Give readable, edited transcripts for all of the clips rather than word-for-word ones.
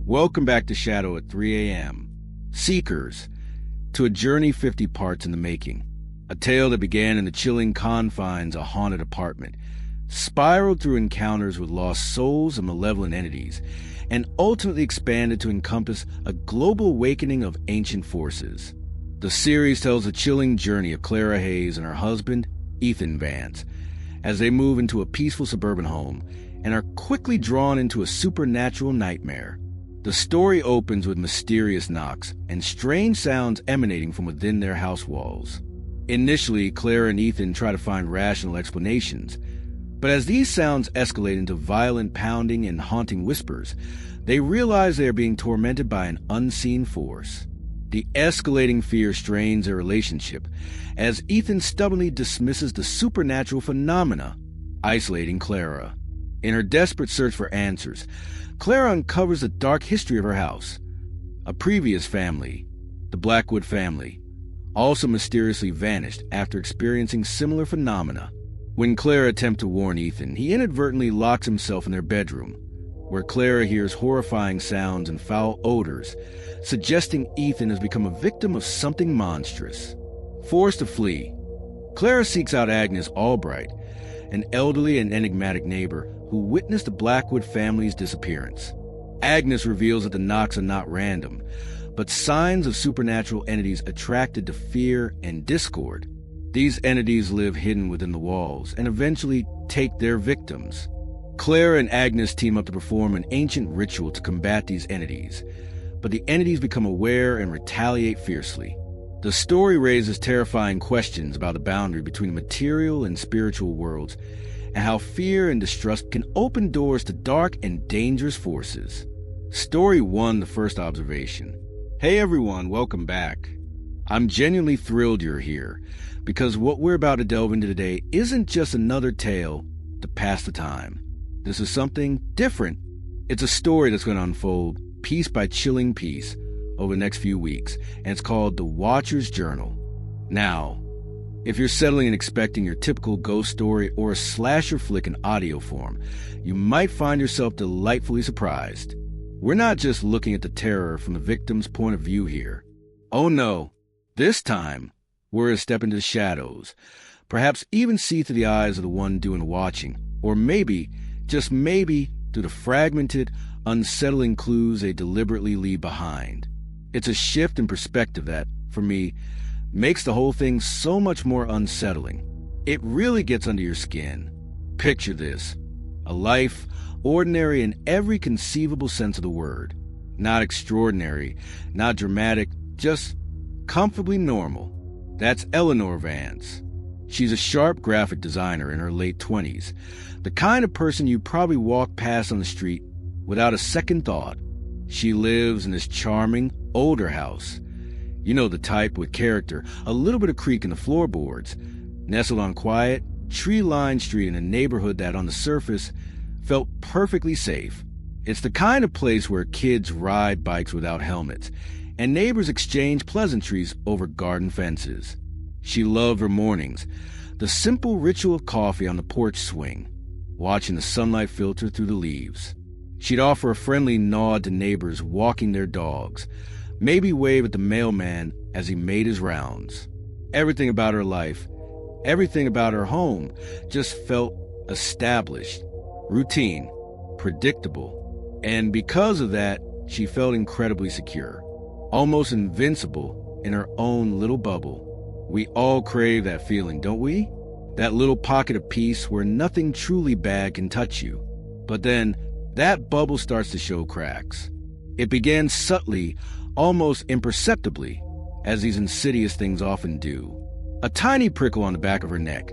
Welcome back to Shadow at 3 a.m. Seekers, to a journey 50 parts in the making. A tale that began in the chilling confines of a haunted apartment, spiraled through encounters with lost souls and malevolent entities, and ultimately expanded to encompass a global awakening of ancient forces. The series tells the chilling journey of Clara Hayes and her husband, Eleanor Vance, as they move into a peaceful suburban home and are quickly drawn into a supernatural nightmare. The story opens with mysterious knocks and strange sounds emanating from within their house walls. Initially, Clara and Ethan try to find rational explanations, but as these sounds escalate into violent pounding and haunting whispers, they realize they are being tormented by an unseen force. The escalating fear strains their relationship as Ethan stubbornly dismisses the supernatural phenomena, isolating Clara. In her desperate search for answers, Clara uncovers the dark history of her house. A previous family, the Blackwood family, also mysteriously vanished after experiencing similar phenomena. When Clara attempts to warn Ethan, he inadvertently locks himself in their bedroom, where Clara hears horrifying sounds and foul odors, suggesting Ethan has become a victim of something monstrous. Forced to flee, Clara seeks out Agnes Albright, an elderly and enigmatic neighbor who witnessed the Blackwood family's disappearance. Agnes reveals that the knocks are not random, but signs of supernatural entities attracted to fear and discord. These entities live hidden within the walls and eventually take their victims. Clara and Agnes team up to perform an ancient ritual to combat these entities, but the entities become aware and retaliate fiercely. The story raises terrifying questions about the boundary between the material and spiritual worlds, and how fear and distrust can open doors to dark and dangerous forces. Story 1, the first observation. Hey everyone, welcome back. I'm genuinely thrilled you're here, because what we're about to delve into today isn't just another tale to pass the time. This is something different. It's a story that's going to unfold piece by chilling piece over the next few weeks, and it's called The Watcher's Journal. Now, if you're settling and expecting your typical ghost story or a slasher flick in audio form, you might find yourself delightfully surprised. We're not just looking at the terror from the victim's point of view here. Oh no, this time, we're a step into the shadows, perhaps even see through the eyes of the one doing the watching, or maybe, just maybe, through the fragmented, unsettling clues they deliberately leave behind. It's a shift in perspective that, for me, makes the whole thing so much more unsettling. It really gets under your skin. Picture this: a life ordinary in every conceivable sense of the word. Not extraordinary, not dramatic, just comfortably normal. That's Eleanor Vance. She's a sharp graphic designer in her late 20s, the kind of person you probably walk past on the street without a second thought. She lives in this charming, older house. You know the type, with character, a little bit of creak in the floorboards, nestled on quiet, tree-lined street in a neighborhood that on the surface felt perfectly safe. It's the kind of place where kids ride bikes without helmets, and neighbors exchange pleasantries over garden fences. She loved her mornings, the simple ritual of coffee on the porch swing, watching the sunlight filter through the leaves. She'd offer a friendly nod to neighbors walking their dogs, maybe wave at the mailman as he made his rounds. Everything about her life, everything about her home, just felt established, routine, predictable, and because of that, she felt incredibly secure, almost invincible in her own little bubble. We all crave that feeling, don't we? That little pocket of peace where nothing truly bad can touch you. But then, that bubble starts to show cracks. It began subtly, almost imperceptibly, as these insidious things often do. A tiny prickle on the back of her neck,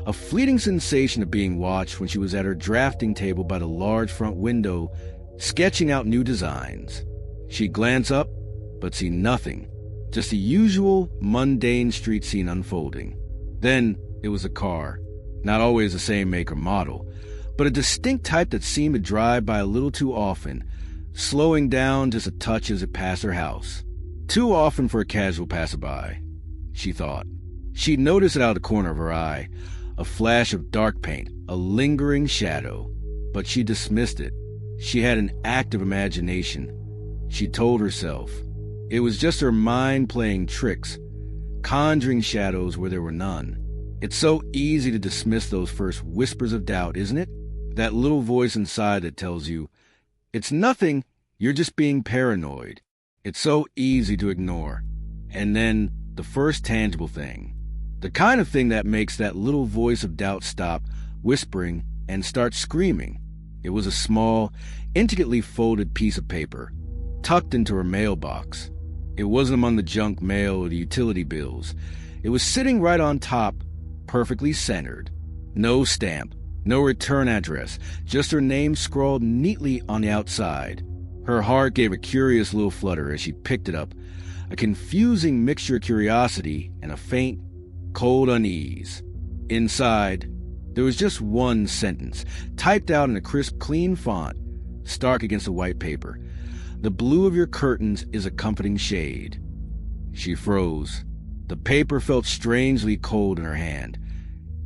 a fleeting sensation of being watched when she was at her drafting table by the large front window, sketching out new designs. She'd glance up, but see nothing, just the usual, mundane street scene unfolding. Then it was a car, not always the same make or model, but a distinct type that seemed to drive by a little too often, slowing down just a touch as it passed her house. Too often for a casual passerby, she thought. She'd noticed it out of the corner of her eye, a flash of dark paint, a lingering shadow, but she dismissed it. She had an active imagination, she told herself. It was just her mind playing tricks, conjuring shadows where there were none. It's so easy to dismiss those first whispers of doubt, isn't it? That little voice inside that tells you, it's nothing, you're just being paranoid. It's so easy to ignore. And then the first tangible thing. The kind of thing that makes that little voice of doubt stop whispering and start screaming. It was a small, intricately folded piece of paper, tucked into her mailbox. It wasn't among the junk mail or the utility bills. It was sitting right on top, perfectly centered. No stamp, no return address, just her name scrawled neatly on the outside. Her heart gave a curious little flutter as she picked it up, a confusing mixture of curiosity and a faint, cold unease. Inside, there was just one sentence, typed out in a crisp, clean font, stark against the white paper. The blue of your curtains is a comforting shade. She froze. The paper felt strangely cold in her hand,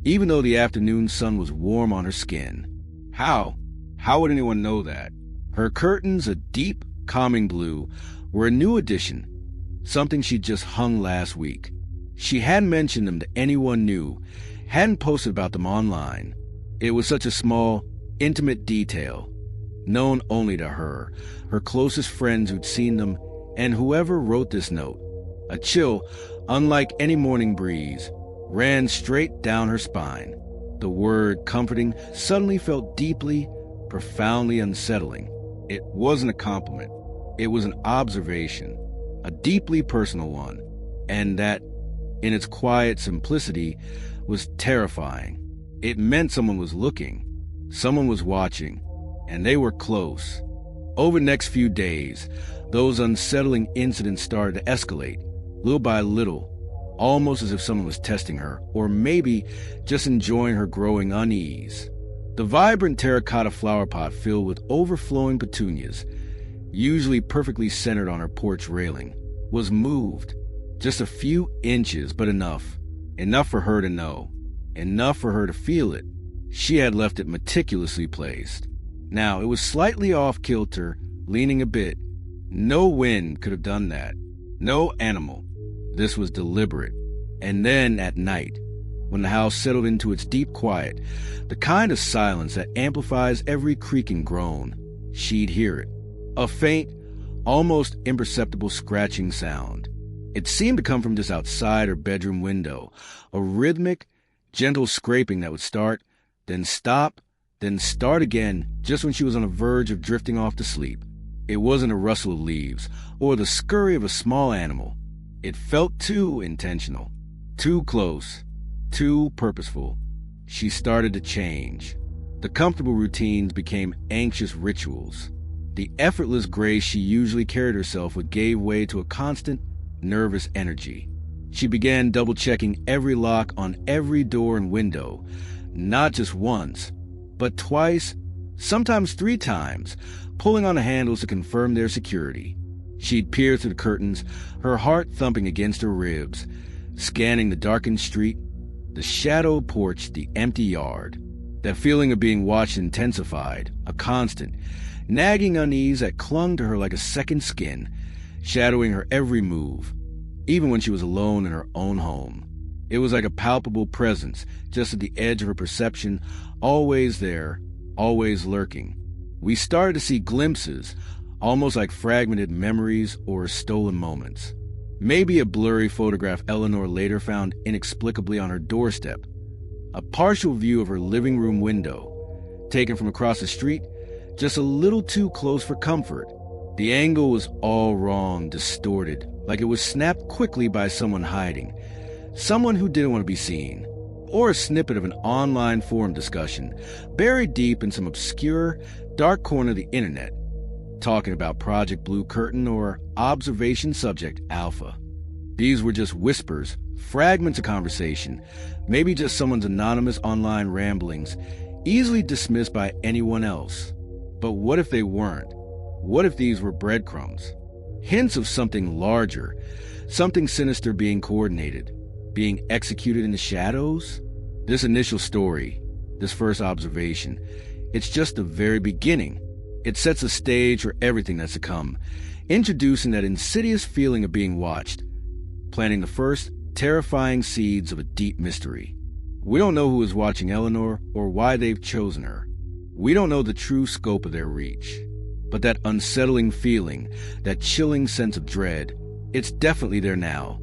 even though the afternoon sun was warm on her skin. How? How would anyone know that? Her curtains, a deep, calming blue, were a new addition, something she'd just hung last week. She hadn't mentioned them to anyone new, hadn't posted about them online. It was such a small, intimate detail, known only to her, her closest friends who'd seen them, and whoever wrote this note. A chill, unlike any morning breeze, ran straight down her spine. The word comforting suddenly felt deeply, profoundly unsettling. It wasn't a compliment. It was an observation, a deeply personal one, and that, in its quiet simplicity, was terrifying. It meant someone was looking, someone was watching, and they were close. Over the next few days, those unsettling incidents started to escalate, little by little, almost as if someone was testing her, or maybe just enjoying her growing unease. The vibrant terracotta flower pot filled with overflowing petunias, usually perfectly centered on her porch railing, was moved. Just a few inches, but enough. Enough for her to know. Enough for her to feel it. She had left it meticulously placed. Now, it was slightly off-kilter, leaning a bit. No wind could have done that. No animal. This was deliberate. And then, at night, when the house settled into its deep quiet, the kind of silence that amplifies every creak and groan, she'd hear it. A faint, almost imperceptible scratching sound. It seemed to come from just outside her bedroom window, a rhythmic, gentle scraping that would start, then stop, then start again just when she was on the verge of drifting off to sleep. It wasn't a rustle of leaves or the scurry of a small animal. It felt too intentional, too close, too purposeful. She started to change. The comfortable routines became anxious rituals. The effortless grace she usually carried herself with gave way to a constant, nervous energy. She began double-checking every lock on every door and window, not just once, but twice, sometimes 3 times, pulling on the handles to confirm their security. She'd peer through the curtains, her heart thumping against her ribs, scanning the darkened street, the shadowed porch, the empty yard. That feeling of being watched intensified, a constant, nagging unease that clung to her like a second skin, shadowing her every move, even when she was alone in her own home. It was like a palpable presence, just at the edge of her perception, always there, always lurking. We started to see glimpses, almost like fragmented memories or stolen moments. Maybe a blurry photograph Eleanor later found inexplicably on her doorstep. A partial view of her living room window, taken from across the street, just a little too close for comfort. The angle was all wrong, distorted, like it was snapped quickly by someone hiding, someone who didn't want to be seen, or a snippet of an online forum discussion buried deep in some obscure, dark corner of the internet, talking about Project Blue Curtain or Observation Subject Alpha. These were just whispers, fragments of conversation, maybe just someone's anonymous online ramblings, easily dismissed by anyone else. But what if they weren't? What if these were breadcrumbs? Hints of something larger, something sinister being coordinated, being executed in the shadows? This initial story, this first observation, it's just the very beginning. It sets a stage for everything that's to come, introducing that insidious feeling of being watched, planting the first terrifying seeds of a deep mystery. We don't know who is watching Eleanor or why they've chosen her. We don't know the true scope of their reach. But that unsettling feeling, that chilling sense of dread, it's definitely there now,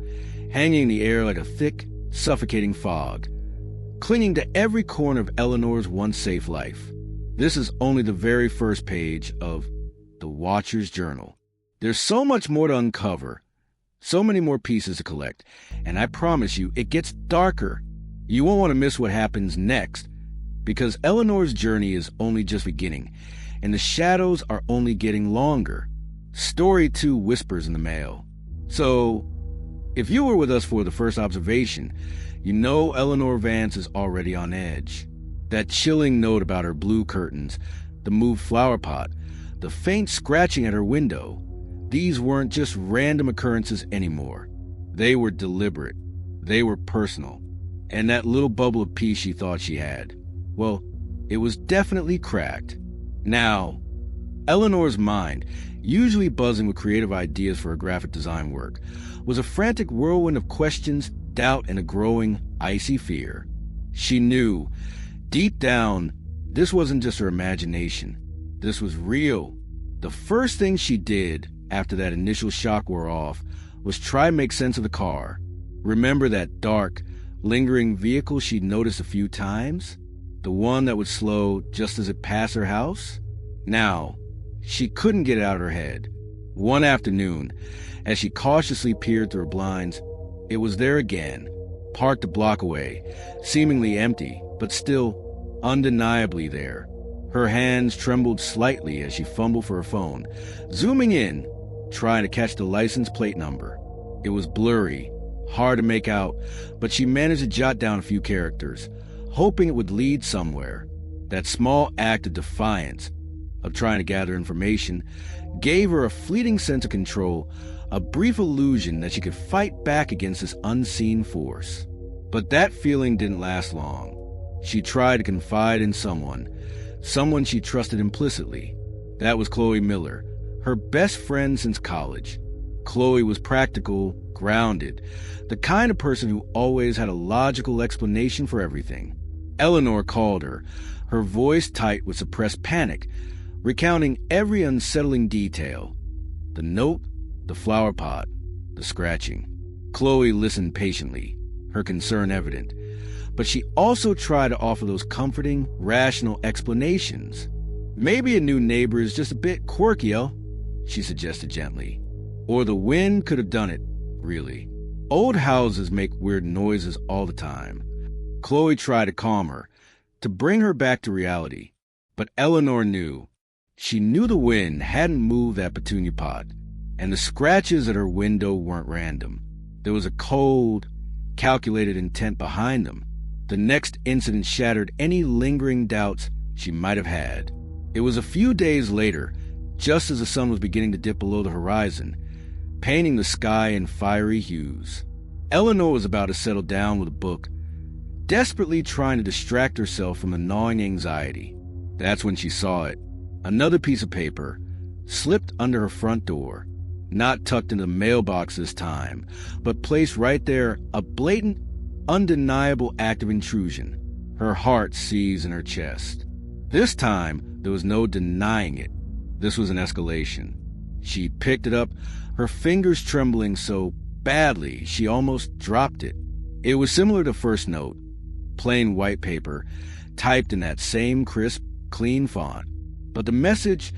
hanging in the air like a thick, suffocating fog, clinging to every corner of Eleanor's once safe life. This is only the very first page of The Watcher's Journal. There's so much more to uncover, so many more pieces to collect, and I promise you, it gets darker. You won't want to miss what happens next, because Eleanor's journey is only just beginning, and the shadows are only getting longer. Story 2 whispers in the mail. So, if you were with us for the first observation, you know Eleanor Vance is already on edge. That chilling note about her blue curtains, the moved flower pot, the faint scratching at her window, these weren't just random occurrences anymore. They were deliberate. They were personal. And that little bubble of peace she thought she had, well, it was definitely cracked. Now, Eleanor's mind, usually buzzing with creative ideas for her graphic design work, was a frantic whirlwind of questions, doubt, and a growing, icy fear. She knew, deep down, this wasn't just her imagination. This was real. The first thing she did after that initial shock wore off was try to make sense of the car. Remember that dark, lingering vehicle she'd noticed a few times? The one that would slow just as it passed her house? Now, she couldn't get it out of her head. One afternoon, as she cautiously peered through her blinds, it was there again, parked a block away, seemingly empty, but still undeniably there. Her hands trembled slightly as she fumbled for her phone, zooming in, trying to catch the license plate number. It was blurry, hard to make out, but she managed to jot down a few characters, hoping it would lead somewhere. That small act of defiance, of trying to gather information, gave her a fleeting sense of control, a brief illusion that she could fight back against this unseen force. But that feeling didn't last long. She tried to confide in someone she trusted implicitly. That was Chloe Miller, her best friend since college. Chloe was practical, grounded, the kind of person who always had a logical explanation for everything. Eleanor called her, her voice tight with suppressed panic, recounting every unsettling detail. The note, the flower pot, the scratching. Chloe listened patiently, her concern evident, but she also tried to offer those comforting, rational explanations. Maybe a new neighbor is just a bit quirky, she suggested gently. Or the wind could have done it, really. Old houses make weird noises all the time. Chloe tried to calm her, to bring her back to reality. But Eleanor knew. She knew the wind hadn't moved that petunia pot, and the scratches at her window weren't random. There was a cold, calculated intent behind them. The next incident shattered any lingering doubts she might have had. It was a few days later, just as the sun was beginning to dip below the horizon, painting the sky in fiery hues. Eleanor was about to settle down with a book, desperately trying to distract herself from the gnawing anxiety. That's when she saw it. Another piece of paper, slipped under her front door, not tucked into the mailbox this time, but placed right there, a blatant, undeniable act of intrusion. Her heart seized in her chest. This time, there was no denying it. This was an escalation. She picked it up, her fingers trembling so badly she almost dropped it. It was similar to the first note, plain white paper, typed in that same crisp, clean font. But the message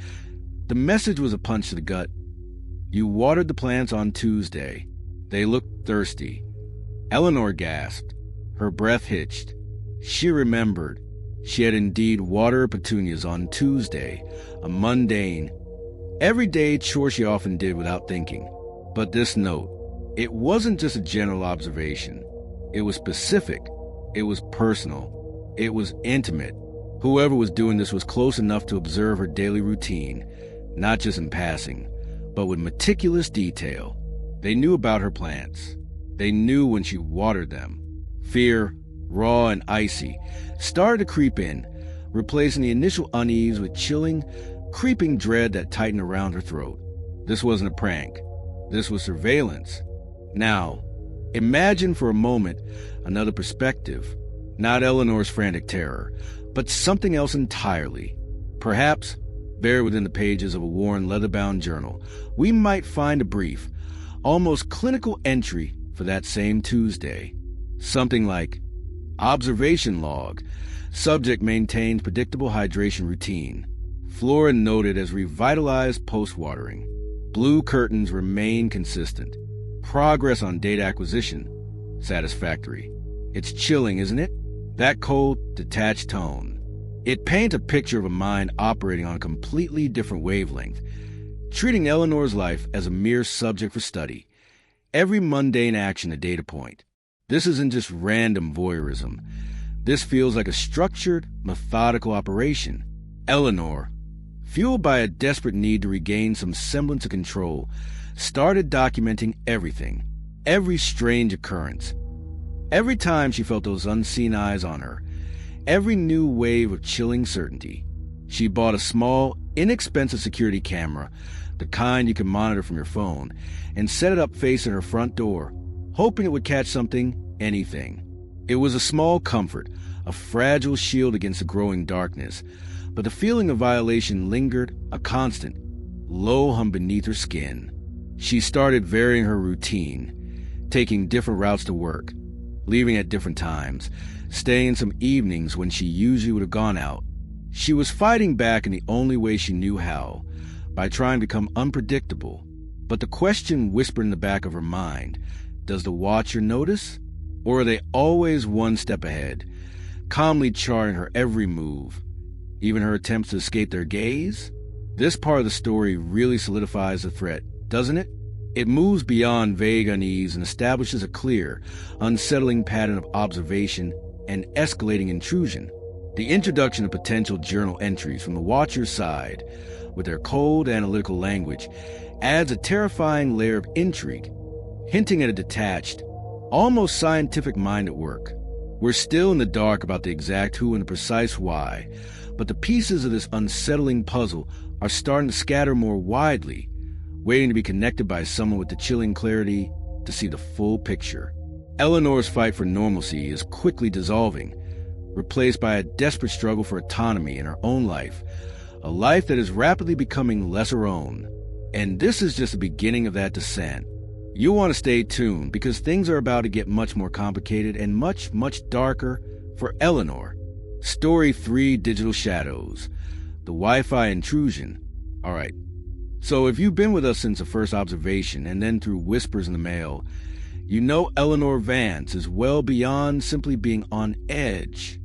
was a punch to the gut. You watered the plants on Tuesday. They looked thirsty. Eleanor gasped. Her breath hitched. She remembered. She had indeed watered petunias on Tuesday, a mundane, everyday chore she often did without thinking. But this note, it wasn't just a general observation. It was specific. It was personal. It was intimate. Whoever was doing this was close enough to observe her daily routine, not just in passing, but with meticulous detail. They knew about her plants. They knew when she watered them. Fear, raw and icy, started to creep in, replacing the initial unease with chilling, creeping dread that tightened around her throat. This wasn't a prank. This was surveillance. Now, imagine for a moment another perspective. Not Eleanor's frantic terror, but something else entirely. Perhaps, buried within the pages of a worn leather-bound journal, we might find a brief, almost clinical entry for that same Tuesday. Something like, observation log. Subject maintains predictable hydration routine. Flora noted as revitalized post-watering. Blue curtains remain consistent. Progress on data acquisition, satisfactory. It's chilling, isn't it? That cold, detached tone. It paints a picture of a mind operating on a completely different wavelength, treating Eleanor's life as a mere subject for study. Every mundane action a data point. This isn't just random voyeurism. This feels like a structured, methodical operation. Eleanor, fueled by a desperate need to regain some semblance of control, started documenting everything, every strange occurrence. Every time she felt those unseen eyes on her, every new wave of chilling certainty. She bought a small, inexpensive security camera, the kind you can monitor from your phone, and set it up facing her front door, hoping it would catch something, anything. It was a small comfort, a fragile shield against the growing darkness, but the feeling of violation lingered, a constant, low hum beneath her skin. She started varying her routine, taking different routes to work, leaving at different times, staying some evenings when she usually would have gone out. She was fighting back in the only way she knew how, by trying to become unpredictable. But the question whispered in the back of her mind, does the watcher notice? Or are they always one step ahead, calmly charting her every move, even her attempts to escape their gaze? This part of the story really solidifies the threat, doesn't it? It moves beyond vague unease and establishes a clear, unsettling pattern of observation and escalating intrusion. The introduction of potential journal entries from the watcher's side, with their cold, analytical language, adds a terrifying layer of intrigue, hinting at a detached, almost scientific mind at work. We're still in the dark about the exact who and the precise why, but the pieces of this unsettling puzzle are starting to scatter more widely, waiting to be connected by someone with the chilling clarity to see the full picture. Eleanor's fight for normalcy is quickly dissolving, replaced by a desperate struggle for autonomy in her own life, a life that is rapidly becoming less her own. And this is just the beginning of that descent. You'll want to stay tuned because things are about to get much more complicated and much, much darker for Eleanor. Story 3, Digital Shadows. The Wi-Fi Intrusion. All right. So if you've been with us since the first observation and then through whispers in the mail, you know Eleanor Vance is well beyond simply being on edge.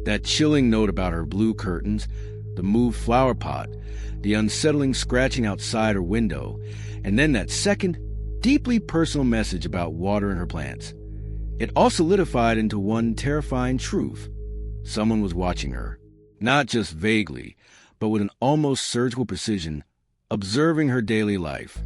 That chilling note about her blue curtains, the moved flower pot, the unsettling scratching outside her window, and then that second, deeply personal message about watering her plants. It all solidified into one terrifying truth. Someone was watching her, not just vaguely, but with an almost surgical precision, observing her daily life.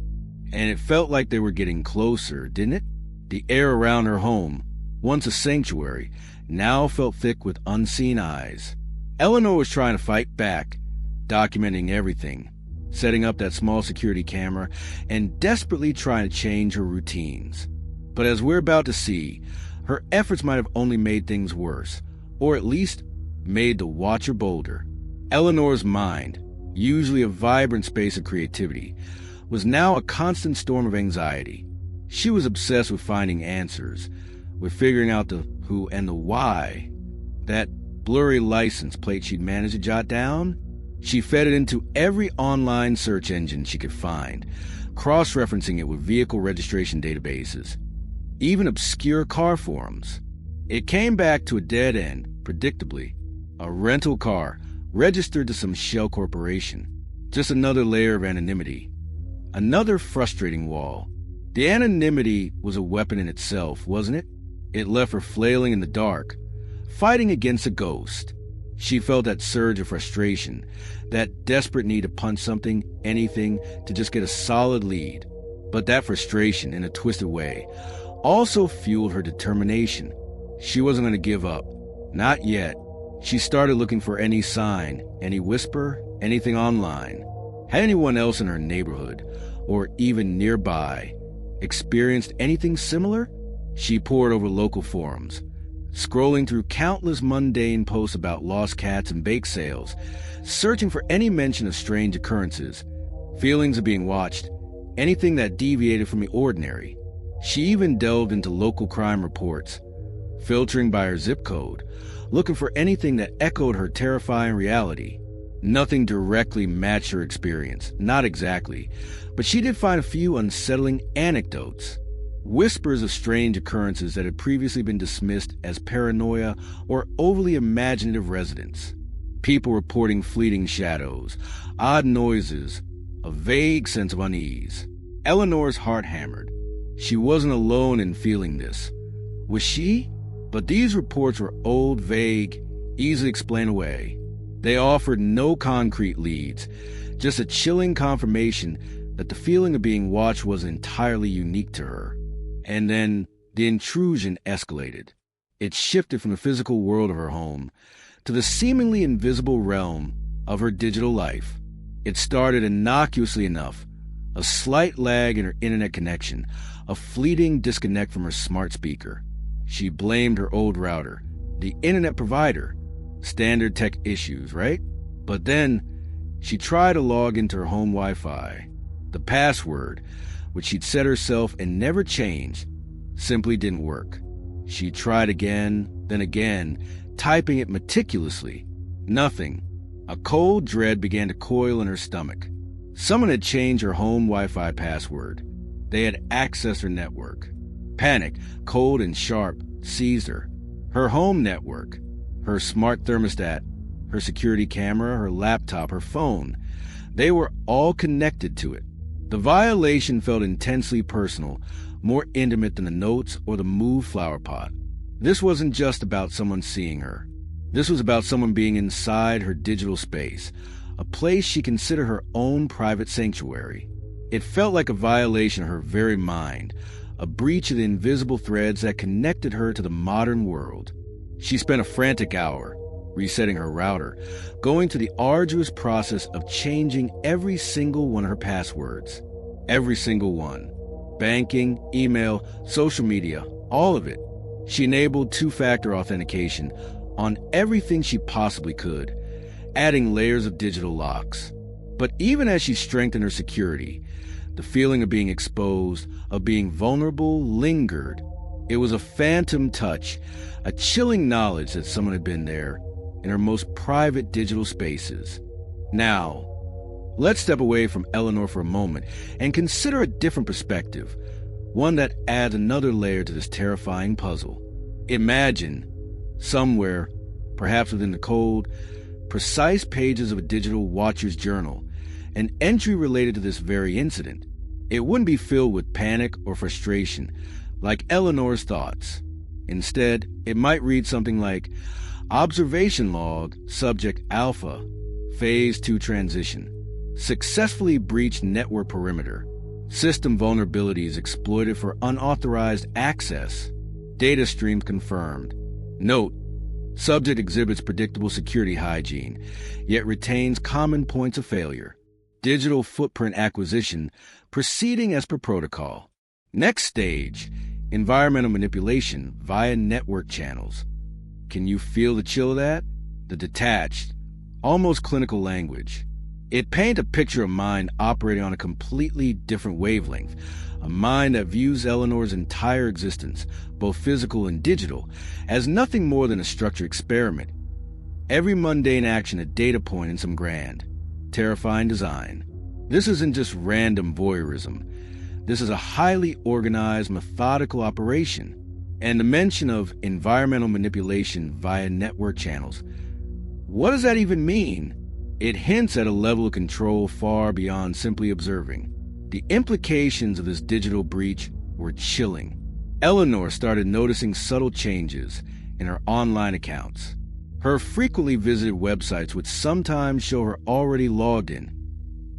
And it felt like they were getting closer, didn't it? The air around her home, once a sanctuary, now felt thick with unseen eyes. Eleanor was trying to fight back, documenting everything, setting up that small security camera, and desperately trying to change her routines. But as we're about to see, her efforts might have only made things worse, or at least made the watcher bolder. Eleanor's mind, usually a vibrant space of creativity, was now a constant storm of anxiety. She was obsessed with finding answers, with figuring out the who and the why. That blurry license plate she'd managed to jot down, she fed it into every online search engine she could find, cross-referencing it with vehicle registration databases, even obscure car forums. It came back to a dead end, predictably. A rental car registered to some shell corporation. Just another layer of anonymity. Another frustrating wall. The anonymity was a weapon in itself, wasn't it? It left her flailing in the dark, fighting against a ghost. She felt that surge of frustration, that desperate need to punch something, anything, to just get a solid lead. But that frustration, in a twisted way, also fueled her determination. She wasn't going to give up. Not yet. She started looking for any sign, any whisper, anything online. Had anyone else in her neighborhood, or even nearby, experienced anything similar? She pored over local forums, scrolling through countless mundane posts about lost cats and bake sales, searching for any mention of strange occurrences, feelings of being watched, anything that deviated from the ordinary. She even delved into local crime reports, filtering by her zip code, looking for anything that echoed her terrifying reality. Nothing directly matched her experience, not exactly, but she did find a few unsettling anecdotes, whispers of strange occurrences that had previously been dismissed as paranoia or overly imaginative residents. People reporting fleeting shadows, odd noises, a vague sense of unease. Eleanor's heart hammered. She wasn't alone in feeling this. Was she? But these reports were old, vague, easily explained away. They offered no concrete leads, just a chilling confirmation that the feeling of being watched was entirely unique to her. And then the intrusion escalated. It shifted from the physical world of her home to the seemingly invisible realm of her digital life. It started innocuously enough, a slight lag in her internet connection, a fleeting disconnect from her smart speaker. She blamed her old router, the internet provider. Standard tech issues, right? But then she tried to log into her home Wi-Fi. The password, which she'd set herself and never changed, simply didn't work. She tried again, then again, typing it meticulously. Nothing. A cold dread began to coil in her stomach. Someone had changed her home Wi-Fi password. They had accessed her network. Panic, cold and sharp, seized her. Her home network, her smart thermostat, her security camera, her laptop, her phone. They were all connected to it. The violation felt intensely personal, more intimate than the notes or the moved flower pot. This wasn't just about someone seeing her. This was about someone being inside her digital space, a place she considered her own private sanctuary. It felt like a violation of her very mind, a breach of the invisible threads that connected her to the modern world. She spent a frantic hour, resetting her router, going to the arduous process of changing every single one of her passwords. Every single one. Banking, email, social media, all of it. She enabled two-factor authentication on everything she possibly could, adding layers of digital locks. But even as she strengthened her security, the feeling of being exposed, of being vulnerable, lingered. It was a phantom touch, a chilling knowledge that someone had been there in her most private digital spaces. Now, let's step away from Eleanor for a moment and consider a different perspective, one that adds another layer to this terrifying puzzle. Imagine, somewhere, perhaps within the cold, precise pages of a digital watcher's journal, an entry related to this very incident. It wouldn't be filled with panic or frustration, like Eleanor's thoughts. Instead, it might read something like, Observation log, subject alpha, phase 2 transition. Successfully breached network perimeter. System vulnerabilities exploited for unauthorized access. Data streams confirmed. Note, subject exhibits predictable security hygiene, yet retains common points of failure. Digital footprint acquisition proceeding as per protocol. Next stage, environmental manipulation via network channels. Can you feel the chill of that? The detached, almost clinical language. It paints a picture of mind operating on a completely different wavelength, a mind that views Eleanor's entire existence, both physical and digital, as nothing more than a structured experiment. Every mundane action a data point in some grand, terrifying design. This isn't just random voyeurism. This is a highly organized, methodical operation. And the mention of environmental manipulation via network channels. What does that even mean? It hints at a level of control far beyond simply observing. The implications of this digital breach were chilling. Eleanor started noticing subtle changes in her online accounts. Her frequently visited websites would sometimes show her already logged in,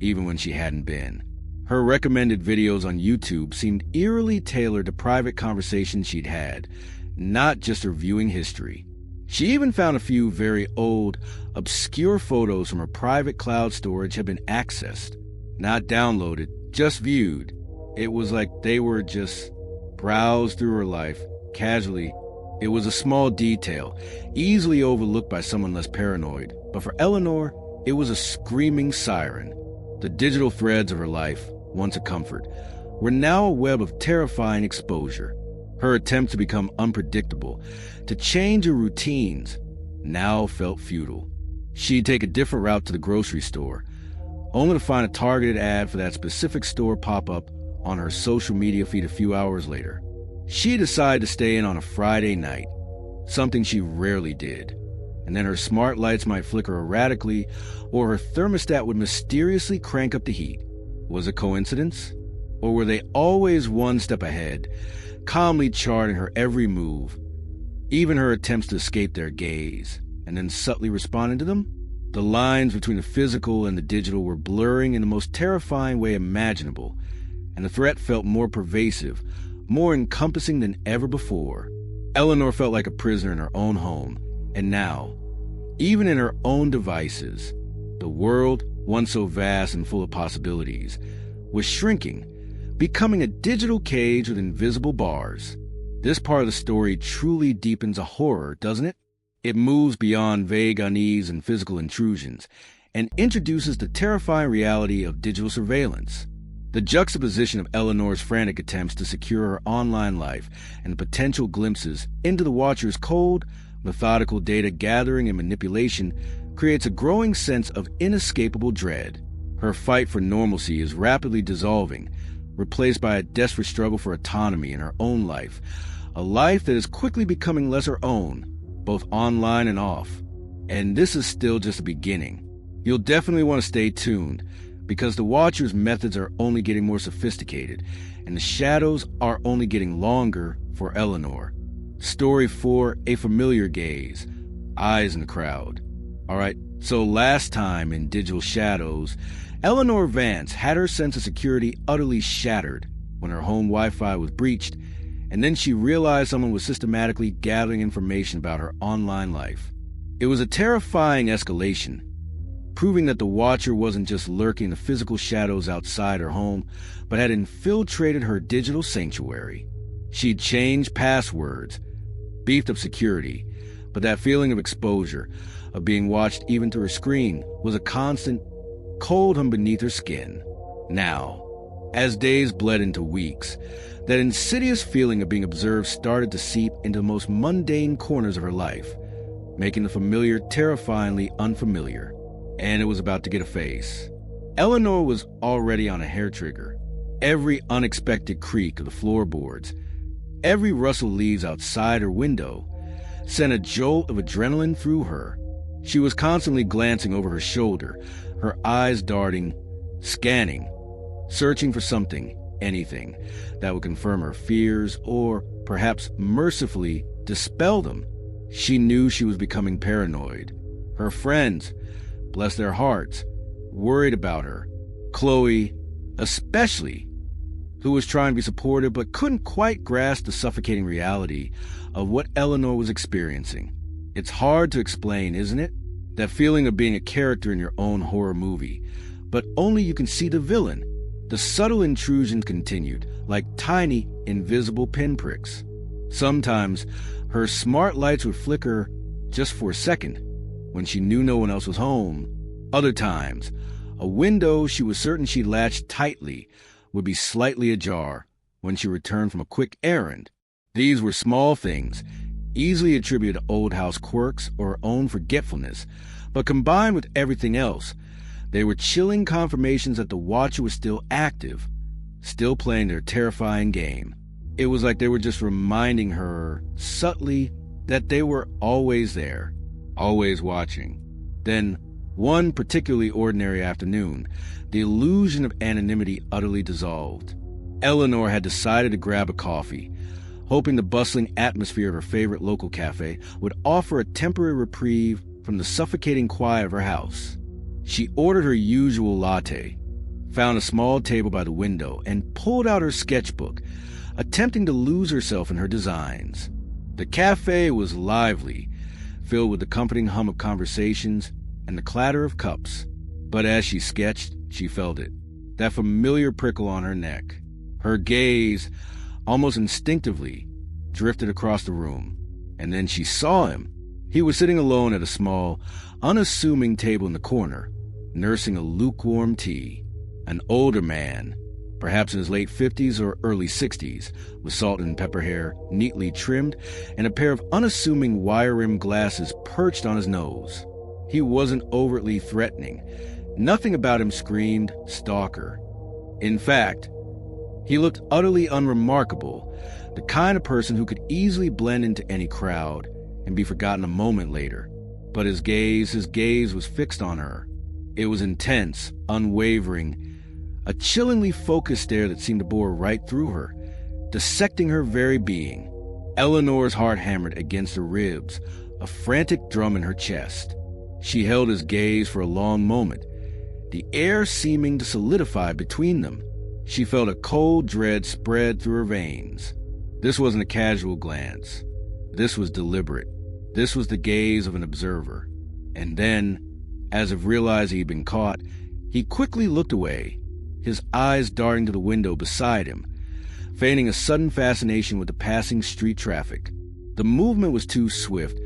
even when she hadn't been. Her recommended videos on YouTube seemed eerily tailored to private conversations she'd had, not just her viewing history. She even found a few very old, obscure photos from her private cloud storage had been accessed, not downloaded, just viewed. It was like they were just browsed through her life, casually. It was a small detail, easily overlooked by someone less paranoid, but for Eleanor, it was a screaming siren. The digital threads of her life, once a comfort, were now a web of terrifying exposure. Her attempt to become unpredictable, to change her routines, now felt futile. She'd take a different route to the grocery store, only to find a targeted ad for that specific store pop up on her social media feed a few hours later. She decided to stay in on a Friday night, something she rarely did, and then her smart lights might flicker erratically, or her thermostat would mysteriously crank up the heat. Was it coincidence? Or were they always one step ahead, calmly charting her every move, even her attempts to escape their gaze, and then subtly responding to them? The lines between the physical and the digital were blurring in the most terrifying way imaginable, and the threat felt more pervasive, more encompassing than ever before. Eleanor felt like a prisoner in her own home, and now, even in her own devices, the world, once so vast and full of possibilities, was shrinking, becoming a digital cage with invisible bars. This part of the story truly deepens a horror, doesn't it? It moves beyond vague unease and physical intrusions, and introduces the terrifying reality of digital surveillance. The juxtaposition of Eleanor's frantic attempts to secure her online life and the potential glimpses into the watcher's cold, methodical data gathering and manipulation creates a growing sense of inescapable dread. Her fight for normalcy is rapidly dissolving, replaced by a desperate struggle for autonomy in her own life, a life that is quickly becoming less her own, both online and off. And this is still just the beginning. You'll definitely want to stay tuned, because the Watcher's methods are only getting more sophisticated, and the shadows are only getting longer for Eleanor. Story 4, A Familiar Gaze, Eyes in the Crowd. Alright, so last time in Digital Shadows, Eleanor Vance had her sense of security utterly shattered when her home Wi-Fi was breached, and then she realized someone was systematically gathering information about her online life. It was a terrifying escalation, proving that the Watcher wasn't just lurking the physical shadows outside her home, but had infiltrated her digital sanctuary. She'd changed passwords, beefed up security, but that feeling of exposure, of being watched even through her screen, was a constant cold hum beneath her skin. Now, as days bled into weeks, that insidious feeling of being observed started to seep into the most mundane corners of her life, making the familiar terrifyingly unfamiliar. And it was about to get a face. Eleanor was already on a hair trigger. Every unexpected creak of the floorboards, every rustle of leaves outside her window, sent a jolt of adrenaline through her. She was constantly glancing over her shoulder, her eyes darting, scanning, searching for something, anything, that would confirm her fears or perhaps mercifully dispel them. She knew she was becoming paranoid. Her friends, bless their hearts, worried about her. Chloe, especially, who was trying to be supportive but couldn't quite grasp the suffocating reality of what Eleanor was experiencing. It's hard to explain, isn't it? That feeling of being a character in your own horror movie, but only you can see the villain. The subtle intrusions continued, like tiny, invisible pinpricks. Sometimes, her smart lights would flicker just for a second, when she knew no one else was home. Other times, a window she was certain she latched tightly would be slightly ajar when she returned from a quick errand. These were small things, easily attributed to old house quirks or her own forgetfulness, but combined with everything else, they were chilling confirmations that the Watcher was still active, still playing their terrifying game. It was like they were just reminding her, subtly, that they were always there, always watching. Then, one particularly ordinary afternoon, the illusion of anonymity utterly dissolved. Eleanor had decided to grab a coffee, hoping the bustling atmosphere of her favorite local cafe would offer a temporary reprieve from the suffocating quiet of her house. She ordered her usual latte, found a small table by the window, and pulled out her sketchbook, attempting to lose herself in her designs. The cafe was lively, filled with the comforting hum of conversations and the clatter of cups. But as she sketched, she felt it, that familiar prickle on her neck. Her gaze, almost instinctively, drifted across the room, and then she saw him. He was sitting alone at a small, unassuming table in the corner, nursing a lukewarm tea. An older man, perhaps in his late 50s or early 60s, with salt and pepper hair neatly trimmed and a pair of unassuming wire-rimmed glasses perched on his nose. He wasn't overtly threatening. Nothing about him screamed stalker. In fact, he looked utterly unremarkable, the kind of person who could easily blend into any crowd and be forgotten a moment later. But his gaze was fixed on her. It was intense, unwavering, a chillingly focused stare that seemed to bore right through her, dissecting her very being. Eleanor's heart hammered against her ribs, a frantic drum in her chest. She held his gaze for a long moment, the air seeming to solidify between them. She felt a cold dread spread through her veins. This wasn't a casual glance. This was deliberate. This was the gaze of an observer. And then, as if realizing he'd been caught, he quickly looked away, his eyes darting to the window beside him, feigning a sudden fascination with the passing street traffic. The movement was too swift,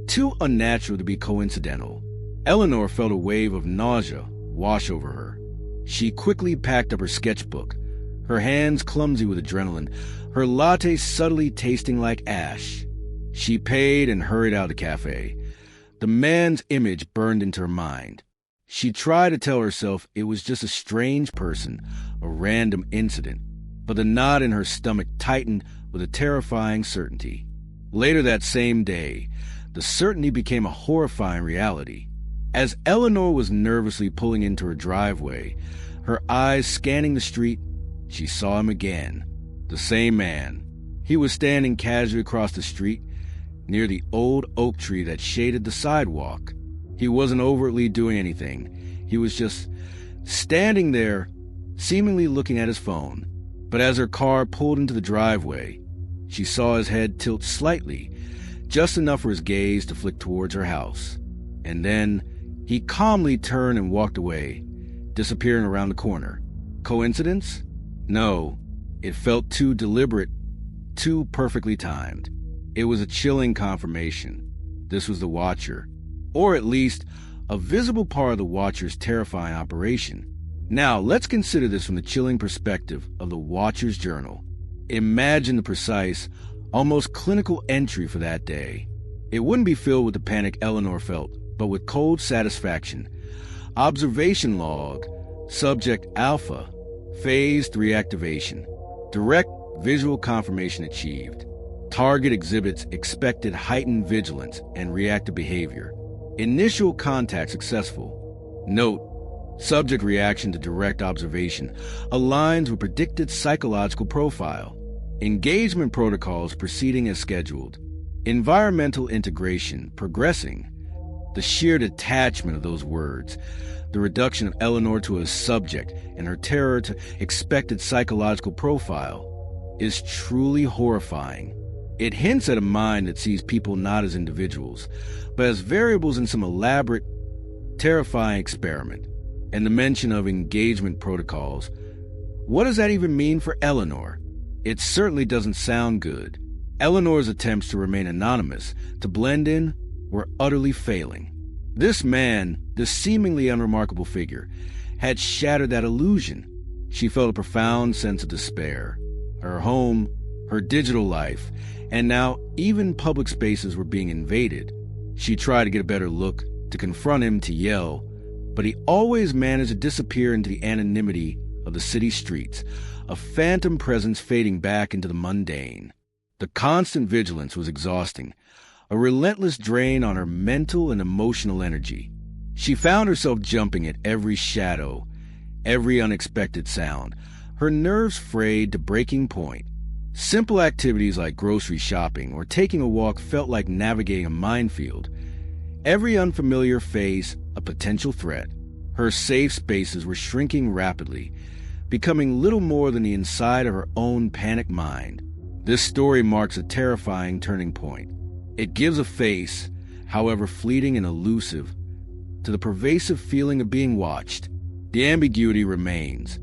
too unnatural to be coincidental. Eleanor felt a wave of nausea wash over her. She quickly packed up her sketchbook, her hands clumsy with adrenaline, her latte subtly tasting like ash. She paid and hurried out of the cafe. The man's image burned into her mind. She tried to tell herself it was just a strange person, a random incident, but the knot in her stomach tightened with a terrifying certainty. Later that same day, the certainty became a horrifying reality. As Eleanor was nervously pulling into her driveway, her eyes scanning the street, she saw him again. The same man. He was standing casually across the street, near the old oak tree that shaded the sidewalk. He wasn't overtly doing anything. He was just standing there, seemingly looking at his phone. But as her car pulled into the driveway, she saw his head tilt slightly, just enough for his gaze to flick towards her house. And then he calmly turned and walked away, disappearing around the corner. Coincidence? No. It felt too deliberate, too perfectly timed. It was a chilling confirmation. This was the Watcher, or at least a visible part of the Watcher's terrifying operation. Now, let's consider this from the chilling perspective of the Watcher's journal. Imagine the precise, almost clinical entry for that day. It wouldn't be filled with the panic Eleanor felt, but with cold satisfaction. Observation log, subject alpha, phase 3 activation. Direct visual confirmation achieved. Target exhibits expected heightened vigilance and reactive behavior. Initial contact successful. Note, subject reaction to direct observation aligns with predicted psychological profile. Engagement protocols proceeding as scheduled. Environmental integration progressing. The sheer detachment of those words, the reduction of Eleanor to a subject and her terror to expected psychological profile, is truly horrifying. It hints at a mind that sees people not as individuals, but as variables in some elaborate, terrifying experiment. And the mention of engagement protocols. What does that even mean for Eleanor? It certainly doesn't sound good. Eleanor's attempts to remain anonymous, to blend in, were utterly failing. This man, this seemingly unremarkable figure, had shattered that illusion. She felt a profound sense of despair. Her home, her digital life, and now even public spaces were being invaded. She tried to get a better look, to confront him, to yell, but he always managed to disappear into the anonymity of the city streets, a phantom presence fading back into the mundane. The constant vigilance was exhausting, a relentless drain on her mental and emotional energy. She found herself jumping at every shadow, every unexpected sound, her nerves frayed to breaking point. Simple activities like grocery shopping or taking a walk felt like navigating a minefield. Every unfamiliar face, a potential threat. Her safe spaces were shrinking rapidly, becoming little more than the inside of her own panicked mind. This story marks a terrifying turning point. It gives a face, however fleeting and elusive, to the pervasive feeling of being watched. The ambiguity remains.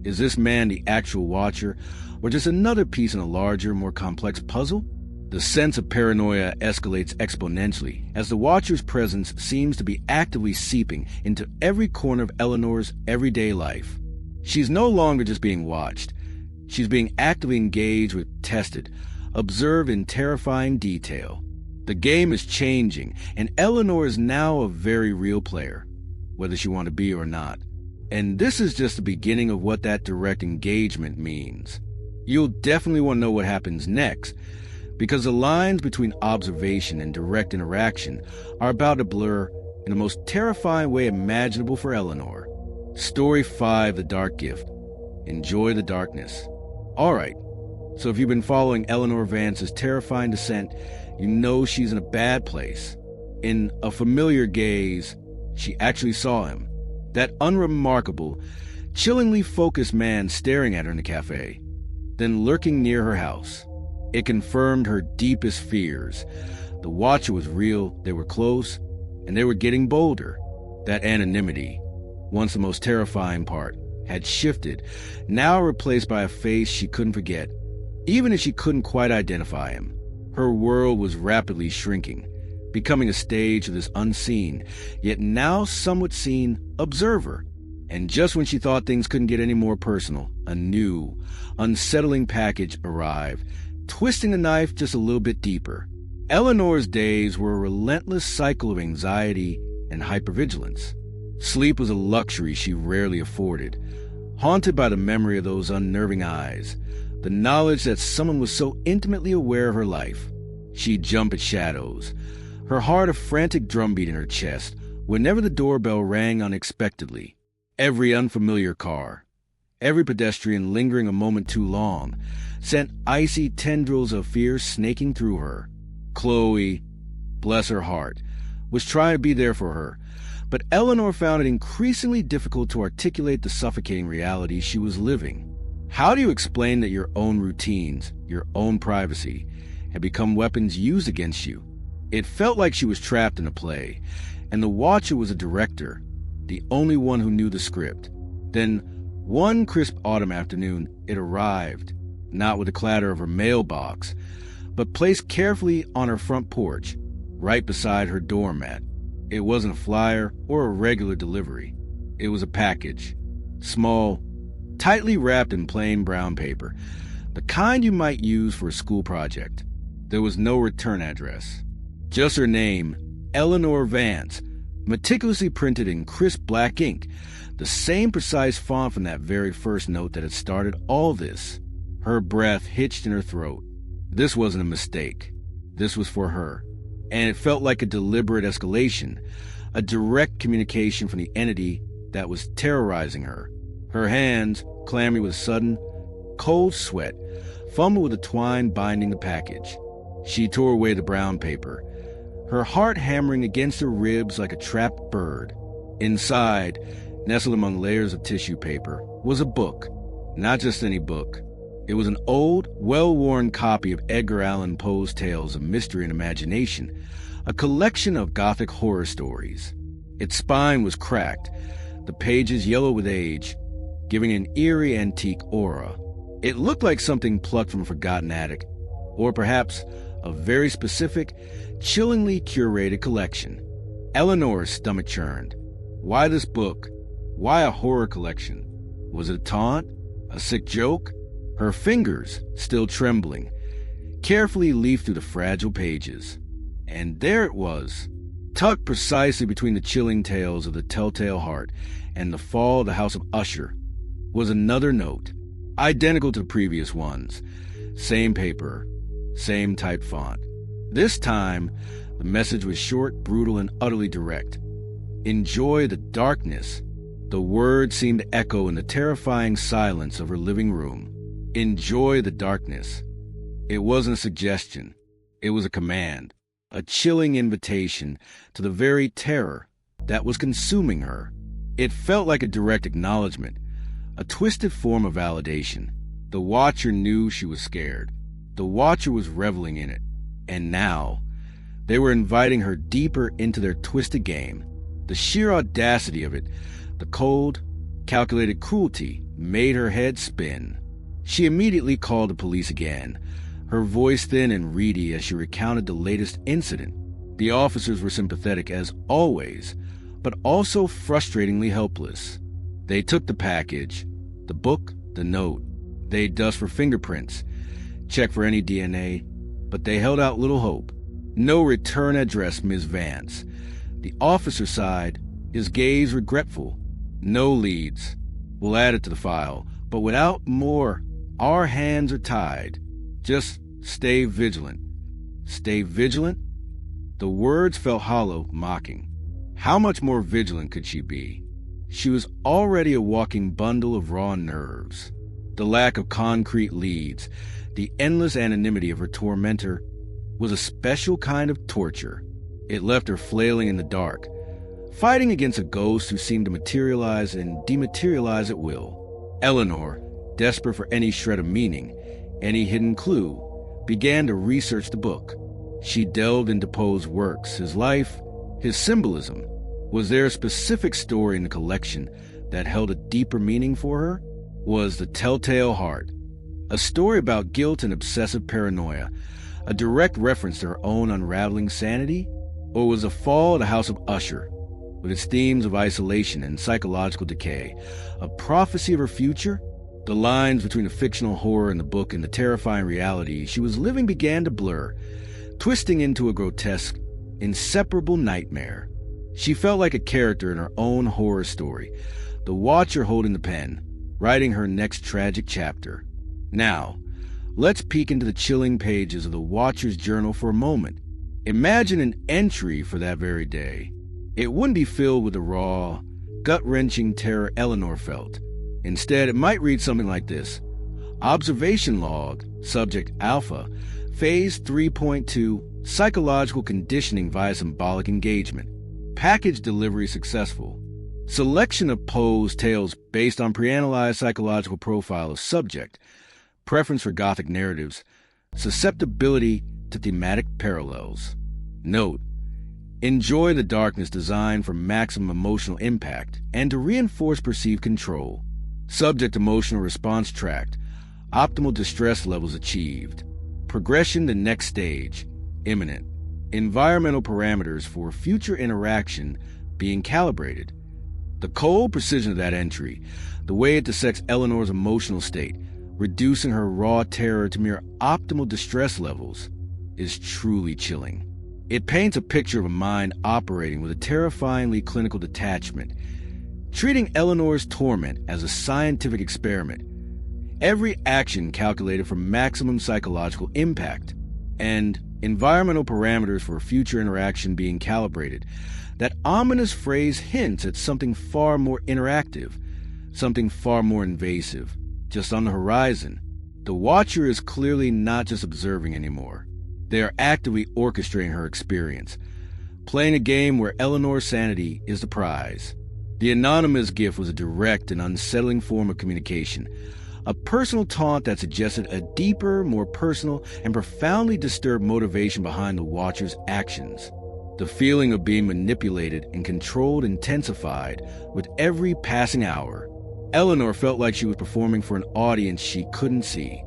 Is this man the actual watcher, or just another piece in a larger, more complex puzzle? The sense of paranoia escalates exponentially as the watcher's presence seems to be actively seeping into every corner of Eleanor's everyday life. She's no longer just being watched. She's being actively engaged with, tested, observed in terrifying detail. The game is changing, and Eleanor is now a very real player, whether she wants to be or not. And this is just the beginning of what that direct engagement means. You'll definitely want to know what happens next, because the lines between observation and direct interaction are about to blur in the most terrifying way imaginable for Eleanor. Story 5, The Dark Gift. Enjoy the darkness. Alright, so if you've been following Eleanor Vance's terrifying descent, you know she's in a bad place. In a familiar gaze, she actually saw him. That unremarkable, chillingly focused man staring at her in the cafe, then lurking near her house. It confirmed her deepest fears. The watcher was real, they were close, and they were getting bolder. That anonymity, once the most terrifying part, had shifted, now replaced by a face she couldn't forget, even if she couldn't quite identify him. Her world was rapidly shrinking, becoming a stage of this unseen, yet now somewhat seen, observer. And just when she thought things couldn't get any more personal, a new, unsettling package arrived, twisting the knife just a little bit deeper. Eleanor's days were a relentless cycle of anxiety and hypervigilance. Sleep was a luxury she rarely afforded, haunted by the memory of those unnerving eyes, the knowledge that someone was so intimately aware of her life. She'd jump at shadows, her heart a frantic drumbeat in her chest whenever the doorbell rang unexpectedly. Every unfamiliar car, every pedestrian lingering a moment too long, sent icy tendrils of fear snaking through her. Chloe, bless her heart, was trying to be there for her, but Eleanor found it increasingly difficult to articulate the suffocating reality she was living. How do you explain that your own routines, your own privacy, had become weapons used against you? It felt like she was trapped in a play, and the watcher was a director, the only one who knew the script. Then, one crisp autumn afternoon, it arrived, not with the clatter of her mailbox, but placed carefully on her front porch, right beside her doormat. It wasn't a flyer or a regular delivery. It was a package, small, tightly wrapped in plain brown paper, the kind you might use for a school project. There was no return address, just her name, Eleanor Vance, meticulously printed in crisp black ink, the same precise font from that very first note that had started all this. Her breath hitched in her throat. This wasn't a mistake. This was for her. And it felt like a deliberate escalation, a direct communication from the entity that was terrorizing her. Her hands, clammy with sudden, cold sweat, fumbled with the twine binding the package. She tore away the brown paper, her heart hammering against her ribs like a trapped bird. Inside, nestled among layers of tissue paper, was a book. Not just any book. It was an old, well-worn copy of Edgar Allan Poe's tales of mystery and imagination, a collection of Gothic horror stories. Its spine was cracked, the pages yellow with age, giving an eerie antique aura. It looked like something plucked from a forgotten attic, or perhaps a very specific, chillingly curated collection. Eleanor's stomach churned. Why this book? Why a horror collection? Was it a taunt? A sick joke? Her fingers, still trembling, carefully leafed through the fragile pages. And there it was, tucked precisely between the chilling tales of the Telltale Heart and the Fall of the House of Usher, was another note, identical to the previous ones. Same paper, same type font. This time, the message was short, brutal, and utterly direct. Enjoy the darkness. The words seemed to echo in the terrifying silence of her living room. Enjoy the darkness. It wasn't a suggestion. It was a command, a chilling invitation to the very terror that was consuming her. It felt like a direct acknowledgement, a twisted form of validation. The watcher knew she was scared. The watcher was reveling in it. And now, They were inviting her deeper into their twisted game. The sheer audacity of it, the cold, calculated cruelty, made her head spin. She immediately called the police again, her voice thin and reedy as she recounted the latest incident. The officers were sympathetic as always, but also frustratingly helpless. They took the package, the book, the note. They dust for fingerprints, checked for any DNA, but they held out little hope. No return address, Ms. Vance. The officer sighed, his gaze regretful. No leads. We'll add it to the file, but without more, our hands are tied. Just stay vigilant. Stay vigilant? The words felt hollow, mocking. How much more vigilant could she be? She was already a walking bundle of raw nerves. The lack of concrete leads, the endless anonymity of her tormentor, was a special kind of torture. It left her flailing in the dark, fighting against a ghost who seemed to materialize and dematerialize at will. Eleanor, desperate for any shred of meaning, any hidden clue, began to research the book. She delved into Poe's works, his life, his symbolism. Was there a specific story in the collection that held a deeper meaning for her? Was The Telltale Heart a story about guilt and obsessive paranoia, a direct reference to her own unraveling sanity? Or was The Fall of the House of Usher, with its themes of isolation and psychological decay, a prophecy of her future? The lines between the fictional horror in the book and the terrifying reality she was living began to blur, twisting into a grotesque, inseparable nightmare. She felt like a character in her own horror story, the watcher holding the pen, writing her next tragic chapter. Now, let's peek into the chilling pages of the watcher's journal for a moment. Imagine an entry for that very day. It wouldn't be filled with the raw, gut-wrenching terror Eleanor felt. Instead, it might read something like this. Observation log, subject alpha, phase 3.2, psychological conditioning via symbolic engagement. Package delivery successful. Selection of Poe's tales based on pre-analyzed psychological profile of subject. Preference for Gothic narratives. Susceptibility to thematic parallels. Note: enjoy the darkness designed for maximum emotional impact and to reinforce perceived control. Subject emotional response tracked. Optimal distress levels achieved. Progression to next stage. Imminent. Environmental parameters for future interaction being calibrated. The cold precision of that entry, the way it dissects Eleanor's emotional state, reducing her raw terror to mere optimal distress levels, is truly chilling. It paints a picture of a mind operating with a terrifyingly clinical detachment, treating Eleanor's torment as a scientific experiment, every action calculated for maximum psychological impact, and environmental parameters for future interaction being calibrated. That ominous phrase hints at something far more interactive, something far more invasive, just on the horizon. The watcher is clearly not just observing anymore. They are actively orchestrating her experience, playing a game where Eleanor's sanity is the prize. The anonymous gift was a direct and unsettling form of communication, a personal taunt that suggested a deeper, more personal, and profoundly disturbed motivation behind the watcher's actions. The feeling of being manipulated and controlled intensified with every passing hour. Eleanor felt like she was performing for an audience she couldn't see,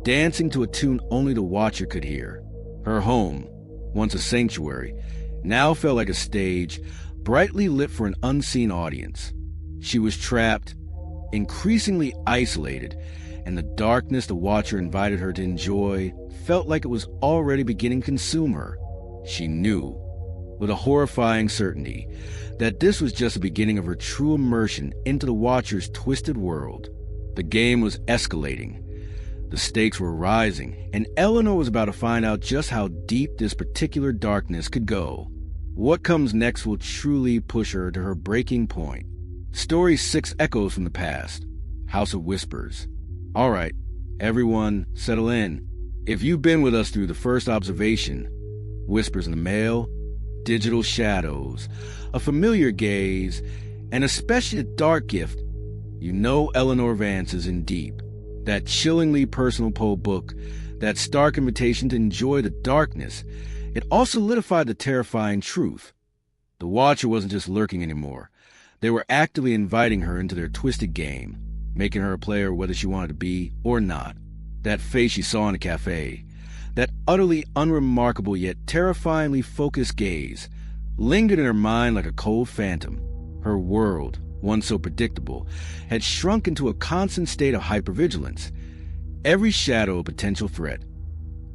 dancing to a tune only the watcher could hear. Her home, once a sanctuary, now felt like a stage, brightly lit for an unseen audience. She was trapped, increasingly isolated, and the darkness the watcher invited her to enjoy felt like it was already beginning to consume her. She knew, with a horrifying certainty, that this was just the beginning of her true immersion into the watcher's twisted world. The game was escalating. The stakes were rising, and Eleanor was about to find out just how deep this particular darkness could go. What comes next will truly push her to her breaking point. Story 6 echoes from the past. House of Whispers. All right, everyone, settle in. If you've been with us through the first observation, whispers in the mail, digital shadows, a familiar gaze, and especially a dark gift, you know Eleanor Vance is in deep. That chillingly personal Poe book, that stark invitation to enjoy the darkness, It also solidified the terrifying truth. The Watcher wasn't just lurking anymore. They were actively inviting her into their twisted game, making her a player whether she wanted to be or not. That face she saw in the cafe, that utterly unremarkable yet terrifyingly focused gaze, lingered in her mind like a cold phantom. Her world, once so predictable, had shrunk into a constant state of hypervigilance. Every shadow a potential threat,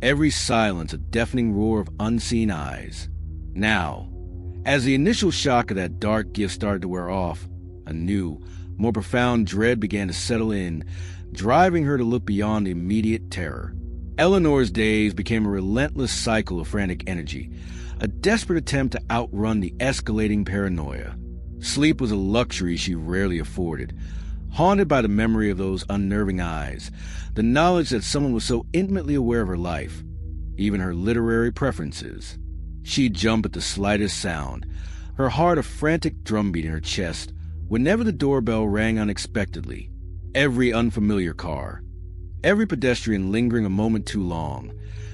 every silence a deafening roar of unseen eyes. Now, as the initial shock of that dark gift started to wear off, a new, more profound dread began to settle in, driving her to look beyond the immediate terror. Eleanor's days became a relentless cycle of frantic energy, a desperate attempt to outrun the escalating paranoia. Sleep was a luxury she rarely afforded, haunted by the memory of those unnerving eyes, the knowledge that someone was so intimately aware of her life, even her literary preferences. She'd jump at the slightest sound, her heart a frantic drumbeat in her chest whenever the doorbell rang unexpectedly. Every unfamiliar car, every pedestrian lingering a moment too long,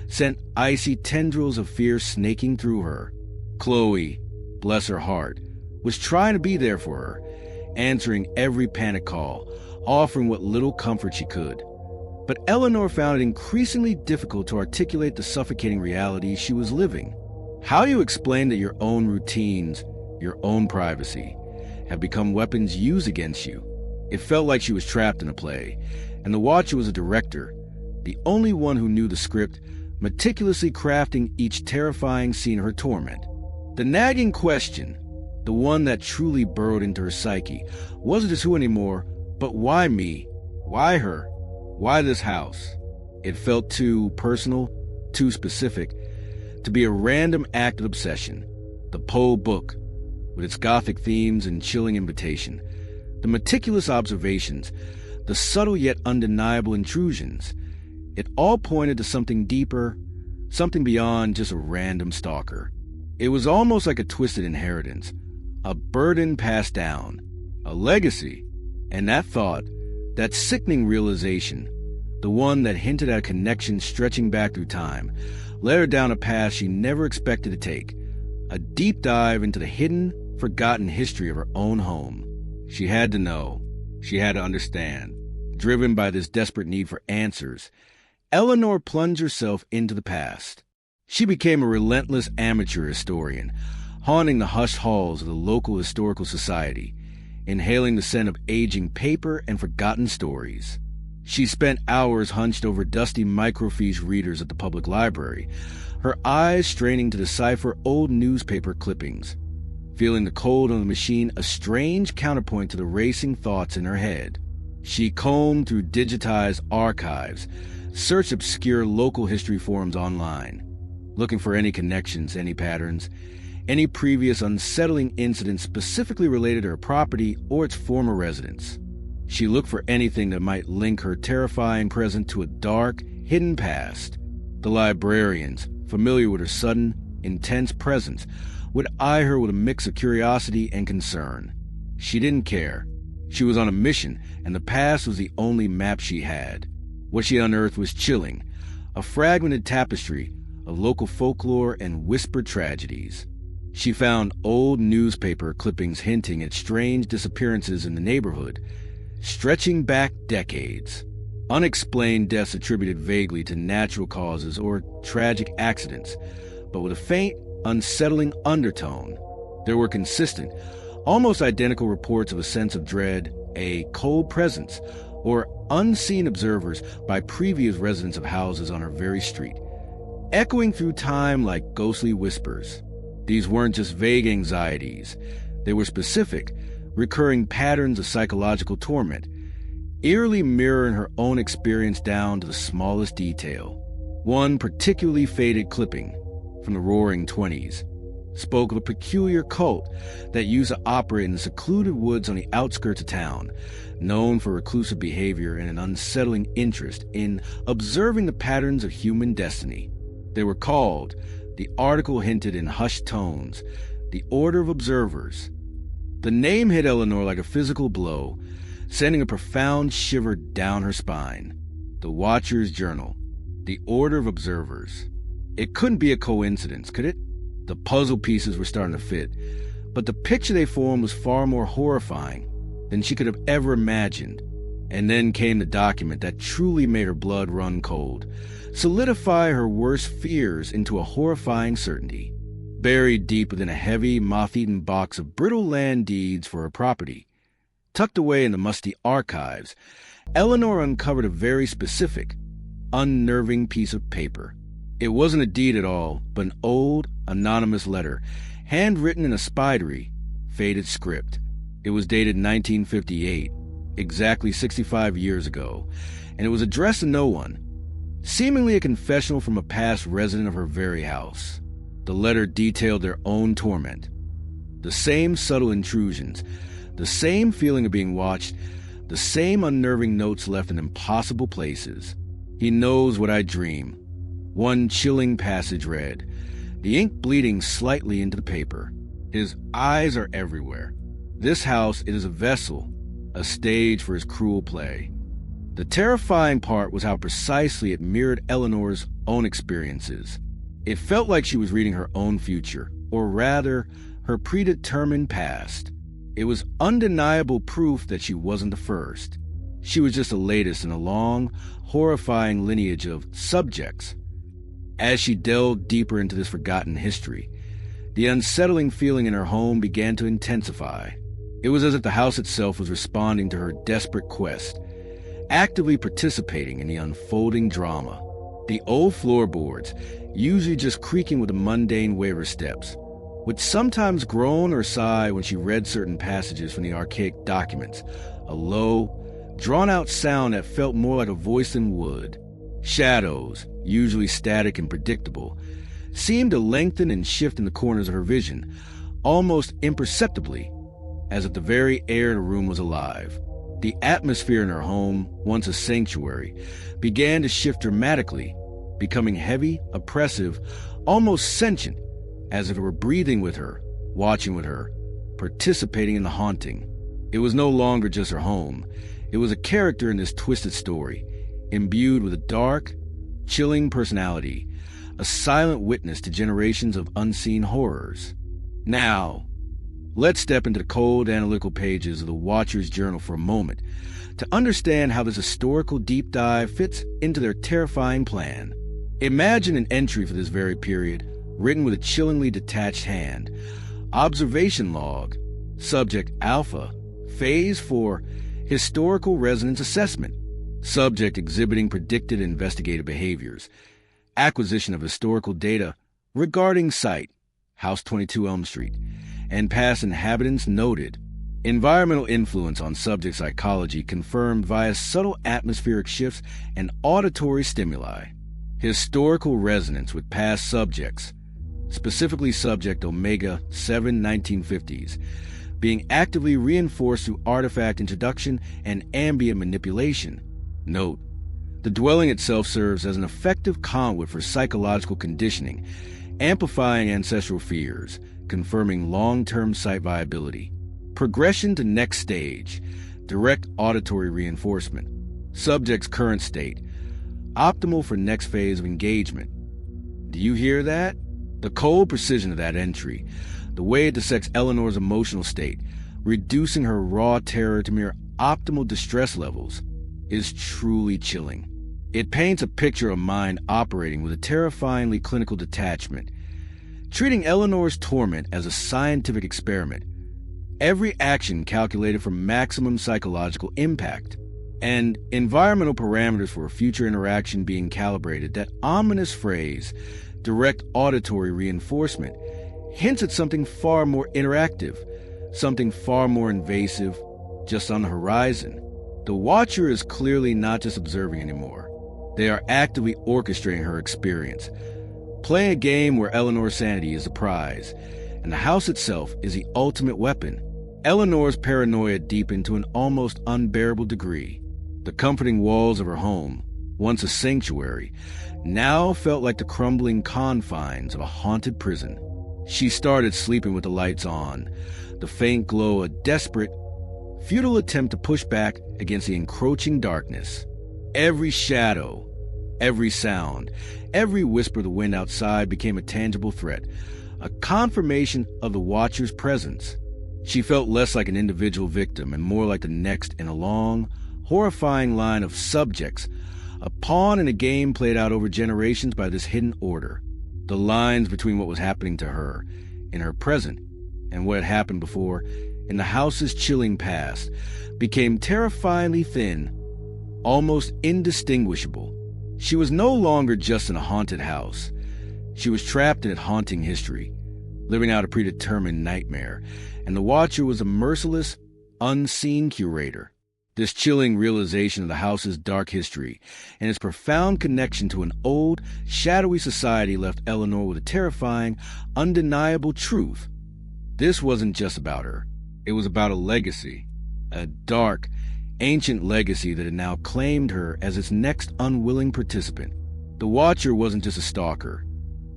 sent icy tendrils of fear snaking through her. Chloe, bless her heart, was trying to be there for her, answering every panic call, offering what little comfort she could. But Eleanor found it increasingly difficult to articulate the suffocating reality she was living. How do you explain that your own routines, your own privacy, have become weapons used against you? It felt like she was trapped in a play, and the Watcher was a director, the only one who knew the script, meticulously crafting each terrifying scene of her torment. The nagging question, the one that truly burrowed into her psyche, wasn't just who anymore, but why me? Why her? Why this house? It felt too personal, too specific, to be a random act of obsession. The Poe book, with its gothic themes and chilling invitation, the meticulous observations, the subtle yet undeniable intrusions, it all pointed to something deeper, something beyond just a random stalker. It was almost like a twisted inheritance, a burden passed down, a legacy, and that thought, that sickening realization, the one that hinted at a connection stretching back through time, led her down a path she never expected to take, a deep dive into the hidden, forgotten history of her own home. She had to know. She had to understand. Driven by this desperate need for answers, Eleanor plunged herself into the past. She became a relentless amateur historian, haunting the hushed halls of the local historical society, inhaling the scent of aging paper and forgotten stories. She spent hours hunched over dusty microfiche readers at the public library, her eyes straining to decipher old newspaper clippings, feeling the cold on the machine a strange counterpoint to the racing thoughts in her head. She combed through digitized archives, searched obscure local history forums online, looking for any connections, any patterns, any previous unsettling incidents specifically related to her property or its former residents. She looked for anything that might link her terrifying present to a dark, hidden past. The librarians, familiar with her sudden, intense presence, would eye her with a mix of curiosity and concern. She didn't care. She was on a mission, and the past was the only map she had. What she unearthed was chilling, a fragmented tapestry of local folklore and whispered tragedies. She found old newspaper clippings hinting at strange disappearances in the neighborhood, stretching back decades. Unexplained deaths attributed vaguely to natural causes or tragic accidents, but with a faint, unsettling undertone. There were consistent, almost identical reports of a sense of dread, a cold presence, or unseen observers by previous residents of houses on her very street, echoing through time like ghostly whispers. These weren't just vague anxieties. They were specific, recurring patterns of psychological torment, eerily mirroring her own experience down to the smallest detail. One particularly faded clipping, from the Roaring '20s, spoke of a peculiar cult that used to operate in the secluded woods on the outskirts of town, known for reclusive behavior and an unsettling interest in observing the patterns of human destiny. They were called, the article hinted in hushed tones, the Order of Observers. The name hit Eleanor like a physical blow, sending a profound shiver down her spine. The Watcher's Journal, the Order of Observers. It couldn't be a coincidence, could it? The puzzle pieces were starting to fit, but the picture they formed was far more horrifying than she could have ever imagined. And then came the document that truly made her blood run cold, solidify her worst fears into a horrifying certainty. Buried deep within a heavy, moth-eaten box of brittle land deeds for her property, tucked away in the musty archives, Eleanor uncovered a very specific, unnerving piece of paper. It wasn't a deed at all, but an old, anonymous letter, handwritten in a spidery, faded script. It was dated 1958, exactly 65 years ago, and it was addressed to no one, seemingly a confessional from a past resident of her very house. The letter detailed their own torment. The same subtle intrusions, the same feeling of being watched, the same unnerving notes left in impossible places. He knows what I dream. One chilling passage read, the ink bleeding slightly into the paper. His eyes are everywhere. This house, it is a vessel, a stage for his cruel play. The terrifying part was how precisely it mirrored Eleanor's own experiences. It felt like she was reading her own future, or rather, her predetermined past. It was undeniable proof that she wasn't the first. She was just the latest in a long, horrifying lineage of subjects. As she delved deeper into this forgotten history, the unsettling feeling in her home began to intensify. It was as if the house itself was responding to her desperate quest, actively participating in the unfolding drama. The old floorboards, usually just creaking with the mundane waiver steps, would sometimes groan or sigh when she read certain passages from the archaic documents, a low, drawn-out sound that felt more like a voice than would. Shadows, usually static and predictable, seemed to lengthen and shift in the corners of her vision, almost imperceptibly, as if the very air in the room was alive. The atmosphere in her home, once a sanctuary, began to shift dramatically, becoming heavy, oppressive, almost sentient, as if it were breathing with her, watching with her, participating in the haunting. It was no longer just her home. It was a character in this twisted story, imbued with a dark, chilling personality, a silent witness to generations of unseen horrors. Now, let's step into the cold, analytical pages of the Watcher's Journal for a moment to understand how this historical deep dive fits into their terrifying plan. Imagine an entry for this very period, written with a chillingly detached hand. Observation log, subject alpha, phase 4, historical resonance assessment, subject exhibiting predicted investigative behaviors, acquisition of historical data regarding site, House 22 Elm Street, and past inhabitants noted. Environmental influence on subject psychology confirmed via subtle atmospheric shifts and auditory stimuli. Historical resonance with past subjects, specifically subject Omega 7 1950s, being actively reinforced through artifact introduction and ambient manipulation. Note, the dwelling itself serves as an effective conduit for psychological conditioning, amplifying ancestral fears, confirming long-term site viability. Progression to next stage, direct auditory reinforcement. Subject's current state, optimal for next phase of engagement. Do you hear that? The cold precision of that entry, the way it dissects Eleanor's emotional state, reducing her raw terror to mere optimal distress levels, is truly chilling. It paints a picture of mind operating with a terrifyingly clinical detachment, treating Eleanor's torment as a scientific experiment, every action calculated for maximum psychological impact, and environmental parameters for a future interaction being calibrated. That ominous phrase, direct auditory reinforcement, hints at something far more interactive, something far more invasive, just on the horizon. The Watcher is clearly not just observing anymore. They are actively orchestrating her experience, playing a game where Eleanor's sanity is the prize, and the house itself is the ultimate weapon. Eleanor's paranoia deepened to an almost unbearable degree. The comforting walls of her home, once a sanctuary, now felt like the crumbling confines of a haunted prison. She started sleeping with the lights on, the faint glow a desperate, futile attempt to push back against the encroaching darkness. Every shadow, Every sound, every whisper of the wind outside became a tangible threat, a confirmation of the watcher's presence. She felt less like an individual victim and more like the next in a long, horrifying line of subjects, a pawn in a game played out over generations by this hidden order. The lines between what was happening to her, in her present, and what had happened before, in the house's chilling past, became terrifyingly thin, almost indistinguishable. She was no longer just in a haunted house. She was trapped in a haunting history, living out a predetermined nightmare, and the watcher was a merciless, unseen curator. This chilling realization of the house's dark history and its profound connection to an old, shadowy society left Eleanor with a terrifying, undeniable truth. This wasn't just about her. It was about a legacy, a dark, ancient legacy that had now claimed her as its next unwilling participant. The Watcher wasn't just a stalker.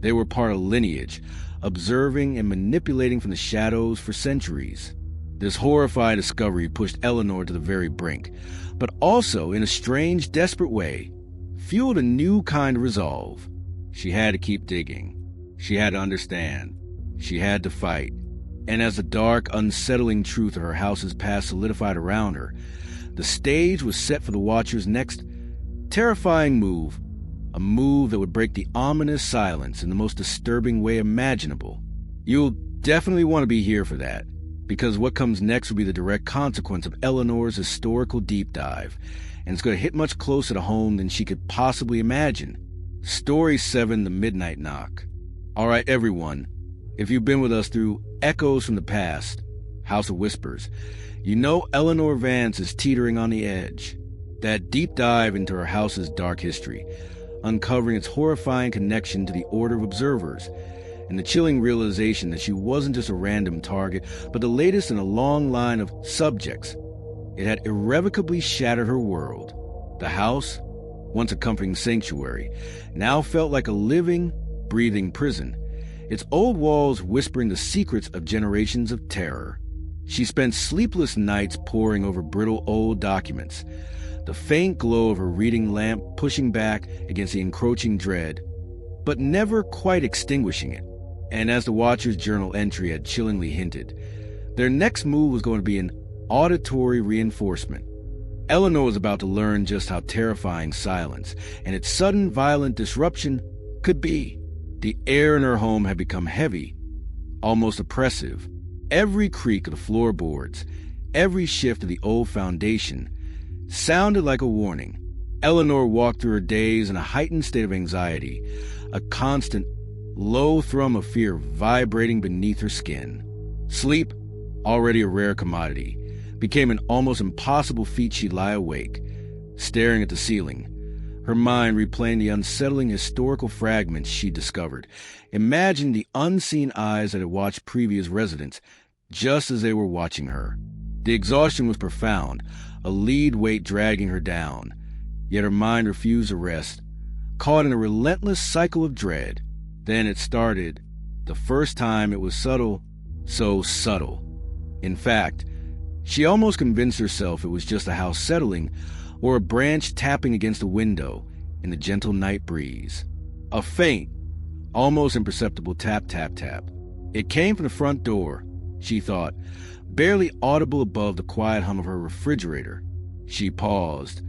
They were part of a lineage, observing and manipulating from the shadows for centuries. This horrifying discovery pushed Eleanor to the very brink, but also, in a strange, desperate way, fueled a new kind of resolve. She had to keep digging. She had to understand. She had to fight. And as the dark, unsettling truth of her house's past solidified around her, the stage was set for the Watcher's next terrifying move, a move that would break the ominous silence in the most disturbing way imaginable. You'll definitely want to be here for that, because what comes next will be the direct consequence of Eleanor's historical deep dive, and it's going to hit much closer to home than she could possibly imagine. Story 7, The Midnight Knock. All right, everyone, if you've been with us through Echoes from the Past, House of Whispers, you know Eleanor Vance is teetering on the edge. That deep dive into her house's dark history, uncovering its horrifying connection to the Order of Observers, and the chilling realization that she wasn't just a random target, but the latest in a long line of subjects. It had irrevocably shattered her world. The house, once a comforting sanctuary, now felt like a living, breathing prison, its old walls whispering the secrets of generations of terror. She spent sleepless nights poring over brittle old documents, the faint glow of her reading lamp pushing back against the encroaching dread, but never quite extinguishing it. And as the Watcher's journal entry had chillingly hinted, their next move was going to be an auditory reinforcement. Eleanor was about to learn just how terrifying silence and its sudden violent disruption could be. The air in her home had become heavy, almost oppressive. Every creak of the floorboards, every shift of the old foundation sounded like a warning. Eleanor walked through her days in a heightened state of anxiety, a constant low thrum of fear vibrating beneath her skin. Sleep, already a rare commodity, became an almost impossible feat. She'd lie awake, staring at the ceiling, her mind replaying the unsettling historical fragments she'd discovered. Imagine the unseen eyes that had watched previous residents just as they were watching her. The exhaustion was profound, a lead weight dragging her down, yet her mind refused to rest, caught in a relentless cycle of dread. Then it started. The first time it was subtle, so subtle. In fact, she almost convinced herself it was just a house settling or a branch tapping against a window in the gentle night breeze. A faint, almost imperceptible tap, tap, tap. It came from the front door, she thought, barely audible above the quiet hum of her refrigerator. She paused,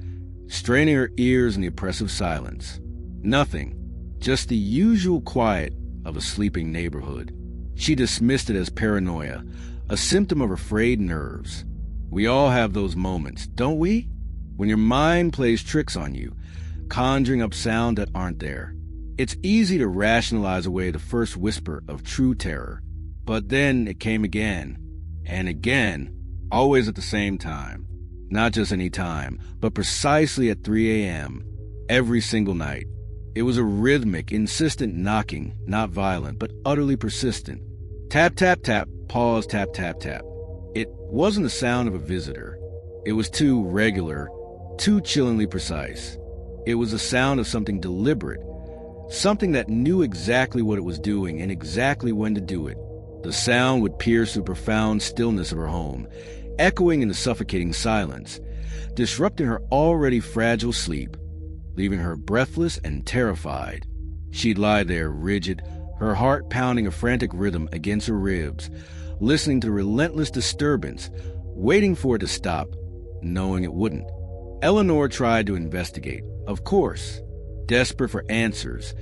straining her ears in the oppressive silence. Nothing. Just the usual quiet of a sleeping neighborhood. She dismissed it as paranoia, a symptom of her frayed nerves. We all have those moments, don't we? When your mind plays tricks on you, conjuring up sounds that aren't there. It's easy to rationalize away the first whisper of true terror. But then it came again, and again, always at the same time. Not just any time, but precisely at 3 a.m., every single night. It was a rhythmic, insistent knocking, not violent, but utterly persistent. Tap, tap, tap, pause, tap, tap, tap. It wasn't the sound of a visitor. It was too regular, too chillingly precise. It was the sound of something deliberate, something that knew exactly what it was doing and exactly when to do it. The sound would pierce the profound stillness of her home, echoing in the suffocating silence, disrupting her already fragile sleep. leaving her breathless and terrified. She'd lie there rigid, her heart pounding a frantic rhythm against her ribs, listening to the relentless disturbance, waiting for it to stop, knowing it wouldn't. Eleanor tried to investigate, of course, desperate for answers.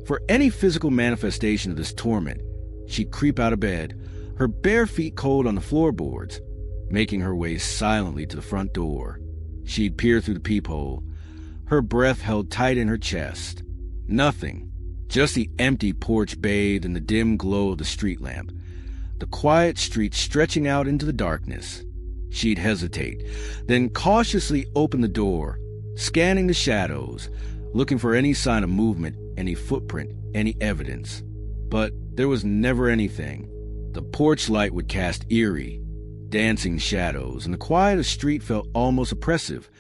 For any physical manifestation of this torment, she'd creep out of bed, her bare feet cold on the floorboards, making her way silently to the front door. She'd peer through the peephole, her breath held tight in her chest. Nothing. Just the empty porch bathed in the dim glow of the street lamp, the quiet street stretching out into the darkness. She'd hesitate, then cautiously open the door, scanning the shadows, looking for any sign of movement, any footprint, any evidence. But there was never anything. The porch light would cast eerie, dancing shadows, and the quiet of the street felt almost oppressive,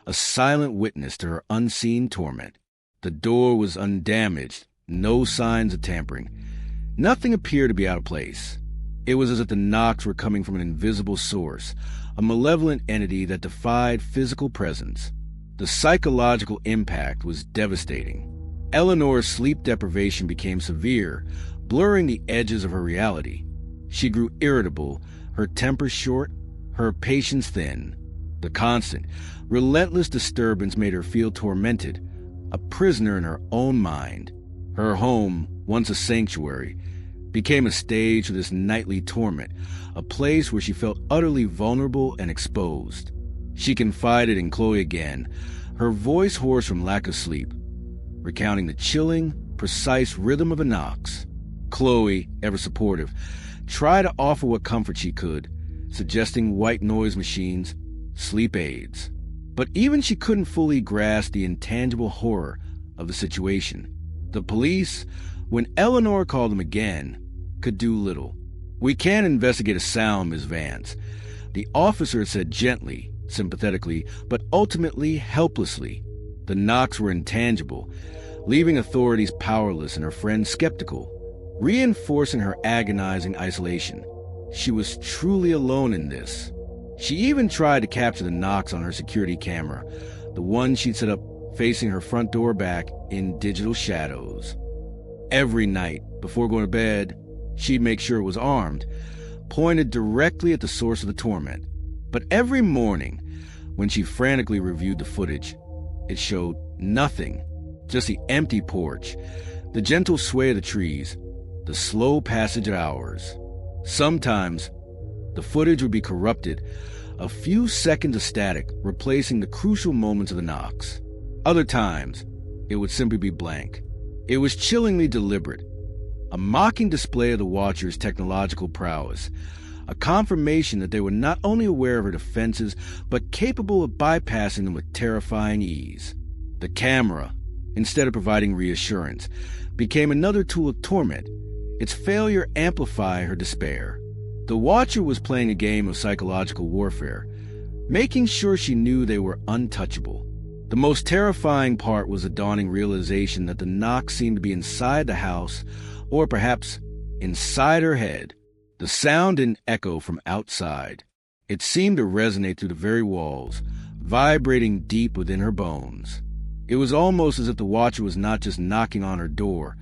a silent witness to her unseen torment. The door was undamaged, no signs of tampering. Nothing appeared to be out of place. It was as if the knocks were coming from an invisible source, a malevolent entity that defied physical presence. The psychological impact was devastating. Eleanor's sleep deprivation became severe, blurring the edges of her reality. She grew irritable, her temper short, her patience thin. The constant, relentless disturbance made her feel tormented, a prisoner in her own mind. Her home, once a sanctuary, became a stage for this nightly torment, a place where she felt utterly vulnerable and exposed. She confided in Chloe again, her voice hoarse from lack of sleep, recounting the chilling, precise rhythm of the knocks. Chloe, ever supportive, tried to offer what comfort she could, suggesting white noise machines, sleep aids. But even she couldn't fully grasp the intangible horror of the situation. The police, when Eleanor called them again, could do little. "We can investigate a sound, Ms. Vance," the officer said gently, sympathetically, but ultimately helplessly. The knocks were intangible, leaving authorities powerless and her friend skeptical, reinforcing her agonizing isolation. She was truly alone in this. She even tried to capture the knocks on her security camera, the one she'd set up facing her front door back in digital shadows. Every night, before going to bed, she'd make sure it was armed, pointed directly at the source of the torment. But every morning, when she frantically reviewed the footage, it showed nothing, just the empty porch, the gentle sway of the trees, the slow passage of hours. Sometimes, the footage would be corrupted, a few seconds of static replacing the crucial moments of the knocks. Other times, it would simply be blank. It was chillingly deliberate, a mocking display of the watcher's technological prowess, a confirmation that they were not only aware of her defenses, but capable of bypassing them with terrifying ease. The camera, instead of providing reassurance, became another tool of torment, its failure amplifying her despair. The watcher was playing a game of psychological warfare, making sure she knew they were untouchable. The most terrifying part was the dawning realization that the knock seemed to be inside the house, or perhaps inside her head. The sound didn't echo from outside. It seemed to resonate through the very walls, vibrating deep within her bones. It was almost as if the watcher was not just knocking on her door,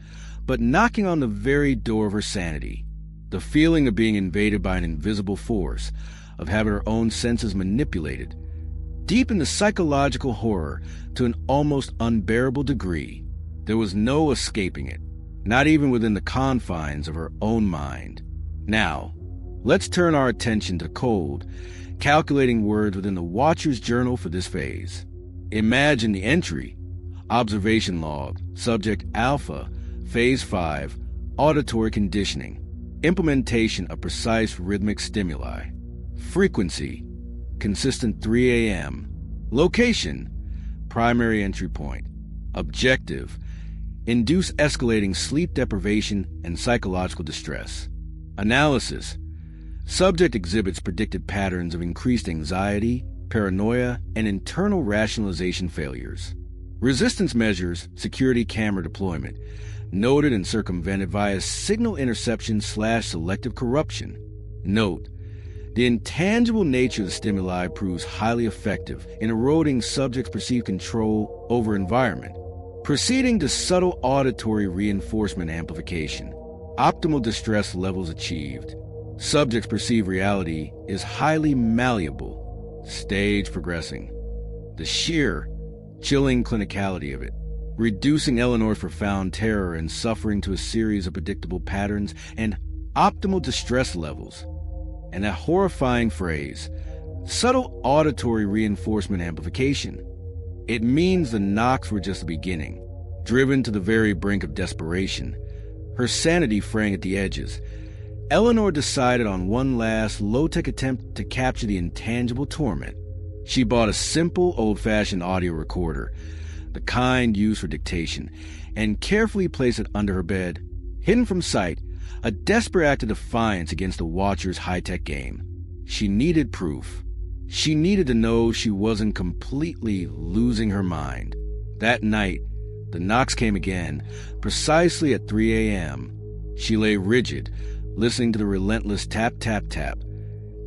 but knocking on the very door of her sanity. The feeling of being invaded by an invisible force, of having her own senses manipulated, deepened the psychological horror to an almost unbearable degree. There was no escaping it, not even within the confines of her own mind. Now, let's turn our attention to the cold, calculating words within the watcher's journal for this phase. Imagine the entry: observation log, subject alpha, phase 5, auditory conditioning, implementation of precise rhythmic stimuli, frequency, consistent 3 a.m., location, primary entry point, objective, induce escalating sleep deprivation and psychological distress, analysis, subject exhibits predicted patterns of increased anxiety, paranoia, and internal rationalization failures. Resistance measures, security camera deployment, noted and circumvented via signal interception / selective corruption. Note, The intangible nature of the stimuli proves highly effective in eroding subjects' perceived control over environment. Proceeding to subtle auditory reinforcement amplification. Optimal distress levels achieved. Subjects' perceived reality is highly malleable. Stage progressing. The sheer, chilling clinicality of it, reducing Eleanor's profound terror and suffering to a series of predictable patterns and optimal distress levels. And that horrifying phrase, subtle auditory reinforcement amplification. It means the knocks were just the beginning. Driven to the very brink of desperation, her sanity fraying at the edges, Eleanor decided on one last low-tech attempt to capture the intangible torment. She bought a simple, old-fashioned audio recorder, the kind used for dictation, and carefully placed it under her bed, hidden from sight, a desperate act of defiance against the Watcher's high-tech game. She needed proof. She needed to know she wasn't completely losing her mind. That night, the knocks came again, precisely at 3 a.m. She lay rigid, listening to the relentless tap, tap, tap,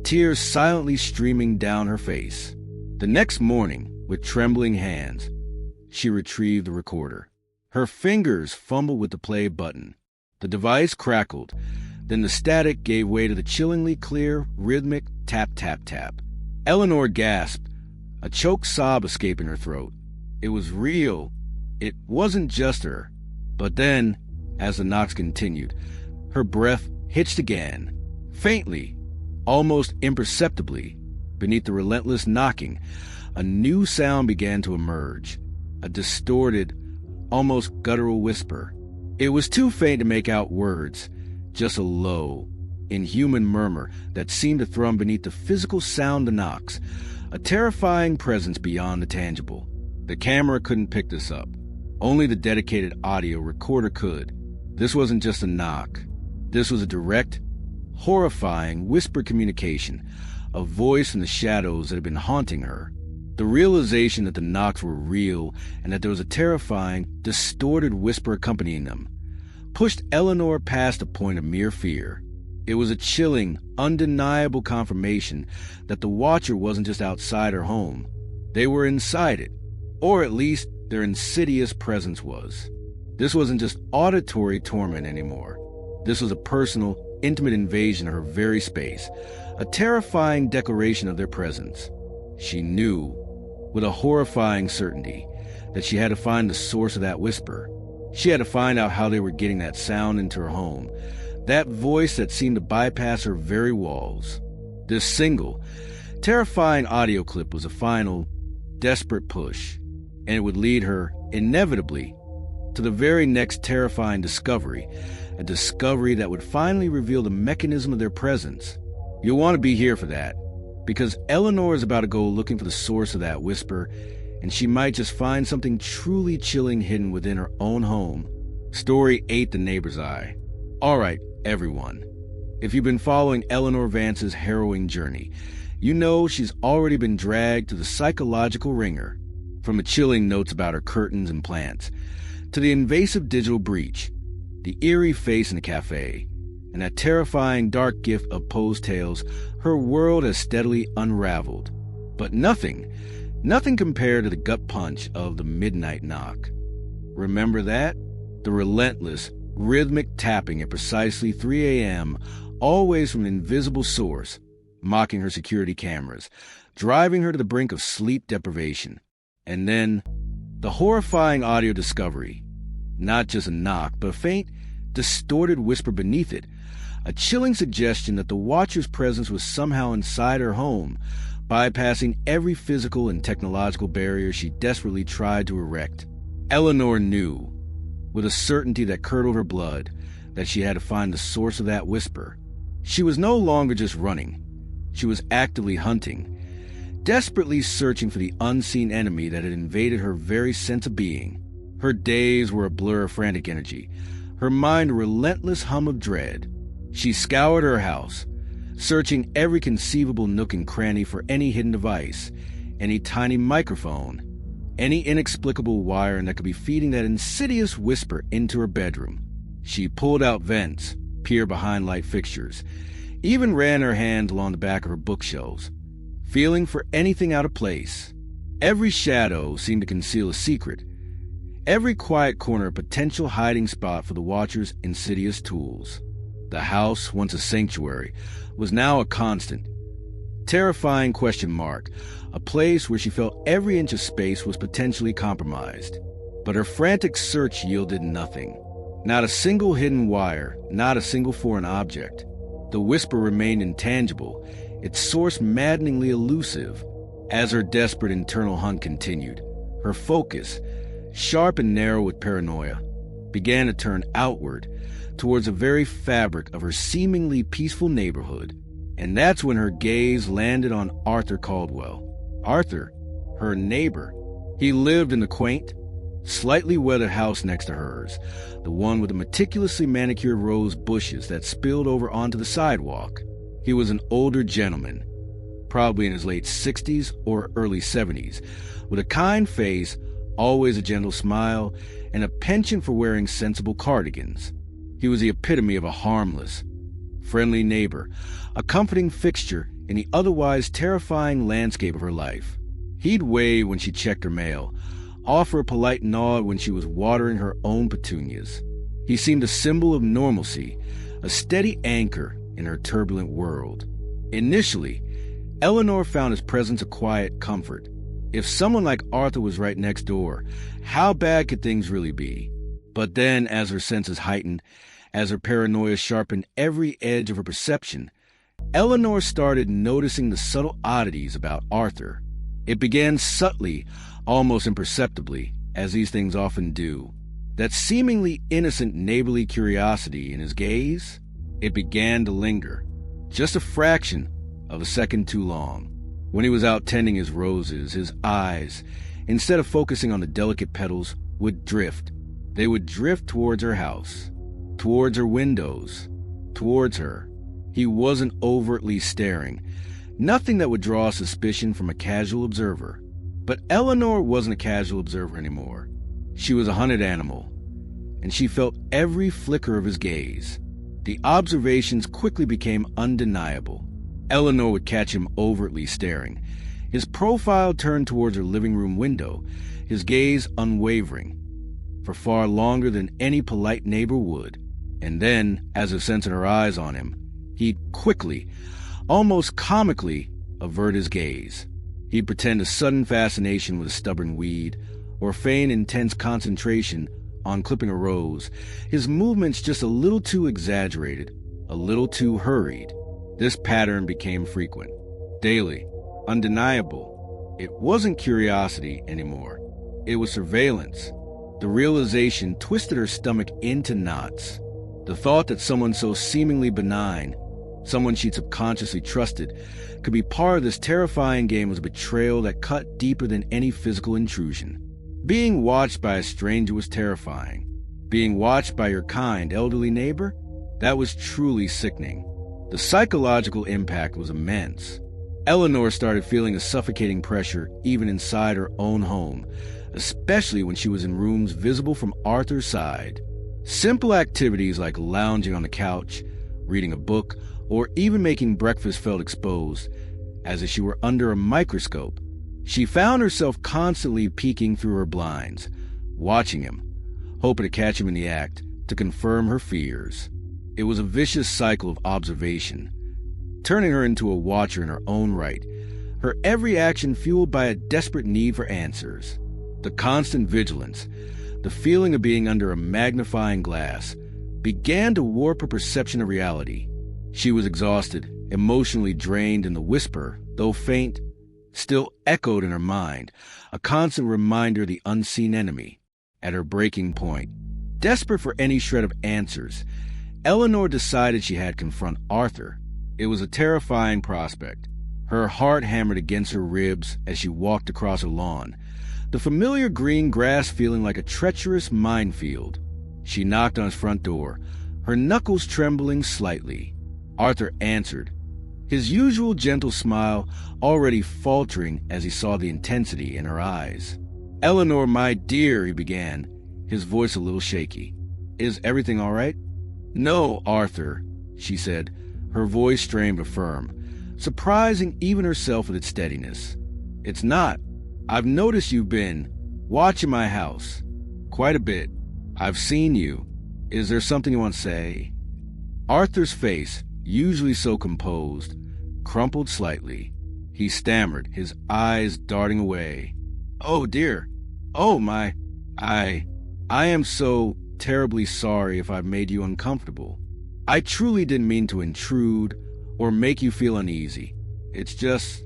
tears silently streaming down her face. The next morning, with trembling hands, she retrieved the recorder. Her fingers fumbled with the play button. The device crackled. Then the static gave way to the chillingly clear, rhythmic tap, tap, tap. Eleanor gasped, a choked sob escaping her throat. It was real. It wasn't just her. But then, as the knocks continued, her breath hitched again, faintly, almost imperceptibly. Beneath the relentless knocking, a new sound began to emerge, a distorted, almost guttural whisper. It was too faint to make out words, just a low, inhuman murmur that seemed to thrum beneath the physical sound of the knocks, a terrifying presence beyond the tangible. The camera couldn't pick this up. Only the dedicated audio recorder could. This wasn't just a knock. This was a direct, horrifying whisper communication, a voice in the shadows that had been haunting her. The realization that the knocks were real and that there was a terrifying, distorted whisper accompanying them pushed Eleanor past the point of mere fear. It was a chilling, undeniable confirmation that the Watcher wasn't just outside her home. They were inside it, or at least their insidious presence was. This wasn't just auditory torment anymore. This was a personal, intimate invasion of her very space, a terrifying declaration of their presence. She knew, with a horrifying certainty, that she had to find the source of that whisper. She had to find out how they were getting that sound into her home, that voice that seemed to bypass her very walls. This single, terrifying audio clip was a final, desperate push, and it would lead her, inevitably, to the very next terrifying discovery, a discovery that would finally reveal the mechanism of their presence. You'll want to be here for that, because Eleanor is about to go looking for the source of that whisper, and she might just find something truly chilling hidden within her own home. Story 8, The Neighbor's Eye. All right, everyone. If you've been following Eleanor Vance's harrowing journey, you know she's already been dragged to the psychological ringer, from the chilling notes about her curtains and plants, to the invasive digital breach, the eerie face in the cafe, and that terrifying dark gift of Poe's tales. Her world has steadily unraveled. But nothing compared to the gut punch of the midnight knock. Remember that? The relentless, rhythmic tapping at precisely 3 a.m., always from an invisible source, mocking her security cameras, driving her to the brink of sleep deprivation. And then, the horrifying audio discovery. Not just a knock, but a faint, distorted whisper beneath it, a chilling suggestion that the Watcher's presence was somehow inside her home, bypassing every physical and technological barrier she desperately tried to erect. Eleanor knew, with a certainty that curdled her blood, that she had to find the source of that whisper. She was no longer just running. She was actively hunting, desperately searching for the unseen enemy that had invaded her very sense of being. Her days were a blur of frantic energy, her mind a relentless hum of dread. She scoured her house, searching every conceivable nook and cranny for any hidden device, any tiny microphone, any inexplicable wiring that could be feeding that insidious whisper into her bedroom. She pulled out vents, peered behind light fixtures, even ran her hand along the back of her bookshelves, feeling for anything out of place. Every shadow seemed to conceal a secret, every quiet corner a potential hiding spot for the Watcher's insidious tools. The house, once a sanctuary, was now a constant, terrifying question mark, a place where she felt every inch of space was potentially compromised. But her frantic search yielded nothing. Not a single hidden wire, not a single foreign object. The whisper remained intangible, its source maddeningly elusive. As her desperate internal hunt continued, her focus, sharp and narrow with paranoia, began to turn outward towards the very fabric of her seemingly peaceful neighborhood. And that's when her gaze landed on Arthur Caldwell. Arthur, her neighbor. He lived in the quaint, slightly weathered house next to hers, the one with the meticulously manicured rose bushes that spilled over onto the sidewalk. He was an older gentleman, probably in his late 60s or early 70s, with a kind face, always a gentle smile, and a penchant for wearing sensible cardigans. He was the epitome of a harmless, friendly neighbor, a comforting fixture in the otherwise terrifying landscape of her life. He'd wave when she checked her mail, offer a polite nod when she was watering her own petunias. He seemed a symbol of normalcy, a steady anchor in her turbulent world. Initially, Eleanor found his presence a quiet comfort. If someone like Arthur was right next door, how bad could things really be? But then, as her senses heightened, as her paranoia sharpened every edge of her perception, Eleanor started noticing the subtle oddities about Arthur. It began subtly, almost imperceptibly, as these things often do. That seemingly innocent neighborly curiosity in his gaze, it began to linger, just a fraction of a second too long. When he was out tending his roses, his eyes, instead of focusing on the delicate petals, would drift. They would drift towards her house, towards her windows, towards her. He wasn't overtly staring, nothing that would draw suspicion from a casual observer. But Eleanor wasn't a casual observer anymore. She was a hunted animal, and she felt every flicker of his gaze. The observations quickly became undeniable. Eleanor would catch him overtly staring, his profile turned towards her living room window, his gaze unwavering, for far longer than any polite neighbor would. And then, as if sensing her eyes on him, he'd quickly, almost comically, avert his gaze. He'd pretend a sudden fascination with a stubborn weed, or feign intense concentration on clipping a rose, his movements just a little too exaggerated, a little too hurried. This pattern became frequent, daily, undeniable. It wasn't curiosity anymore. It was surveillance. The realization twisted her stomach into knots. The thought that someone so seemingly benign, someone she'd subconsciously trusted, could be part of this terrifying game was a betrayal that cut deeper than any physical intrusion. Being watched by a stranger was terrifying. Being watched by your kind, elderly neighbor, that was truly sickening. The psychological impact was immense. Eleanor started feeling a suffocating pressure even inside her own home, especially when she was in rooms visible from Arthur's side. Simple activities like lounging on the couch, reading a book, or even making breakfast felt exposed, as if she were under a microscope. She found herself constantly peeking through her blinds, watching him, hoping to catch him in the act, to confirm her fears. It was a vicious cycle of observation, turning her into a watcher in her own right, her every action fueled by a desperate need for answers. The constant vigilance, the feeling of being under a magnifying glass, began to warp her perception of reality. She was exhausted, emotionally drained, and the whisper, though faint, still echoed in her mind, a constant reminder of the unseen enemy. At her breaking point, desperate for any shred of answers, Eleanor decided she had to confront Arthur. It was a terrifying prospect. Her heart hammered against her ribs as she walked across her lawn, the familiar green grass feeling like a treacherous minefield. She knocked on his front door, her knuckles trembling slightly. Arthur answered, his usual gentle smile already faltering as he saw the intensity in her eyes. "Eleanor, my dear," he began, his voice a little shaky. "Is everything all right?" "No, Arthur," she said, her voice strained but firm, surprising even herself with its steadiness. "It's not. I've noticed you've been watching my house. Quite a bit. I've seen you. Is there something you want to say?" Arthur's face, usually so composed, crumpled slightly. He stammered, his eyes darting away. "Oh, dear. Oh, my. I am so terribly sorry if I've made you uncomfortable. I truly didn't mean to intrude or make you feel uneasy. It's just..."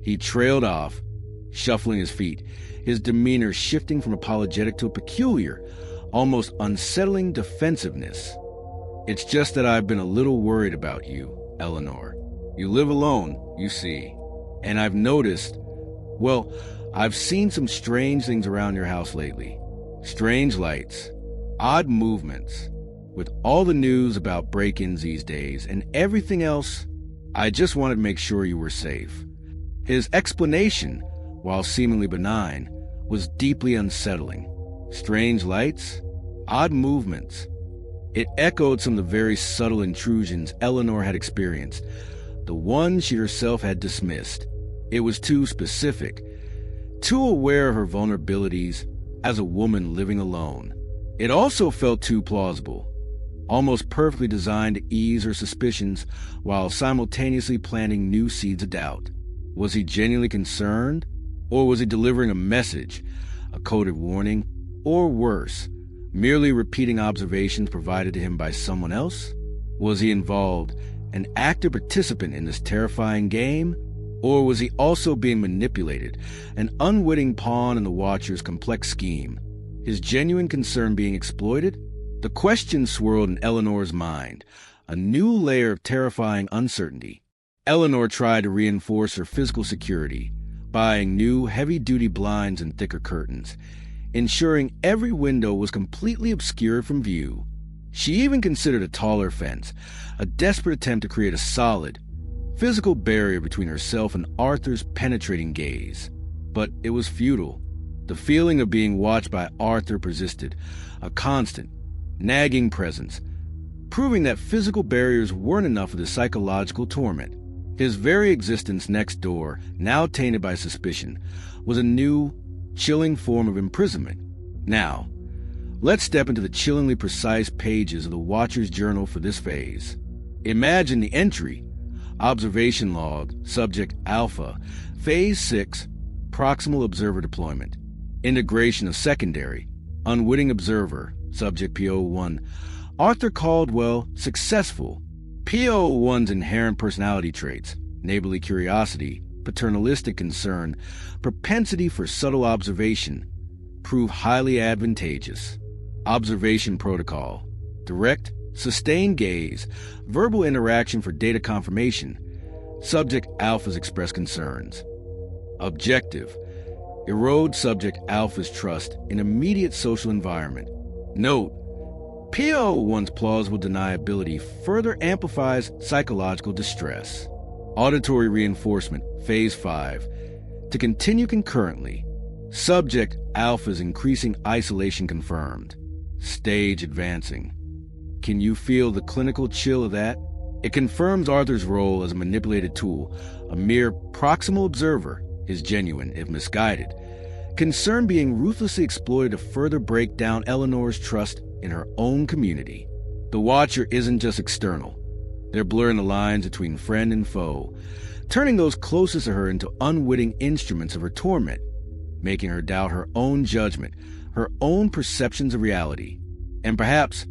He trailed off, shuffling his feet, his demeanor shifting from apologetic to a peculiar, almost unsettling defensiveness. "It's just that I've been a little worried about you, Eleanor. You live alone, you see, and I've noticed, well, I've seen some strange things around your house lately. Strange lights, odd movements. With all the news about break-ins these days and everything else, I just wanted to make sure you were safe." His explanation, while seemingly benign, was deeply unsettling. Strange lights, odd movements. It echoed some of the very subtle intrusions Eleanor had experienced, the ones she herself had dismissed. It was too specific, too aware of her vulnerabilities as a woman living alone. It also felt too plausible, almost perfectly designed to ease her suspicions while simultaneously planting new seeds of doubt. Was he genuinely concerned? Or was he delivering a message, a coded warning, or worse, merely repeating observations provided to him by someone else? Was he involved, an active participant in this terrifying game? Or was he also being manipulated, an unwitting pawn in the Watcher's complex scheme, his genuine concern being exploited? The question swirled in Eleanor's mind, a new layer of terrifying uncertainty. Eleanor tried to reinforce her physical security, buying new heavy-duty blinds and thicker curtains, ensuring every window was completely obscured from view. She even considered a taller fence, a desperate attempt to create a solid, physical barrier between herself and Arthur's penetrating gaze. But it was futile. The feeling of being watched by Arthur persisted, a constant, nagging presence, proving that physical barriers weren't enough of the psychological torment. His very existence next door, now tainted by suspicion, was a new, chilling form of imprisonment. Now, let's step into the chillingly precise pages of the Watcher's journal for this phase. Imagine the entry: Observation log, subject Alpha, Phase 6, proximal observer deployment. Integration of secondary, unwitting observer, subject PO1. Arthur Caldwell, successful. PO1's inherent personality traits, neighborly curiosity, paternalistic concern, propensity for subtle observation, prove highly advantageous. Observation protocol, direct, sustained gaze, verbal interaction for data confirmation. Subject Alpha's expressed concerns. Objective, erode subject Alpha's trust in immediate social environment. Note, PO1's plausible deniability further amplifies psychological distress. Auditory reinforcement, Phase 5. To continue concurrently. Subject Alpha's increasing isolation confirmed. Stage advancing. Can you feel the clinical chill of that? It confirms Arthur's role as a manipulated tool, a mere proximal observer, is genuine if misguided. Concern being ruthlessly exploited to further break down Eleanor's trust in her own community. The Watcher isn't just external. They're blurring the lines between friend and foe, turning those closest to her into unwitting instruments of her torment, making her doubt her own judgment, her own perceptions of reality. And perhaps,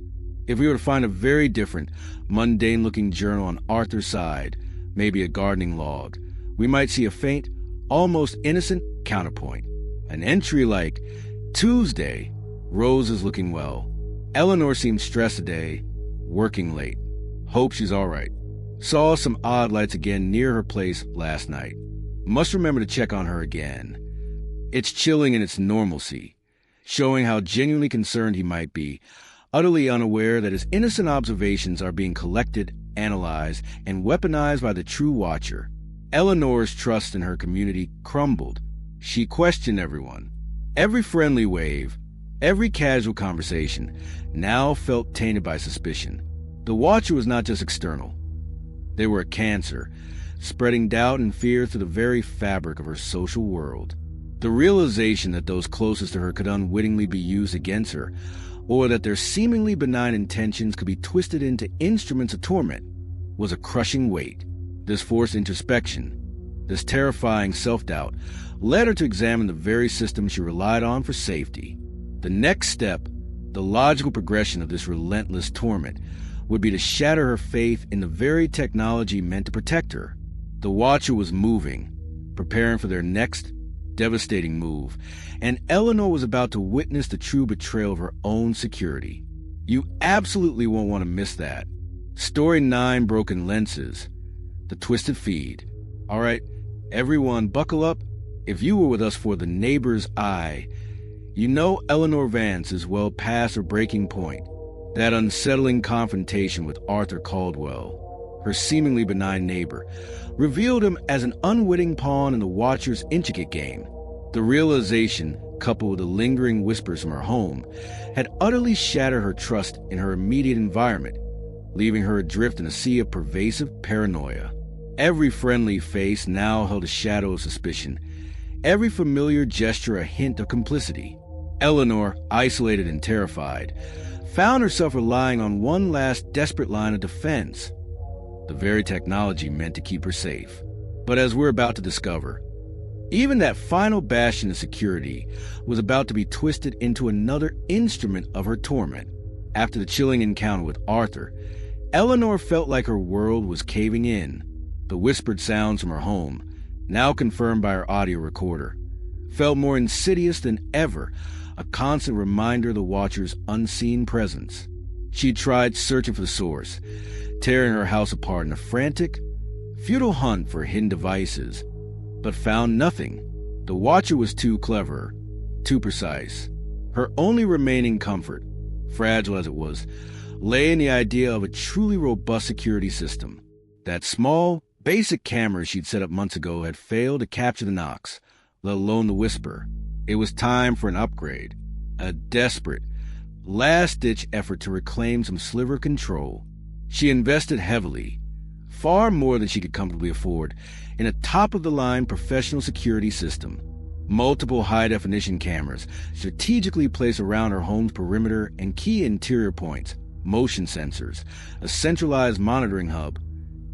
if we were to find a very different, mundane-looking journal on Arthur's side, maybe a gardening log, we might see a faint, almost innocent counterpoint. An entry like, Tuesday, Rose is looking well. Eleanor seemed stressed today, working late. Hope she's all right. Saw some odd lights again near her place last night. Must remember to check on her again. It's chilling in its normalcy, showing how genuinely concerned he might be, utterly unaware that his innocent observations are being collected, analyzed, and weaponized by the true Watcher. Eleanor's trust in her community crumbled. She questioned everyone. Every friendly wave, every casual conversation, now felt tainted by suspicion. The Watcher was not just external. They were a cancer, spreading doubt and fear through the very fabric of her social world. The realization that those closest to her could unwittingly be used against her, or that their seemingly benign intentions could be twisted into instruments of torment, was a crushing weight. This forced introspection, this terrifying self-doubt, led her to examine the very system she relied on for safety. The next step, the logical progression of this relentless torment, would be to shatter her faith in the very technology meant to protect her. The Watcher was moving, preparing for their next devastating move, and Eleanor was about to witness the true betrayal of her own security. You absolutely won't want to miss that. Story 9, Broken Lenses. The Twisted Feed. All right, everyone, buckle up. If you were with us for The Neighbor's Eye, you know Eleanor Vance is well past her breaking point. That unsettling confrontation with Arthur Caldwell, her seemingly benign neighbor, revealed him as an unwitting pawn in the Watcher's intricate game. The realization, coupled with the lingering whispers from her home, had utterly shattered her trust in her immediate environment, leaving her adrift in a sea of pervasive paranoia. Every friendly face now held a shadow of suspicion, every familiar gesture a hint of complicity. Eleanor, isolated and terrified, found herself relying on one last desperate line of defense, the very technology meant to keep her safe. But as we're about to discover, even that final bastion of security was about to be twisted into another instrument of her torment. After the chilling encounter with Arthur, Eleanor felt like her world was caving in. The whispered sounds from her home, now confirmed by her audio recorder, felt more insidious than ever, a constant reminder of the Watcher's unseen presence. She tried searching for the source, tearing her house apart in a frantic, futile hunt for hidden devices, but found nothing. The Watcher was too clever, too precise. Her only remaining comfort, fragile as it was, lay in the idea of a truly robust security system. That small, basic camera she'd set up months ago had failed to capture the knocks, let alone the whisper. It was time for an upgrade, a desperate, last-ditch effort to reclaim some sliver of control. She invested heavily, far more than she could comfortably afford, in a top-of-the-line professional security system. Multiple high-definition cameras strategically placed around her home's perimeter and key interior points, motion sensors, a centralized monitoring hub,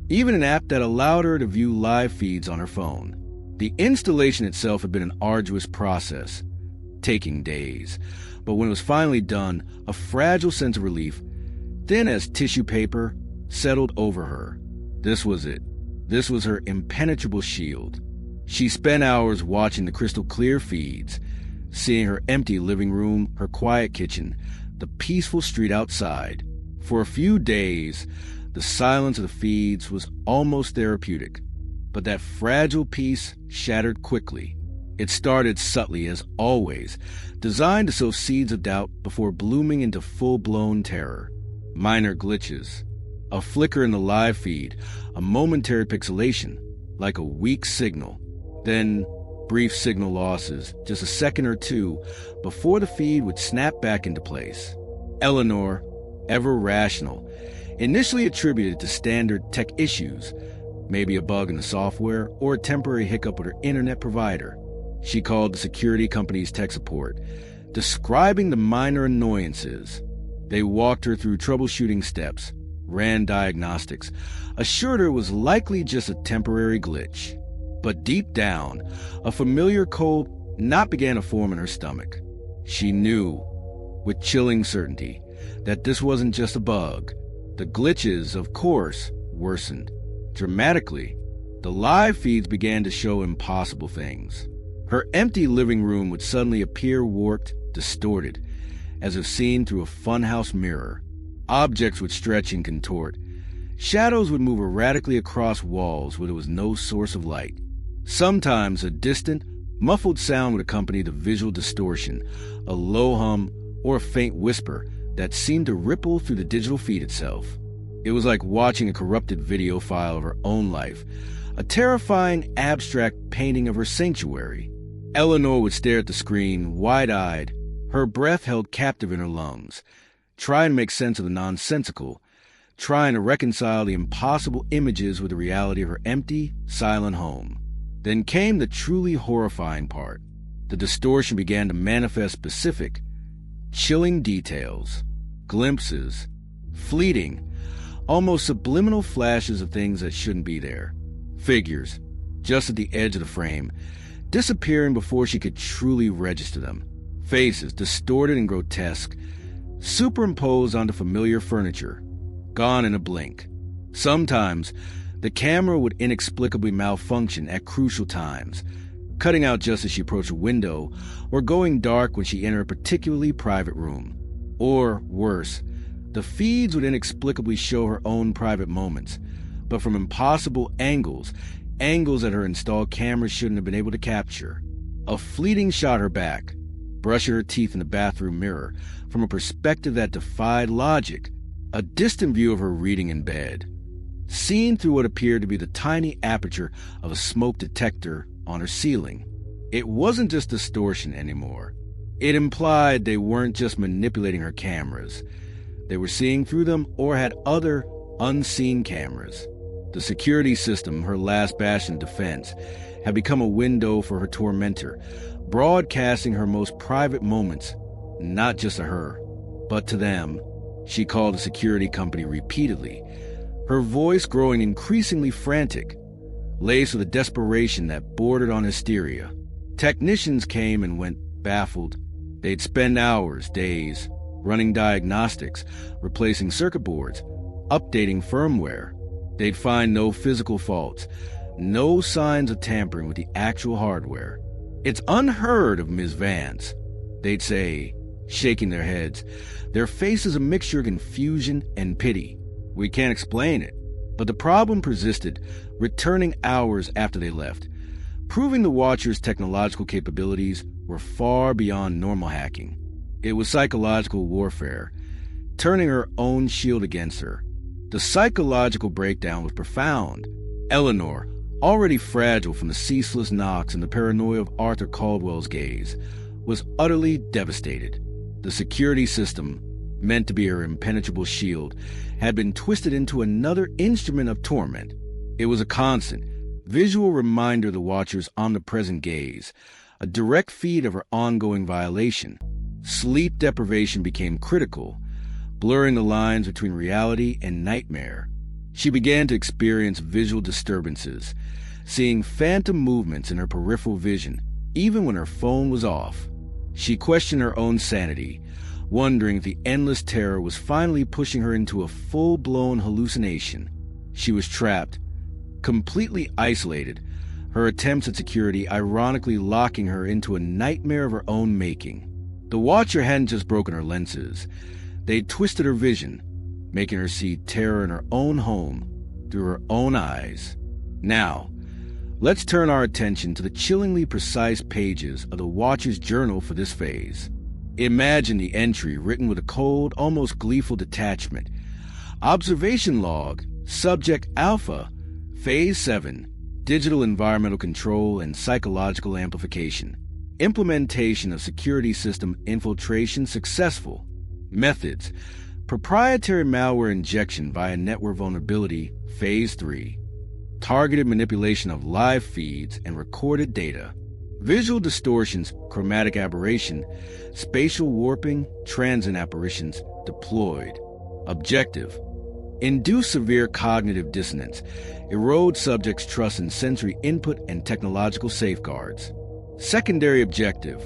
even an app that allowed her to view live feeds on her phone. The installation itself had been an arduous process, taking days, but when it was finally done, a fragile sense of relief, thin as tissue paper, settled over her. This was it. This was her impenetrable shield. She spent hours watching the crystal-clear feeds, seeing her empty living room, her quiet kitchen, the peaceful street outside. For a few days, the silence of the feeds was almost therapeutic. But that fragile peace shattered quickly. It started subtly, as always, designed to sow seeds of doubt before blooming into full-blown terror. Minor glitches, a flicker in the live feed, a momentary pixelation, like a weak signal. Then brief signal losses, just a second or two, before the feed would snap back into place. Eleanor, ever rational, initially attributed to standard tech issues, maybe a bug in the software or a temporary hiccup with her internet provider. She called the security company's tech support, describing the minor annoyances. They walked her through troubleshooting steps, ran diagnostics, assured her it was likely just a temporary glitch. But deep down, a familiar cold knot began to form in her stomach. She knew, with chilling certainty, that this wasn't just a bug. The glitches, of course, worsened. Dramatically, the live feeds began to show impossible things. Her empty living room would suddenly appear warped, distorted, as if seen through a funhouse mirror. Objects would stretch and contort. Shadows would move erratically across walls where there was no source of light. Sometimes a distant, muffled sound would accompany the visual distortion, a low hum or a faint whisper that seemed to ripple through the digital feed itself. It was like watching a corrupted video file of her own life, a terrifying, abstract painting of her sanctuary. Eleanor would stare at the screen, wide-eyed, her breath held captive in her lungs, try and make sense of the nonsensical, trying to reconcile the impossible images with the reality of her empty, silent home. Then came the truly horrifying part. The distortion began to manifest specific, chilling details, glimpses, fleeting, almost subliminal flashes of things that shouldn't be there. Figures, just at the edge of the frame, disappearing before she could truly register them. Faces, distorted and grotesque, superimposed onto familiar furniture, gone in a blink. Sometimes, the camera would inexplicably malfunction at crucial times, cutting out just as she approached a window or going dark when she entered a particularly private room. Or, worse, the feeds would inexplicably show her own private moments, but from impossible angles that her installed cameras shouldn't have been able to capture. A fleeting shot her back, brushing her teeth in the bathroom mirror from a perspective that defied logic, a distant view of her reading in bed, seen through what appeared to be the tiny aperture of a smoke detector on her ceiling. It wasn't just distortion anymore. It implied they weren't just manipulating her cameras. They were seeing through them or had other unseen cameras. The security system, her last bastion of defense, had become a window for her tormentor, broadcasting her most private moments, not just to her, but to them. She called the security company repeatedly, her voice growing increasingly frantic, laced with a desperation that bordered on hysteria. Technicians came and went baffled. They'd spend hours, days, running diagnostics, replacing circuit boards, updating firmware. They'd find no physical faults, no signs of tampering with the actual hardware. "It's unheard of, Ms. Vance," they'd say, shaking their heads, their faces a mixture of confusion and pity. "We can't explain it." But the problem persisted, returning hours after they left, proving the Watcher's technological capabilities were far beyond normal hacking. It was psychological warfare, turning her own shield against her. The psychological breakdown was profound. Eleanor, already fragile from the ceaseless knocks and the paranoia of Arthur Caldwell's gaze, was utterly devastated. The security system, meant to be her impenetrable shield, had been twisted into another instrument of torment. It was a constant, visual reminder of the Watcher's omnipresent gaze, a direct feed of her ongoing violation. Sleep deprivation became critical, blurring the lines between reality and nightmare. She began to experience visual disturbances, seeing phantom movements in her peripheral vision, even when her phone was off. She questioned her own sanity, wondering if the endless terror was finally pushing her into a full-blown hallucination. She was trapped, completely isolated, her attempts at security ironically locking her into a nightmare of her own making. The Watcher hadn't just broken her lenses. They'd twisted her vision, making her see terror in her own home through her own eyes. Now, let's turn our attention to the chillingly precise pages of the Watcher's journal for this phase. Imagine the entry written with a cold, almost gleeful detachment. Observation log, subject alpha, phase 7, digital environmental control and psychological amplification. Implementation of security system infiltration successful. Methods, proprietary malware injection via network vulnerability, phase 3. Targeted manipulation of live feeds and recorded data. Visual distortions, chromatic aberration, spatial warping, transient apparitions deployed. Objective: induce severe cognitive dissonance, erode subjects' trust in sensory input and technological safeguards. Secondary objective: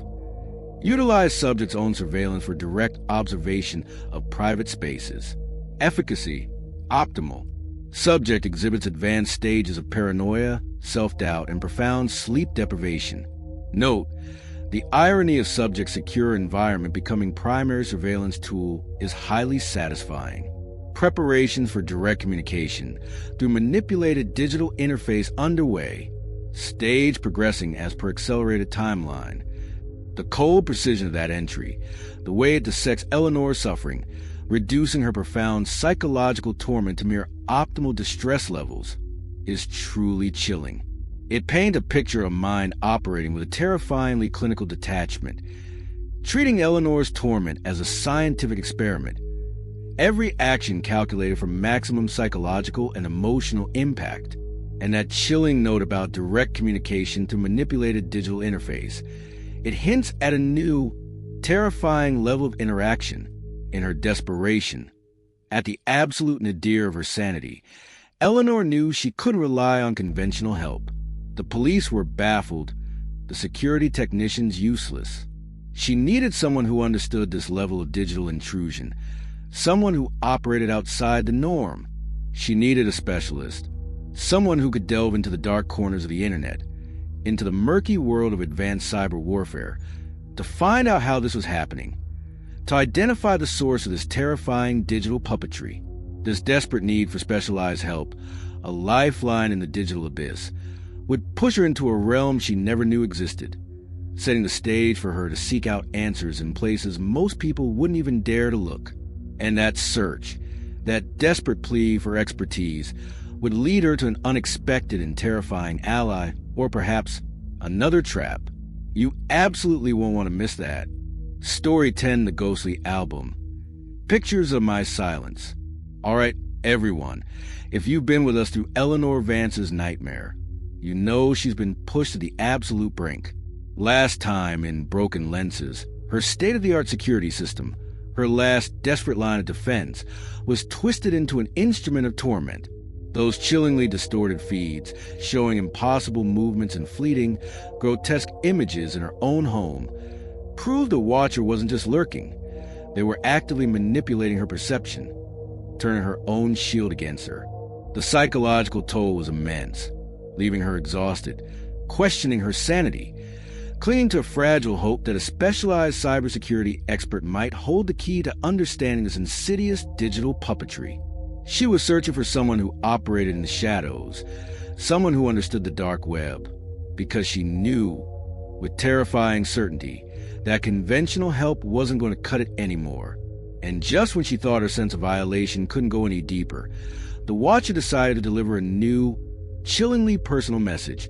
utilize subjects' own surveillance for direct observation of private spaces. Efficacy: optimal. Subject exhibits advanced stages of paranoia, self-doubt, and profound sleep deprivation. Note, the irony of subject's secure environment becoming primary surveillance tool is highly satisfying. Preparations for direct communication through manipulated digital interface underway. Stage progressing as per accelerated timeline. The cold precision of that entry, the way it dissects Eleanor's suffering, reducing her profound psychological torment to mere optimal distress levels, is truly chilling. It paints a picture of a mind operating with a terrifyingly clinical detachment, treating Eleanor's torment as a scientific experiment. Every action calculated for maximum psychological and emotional impact. And that chilling note about direct communication through manipulated digital interface. It hints at a new, terrifying level of interaction in her desperation. At the absolute nadir of her sanity, Eleanor knew she couldn't rely on conventional help. The police were baffled, the security technicians useless. She needed someone who understood this level of digital intrusion, someone who operated outside the norm. She needed a specialist, someone who could delve into the dark corners of the internet, into the murky world of advanced cyber warfare, to find out how this was happening, to identify the source of this terrifying digital puppetry. This desperate need for specialized help, a lifeline in the digital abyss, would push her into a realm she never knew existed, setting the stage for her to seek out answers in places most people wouldn't even dare to look. And that search, that desperate plea for expertise, would lead her to an unexpected and terrifying ally, or perhaps another trap. You absolutely won't want to miss that. Story 10, The Ghostly Album. Pictures of My Silence. All right, everyone, if you've been with us through Eleanor Vance's nightmare, you know she's been pushed to the absolute brink. Last time in Broken Lenses, her state-of-the-art security system, her last desperate line of defense, was twisted into an instrument of torment. Those chillingly distorted feeds, showing impossible movements and fleeting, grotesque images in her own home, proved the watcher wasn't just lurking. They were actively manipulating her perception, turning her own shield against her. The psychological toll was immense, leaving her exhausted, questioning her sanity, clinging to a fragile hope that a specialized cybersecurity expert might hold the key to understanding this insidious digital puppetry. She was searching for someone who operated in the shadows, someone who understood the dark web, because she knew, with terrifying certainty, that conventional help wasn't going to cut it anymore. And just when she thought her sense of violation couldn't go any deeper, the Watcher decided to deliver a new, chillingly personal message,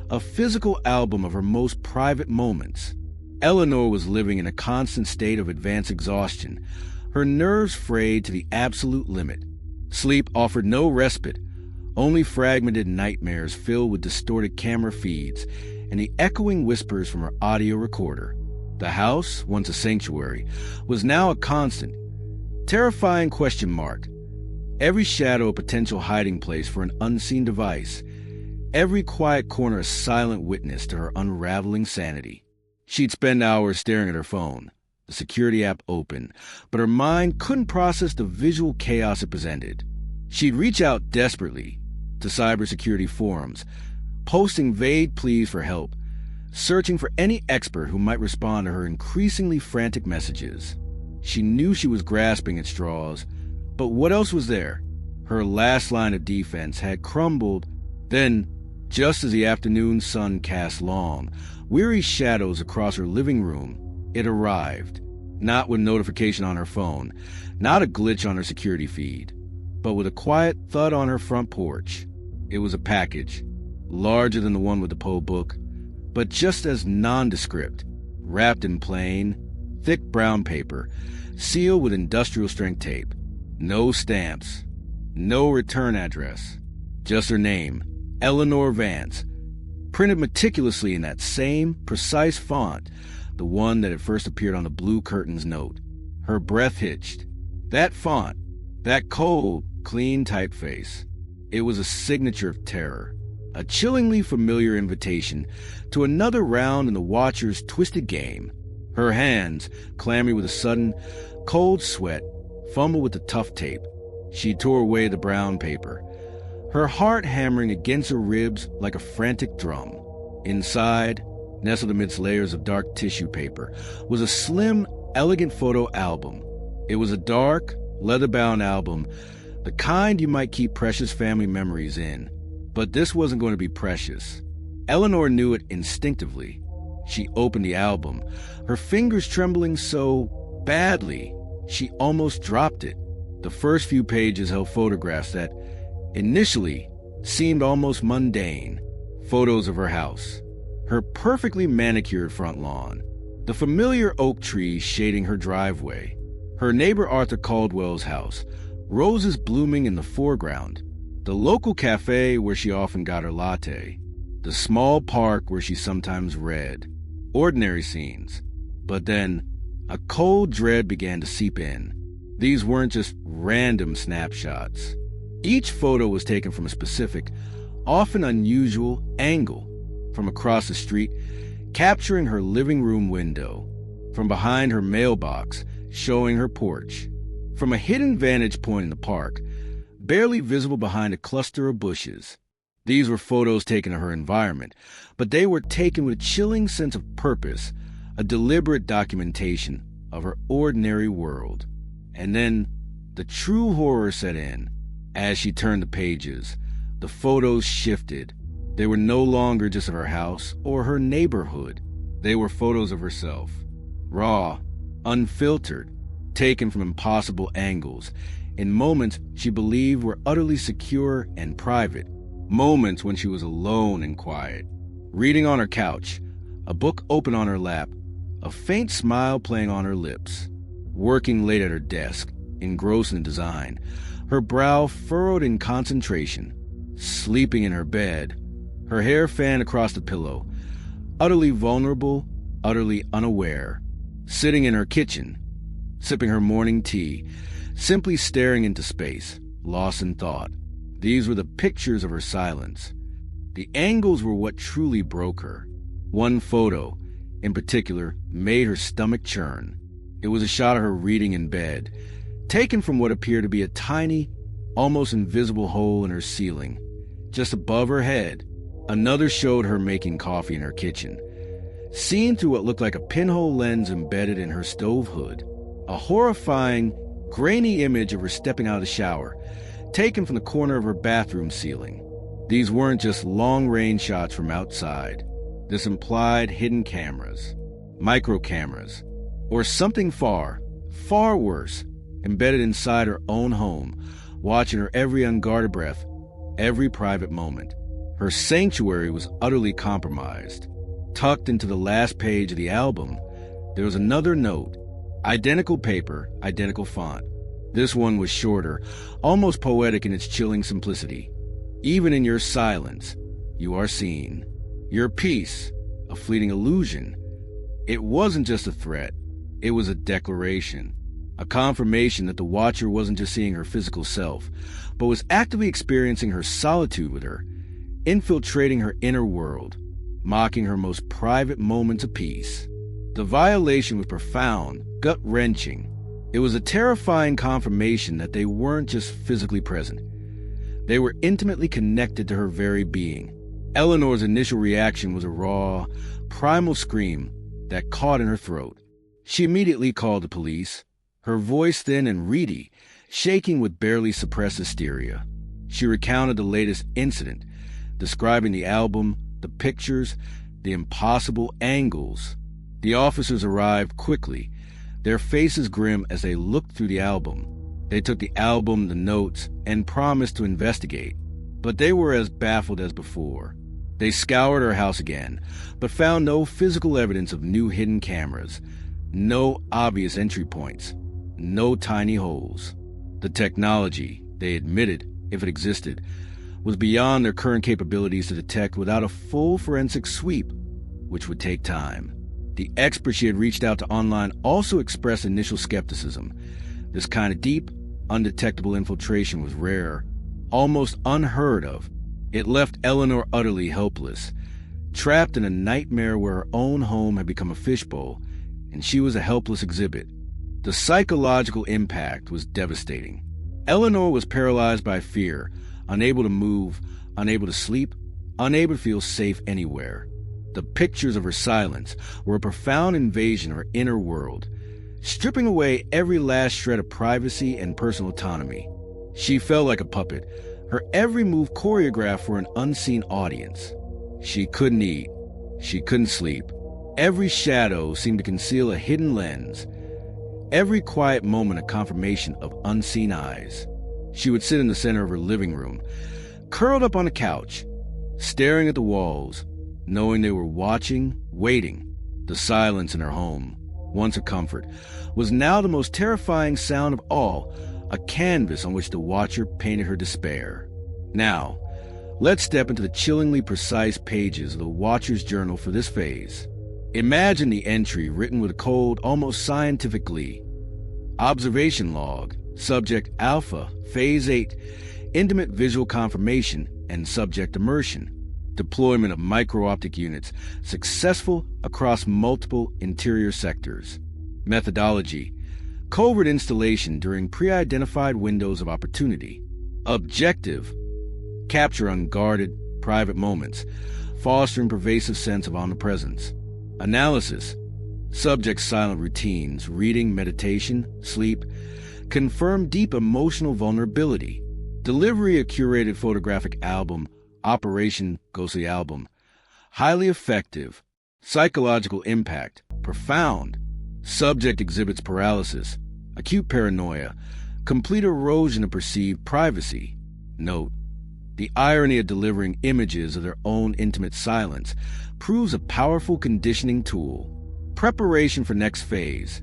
a physical album of her most private moments. Eleanor was living in a constant state of advanced exhaustion, her nerves frayed to the absolute limit. Sleep offered no respite, only fragmented nightmares filled with distorted camera feeds and the echoing whispers from her audio recorder. The house, once a sanctuary, was now a constant, terrifying question mark. Every shadow a potential hiding place for an unseen device, every quiet corner a silent witness to her unraveling sanity. She'd spend hours staring at her phone, the security app open, but her mind couldn't process the visual chaos it presented. She'd reach out desperately to cybersecurity forums, posting vague pleas for help, searching for any expert who might respond to her increasingly frantic messages. She knew she was grasping at straws, but what else was there? Her last line of defense had crumbled. Then, just as the afternoon sun cast long, weary shadows across her living room, it arrived. Not with notification on her phone, not a glitch on her security feed, but with a quiet thud on her front porch. It was a package, larger than the one with the Poe book, but just as nondescript, wrapped in plain, thick brown paper, sealed with industrial-strength tape. No stamps, no return address, just her name, Eleanor Vance, printed meticulously in that same precise font, the one that had first appeared on the blue curtain's note. Her breath hitched. That font, that cold, clean typeface, it was a signature of terror, a chillingly familiar invitation to another round in the Watcher's twisted game. Her hands, clammy with a sudden, cold sweat, fumbled with the tough tape. She tore away the brown paper, her heart hammering against her ribs like a frantic drum. Inside, nestled amidst layers of dark tissue paper, was a slim, elegant photo album. It was a dark, leather-bound album, the kind you might keep precious family memories in. But this wasn't going to be precious. Eleanor knew it instinctively. She opened the album, her fingers trembling so badly, she almost dropped it. The first few pages held photographs that, initially, seemed almost mundane. Photos of her house, her perfectly manicured front lawn, the familiar oak trees shading her driveway, Her neighbor Arthur Caldwell's house, roses blooming in the foreground, the local cafe where she often got her latte, the small park where she sometimes read. Ordinary scenes. But then, a cold dread began to seep in. These weren't just random snapshots. Each photo was taken from a specific, often unusual, angle. From across the street, capturing her living room window. From behind her mailbox, showing her porch. From a hidden vantage point in the park, barely visible behind a cluster of bushes. These were photos taken of her environment, but they were taken with a chilling sense of purpose, a deliberate documentation of her ordinary world. And then the true horror set in. As she turned the pages, the photos shifted. They were no longer just of her house or her neighborhood. They were photos of herself, raw, unfiltered, taken from impossible angles, in moments she believed were utterly secure and private, moments when she was alone and quiet, reading on her couch, a book open on her lap, a faint smile playing on her lips, working late at her desk, engrossed in design, her brow furrowed in concentration, sleeping in her bed, her hair fanned across the pillow, utterly vulnerable, utterly unaware, sitting in her kitchen, sipping her morning tea, simply staring into space, lost in thought. These were the pictures of her silence. The angles were what truly broke her. One photo, in particular, made her stomach churn. It was a shot of her reading in bed, taken from what appeared to be a tiny, almost invisible hole in her ceiling, just above her head. Another showed her making coffee in her kitchen, seen through what looked like a pinhole lens embedded in her stove hood. A horrifying, grainy image of her stepping out of the shower, taken from the corner of her bathroom ceiling. These weren't just long-range shots from outside. This implied hidden cameras, micro cameras, or something far, far worse, embedded inside her own home, watching her every unguarded breath, every private moment. Her sanctuary was utterly compromised. Tucked into the last page of the album, there was another note. Identical paper, identical font. This one was shorter, almost poetic in its chilling simplicity. Even in your silence, you are seen. Your peace, a fleeting illusion. It wasn't just a threat. It was a declaration. A confirmation that the watcher wasn't just seeing her physical self, but was actively experiencing her solitude with her, infiltrating her inner world, mocking her most private moments of peace. The violation was profound, gut-wrenching. It was a terrifying confirmation that they weren't just physically present. They were intimately connected to her very being. Eleanor's initial reaction was a raw, primal scream that caught in her throat. She immediately called the police, her voice thin and reedy, shaking with barely suppressed hysteria. She recounted the latest incident, describing the album, the pictures, the impossible angles. The officers arrived quickly, their faces grim as they looked through the album. They took the album, the notes, and promised to investigate. But they were as baffled as before. They scoured her house again, but found no physical evidence of new hidden cameras, no obvious entry points, no tiny holes. The technology, they admitted, if it existed, was beyond their current capabilities to detect without a full forensic sweep, which would take time. The expert she had reached out to online also expressed initial skepticism. This kind of deep, undetectable infiltration was rare, almost unheard of. It left Eleanor utterly helpless, trapped in a nightmare where her own home had become a fishbowl, and she was a helpless exhibit. The psychological impact was devastating. Eleanor was paralyzed by fear, unable to move, unable to sleep, unable to feel safe anywhere. The pictures of her silence were a profound invasion of her inner world, stripping away every last shred of privacy and personal autonomy. She felt like a puppet, her every move choreographed for an unseen audience. She couldn't eat. She couldn't sleep. Every shadow seemed to conceal a hidden lens. Every quiet moment a confirmation of unseen eyes. She would sit in the center of her living room, curled up on a couch, staring at the walls, knowing they were watching, waiting. The silence in her home once a comfort, was now the most terrifying sound of all, a canvas on which the watcher painted her despair. Now, let's step into the chillingly precise pages of the watcher's journal for this phase. Imagine the entry written with cold, almost scientific glee. Observation log, subject alpha, phase 8, intimate visual confirmation and subject immersion. Deployment of micro-optic units, successful across multiple interior sectors. Methodology, covert installation during pre-identified windows of opportunity. Objective, capture unguarded, private moments, fostering pervasive sense of omnipresence. Analysis, subject silent routines, reading, meditation, sleep, confirm deep emotional vulnerability. Delivery a curated photographic album, Operation Ghostly Album. Highly effective. Psychological impact, profound. Subject exhibits paralysis, acute paranoia, complete erosion of perceived privacy. Note, the irony of delivering images of their own intimate silence proves a powerful conditioning tool. Preparation for next phase,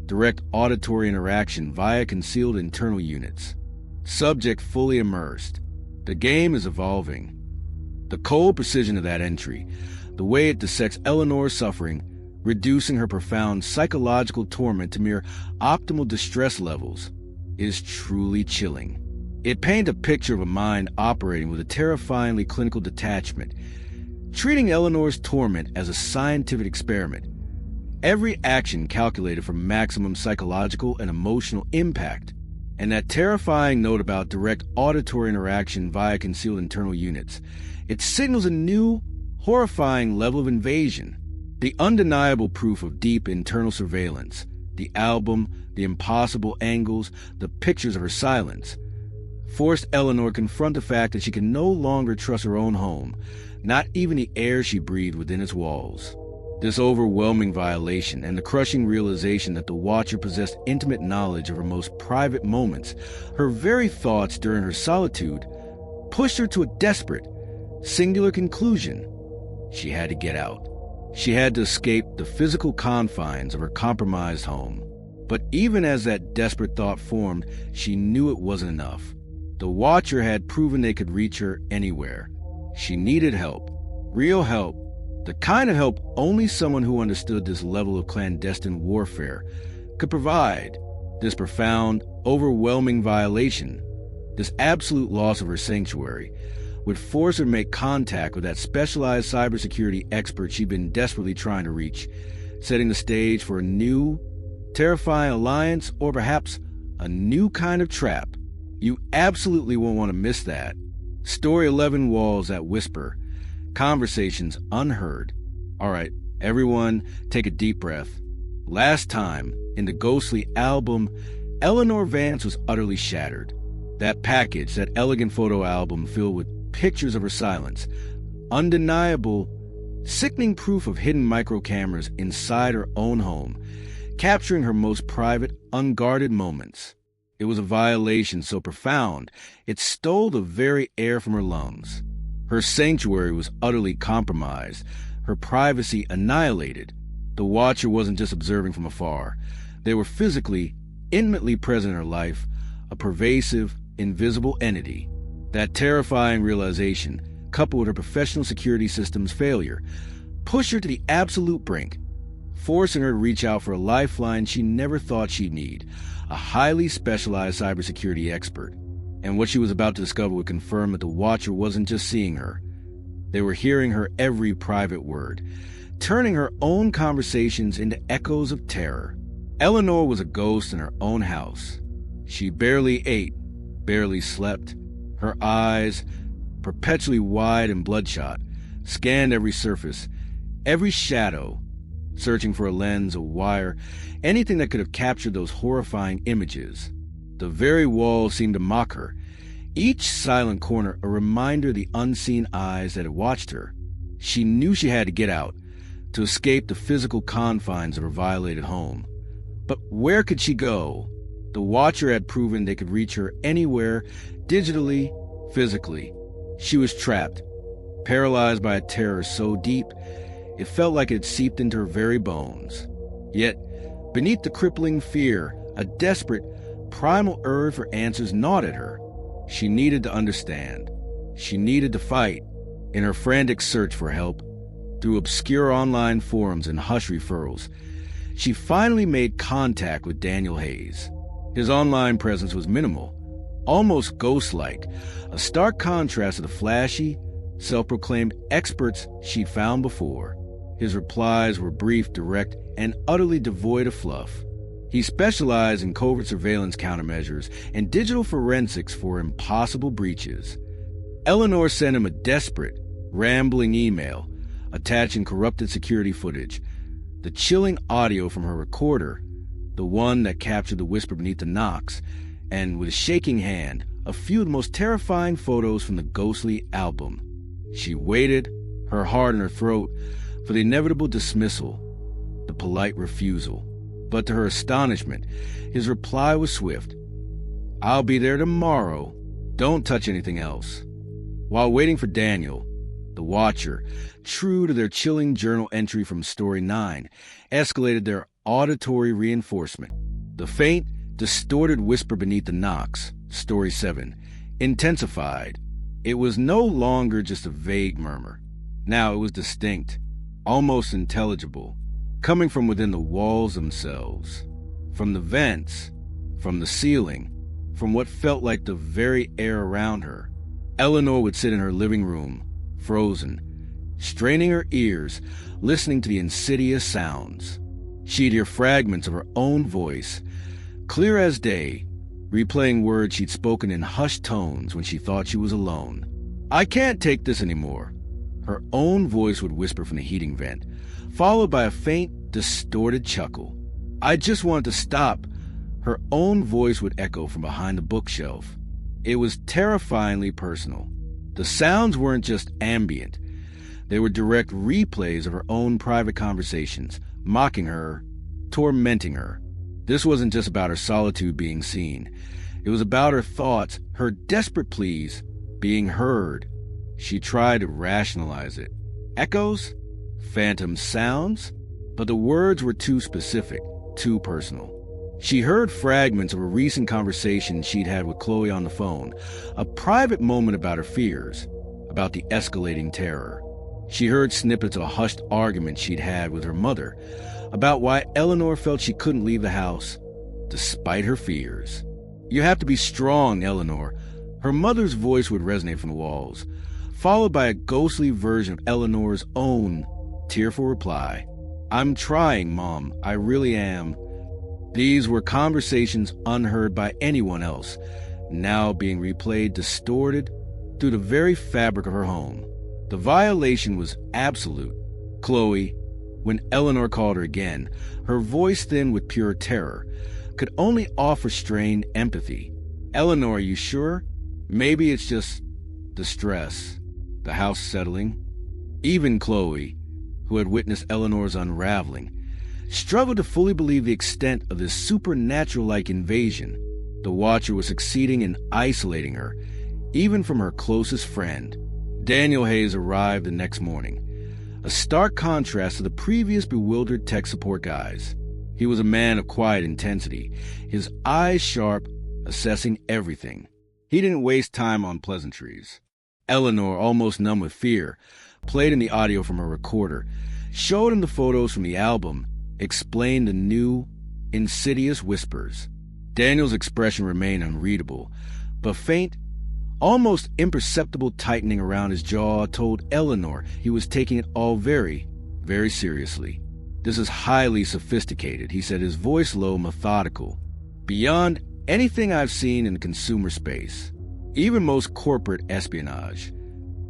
direct auditory interaction via concealed internal units. Subject fully immersed. The game is evolving. The cold precision of that entry, the way it dissects Eleanor's suffering, reducing her profound psychological torment to mere optimal distress levels, is truly chilling. It paints a picture of a mind operating with a terrifyingly clinical detachment, treating Eleanor's torment as a scientific experiment, every action calculated for maximum psychological and emotional impact. And that terrifying note about direct auditory interaction via concealed internal units, it signals a new, horrifying level of invasion. The undeniable proof of deep internal surveillance, the album, the impossible angles, the pictures of her silence, forced Eleanor to confront the fact that she can no longer trust her own home, not even the air she breathed within its walls. This overwhelming violation and the crushing realization that the watcher possessed intimate knowledge of her most private moments, her very thoughts during her solitude, pushed her to a desperate, singular conclusion. She had to get out. She had to escape the physical confines of her compromised home. But even as that desperate thought formed, she knew it wasn't enough. The watcher had proven they could reach her anywhere. She needed help, real help, the kind of help only someone who understood this level of clandestine warfare could provide. This profound, overwhelming violation, this absolute loss of her sanctuary, would force her to make contact with that specialized cybersecurity expert she'd been desperately trying to reach, setting the stage for a new, terrifying alliance or perhaps a new kind of trap. You absolutely won't want to miss that. Story 11 Walls That Whisper. Conversations unheard. All right, everyone, take a deep breath. Last time, in the Ghostly album, Eleanor Vance was utterly shattered. That package, that elegant photo album filled with pictures of her silence, undeniable, sickening proof of hidden micro cameras inside her own home, capturing her most private, unguarded moments. It was a violation so profound, it stole the very air from her lungs. Her sanctuary was utterly compromised, her privacy annihilated. The watcher wasn't just observing from afar. They were physically, intimately present in her life, a pervasive, invisible entity. That terrifying realization, coupled with her professional security system's failure, pushed her to the absolute brink, forcing her to reach out for a lifeline she never thought she'd need, a highly specialized cybersecurity expert. And what she was about to discover would confirm that the watcher wasn't just seeing her. They were hearing her every private word, turning her own conversations into echoes of terror. Eleanor was a ghost in her own house. She barely ate, barely slept. Her eyes, perpetually wide and bloodshot, scanned every surface, every shadow, searching for a lens, a wire, anything that could have captured those horrifying images. The very walls seemed to mock her, each silent corner a reminder of the unseen eyes that had watched her. She knew she had to get out, to escape the physical confines of her violated home. But where could she go? The watcher had proven they could reach her anywhere, digitally, physically. She was trapped, paralyzed by a terror so deep, it felt like it had seeped into her very bones. Yet, Beneath the crippling fear, a desperate, primal urge for answers gnawed at her. She needed to understand. She needed to fight. In her frantic search for help, through obscure online forums and hush referrals, she finally made contact with Daniel Hayes. His online presence was minimal, almost ghost-like, a stark contrast to the flashy, self-proclaimed experts she'd found before. His replies were brief, direct, and utterly devoid of fluff. He specialized in covert surveillance countermeasures and digital forensics for impossible breaches. Eleanor sent him a desperate, rambling email attaching corrupted security footage, the chilling audio from her recorder, the one that captured the whisper beneath the knocks, and with a shaking hand, a few of the most terrifying photos from the ghostly album. She waited, her heart in her throat, for the inevitable dismissal, the polite refusal. But to her astonishment, his reply was swift. "I'll be there tomorrow. Don't touch anything else." While waiting for Daniel, the Watcher, true to their chilling journal entry from Story 9, escalated their auditory reinforcement. The faint, distorted whisper beneath the knocks, Story 7, intensified. It was no longer just a vague murmur. Now it was distinct, almost intelligible, coming from within the walls themselves, from the vents, from the ceiling, from what felt like the very air around her. Eleanor would sit in her living room, frozen, straining her ears, listening to the insidious sounds. She'd hear fragments of her own voice, clear as day, replaying words she'd spoken in hushed tones when she thought she was alone. "I can't take this anymore," her own voice would whisper from the heating vent, followed by a faint, distorted chuckle. "I just wanted to stop," her own voice would echo from behind the bookshelf. It was terrifyingly personal. The sounds weren't just ambient. They were direct replays of her own private conversations, mocking her, tormenting her. This wasn't just about her solitude being seen. It was about her thoughts, her desperate pleas, being heard. She tried to rationalize it. Echoes? Phantom sounds? But the words were too specific, too personal. She heard fragments of a recent conversation she'd had with Chloe on the phone, a private moment about her fears, about the escalating terror. She heard snippets of a hushed argument she'd had with her mother, about why Eleanor felt she couldn't leave the house, despite her fears. "You have to be strong, Eleanor." Her mother's voice would resonate from the walls, followed by a ghostly version of Eleanor's own tearful reply. "I'm trying, Mom. I really am." These were conversations unheard by anyone else, now being replayed distorted through the very fabric of her home. The violation was absolute. Chloe, when Eleanor called her again, her voice thin with pure terror, could only offer strained empathy. "Eleanor, are you sure? Maybe it's just the stress, the house settling." Even Chloe, who had witnessed Eleanor's unraveling, struggled to fully believe the extent of this supernatural-like invasion. The Watcher was succeeding in isolating her, even from her closest friend. Daniel Hayes arrived the next morning, a stark contrast to the previous bewildered tech support guys. He was a man of quiet intensity, his eyes sharp, assessing everything. He didn't waste time on pleasantries. Eleanor, almost numb with fear, played in the audio from her recorder, showed him the photos from the album, explained the new, insidious whispers. Daniel's expression remained unreadable, but faint, almost imperceptible tightening around his jaw told Eleanor he was taking it all very, very seriously. "This is highly sophisticated," he said, his voice low, methodical. "Beyond anything I've seen in the consumer space, even most corporate espionage."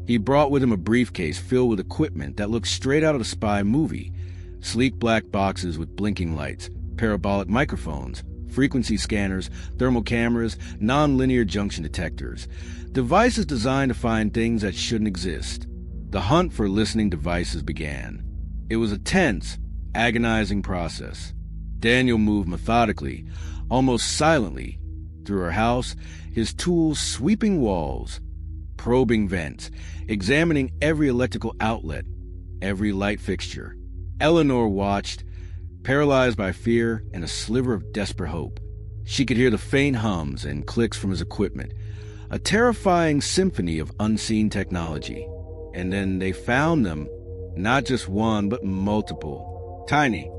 He brought with him a briefcase filled with equipment that looked straight out of a spy movie. Sleek black boxes with blinking lights, parabolic microphones, frequency scanners, thermal cameras, non-linear junction detectors. Devices designed to find things that shouldn't exist. The hunt for listening devices began. It was a tense, agonizing process. Daniel moved methodically, almost silently, through her house, his tools sweeping walls, probing vents, examining every electrical outlet, every light fixture. Eleanor watched, paralyzed by fear and a sliver of desperate hope. She could hear the faint hums and clicks from his equipment, a terrifying symphony of unseen technology. And then they found them, not just one, but multiple. Tiny,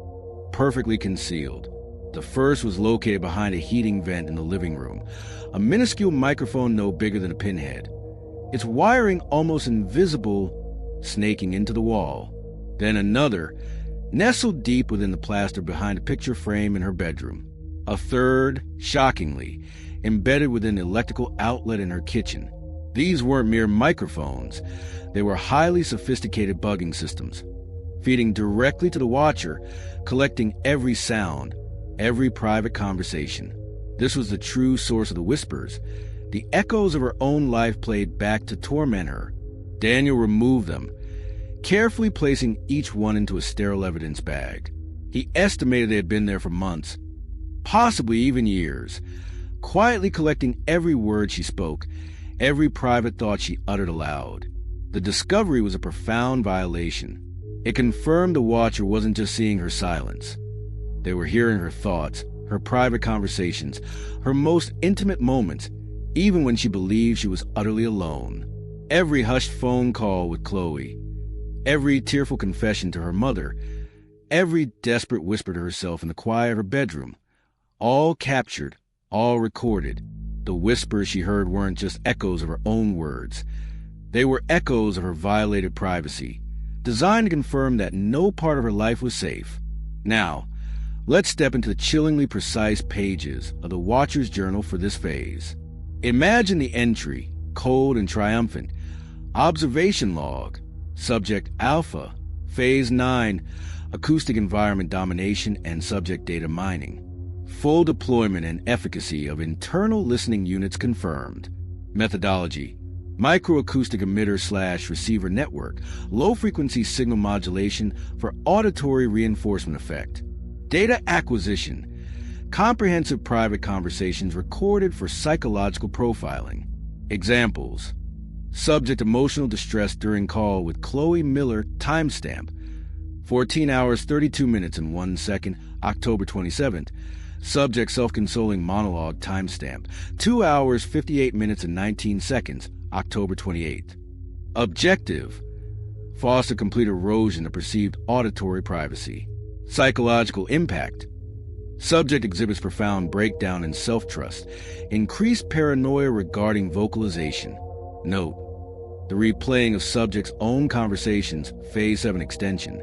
perfectly concealed. The first was located behind a heating vent in the living room, a minuscule microphone no bigger than a pinhead, its wiring almost invisible, snaking into the wall. Then another, nestled deep within the plaster behind a picture frame in her bedroom. A third, shockingly, embedded within the electrical outlet in her kitchen. These weren't mere microphones. They were highly sophisticated bugging systems, feeding directly to the watcher, collecting every sound, every private conversation. This was the true source of the whispers, the echoes of her own life played back to torment her. Daniel removed them, carefully placing each one into a sterile evidence bag. He estimated they had been there for months, possibly even years, quietly collecting every word she spoke, every private thought she uttered aloud. The discovery was a profound violation. It confirmed the watcher wasn't just seeing her silence. They were hearing her thoughts, her private conversations, her most intimate moments, even when she believed she was utterly alone. Every hushed phone call with Chloe, every tearful confession to her mother, every desperate whisper to herself in the quiet of her bedroom, all captured, all recorded. The whispers she heard weren't just echoes of her own words. They were echoes of her violated privacy, designed to confirm that no part of her life was safe. Now, let's step into the chillingly precise pages of the Watcher's Journal for this phase. Imagine the entry, cold and triumphant. Observation log, subject alpha, phase 9, acoustic environment domination and subject data mining. Full deployment and efficacy of internal listening units confirmed. Methodology: microacoustic emitter/receiver network, low-frequency signal modulation for auditory reinforcement effect. Data acquisition: comprehensive private conversations recorded for psychological profiling. Examples: subject emotional distress during call with Chloe Miller, timestamp 14 hours 32 minutes and 1 second, October 27th. Subject self-consoling monologue, timestamp 2 hours 58 minutes and 19 seconds, October 28th. Objective: foster complete erosion of perceived auditory privacy. Psychological impact: subject exhibits profound breakdown in self-trust, increased paranoia regarding vocalization. Note: the replaying of subject's own conversations, phase 7 extension,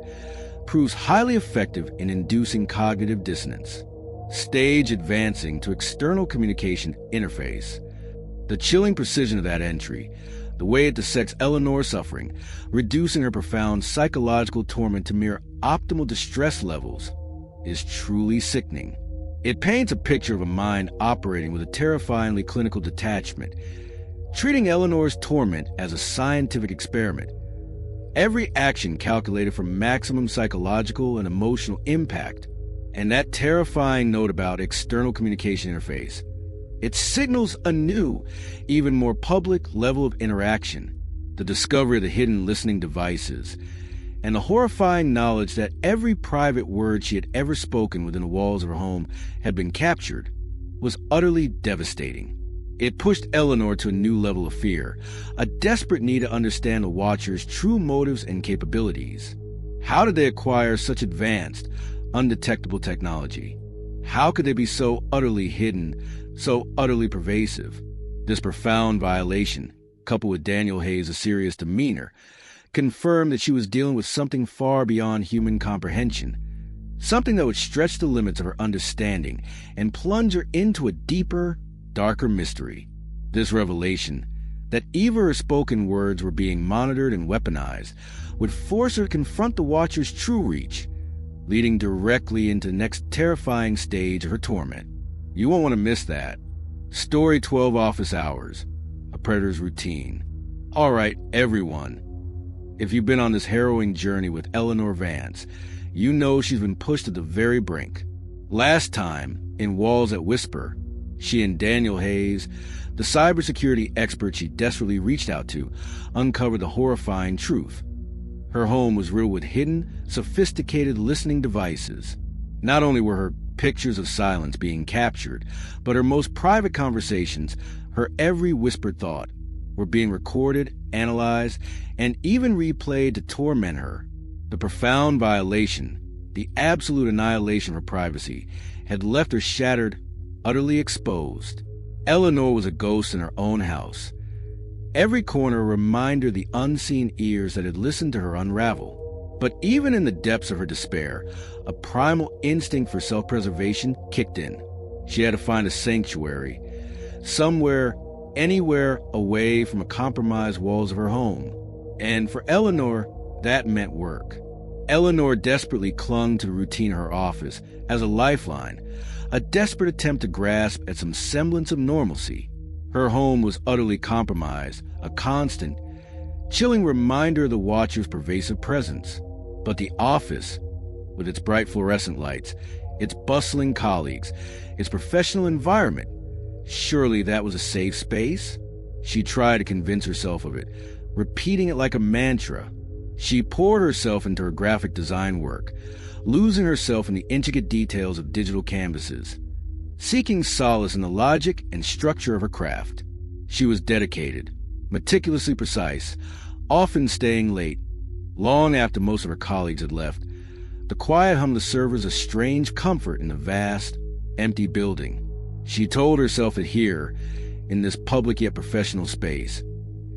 proves highly effective in inducing cognitive dissonance. Stage advancing to external communication interface. The chilling precision of that entry, the way it dissects Eleanor's suffering, reducing her profound psychological torment to mere optimal distress levels, is truly sickening. It paints a picture of a mind operating with a terrifyingly clinical detachment, treating Eleanor's torment as a scientific experiment. Every action calculated for maximum psychological and emotional impact. And that terrifying note about external communication interface, it signals a new, even more public level of interaction, the discovery of the hidden listening devices, and the horrifying knowledge that every private word she had ever spoken within the walls of her home had been captured, was utterly devastating. It pushed Eleanor to a new level of fear, a desperate need to understand the Watcher's true motives and capabilities. How did they acquire such advanced, undetectable technology? How could they be so utterly hidden, so utterly pervasive? This profound violation, coupled with Daniel Hayes' serious demeanor, confirmed that she was dealing with something far beyond human comprehension, something that would stretch the limits of her understanding and plunge her into a deeper, darker mystery. This revelation, that even her spoken words were being monitored and weaponized, would force her to confront the Watcher's true reach, leading directly into the next terrifying stage of her torment. You won't want to miss that. Story 12 Office Hours, A Predator's Routine. All right, everyone. If you've been on this harrowing journey with Eleanor Vance, you know she's been pushed to the very brink. Last time, in Walls That Whisper, she and Daniel Hayes, the cybersecurity expert she desperately reached out to, uncovered the horrifying truth. Her home was riddled with hidden, sophisticated listening devices. Not only were her pictures of silence being captured, but her most private conversations, her every whispered thought, were being recorded, analyzed, and even replayed to torment her. The profound violation, the absolute annihilation of her privacy, had left her shattered, utterly exposed. Eleanor was a ghost in her own house. Every corner a reminder the unseen ears that had listened to her unravel. But even in the depths of her despair, a primal instinct for self-preservation kicked in. She had to find a sanctuary, somewhere, anywhere away from the compromised walls of her home. And for Eleanor, that meant work. Eleanor desperately clung to the routine of her office as a lifeline, a desperate attempt to grasp at some semblance of normalcy. Her home was utterly compromised, a constant, chilling reminder of the watcher's pervasive presence. But the office, with its bright fluorescent lights, its bustling colleagues, its professional environment, surely that was a safe space? She tried to convince herself of it, repeating it like a mantra. She poured herself into her graphic design work, losing herself in the intricate details of digital canvases, seeking solace in the logic and structure of her craft. She was dedicated, meticulously precise, often staying late, long after most of her colleagues had left. The quiet hum of the servers a strange comfort in the vast, empty building. She told herself that here, in this public yet professional space,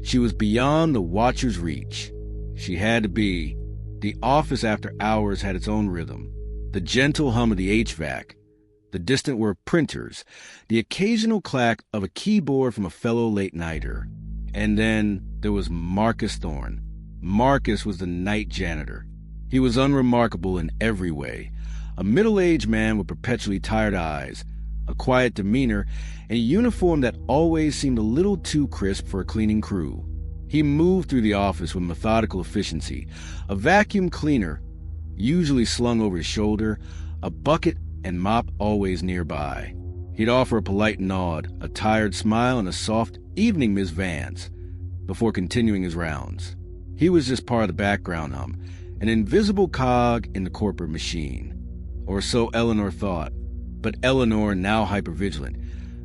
she was beyond the watcher's reach. She had to be. The office after hours had its own rhythm. The gentle hum of the HVAC, the distant whir of printers, the occasional clack of a keyboard from a fellow late-nighter. And then there was Marcus Thorne. Marcus was the night janitor. He was unremarkable in every way. A middle-aged man with perpetually tired eyes, a quiet demeanor, and a uniform that always seemed a little too crisp for a cleaning crew. He moved through the office with methodical efficiency, a vacuum cleaner usually slung over his shoulder, a bucket and mop always nearby. He'd offer a polite nod, a tired smile, and a soft "Evening, Miss Vance," before continuing his rounds. He was just part of the background hum, an invisible cog in the corporate machine. Or so Eleanor thought. But Eleanor, now hypervigilant,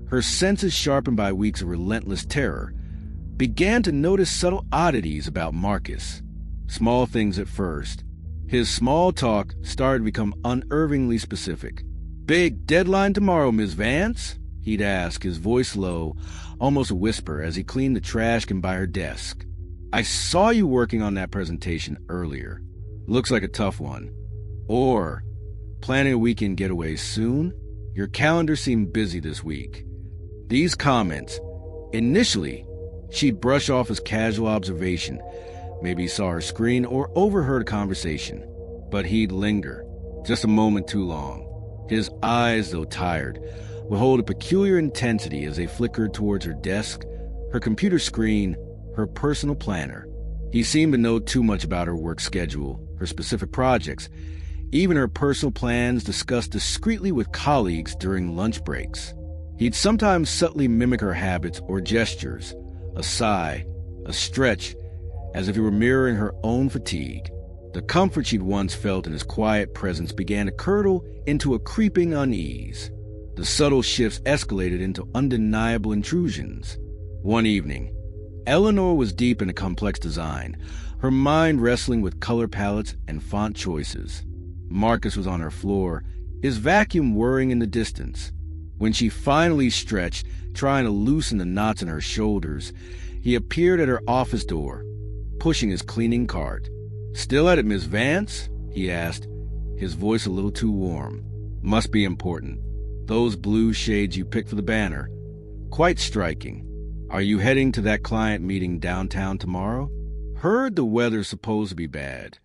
her senses sharpened by weeks of relentless terror, began to notice subtle oddities about Marcus. Small things at first. His small talk started to become unervingly specific. "Big deadline tomorrow, Miss Vance?" he'd ask, his voice low, almost a whisper, as he cleaned the trash can by her desk. "I saw you working on that presentation earlier. Looks like a tough one." Or, "Planning a weekend getaway soon? Your calendar seemed busy this week." These comments, initially, she'd brush off as casual observation. Maybe he saw her screen or overheard a conversation. But he'd linger, just a moment too long. His eyes, though tired, would hold a peculiar intensity as they flickered towards her desk, her computer screen, her personal planner. He seemed to know too much about her work schedule, her specific projects, even her personal plans discussed discreetly with colleagues during lunch breaks. He'd sometimes subtly mimic her habits or gestures, a sigh, a stretch, as if he were mirroring her own fatigue. The comfort she'd once felt in his quiet presence began to curdle into a creeping unease. The subtle shifts escalated into undeniable intrusions. One evening, Eleanor was deep in a complex design, her mind wrestling with color palettes and font choices. Marcus was on her floor, his vacuum whirring in the distance. When she finally stretched, trying to loosen the knots in her shoulders, he appeared at her office door, pushing his cleaning cart. "Still at it, Miss Vance?" he asked, his voice a little too warm. "Must be important. Those blue shades you picked for the banner. Quite striking. Are you heading to that client meeting downtown tomorrow?" "Heard the weather's supposed to be bad."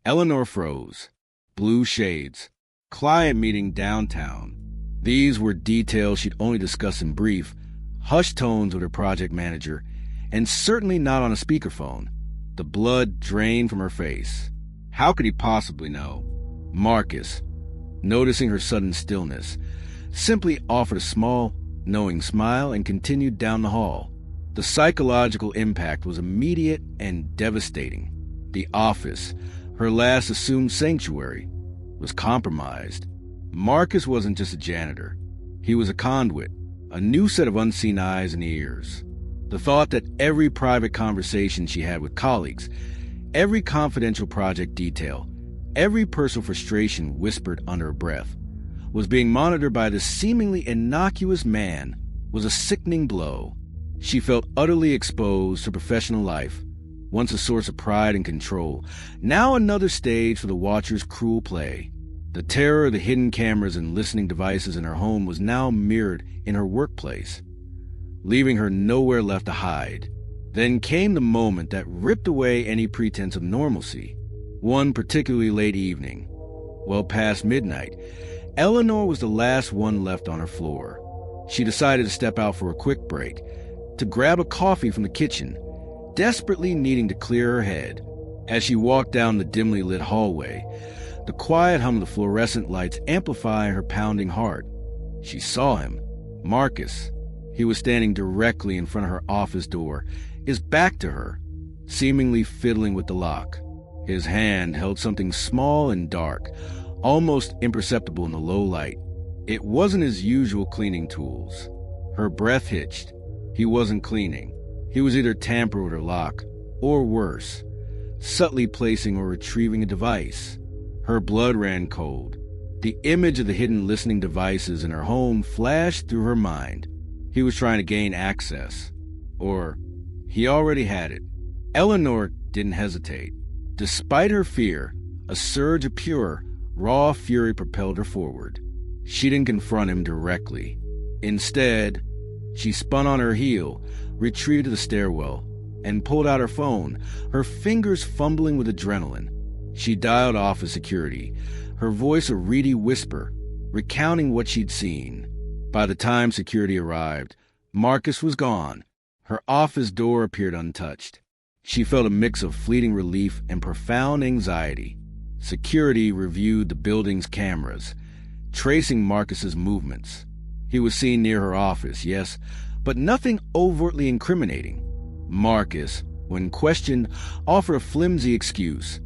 Eleanor froze. Blue shades. Client meeting downtown. These were details she'd only discussed in brief, hushed tones with her project manager, and certainly not on a speakerphone. The blood drained from her face. How could he possibly know? Marcus, noticing her sudden stillness, simply offered a small, knowing smile and continued down the hall. The psychological impact was immediate and devastating. The office, her last assumed sanctuary, was compromised. Marcus wasn't just a janitor. He was a conduit, a new set of unseen eyes and ears. The thought that every private conversation she had with colleagues, every confidential project detail, every personal frustration whispered under her breath, was being monitored by this seemingly innocuous man was a sickening blow. She felt utterly exposed to professional life, once a source of pride and control, now another stage for the Watcher's cruel play. The terror of the hidden cameras and listening devices in her home was now mirrored in her workplace, leaving her nowhere left to hide. Then came the moment that ripped away any pretense of normalcy. One particularly late evening, well past midnight, Eleanor was the last one left on her floor. She decided to step out for a quick break, to grab a coffee from the kitchen, desperately needing to clear her head. As she walked down the dimly lit hallway, the quiet hum of the fluorescent lights amplifying her pounding heart, she saw him, Marcus. He was standing directly in front of her office door, his back to her, seemingly fiddling with the lock. His hand held something small and dark, almost imperceptible in the low light. It wasn't his usual cleaning tools. Her breath hitched. He wasn't cleaning. He was either tampering with her lock, or worse, subtly placing or retrieving a device. Her blood ran cold. The image of the hidden listening devices in her home flashed through her mind. He was trying to gain access. Or he already had it. Eleanor didn't hesitate. Despite her fear, a surge of pure, raw fury propelled her forward. She didn't confront him directly. Instead, she spun on her heel, retreated to the stairwell, and pulled out her phone, her fingers fumbling with adrenaline. She dialed office security, her voice a reedy whisper, recounting what she'd seen. By the time security arrived, Marcus was gone. Her office door appeared untouched. She felt a mix of fleeting relief and profound anxiety. Security reviewed the building's cameras, tracing Marcus's movements. He was seen near her office, yes, but nothing overtly incriminating. Marcus, when questioned, offered a flimsy excuse.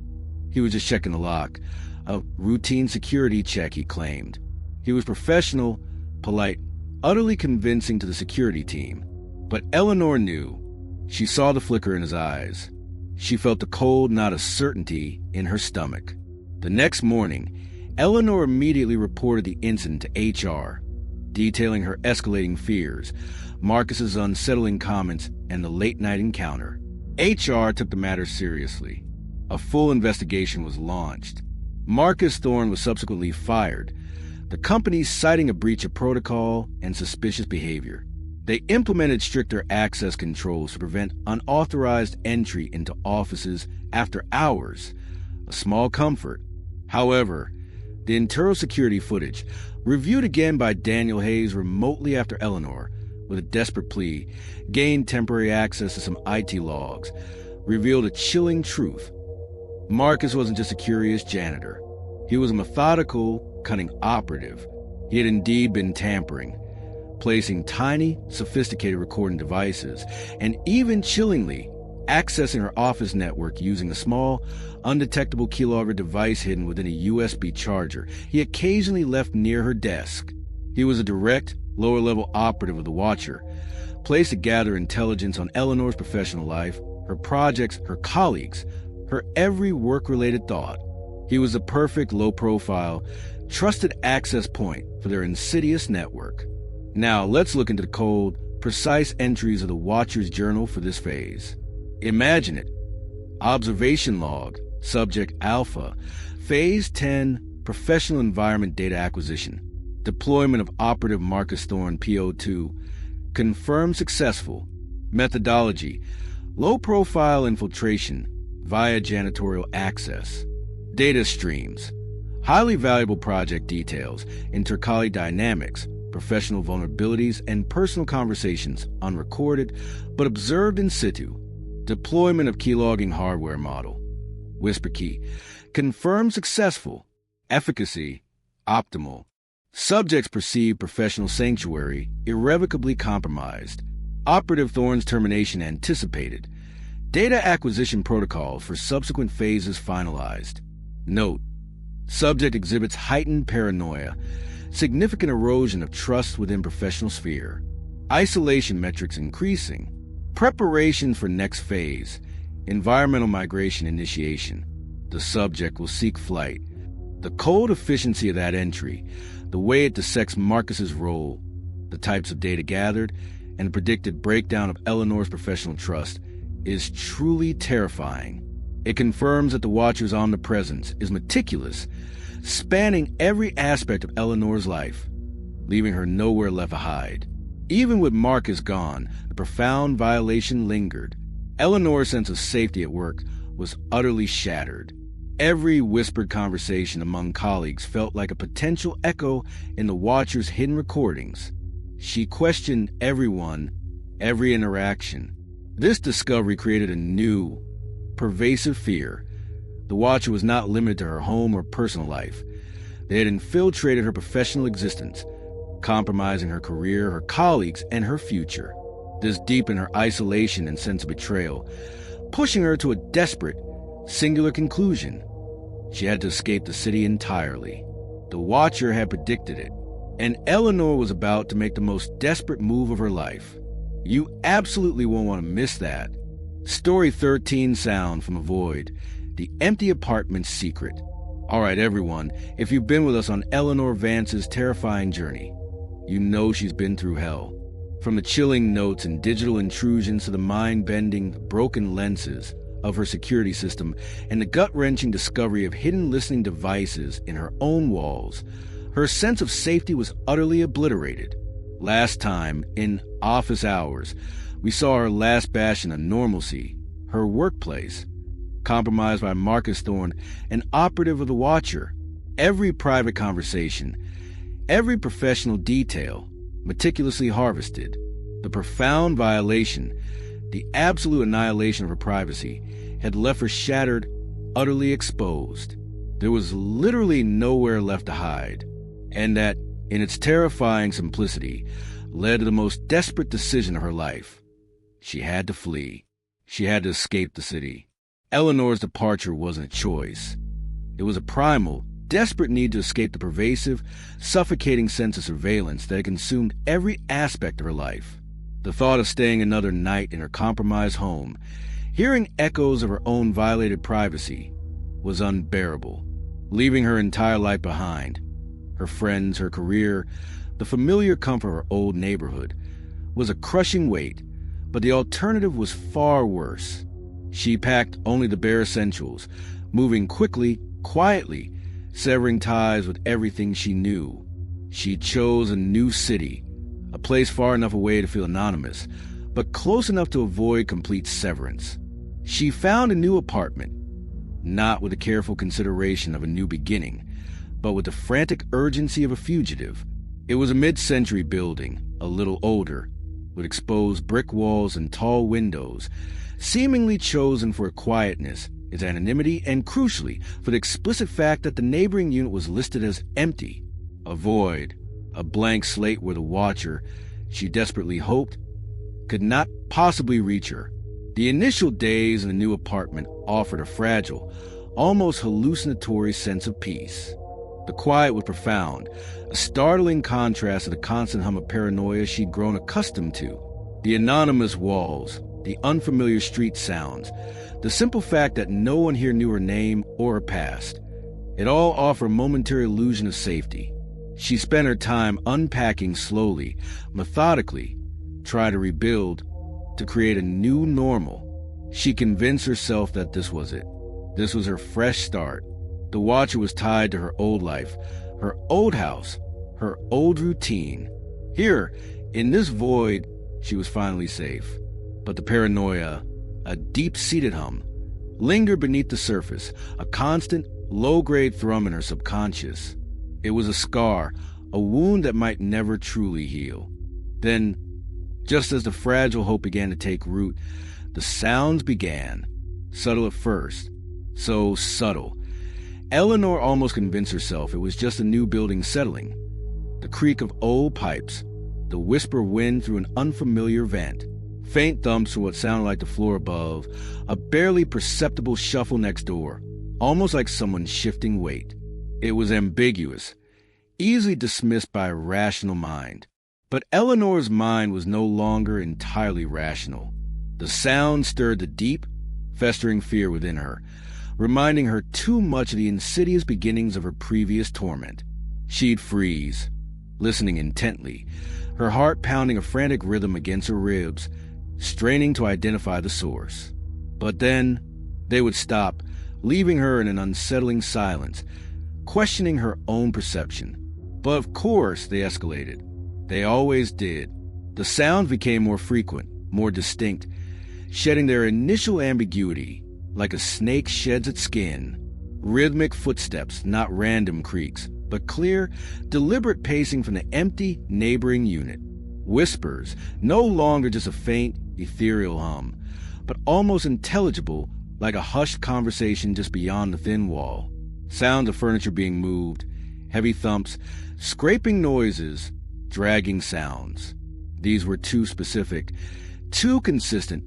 He was just checking the lock. A routine security check, he claimed. He was professional, polite, utterly convincing to the security team. But Eleanor knew. She saw the flicker in his eyes. She felt the cold knot of certainty in her stomach. The next morning, Eleanor immediately reported the incident to HR, detailing her escalating fears, Marcus's unsettling comments, and the late-night encounter. HR took the matter seriously. A full investigation was launched. Marcus Thorne was subsequently fired, the company citing a breach of protocol and suspicious behavior. They implemented stricter access controls to prevent unauthorized entry into offices after hours, a small comfort. However, the internal security footage, reviewed again by Daniel Hayes remotely after Eleanor, with a desperate plea, gained temporary access to some IT logs, revealed a chilling truth. Marcus wasn't just a curious janitor. He was a methodical, cunning operative. He had indeed been tampering, placing tiny, sophisticated recording devices, and even chillingly, accessing her office network using a small, undetectable keylogger device hidden within a USB charger he occasionally left near her desk. He was a direct, lower-level operative of the Watcher, placed to gather intelligence on Eleanor's professional life, her projects, her colleagues, her every work-related thought. He was the perfect low-profile, trusted access point for their insidious network. Now, let's look into the cold, precise entries of the Watcher's journal for this phase. Imagine it. Observation log, subject alpha, phase 10, professional environment data acquisition. Deployment of operative Marcus Thorne PO2, confirmed successful. Methodology, low-profile infiltration via janitorial access. Data streams, highly valuable project details, intercolleague dynamics, professional vulnerabilities, and personal conversations unrecorded but observed in situ. Deployment of keylogging hardware model. Whisper key. Confirmed successful. Efficacy optimal. Subjects perceived professional sanctuary irrevocably compromised. Operative Thorne's termination anticipated. Data acquisition protocol for subsequent phases finalized. Note: Subject exhibits heightened paranoia, significant erosion of trust within professional sphere, isolation metrics increasing, preparation for next phase, environmental migration initiation. The subject will seek flight. The cold efficiency of that entry, the way it dissects Marcus's role, the types of data gathered, and the predicted breakdown of Eleanor's professional trust is truly terrifying. It confirms that the Watcher's omnipresence is meticulous, spanning every aspect of Eleanor's life, leaving her nowhere left to hide. Even with Marcus gone, the profound violation lingered. Eleanor's sense of safety at work was utterly shattered. Every whispered conversation among colleagues felt like a potential echo in the Watcher's hidden recordings. She questioned everyone, every interaction. This discovery created a new, pervasive fear. The Watcher was not limited to her home or personal life. They had infiltrated her professional existence, compromising her career, her colleagues, and her future. This deepened her isolation and sense of betrayal, pushing her to a desperate, singular conclusion. She had to escape the city entirely. The Watcher had predicted it, and Eleanor was about to make the most desperate move of her life. You absolutely won't want to miss that. Story 13 sound from a void, the empty apartment's secret. All right, everyone, if you've been with us on Eleanor Vance's terrifying journey, you know she's been through hell. From the chilling notes and digital intrusions to the mind-bending, broken lenses of her security system and the gut-wrenching discovery of hidden listening devices in her own walls, her sense of safety was utterly obliterated. Last time, in office hours, we saw her last bastion of normalcy, her workplace, compromised by Marcus Thorne, an operative of the Watcher. Every private conversation, every professional detail, meticulously harvested. The profound violation, the absolute annihilation of her privacy, had left her shattered, utterly exposed. There was literally nowhere left to hide, and that, in its terrifying simplicity, led to the most desperate decision of her life. She had to flee. She had to escape the city. Eleanor's departure wasn't a choice. It was a primal, desperate need to escape the pervasive, suffocating sense of surveillance that had consumed every aspect of her life. The thought of staying another night in her compromised home, hearing echoes of her own violated privacy, was unbearable. Leaving her entire life behind, her friends, her career, the familiar comfort of her old neighborhood, was a crushing weight, but the alternative was far worse. She packed only the bare essentials, moving quickly, quietly, severing ties with everything she knew. She chose a new city, a place far enough away to feel anonymous, but close enough to avoid complete severance. She found a new apartment, not with the careful consideration of a new beginning, but with the frantic urgency of a fugitive. It was a mid-century building, a little older, with exposed brick walls and tall windows, seemingly chosen for its quietness, its anonymity, and crucially, for the explicit fact that the neighboring unit was listed as empty, a void, a blank slate where the Watcher, she desperately hoped, could not possibly reach her. The initial days in the new apartment offered a fragile, almost hallucinatory sense of peace. The quiet was profound, a startling contrast to the constant hum of paranoia she'd grown accustomed to. The anonymous walls, the unfamiliar street sounds, the simple fact that no one here knew her name or her past. It all offered a momentary illusion of safety. She spent her time unpacking slowly, methodically, trying to rebuild, to create a new normal. She convinced herself that this was it. This was her fresh start. The Watcher was tied to her old life, her old house, her old routine. Here, in this void, she was finally safe. But the paranoia, a deep-seated hum, lingered beneath the surface, a constant, low-grade thrum in her subconscious. It was a scar, a wound that might never truly heal. Then, just as the fragile hope began to take root, the sounds began. Subtle at first, so subtle. Eleanor almost convinced herself it was just a new building settling. The creak of old pipes, the whisper wind through an unfamiliar vent, faint thumps from what sounded like the floor above, a barely perceptible shuffle next door, almost like someone shifting weight. It was ambiguous, easily dismissed by a rational mind. But Eleanor's mind was no longer entirely rational. The sound stirred the deep, festering fear within her, reminding her too much of the insidious beginnings of her previous torment. She'd freeze, listening intently, her heart pounding a frantic rhythm against her ribs, straining to identify the source. But then they would stop, leaving her in an unsettling silence, questioning her own perception. But of course they escalated. They always did. The sounds became more frequent, more distinct, shedding their initial ambiguity, like a snake sheds its skin. Rhythmic footsteps, not random creaks, but clear, deliberate pacing from the empty neighboring unit. Whispers, no longer just a faint, ethereal hum, but almost intelligible, like a hushed conversation just beyond the thin wall. Sounds of furniture being moved, heavy thumps, scraping noises, dragging sounds. These were too specific, too consistent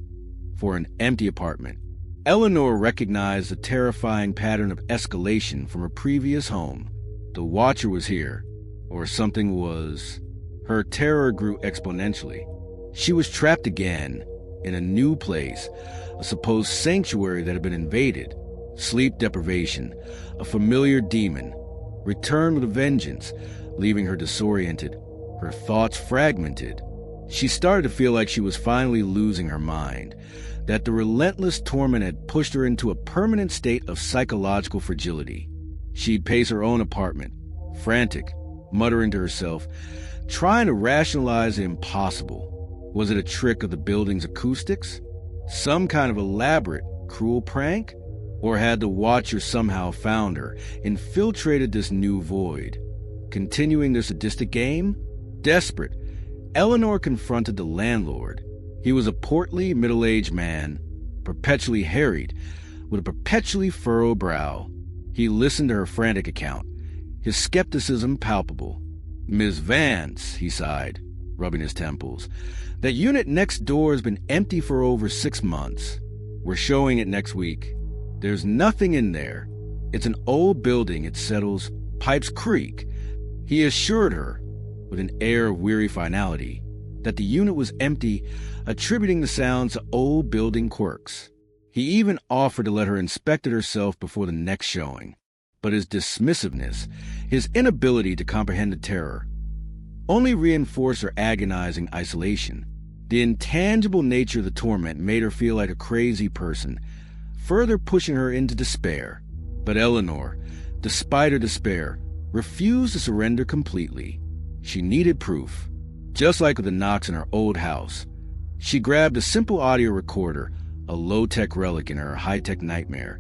for an empty apartment. Eleanor recognized the terrifying pattern of escalation from her previous home. The Watcher was here, or something was. Her terror grew exponentially. She was trapped again, in a new place, a supposed sanctuary that had been invaded. Sleep deprivation, a familiar demon, returned with a vengeance, leaving her disoriented, her thoughts fragmented. She started to feel like she was finally losing her mind, that the relentless torment had pushed her into a permanent state of psychological fragility. She'd pace her own apartment, frantic, muttering to herself, trying to rationalize the impossible. Was it a trick of the building's acoustics? Some kind of elaborate, cruel prank? Or had the Watcher somehow found her, infiltrated this new void? Continuing their sadistic game? Desperate, Eleanor confronted the landlord. He was a portly, middle-aged man, perpetually harried, with a perpetually furrowed brow. He listened to her frantic account, his skepticism palpable. "Miss Vance," he sighed, rubbing his temples, "that unit next door has been empty for over 6 months. We're showing it next week. There's nothing in there. It's an old building, it settles, pipes creak." He assured her, with an air of weary finality, that the unit was empty, attributing the sounds to old building quirks. He even offered to let her inspect it herself before the next showing. But his dismissiveness, his inability to comprehend the terror, only reinforced her agonizing isolation. The intangible nature of the torment made her feel like a crazy person, further pushing her into despair. But Eleanor, despite her despair, refused to surrender completely. She needed proof. Just like with the knocks in her old house, she grabbed a simple audio recorder, a low-tech relic in her high-tech nightmare,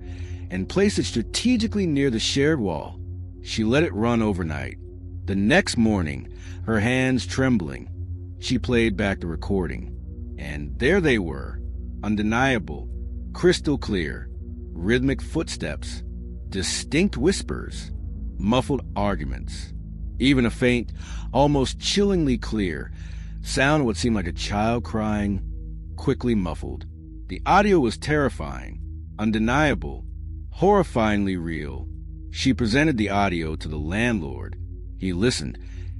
and placed it strategically near the shared wall. She let it run overnight. The next morning, her hands trembling, she played back the recording. And there they were, undeniable, crystal clear, rhythmic footsteps, distinct whispers, muffled arguments. Even a faint, almost chillingly clear sound of what seemed like a child crying, quickly muffled. The audio was terrifying, undeniable, horrifyingly real. She presented the audio to the landlord. He listened,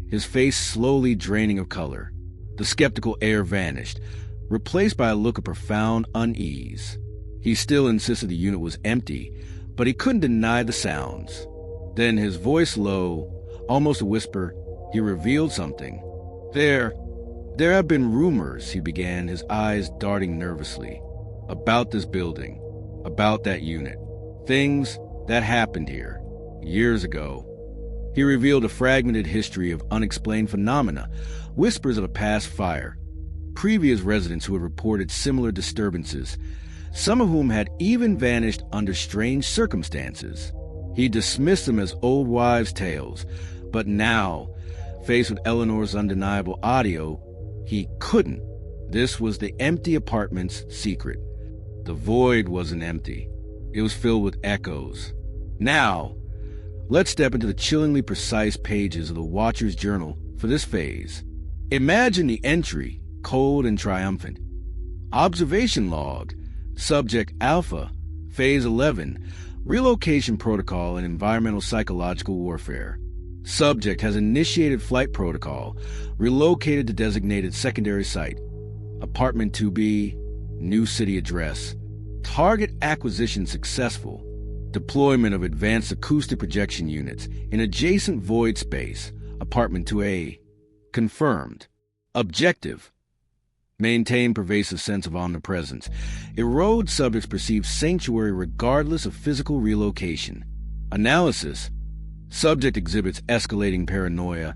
his face slowly draining of color. The skeptical air vanished, replaced by a look of profound unease. He still insisted the unit was empty, but he couldn't deny the sounds. Then, his voice low, almost a whisper, he revealed something. There have been rumors," he began, his eyes darting nervously, "about this building, about that unit. Things that happened here, years ago." He revealed a fragmented history of unexplained phenomena, whispers of a past fire, previous residents who had reported similar disturbances, some of whom had even vanished under strange circumstances. He dismissed them as old wives' tales, but now, faced with Eleanor's undeniable audio, he couldn't. This was the empty apartment's secret. The void wasn't empty. It was filled with echoes. Now, let's step into the chillingly precise pages of the Watcher's journal for this phase. Imagine the entry, cold and triumphant. Observation log, subject Alpha, phase 11, Relocation protocol and environmental psychological warfare. Subject has initiated flight protocol, relocated to designated secondary site. Apartment 2B, new city address. Target acquisition successful. Deployment of advanced acoustic projection units in adjacent void space. Apartment 2A, confirmed. Objective. Maintain pervasive sense of omnipresence. Erode subject's perceived sanctuary regardless of physical relocation. Analysis. Subject exhibits escalating paranoia,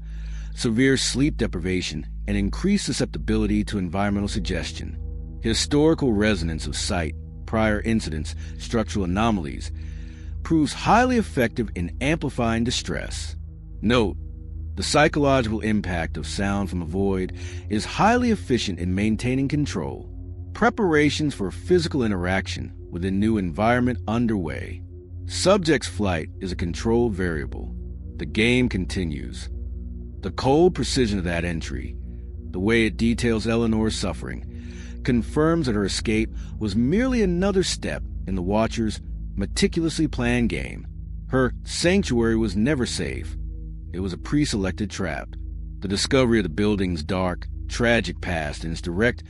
severe sleep deprivation, and increased susceptibility to environmental suggestion. Historical resonance of site, prior incidents, structural anomalies, proves highly effective in amplifying distress. Note, the psychological impact of sound from a void is highly efficient in maintaining control. Preparations for physical interaction with a new environment underway. Subject's flight is a controlled variable. The game continues. The cold precision of that entry, the way it details Eleanor's suffering, confirms that her escape was merely another step in the Watcher's meticulously planned game. Her sanctuary was never safe. It was a pre-selected trap. The discovery of the building's dark, tragic past and its direct,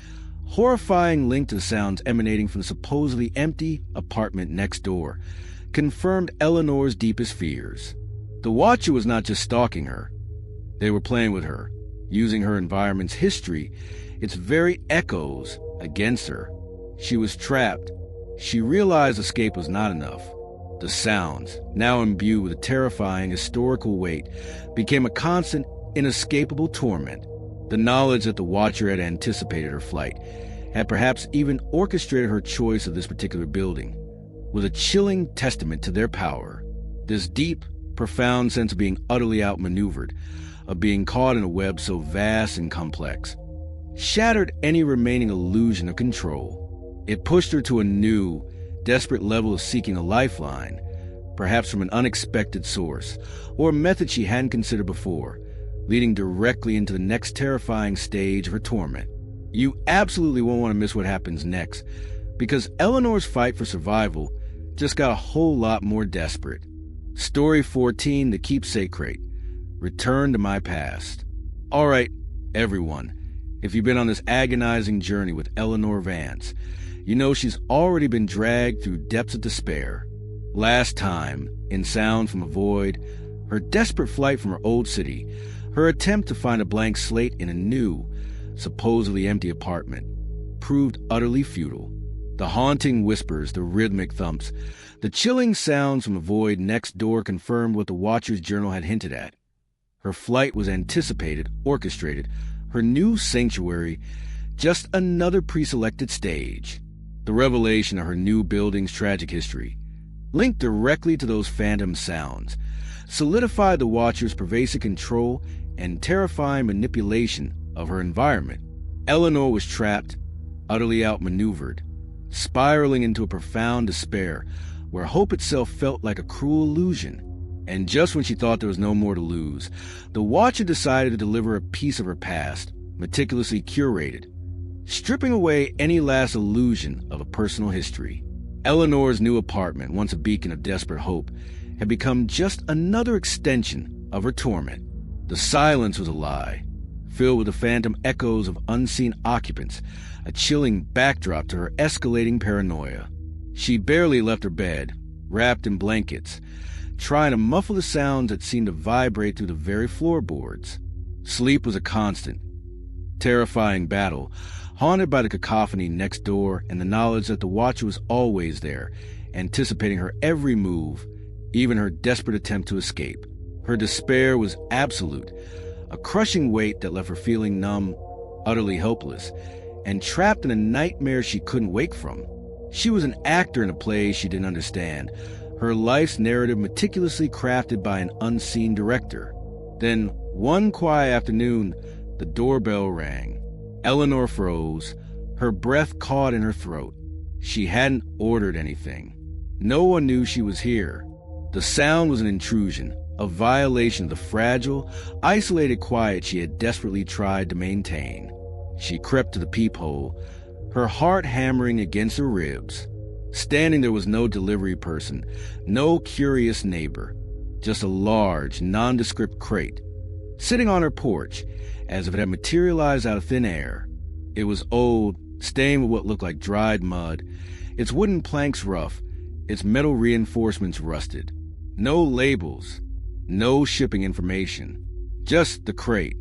horrifying link to the sounds emanating from the supposedly empty apartment next door confirmed Eleanor's deepest fears. The Watcher was not just stalking her. They were playing with her, using her environment's history, its very echoes, against her. She was trapped. She realized escape was not enough. The sounds, now imbued with a terrifying historical weight, became a constant, inescapable torment. The knowledge that the Watcher had anticipated her flight, had perhaps even orchestrated her choice of this particular building, was a chilling testament to their power. This deep, profound sense of being utterly outmaneuvered, of being caught in a web so vast and complex, shattered any remaining illusion of control. It pushed her to a new, desperate level of seeking a lifeline, perhaps from an unexpected source, or a method she hadn't considered before, leading directly into the next terrifying stage of her torment. You absolutely won't want to miss what happens next, because Eleanor's fight for survival just got a whole lot more desperate. Story 14, The Keepsake Crate. Return to my past. All right, everyone, if you've been on this agonizing journey with Eleanor Vance, you know she's already been dragged through depths of despair. Last time, in Sound from a Void, her desperate flight from her old city, her attempt to find a blank slate in a new, supposedly empty apartment, proved utterly futile. The haunting whispers, the rhythmic thumps, the chilling sounds from a void next door confirmed what the Watcher's journal had hinted at. Her flight was anticipated, orchestrated, her new sanctuary, just another pre-selected stage. The revelation of her new building's tragic history, linked directly to those phantom sounds, solidified the Watcher's pervasive control and terrifying manipulation of her environment. Eleanor was trapped, utterly outmaneuvered, spiraling into a profound despair where hope itself felt like a cruel illusion. And just when she thought there was no more to lose, the Watcher decided to deliver a piece of her past, meticulously curated, stripping away any last illusion of a personal history. Eleanor's new apartment, once a beacon of desperate hope, had become just another extension of her torment. The silence was a lie, filled with the phantom echoes of unseen occupants, a chilling backdrop to her escalating paranoia. She barely left her bed, wrapped in blankets, trying to muffle the sounds that seemed to vibrate through the very floorboards. Sleep was a constant, terrifying battle, haunted by the cacophony next door and the knowledge that the Watcher was always there, anticipating her every move, even her desperate attempt to escape. Her despair was absolute, a crushing weight that left her feeling numb, utterly helpless, and trapped in a nightmare she couldn't wake from. She was an actor in a play she didn't understand, her life's narrative meticulously crafted by an unseen director. Then, one quiet afternoon, the doorbell rang. Eleanor froze, her breath caught in her throat. She hadn't ordered anything. No one knew she was here. The sound was an intrusion, a violation of the fragile, isolated quiet she had desperately tried to maintain. She crept to the peephole, her heart hammering against her ribs. Standing there was no delivery person, no curious neighbor, just a large, nondescript crate, sitting on her porch, as if it had materialized out of thin air. It was old, stained with what looked like dried mud, its wooden planks rough, its metal reinforcements rusted. No labels, no shipping information, just the crate,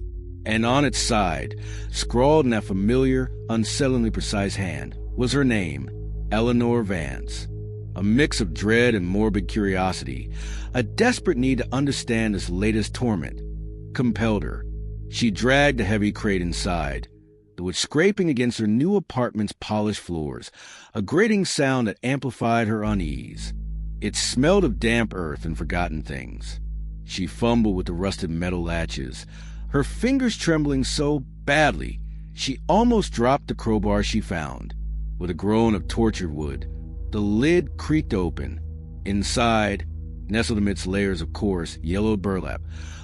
and on its side, scrawled in that familiar, unsettlingly precise hand, was her name, Eleanor Vance. A mix of dread and morbid curiosity, a desperate need to understand this latest torment, compelled her. She dragged the heavy crate inside, though it scraping against her new apartment's polished floors, a grating sound that amplified her unease. It smelled of damp earth and forgotten things. She fumbled with the rusted metal latches, her fingers trembling so badly she almost dropped the crowbar she found. With a groan of tortured wood, the lid creaked open. Inside, nestled amidst layers of coarse, yellowed burlap,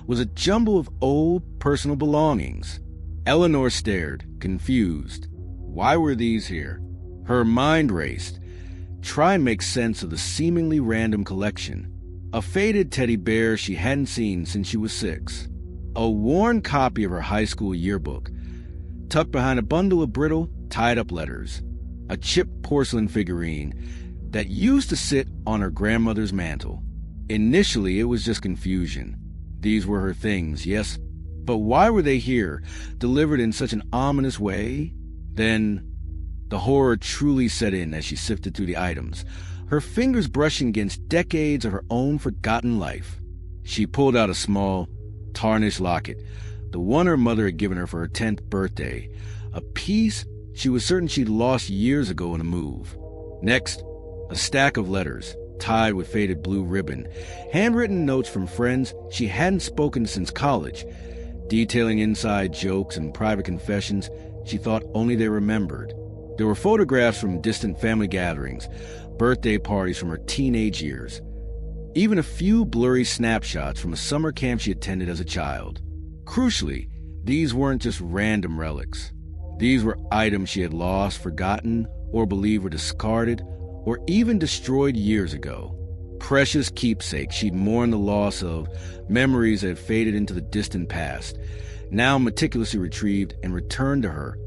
was a jumble of old personal belongings. Eleanor stared, confused. Why were these here? Her mind raced, trying to make sense of the seemingly random collection. A faded teddy bear she hadn't seen since she was 6. A worn copy of her high school yearbook, tucked behind a bundle of brittle, tied-up letters. A chipped porcelain figurine that used to sit on her grandmother's mantel. Initially, it was just confusion. These were her things, yes, but why were they here, delivered in such an ominous way? Then, the horror truly set in as she sifted through the items, her fingers brushing against decades of her own forgotten life. She pulled out a small, tarnished locket, the one her mother had given her for her 10th birthday, a piece she was certain she'd lost years ago in a move. Next, a stack of letters, tied with faded blue ribbon, handwritten notes from friends she hadn't spoken since college, detailing inside jokes and private confessions she thought only they remembered. There were photographs from distant family gatherings, birthday parties from her teenage years, even a few blurry snapshots from a summer camp she attended as a child. Crucially, these weren't just random relics. These were items she had lost, forgotten, or believed were discarded, or even destroyed years ago. Precious keepsakes she'd mourned the loss of, memories that had faded into the distant past, now meticulously retrieved and returned to her,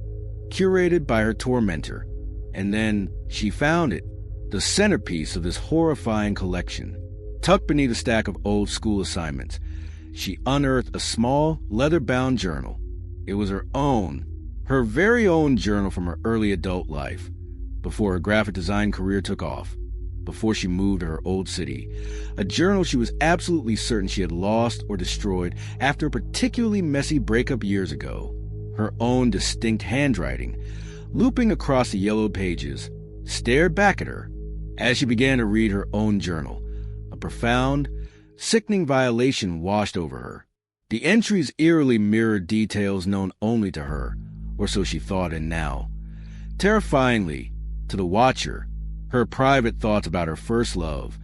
curated by her tormentor. And then she found it, the centerpiece of this horrifying collection. Tucked beneath a stack of old school assignments, she unearthed a small, leather-bound journal. It was her own, her very own journal from her early adult life, before her graphic design career took off, before she moved to her old city. A journal she was absolutely certain she had lost or destroyed after a particularly messy breakup years ago. Her own distinct handwriting, looping across the yellowed pages, stared back at her as she began to read her own journal. A profound, sickening violation washed over her. The entries eerily mirrored details known only to her, or so she thought, and now, terrifyingly, to the watcher, her private thoughts about her first love,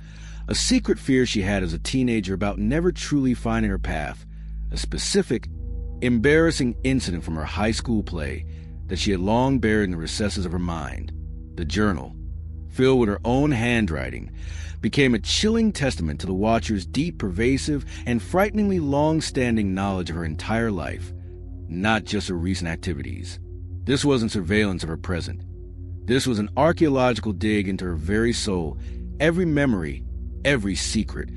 a secret fear she had as a teenager about never truly finding her path, a specific, embarrassing incident from her high school play that she had long buried in the recesses of her mind. The journal, filled with her own handwriting, became a chilling testament to the watcher's deep, pervasive, and frighteningly long-standing knowledge of her entire life, not just her recent activities. This wasn't surveillance of her present. This was an archaeological dig into her very soul, every memory, every secret,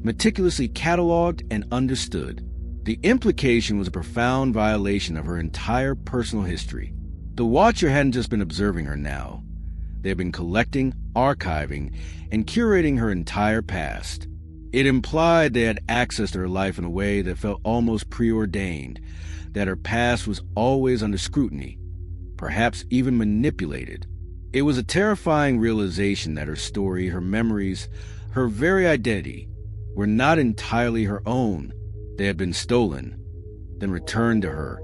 meticulously cataloged and understood. The implication was a profound violation of her entire personal history. The watcher hadn't just been observing her now. They had been collecting, archiving, and curating her entire past. It implied they had access to her life in a way that felt almost preordained, that her past was always under scrutiny, perhaps even manipulated. It was a terrifying realization that her story, her memories, her very identity were not entirely her own. They had been stolen, then returned to her,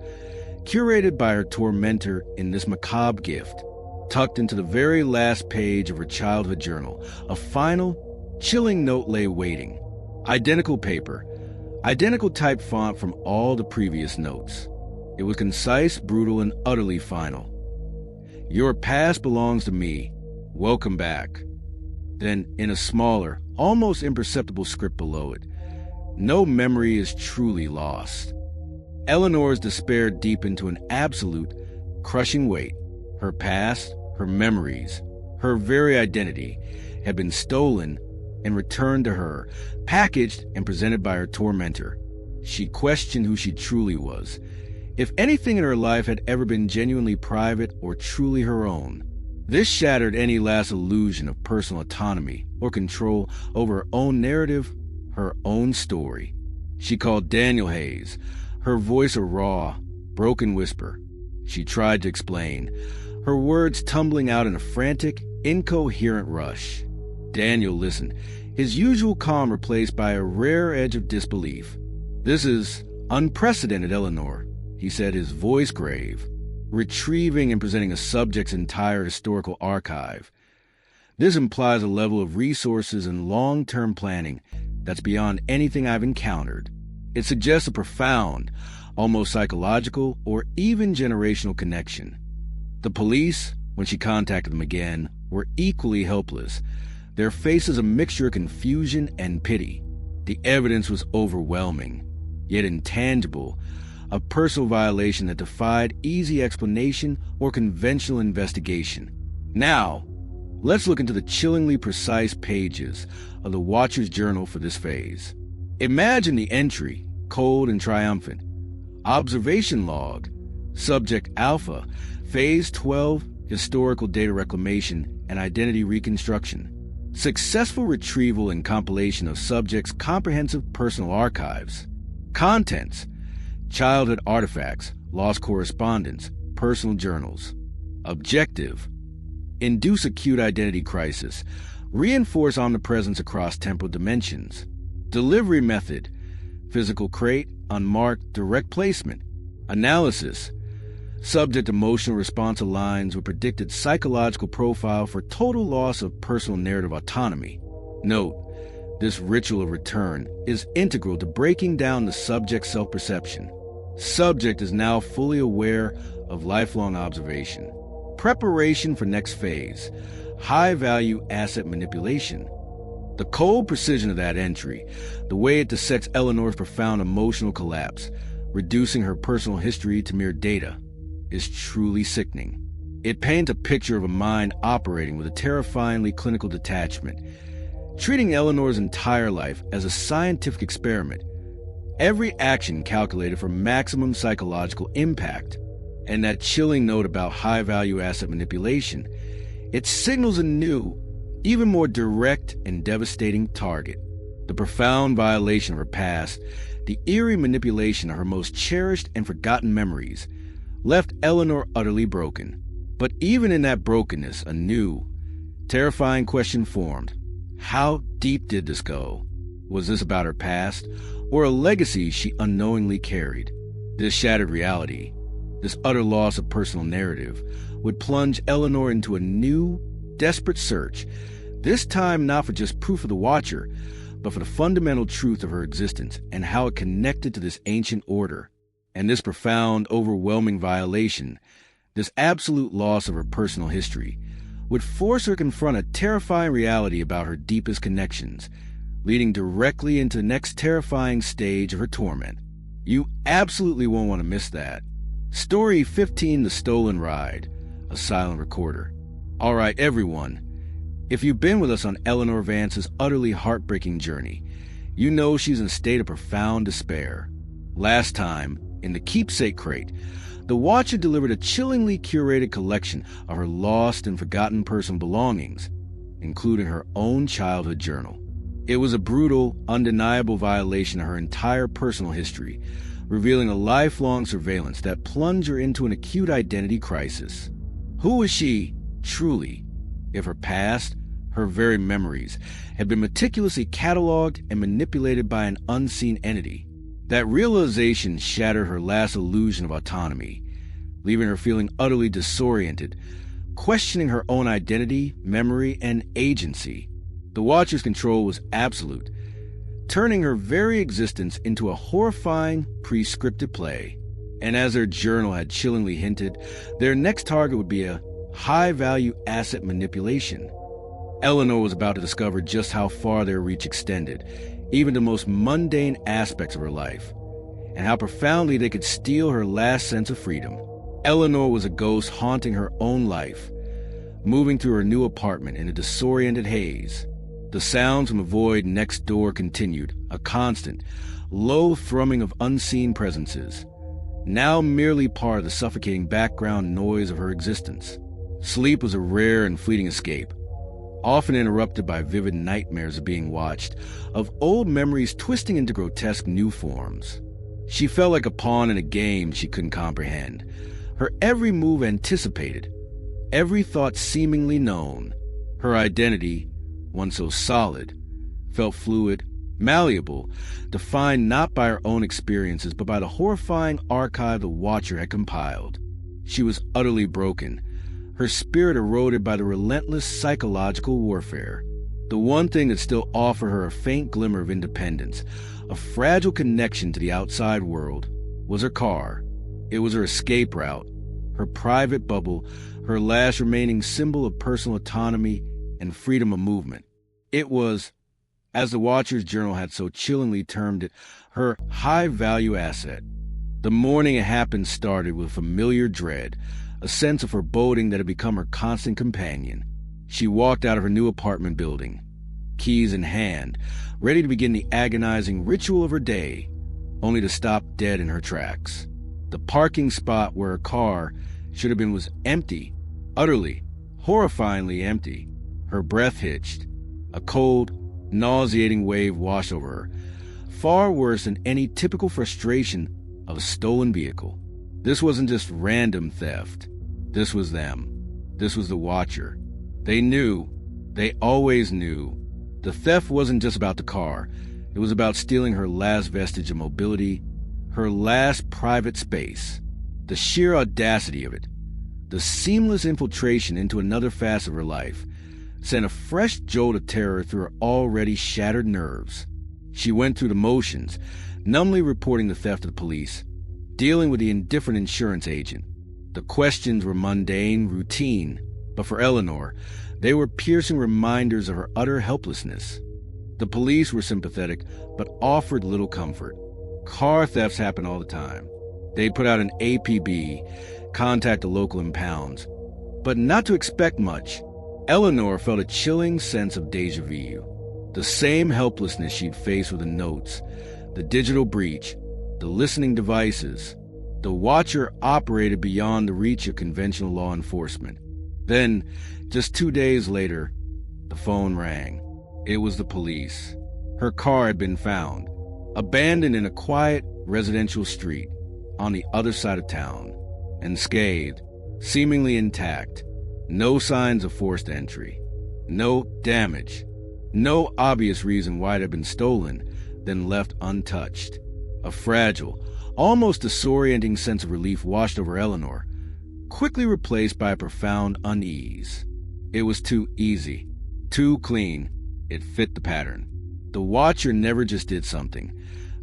curated by her tormentor in this macabre gift, tucked into the very last page of her childhood journal. A final, chilling note lay waiting. Identical paper, identical type font from all the previous notes. It was concise, brutal, and utterly final. Your past belongs to me. Welcome back. Then, in a smaller, almost imperceptible script below it, no memory is truly lost. Eleanor's despair deepened to an absolute, crushing weight. Her past, her memories, her very identity had been stolen and returned to her, packaged and presented by her tormentor. She questioned who she truly was, if anything in her life had ever been genuinely private or truly her own. This shattered any last illusion of personal autonomy or control over her own narrative, her own story. She called Daniel Hayes, her voice a raw, broken whisper. She tried to explain, her words tumbling out in a frantic, incoherent rush. Daniel listened, his usual calm replaced by a rare edge of disbelief. "This is unprecedented, Eleanor," he said, his voice grave, retrieving and presenting a subject's entire historical archive. "This implies a level of resources and long-term planning that's beyond anything I've encountered. It suggests a profound, almost psychological or even generational connection." The police, when she contacted them again, were equally helpless, their faces a mixture of confusion and pity. The evidence was overwhelming, yet intangible, a personal violation that defied easy explanation or conventional investigation. Now, let's look into the chillingly precise pages of the Watcher's journal for this phase. Imagine the entry, cold and triumphant. Observation log, subject alpha, phase 12, historical data reclamation and identity reconstruction. Successful retrieval and compilation of subject's comprehensive personal archives. Contents: childhood artifacts, lost correspondence, personal journals. Objective: induce acute identity crisis, reinforce omnipresence across temporal dimensions. Delivery method: physical crate, unmarked, direct placement. Analysis: subject emotional response aligns with predicted psychological profile for total loss of personal narrative autonomy. Note: this ritual of return is integral to breaking down the subject's self-perception. Subject is now fully aware of lifelong observation. Preparation for next phase: high-value asset manipulation. The cold precision of that entry, the way it dissects Eleanor's profound emotional collapse, reducing her personal history to mere data, is truly sickening. It paints a picture of a mind operating with a terrifyingly clinical detachment, treating Eleanor's entire life as a scientific experiment, every action calculated for maximum psychological impact. And that chilling note about high-value asset manipulation, it signals a new, even more direct and devastating target. The profound violation of her past, the eerie manipulation of her most cherished and forgotten memories, left Eleanor utterly broken. But even in that brokenness, a new, terrifying question formed. How deep did this go? Was this about her past, or a legacy she unknowingly carried? This shattered reality, this utter loss of personal narrative, would plunge Eleanor into a new, desperate search, this time not for just proof of the Watcher, but for the fundamental truth of her existence and how it connected to this ancient order. And this profound, overwhelming violation, this absolute loss of her personal history, would force her to confront a terrifying reality about her deepest connections, leading directly into the next terrifying stage of her torment. You absolutely won't want to miss that. Story 15, The Stolen Ride, a silent recorder. All right, everyone. If you've been with us on Eleanor Vance's utterly heartbreaking journey, you know she's in a state of profound despair. Last time, in the keepsake crate, the Watcher delivered a chillingly curated collection of her lost and forgotten personal belongings, including her own childhood journal. It was a brutal, undeniable violation of her entire personal history, revealing a lifelong surveillance that plunged her into an acute identity crisis. Who was she, truly, if her past, her very memories, had been meticulously cataloged and manipulated by an unseen entity? That realization shattered her last illusion of autonomy, leaving her feeling utterly disoriented, questioning her own identity, memory, and agency. The Watcher's control was absolute, turning her very existence into a horrifying, prescriptive play. And as their journal had chillingly hinted, their next target would be a high-value asset manipulation. Eleanor was about to discover just how far their reach extended, even the most mundane aspects of her life, and how profoundly they could steal her last sense of freedom. Eleanor was a ghost haunting her own life, moving through her new apartment in a disoriented haze. The sounds from a void next door continued, a constant, low thrumming of unseen presences, now merely part of the suffocating background noise of her existence. Sleep was a rare and fleeting escape, often interrupted by vivid nightmares of being watched, of old memories twisting into grotesque new forms. She felt like a pawn in a game she couldn't comprehend, her every move anticipated, every thought seemingly known. Her identity, once so solid, felt fluid, malleable, defined not by her own experiences but by the horrifying archive the Watcher had compiled. She was utterly broken, her spirit eroded by the relentless psychological warfare. The one thing that still offered her a faint glimmer of independence, a fragile connection to the outside world, was her car. It was her escape route, her private bubble, her last remaining symbol of personal autonomy and freedom of movement. It was, as the Watcher's journal had so chillingly termed it, her high-value asset. The morning it happened started with familiar dread, a sense of foreboding that had become her constant companion. She walked out of her new apartment building, keys in hand, ready to begin the agonizing ritual of her day, only to stop dead in her tracks. The parking spot where her car should have been was empty, utterly, horrifyingly empty. Her breath hitched. A cold, nauseating wave washed over her, far worse than any typical frustration of a stolen vehicle. This wasn't just random theft. This was them. This was the Watcher. They knew. They always knew. The theft wasn't just about the car. It was about stealing her last vestige of mobility, her last private space. The sheer audacity of it, the seamless infiltration into another facet of her life, sent a fresh jolt of terror through her already shattered nerves. She went through the motions, numbly reporting the theft to the police, dealing with the indifferent insurance agent. The questions were mundane, routine, but for Eleanor, they were piercing reminders of her utter helplessness. The police were sympathetic, but offered little comfort. Car thefts happen all the time. They'd put out an APB, contact the local impounds, but not to expect much. Eleanor felt a chilling sense of déjà vu. The same helplessness she'd faced with the notes, the digital breach, the listening devices. The Watcher operated beyond the reach of conventional law enforcement. Then, just 2 days later, the phone rang. It was the police. Her car had been found, abandoned in a quiet residential street on the other side of town, unscathed, seemingly intact. No signs of forced entry. No damage. No obvious reason why it had been stolen, then left untouched. A fragile, almost disorienting sense of relief washed over Eleanor, quickly replaced by a profound unease. It was too easy, too clean. It fit the pattern. The Watcher never just did something.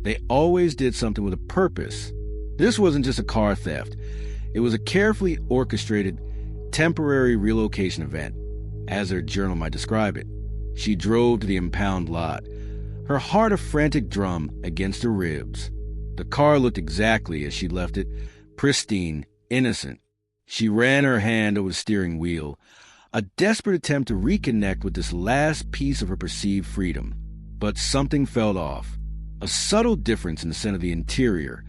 They always did something with a purpose. This wasn't just a car theft. It was a carefully orchestrated, temporary relocation event, as her journal might describe it. She drove to the impound lot, her heart a frantic drum against her ribs. The car looked exactly as she'd left it, pristine, innocent. She ran her hand over the steering wheel, a desperate attempt to reconnect with this last piece of her perceived freedom. But something felt off. A subtle difference in the scent of the interior,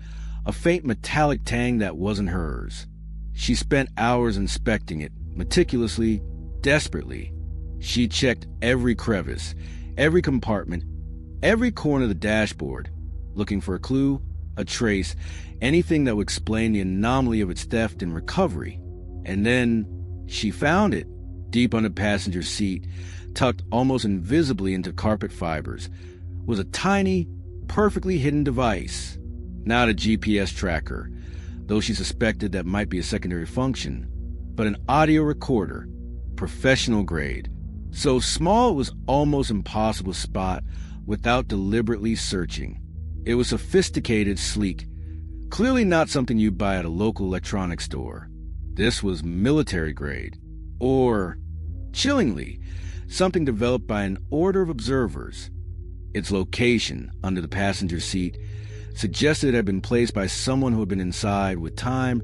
a faint metallic tang that wasn't hers. She spent hours inspecting it, meticulously, desperately. She checked every crevice, every compartment, every corner of the dashboard, looking for a clue, a trace, anything that would explain the anomaly of its theft and recovery. And then she found it, deep under the passenger seat, tucked almost invisibly into carpet fibers, was a tiny, perfectly hidden device. Not a GPS tracker, though she suspected that might be a secondary function, but an audio recorder, professional grade, so small it was almost impossible to spot without deliberately searching. It was sophisticated, sleek, clearly not something you'd buy at a local electronics store. This was military grade, or, chillingly, something developed by an order of observers. Its location, under the passenger seat, suggested it had been placed by someone who had been inside with time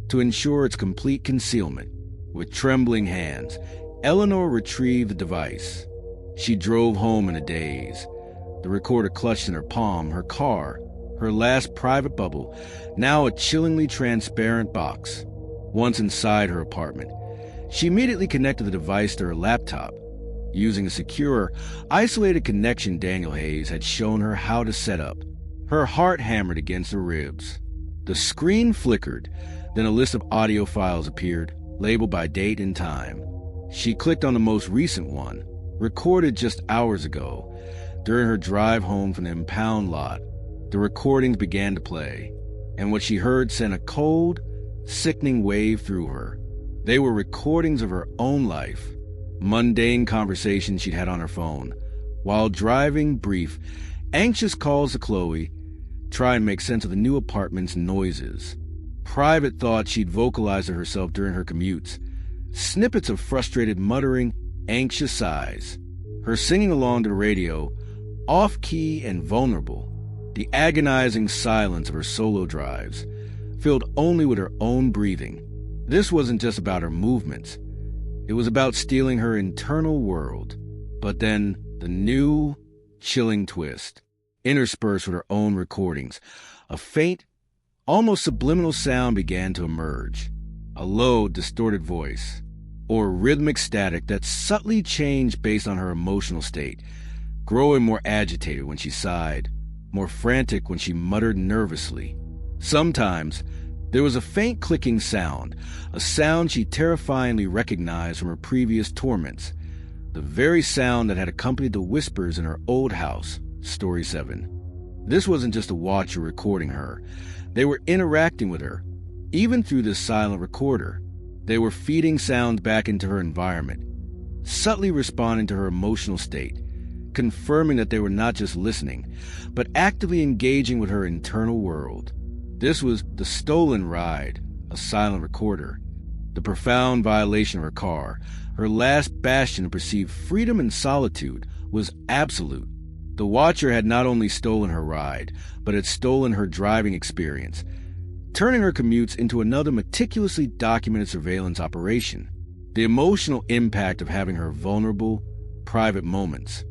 to ensure its complete concealment. With trembling hands, Eleanor retrieved the device. She drove home in a daze, the recorder clutched in her palm, her car, her last private bubble, now a chillingly transparent box. Once inside her apartment, she immediately connected the device to her laptop. Using a secure, isolated connection Daniel Hayes had shown her how to set up. Her heart hammered against her ribs. The screen flickered, then a list of audio files appeared, labeled by date and time. She clicked on the most recent one, recorded just hours ago. During her drive home from the impound lot, the recordings began to play, and what she heard sent a cold, sickening wave through her. They were recordings of her own life, mundane conversations she'd had on her phone, while driving, brief, anxious calls to Chloe, try and make sense of the new apartment's noises, private thoughts she'd vocalized to herself during her commutes, snippets of frustrated muttering, anxious sighs, her singing along to the radio, off-key and vulnerable, the agonizing silence of her solo drives, filled only with her own breathing. This wasn't just about her movements. It was about stealing her internal world. But then, the new, chilling twist, interspersed with her own recordings, a faint, almost subliminal sound began to emerge. A low, distorted voice, or rhythmic static that subtly changed based on her emotional state, growing more agitated when she sighed, more frantic when she muttered nervously. Sometimes, there was a faint clicking sound, a sound she terrifyingly recognized from her previous torments, the very sound that had accompanied the whispers in her old house, Story 7. This wasn't just a watcher recording her. They were interacting with her, even through this silent recorder. They were feeding sounds back into her environment, subtly responding to her emotional state, confirming that they were not just listening, but actively engaging with her internal world. This was the stolen ride, a silent recorder, the profound violation of her car. Her last bastion of perceived freedom and solitude was absolute. The watcher had not only stolen her ride, but had stolen her driving experience, turning her commutes into another meticulously documented surveillance operation. The emotional impact of having her vulnerable, private moments,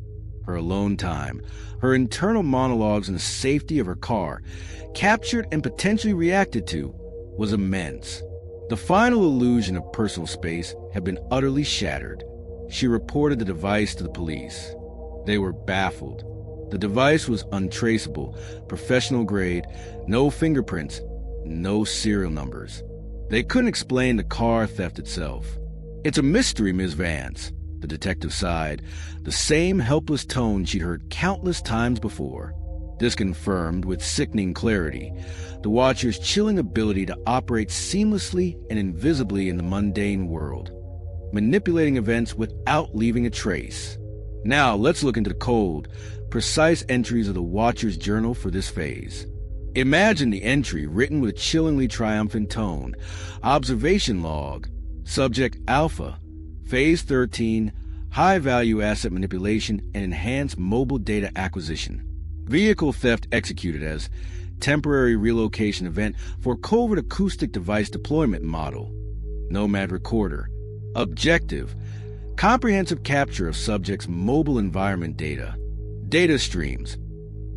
her alone time, her internal monologues in the safety of her car, captured and potentially reacted to, was immense. The final illusion of personal space had been utterly shattered. She reported the device to the police. They were baffled. The device was untraceable, professional grade, no fingerprints, no serial numbers. They couldn't explain the car theft itself. "It's a mystery, Ms. Vance," the detective sighed, the same helpless tone she'd heard countless times before. This confirmed, with sickening clarity, the watcher's chilling ability to operate seamlessly and invisibly in the mundane world, manipulating events without leaving a trace. Now, let's look into the cold, precise entries of the watcher's journal for this phase. Imagine the entry written with a chillingly triumphant tone. Observation log. Subject Alpha. Phase 13. High-value asset manipulation and enhanced mobile data acquisition. Vehicle theft executed as temporary relocation event for covert acoustic device deployment model. Nomad recorder. Objective. Comprehensive capture of subject's mobile environment data. Data streams.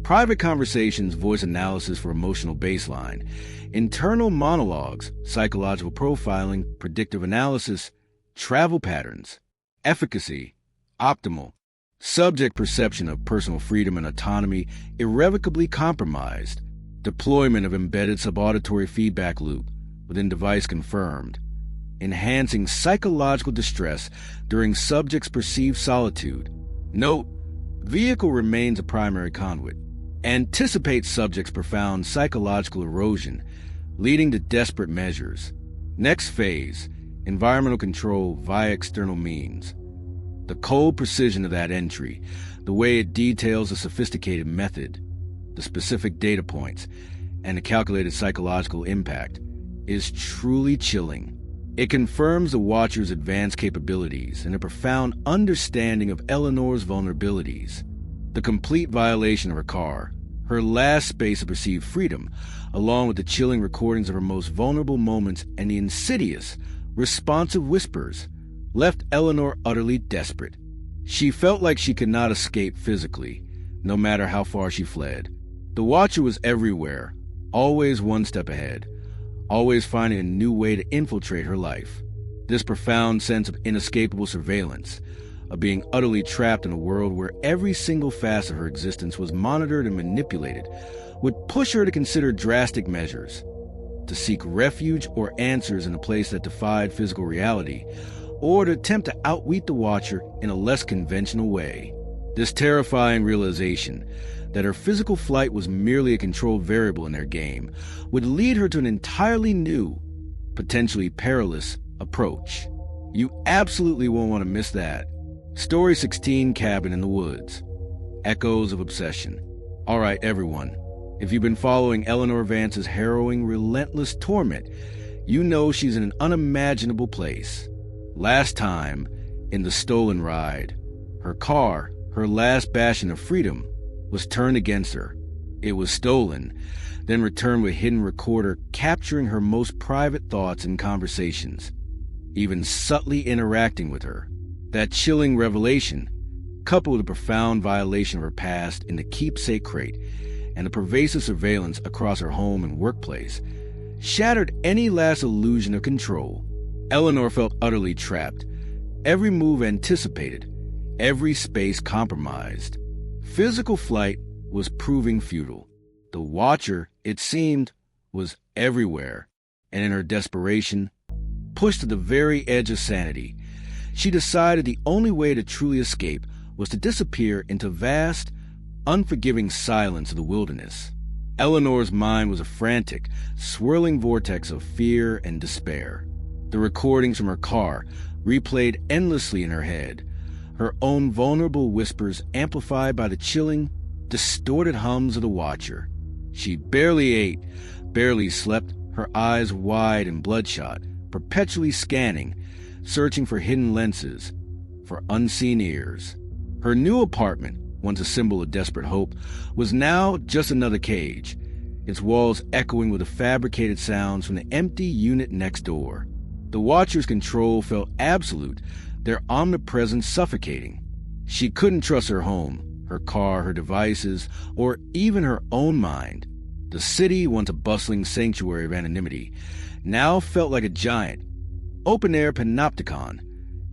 Private conversations, voice analysis for emotional baseline. Internal monologues, psychological profiling, predictive analysis, travel patterns. Efficacy. Optimal. Subject perception of personal freedom and autonomy irrevocably compromised. Deployment of embedded subauditory feedback loop within device confirmed. Enhancing psychological distress during subject's perceived solitude. Note, vehicle remains a primary conduit. Anticipate subject's profound psychological erosion, leading to desperate measures. Next phase, environmental control via external means. The cold precision of that entry, the way it details the sophisticated method, the specific data points, and the calculated psychological impact, is truly chilling. It confirms the Watcher's advanced capabilities and a profound understanding of Eleanor's vulnerabilities. The complete violation of her car, her last space of perceived freedom, along with the chilling recordings of her most vulnerable moments and the insidious, responsive whispers, left Eleanor utterly desperate. She felt like she could not escape physically, no matter how far she fled. The Watcher was everywhere, always one step ahead, always finding a new way to infiltrate her life. This profound sense of inescapable surveillance, of being utterly trapped in a world where every single facet of her existence was monitored and manipulated, would push her to consider drastic measures, to seek refuge or answers in a place that defied physical reality, or to attempt to outwit the Watcher in a less conventional way. This terrifying realization that her physical flight was merely a controlled variable in their game would lead her to an entirely new, potentially perilous approach. You absolutely won't want to miss that. Story 16, Cabin in the Woods. Echoes of Obsession. All right, everyone. If you've been following Eleanor Vance's harrowing, relentless torment, you know she's in an unimaginable place. Last time, in the stolen ride, her car, her last bastion of freedom, was turned against her. It was stolen, then returned with a hidden recorder capturing her most private thoughts and conversations, even subtly interacting with her. That chilling revelation, coupled with a profound violation of her past in the keepsake crate and the pervasive surveillance across her home and workplace, shattered any last illusion of control. Eleanor felt utterly trapped, every move anticipated, every space compromised. Physical flight was proving futile. The Watcher, it seemed, was everywhere, and in her desperation, pushed to the very edge of sanity, she decided the only way to truly escape was to disappear into vast, unforgiving silence of the wilderness. Eleanor's mind was a frantic, swirling vortex of fear and despair. The recordings from her car replayed endlessly in her head, her own vulnerable whispers amplified by the chilling, distorted hums of the Watcher. She barely ate, barely slept, her eyes wide and bloodshot, perpetually scanning, searching for hidden lenses, for unseen ears. Her new apartment, once a symbol of desperate hope, was now just another cage, its walls echoing with the fabricated sounds from the empty unit next door. The Watcher's control felt absolute, their omnipresence suffocating. She couldn't trust her home, her car, her devices, or even her own mind. The city, once a bustling sanctuary of anonymity, now felt like a giant, open-air panopticon,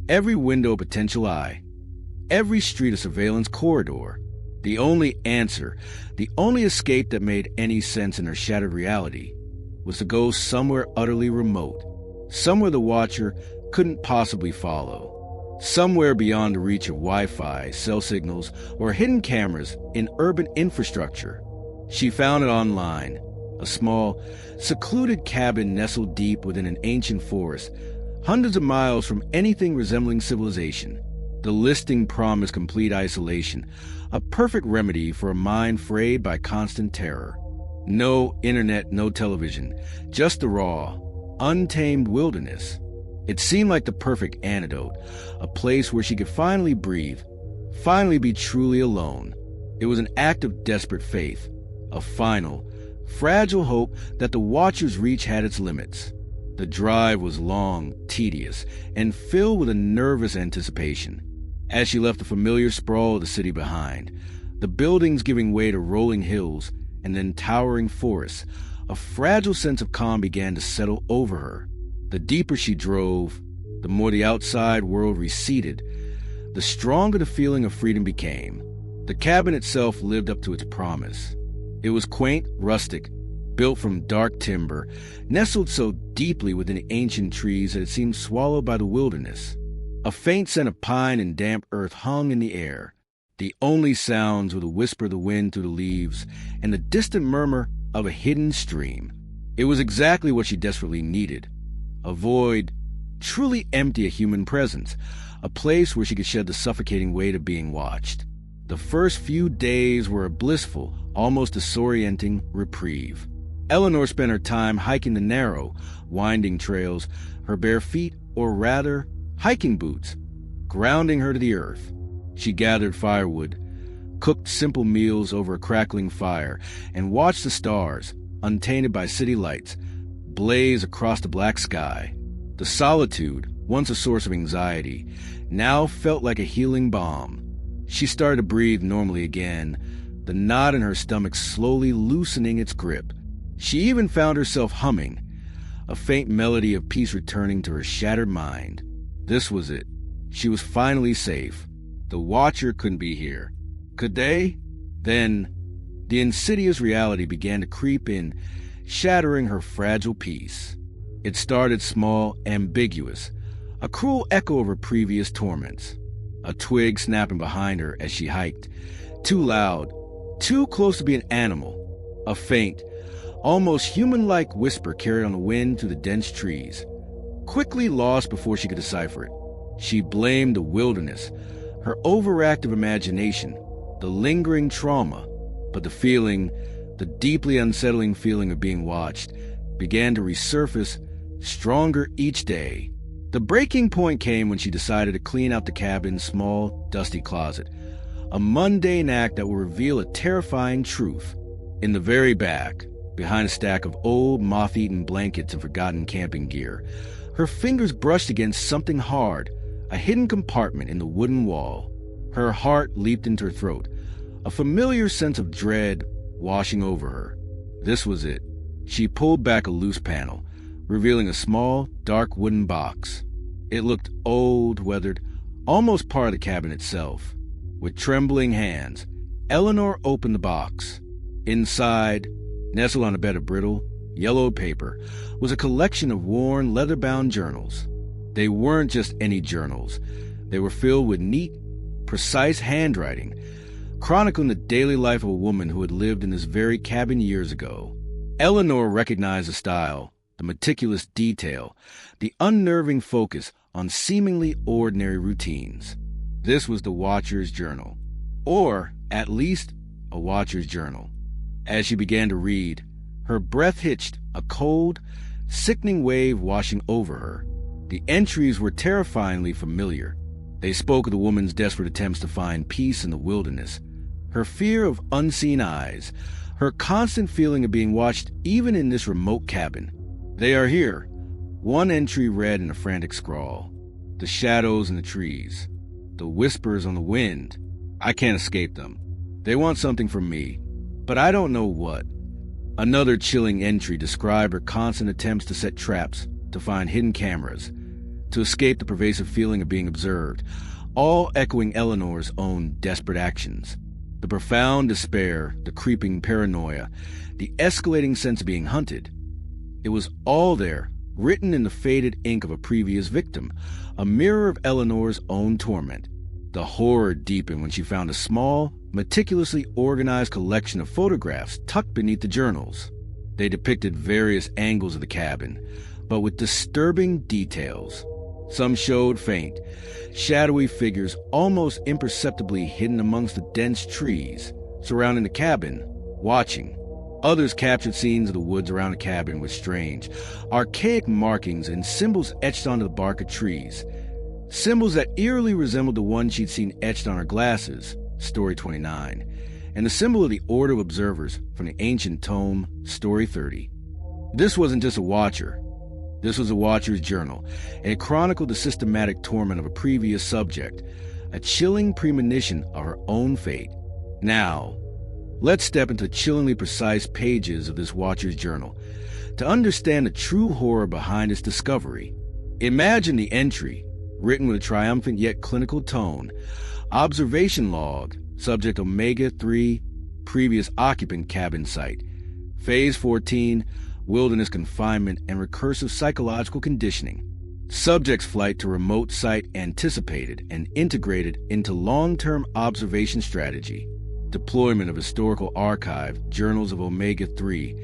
every window a potential eye, every street a surveillance corridor. The only answer, the only escape that made any sense in her shattered reality, was to go somewhere utterly remote, somewhere the Watcher couldn't possibly follow, somewhere beyond the reach of Wi-Fi, cell signals, or hidden cameras in urban infrastructure. She found it online, a small, secluded cabin nestled deep within an ancient forest, hundreds of miles from anything resembling civilization. The listing promised complete isolation, a perfect remedy for a mind frayed by constant terror. No internet, no television, just the raw, untamed wilderness. It seemed like the perfect antidote, a place where she could finally breathe, finally be truly alone. It was an act of desperate faith, a final, fragile hope that the Watcher's reach had its limits. The drive was long, tedious, and filled with a nervous anticipation. As she left the familiar sprawl of the city behind, the buildings giving way to rolling hills and then towering forests, a fragile sense of calm began to settle over her. The deeper she drove, the more the outside world receded, the stronger the feeling of freedom became. The cabin itself lived up to its promise. It was quaint, rustic, built from dark timber, nestled so deeply within the ancient trees that it seemed swallowed by the wilderness. A faint scent of pine and damp earth hung in the air. The only sounds were the whisper of the wind through the leaves and the distant murmur of a hidden stream. It was exactly what she desperately needed. A void, truly empty of human presence, a place where she could shed the suffocating weight of being watched. The first few days were a blissful, almost disorienting reprieve. Eleanor spent her time hiking the narrow, winding trails, her bare feet, or rather, hiking boots, grounding her to the earth. She gathered firewood, cooked simple meals over a crackling fire, and watched the stars, untainted by city lights, blaze across the black sky. The solitude, once a source of anxiety, now felt like a healing balm. She started to breathe normally again, the knot in her stomach slowly loosening its grip. She even found herself humming, a faint melody of peace returning to her shattered mind. This was it. She was finally safe. The Watcher couldn't be here. Could they? Then, the insidious reality began to creep in, shattering her fragile peace. It started small, ambiguous, a cruel echo of her previous torments. A twig snapping behind her as she hiked, too loud, too close to be an animal. A faint, almost human-like whisper carried on the wind through the dense trees, quickly lost before she could decipher it. She blamed the wilderness, her overactive imagination, the lingering trauma, but the deeply unsettling feeling of being watched, began to resurface, stronger each day. The breaking point came when she decided to clean out the cabin's small, dusty closet, a mundane act that would reveal a terrifying truth. In the very back, behind a stack of old, moth-eaten blankets and forgotten camping gear, her fingers brushed against something hard, a hidden compartment in the wooden wall. Her heart leaped into her throat, a familiar sense of dread washing over her. This was it. She pulled back a loose panel, revealing a small, dark wooden box. It looked old, weathered, almost part of the cabin itself. With trembling hands, Eleanor opened the box. Inside, nestled on a bed of brittle, yellowed paper, was a collection of worn, leather-bound journals. They weren't just any journals. They were filled with neat, precise handwriting, chronicling the daily life of a woman who had lived in this very cabin years ago. Eleanor recognized the style, the meticulous detail, the unnerving focus on seemingly ordinary routines. This was the Watcher's journal, or at least a Watcher's journal. As she began to read, her breath hitched, a cold, sickening wave washing over her. The entries were terrifyingly familiar. They spoke of the woman's desperate attempts to find peace in the wilderness, her fear of unseen eyes, her constant feeling of being watched even in this remote cabin. "They are here," one entry read in a frantic scrawl. "The shadows in the trees, the whispers on the wind. I can't escape them. They want something from me, but I don't know what." Another chilling entry described her constant attempts to set traps, to find hidden cameras, to escape the pervasive feeling of being observed, all echoing Eleanor's own desperate actions. The profound despair, the creeping paranoia, the escalating sense of being hunted. It was all there, written in the faded ink of a previous victim, a mirror of Eleanor's own torment. The horror deepened when she found a small, meticulously organized collection of photographs tucked beneath the journals. They depicted various angles of the cabin, but with disturbing details. Some showed faint, shadowy figures almost imperceptibly hidden amongst the dense trees surrounding the cabin, watching. Others captured scenes of the woods around the cabin with strange, archaic markings and symbols etched onto the bark of trees. Symbols that eerily resembled the one she'd seen etched on her glasses, Story 29, and the symbol of the Order of Observers from the ancient tome, Story 30. This wasn't just a Watcher. This was a Watcher's journal, and it chronicled the systematic torment of a previous subject, a chilling premonition of her own fate. Now, let's step into chillingly precise pages of this Watcher's journal to understand the true horror behind its discovery. Imagine the entry, written with a triumphant yet clinical tone. Observation log, subject Omega-3, previous occupant cabin site. Phase 14, wilderness confinement and recursive psychological conditioning. Subject's flight to remote site anticipated and integrated into long-term observation strategy. Deployment of historical archive, journals of Omega-3.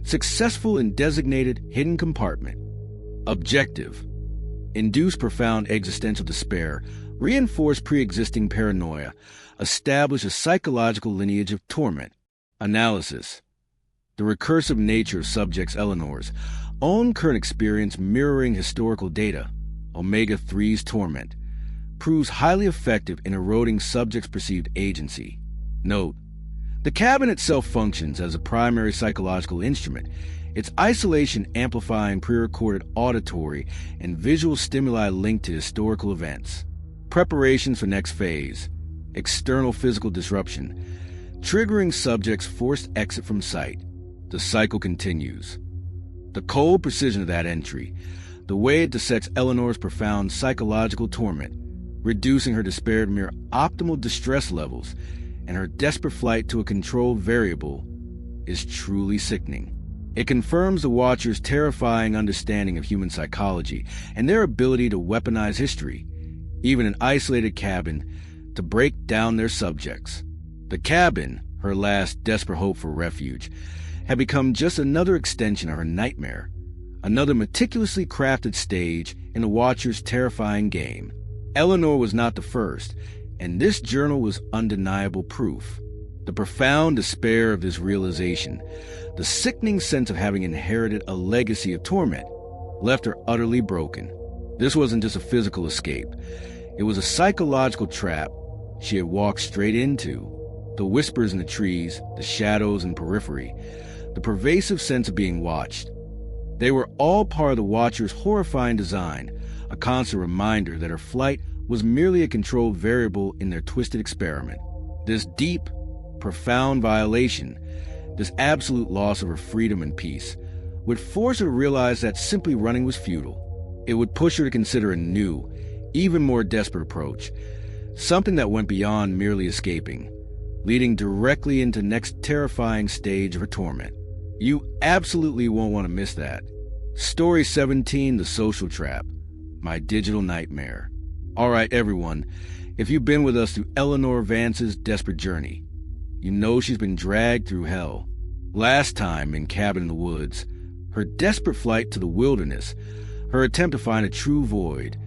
Successful in designated hidden compartment. Objective: induce profound existential despair, reinforce pre-existing paranoia, establish a psychological lineage of torment. Analysis: The recursive nature of subjects Eleanor's own current experience mirroring historical data, omega-3's torment, proves highly effective in eroding subjects' perceived agency. Note, the cabin itself functions as a primary psychological instrument, its isolation amplifying pre-recorded auditory and visual stimuli linked to historical events. Preparations for next phase, external physical disruption, triggering subjects' forced exit from sight. The cycle continues. The cold precision of that entry, the way it dissects Eleanor's profound psychological torment, reducing her despair to mere optimal distress levels, and her desperate flight to a controlled variable, is truly sickening. It confirms the Watchers' terrifying understanding of human psychology and their ability to weaponize history, even an isolated cabin, to break down their subjects. The cabin, her last desperate hope for refuge, had become just another extension of her nightmare, another meticulously crafted stage in the Watchers' terrifying game. Eleanor was not the first, and this journal was undeniable proof. The profound despair of this realization, the sickening sense of having inherited a legacy of torment, left her utterly broken. This wasn't just a physical escape. It was a psychological trap she had walked straight into. The whispers in the trees, the shadows and periphery, the pervasive sense of being watched. They were all part of the Watcher's horrifying design, a constant reminder that her flight was merely a controlled variable in their twisted experiment. This deep, profound violation, this absolute loss of her freedom and peace, would force her to realize that simply running was futile. It would push her to consider a new, even more desperate approach, something that went beyond merely escaping, leading directly into the next terrifying stage of her torment. You absolutely won't want to miss that. Story 17, The Social Trap, My Digital Nightmare. All right, everyone, if you've been with us through Eleanor Vance's desperate journey, you know she's been dragged through hell. Last time in Cabin in the Woods, her desperate flight to the wilderness, her attempt to find a true void,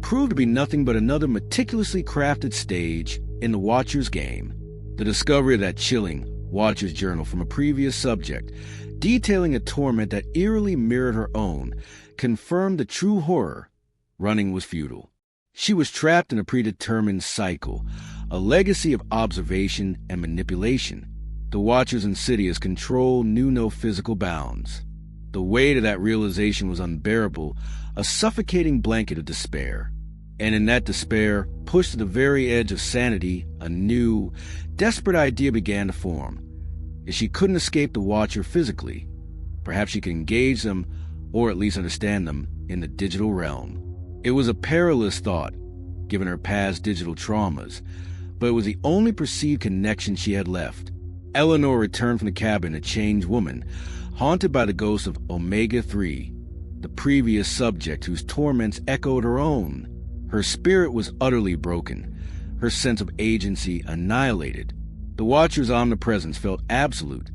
proved to be nothing but another meticulously crafted stage in the Watcher's game. The discovery of that chilling Watcher's journal from a previous subject, detailing a torment that eerily mirrored her own, confirmed the true horror. Running was futile. She was trapped in a predetermined cycle, a legacy of observation and manipulation. The Watcher's insidious control knew no physical bounds. The weight of that realization was unbearable, a suffocating blanket of despair. And in that despair, pushed to the very edge of sanity, a new, desperate idea began to form. If she couldn't escape the Watcher physically, perhaps she could engage them, or at least understand them, in the digital realm. It was a perilous thought, given her past digital traumas, but it was the only perceived connection she had left. Eleanor returned from the cabin a changed woman, haunted by the ghost of Omega-3, the previous subject whose torments echoed her own. Her spirit was utterly broken, her sense of agency annihilated. The Watcher's omnipresence felt absolute,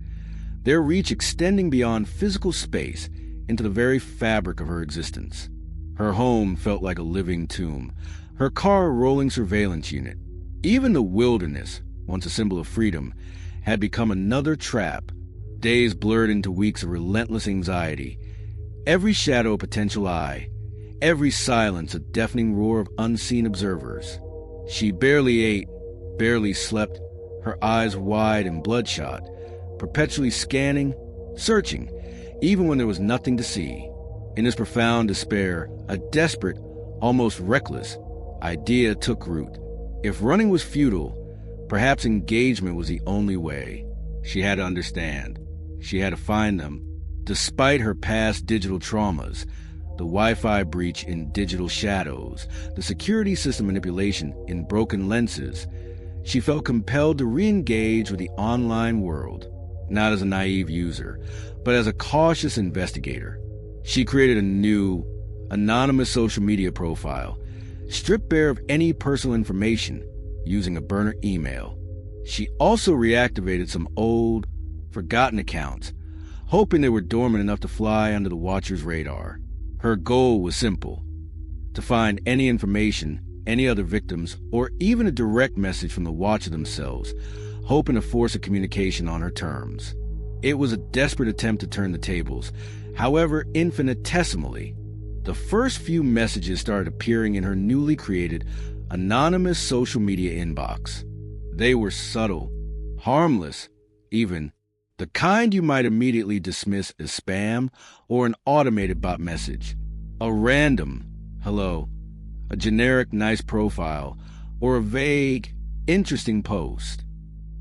their reach extending beyond physical space into the very fabric of her existence. Her home felt like a living tomb, her car a rolling surveillance unit. Even the wilderness, once a symbol of freedom, had become another trap. Days blurred into weeks of relentless anxiety. Every shadow a potential eye, every silence a deafening roar of unseen observers. She barely ate, barely slept, her eyes wide and bloodshot, perpetually scanning, searching, even when there was nothing to see. In this profound despair, a desperate, almost reckless, idea took root. If running was futile, perhaps engagement was the only way. She had to understand. She had to find them. Despite her past digital traumas, the Wi-Fi breach in digital shadows, the security system manipulation in broken lenses, she felt compelled to re-engage with the online world, not as a naive user, but as a cautious investigator. She created a new, anonymous social media profile, stripped bare of any personal information, using a burner email. She also reactivated some old, forgotten accounts, hoping they were dormant enough to fly under the Watcher's radar. Her goal was simple: to find any information, any other victims, or even a direct message from the Watcher themselves, hoping to force a communication on her terms. It was a desperate attempt to turn the tables, however infinitesimally. The first few messages started appearing in her newly created, anonymous social media inbox. They were subtle, harmless, even the kind you might immediately dismiss as spam or an automated bot message. A random hello, a generic nice profile, or a vague, interesting post.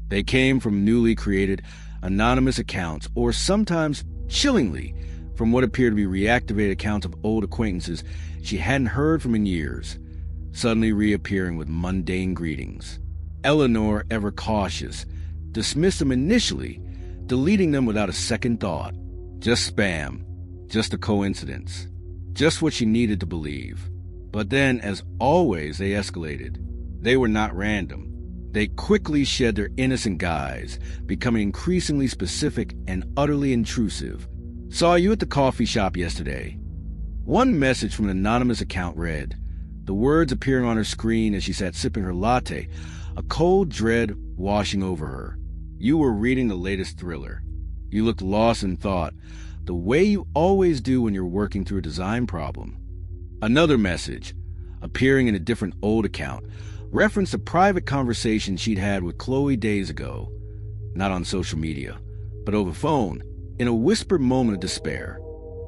They came from newly created, anonymous accounts, or sometimes, chillingly, from what appeared to be reactivated accounts of old acquaintances she hadn't heard from in years, suddenly reappearing with mundane greetings. Eleanor, ever cautious, dismissed them initially, deleting them without a second thought. Just spam, just a coincidence, just what she needed to believe. But then, as always, they escalated. They were not random. They quickly shed their innocent guise, becoming increasingly specific and utterly intrusive. Saw you at the coffee shop yesterday. One message from an anonymous account read, the words appearing on her screen as she sat sipping her latte, a cold dread washing over her. You were reading the latest thriller. You looked lost in thought, the way you always do when you're working through a design problem. Another message, appearing in a different old account, referenced a private conversation she'd had with Chloe days ago, not on social media, but over phone, in a whispered moment of despair.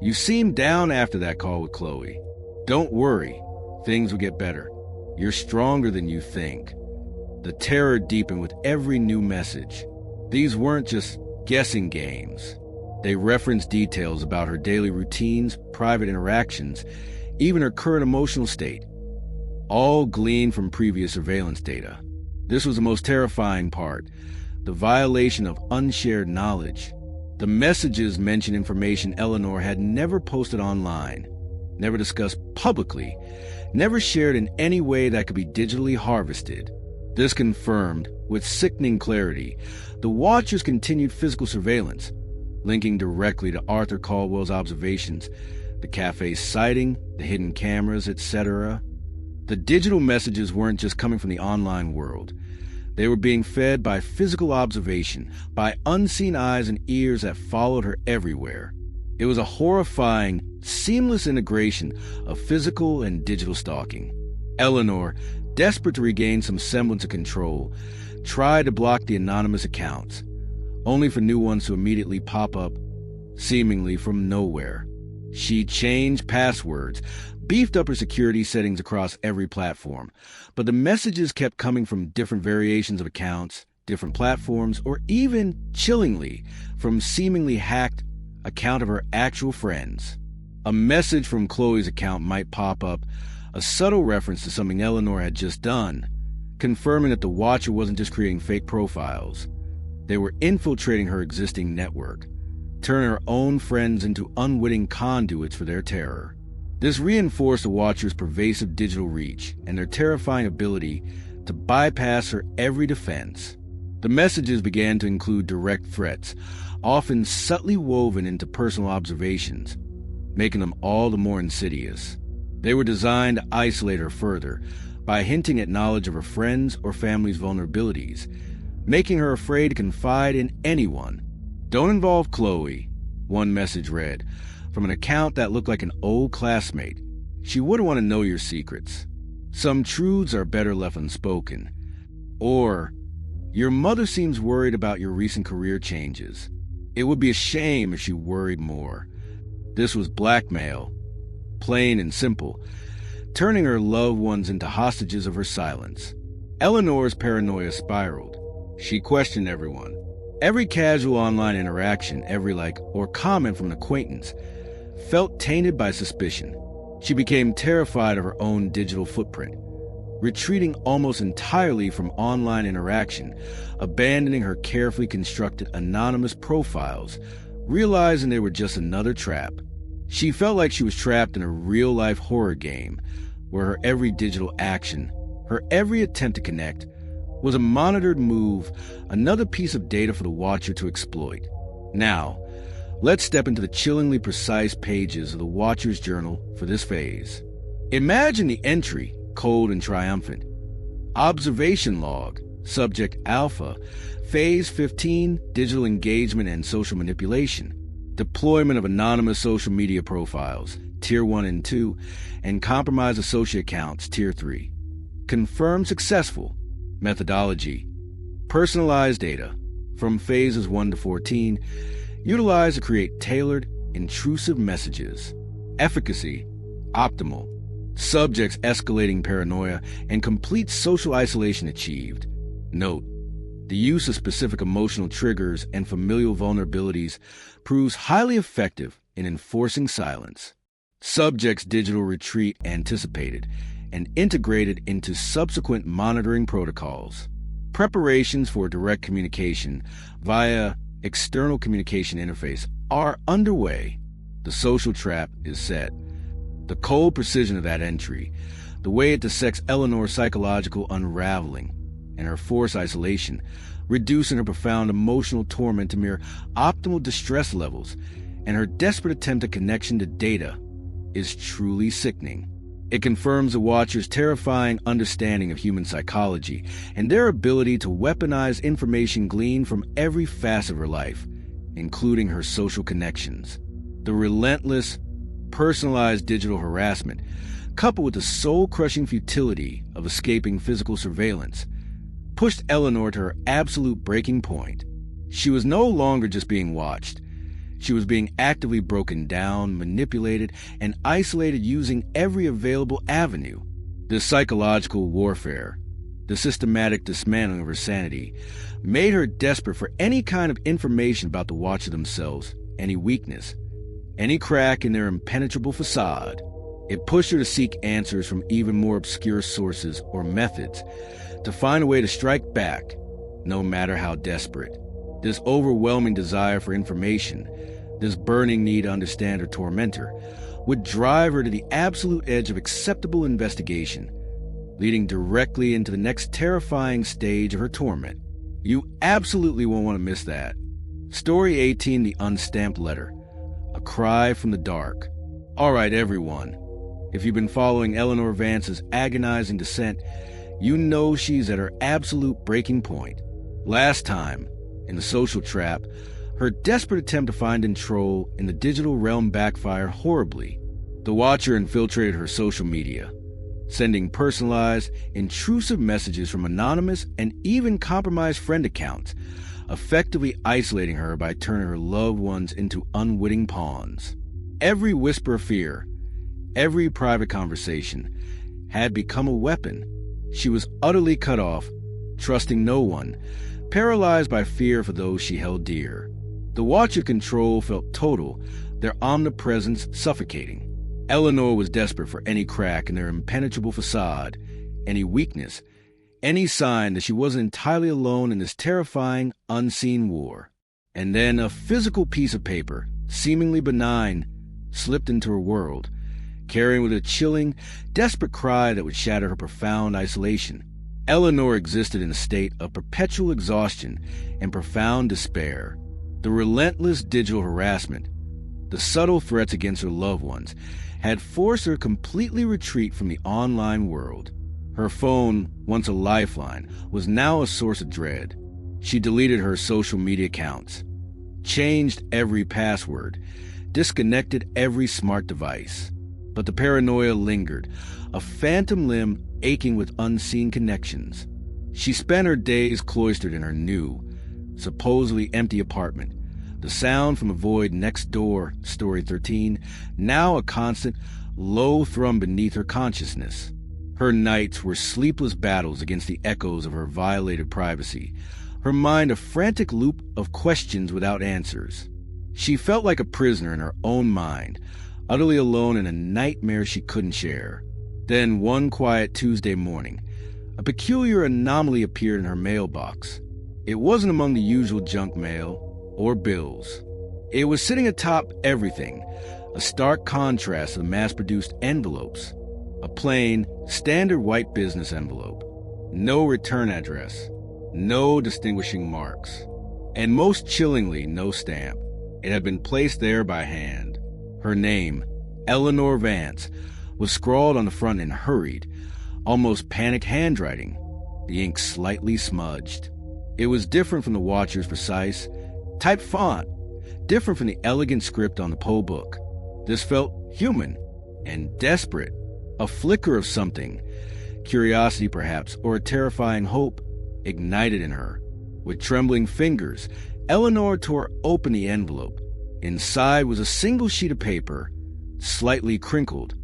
You seemed down after that call with Chloe. Don't worry, things will get better. You're stronger than you think. The terror deepened with every new message. These weren't just guessing games. They referenced details about her daily routines, private interactions, even her current emotional state, all gleaned from previous surveillance data. This was the most terrifying part, the violation of unshared knowledge. The messages mentioned information Eleanor had never posted online, never discussed publicly, never shared in any way that could be digitally harvested. This confirmed, with sickening clarity, the Watcher's continued physical surveillance, linking directly to Arthur Caldwell's observations, the cafe's sighting, the hidden cameras, etc. The digital messages weren't just coming from the online world. They were being fed by physical observation, by unseen eyes and ears that followed her everywhere. It was a horrifying, seamless integration of physical and digital stalking. Eleanor, desperate to regain some semblance of control, tried to block the anonymous accounts, only for new ones to immediately pop up, seemingly from nowhere. She changed passwords, beefed up her security settings across every platform, but the messages kept coming from different variations of accounts, different platforms, or even, chillingly, from seemingly hacked account of her actual friends. A message from Chloe's account might pop up, a subtle reference to something Eleanor had just done, confirming that the Watcher wasn't just creating fake profiles. They were infiltrating her existing network, turning her own friends into unwitting conduits for their terror. This reinforced the Watcher's pervasive digital reach and their terrifying ability to bypass her every defense. The messages began to include direct threats, often subtly woven into personal observations, making them all the more insidious. They were designed to isolate her further by hinting at knowledge of her friends' or family's vulnerabilities, making her afraid to confide in anyone. Don't involve Chloe, one message read, from an account that looked like an old classmate. She wouldn't want to know your secrets. Some truths are better left unspoken. Or, your mother seems worried about your recent career changes. It would be a shame if she worried more. This was blackmail, plain and simple, turning her loved ones into hostages of her silence. Eleanor's paranoia spiraled. She questioned everyone. Every casual online interaction, every like or comment from an acquaintance, felt tainted by suspicion. She became terrified of her own digital footprint, retreating almost entirely from online interaction, abandoning her carefully constructed anonymous profiles, realizing they were just another trap. She felt like she was trapped in a real-life horror game where her every digital action, her every attempt to connect, was a monitored move, another piece of data for the Watcher to exploit. Now, let's step into the chillingly precise pages of the Watcher's journal for this phase. Imagine the entry, cold and triumphant. Observation log, Subject Alpha, Phase 15, digital engagement and social manipulation. Deployment of anonymous social media profiles, Tier 1 and 2, and compromised associate accounts, Tier 3. Confirmed successful. Methodology. Personalized data, from phases 1 to 14, utilized to create tailored, intrusive messages. Efficacy. Optimal. Subjects escalating paranoia and complete social isolation achieved. Note: the use of specific emotional triggers and familial vulnerabilities proves highly effective in enforcing silence. Subjects' digital retreat anticipated and integrated into subsequent monitoring protocols. Preparations for direct communication via external communication interface are underway. The social trap is set. The cold precision of that entry, the way it dissects Eleanor's psychological unraveling and her forced isolation, reducing her profound emotional torment to mere optimal distress levels, and her desperate attempt at connection to data, is truly sickening. It confirms the Watcher's terrifying understanding of human psychology and their ability to weaponize information gleaned from every facet of her life, including her social connections. The relentless, personalized digital harassment, coupled with the soul-crushing futility of escaping physical surveillance, pushed Eleanor to her absolute breaking point. She was no longer just being watched. She was being actively broken down, manipulated, and isolated using every available avenue. This psychological warfare, the systematic dismantling of her sanity, made her desperate for any kind of information about the Watcher themselves, any weakness, any crack in their impenetrable facade. It pushed her to seek answers from even more obscure sources or methods, to find a way to strike back, no matter how desperate. This overwhelming desire for information, this burning need to understand her tormentor, would drive her to the absolute edge of acceptable investigation, leading directly into the next terrifying stage of her torment. You absolutely won't want to miss that. Story 18, The Unstamped Letter. A Cry from the Dark. All right, everyone. If you've been following Eleanor Vance's agonizing descent, you know she's at her absolute breaking point. Last time, in the social trap, her desperate attempt to find control in the digital realm backfired horribly. The Watcher infiltrated her social media, sending personalized, intrusive messages from anonymous and even compromised friend accounts, effectively isolating her by turning her loved ones into unwitting pawns. Every whisper of fear, every private conversation, had become a weapon. She was utterly cut off, trusting no one, paralyzed by fear for those she held dear. The Watcher control felt total, their omnipresence suffocating. Eleanor was desperate for any crack in their impenetrable facade, any weakness, any sign that she wasn't entirely alone in this terrifying, unseen war. And then a physical piece of paper, seemingly benign, slipped into her world, carrying with a chilling, desperate cry that would shatter her profound isolation. Eleanor existed in a state of perpetual exhaustion and profound despair. The relentless digital harassment, the subtle threats against her loved ones, had forced her to completely retreat from the online world. Her phone, once a lifeline, was now a source of dread. She deleted her social media accounts, changed every password, disconnected every smart device. But the paranoia lingered, a phantom limb aching with unseen connections. She spent her days cloistered in her new, supposedly empty apartment, the sound from a void next door, Story 13, now a constant, low thrum beneath her consciousness. Her nights were sleepless battles against the echoes of her violated privacy, her mind a frantic loop of questions without answers. She felt like a prisoner in her own mind, utterly alone in a nightmare she couldn't share. Then one quiet Tuesday morning, a peculiar anomaly appeared in her mailbox. It wasn't among the usual junk mail or bills. It was sitting atop everything, a stark contrast to the mass-produced envelopes. A plain, standard white business envelope. No return address. No distinguishing marks. And most chillingly, no stamp. It had been placed there by hand. Her name, Eleanor Vance, was scrawled on the front in hurried, almost panicked handwriting. the ink slightly smudged. It was different from the Watcher's precise, typed font, different from the elegant script on the Poe book. This felt human and desperate, a flicker of something, curiosity perhaps, or a terrifying hope, ignited in her. With trembling fingers, Eleanor tore open the envelope. Inside was a single sheet of paper, slightly crinkled,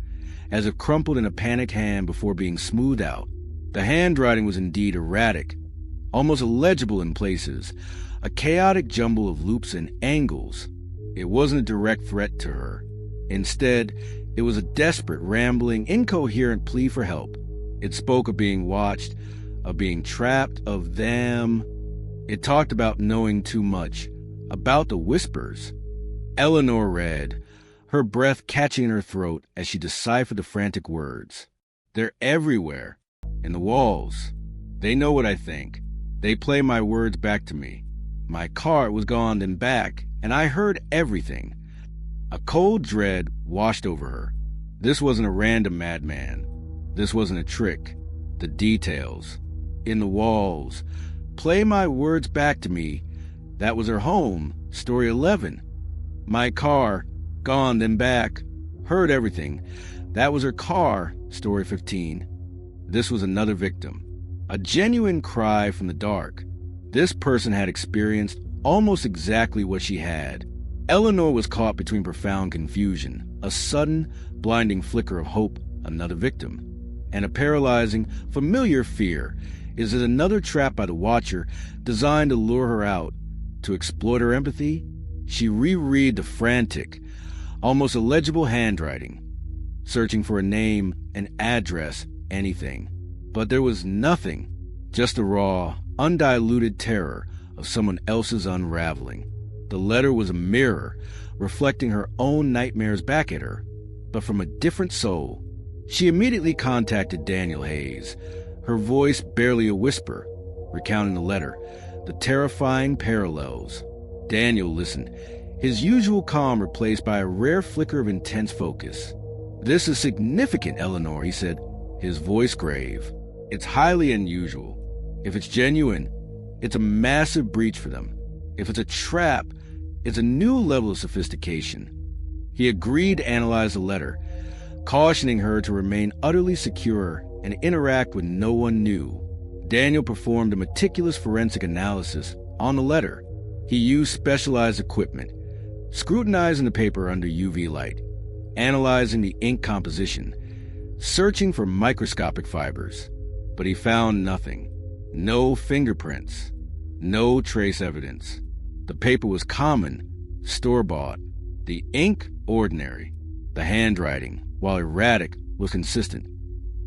as if crumpled in a panicked hand before being smoothed out. The handwriting was indeed erratic, almost illegible in places, a chaotic jumble of loops and angles. It wasn't a direct threat to her. Instead, it was a desperate, rambling, incoherent plea for help. It spoke of being watched, of being trapped, of them. It talked about knowing too much, about the whispers. Eleanor read, her breath catching in her throat as she deciphered the frantic words. They're everywhere, in the walls. They know what I think. They play my words back to me. My car was gone then back, and I heard everything. A cold dread washed over her. This wasn't a random madman. This wasn't a trick. The details. In the walls. Play my words back to me. That was her home. Story 11. My car. Gone then back. Heard everything. That was her car. Story 15. This was another victim. A genuine cry from the dark. This person had experienced almost exactly what she had. Eleanor was caught between profound confusion, a sudden, blinding flicker of hope, another victim, and a paralyzing, familiar fear. Is it another trap by the Watcher designed to lure her out, to exploit her empathy? She reread the frantic, almost illegible handwriting, searching for a name, an address, anything. But there was nothing, just the raw, undiluted terror of someone else's unraveling. The letter was a mirror, reflecting her own nightmares back at her, but from a different soul. She immediately contacted Daniel Hayes, her voice barely a whisper, recounting the letter, the terrifying parallels. Daniel listened, his usual calm replaced by a rare flicker of intense focus. This is significant, Eleanor, he said, his voice grave. It's highly unusual. If it's genuine, it's a massive breach for them. If it's a trap, it's a new level of sophistication. He agreed to analyze the letter, cautioning her to remain utterly secure and interact with no one new. Daniel performed a meticulous forensic analysis on the letter. He used specialized equipment, scrutinizing the paper under UV light, analyzing the ink composition, searching for microscopic fibers. But he found nothing. No fingerprints. No trace evidence. The paper was common, store-bought. The ink, ordinary. The handwriting, while erratic, was consistent,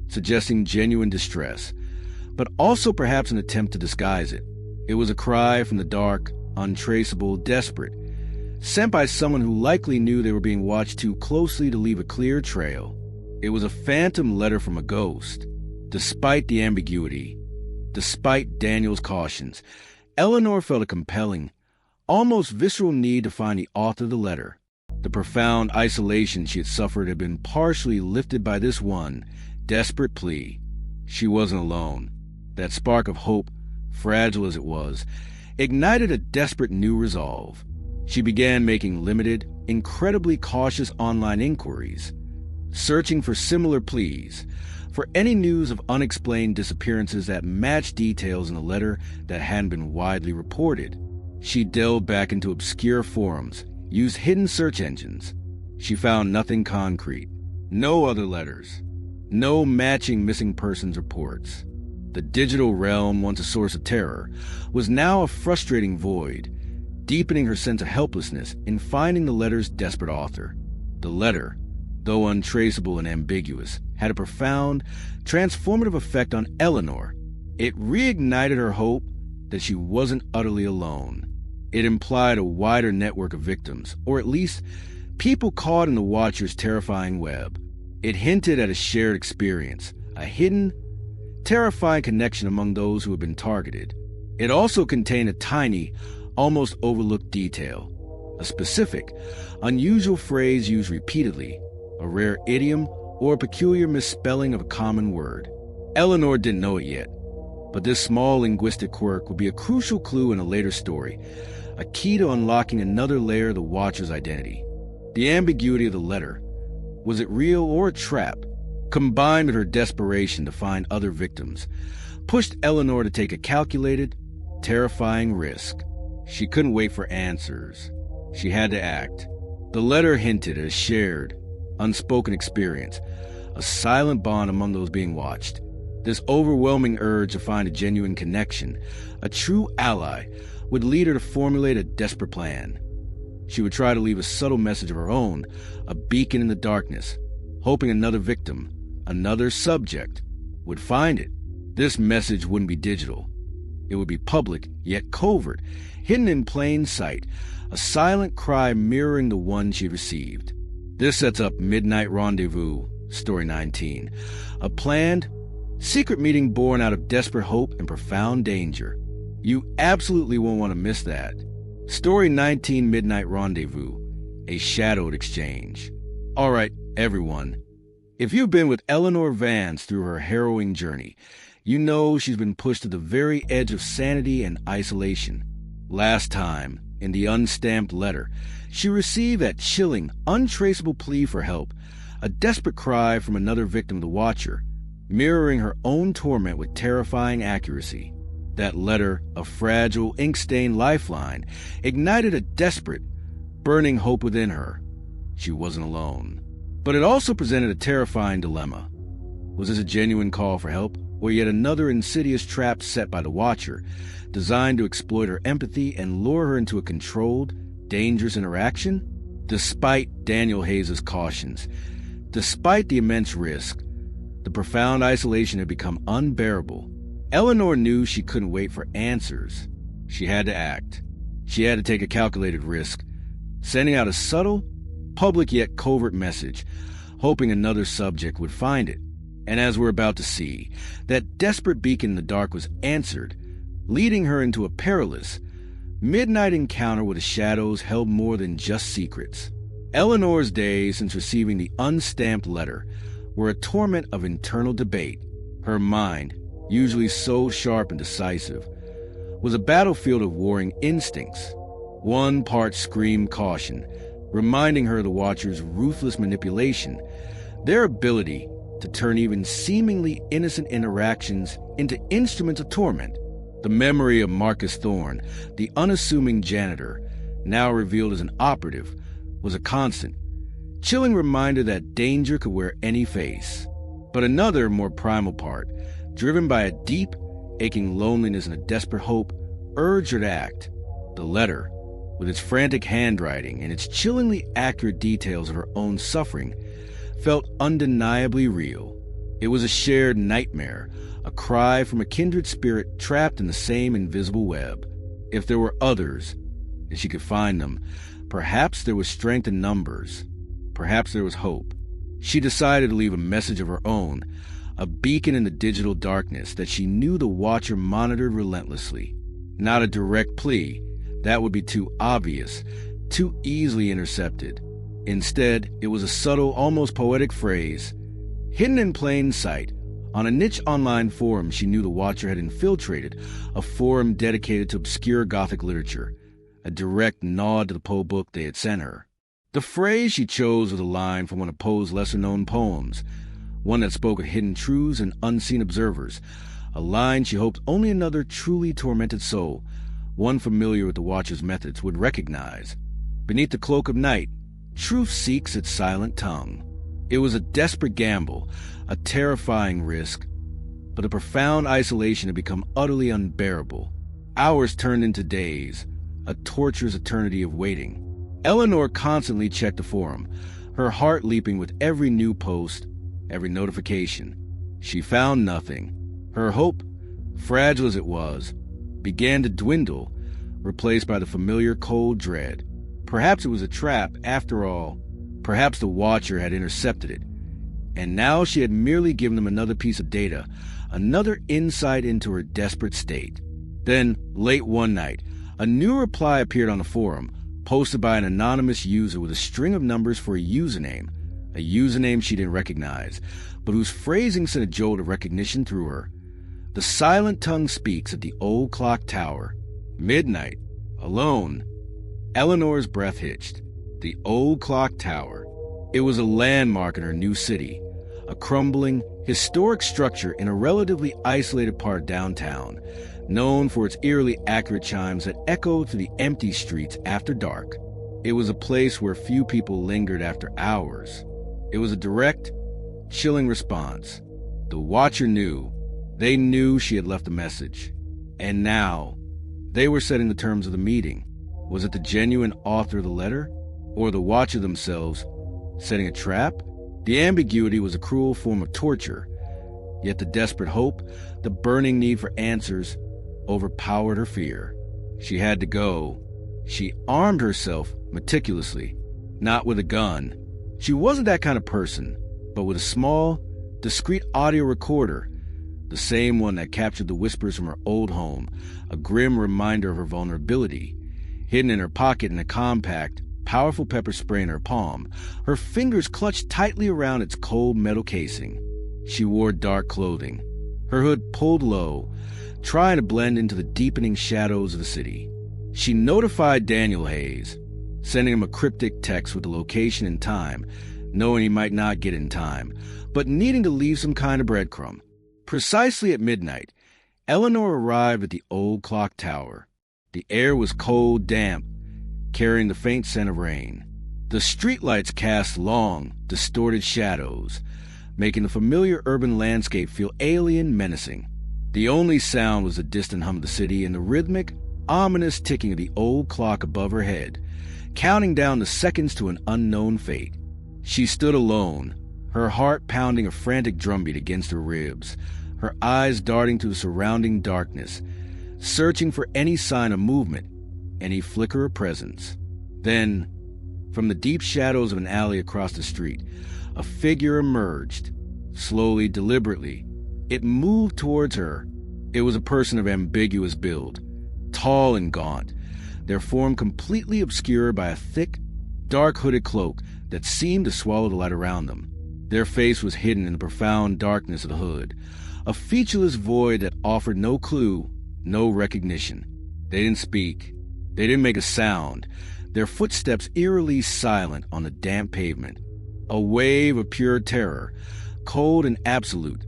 suggesting genuine distress, but also perhaps an attempt to disguise it. It was a cry from the dark, untraceable, desperate, sent by someone who likely knew they were being watched too closely to leave a clear trail. It was a phantom letter from a ghost. Despite the ambiguity, despite Daniel's cautions, Eleanor felt a compelling, almost visceral need to find the author of the letter. The profound isolation she had suffered had been partially lifted by this one desperate plea. She wasn't alone. That spark of hope, fragile as it was, ignited a desperate new resolve. She began making limited, incredibly cautious online inquiries, searching for similar pleas, for any news of unexplained disappearances that matched details in the letter that hadn't been widely reported. She delved back into obscure forums, used hidden search engines. She found nothing concrete, no other letters, no matching missing persons reports. The digital realm, once a source of terror, was now a frustrating void, deepening her sense of helplessness in finding the letter's desperate author. The letter, though untraceable and ambiguous, had a profound, transformative effect on Eleanor. It reignited her hope that she wasn't utterly alone. It implied a wider network of victims, or at least people caught in the Watcher's terrifying web. It hinted at a shared experience, a hidden, terrifying connection among those who had been targeted. It also contained a tiny, almost overlooked detail, a specific, unusual phrase used repeatedly, a rare idiom or a peculiar misspelling of a common word. Eleanor didn't know it yet, But this small linguistic quirk would be a crucial clue in a later story, a key to unlocking another layer of the Watcher's identity. The ambiguity of the letter, was it real or a trap, combined with her desperation to find other victims, pushed Eleanor to take a calculated, terrifying risk. She couldn't wait for answers. She had to act. The letter hinted at a shared, unspoken experience, a silent bond among those being watched. This overwhelming urge to find a genuine connection, a true ally, would lead her to formulate a desperate plan. She would try to leave a subtle message of her own, a beacon in the darkness, hoping another victim, another subject, would find it. This message wouldn't be digital. It would be public, yet covert, hidden in plain sight, a silent cry mirroring the one she received. This sets up Midnight Rendezvous, Story 19, a planned, secret meeting born out of desperate hope and profound danger. You absolutely won't want to miss that. Story 19, Midnight Rendezvous, a shadowed exchange. All right, everyone. If you've been with Eleanor Vance through her harrowing journey, you know she's been pushed to the very edge of sanity and isolation. Last time, in the unstamped letter, she received that chilling, untraceable plea for help, a desperate cry from another victim of the Watcher, mirroring her own torment with terrifying accuracy. That letter, a fragile, ink-stained lifeline, ignited a desperate, burning hope within her. She wasn't alone. But it also presented a terrifying dilemma. Was this a genuine call for help, or yet another insidious trap set by the Watcher, designed to exploit her empathy and lure her into a controlled, dangerous interaction? Despite Daniel Hayes' cautions, despite the immense risk, the profound isolation had become unbearable. Eleanor knew she couldn't wait for answers. She had to act. She had to take a calculated risk, sending out a subtle, public yet covert message, hoping another subject would find it. And as we're about to see, that desperate beacon in the dark was answered, leading her into a perilous, midnight encounter with the shadows held more than just secrets. Eleanor's days since receiving the unstamped letter were a torment of internal debate. Her mind, usually so sharp and decisive, was a battlefield of warring instincts. One part screamed caution, reminding her of the Watcher's ruthless manipulation, their ability to turn even seemingly innocent interactions into instruments of torment. The memory of Marcus Thorne, the unassuming janitor, now revealed as an operative, was a constant, chilling reminder that danger could wear any face. But another, more primal part, driven by a deep, aching loneliness and a desperate hope, urged her to act. The letter, with its frantic handwriting and its chillingly accurate details of her own suffering, felt undeniably real. It was a shared nightmare, a cry from a kindred spirit trapped in the same invisible web. If there were others, and she could find them, perhaps there was strength in numbers. Perhaps there was hope. She decided to leave a message of her own, a beacon in the digital darkness that she knew the Watcher monitored relentlessly. Not a direct plea. That would be too obvious, too easily intercepted. Instead, it was a subtle, almost poetic phrase, hidden in plain sight. On a niche online forum she knew the Watcher had infiltrated, a forum dedicated to obscure Gothic literature, a direct nod to the Poe book they had sent her. The phrase she chose was a line from one of Poe's lesser-known poems, one that spoke of hidden truths and unseen observers, a line she hoped only another truly tormented soul, one familiar with the Watcher's methods, would recognize. Beneath the cloak of night, truth seeks its silent tongue. It was a desperate gamble, a terrifying risk, but the profound isolation had become utterly unbearable. Hours turned into days, a torturous eternity of waiting. Eleanor constantly checked the forum, her heart leaping with every new post, every notification. She found nothing. Her hope, fragile as it was, began to dwindle, replaced by the familiar cold dread. Perhaps it was a trap, after all. Perhaps the Watcher had intercepted it, and now she had merely given them another piece of data, another insight into her desperate state. Then, late one night, a new reply appeared on the forum, posted by an anonymous user with a string of numbers for a username she didn't recognize, but whose phrasing sent a jolt of recognition through her. The silent tongue speaks at the old clock tower. Midnight. Alone. Eleanor's breath hitched. The old clock tower. It was a landmark in her new city, a crumbling, historic structure in a relatively isolated part of downtown, known for its eerily accurate chimes that echoed through the empty streets after dark. It was a place where few people lingered after hours. It was a direct, chilling response. The watcher knew. They knew she had left a message. And now, they were setting the terms of the meeting. Was it the genuine author of the letter, or the watcher themselves setting a trap? The ambiguity was a cruel form of torture, yet the desperate hope, the burning need for answers, overpowered her fear. She had to go. She armed herself meticulously, not with a gun. She wasn't that kind of person, but with a small, discreet audio recorder, the same one that captured the whispers from her old home, a grim reminder of her vulnerability. Hidden in her pocket in a compact, powerful pepper spray in her palm, her fingers clutched tightly around its cold metal casing. She wore dark clothing, her hood pulled low, trying to blend into the deepening shadows of the city. She notified Daniel Hayes, sending him a cryptic text with the location and time, knowing he might not get in time, but needing to leave some kind of breadcrumb. Precisely at midnight, Eleanor arrived at the old clock tower. The air was cold, damp, carrying the faint scent of rain. The streetlights cast long, distorted shadows, making the familiar urban landscape feel alien, menacing. The only sound was the distant hum of the city and the rhythmic, ominous ticking of the old clock above her head, counting down the seconds to an unknown fate. She stood alone, her heart pounding a frantic drumbeat against her ribs, her eyes darting through the surrounding darkness, searching for any sign of movement, any flicker of presence. Then, from the deep shadows of an alley across the street, a figure emerged. Slowly, deliberately, it moved towards her. It was a person of ambiguous build, tall and gaunt, their form completely obscured by a thick, dark hooded cloak that seemed to swallow the light around them. Their face was hidden in the profound darkness of the hood, a featureless void that offered no clue, no recognition. They didn't speak. They didn't make a sound, their footsteps eerily silent on the damp pavement. A wave of pure terror, cold and absolute,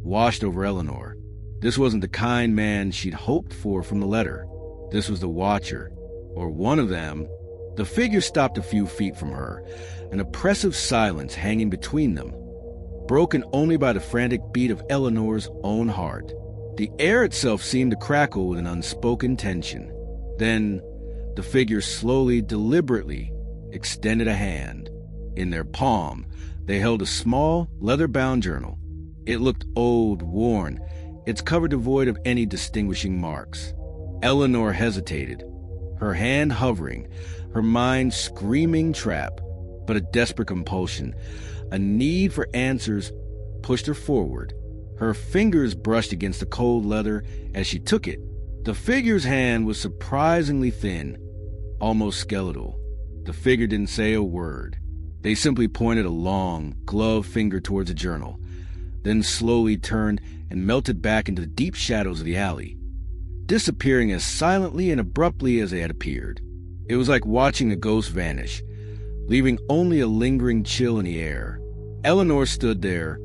washed over Eleanor. This wasn't the kind man she'd hoped for from the letter. This was the watcher, or one of them. The figure stopped a few feet from her, an oppressive silence hanging between them, broken only by the frantic beat of Eleanor's own heart. The air itself seemed to crackle with an unspoken tension. Then, the figure slowly, deliberately extended a hand. In their palm, they held a small, leather-bound journal. It looked old, worn, its cover devoid of any distinguishing marks. Eleanor hesitated, her hand hovering, her mind screaming trap, but a desperate compulsion, a need for answers, pushed her forward. Her fingers brushed against the cold leather as she took it. The figure's hand was surprisingly thin, almost skeletal. The figure didn't say a word. They simply pointed a long, gloved finger towards the journal, then slowly turned and melted back into the deep shadows of the alley, disappearing as silently and abruptly as they had appeared. It was like watching a ghost vanish, leaving only a lingering chill in the air. Eleanor stood there,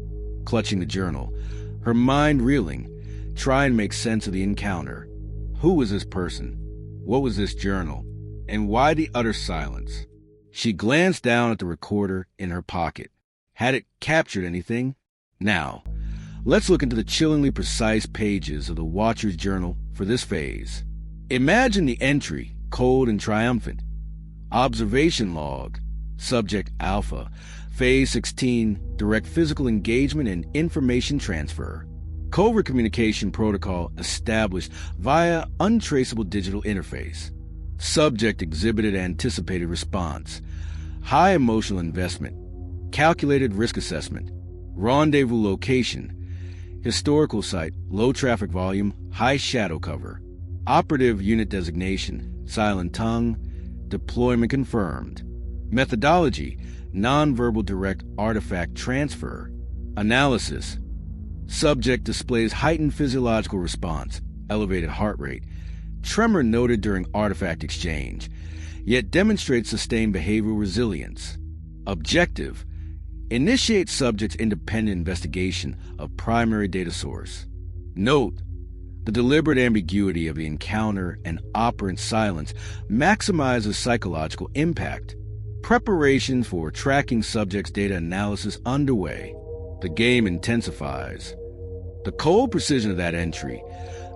clutching the journal, her mind reeling, trying to make sense of the encounter. Who was this person? What was this journal? And why the utter silence? She glanced down at the recorder in her pocket. Had it captured anything? Now, let's look into the chillingly precise pages of the Watcher's journal for this phase. Imagine the entry, cold and triumphant. Observation log, subject alpha, phase 16, direct physical engagement and information transfer. Covert communication protocol established via untraceable digital interface. Subject exhibited anticipated response. High emotional investment. Calculated risk assessment. Rendezvous location. Historical site, low traffic volume, high shadow cover. Operative unit designation, silent tongue. Deployment confirmed. Methodology, nonverbal direct artifact transfer. Analysis, Subject displays heightened physiological response, elevated heart rate, tremor noted during artifact exchange, yet demonstrates sustained behavioral resilience. Objective: initiate subject's independent investigation of primary data source. Note: the deliberate ambiguity of the encounter and operant silence maximizes psychological impact. Preparation for tracking subject's data analysis underway. The game intensifies. The cold precision of that entry,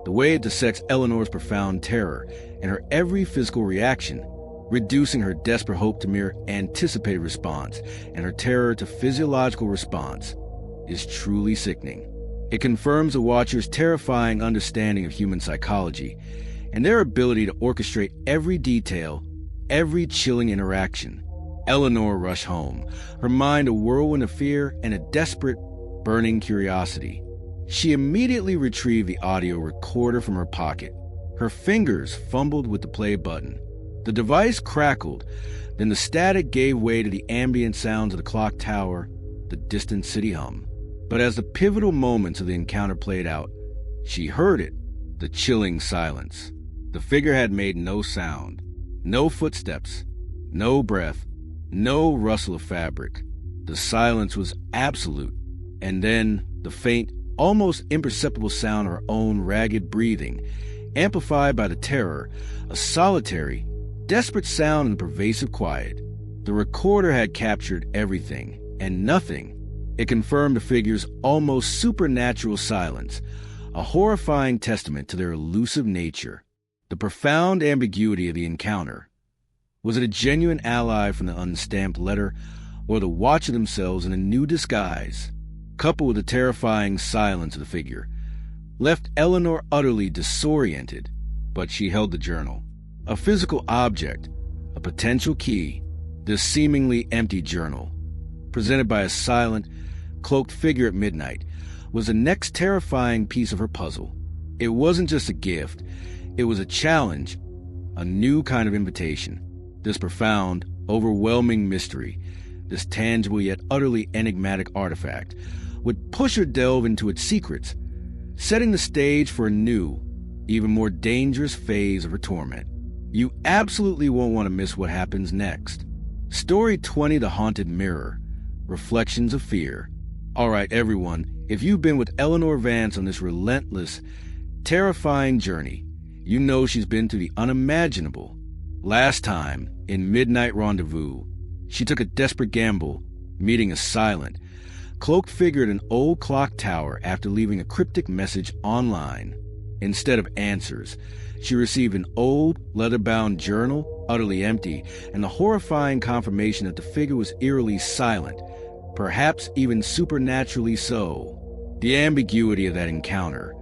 the way it dissects Eleanor's profound terror and her every physical reaction, reducing her desperate hope to mere anticipated response and her terror to physiological response, is truly sickening. It confirms the watcher's terrifying understanding of human psychology and their ability to orchestrate every detail, every chilling interaction. Eleanor rushed home, her mind a whirlwind of fear and a desperate, burning curiosity. She immediately retrieved the audio recorder from her pocket. Her fingers fumbled with the play button. The device crackled, then the static gave way to the ambient sounds of the clock tower, the distant city hum. But as the pivotal moments of the encounter played out, she heard it, the chilling silence. The figure had made no sound, no footsteps, no breath, no rustle of fabric. The silence was absolute, and then the faint, almost imperceptible sound of her own ragged breathing, amplified by the terror, a solitary, desperate sound in the pervasive quiet. The recorder had captured everything and nothing. It confirmed the figure's almost supernatural silence, a horrifying testament to their elusive nature. The profound ambiguity of the encounter. Was it a genuine ally from the unstamped letter, or the watcher themselves in a new disguise, coupled with the terrifying silence of the figure, left Eleanor utterly disoriented, but she held the journal. A physical object, a potential key, this seemingly empty journal, presented by a silent, cloaked figure at midnight, was the next terrifying piece of her puzzle. It wasn't just a gift, it was a challenge, a new kind of invitation. This profound, overwhelming mystery, this tangible yet utterly enigmatic artifact, would push her delve into its secrets, setting the stage for a new, even more dangerous phase of her torment. You absolutely won't want to miss what happens next. Story 20, The Haunted Mirror, Reflections of Fear. All right, everyone, if you've been with Eleanor Vance on this relentless, terrifying journey, you know she's been through the unimaginable. Last time, in Midnight Rendezvous, she took a desperate gamble, meeting a silent, cloaked figure at an old clock tower after leaving a cryptic message online. Instead of answers, she received an old, leather-bound journal, utterly empty, and the horrifying confirmation that the figure was eerily silent, perhaps even supernaturally so. The ambiguity of that encounter,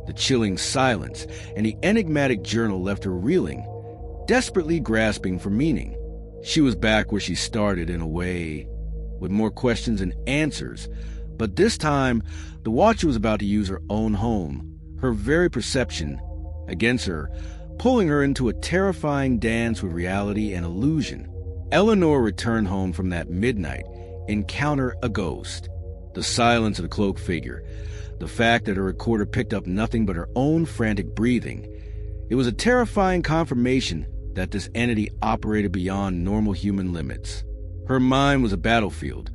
the chilling silence, and the enigmatic journal left her reeling, desperately grasping for meaning. She was back where she started in a way, with more questions than answers, but this time, the watcher was about to use her own home, her very perception, against her, pulling her into a terrifying dance with reality and illusion. Eleanor returned home from that midnight encounter a ghost. The silence of the cloaked figure, the fact that her recorder picked up nothing but her own frantic breathing. It was a terrifying confirmation that this entity operated beyond normal human limits. Her mind was a battlefield,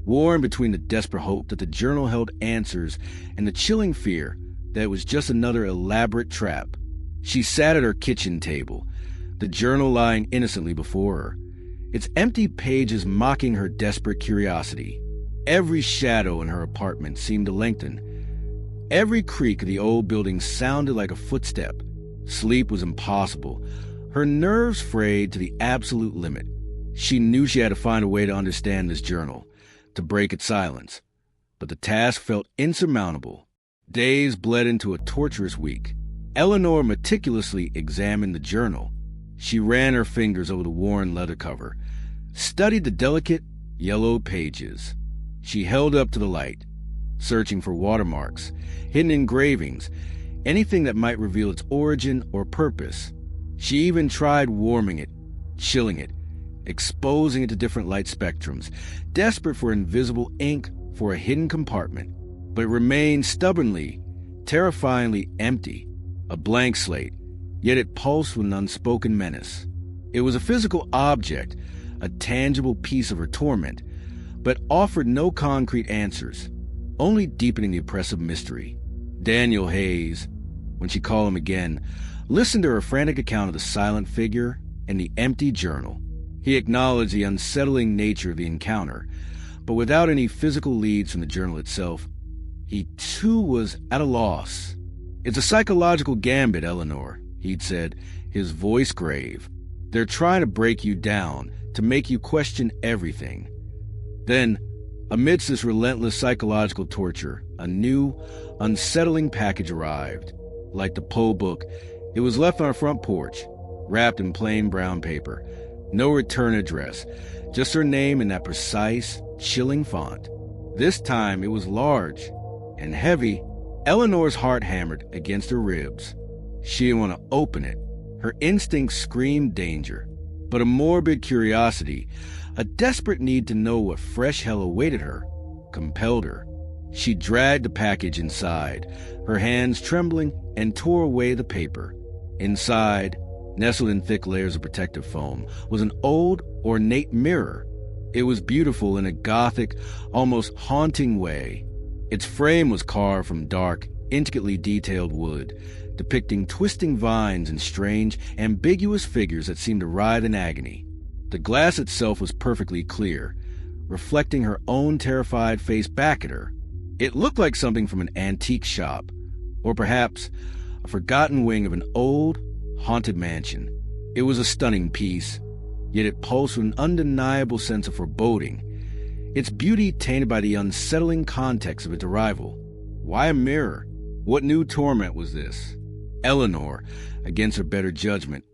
warring between the desperate hope that the journal held answers and the chilling fear that it was just another elaborate trap. She sat at her kitchen table, the journal lying innocently before her, its empty pages mocking her desperate curiosity. Every shadow in her apartment seemed to lengthen. Every creak of the old building sounded like a footstep. Sleep was impossible, her nerves frayed to the absolute limit. She knew she had to find a way to understand this journal, to break its silence. But the task felt insurmountable. Days bled into a torturous week. Eleanor meticulously examined the journal. She ran her fingers over the worn leather cover, studied the delicate, yellowed pages. She held up to the light, searching for watermarks, hidden engravings, anything that might reveal its origin or purpose. She even tried warming it, chilling it, exposing it to different light spectrums, desperate for invisible ink, for a hidden compartment. but it remained stubbornly, terrifyingly empty, a blank slate, yet it pulsed with an unspoken menace. It was a physical object, a tangible piece of her torment, but offered no concrete answers, only deepening the oppressive mystery. Daniel Hayes, when she called him again, listened to her frantic account of the silent figure and the empty journal. He acknowledged the unsettling nature of the encounter, but without any physical leads from the journal itself, he too was at a loss. "It's a psychological gambit, Eleanor," he'd said, his voice grave. "They're trying to break you down, to make you question everything." Then, amidst this relentless psychological torture, a new, unsettling package arrived. Like the Poe book, it was left on her front porch, wrapped in plain brown paper. No return address, just her name in that precise, chilling font. This time it was large and heavy. Eleanor's heart hammered against her ribs. She didn't want to open it. Her instincts screamed danger, but a morbid curiosity, a desperate need to know what fresh hell awaited her, compelled her. She dragged the package inside, her hands trembling, and tore away the paper. Inside, nestled in thick layers of protective foam, was an old, ornate mirror. It was beautiful in a gothic, almost haunting way. Its frame was carved from dark, intricately detailed wood, depicting twisting vines and strange, ambiguous figures that seemed to writhe in agony. The glass itself was perfectly clear, reflecting her own terrified face back at her. It looked like something from an antique shop, or perhaps a forgotten wing of an old, haunted mansion. It was a stunning piece, yet it pulsed with an undeniable sense of foreboding, its beauty tainted by the unsettling context of its arrival. Why a mirror? What new torment was this? Eleanor, against her better judgment,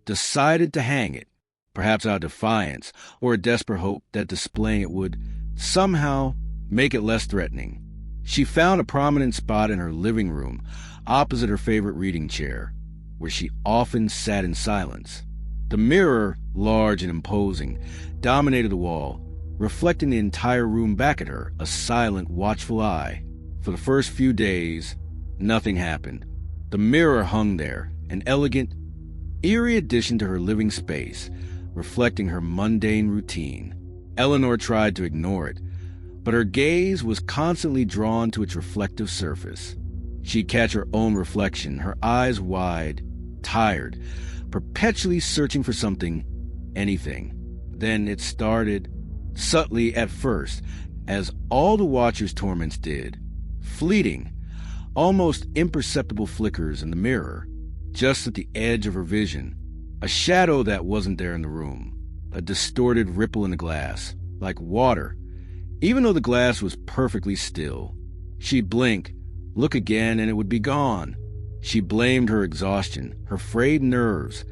decided to hang it, perhaps out of defiance or a desperate hope that displaying it would somehow make it less threatening. She found a prominent spot in her living room, opposite her favorite reading chair, where she often sat in silence. The mirror, large and imposing, dominated the wall, reflecting the entire room back at her, a silent, watchful eye. For the first few days, nothing happened. The mirror hung there, an elegant, eerie addition to her living space, reflecting her mundane routine. Eleanor tried to ignore it, but her gaze was constantly drawn to its reflective surface. She'd catch her own reflection, her eyes wide, tired, perpetually searching for something, anything. Then it started, subtly at first, as all the watcher's torments did, fleeting, almost imperceptible flickers in the mirror, just at the edge of her vision, a shadow that wasn't there in the room, a distorted ripple in the glass, like water, even though the glass was perfectly still. She'd blink, look again, and it would be gone. She blamed her exhaustion, her frayed nerves,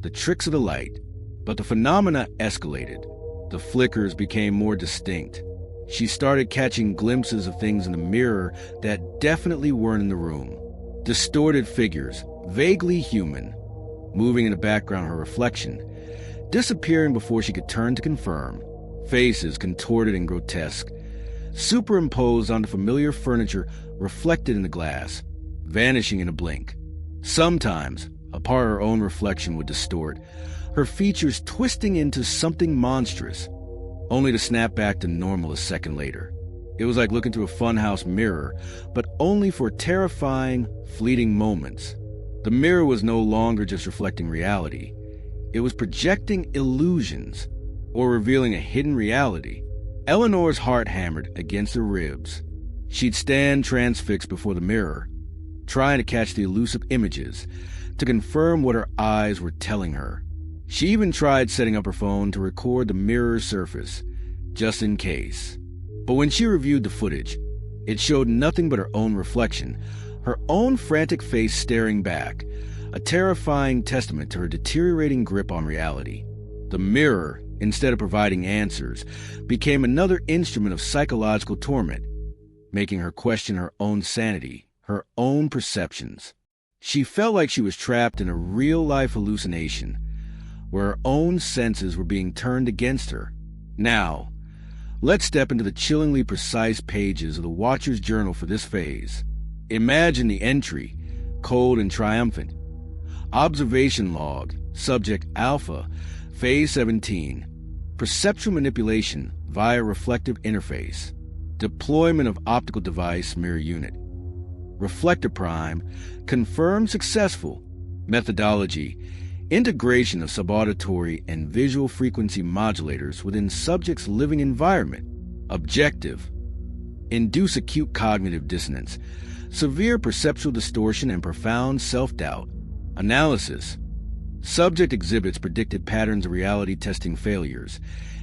the tricks of the light. But the phenomena escalated. The flickers became more distinct. She started catching glimpses of things in the mirror that definitely weren't in the room. Distorted figures, vaguely human, moving in the background of her reflection, disappearing before she could turn to confirm. Faces contorted and grotesque, superimposed onto familiar furniture reflected in the glass, vanishing in a blink. Sometimes, a part of her own reflection would distort, her features twisting into something monstrous, only to snap back to normal a second later. It was like looking through a funhouse mirror, but only for terrifying, fleeting moments. The mirror was no longer just reflecting reality. It was projecting illusions, or revealing a hidden reality. Eleanor's heart hammered against her ribs. She'd stand transfixed before the mirror, trying to catch the elusive images, to confirm what her eyes were telling her. She even tried setting up her phone to record the mirror's surface, just in case. But when she reviewed the footage, it showed nothing but her own reflection, her own frantic face staring back, a terrifying testament to her deteriorating grip on reality. The mirror, instead of providing answers, became another instrument of psychological torment, making her question her own sanity, her own perceptions. She felt like she was trapped in a real-life hallucination, where her own senses were being turned against her. Now, Let's step into the chillingly precise pages of the Watcher's journal for this phase. Imagine the entry, cold and triumphant. Observation log, subject alpha, phase 17. Perceptual manipulation via reflective interface. Deployment of optical device mirror unit. Reflector prime, confirmed successful. Methodology, integration of subauditory and visual frequency modulators within subject's living environment. Objective, induce acute cognitive dissonance, severe perceptual distortion and profound self-doubt. Analysis, subject exhibits predicted patterns of reality testing failures,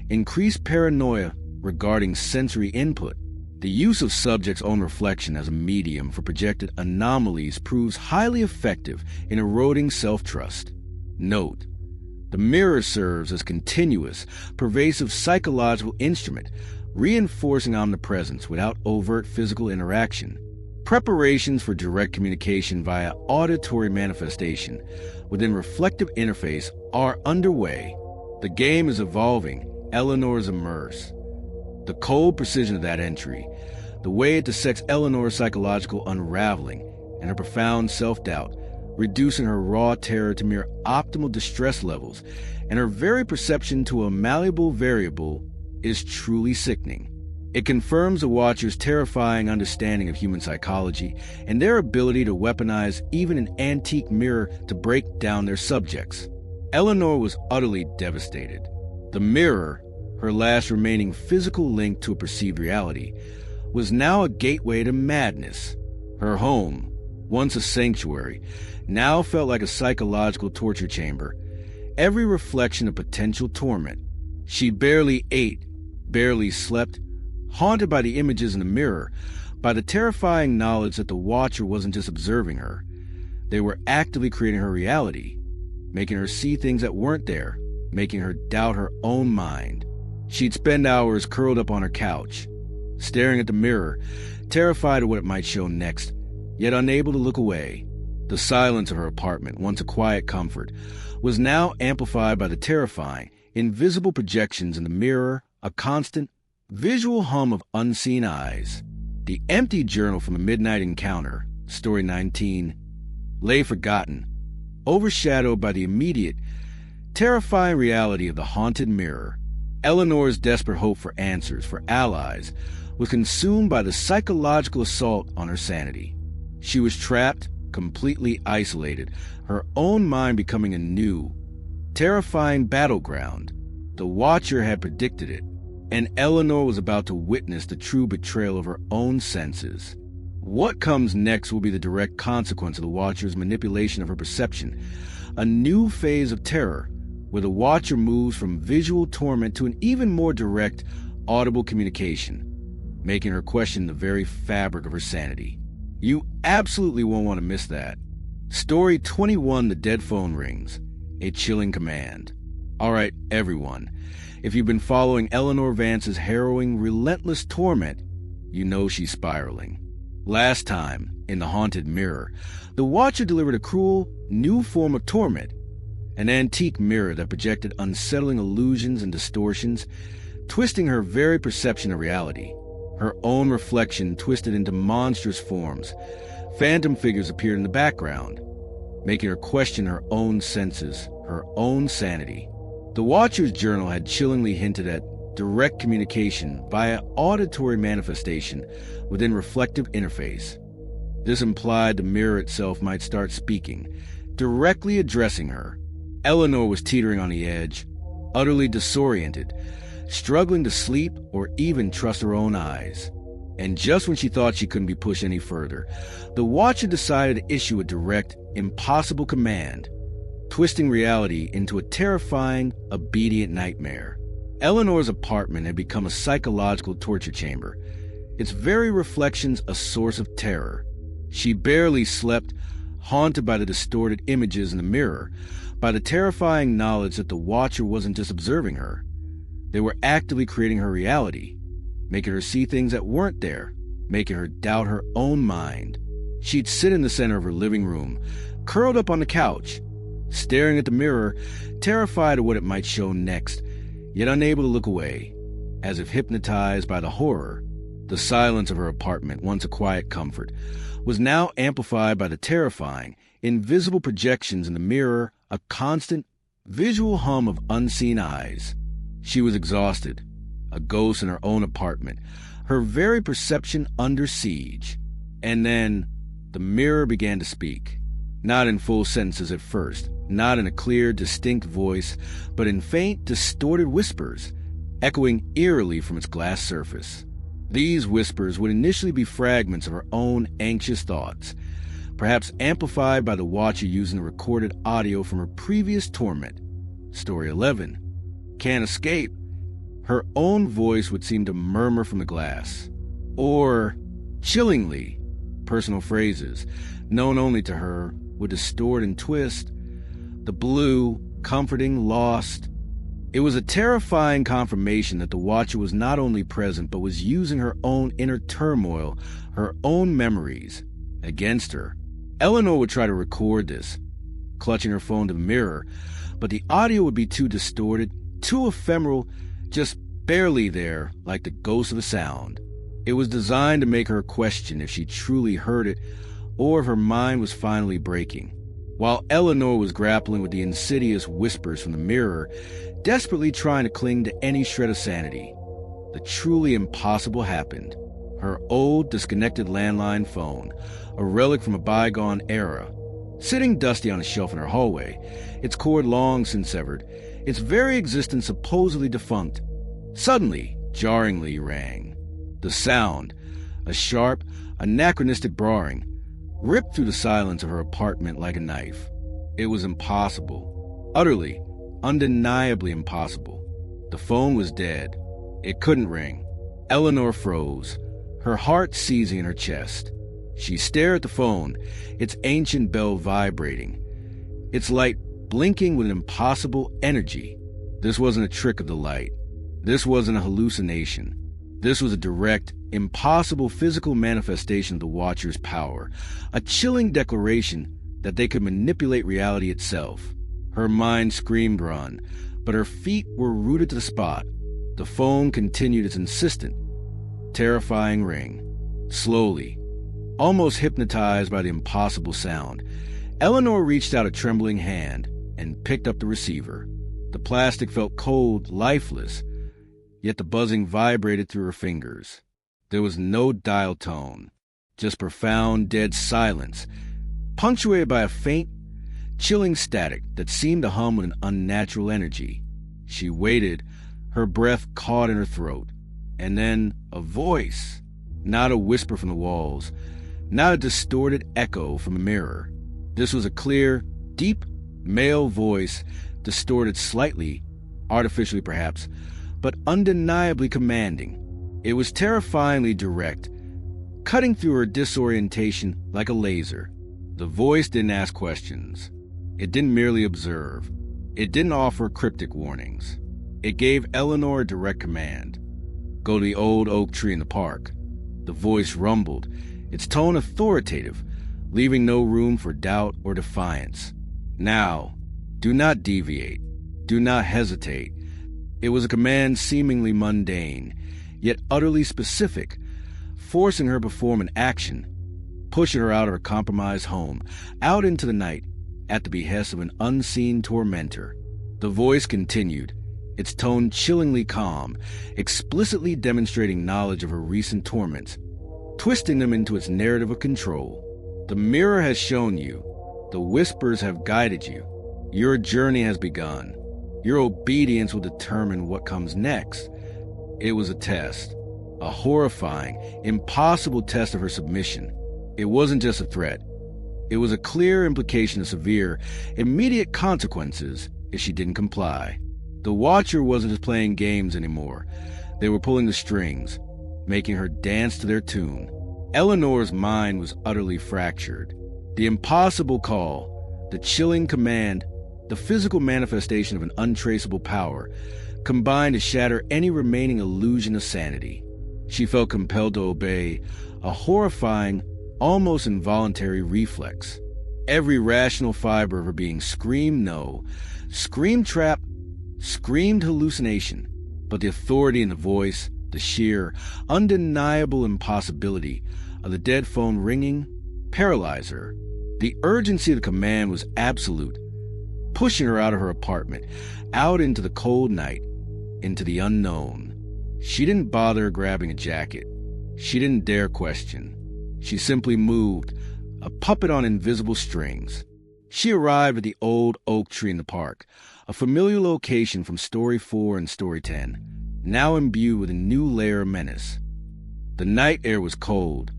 increased paranoia regarding sensory input. The use of subject's own reflection as a medium for projected anomalies proves highly effective in eroding self-trust. Note, the mirror serves as continuous, pervasive psychological instrument, reinforcing omnipresence without overt physical interaction. Preparations for direct communication via auditory manifestation within reflective interface are underway. The game is evolving. Eleanor's immerse. The cold precision of that entry, the way it dissects Eleanor's psychological unraveling and her profound self-doubt, reducing her raw terror to mere optimal distress levels, and her very perception to a malleable variable, is truly sickening. It confirms the Watcher's terrifying understanding of human psychology and their ability to weaponize even an antique mirror to break down their subjects. Eleanor was utterly devastated. The mirror, her last remaining physical link to a perceived reality, was now a gateway to madness. Her home, once a sanctuary, now felt like a psychological torture chamber, every reflection of potential torment. She barely ate, barely slept, haunted by the images in the mirror, by the terrifying knowledge that the Watcher wasn't just observing her. They were actively creating her reality, making her see things that weren't there, making her doubt her own mind. She'd spend hours curled up on her couch, staring at the mirror, terrified of what it might show next, yet unable to look away. The silence of her apartment, once a quiet comfort, was now amplified by the terrifying, invisible projections in the mirror, a constant, visual hum of unseen eyes. The empty journal from a midnight encounter, story 19, lay forgotten, overshadowed by the immediate, terrifying reality of the haunted mirror. Eleanor's desperate hope for answers, for allies, was consumed by the psychological assault on her sanity. She was trapped, completely isolated, her own mind becoming a new, terrifying battleground. The Watcher had predicted it, and Eleanor was about to witness the true betrayal of her own senses. What comes next will be the direct consequence of the Watcher's manipulation of her perception, a new phase of terror, where the Watcher moves from visual torment to an even more direct, audible communication, making her question the very fabric of her sanity. You absolutely won't want to miss that. Story 21, The Dead Phone Rings, a chilling command. All right, everyone, if you've been following Eleanor Vance's harrowing, relentless torment, you know she's spiraling. Last time, in The Haunted Mirror, the Watcher delivered a cruel, new form of torment, an antique mirror that projected unsettling illusions and distortions, twisting her very perception of reality. Her own reflection twisted into monstrous forms. Phantom figures appeared in the background, making her question her own senses, her own sanity. The Watcher's journal had chillingly hinted at direct communication via auditory manifestation within reflective interface. This implied the mirror itself might start speaking, directly addressing her. Eleanor was teetering on the edge, utterly disoriented, struggling to sleep or even trust her own eyes. And just when she thought she couldn't be pushed any further, the Watcher decided to issue a direct, impossible command, twisting reality into a terrifying, obedient nightmare. Eleanor's apartment had become a psychological torture chamber, its very reflections a source of terror. She barely slept, haunted by the distorted images in the mirror, by the terrifying knowledge that the Watcher wasn't just observing her. They were actively creating her reality, making her see things that weren't there, making her doubt her own mind. She'd sit in the center of her living room, curled up on the couch, staring at the mirror, terrified of what it might show next, yet unable to look away. As if hypnotized by the horror, the silence of her apartment, once a quiet comfort, was now amplified by the terrifying, invisible projections in the mirror, a constant, visual hum of unseen eyes. She was exhausted, a ghost in her own apartment, her very perception under siege. And then the mirror began to speak, not in full sentences at first, not in a clear, distinct voice, but in faint, distorted whispers, echoing eerily from its glass surface. These whispers would initially be fragments of her own anxious thoughts, perhaps amplified by the watcher using the recorded audio from her previous torment. Story 11. Can't escape. Her own voice would seem to murmur from the glass. Or, chillingly, personal phrases, known only to her, would distort and twist. The blue, comforting, lost. It was a terrifying confirmation that the watcher was not only present, but was using her own inner turmoil, her own memories, against her. Eleanor would try to record this, clutching her phone to the mirror, but the audio would be too distorted, too ephemeral, just barely there, like the ghost of a sound. It was designed to make her question if she truly heard it, or if her mind was finally breaking. While Eleanor was grappling with the insidious whispers from the mirror, desperately trying to cling to any shred of sanity, the truly impossible happened. Her old, disconnected landline phone, a relic from a bygone era, sitting dusty on a shelf in her hallway, its cord long since severed, its very existence supposedly defunct, suddenly, jarringly rang. The sound, a sharp, anachronistic brawling, ripped through the silence of her apartment like a knife. It was impossible. Utterly, undeniably impossible. The phone was dead. It couldn't ring. Eleanor froze, her heart seizing in her chest. She stared at the phone, its ancient bell vibrating, its light blinking with an impossible energy. This wasn't a trick of the light. This wasn't a hallucination. This was a direct, impossible physical manifestation of the Watcher's power, a chilling declaration that they could manipulate reality itself. Her mind screamed run, but her feet were rooted to the spot. The phone continued its insistent, terrifying ring. Slowly, almost hypnotized by the impossible sound, Eleanor reached out a trembling hand and picked up the receiver. The plastic felt cold, lifeless, yet the buzzing vibrated through her fingers. There was no dial tone, just profound, dead silence, punctuated by a faint, chilling static that seemed to hum with an unnatural energy. She waited, her breath caught in her throat, and then a voice, not a whisper from the walls, not a distorted echo from a mirror. This was a clear, deep, male voice, distorted slightly, artificially perhaps, but undeniably commanding. It was terrifyingly direct, cutting through her disorientation like a laser. The voice didn't ask questions. It didn't merely observe. It didn't offer cryptic warnings. It gave Eleanor a direct command. Go to the old oak tree in the park. The voice rumbled, its tone authoritative, leaving no room for doubt or defiance. Now, do not deviate. Do not hesitate. It was a command seemingly mundane, yet utterly specific, forcing her to perform an action, pushing her out of her compromised home, out into the night, at the behest of an unseen tormentor. The voice continued, its tone chillingly calm, explicitly demonstrating knowledge of her recent torments, twisting them into its narrative of control. The mirror has shown you. The whispers have guided you. Your journey has begun. Your obedience will determine what comes next. It was a test, a horrifying, impossible test of her submission. It wasn't just a threat. It was a clear implication of severe, immediate consequences if she didn't comply. The Watcher wasn't just playing games anymore. They were pulling the strings, making her dance to their tune. Eleanor's mind was utterly fractured. The impossible call, the chilling command, the physical manifestation of an untraceable power, combined to shatter any remaining illusion of sanity. She felt compelled to obey, a horrifying, almost involuntary reflex. Every rational fiber of her being screamed no, screamed trap, screamed hallucination. but the authority in the voice, the sheer, undeniable impossibility of the dead phone ringing, paralyzed her. The urgency of the command was absolute, pushing her out of her apartment, out into the cold night, into the unknown. She didn't bother grabbing a jacket. She didn't dare question. She simply moved, a puppet on invisible strings. She arrived at the old oak tree in the park, a familiar location from Story 4 and Story 10, now imbued with a new layer of menace. The night air was cold,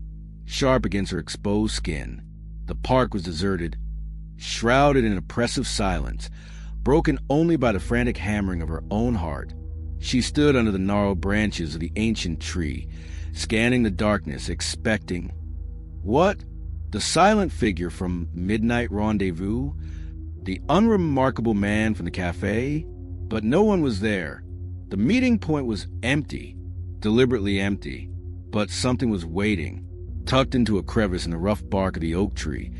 sharp against her exposed skin. The park was deserted, shrouded in oppressive silence, broken only by the frantic hammering of her own heart. She stood under the gnarled branches of the ancient tree, scanning the darkness, expecting... What? The silent figure from Midnight Rendezvous? The unremarkable man from the cafe? But no one was there. The meeting point was empty, deliberately empty, but something was waiting. Tucked into a crevice in the rough bark of the oak tree,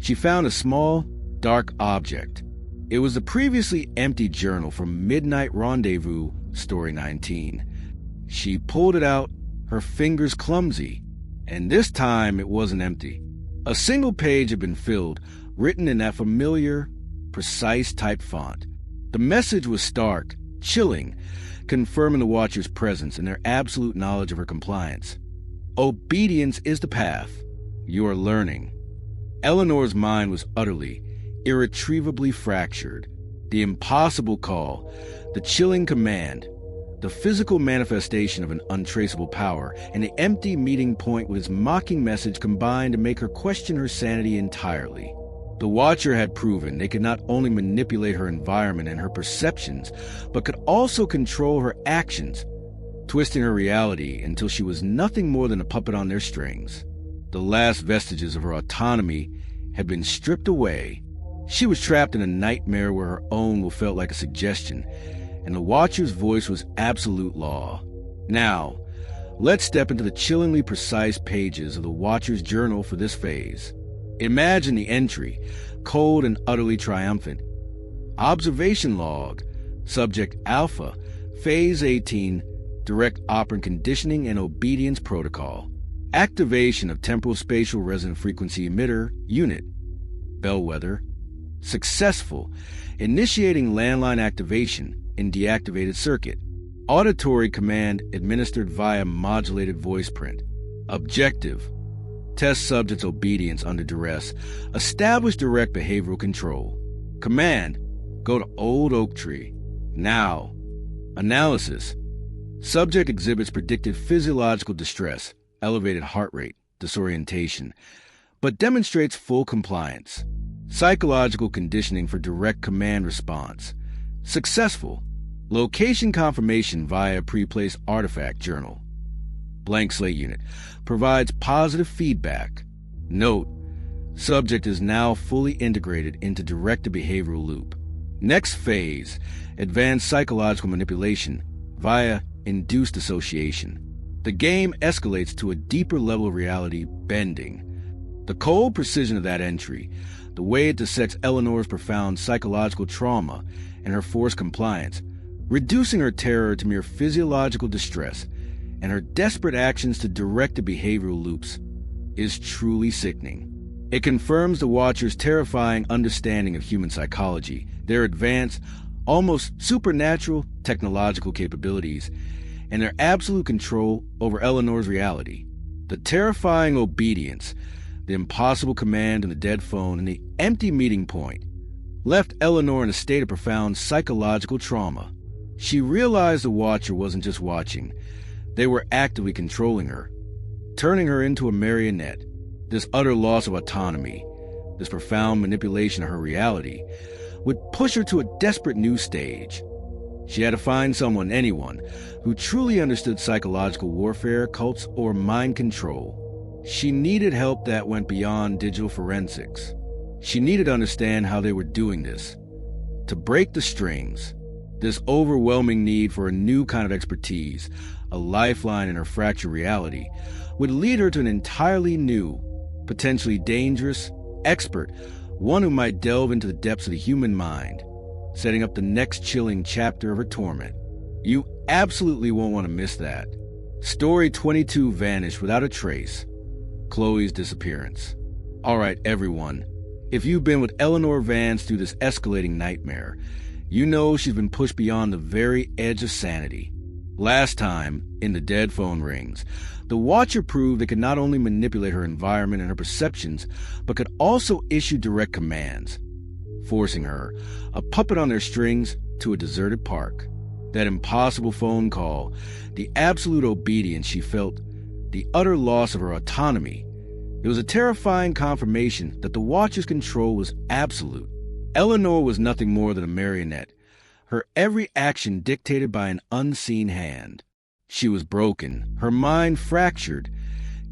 she found a small, dark object. It was the previously empty journal from Midnight Rendezvous, Story 19. She pulled it out, her fingers clumsy, and this time it wasn't empty. A single page had been filled, written in that familiar, precise type font. The message was stark, chilling, confirming the Watcher's presence and their absolute knowledge of her compliance. Obedience is the path. You are learning. Eleanor's mind was utterly, irretrievably fractured. The impossible call, the chilling command, the physical manifestation of an untraceable power, and the empty meeting point with its mocking message combined to make her question her sanity entirely. The Watcher had proven they could not only manipulate her environment and her perceptions, but could also control her actions, twisting her reality until she was nothing more than a puppet on their strings. The last vestiges of her autonomy had been stripped away. She was trapped in a nightmare where her own will felt like a suggestion, and the Watcher's voice was absolute law. Now, let's step into the chillingly precise pages of the Watcher's journal for this phase. Imagine the entry, cold and utterly triumphant. Observation log, subject Alpha, phase 18, direct operant conditioning and obedience protocol. Activation of temporal spatial resonant frequency emitter unit. Bellwether. Successful. Initiating landline activation in deactivated circuit. Auditory command administered via modulated voice print. Objective. Test subject's obedience under duress. Establish direct behavioral control. Command. Go to Old Oak Tree. Now. Analysis. Subject exhibits predicted physiological distress, elevated heart rate, disorientation, but demonstrates full compliance. Psychological conditioning for direct command response. Successful. Location confirmation via pre-placed artifact journal. Blank slate unit. Provides positive feedback. Note, subject is now fully integrated into directed behavioral loop. Next phase, advanced psychological manipulation via induced association. The game escalates to a deeper level of reality bending. The cold precision of that entry, the way it dissects Eleanor's profound psychological trauma and her forced compliance, reducing her terror to mere physiological distress and her desperate actions to directed behavioral loops, is truly sickening. It confirms the Watcher's terrifying understanding of human psychology, their advanced, almost supernatural technological capabilities, and their absolute control over Eleanor's reality. The terrifying obedience, the impossible command in the dead phone, and the empty meeting point left Eleanor in a state of profound psychological trauma. She realized the Watcher wasn't just watching. They were actively controlling her, turning her into a marionette. This utter loss of autonomy, this profound manipulation of her reality, would push her to a desperate new stage. She had to find anyone, who truly understood psychological warfare, cults, or mind control. She needed help that went beyond digital forensics. She needed to understand how they were doing this. To break the strings, this overwhelming need for a new kind of expertise, a lifeline in her fractured reality, would lead her to an entirely new, potentially dangerous, expert, one who might delve into the depths of the human mind, setting up the next chilling chapter of her torment. You absolutely won't want to miss that. Story 22 vanished without a trace. Chloe's disappearance. All right, everyone. If you've been with Eleanor Vance through this escalating nightmare, you know she's been pushed beyond the very edge of sanity. Last time, in the dead phone rings, the Watcher proved they could not only manipulate her environment and her perceptions, but could also issue direct commands, forcing her, a puppet on their strings, to a deserted park. That impossible phone call, the absolute obedience she felt, the utter loss of her autonomy. It was a terrifying confirmation that the Watcher's control was absolute. Eleanor was nothing more than a marionette, her every action dictated by an unseen hand. She was broken, her mind fractured,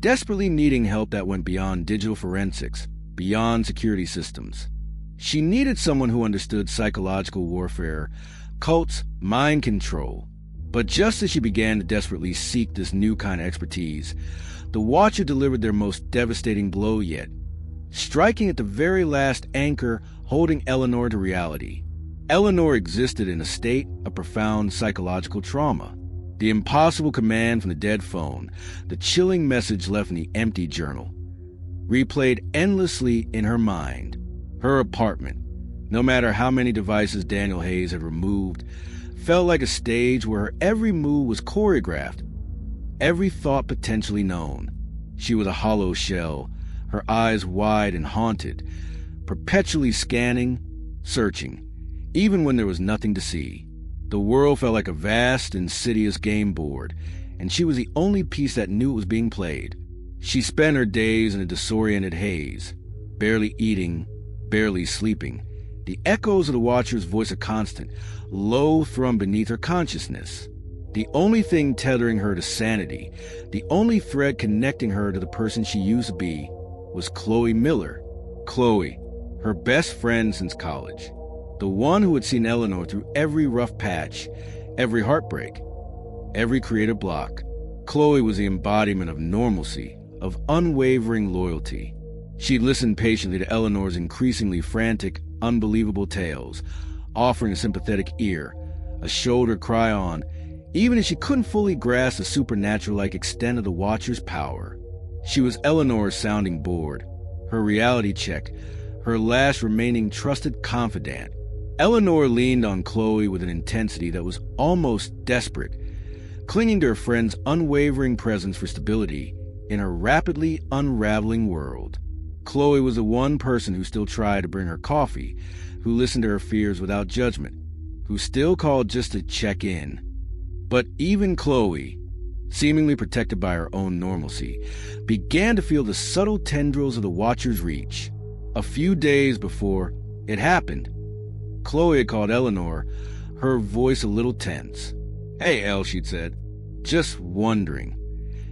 desperately needing help that went beyond digital forensics, beyond security systems. She needed someone who understood psychological warfare, cults, mind control. But just as she began to desperately seek this new kind of expertise, the Watcher delivered their most devastating blow yet, striking at the very last anchor holding Eleanor to reality. Eleanor existed in a state of profound psychological trauma. The impossible command from the dead phone, the chilling message left in the empty journal, replayed endlessly in her mind. Her apartment, no matter how many devices Daniel Hayes had removed, felt like a stage where her every move was choreographed, every thought potentially known. She was a hollow shell, her eyes wide and haunted, perpetually scanning, searching, even when there was nothing to see. The world felt like a vast, insidious game board, and she was the only piece that knew it was being played. She spent her days in a disoriented haze, barely eating, barely sleeping. The echoes of the Watcher's voice are constant, low thrum beneath her consciousness. The only thing tethering her to sanity, the only thread connecting her to the person she used to be, was Chloe Miller. Chloe, her best friend since college. The one who had seen Eleanor through every rough patch, every heartbreak, every creative block. Chloe was the embodiment of normalcy, of unwavering loyalty. She listened patiently to Eleanor's increasingly frantic, unbelievable tales, offering a sympathetic ear, a shoulder to cry on, even as she couldn't fully grasp the supernatural-like extent of the Watcher's power. She was Eleanor's sounding board, her reality check, her last remaining trusted confidant. Eleanor leaned on Chloe with an intensity that was almost desperate, clinging to her friend's unwavering presence for stability in her rapidly unraveling world. Chloe was the one person who still tried to bring her coffee, who listened to her fears without judgment, who still called just to check in. But even Chloe, seemingly protected by her own normalcy, began to feel the subtle tendrils of the Watcher's reach. A few days before it happened, Chloe had called Eleanor, her voice a little tense. "Hey, Elle," she'd said. "Just wondering,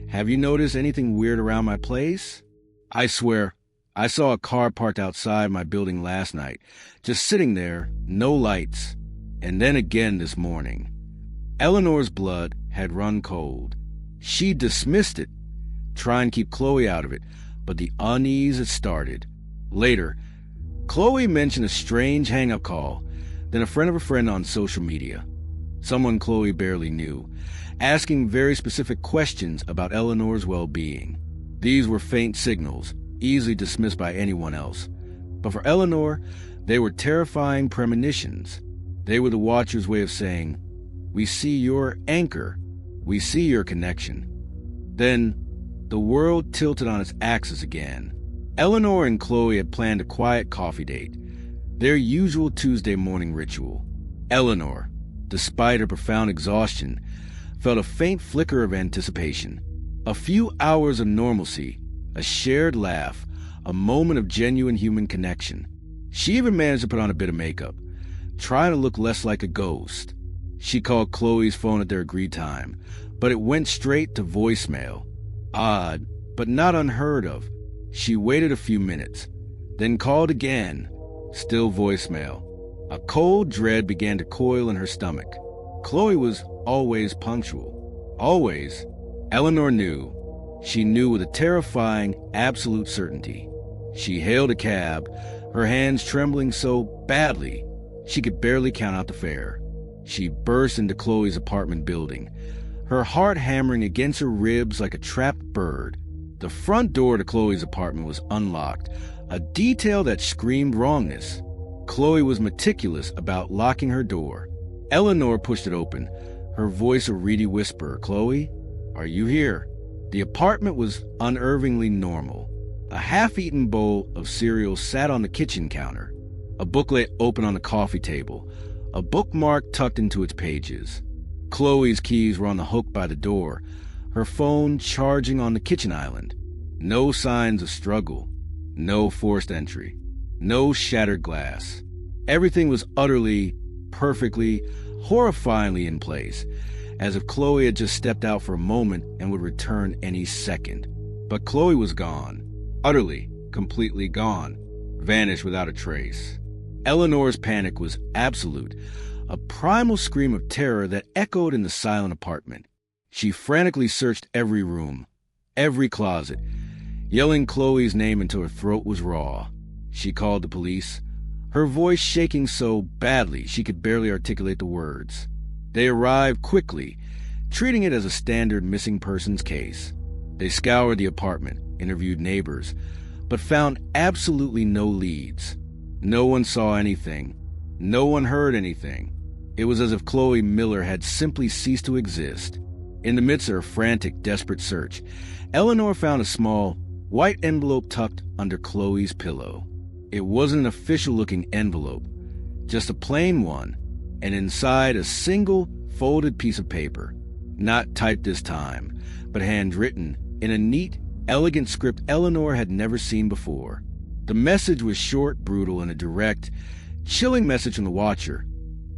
have you noticed anything weird around my place? I swear, I saw a car parked outside my building last night, just sitting there, no lights, and then again this morning." Eleanor's blood had run cold. She dismissed it, trying to keep Chloe out of it, but the unease had started. Later, Chloe mentioned a strange hang-up call, then a friend of a friend on social media, someone Chloe barely knew, asking very specific questions about Eleanor's well-being. These were faint signals, easily dismissed by anyone else. But for Eleanor, they were terrifying premonitions. They were the Watcher's way of saying, "We see your anchor. We see your connection." Then, the world tilted on its axis again. Eleanor and Chloe had planned a quiet coffee date, their usual Tuesday morning ritual. Eleanor, despite her profound exhaustion, felt a faint flicker of anticipation. A few hours of normalcy, a shared laugh, a moment of genuine human connection. She even managed to put on a bit of makeup, trying to look less like a ghost. She called Chloe's phone at their agreed time, but it went straight to voicemail. Odd, but not unheard of. She waited a few minutes, then called again. Still voicemail. A cold dread began to coil in her stomach. Chloe was always punctual. Always. Eleanor knew. She knew with a terrifying, absolute certainty. She hailed a cab, her hands trembling so badly she could barely count out the fare. She burst into Chloe's apartment building, her heart hammering against her ribs like a trapped bird. The front door to Chloe's apartment was unlocked, a detail that screamed wrongness. Chloe was meticulous about locking her door. Eleanor pushed it open, her voice a reedy whisper. "Chloe, are you here?" The apartment was unnervingly normal. A half-eaten bowl of cereal sat on the kitchen counter, a booklet open on the coffee table, a bookmark tucked into its pages. Chloe's keys were on the hook by the door, her phone charging on the kitchen island. No signs of struggle, no forced entry, no shattered glass. Everything was utterly, perfectly, horrifyingly in place, as if Chloe had just stepped out for a moment and would return any second. But Chloe was gone, utterly, completely gone, vanished without a trace. Eleanor's panic was absolute, a primal scream of terror that echoed in the silent apartment. She frantically searched every room, every closet, yelling Chloe's name until her throat was raw. She called the police, her voice shaking so badly she could barely articulate the words. They arrived quickly, treating it as a standard missing persons case. They scoured the apartment, interviewed neighbors, but found absolutely no leads. No one saw anything. No one heard anything. It was as if Chloe Miller had simply ceased to exist. In the midst of her frantic, desperate search, Eleanor found a small, white envelope tucked under Chloe's pillow. It wasn't an official-looking envelope, just a plain one, and inside a single, folded piece of paper. Not typed this time, but handwritten in a neat, elegant script Eleanor had never seen before. The message was short, brutal, and a direct, chilling message from the watcher.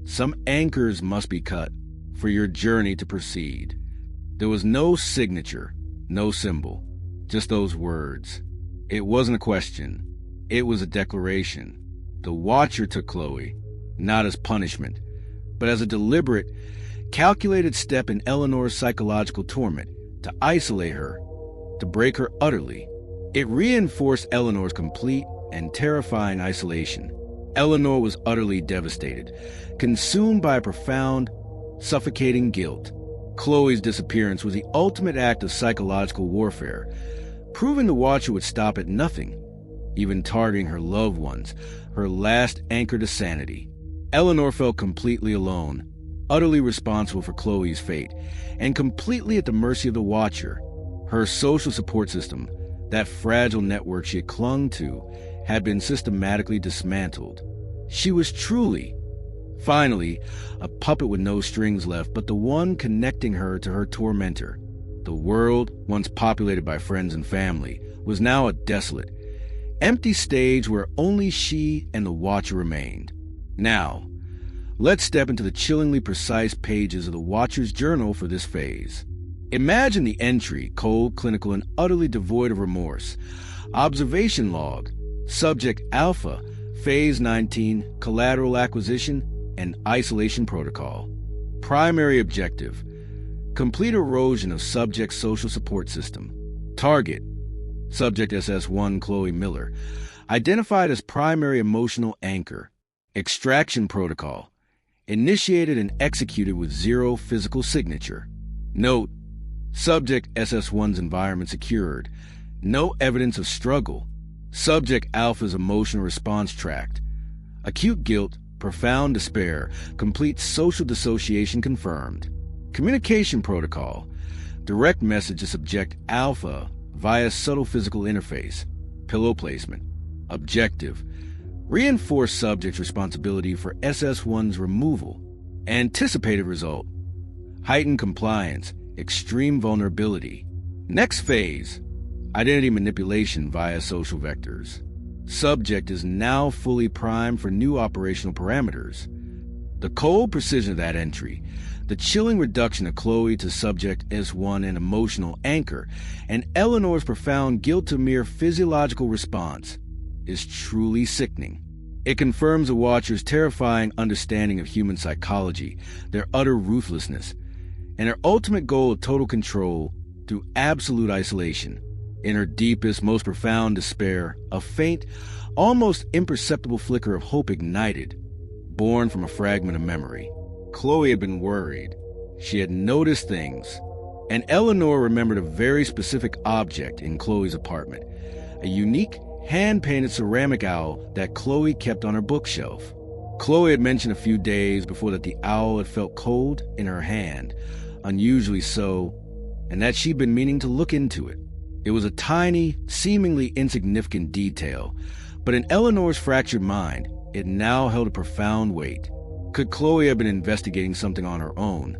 Some anchors must be cut for your journey to proceed. There was no signature, no symbol, just those words. It wasn't a question. It was a declaration. The watcher took Chloe, not as punishment, but as a deliberate, calculated step in Eleanor's psychological torment, to isolate her, to break her utterly. It reinforced Eleanor's complete and terrifying isolation. Eleanor was utterly devastated, consumed by a profound, suffocating guilt. Chloe's disappearance was the ultimate act of psychological warfare, proving the watcher would stop at nothing, even targeting her loved ones, her last anchor to sanity. Eleanor felt completely alone, utterly responsible for Chloe's fate, and completely at the mercy of the watcher. Her social support system, that fragile network she had clung to, had been systematically dismantled. She was truly, finally, a puppet with no strings left but the one connecting her to her tormentor. The world, once populated by friends and family, was now a desolate, empty stage where only she and the watcher remained. Now, let's step into the chillingly precise pages of the watcher's journal for this phase. Imagine the entry, cold, clinical, and utterly devoid of remorse. Observation log, subject alpha, phase 19, collateral acquisition, and isolation protocol. Primary objective, complete erosion of subject's social support system. Target, subject SS1 Chloe Miller, identified as primary emotional anchor. Extraction protocol, initiated and executed with zero physical signature. Note, subject SS1's environment secured. No evidence of struggle. Subject alpha's emotional response tracked. Acute guilt, profound despair, complete social dissociation confirmed. Communication protocol, direct message to subject alpha via subtle physical interface. Pillow placement. Objective, reinforce subject's responsibility for SS1's removal. Anticipated result, heightened compliance, extreme vulnerability. Next phase, identity manipulation via social vectors. Subject is now fully primed for new operational parameters. The cold precision of that entry, the chilling reduction of Chloe to subject as one an emotional anchor, and Eleanor's profound guilt to mere physiological response, is truly sickening. It confirms the watcher's terrifying understanding of human psychology, their utter ruthlessness, and her ultimate goal of total control through absolute isolation. In her deepest, most profound despair, a faint, almost imperceptible flicker of hope ignited, born from a fragment of memory. Chloe had been worried. She had noticed things. And Eleanor remembered a very specific object in Chloe's apartment, a unique hand-painted ceramic owl that Chloe kept on her bookshelf. Chloe had mentioned a few days before that the owl had felt cold in her hand, unusually so, and that she'd been meaning to look into it. It was a tiny, seemingly insignificant detail, but in Eleanor's fractured mind, it now held a profound weight. Could Chloe have been investigating something on her own?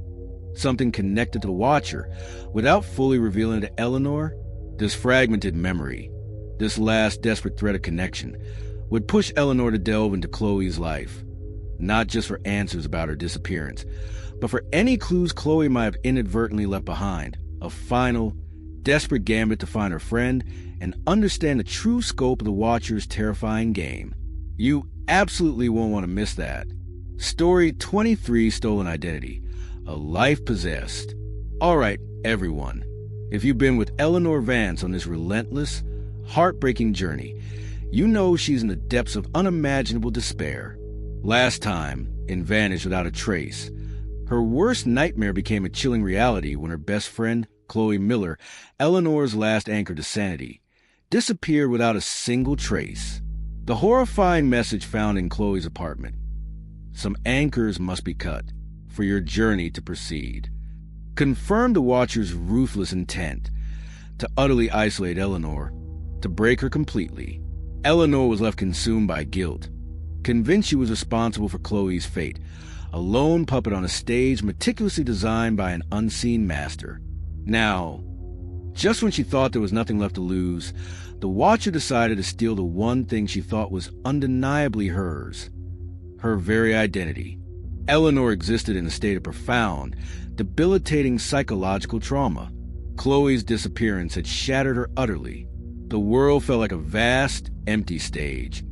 Something connected to the Watcher, without fully revealing to Eleanor? This fragmented memory, this last desperate thread of connection, would push Eleanor to delve into Chloe's life, not just for answers about her disappearance, but for any clues Chloe might have inadvertently left behind, a final, desperate gambit to find her friend and understand the true scope of the Watcher's terrifying game. You absolutely won't want to miss that. Story 23, Stolen Identity, A Life Possessed. All right, everyone, if you've been with Eleanor Vance on this relentless, heartbreaking journey, you know she's in the depths of unimaginable despair. Last time, in Vanished Without a Trace, her worst nightmare became a chilling reality when her best friend, Chloe Miller, Eleanor's last anchor to sanity, disappeared without a single trace. The horrifying message found in Chloe's apartment. Some anchors must be cut for your journey to proceed. Confirmed the Watcher's ruthless intent to utterly isolate Eleanor, to break her completely. Eleanor was left consumed by guilt, convinced she was responsible for Chloe's fate, a lone puppet on a stage meticulously designed by an unseen master. Now, just when she thought there was nothing left to lose, the Watcher decided to steal the one thing she thought was undeniably hers, her very identity. Eleanor existed in a state of profound, debilitating psychological trauma. Chloe's disappearance had shattered her utterly. The world felt like a vast, empty stage,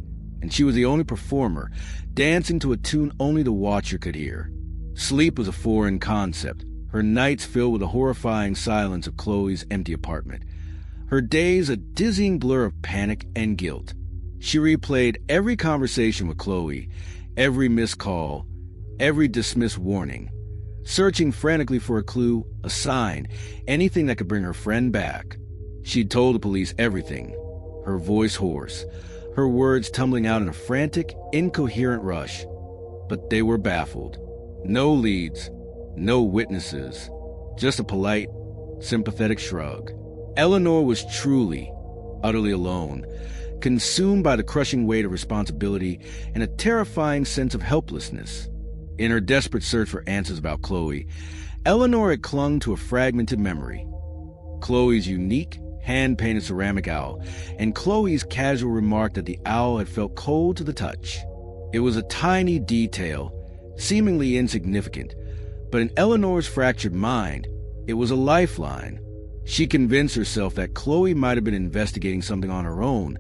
and she was the only performer, dancing to a tune only the Watcher could hear. Sleep was a foreign concept, her nights filled with the horrifying silence of Chloe's empty apartment, her days a dizzying blur of panic and guilt. She replayed every conversation with Chloe, every missed call, every dismissed warning, searching frantically for a clue, a sign, anything that could bring her friend back. She'd told the police everything, her voice hoarse, her words tumbling out in a frantic, incoherent rush. But they were baffled. No leads, no witnesses, just a polite, sympathetic shrug. Eleanor was truly, utterly alone, consumed by the crushing weight of responsibility and a terrifying sense of helplessness. In her desperate search for answers about Chloe, Eleanor had clung to a fragmented memory. Chloe's unique, hand-painted ceramic owl, and Chloe's casual remark that the owl had felt cold to the touch. It was a tiny detail, seemingly insignificant, but in Eleanor's fractured mind, it was a lifeline. She convinced herself that Chloe might have been investigating something on her own,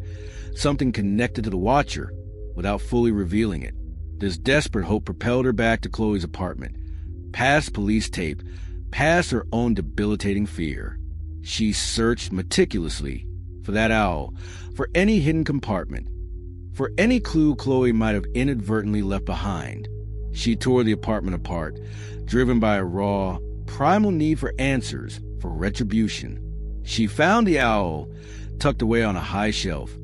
something connected to the Watcher, without fully revealing it. This desperate hope propelled her back to Chloe's apartment, past police tape, past her own debilitating fear. She searched meticulously for that owl, for any hidden compartment, for any clue Chloe might have inadvertently left behind. She tore the apartment apart, driven by a raw, primal need for answers, for retribution. She found the owl tucked away on a high shelf,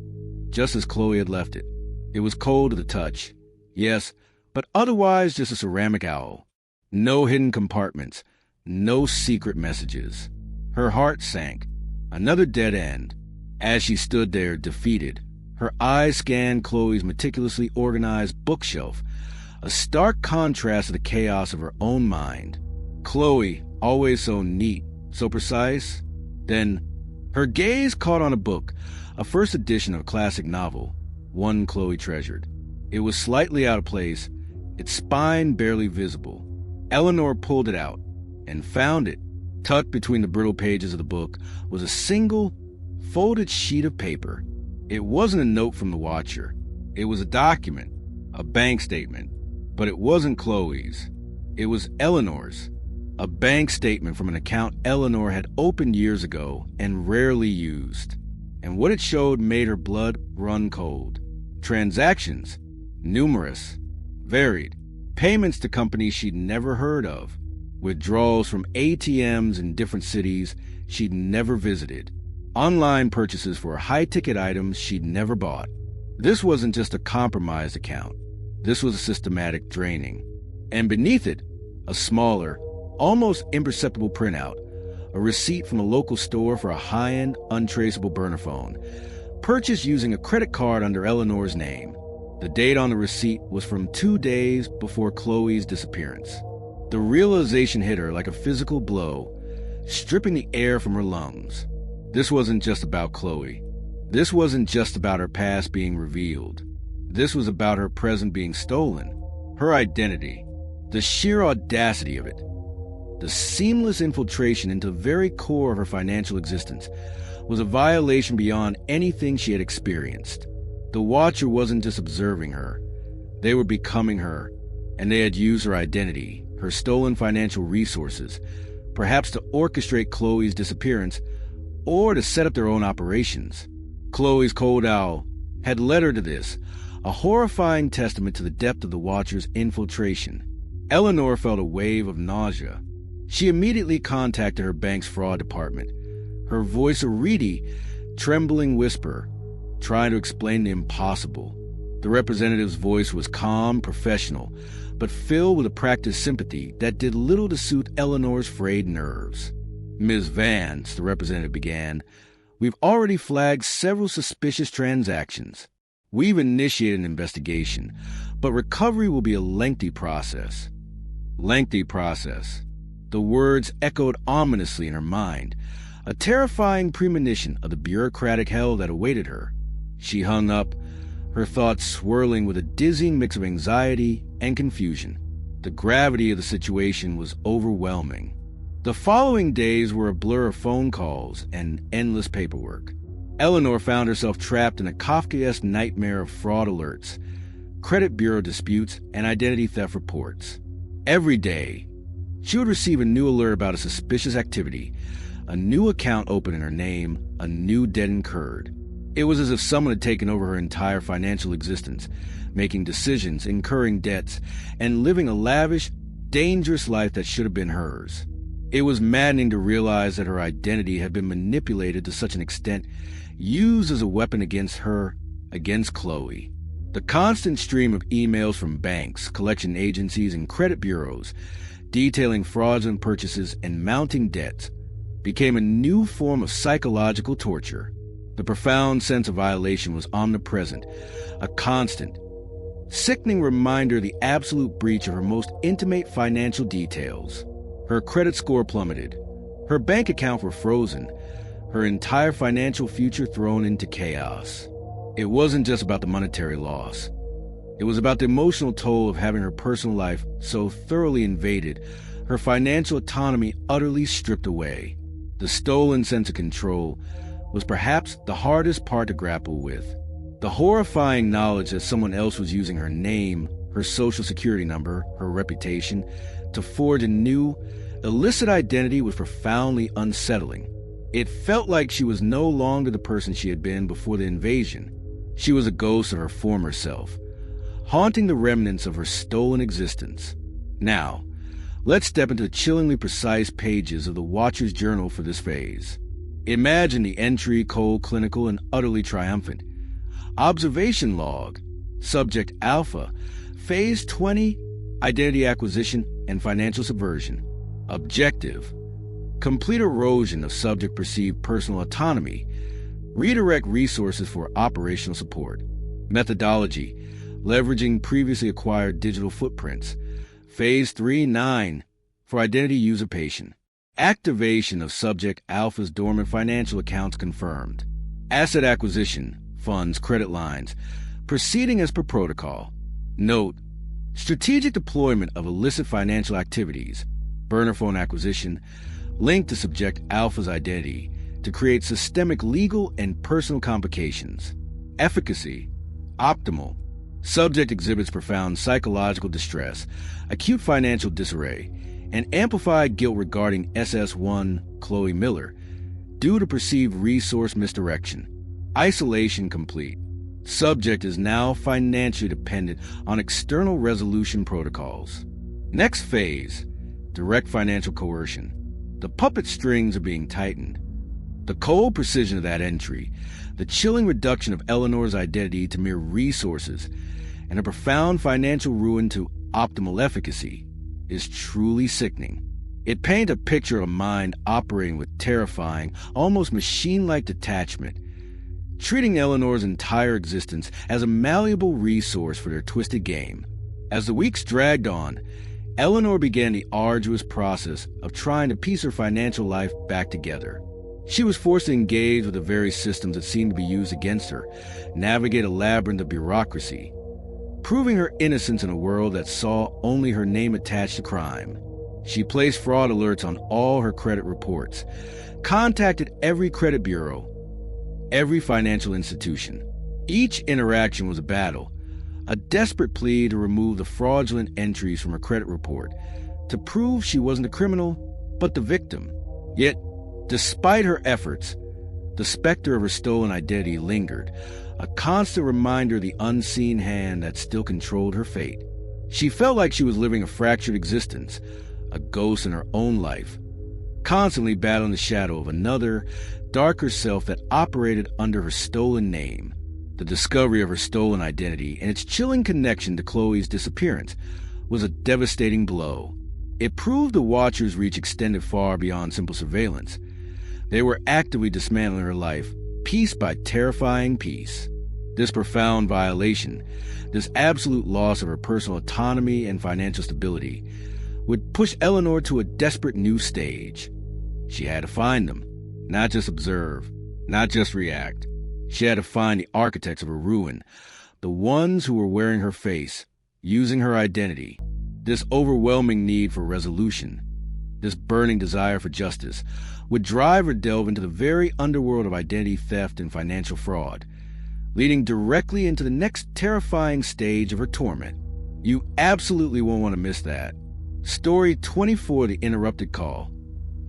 just as Chloe had left it. It was cold to the touch, yes, but otherwise just a ceramic owl. No hidden compartments, no secret messages. Her heart sank. Another dead end. As she stood there, defeated, her eyes scanned Chloe's meticulously organized bookshelf, a stark contrast to the chaos of her own mind. Chloe, always so neat, so precise. Then, her gaze caught on a book, a first edition of a classic novel, one Chloe treasured. It was slightly out of place, its spine barely visible. Eleanor pulled it out and found it. Tucked between the brittle pages of the book was a single, folded sheet of paper. It wasn't a note from the Watcher. It was a document, a bank statement. But it wasn't Chloe's. It was Eleanor's. A bank statement from an account Eleanor had opened years ago and rarely used. And what it showed made her blood run cold. Transactions, numerous, varied, Payments to companies she'd never heard of. Withdrawals from ATMs in different cities she'd never visited. Online purchases for high-ticket items she'd never bought. This wasn't just a compromised account. This was a systematic draining. And beneath it, a smaller, almost imperceptible printout, a receipt from a local store for a high-end, untraceable burner phone, purchased using a credit card under Eleanor's name. The date on the receipt was from 2 days before Chloe's disappearance. The realization hit her like a physical blow, stripping the air from her lungs. This wasn't just about Chloe. This wasn't just about her past being revealed. This was about her present being stolen. Her identity. The sheer audacity of it. The seamless infiltration into the very core of her financial existence was a violation beyond anything she had experienced. The Watcher wasn't just observing her. They were becoming her, and they had used her identity, her stolen financial resources, perhaps to orchestrate Chloe's disappearance or to set up their own operations. Chloe's cold owl had led her to this, a horrifying testament to the depth of the Watcher's infiltration. Eleanor felt a wave of nausea. She immediately contacted her bank's fraud department, her voice a reedy, trembling whisper, trying to explain the impossible. The representative's voice was calm, professional, but filled with a practiced sympathy that did little to soothe Eleanor's frayed nerves. "Ms. Vance," the representative began, "we've already flagged several suspicious transactions. We've initiated an investigation, but recovery will be a lengthy process." Lengthy process. The words echoed ominously in her mind, a terrifying premonition of the bureaucratic hell that awaited her. She hung up, her thoughts swirling with a dizzying mix of anxiety and confusion. The gravity of the situation was overwhelming. The following days were a blur of phone calls and endless paperwork. Eleanor found herself trapped in a Kafkaesque nightmare of fraud alerts, credit bureau disputes, and identity theft reports. Every day, she would receive a new alert about a suspicious activity, a new account open in her name, a new debt incurred. It was as if someone had taken over her entire financial existence, making decisions, incurring debts, and living a lavish, dangerous life that should have been hers. It was maddening to realize that her identity had been manipulated to such an extent, used as a weapon against her, against Chloe. The constant stream of emails from banks, collection agencies, and credit bureaus detailing fraudulent purchases and mounting debts became a new form of psychological torture. The profound sense of violation was omnipresent, a constant, sickening reminder of the absolute breach of her most intimate financial details. Her credit score plummeted, her bank accounts were frozen, her entire financial future thrown into chaos. It wasn't just about the monetary loss. It was about the emotional toll of having her personal life so thoroughly invaded, her financial autonomy utterly stripped away. The stolen sense of control was perhaps the hardest part to grapple with. The horrifying knowledge that someone else was using her name, her social security number, her reputation, to forge a new, illicit identity was profoundly unsettling. It felt like she was no longer the person she had been before the invasion. She was a ghost of her former self, haunting the remnants of her stolen existence. Now, let's step into the chillingly precise pages of the Watcher's journal for this phase. Imagine the entry, cold, clinical, and utterly triumphant. Observation log, subject alpha, phase 20, identity acquisition and financial subversion. Objective, complete erosion of subject perceived personal autonomy, redirect resources for operational support. Methodology, leveraging previously acquired digital footprints. Phase 3-9, for identity usurpation. Activation of subject alpha's dormant financial accounts confirmed. Asset acquisition, funds, credit lines, proceeding as per protocol. Note, strategic deployment of illicit financial activities, burner phone acquisition, linked to subject alpha's identity to create systemic legal and personal complications. Efficacy, optimal. Subject exhibits profound psychological distress, acute financial disarray, and amplified guilt regarding SS1 Chloe Miller due to perceived resource misdirection. Isolation complete. Subject is now financially dependent on external resolution protocols. Next phase, direct financial coercion. The puppet strings are being tightened. The cold precision of that entry, the chilling reduction of Eleanor's identity to mere resources, and a profound financial ruin to optimal efficacy is truly sickening. It paints a picture of a mind operating with terrifying, almost machine-like detachment, treating Eleanor's entire existence as a malleable resource for their twisted game. As the weeks dragged on, Eleanor began the arduous process of trying to piece her financial life back together. She was forced to engage with the very systems that seemed to be used against her, navigate a labyrinth of bureaucracy, proving her innocence in a world that saw only her name attached to crime. She placed fraud alerts on all her credit reports, contacted every credit bureau, every financial institution. Each interaction was a battle, a desperate plea to remove the fraudulent entries from her credit report, to prove she wasn't a criminal, but the victim. Yet, despite her efforts, the specter of her stolen identity lingered, a constant reminder of the unseen hand that still controlled her fate. She felt like she was living a fractured existence, a ghost in her own life, constantly battling the shadow of another, darker self that operated under her stolen name. The discovery of her stolen identity and its chilling connection to Chloe's disappearance was a devastating blow. It proved the Watchers' reach extended far beyond simple surveillance. They were actively dismantling her life, piece by terrifying piece. This profound violation, this absolute loss of her personal autonomy and financial stability, would push Eleanor to a desperate new stage. She had to find them, not just observe, not just react. She had to find the architects of her ruin, the ones who were wearing her face, using her identity. This overwhelming need for resolution, this burning desire for justice, would drive her delve into the very underworld of identity theft and financial fraud, leading directly into the next terrifying stage of her torment. You absolutely won't want to miss that. Story 24, The Interrupted Call.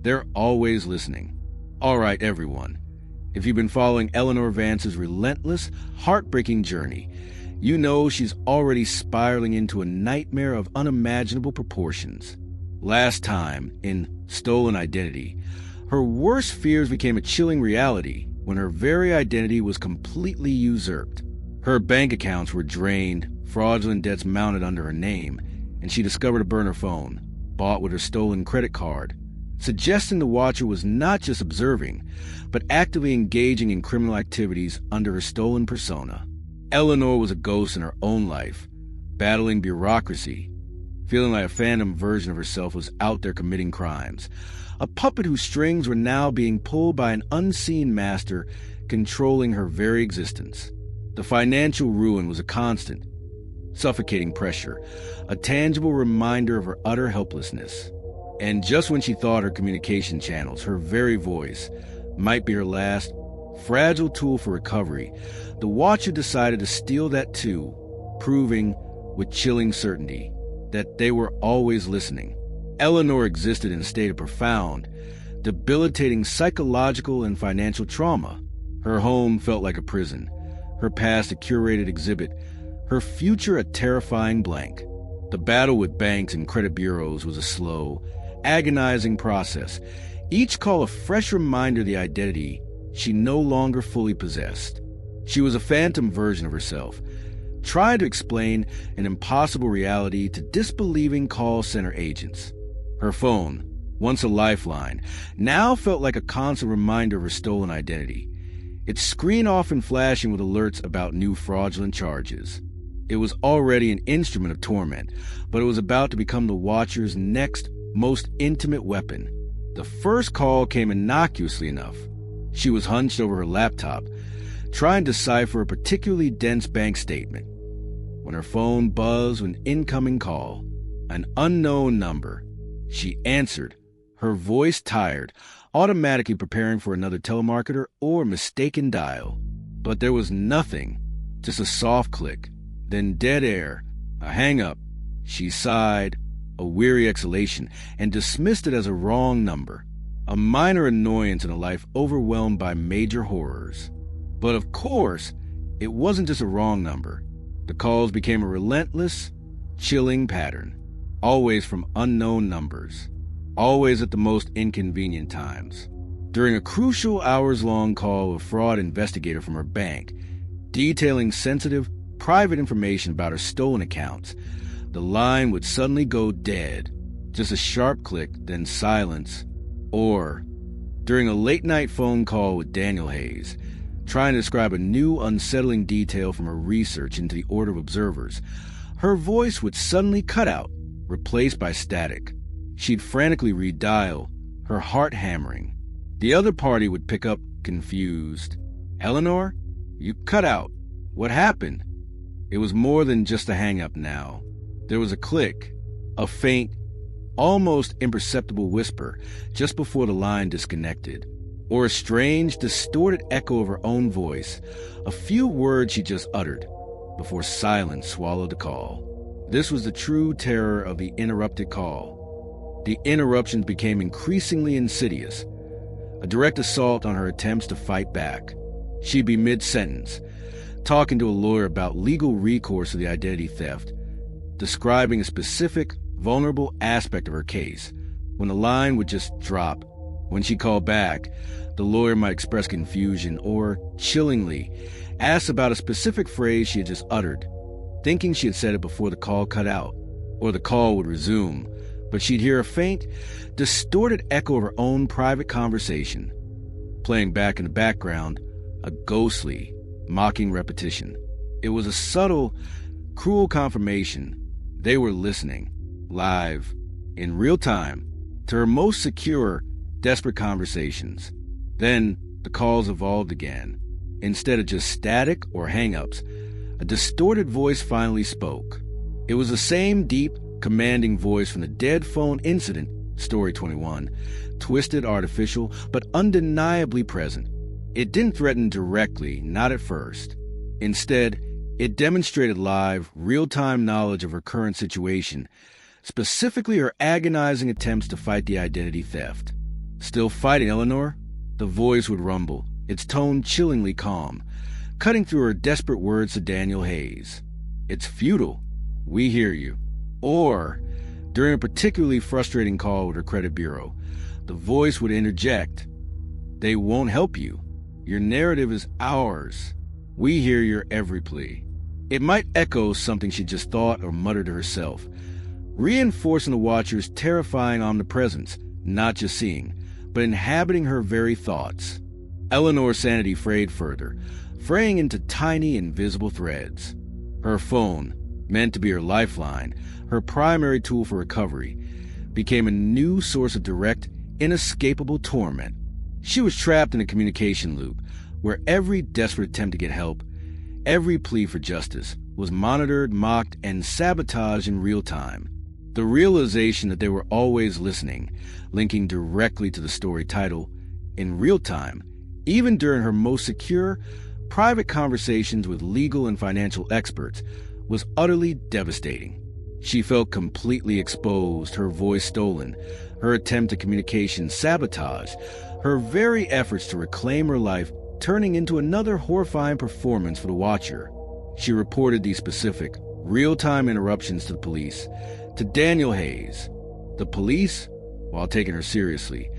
They're always listening. All right, everyone. If you've been following Eleanor Vance's relentless, heartbreaking journey, you know she's already spiraling into a nightmare of unimaginable proportions. Last time, in Stolen Identity, her worst fears became a chilling reality when her very identity was completely usurped. Her bank accounts were drained, fraudulent debts mounted under her name, and she discovered a burner phone, bought with her stolen credit card, suggesting the Watcher was not just observing, but actively engaging in criminal activities under her stolen persona. Eleanor was a ghost in her own life, battling bureaucracy, feeling like a phantom version of herself was out there committing crimes, a puppet whose strings were now being pulled by an unseen master controlling her very existence. The financial ruin was a constant, suffocating pressure, a tangible reminder of her utter helplessness. And just when she thought her communication channels, her very voice, might be her last, fragile tool for recovery, the Watcher decided to steal that too, proving, with chilling certainty, that they were always listening. Eleanor existed in a state of profound, debilitating psychological and financial trauma. Her home felt like a prison, her past a curated exhibit, her future a terrifying blank. The battle with banks and credit bureaus was a slow, agonizing process, each call a fresh reminder of the identity she no longer fully possessed. She was a phantom version of herself, trying to explain an impossible reality to disbelieving call center agents. Her phone, once a lifeline, now felt like a constant reminder of her stolen identity, its screen often flashing with alerts about new fraudulent charges. It was already an instrument of torment, but it was about to become the Watcher's next, most intimate weapon. The first call came innocuously enough. She was hunched over her laptop, trying to decipher a particularly dense bank statement, when her phone buzzed with an incoming call, an unknown number. She answered, her voice tired, automatically preparing for another telemarketer or mistaken dial. But there was nothing, just a soft click, then dead air, a hang-up. She sighed, a weary exhalation, and dismissed it as a wrong number, a minor annoyance in a life overwhelmed by major horrors. But of course, It wasn't just a wrong number. The calls became a relentless, chilling pattern, always from unknown numbers, always at the most inconvenient times. During a crucial hours-long call with a fraud investigator from her bank, detailing sensitive, private information about her stolen accounts, the line would suddenly go dead. Just a sharp click, then silence. Or, during a late-night phone call with Daniel Hayes, trying to describe a new unsettling detail from her research into the Order of Observers, her voice would suddenly cut out, replaced by static. She'd frantically redial, her heart hammering. The other party would pick up, confused. "Eleanor? You cut out. What happened?" It was more than just a hang-up now. There was a click, a faint, almost imperceptible whisper just before the line disconnected, or a strange, distorted echo of her own voice, a few words she just uttered, before silence swallowed the call. This was the true terror of the interrupted call. The interruptions became increasingly insidious, a direct assault on her attempts to fight back. She'd be mid-sentence, talking to a lawyer about legal recourse to the identity theft, describing a specific, vulnerable aspect of her case, when the line would just drop. When she called back, the lawyer might express confusion or, chillingly, ask about a specific phrase she had just uttered, thinking she had said it before the call cut out, or the call would resume, but she'd hear a faint, distorted echo of her own private conversation, playing back in the background, a ghostly, mocking repetition. It was a subtle, cruel confirmation they were listening, live, in real time, to her most secure, desperate conversations. Then the calls evolved again. Instead of just static or hang-ups, a distorted voice finally spoke. It was the same deep, commanding voice from the dead phone incident, Story 21, twisted, artificial, but undeniably present. It didn't threaten directly, not at first. Instead, it demonstrated live, real-time knowledge of her current situation, specifically her agonizing attempts to fight the identity theft. "Still fighting, Eleanor?" The voice would rumble, its tone chillingly calm, cutting through her desperate words to Daniel Hayes. "It's futile. We hear you." Or, during a particularly frustrating call with her credit bureau, the voice would interject, "They won't help you. Your narrative is ours. We hear your every plea." It might echo something she just thought or muttered to herself, reinforcing the watcher's terrifying omnipresence, not just seeing, but inhabiting her very thoughts. Eleanor's sanity frayed further, fraying into tiny, invisible threads. Her phone, meant to be her lifeline, her primary tool for recovery, became a new source of direct, inescapable torment. She was trapped in a communication loop where every desperate attempt to get help, every plea for justice, was monitored, mocked, and sabotaged in real time. The realization that they were always listening, linking directly to the story title, in real time, even during her most secure, private conversations with legal and financial experts, was utterly devastating. She felt completely exposed, her voice stolen, her attempt at communication sabotaged, her very efforts to reclaim her life turning into another horrifying performance for the watcher. She reported these specific, real-time interruptions to the police, to Daniel Hayes. The police, while taking her seriously,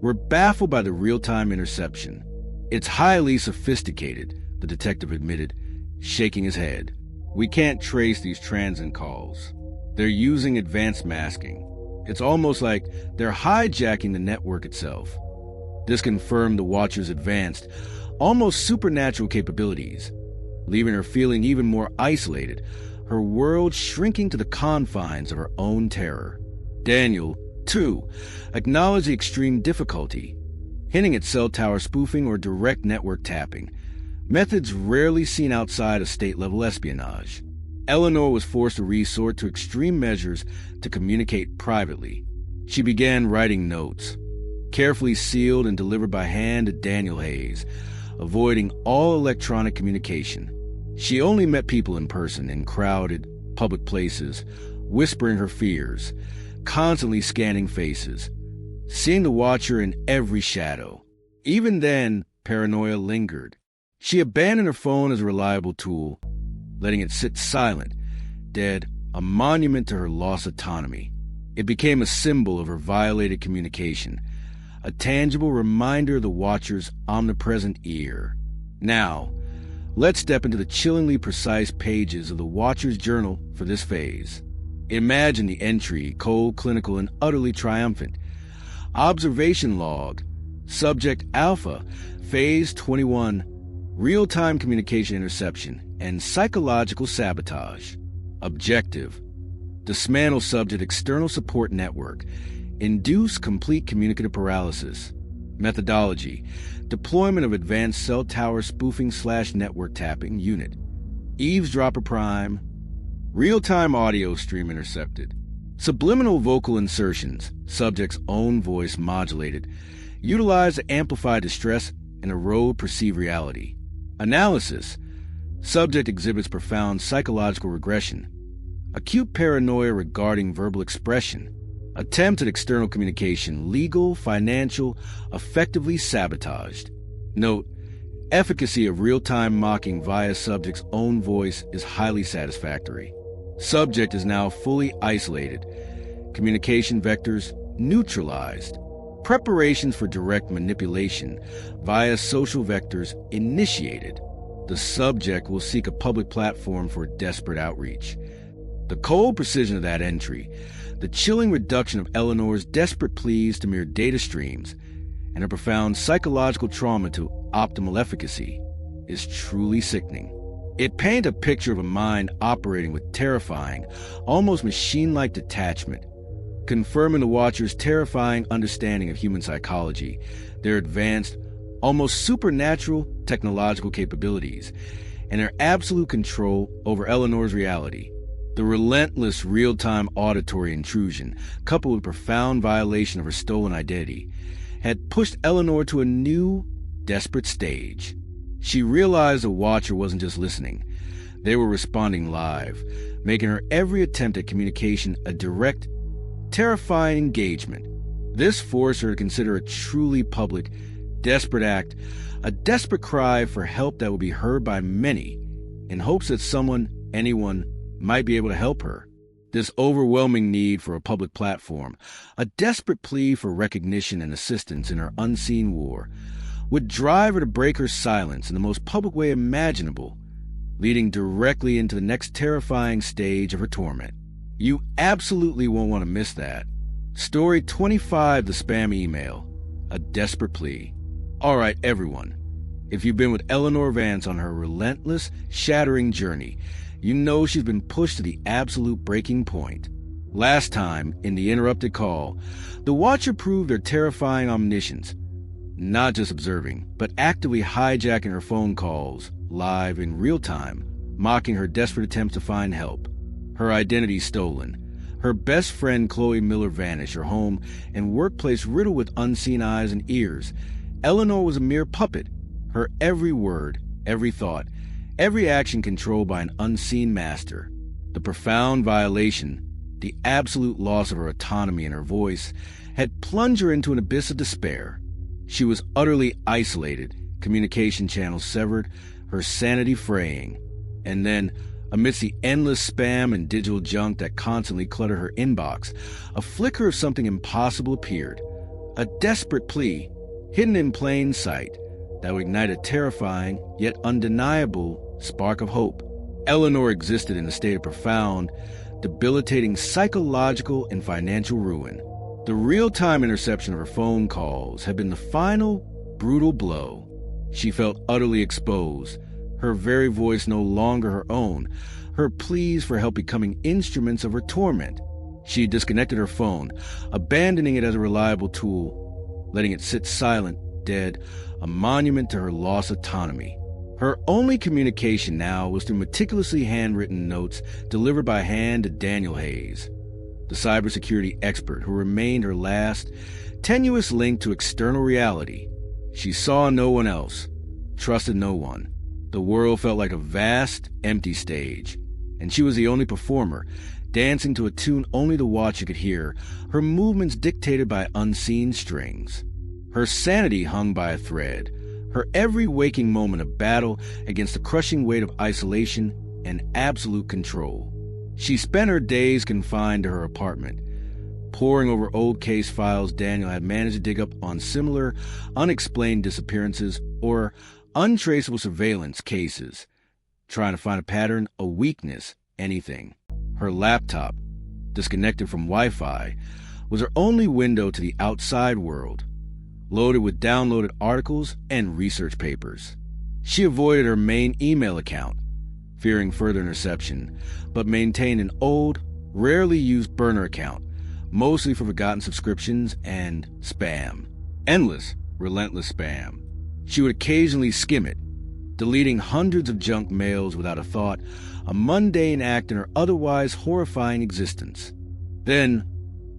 were baffled by the real-time interception. "It's highly sophisticated," the detective admitted, shaking his head. "We can't trace these transit calls. They're using advanced masking. It's almost like they're hijacking the network itself." This confirmed the watcher's advanced, almost supernatural capabilities, leaving her feeling even more isolated, her world shrinking to the confines of her own terror. Daniel, too, acknowledged the extreme difficulty, hinting at cell tower spoofing or direct network tapping, methods rarely seen outside of state-level espionage. Eleanor was forced to resort to extreme measures to communicate privately. She began writing notes, carefully sealed and delivered by hand to Daniel Hayes, avoiding all electronic communication. She only met people in person in crowded, public places, whispering her fears, constantly scanning faces, seeing the watcher in every shadow. Even then, paranoia lingered. She abandoned her phone as a reliable tool, letting it sit silent, dead, a monument to her lost autonomy. It became a symbol of her violated communication, a tangible reminder of the watcher's omnipresent ear. Now, let's step into the chillingly precise pages of the watcher's journal for this phase. Imagine the entry, cold, clinical, and utterly triumphant. Observation log, subject alpha, phase 21, real-time communication interception, and psychological sabotage. Objective, dismantle subject external support network, induce complete communicative paralysis. Methodology, deployment of advanced cell tower spoofing/network tapping unit. Eavesdropper prime, real-time audio stream intercepted. Subliminal vocal insertions, subject's own voice modulated, utilized to amplify distress and erode perceived reality. Analysis, subject exhibits profound psychological regression. Acute paranoia regarding verbal expression. Attempt at external communication, legal, financial, effectively sabotaged. Note, efficacy of real-time mocking via subject's own voice is highly satisfactory. Subject is now fully isolated. Communication vectors neutralized. Preparations for direct manipulation via social vectors initiated. The subject will seek a public platform for desperate outreach. The cold precision of that entry, the chilling reduction of Eleanor's desperate pleas to mere data streams, and her profound psychological trauma to optimal efficacy, is truly sickening. It paints a picture of a mind operating with terrifying, almost machine-like detachment, confirming the watcher's terrifying understanding of human psychology, their advanced, almost supernatural technological capabilities, and their absolute control over Eleanor's reality. The relentless real-time auditory intrusion, coupled with profound violation of her stolen identity, had pushed Eleanor to a new, desperate stage. She realized the watcher wasn't just listening. They were responding live, making her every attempt at communication a direct, terrifying engagement. This forced her to consider a truly public, desperate act, a desperate cry for help that would be heard by many, in hopes that someone, anyone, might be able to help her. This overwhelming need for a public platform, a desperate plea for recognition and assistance in her unseen war, would drive her to break her silence in the most public way imaginable, leading directly into the next terrifying stage of her torment. You absolutely won't want to miss that. Story 25, the spam email, a desperate plea. All right, everyone, if you've been with Eleanor Vance on her relentless, shattering journey, you know she's been pushed to the absolute breaking point. Last time, in the interrupted call, the watcher proved her terrifying omniscience, not just observing, but actively hijacking her phone calls, live in real time, mocking her desperate attempts to find help. Her identity stolen, her best friend Chloe Miller vanished, her home and workplace riddled with unseen eyes and ears. Eleanor was a mere puppet, her every word, every thought, every action controlled by an unseen master. The profound violation, the absolute loss of her autonomy and her voice, had plunged her into an abyss of despair. She was utterly isolated, communication channels severed, her sanity fraying. And then, amidst the endless spam and digital junk that constantly cluttered her inbox, a flicker of something impossible appeared. A desperate plea, hidden in plain sight, that would ignite a terrifying, yet undeniable spark of hope. Eleanor existed in a state of profound, debilitating psychological and financial ruin. The real-time interception of her phone calls had been the final, brutal blow. She felt utterly exposed, her very voice no longer her own, her pleas for help becoming instruments of her torment. She disconnected her phone, abandoning it as a reliable tool, letting it sit silent, dead, a monument to her lost autonomy. Her only communication now was through meticulously handwritten notes delivered by hand to Daniel Hayes, the cybersecurity expert who remained her last, tenuous link to external reality. She saw no one else, trusted no one. The world felt like a vast, empty stage, and she was the only performer, dancing to a tune only the watcher could hear, her movements dictated by unseen strings. Her sanity hung by a thread, her every waking moment a battle against the crushing weight of isolation and absolute control. She spent her days confined to her apartment, poring over old case files Daniel had managed to dig up on similar unexplained disappearances or untraceable surveillance cases, trying to find a pattern, a weakness, anything. Her laptop, disconnected from Wi-Fi, was her only window to the outside world, loaded with downloaded articles and research papers. She avoided her main email account, fearing further interception, but maintained an old, rarely used burner account, mostly for forgotten subscriptions and spam. Endless, relentless spam. She would occasionally skim it, deleting hundreds of junk mails without a thought, a mundane act in her otherwise horrifying existence. Then,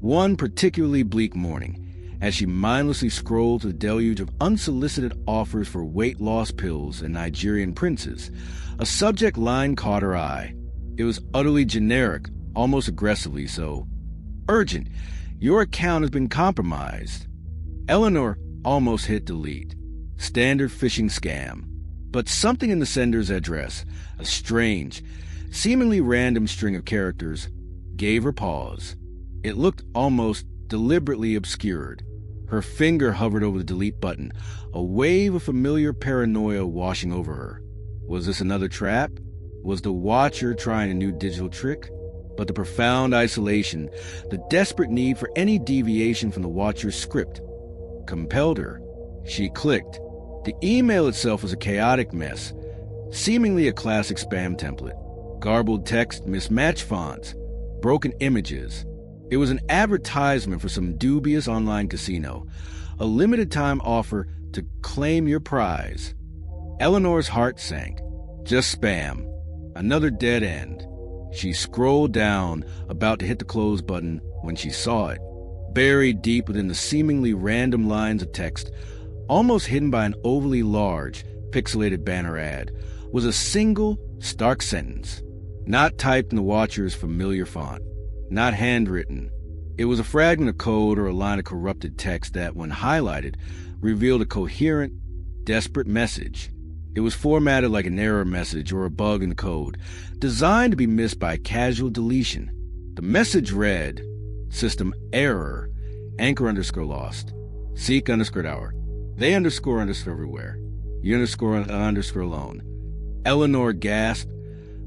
one particularly bleak morning, as she mindlessly scrolled through the deluge of unsolicited offers for weight loss pills and Nigerian princes, a subject line caught her eye. It was utterly generic, almost aggressively so. Urgent. Your account has been compromised. Eleanor almost hit delete. Standard phishing scam. But something in the sender's address, a strange, seemingly random string of characters, gave her pause. It looked almost deliberately obscured. Her finger hovered over the delete button, a wave of familiar paranoia washing over her. Was this another trap? Was the watcher trying a new digital trick? But the profound isolation, the desperate need for any deviation from the watcher's script, compelled her. She clicked. The email itself was a chaotic mess, seemingly a classic spam template. Garbled text, mismatched fonts, broken images. It was an advertisement for some dubious online casino, a limited-time offer to claim your prize. Eleanor's heart sank. Just spam. Another dead end. She scrolled down, about to hit the close button, when she saw it. Buried deep within the seemingly random lines of text, almost hidden by an overly large, pixelated banner ad, was a single, stark sentence, not typed in the watcher's familiar font, not handwritten. It was a fragment of code or a line of corrupted text that, when highlighted, revealed a coherent, desperate message. It was formatted like an error message or a bug in the code, designed to be missed by casual deletion. The message read, System error, anchor_lost, seek_hour, they underscore everywhere, you underscore alone. Eleanor gasped,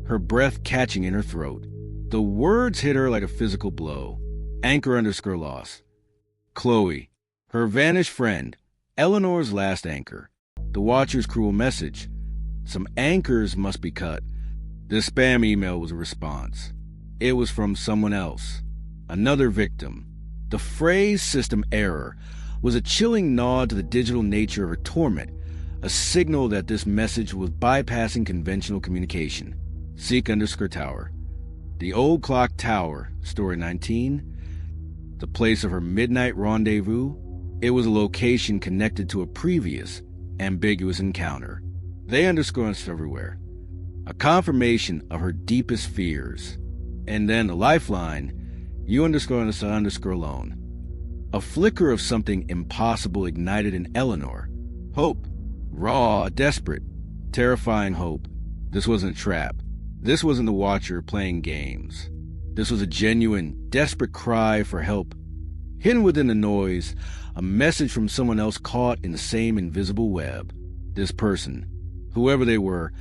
her breath catching in her throat. The words hit her like a physical blow. Anchor_lost. Chloe, her vanished friend, Eleanor's last anchor. The watcher's cruel message. Some anchors must be cut. The spam email was a response. It was from someone else. Another victim. The phrase system error was a chilling nod to the digital nature of her torment, a signal that this message was bypassing conventional communication. Seek_tower. The old clock tower, story 19. The place of her midnight rendezvous. It was a location connected to a previous, ambiguous encounter. They underscore everywhere. A confirmation of her deepest fears. And then the lifeline, you underscore alone. A flicker of something impossible ignited in Eleanor. Hope. Raw, desperate, terrifying hope. This wasn't a trap. This wasn't the watcher playing games. This was a genuine, desperate cry for help. Hidden within the noise, a message from someone else caught in the same invisible web. This person, whoever they were,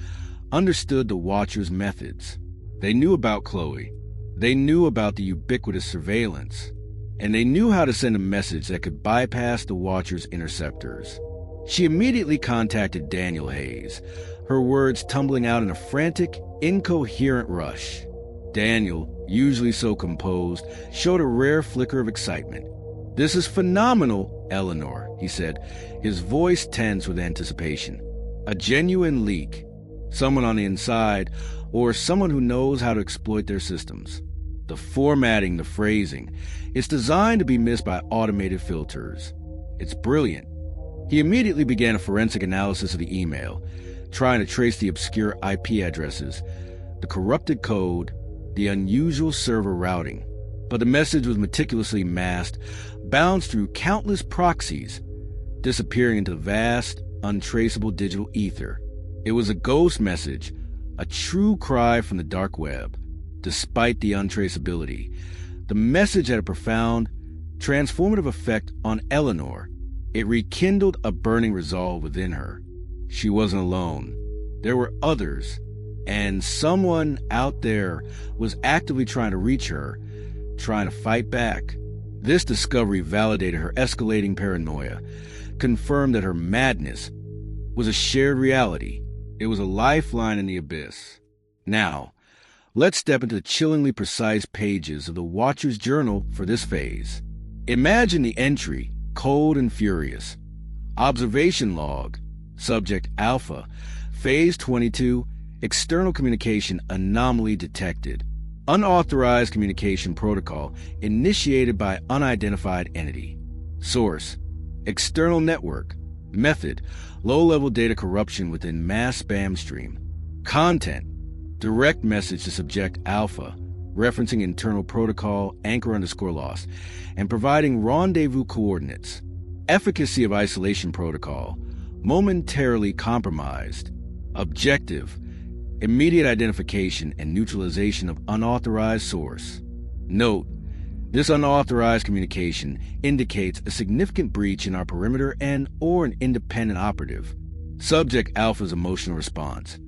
understood the watcher's methods. They knew about Chloe. They knew about the ubiquitous surveillance. And they knew how to send a message that could bypass the watcher's interceptors. She immediately contacted Daniel Hayes, her words tumbling out in a frantic, incoherent rush. Daniel, usually so composed, showed a rare flicker of excitement. "This is phenomenal, Eleanor," he said, his voice tense with anticipation. "A genuine leak. Someone on the inside, or someone who knows how to exploit their systems. The formatting, the phrasing, it's designed to be missed by automated filters. It's brilliant." He immediately began a forensic analysis of the email, trying to trace the obscure IP addresses, the corrupted code, the unusual server routing. But the message was meticulously masked, bounced through countless proxies, disappearing into the vast, untraceable digital ether. It was a ghost message, a true cry from the dark web. Despite the untraceability, the message had a profound, transformative effect on Eleanor. It rekindled a burning resolve within her. She wasn't alone. There were others, and someone out there was actively trying to reach her, trying to fight back. This discovery validated her escalating paranoia, confirmed that her madness was a shared reality. It was a lifeline in the abyss. Now, let's step into the chillingly precise pages of the Watcher's journal for this phase. Imagine the entry, cold and furious. Observation log, subject Alpha, phase 22, external communication anomaly detected. Unauthorized communication protocol initiated by unidentified entity. Source, external network. Method, low-level data corruption within mass spam stream. Content, direct message to subject Alpha, referencing internal protocol anchor_lost, and providing rendezvous coordinates. Efficacy of isolation protocol, momentarily compromised. Objective, immediate identification and neutralization of unauthorized source. Note, this unauthorized communication indicates a significant breach in our perimeter and/or an independent operative. Subject Alpha's emotional response.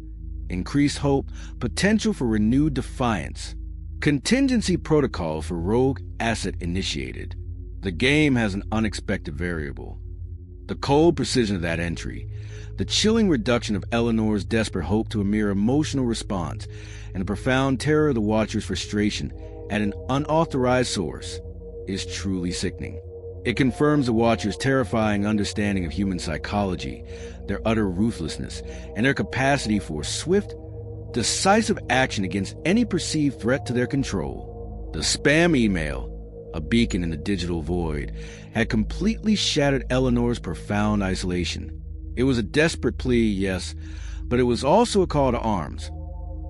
Increased hope, potential for renewed defiance. Contingency protocol for rogue asset initiated. The game has an unexpected variable. The cold precision of that entry, the chilling reduction of Eleanor's desperate hope to a mere emotional response, and the profound terror of the Watcher's frustration at an unauthorized source is truly sickening. It confirms the Watcher's terrifying understanding of human psychology, their utter ruthlessness, and their capacity for swift, decisive action against any perceived threat to their control. The spam email, a beacon in the digital void, had completely shattered Eleanor's profound isolation. It was a desperate plea, yes, but it was also a call to arms,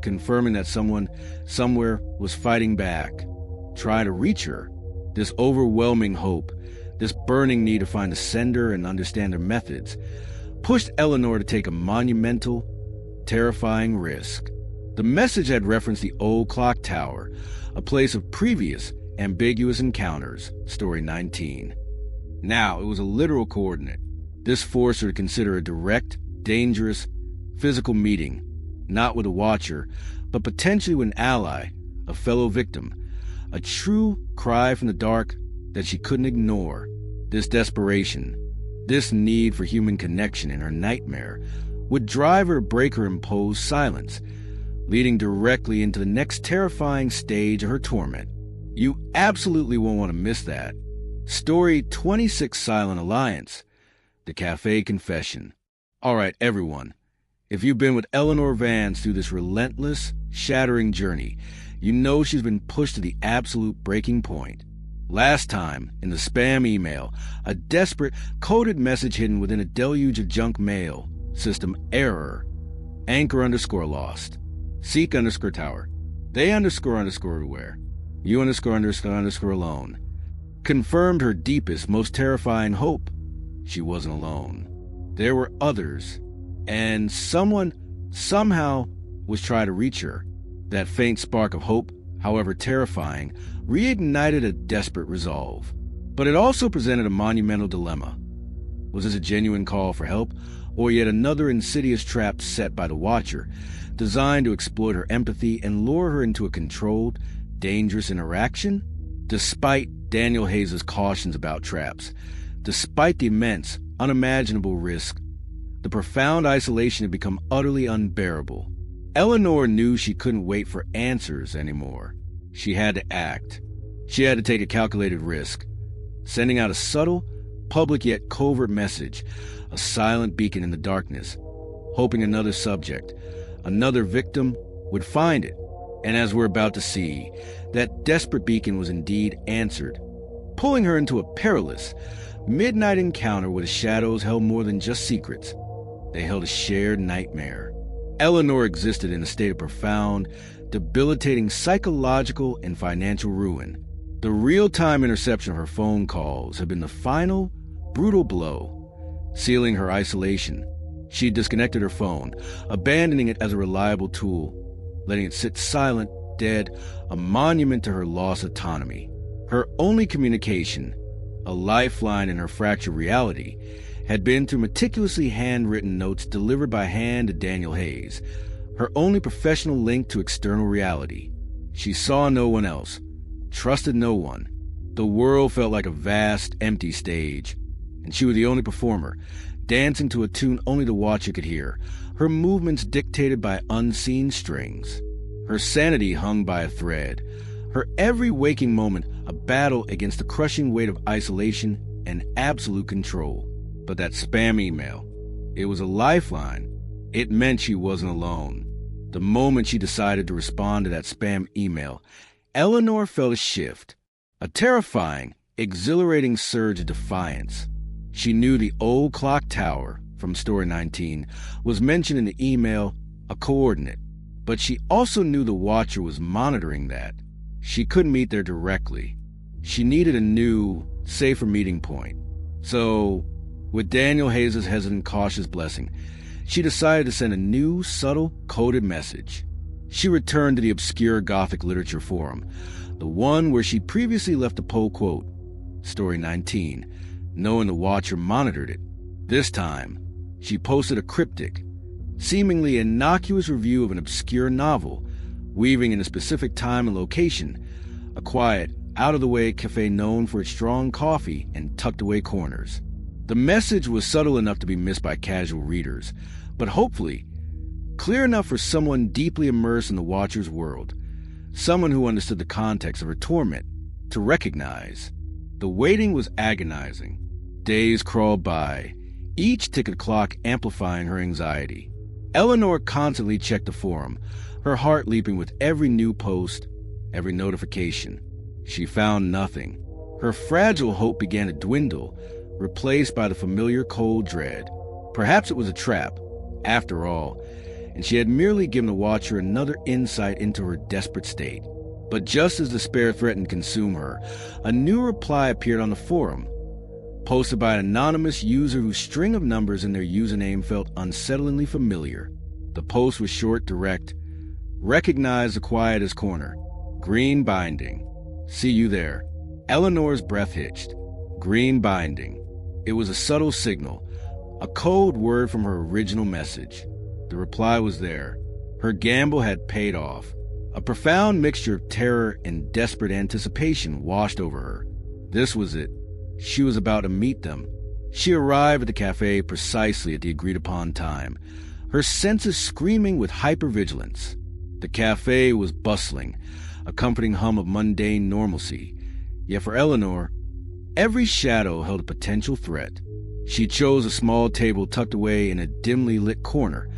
confirming that someone somewhere was fighting back, trying to reach her. This overwhelming hope, this burning need to find the sender and understand their methods, pushed Eleanor to take a monumental, terrifying risk. The message had referenced the old clock tower, a place of previous, ambiguous encounters, story 19. Now, it was a literal coordinate. This forced her to consider a direct, dangerous, physical meeting, not with a Watcher, but potentially with an ally, a fellow victim, a true cry from the dark that she couldn't ignore. This desperation, this need for human connection in her nightmare, would drive her to break her imposed silence, leading directly into the next terrifying stage of her torment. You absolutely won't want to miss that. Story 26, Silent Alliance, The Cafe Confession. All right, everyone. If you've been with Eleanor Vance through this relentless, shattering journey, you know she's been pushed to the absolute breaking point. Last time, in the spam email, a desperate, coded message hidden within a deluge of junk mail. System error. Anchor_lost. Seek_tower. They __ aware. You __ alone. Confirmed her deepest, most terrifying hope. She wasn't alone. There were others, and someone, somehow, was trying to reach her. That faint spark of hope, however terrifying, reignited a desperate resolve. But it also presented a monumental dilemma. Was this a genuine call for help, or yet another insidious trap set by the Watcher, designed to exploit her empathy and lure her into a controlled, dangerous interaction? Despite Daniel Hayes' cautions about traps, despite the immense, unimaginable risk, the profound isolation had become utterly unbearable. Eleanor knew she couldn't wait for answers anymore. She had to act. She had to take a calculated risk, sending out a subtle, public yet covert message, a silent beacon in the darkness, hoping another subject, another victim, would find it. And as we're about to see, that desperate beacon was indeed answered, pulling her into a perilous, midnight encounter where the shadows held more than just secrets. They held a shared nightmare. Eleanor existed in a state of profound, debilitating psychological and financial ruin. The real-time interception of her phone calls had been the final, brutal blow, sealing her isolation. She disconnected her phone, abandoning it as a reliable tool, letting it sit silent, dead, a monument to her lost autonomy. Her only communication, a lifeline in her fractured reality, had been through meticulously handwritten notes delivered by hand to Daniel Hayes, her only professional link to external reality. She saw no one else, trusted no one. The world felt like a vast, empty stage, and she was the only performer, dancing to a tune only the watcher could hear, her movements dictated by unseen strings. Her sanity hung by a thread, her every waking moment a battle against the crushing weight of isolation and absolute control. But that spam email, it was a lifeline. It meant she wasn't alone. The moment she decided to respond to that spam email, Eleanor felt a shift, a terrifying, exhilarating surge of defiance. She knew the old clock tower from Story 19 was mentioned in the email, a coordinate, but she also knew the watcher was monitoring that. She couldn't meet there directly. She needed a new, safer meeting point. So, with Daniel Hayes' hesitant, cautious blessing, she decided to send a new, subtle, coded message. She returned to the obscure Gothic literature forum, the one where she previously left the poll quote, Story 19, knowing the watcher monitored it. This time, she posted a cryptic, seemingly innocuous review of an obscure novel, weaving in a specific time and location, a quiet, out-of-the-way cafe known for its strong coffee and tucked-away corners. The message was subtle enough to be missed by casual readers, but hopefully clear enough for someone deeply immersed in the watcher's world, someone who understood the context of her torment, to recognize. The waiting was agonizing. Days crawled by, each ticket clock amplifying her anxiety. Eleanor constantly checked the forum, her heart leaping with every new post, every notification. She found nothing. Her fragile hope began to dwindle, replaced by the familiar cold dread. Perhaps it was a trap, after all, and she had merely given the watcher another insight into her desperate state. But just as despair threatened to consume her, a new reply appeared on the forum, posted by an anonymous user whose string of numbers in their username felt unsettlingly familiar. The post was short, direct. Recognize the quietest corner. Green binding. See you there. Eleanor's breath hitched. Green binding. It was a subtle signal, a code word from her original message. The reply was there. Her gamble had paid off. A profound mixture of terror and desperate anticipation washed over her. This was it. She was about to meet them. She arrived at the cafe precisely at the agreed-upon time, her senses screaming with hypervigilance. The cafe was bustling, a comforting hum of mundane normalcy. Yet for Eleanor, every shadow held a potential threat. She chose a small table tucked away in a dimly lit corner,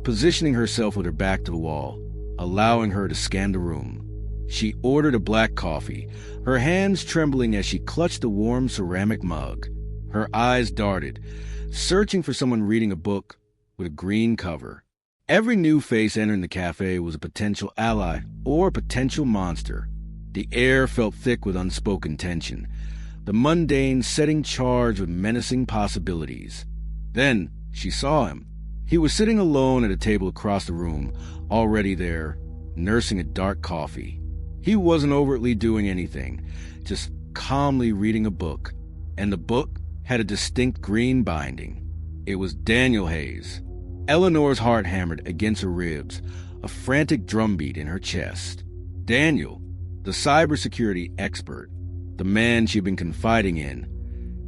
positioning herself with her back to the wall, allowing her to scan the room. She ordered a black coffee, her hands trembling as she clutched the warm ceramic mug. Her eyes darted, searching for someone reading a book with a green cover. Every new face entering the cafe was a potential ally or a potential monster. The air felt thick with unspoken tension, the mundane setting charged with menacing possibilities. Then she saw him. He was sitting alone at a table across the room, already there, nursing a dark coffee. He wasn't overtly doing anything, just calmly reading a book, and the book had a distinct green binding. It was Daniel Hayes. Eleanor's heart hammered against her ribs, a frantic drumbeat in her chest. Daniel, the cybersecurity expert, the man she'd been confiding in,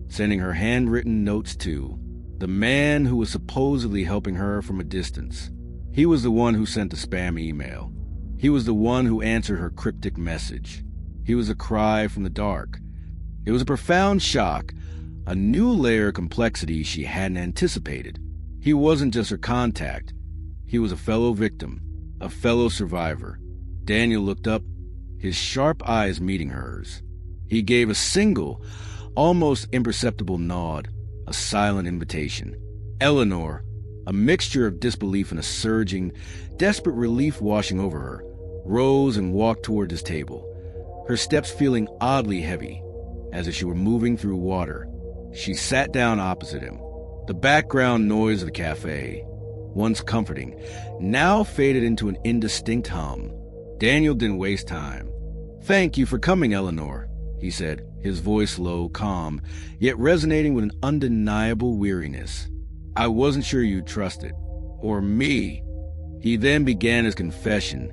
sending her handwritten notes to, the man who was supposedly helping her from a distance. He was the one who sent the spam email. He was the one who answered her cryptic message. He was a cry from the dark. It was a profound shock, a new layer of complexity she hadn't anticipated. He wasn't just her contact. He was a fellow victim, a fellow survivor. Daniel looked up, his sharp eyes meeting hers. He gave a single, almost imperceptible nod, a silent invitation. Eleanor, a mixture of disbelief and a surging, desperate relief washing over her, rose and walked toward his table, her steps feeling oddly heavy, as if she were moving through water. She sat down opposite him, The background noise of the cafe, once comforting, now faded into an indistinct hum. Daniel didn't waste time. "Thank you for coming, Eleanor," he said, his voice low, calm, yet resonating with an undeniable weariness. "I wasn't sure you'd trust it. Or me." He then began his confession,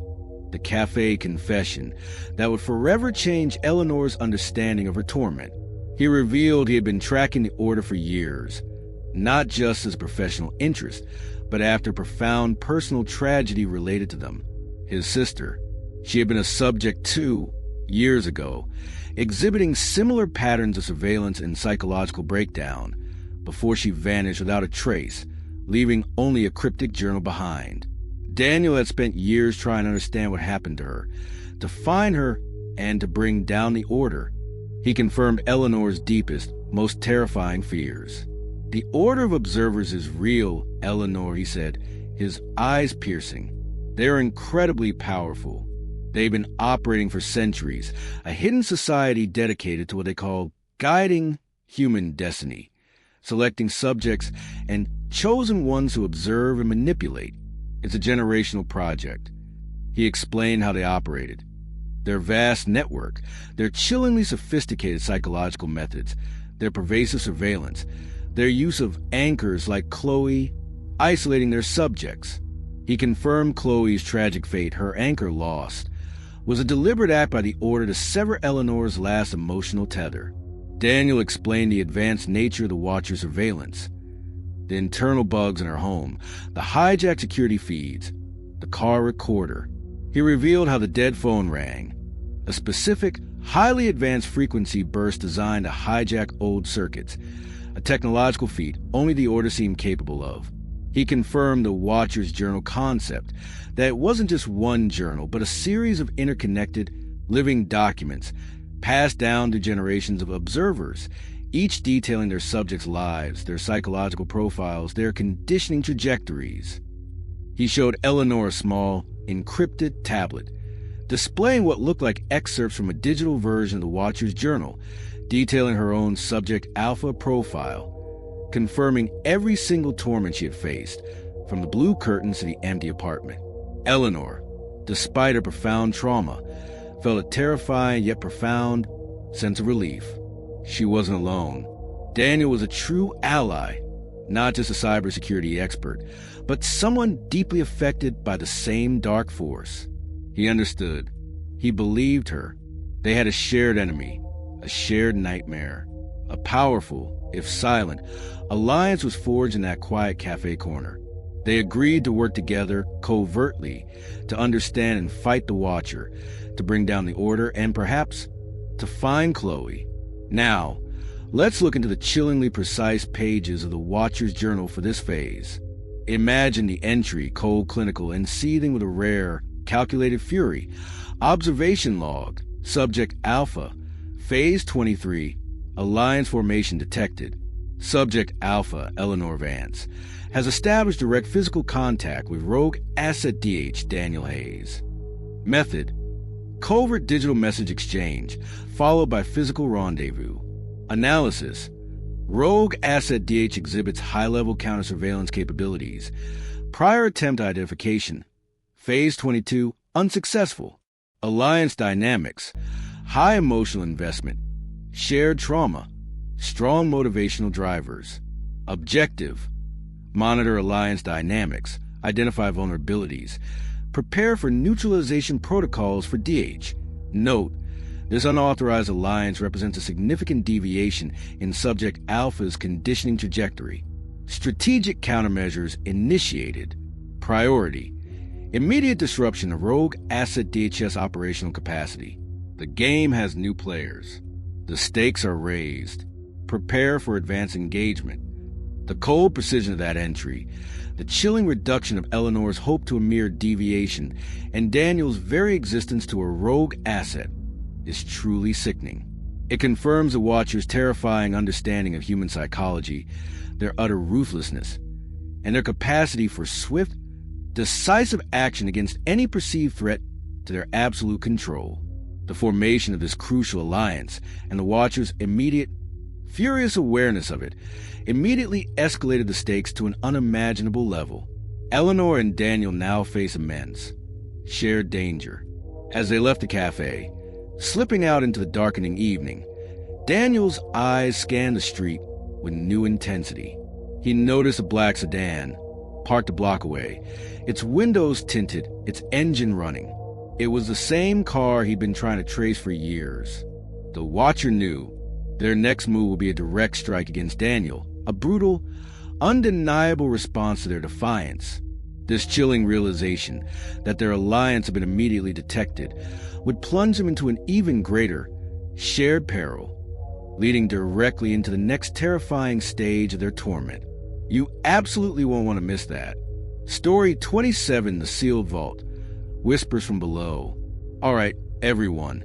the cafe confession, that would forever change Eleanor's understanding of her torment. He revealed he had been tracking the order for years, not just as a professional interest, but after profound personal tragedy related to them. His sister, she had been a subject too, years ago, exhibiting similar patterns of surveillance and psychological breakdown, before she vanished without a trace, leaving only a cryptic journal behind. Daniel had spent years trying to understand what happened to her, to find her, and to bring down the order. He confirmed Eleanor's deepest, most terrifying fears. "The order of observers is real, Eleanor," he said, his eyes piercing. "They are incredibly powerful. They've been operating for centuries, a hidden society dedicated to what they call guiding human destiny, selecting subjects and chosen ones to observe and manipulate. It's a generational project." He explained how they operated. Their vast network, their chillingly sophisticated psychological methods, their pervasive surveillance, their use of anchors like Chloe, isolating their subjects. He confirmed Chloe's tragic fate, her anchor lost, was a deliberate act by the order to sever Eleanor's last emotional tether. Daniel explained the advanced nature of the Watcher's surveillance, the internal bugs in her home, the hijacked security feeds, the car recorder. He revealed how the dead phone rang, a specific, highly advanced frequency burst designed to hijack old circuits, a technological feat only the Order seemed capable of. He confirmed the Watcher's journal concept, that it wasn't just one journal, but a series of interconnected, living documents passed down to generations of observers, each detailing their subjects' lives, their psychological profiles, their conditioning trajectories. He showed Eleanor a small, encrypted tablet, displaying what looked like excerpts from a digital version of the Watcher's journal, detailing her own subject alpha profile, confirming every single torment she had faced, from the blue curtains to the empty apartment. Eleanor, despite her profound trauma, felt a terrifying yet profound sense of relief. She wasn't alone. Daniel was a true ally, not just a cybersecurity expert, but someone deeply affected by the same dark force. He understood. He believed her. They had a shared enemy, a shared nightmare. A powerful, if silent, alliance was forged in that quiet cafe corner. They agreed to work together covertly, to understand and fight the Watcher, to bring down the Order, and perhaps to find Chloe. Now, let's look into the chillingly precise pages of the Watcher's journal for this phase. Imagine the entry, cold, clinical, and seething with a rare, calculated fury. Observation log, subject Alpha, phase 23, alliance formation detected. Subject Alpha, Eleanor Vance, has established direct physical contact with rogue asset DH Daniel Hayes. Method: covert digital message exchange, followed by physical rendezvous. Analysis: rogue asset DH exhibits high-level counter-surveillance capabilities. Prior attempt identification. Phase 22, unsuccessful. Alliance dynamics: high emotional investment, shared trauma, strong motivational drivers. Objective: monitor alliance dynamics, identify vulnerabilities, prepare for neutralization protocols for DH. Note: this unauthorized alliance represents a significant deviation in Subject Alpha's conditioning trajectory. Strategic countermeasures initiated. Priority: immediate disruption of rogue asset DHS operational capacity. The game has new players. The stakes are raised. Prepare for advanced engagement. The cold precision of that entry, the chilling reduction of Eleanor's hope to a mere deviation, and Daniel's very existence to a rogue asset, is truly sickening. It confirms the Watcher's terrifying understanding of human psychology, their utter ruthlessness, and their capacity for swift, decisive action against any perceived threat to their absolute control. The formation of this crucial alliance and the Watcher's immediate Furious awareness of it immediately escalated the stakes to an unimaginable level. Eleanor and Daniel now face immense, shared danger. As they left the cafe, slipping out into the darkening evening, Daniel's eyes scanned the street with new intensity. He noticed a black sedan, parked a block away, its windows tinted, its engine running. It was the same car he'd been trying to trace for years. The Watcher knew their next move would be a direct strike against Daniel, a brutal, undeniable response to their defiance. This chilling realization that their alliance had been immediately detected would plunge them into an even greater, shared peril, leading directly into the next terrifying stage of their torment. You absolutely won't want to miss that. Story 27, The Sealed Vault, whispers from below. All right, everyone.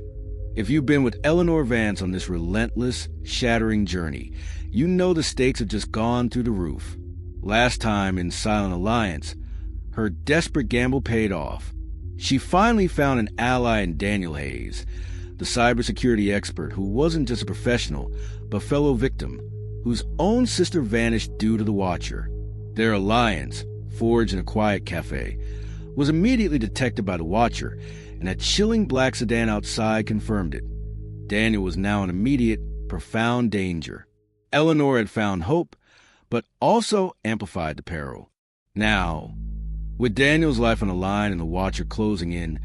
If you've been with Eleanor Vance on this relentless, shattering journey, you know the stakes have just gone through the roof. Last time in Silent Alliance, her desperate gamble paid off. She finally found an ally in Daniel Hayes, the cybersecurity expert who wasn't just a professional, but fellow victim, whose own sister vanished due to the Watcher. Their alliance, forged in a quiet cafe, was immediately detected by the Watcher, and that chilling black sedan outside confirmed it. Daniel was now in immediate, profound danger. Eleanor had found hope, but also amplified the peril. Now, with Daniel's life on the line and the Watcher closing in,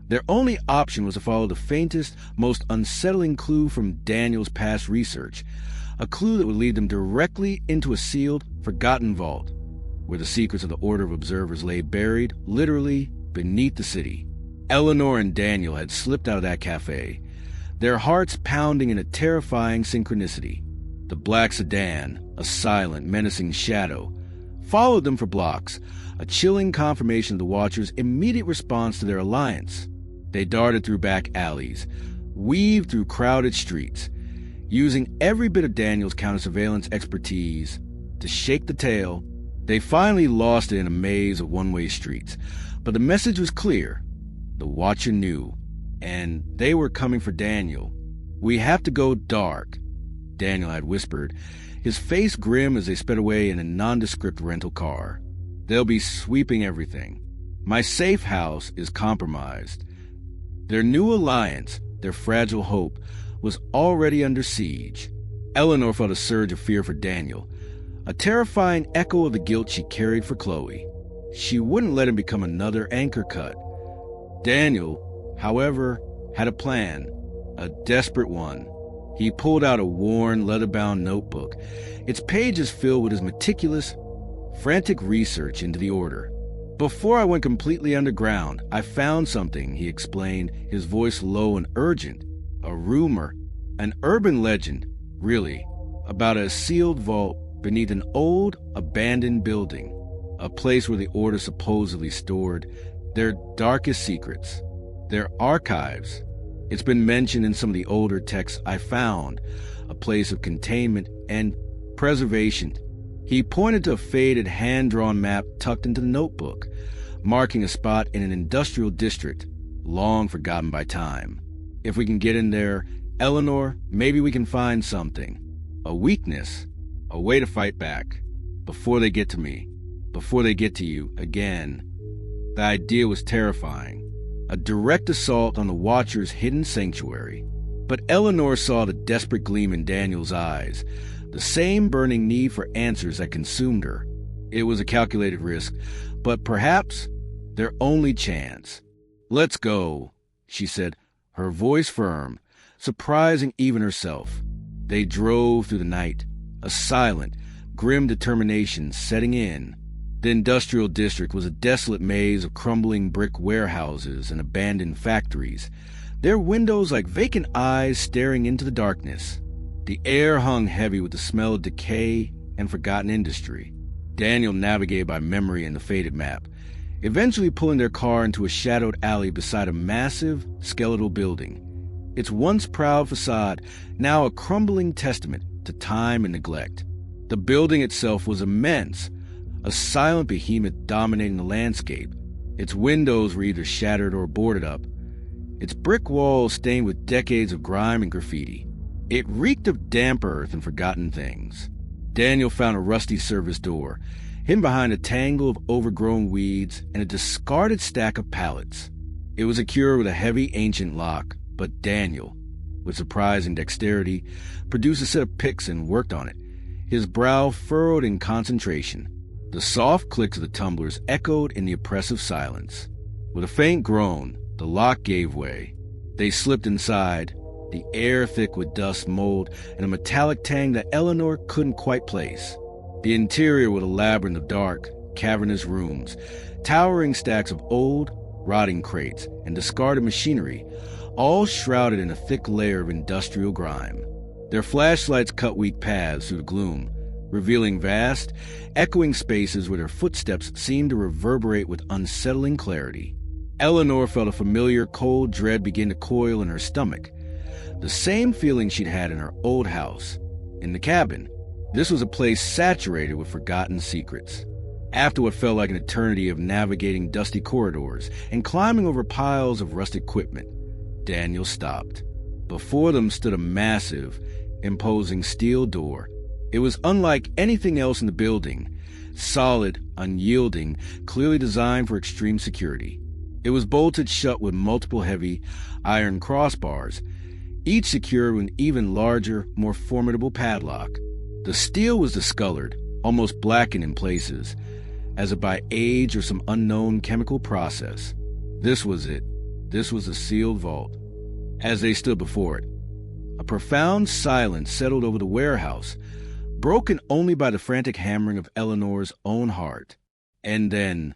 their only option was to follow the faintest, most unsettling clue from Daniel's past research, a clue that would lead them directly into a sealed, forgotten vault, where the secrets of the Order of Observers lay buried, literally, beneath the city. Eleanor and Daniel had slipped out of that cafe, their hearts pounding in a terrifying synchronicity. The black sedan, a silent, menacing shadow, followed them for blocks, a chilling confirmation of the Watcher's immediate response to their alliance. They darted through back alleys, weaved through crowded streets, using every bit of Daniel's counter-surveillance expertise to shake the tail. They finally lost it in a maze of one-way streets, but the message was clear. The Watcher knew, and they were coming for Daniel. "We have to go dark," Daniel had whispered, his face grim as they sped away in a nondescript rental car. "They'll be sweeping everything. My safe house is compromised." Their new alliance, their fragile hope, was already under siege. Eleanor felt a surge of fear for Daniel, a terrifying echo of the guilt she carried for Chloe. She wouldn't let him become another anchor cut. Daniel, however, had a plan, a desperate one. He pulled out a worn, leather-bound notebook, its pages filled with his meticulous, frantic research into the Order. "Before I went completely underground, I found something," he explained, his voice low and urgent. "A rumor, an urban legend, really, about a sealed vault beneath an old, abandoned building, a place where the Order supposedly stored their darkest secrets, their archives. It's been mentioned in some of the older texts I found, a place of containment and preservation." He pointed to a faded hand-drawn map tucked into the notebook, marking a spot in an industrial district, long forgotten by time. "If we can get in there, Eleanor, maybe we can find something. A weakness, a way to fight back. Before they get to me, before they get to you again." The idea was terrifying, a direct assault on the Watcher's hidden sanctuary. But Eleanor saw the desperate gleam in Daniel's eyes, the same burning need for answers that consumed her. It was a calculated risk, but perhaps their only chance. "Let's go," she said, her voice firm, surprising even herself. They drove through the night, a silent, grim determination setting in. The industrial district was a desolate maze of crumbling brick warehouses and abandoned factories, their windows like vacant eyes staring into the darkness. The air hung heavy with the smell of decay and forgotten industry. Daniel navigated by memory and the faded map, eventually pulling their car into a shadowed alley beside a massive, skeletal building, its once proud facade now a crumbling testament to time and neglect. The building itself was immense, a silent behemoth dominating the landscape. Its windows were either shattered or boarded up, its brick walls stained with decades of grime and graffiti. It reeked of damp earth and forgotten things. Daniel found a rusty service door, hidden behind a tangle of overgrown weeds and a discarded stack of pallets. It was secured with a heavy ancient lock, but Daniel, with surprising dexterity, produced a set of picks and worked on it, his brow furrowed in concentration. The soft clicks of the tumblers echoed in the oppressive silence. With a faint groan, the lock gave way. They slipped inside, the air thick with dust, mold, and a metallic tang that Eleanor couldn't quite place. The interior was a labyrinth of dark, cavernous rooms, towering stacks of old, rotting crates and discarded machinery, all shrouded in a thick layer of industrial grime. Their flashlights cut weak paths through the gloom, revealing vast, echoing spaces where their footsteps seemed to reverberate with unsettling clarity. Eleanor felt a familiar cold dread begin to coil in her stomach, the same feeling she'd had in her old house, in the cabin. This was a place saturated with forgotten secrets. After what felt like an eternity of navigating dusty corridors and climbing over piles of rusted equipment, Daniel stopped. Before them stood a massive, imposing steel door. It was unlike anything else in the building, solid, unyielding, clearly designed for extreme security. It was bolted shut with multiple heavy, iron crossbars, each secured with an even larger, more formidable padlock. The steel was discolored, almost blackened in places, as if by age or some unknown chemical process. This was it. This was the sealed vault. As they stood before it, a profound silence settled over the warehouse, broken only by the frantic hammering of Eleanor's own heart. And then,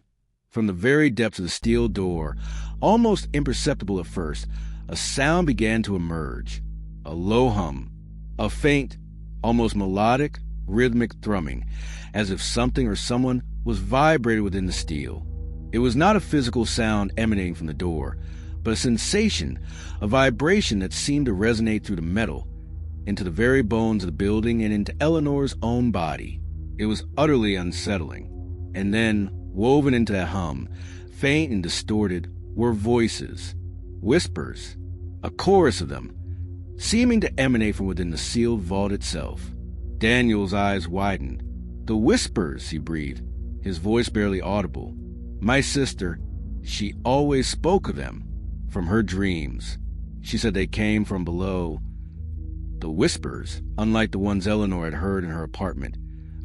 from the very depths of the steel door, almost imperceptible at first, a sound began to emerge. A low hum, a faint, almost melodic, rhythmic thrumming, as if something or someone was vibrated within the steel. It was not a physical sound emanating from the door, but a sensation, a vibration that seemed to resonate through the metal, into the very bones of the building and into Eleanor's own body. It was utterly unsettling. And then, woven into that hum, faint and distorted, were voices, whispers, a chorus of them, seeming to emanate from within the sealed vault itself. Daniel's eyes widened. The whispers, he breathed, his voice barely audible. My sister, she always spoke of them, from her dreams. She said they came from below. The whispers, unlike the ones Eleanor had heard in her apartment,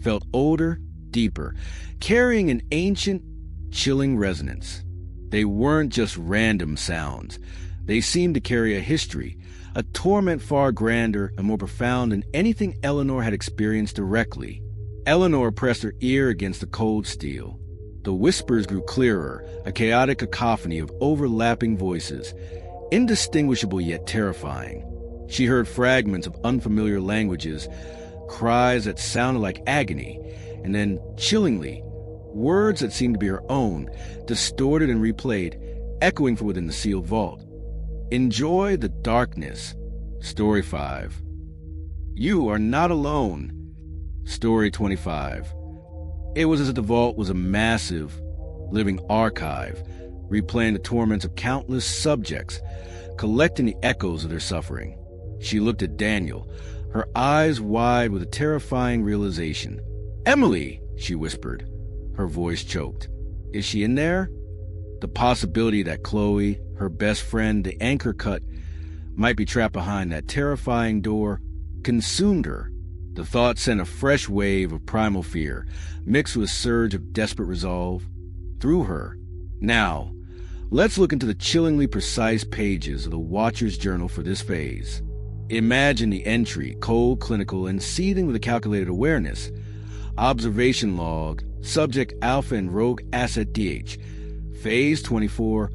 felt older, deeper, carrying an ancient, chilling resonance. They weren't just random sounds. They seemed to carry a history, a torment far grander and more profound than anything Eleanor had experienced directly. Eleanor pressed her ear against the cold steel. The whispers grew clearer, a chaotic cacophony of overlapping voices, indistinguishable yet terrifying. She heard fragments of unfamiliar languages, cries that sounded like agony, and then, chillingly, words that seemed to be her own, distorted and replayed, echoing from within the sealed vault. Enjoy the darkness. Story 5. You are not alone. Story 25. It was as if the vault was a massive, living archive, replaying the torments of countless subjects, collecting the echoes of their suffering. She looked at Daniel, her eyes wide with a terrifying realization. Emily, she whispered. Her voice choked. Is she in there? The possibility that Chloe, her best friend, the anchor cut, might be trapped behind that terrifying door consumed her. The thought sent a fresh wave of primal fear, mixed with a surge of desperate resolve, through her. Now, let's look into the chillingly precise pages of the Watcher's Journal for this phase. Imagine the entry, cold, clinical, and seething with a calculated awareness. Observation log, subject Alpha and Rogue Asset DH. Phase 24,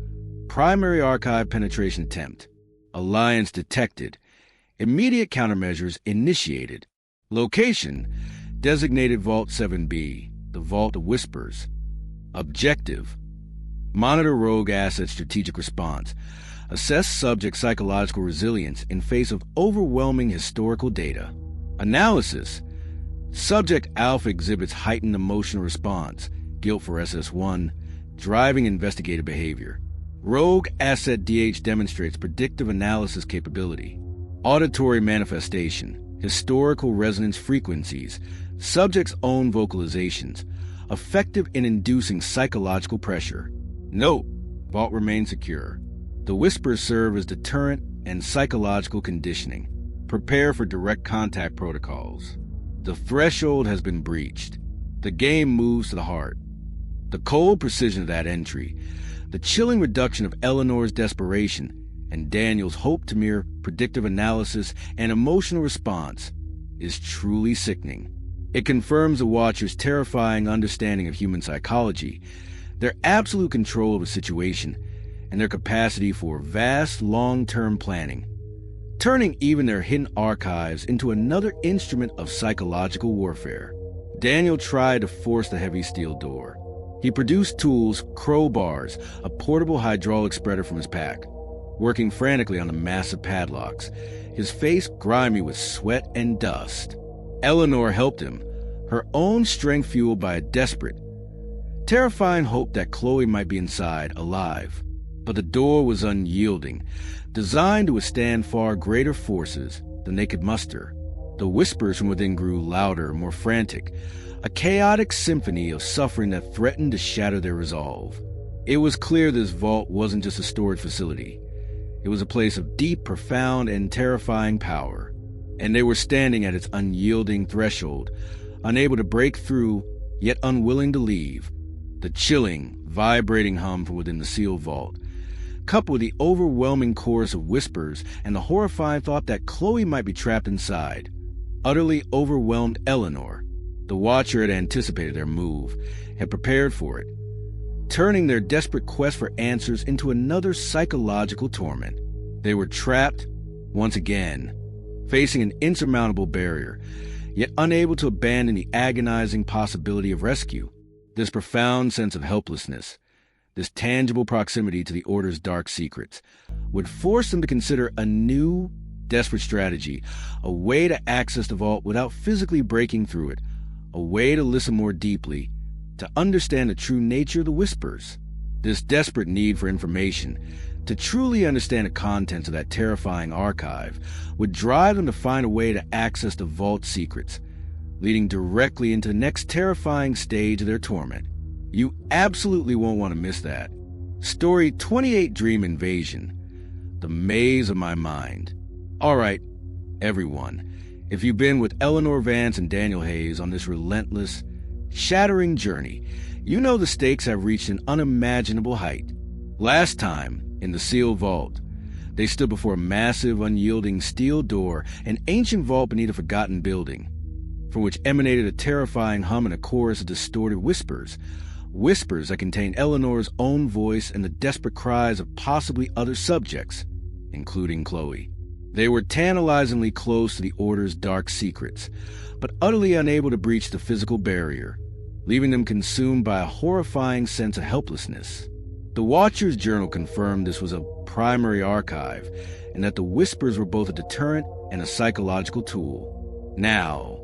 primary archive penetration attempt. Alliance detected. Immediate countermeasures initiated. Location, designated Vault 7B, the Vault of Whispers. Objective, monitor rogue asset strategic response. Assess subject psychological resilience in face of overwhelming historical data. Analysis, subject Alpha exhibits heightened emotional response, guilt for SS1, driving investigative behavior. Rogue asset DH demonstrates predictive analysis capability. Auditory manifestation, historical resonance frequencies, subjects' own vocalizations, effective in inducing psychological pressure. Note, vault remains secure. The whispers serve as deterrent and psychological conditioning. Prepare for direct contact protocols. The threshold has been breached. The game moves to the heart. The cold precision of that entry, the chilling reduction of Eleanor's desperation, and Daniel's hope to mere predictive analysis and emotional response is truly sickening. It confirms the Watcher's terrifying understanding of human psychology, their absolute control of a situation, and their capacity for vast long-term planning, turning even their hidden archives into another instrument of psychological warfare. Daniel tried to force the heavy steel door. He produced tools, crowbars, a portable hydraulic spreader from his pack, working frantically on the massive padlocks, his face grimy with sweat and dust. Eleanor helped him, her own strength fueled by a desperate, terrifying hope that Chloe might be inside, alive. But the door was unyielding, designed to withstand far greater forces than they could muster. The whispers from within grew louder, more frantic, a chaotic symphony of suffering that threatened to shatter their resolve. It was clear this vault wasn't just a storage facility. It was a place of deep, profound, and terrifying power, and they were standing at its unyielding threshold, unable to break through, yet unwilling to leave. The chilling, vibrating hum from within the sealed vault, coupled with the overwhelming chorus of whispers and the horrifying thought that Chloe might be trapped inside, utterly overwhelmed Eleanor. The Watcher had anticipated their move, had prepared for it, turning their desperate quest for answers into another psychological torment. They were trapped, once again, facing an insurmountable barrier, yet unable to abandon the agonizing possibility of rescue. This profound sense of helplessness, this tangible proximity to the Order's dark secrets, would force them to consider a new, desperate strategy, a way to access the vault without physically breaking through it, a way to listen more deeply, to understand the true nature of the whispers. This desperate need for information, to truly understand the contents of that terrifying archive, would drive them to find a way to access the vault's secrets, leading directly into the next terrifying stage of their torment. You absolutely won't want to miss that. Story 28, Dream Invasion, The Maze of My Mind. All right, everyone, if you've been with Eleanor Vance and Daniel Hayes on this relentless, shattering journey, you know the stakes have reached an unimaginable height. Last time, in the sealed vault, they stood before a massive, unyielding steel door, an ancient vault beneath a forgotten building, from which emanated a terrifying hum and a chorus of distorted whispers, whispers that contained Eleanor's own voice and the desperate cries of possibly other subjects, including Chloe. They were tantalizingly close to the Order's dark secrets, but utterly unable to breach the physical barrier, leaving them consumed by a horrifying sense of helplessness. The Watcher's journal confirmed this was a primary archive, and that the whispers were both a deterrent and a psychological tool. Now,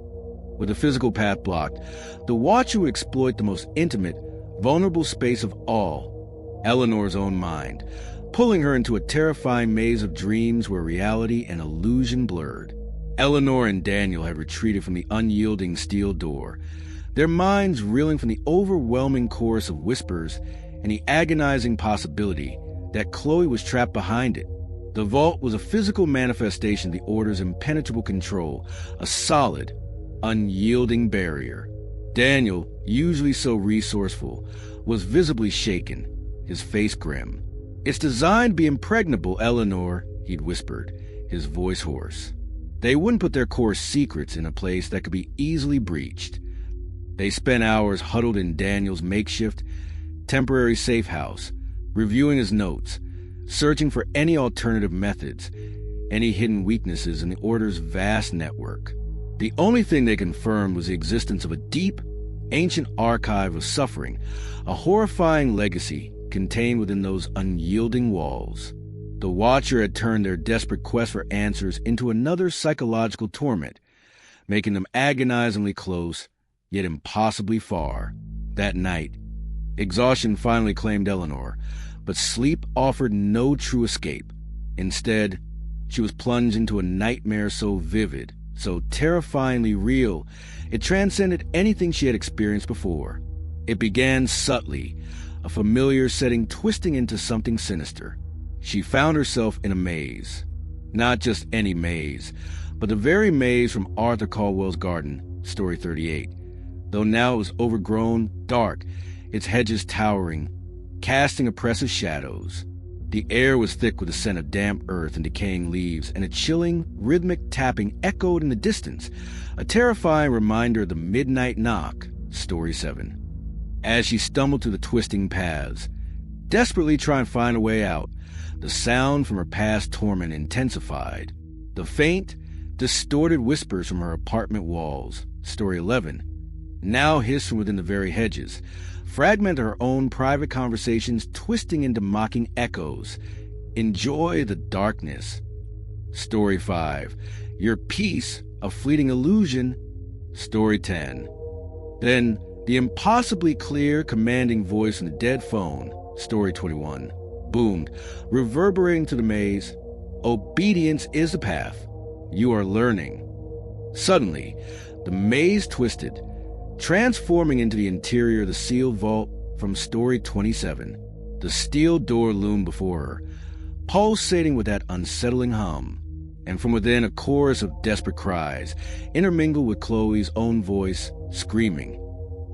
with the physical path blocked, the Watcher would exploit the most intimate, vulnerable space of all, Eleanor's own mind, pulling her into a terrifying maze of dreams where reality and illusion blurred. Eleanor and Daniel had retreated from the unyielding steel door, their minds reeling from the overwhelming chorus of whispers and the agonizing possibility that Chloe was trapped behind it. The vault was a physical manifestation of the Order's impenetrable control, a solid, unyielding barrier. Daniel, usually so resourceful, was visibly shaken, his face grim. "It's designed to be impregnable, Eleanor," he'd whispered, his voice hoarse. They wouldn't put their core secrets in a place that could be easily breached. They spent hours huddled in Daniel's makeshift, temporary safe house, reviewing his notes, searching for any alternative methods, any hidden weaknesses in the Order's vast network. The only thing they confirmed was the existence of a deep, ancient archive of suffering, a horrifying legacy contained within those unyielding walls. The Watcher had turned their desperate quest for answers into another psychological torment, making them agonizingly close, yet impossibly far. That night, exhaustion finally claimed Eleanor, but sleep offered no true escape. Instead, She was plunged into a nightmare so vivid, so terrifyingly real, it transcended anything she had experienced before. It began subtly, a familiar setting twisting into something sinister. She found herself in a maze. Not just any maze, but the very maze from Arthur Caldwell's garden, story 38. Though now it was overgrown, dark, its hedges towering, casting oppressive shadows. The air was thick with the scent of damp earth and decaying leaves, and a chilling, rhythmic tapping echoed in the distance, a terrifying reminder of the midnight knock, story 7. As she stumbled through the twisting paths, desperately trying to find a way out, the sound from her past torment intensified. The faint, distorted whispers from her apartment walls, story 11, now hissed from within the very hedges, fragmented her own private conversations, twisting into mocking echoes. Enjoy the darkness. Story 5. Your peace, a fleeting illusion. Story 10. Then, the impossibly clear, commanding voice from the dead phone, story 21, boomed, reverberating through the maze. Obedience is the path. You are learning. Suddenly, the maze twisted, transforming into the interior of the sealed vault from story 27. The steel door loomed before her, pulsating with that unsettling hum, and from within a chorus of desperate cries, intermingled with Chloe's own voice, screaming,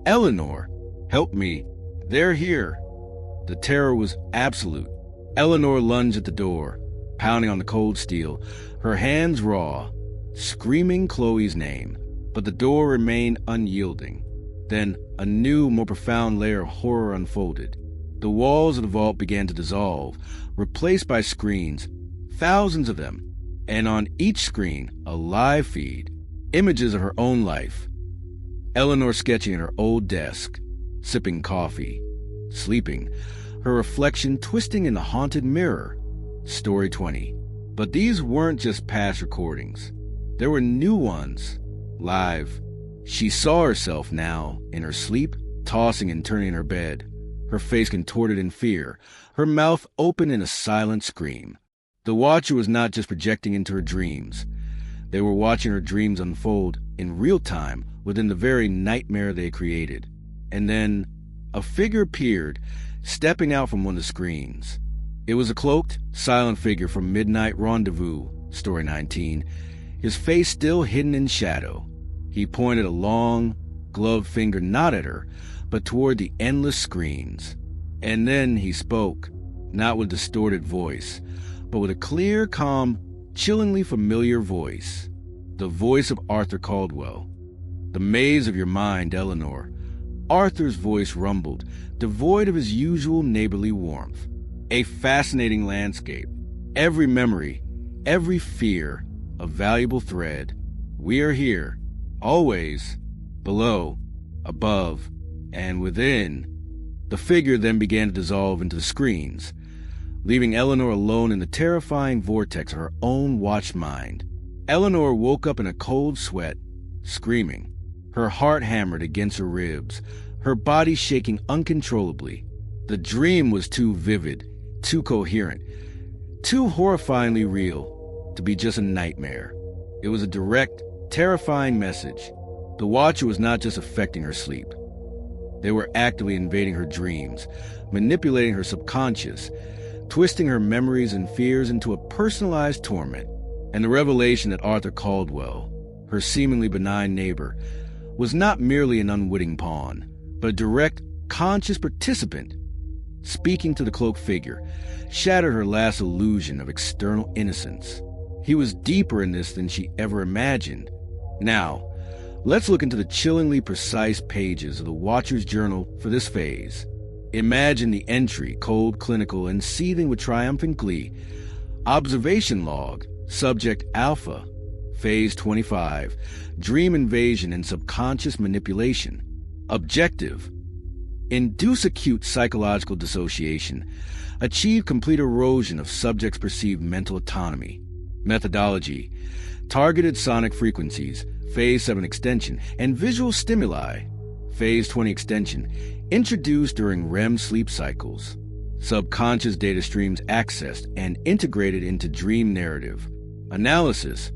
"Eleanor, help me! They're here!" The terror was absolute. Eleanor lunged at the door, pounding on the cold steel, her hands raw, screaming Chloe's name. But the door remained unyielding. Then a new, more profound layer of horror unfolded. The walls of the vault began to dissolve, replaced by screens, thousands of them, and on each screen, a live feed, images of her own life. Eleanor sketching at her old desk, sipping coffee, sleeping, her reflection twisting in the haunted mirror, story 20. But these weren't just past recordings. There were new ones. Live. She saw herself now, in her sleep, tossing and turning in her bed, her face contorted in fear, her mouth open in a silent scream. The watcher was not just projecting into her dreams. They were watching her dreams unfold in real time within the very nightmare they created. And then, a figure appeared, stepping out from one of the screens. It was a cloaked, silent figure from Midnight Rendezvous, story 19, his face still hidden in shadow. He pointed a long, gloved finger not at her, but toward the endless screens. And then he spoke, not with a distorted voice, but with a clear, calm, chillingly familiar voice. The voice of Arthur Caldwell. "The maze of your mind, Eleanor." Arthur's voice rumbled, devoid of his usual neighborly warmth. "A fascinating landscape. Every memory, every fear, a valuable thread. We are here. Always, below, above, and within." The figure then began to dissolve into the screens, leaving Eleanor alone in the terrifying vortex of her own watched mind. Eleanor woke up in a cold sweat, screaming, her heart hammered against her ribs, her body shaking uncontrollably. The dream was too vivid, too coherent, too horrifyingly real to be just a nightmare. It was a direct, terrifying message. The watcher was not just affecting her sleep. They were actively invading her dreams, manipulating her subconscious, twisting her memories and fears into a personalized torment. And the revelation that Arthur Caldwell, her seemingly benign neighbor, was not merely an unwitting pawn, but a direct, conscious participant, speaking to the cloaked figure, shattered her last illusion of external innocence. He was deeper in this than she ever imagined. Now, let's look into the chillingly precise pages of the Watcher's Journal for this phase. Imagine the entry, cold, clinical, and seething with triumphant glee. Observation log, subject alpha, phase 25, dream invasion and subconscious manipulation. Objective, induce acute psychological dissociation, achieve complete erosion of subject's perceived mental autonomy. Methodology, targeted sonic frequencies, phase 7 extension, and visual stimuli, phase 20 extension, introduced during REM sleep cycles. Subconscious data streams accessed and integrated into dream narrative. Analysis.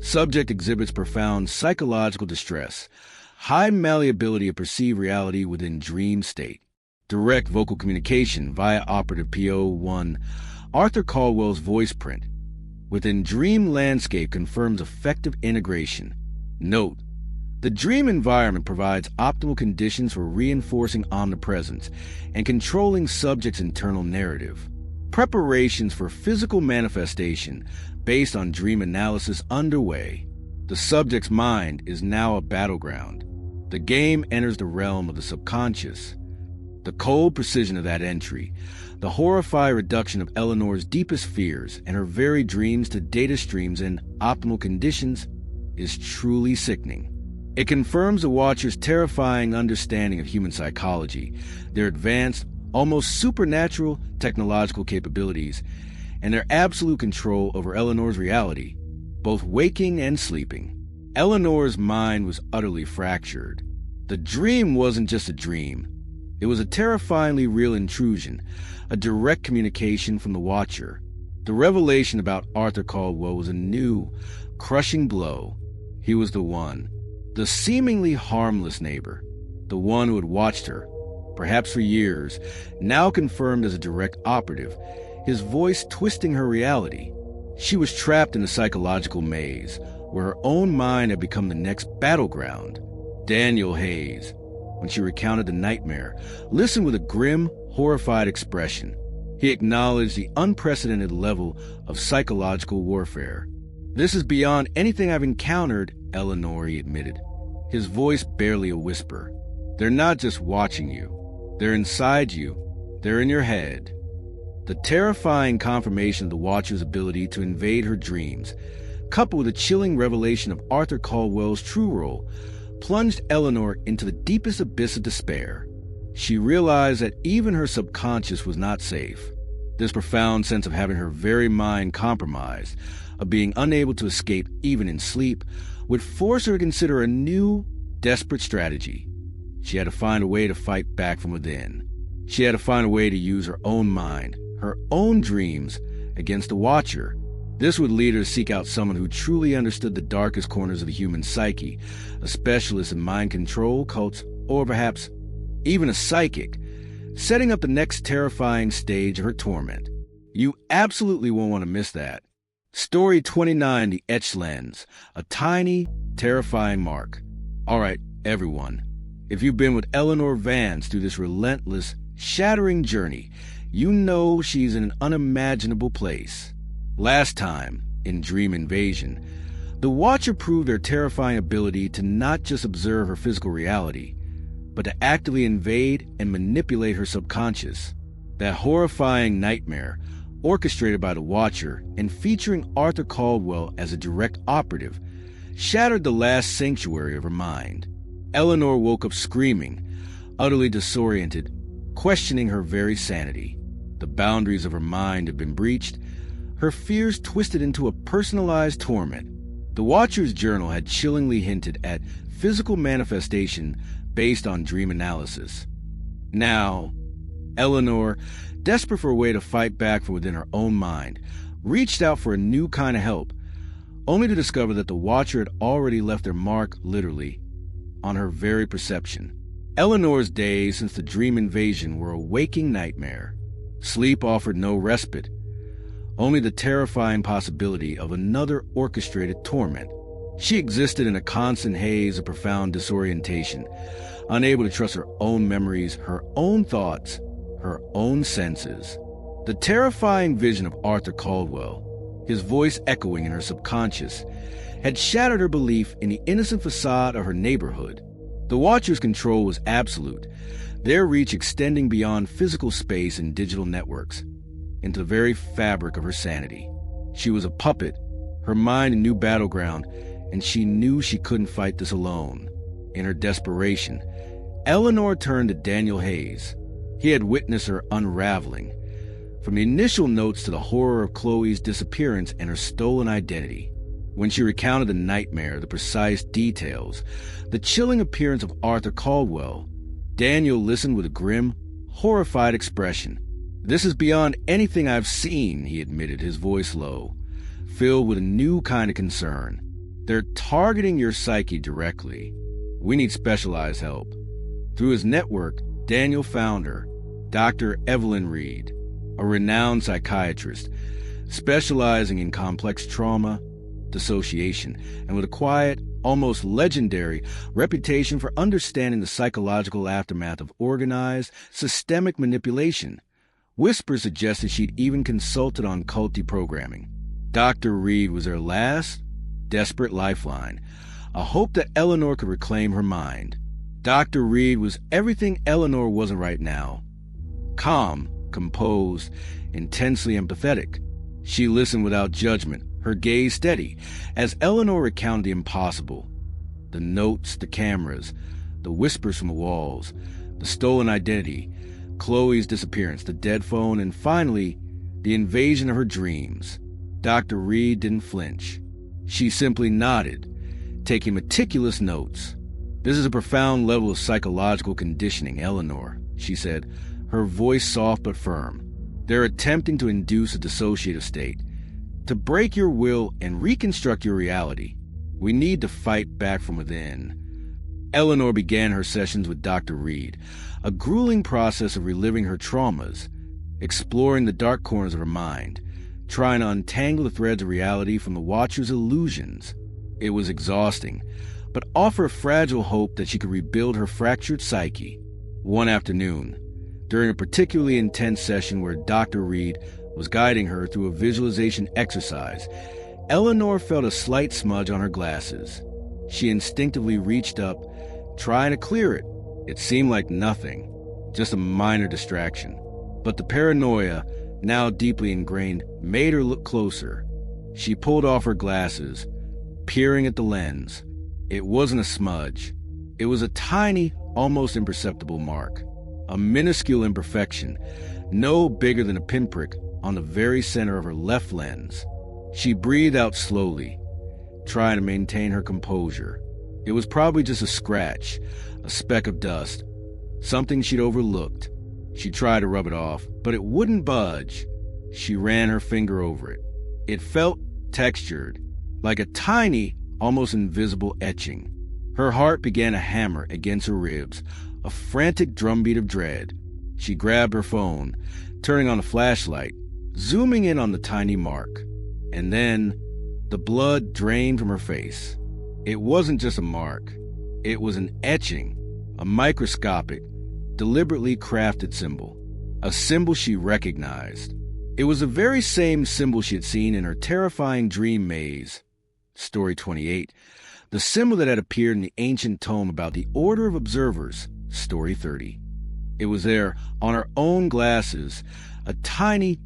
Subject exhibits profound psychological distress, high malleability of perceived reality within dream state. Direct vocal communication via operative PO1. Arthur Caldwell's voice print within dream landscape confirms effective integration. Note: the dream environment provides optimal conditions for reinforcing omnipresence and controlling subject's internal narrative. Preparations for physical manifestation based on dream analysis underway. The subject's mind is now a battleground. The game enters the realm of the subconscious. The cold precision of that entry, the horrified reduction of Eleanor's deepest fears and her very dreams to data streams in optimal conditions, is truly sickening. It confirms the Watcher's terrifying understanding of human psychology, their advanced, almost supernatural technological capabilities, and their absolute control over Eleanor's reality, both waking and sleeping. Eleanor's mind was utterly fractured. The dream wasn't just a dream. It was a terrifyingly real intrusion, a direct communication from the Watcher. The revelation about Arthur Caldwell was a new, crushing blow. He was the one, the seemingly harmless neighbor, the one who had watched her, perhaps for years, now confirmed as a direct operative, his voice twisting her reality. She was trapped in a psychological maze, where her own mind had become the next battleground. Daniel Hayes, when she recounted the nightmare, listened with a grim, horrified expression. He acknowledged the unprecedented level of psychological warfare. "This is beyond anything I've encountered, Eleanor," he admitted, his voice barely a whisper. "They're not just watching you. They're inside you. They're in your head." The terrifying confirmation of the Watcher's ability to invade her dreams, coupled with the chilling revelation of Arthur Caldwell's true role, plunged Eleanor into the deepest abyss of despair. She realized that even her subconscious was not safe. This profound sense of having her very mind compromised, of being unable to escape even in sleep, would force her to consider a new, desperate strategy. She had to find a way to fight back from within. She had to find a way to use her own mind, her own dreams, against the Watcher. This would lead her to seek out someone who truly understood the darkest corners of the human psyche, a specialist in mind control, cults, or perhaps even a psychic, setting up the next terrifying stage of her torment. You absolutely won't want to miss that. Story 29, The Etched Lens, a tiny, terrifying mark. All right, everyone, if you've been with Eleanor Vance through this relentless, shattering journey, you know she's in an unimaginable place. Last time, in Dream Invasion, the Watcher proved their terrifying ability to not just observe her physical reality, but to actively invade and manipulate her subconscious. That horrifying nightmare, orchestrated by the Watcher and featuring Arthur Caldwell as a direct operative, shattered the last sanctuary of her mind. Eleanor woke up screaming, utterly disoriented, questioning her very sanity. The boundaries of her mind had been breached, her fears twisted into a personalized torment. The Watcher's journal had chillingly hinted at physical manifestation based on dream analysis. Now, Eleanor, desperate for a way to fight back from within her own mind, reached out for a new kind of help, only to discover that the Watcher had already left their mark, literally, on her very perception. Eleanor's days since the dream invasion were a waking nightmare. Sleep offered no respite, only the terrifying possibility of another orchestrated torment. She existed in a constant haze of profound disorientation, unable to trust her own memories, her own thoughts, her own senses. The terrifying vision of Arthur Caldwell, his voice echoing in her subconscious, had shattered her belief in the innocent facade of her neighborhood. The Watcher's control was absolute, their reach extending beyond physical space and digital networks, into the very fabric of her sanity. She was a puppet, her mind a new battleground, and she knew she couldn't fight this alone. In her desperation, Eleanor turned to Daniel Hayes. He had witnessed her unraveling, from the initial notes to the horror of Chloe's disappearance and her stolen identity. When she recounted the nightmare, the precise details, the chilling appearance of Arthur Caldwell, Daniel listened with a grim, horrified expression. "This is beyond anything I've seen," he admitted, his voice low. filled with a new kind of concern. They're targeting your psyche directly. We need specialized help. Through his network, Daniel found her, Dr. Evelyn Reed, a renowned psychiatrist, specializing in complex trauma, dissociation, and with a quiet, almost legendary reputation for understanding the psychological aftermath of organized, systemic manipulation. Whispers suggested she'd even consulted on cult deprogramming. Dr. Reed was her last, desperate lifeline, a hope that Eleanor could reclaim her mind. Dr. Reed was everything Eleanor wasn't right now. Calm, composed, intensely empathetic. She listened without judgment, her gaze steady, as Eleanor recounted the impossible. The notes, the cameras, the whispers from the walls, the stolen identity, Chloe's disappearance, the dead phone, and finally, the invasion of her dreams. Dr. Reed didn't flinch. She simply nodded, taking meticulous notes. "This is a profound level of psychological conditioning, Eleanor," she said, her voice soft but firm. "They're attempting to induce a dissociative state, to break your will and reconstruct your reality. We need to fight back from within." Eleanor began her sessions with Dr. Reed, a grueling process of reliving her traumas, exploring the dark corners of her mind, trying to untangle the threads of reality from the watcher's illusions. It was exhausting, but offered fragile hope that she could rebuild her fractured psyche. One afternoon, during a particularly intense session where Dr. Reed was guiding her through a visualization exercise, Eleanor felt a slight smudge on her glasses. She instinctively reached up, trying to clear it. It seemed like nothing, just a minor distraction. But the paranoia, now deeply ingrained, made her look closer. She pulled off her glasses, peering at the lens. It wasn't a smudge. It was a tiny, almost imperceptible mark. A minuscule imperfection, no bigger than a pinprick on the very center of her left lens. She breathed out slowly, trying to maintain her composure. It was probably just a scratch, a speck of dust, something she'd overlooked. She tried to rub it off, but it wouldn't budge. She ran her finger over it. It felt textured, like a tiny, almost invisible etching. Her heart began to hammer against her ribs, a frantic drumbeat of dread. She grabbed her phone, turning on a flashlight, zooming in on the tiny mark. And then, the blood drained from her face. It wasn't just a mark. It was an etching, a microscopic, deliberately crafted symbol. A symbol she recognized. It was the very same symbol she had seen in her terrifying dream maze. Story 28. The symbol that had appeared in the ancient tome about the Order of Observers. Story 30. It was there, on her own glasses, a tiny,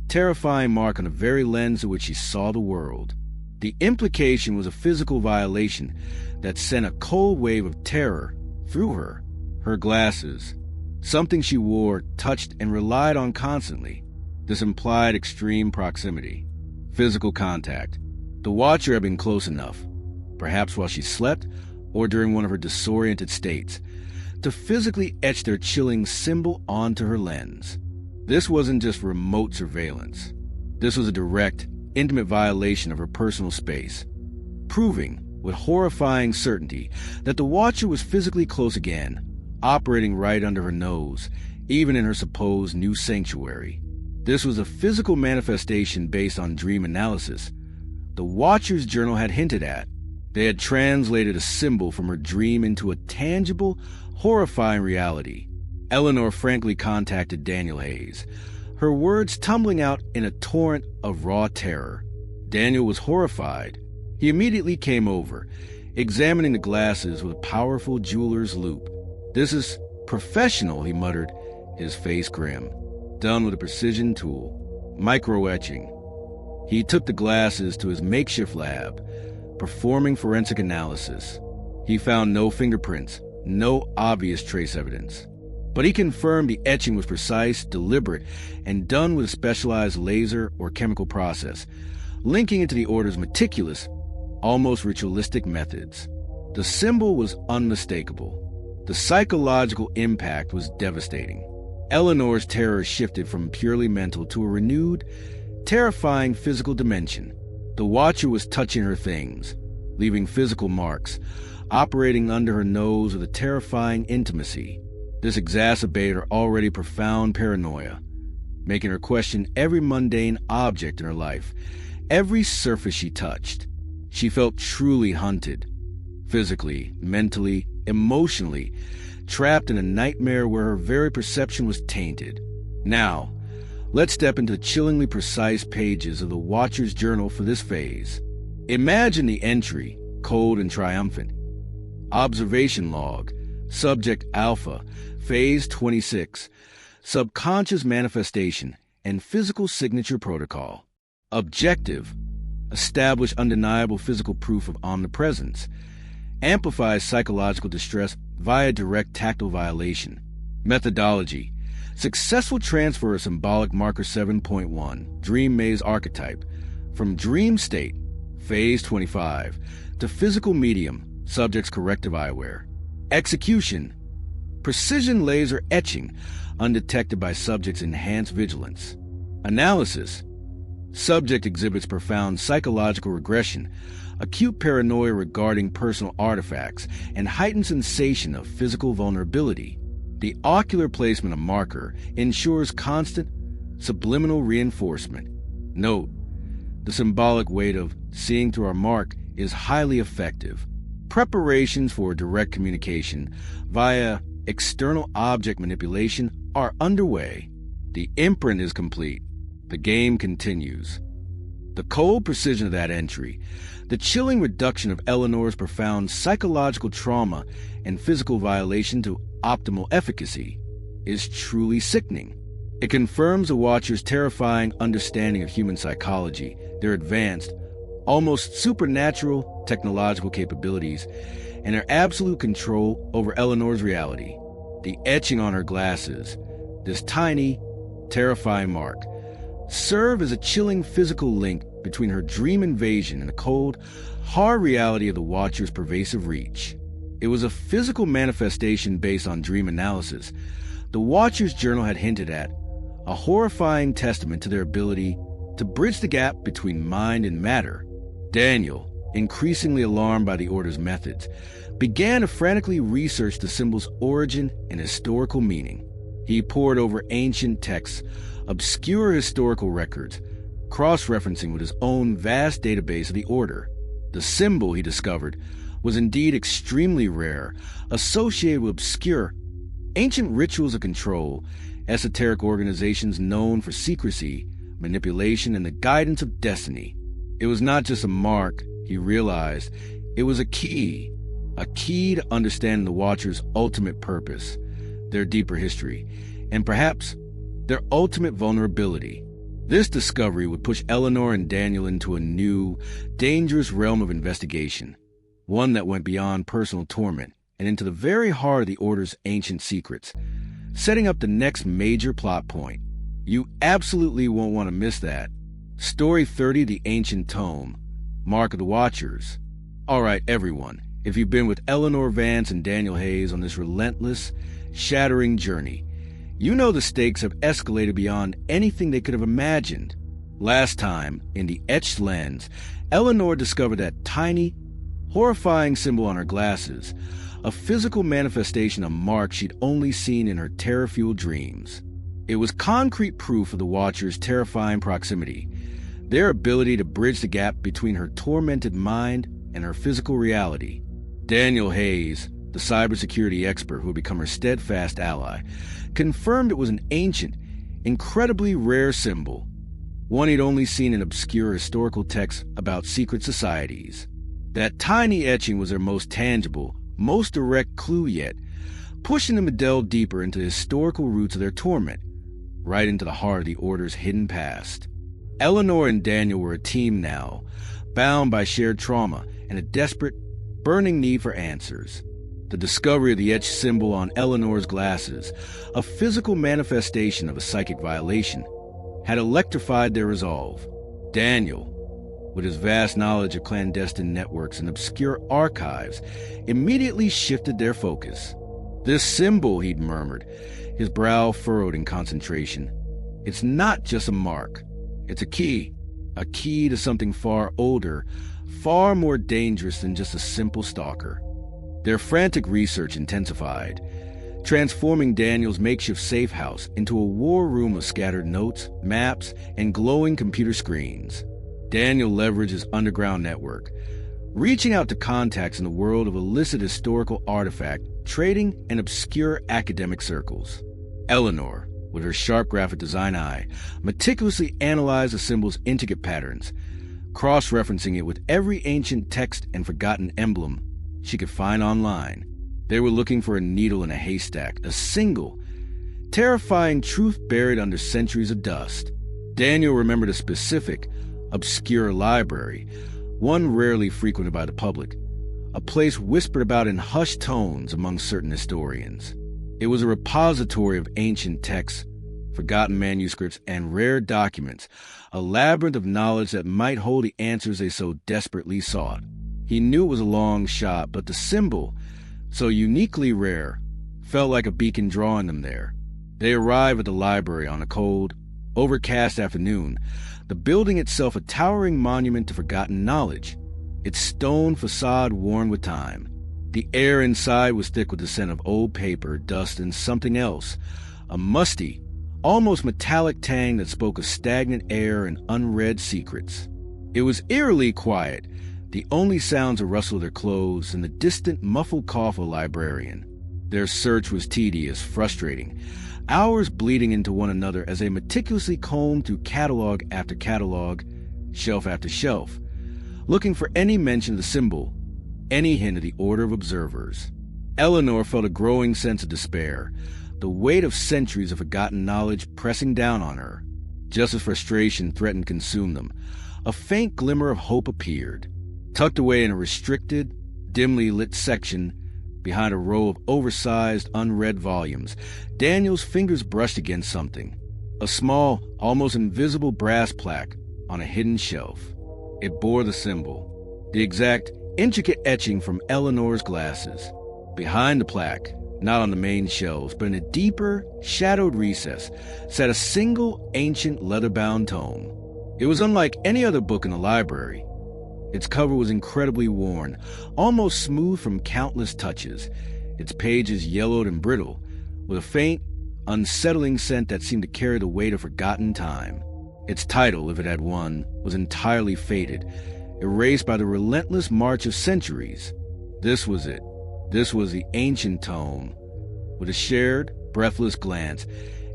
terrifying mark on the very lens through which she saw the world. The implication was a physical violation that sent a cold wave of terror through her. Her glasses, something she wore, touched, and relied on constantly. This implied extreme proximity, physical contact. The watcher had been close enough, perhaps while she slept or during one of her disoriented states, to physically etch their chilling symbol onto her lens. This wasn't just remote surveillance. This was a direct, intimate violation of her personal space, proving with horrifying certainty that the watcher was physically close again, operating right under her nose, even in her supposed new sanctuary. This was a physical manifestation based on dream analysis the watcher's journal had hinted at. They had translated a symbol from her dream into a tangible, horrifying reality. Eleanor frankly contacted Daniel Hayes, her words tumbling out in a torrent of raw terror. Daniel was horrified. He immediately came over, examining the glasses with a powerful jeweler's loupe. "This is professional," he muttered, his face grim. "Done with a precision tool. Micro-etching." He took the glasses to his makeshift lab, performing forensic analysis. He found no fingerprints, no obvious trace evidence. But he confirmed the etching was precise, deliberate, and done with a specialized laser or chemical process, linking it to the Order's meticulous, almost ritualistic methods. The symbol was unmistakable. The psychological impact was devastating. Eleanor's terror shifted from purely mental to a renewed, terrifying physical dimension. The watcher was touching her things, leaving physical marks, operating under her nose with a terrifying intimacy. This exacerbated her already profound paranoia, making her question every mundane object in her life, every surface she touched. She felt truly hunted, physically, mentally, emotionally, trapped in a nightmare where her very perception was tainted. Now, let's step into the chillingly precise pages of the Watcher's journal for this phase. Imagine the entry, cold and triumphant. Observation log, subject alpha, phase 26, subconscious manifestation and physical signature protocol. Objective, establish undeniable physical proof of omnipresence. Amplifies psychological distress via direct tactile violation. Methodology, successful transfer of symbolic marker 7.1, dream maze archetype, from dream state, phase 25, to physical medium, subject's corrective eyewear. Execution, precision laser etching, undetected by subject's enhanced vigilance. Analysis, subject exhibits profound psychological regression, acute paranoia regarding personal artifacts, and heightened sensation of physical vulnerability. The ocular placement of marker ensures constant subliminal reinforcement. Note, the symbolic weight of seeing through our mark is highly effective. Preparations for direct communication via external object manipulation are underway. The imprint is complete. The game continues. The cold precision of that entry, the chilling reduction of Eleanor's profound psychological trauma and physical violation to optimal efficacy, is truly sickening. It confirms the Watcher's terrifying understanding of human psychology, their advanced, almost supernatural technological capabilities, and their absolute control over Eleanor's reality. The etching on her glasses, this tiny, terrifying mark, serve as a chilling physical link between her dream invasion and the cold, hard reality of the Watcher's pervasive reach. It was a physical manifestation based on dream analysis. The Watcher's journal had hinted at a horrifying testament to their ability to bridge the gap between mind and matter. Daniel, increasingly alarmed by the Order's methods, began to frantically research the symbol's origin and historical meaning. He pored over ancient texts, obscure historical records, cross-referencing with his own vast database of the Order. The symbol, he discovered, was indeed extremely rare, associated with obscure, ancient rituals of control, esoteric organizations known for secrecy, manipulation, and the guidance of destiny. It was not just a mark, he realized. It was a key to understanding the Watcher's ultimate purpose, their deeper history, and perhaps their ultimate vulnerability. This discovery would push Eleanor and Daniel into a new, dangerous realm of investigation, one that went beyond personal torment and into the very heart of the Order's ancient secrets, setting up the next major plot point. You absolutely won't want to miss that. Story 30, The Ancient Tome, Mark of the Watchers. All right, everyone, if you've been with Eleanor Vance and Daniel Hayes on this relentless, shattering journey, you know the stakes have escalated beyond anything they could have imagined. Last time, in the etched lens, Eleanor discovered that tiny, horrifying symbol on her glasses, a physical manifestation of marks she'd only seen in her terror-fueled dreams. It was concrete proof of the Watcher's terrifying proximity, their ability to bridge the gap between her tormented mind and her physical reality. Daniel Hayes, the cybersecurity expert who had become her steadfast ally, confirmed it was an ancient, incredibly rare symbol, one he'd only seen in obscure historical texts about secret societies. That tiny etching was their most tangible, most direct clue yet, pushing them to delve deeper into the historical roots of their torment, right into the heart of the Order's hidden past. Eleanor and Daniel were a team now, bound by shared trauma and a desperate, burning need for answers. The discovery of the etched symbol on Eleanor's glasses, a physical manifestation of a psychic violation, had electrified their resolve. Daniel, with his vast knowledge of clandestine networks and obscure archives, immediately shifted their focus. This symbol, he'd murmured, his brow furrowed in concentration. It's not just a mark. It's a key a key to something far older, far more dangerous than just a simple stalker. Their frantic research intensified, transforming Daniel's makeshift safe house into a war room of scattered notes, maps, and glowing computer screens. Daniel leveraged his underground network, reaching out to contacts in the world of illicit historical artifact trading and obscure academic circles. Eleanor, with her sharp graphic design eye, meticulously analyzed the symbol's intricate patterns, cross-referencing it with every ancient text and forgotten emblem she could find online. They were looking for a needle in a haystack, a single, terrifying truth buried under centuries of dust. Daniel remembered a specific, obscure library, one rarely frequented by the public, a place whispered about in hushed tones among certain historians. It was a repository of ancient texts, forgotten manuscripts, and rare documents, a labyrinth of knowledge that might hold the answers they so desperately sought. He knew it was a long shot, but the symbol, so uniquely rare, felt like a beacon drawing them there. They arrived at the library on a cold, overcast afternoon, the building itself a towering monument to forgotten knowledge, its stone facade worn with time. The air inside was thick with the scent of old paper, dust, and something else, a musty, almost metallic tang that spoke of stagnant air and unread secrets. It was eerily quiet, the only sounds a rustle of their clothes and the distant, muffled cough of a librarian. Their search was tedious, frustrating, hours bleeding into one another as they meticulously combed through catalog after catalog, shelf after shelf, looking for any mention of the symbol, any hint of the order of observers. Eleanor felt a growing sense of despair, the weight of centuries of forgotten knowledge pressing down on her. Just as frustration threatened to consume them, a faint glimmer of hope appeared. Tucked away in a restricted, dimly lit section behind a row of oversized, unread volumes, Daniel's fingers brushed against something. A small, almost invisible brass plaque on a hidden shelf. It bore the symbol, the exact, intricate etching from Eleanor's glasses. Behind the plaque, not on the main shelves, but in a deeper, shadowed recess, sat a single, ancient, leather-bound tome. It was unlike any other book in the library. Its cover was incredibly worn, almost smooth from countless touches, its pages yellowed and brittle, with a faint, unsettling scent that seemed to carry the weight of forgotten time. Its title, if it had one, was entirely faded, erased by the relentless march of centuries. This was it. This was the ancient tome. With a shared, breathless glance,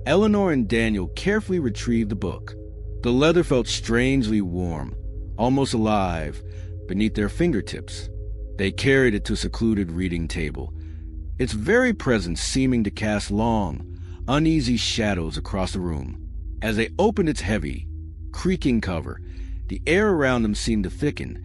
Eleanor and Daniel carefully retrieved the book. The leather felt strangely warm, almost alive, beneath their fingertips. They carried it to a secluded reading table, its very presence seeming to cast long, uneasy shadows across the room. As they opened its heavy, creaking cover, the air around them seemed to thicken,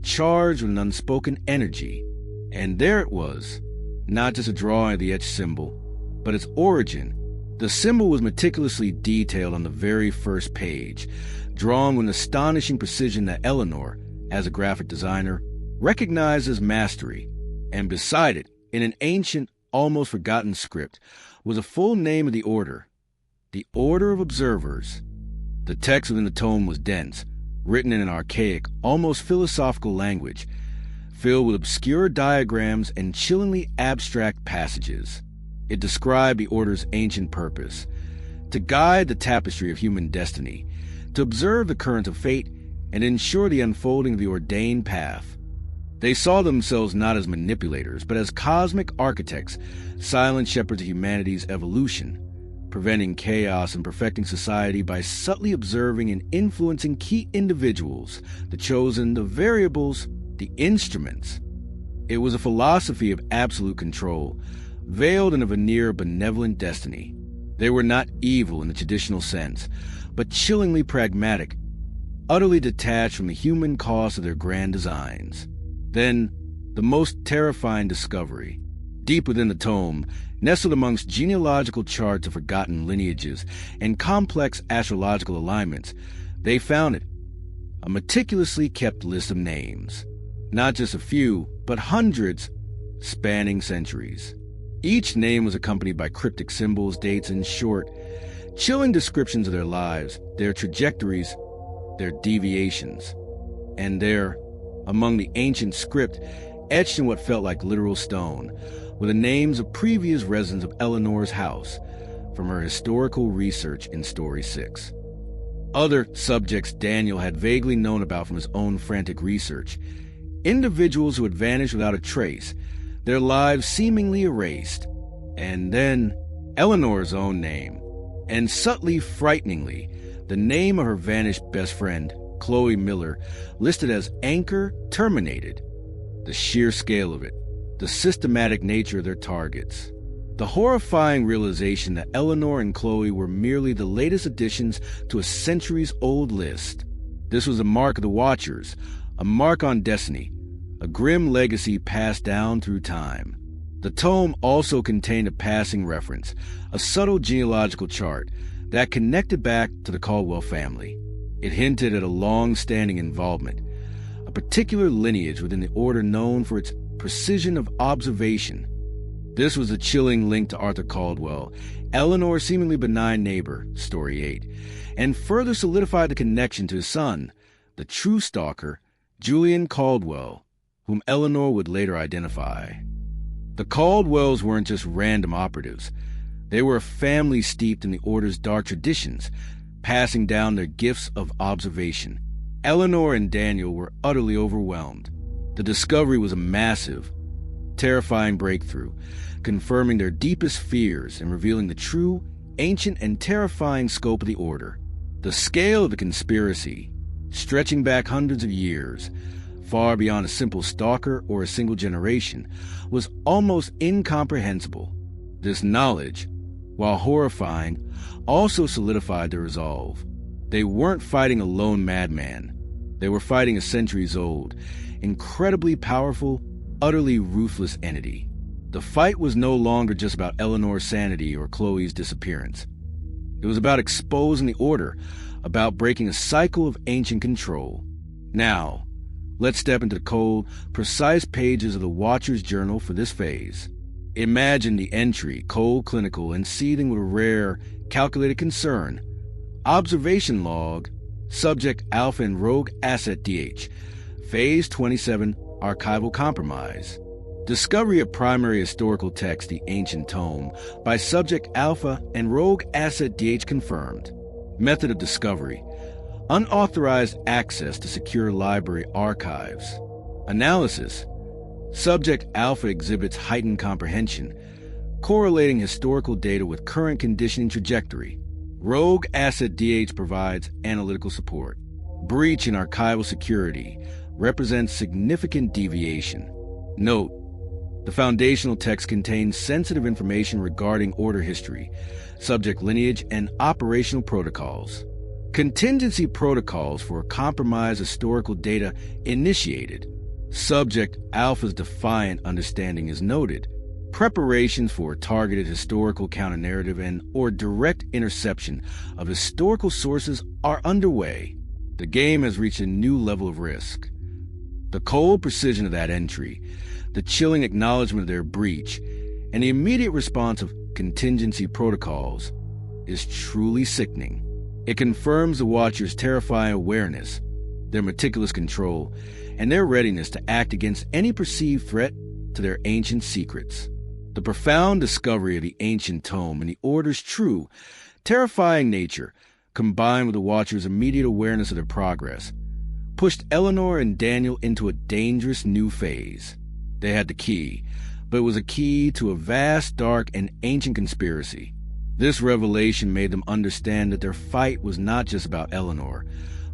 charged with an unspoken energy. And there it was, not just a drawing of the etched symbol, but its origin. The symbol was meticulously detailed on the very first page, drawn with an astonishing precision that Eleanor, as a graphic designer, recognized as mastery. And beside it, in an ancient, almost forgotten script, was a full name of the Order, the Order of Observers. The text within the tome was dense, written in an archaic, almost philosophical language, filled with obscure diagrams and chillingly abstract passages. It described the Order's ancient purpose, to guide the tapestry of human destiny, to observe the current of fate, and ensure the unfolding of the ordained path. They saw themselves not as manipulators, but as cosmic architects, silent shepherds of humanity's evolution, preventing chaos and perfecting society by subtly observing and influencing key individuals, the chosen, the variables, the instruments. It was a philosophy of absolute control, veiled in a veneer of benevolent destiny. They were not evil in the traditional sense, but chillingly pragmatic, utterly detached from the human cost of their grand designs. Then, the most terrifying discovery. Deep within the tome, nestled amongst genealogical charts of forgotten lineages and complex astrological alignments, they found it, a meticulously kept list of names. Not just a few, but hundreds, spanning centuries. Each name was accompanied by cryptic symbols, dates, and short, chilling descriptions of their lives, their trajectories, their deviations. And there, among the ancient script, etched in what felt like literal stone, were the names of previous residents of Eleanor's house from her historical research in Story 6. Other subjects Daniel had vaguely known about from his own frantic research, individuals who had vanished without a trace, their lives seemingly erased. And then Eleanor's own name, and subtly, frighteningly, the name of her vanished best friend, Chloe Miller, listed as anchor terminated. The sheer scale of it, the systematic nature of their targets, the horrifying realization that Eleanor and Chloe were merely the latest additions to a centuries-old list. This was a mark of the Watchers, a mark on destiny, a grim legacy passed down through time. The tome also contained a passing reference, a subtle genealogical chart that connected back to the Caldwell family. It hinted at a long-standing involvement, a particular lineage within the order known for its precision of observation. This was a chilling link to Arthur Caldwell, Eleanor's seemingly benign neighbor, Story 8, and further solidified the connection to his son, the true stalker, Julian Caldwell, whom Eleanor would later identify. The Caldwells weren't just random operatives. They were a family steeped in the Order's dark traditions, passing down their gifts of observation. Eleanor and Daniel were utterly overwhelmed. The discovery was a massive, terrifying breakthrough, confirming their deepest fears and revealing the true, ancient, and terrifying scope of the Order. The scale of the conspiracy, stretching back hundreds of years, far beyond a simple stalker or a single generation, was almost incomprehensible. This knowledge, while horrifying, also solidified their resolve. They weren't fighting a lone madman. They were fighting a centuries-old, incredibly powerful, utterly ruthless entity. The fight was no longer just about Eleanor's sanity or Chloe's disappearance. It was about exposing the Order, about breaking a cycle of ancient control. Now, let's step into the cold, precise pages of the Watcher's journal for this phase. Imagine the entry, cold, clinical, and seething with a rare, calculated concern. Observation log, subject Alpha and Rogue Asset DH, Phase 27, Archival Compromise. Discovery of primary historical text, the Ancient Tome, by subject Alpha and Rogue Asset DH confirmed. Method of discovery: unauthorized access to secure library archives. Analysis: subject Alpha exhibits heightened comprehension, correlating historical data with current conditioning trajectory. Rogue Asset DH provides analytical support. Breach in archival security represents significant deviation. Note: the foundational text contains sensitive information regarding Order history, subject lineage, and operational protocols. Contingency protocols for compromised historical data initiated. Subject Alpha's defiant understanding is noted. Preparations for targeted historical counter-narrative and or direct interception of historical sources are underway. The game has reached a new level of risk. The cold precision of that entry, the chilling acknowledgement of their breach, and the immediate response of contingency protocols is truly sickening. It confirms the Watchers' terrifying awareness, their meticulous control, and their readiness to act against any perceived threat to their ancient secrets. The profound discovery of the Ancient Tome and the Order's true, terrifying nature, combined with the Watchers' immediate awareness of their progress, pushed Eleanor and Daniel into a dangerous new phase. They had the key, but it was a key to a vast, dark, and ancient conspiracy. This revelation made them understand that their fight was not just about Eleanor,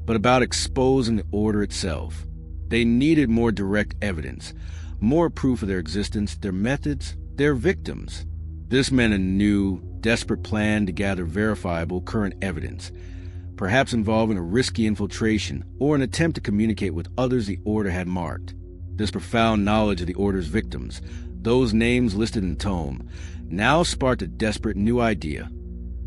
but about exposing the Order itself. They needed more direct evidence, more proof of their existence, their methods, their victims. This meant a new, desperate plan to gather verifiable current evidence, perhaps involving a risky infiltration or an attempt to communicate with others the Order had marked. This profound knowledge of the Order's victims, those names listed in the tome, now sparked a desperate new idea: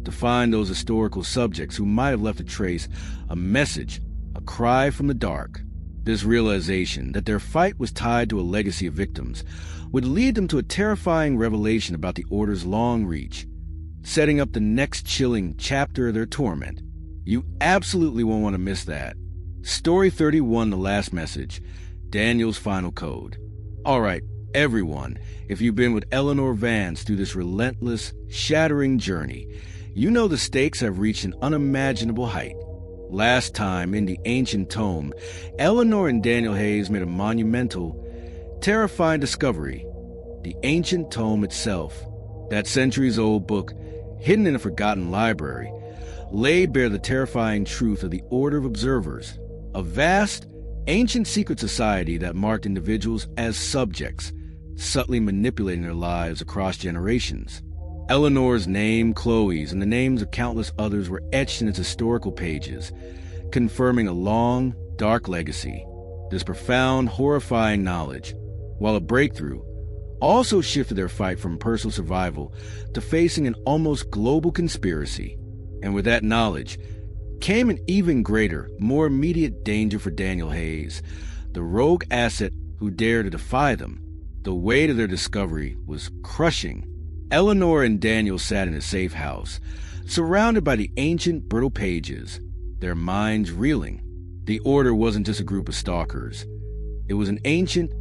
to find those historical subjects who might have left a trace, a message, a cry from the dark. This realization that their fight was tied to a legacy of victims would lead them to a terrifying revelation about the Order's long reach, setting up the next chilling chapter of their torment. You absolutely won't want to miss that. Story 31, The Last Message, Daniel's Final Code. All right, everyone, if you've been with Eleanor Vance through this relentless, shattering journey, you know the stakes have reached an unimaginable height. Last time, in the ancient tome, Eleanor and Daniel Hayes made a monumental, terrifying discovery. The ancient tome itself, that centuries-old book, hidden in a forgotten library, laid bare the terrifying truth of the Order of Observers, a vast, ancient secret society that marked individuals as subjects, subtly manipulating their lives across generations. Eleanor's name, Chloe's, and the names of countless others were etched in its historical pages, confirming a long, dark legacy. This profound, horrifying knowledge, while a breakthrough, also shifted their fight from personal survival to facing an almost global conspiracy. And with that knowledge came an even greater, more immediate danger for Daniel Hayes, the rogue asset who dared to defy them. The weight of their discovery was crushing. Eleanor and Daniel sat in a safe house, surrounded by the ancient, brittle pages, their minds reeling. The Order wasn't just a group of stalkers. It was an ancient,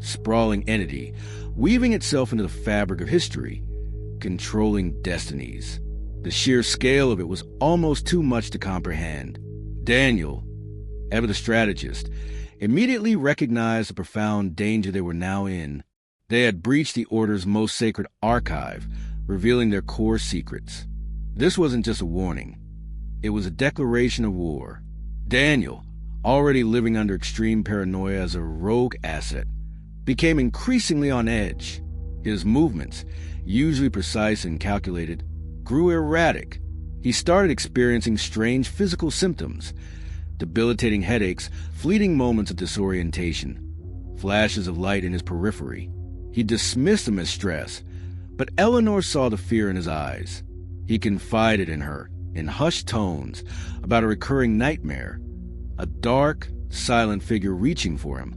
sprawling entity, weaving itself into the fabric of history, controlling destinies. The sheer scale of it was almost too much to comprehend. Daniel, ever the strategist, immediately recognized the profound danger they were now in. They had breached the Order's most sacred archive, revealing their core secrets. This wasn't just a warning. It was a declaration of war. Daniel, already living under extreme paranoia as a rogue asset, became increasingly on edge. His movements, usually precise and calculated, grew erratic. He started experiencing strange physical symptoms, debilitating headaches, fleeting moments of disorientation, flashes of light in his periphery. He dismissed them as stress, but Eleanor saw the fear in his eyes. He confided in her, in hushed tones, about a recurring nightmare, a dark, silent figure reaching for him,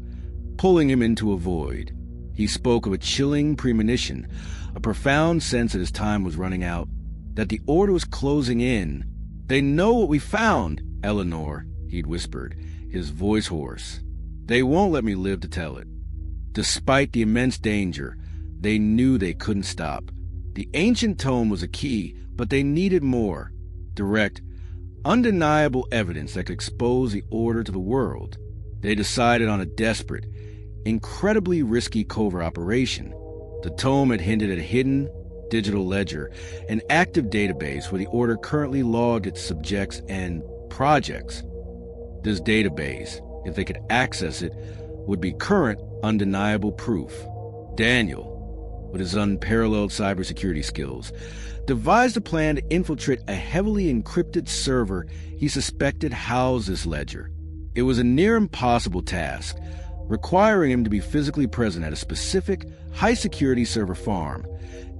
pulling him into a void. He spoke of a chilling premonition, a profound sense that his time was running out, that the Order was closing in. "They know what we found, Eleanor," he'd whispered, his voice hoarse. "They won't let me live to tell it." Despite the immense danger, they knew they couldn't stop. The ancient tome was a key, but they needed more. Direct, undeniable evidence that could expose the Order to the world. They decided on a desperate, incredibly risky covert operation. The tome had hinted at a hidden, digital ledger, an active database where the Order currently logged its subjects and projects. This database, if they could access it, would be current, undeniable proof. Daniel, with his unparalleled cybersecurity skills, devised a plan to infiltrate a heavily encrypted server he suspected housed this ledger. It was a near impossible task, requiring him to be physically present at a specific, high-security server farm,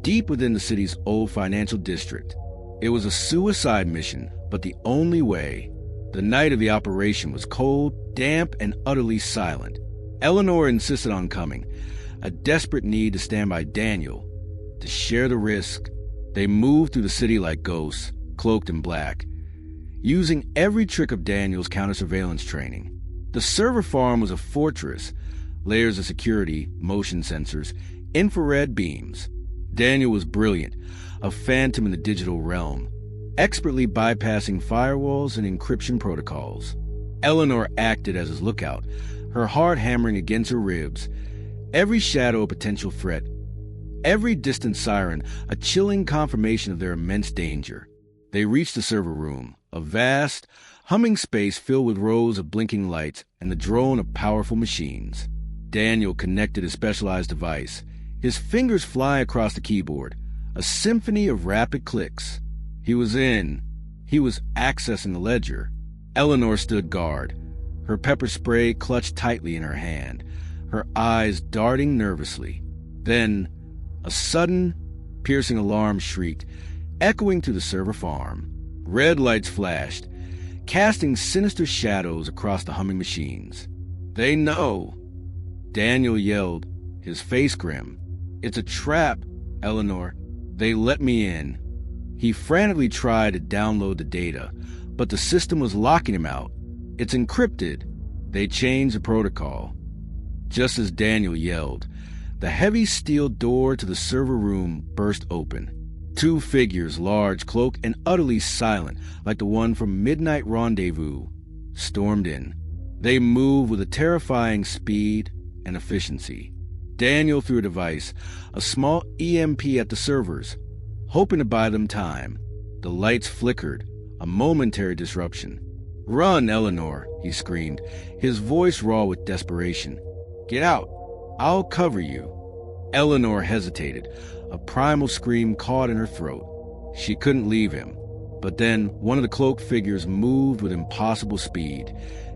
deep within the city's old financial district. It was a suicide mission, but the only way. The night of the operation was cold, damp, and utterly silent. Eleanor insisted on coming, a desperate need to stand by Daniel, to share the risk. They moved through the city like ghosts, cloaked in black, using every trick of Daniel's counter-surveillance training. The server farm was a fortress, layers of security, motion sensors, infrared beams. Daniel was brilliant, a phantom in the digital realm, expertly bypassing firewalls and encryption protocols. Eleanor acted as his lookout, her heart hammering against her ribs, every shadow a potential threat, every distant siren a chilling confirmation of their immense danger. They reached the server room, a vast, humming space filled with rows of blinking lights and the drone of powerful machines. Daniel connected his specialized device, his fingers flying across the keyboard, a symphony of rapid clicks. He was in. He was accessing the ledger. Eleanor stood guard, her pepper spray clutched tightly in her hand, her eyes darting nervously. Then, a sudden, piercing alarm shrieked, echoing through the server farm. Red lights flashed, casting sinister shadows across the humming machines. "They know!" Daniel yelled, his face grim. "It's a trap, Eleanor. They let me in." He frantically tried to download the data, but the system was locking him out. It's encrypted. They changed the protocol. Just as Daniel yelled, the heavy steel door to the server room burst open. Two figures, large, cloaked, and utterly silent, like the one from Midnight Rendezvous, stormed in. They moved with a terrifying speed and efficiency. Daniel threw a device, a small EMP at the servers, hoping to buy them time. The lights flickered, a momentary disruption. "Run, Eleanor," he screamed, his voice raw with desperation. "Get out. I'll cover you." Eleanor hesitated, a primal scream caught in her throat. She couldn't leave him. But then one of the cloaked figures moved with impossible speed,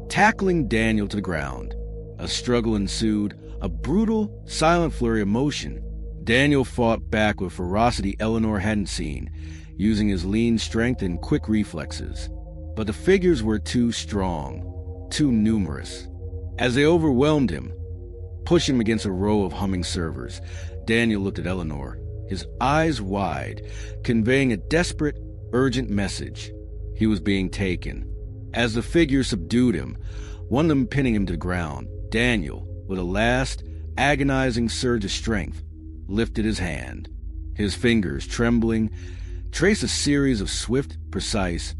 tackling Daniel to the ground. A struggle ensued, a brutal, silent flurry of motion. Daniel fought back with ferocity Eleanor hadn't seen, using his lean strength and quick reflexes. But the figures were too strong, too numerous. As they overwhelmed him, pushing him against a row of humming servers, Daniel looked at Eleanor, his eyes wide, conveying a desperate, urgent message. He was being taken. As the figures subdued him, one of them pinning him to the ground, Daniel, with a last, agonizing surge of strength, lifted his hand. His fingers, trembling, traced a series of swift, precise,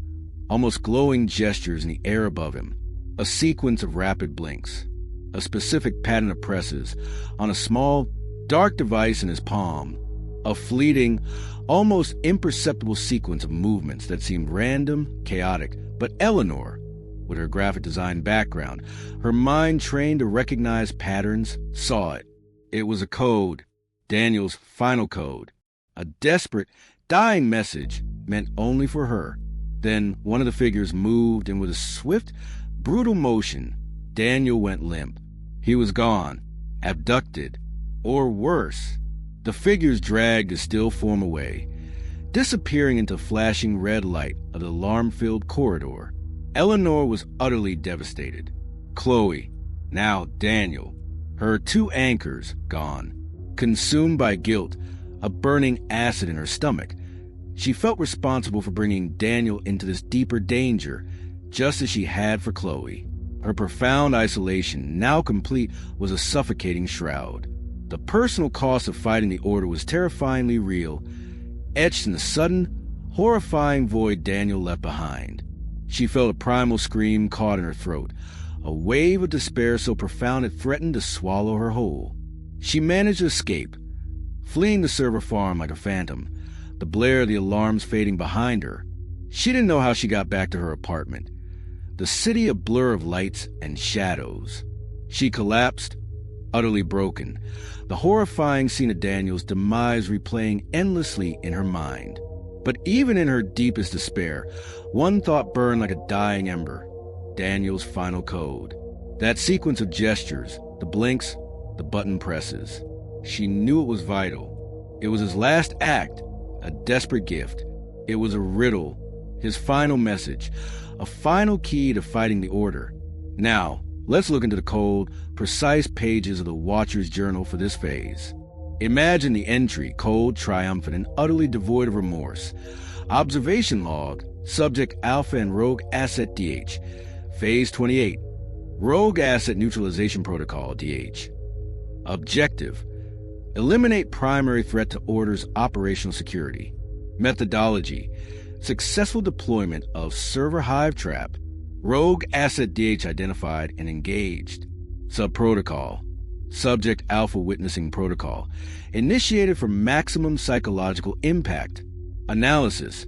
almost glowing gestures in the air above him, a sequence of rapid blinks, a specific pattern of presses on a small, dark device in his palm, a fleeting, almost imperceptible sequence of movements that seemed random, chaotic, but Eleanor, with her graphic design background, her mind trained to recognize patterns, saw it. It was a code, Daniel's final code, a desperate, dying message meant only for her. Then one of the figures moved, and with a swift, brutal motion, Daniel went limp. He was gone, abducted, or worse. The figures dragged his still form away, disappearing into flashing red light of the alarm-filled corridor. Eleanor was utterly devastated. Chloe, now Daniel, her two anchors gone. Consumed by guilt, a burning acid in her stomach, she felt responsible for bringing Daniel into this deeper danger, just as she had for Chloe. Her profound isolation, now complete, was a suffocating shroud. The personal cost of fighting the Order was terrifyingly real, etched in the sudden, horrifying void Daniel left behind. She felt a primal scream caught in her throat, a wave of despair so profound it threatened to swallow her whole. She managed to escape, fleeing the server farm like a phantom, the blare of the alarms fading behind her. She didn't know how she got back to her apartment, the city a blur of lights and shadows. She collapsed, utterly broken, the horrifying scene of Daniel's demise replaying endlessly in her mind. But even in her deepest despair, one thought burned like a dying ember: Daniel's final code. That sequence of gestures, the blinks, the button presses. She knew it was vital. It was his last act, a desperate gift. It was a riddle, his final message, a final key to fighting the Order. Now, let's look into the cold, precise pages of the Watcher's journal for this phase. Imagine the entry, cold, triumphant, and utterly devoid of remorse. Observation log, subject Alpha and Rogue Asset DH. Phase 28, Rogue Asset Neutralization Protocol DH. Objective: eliminate primary threat to Order's operational security. Methodology: successful deployment of server hive trap. Rogue Asset DH identified and engaged. Subprotocol: Subject Alpha Witnessing Protocol, initiated for maximum psychological impact. Analysis: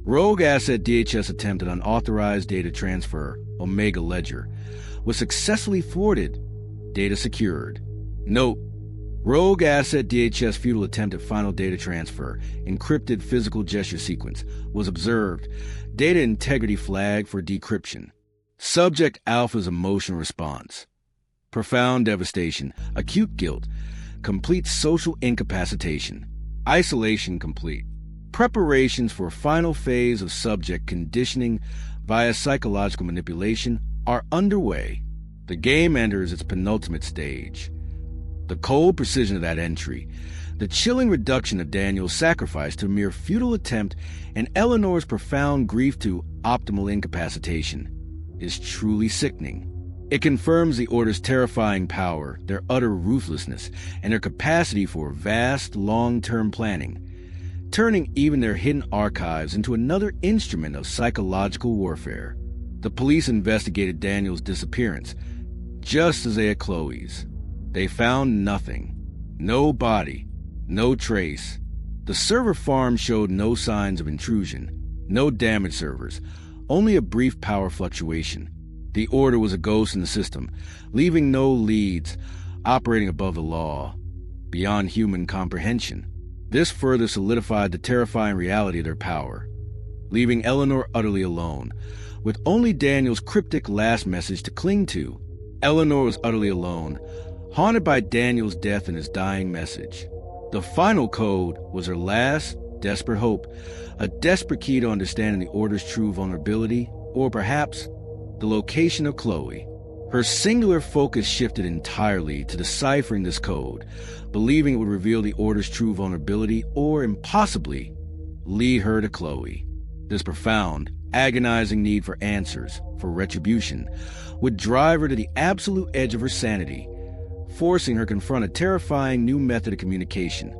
Rogue Asset DHS attempted unauthorized data transfer, Omega Ledger, was successfully thwarted. Data secured. Note: Rogue Asset DHS futile attempt at final data transfer, encrypted physical gesture sequence, was observed. Data integrity flag for decryption. Subject Alpha's emotional response: profound devastation, acute guilt, complete social incapacitation, isolation complete. Preparations for a final phase of subject conditioning via psychological manipulation are underway. The game enters its penultimate stage. The cold precision of that entry, the chilling reduction of Daniel's sacrifice to a mere futile attempt, and Eleanor's profound grief to optimal incapacitation. is truly sickening. It confirms the Order's terrifying power, their utter ruthlessness, and their capacity for vast, long-term planning, turning even their hidden archives into another instrument of psychological warfare. The police investigated Daniel's disappearance, just as they had Chloe's. They found nothing. No body, no trace. The server farm showed no signs of intrusion, no damaged servers, only a brief power fluctuation. The Order was a ghost in the system, leaving no leads, operating above the law, beyond human comprehension. This further solidified the terrifying reality of their power, leaving Eleanor utterly alone, with only Daniel's cryptic last message to cling to. Eleanor was utterly alone, haunted by Daniel's death and his dying message. The final code was her last, desperate hope, a desperate key to understanding the Order's true vulnerability, or perhaps the location of Chloe. Her singular focus shifted entirely to deciphering this code, believing it would reveal the Order's true vulnerability or, impossibly, lead her to Chloe. This profound, agonizing need for answers, for retribution, would drive her to the absolute edge of her sanity, forcing her to confront a terrifying new method of communication,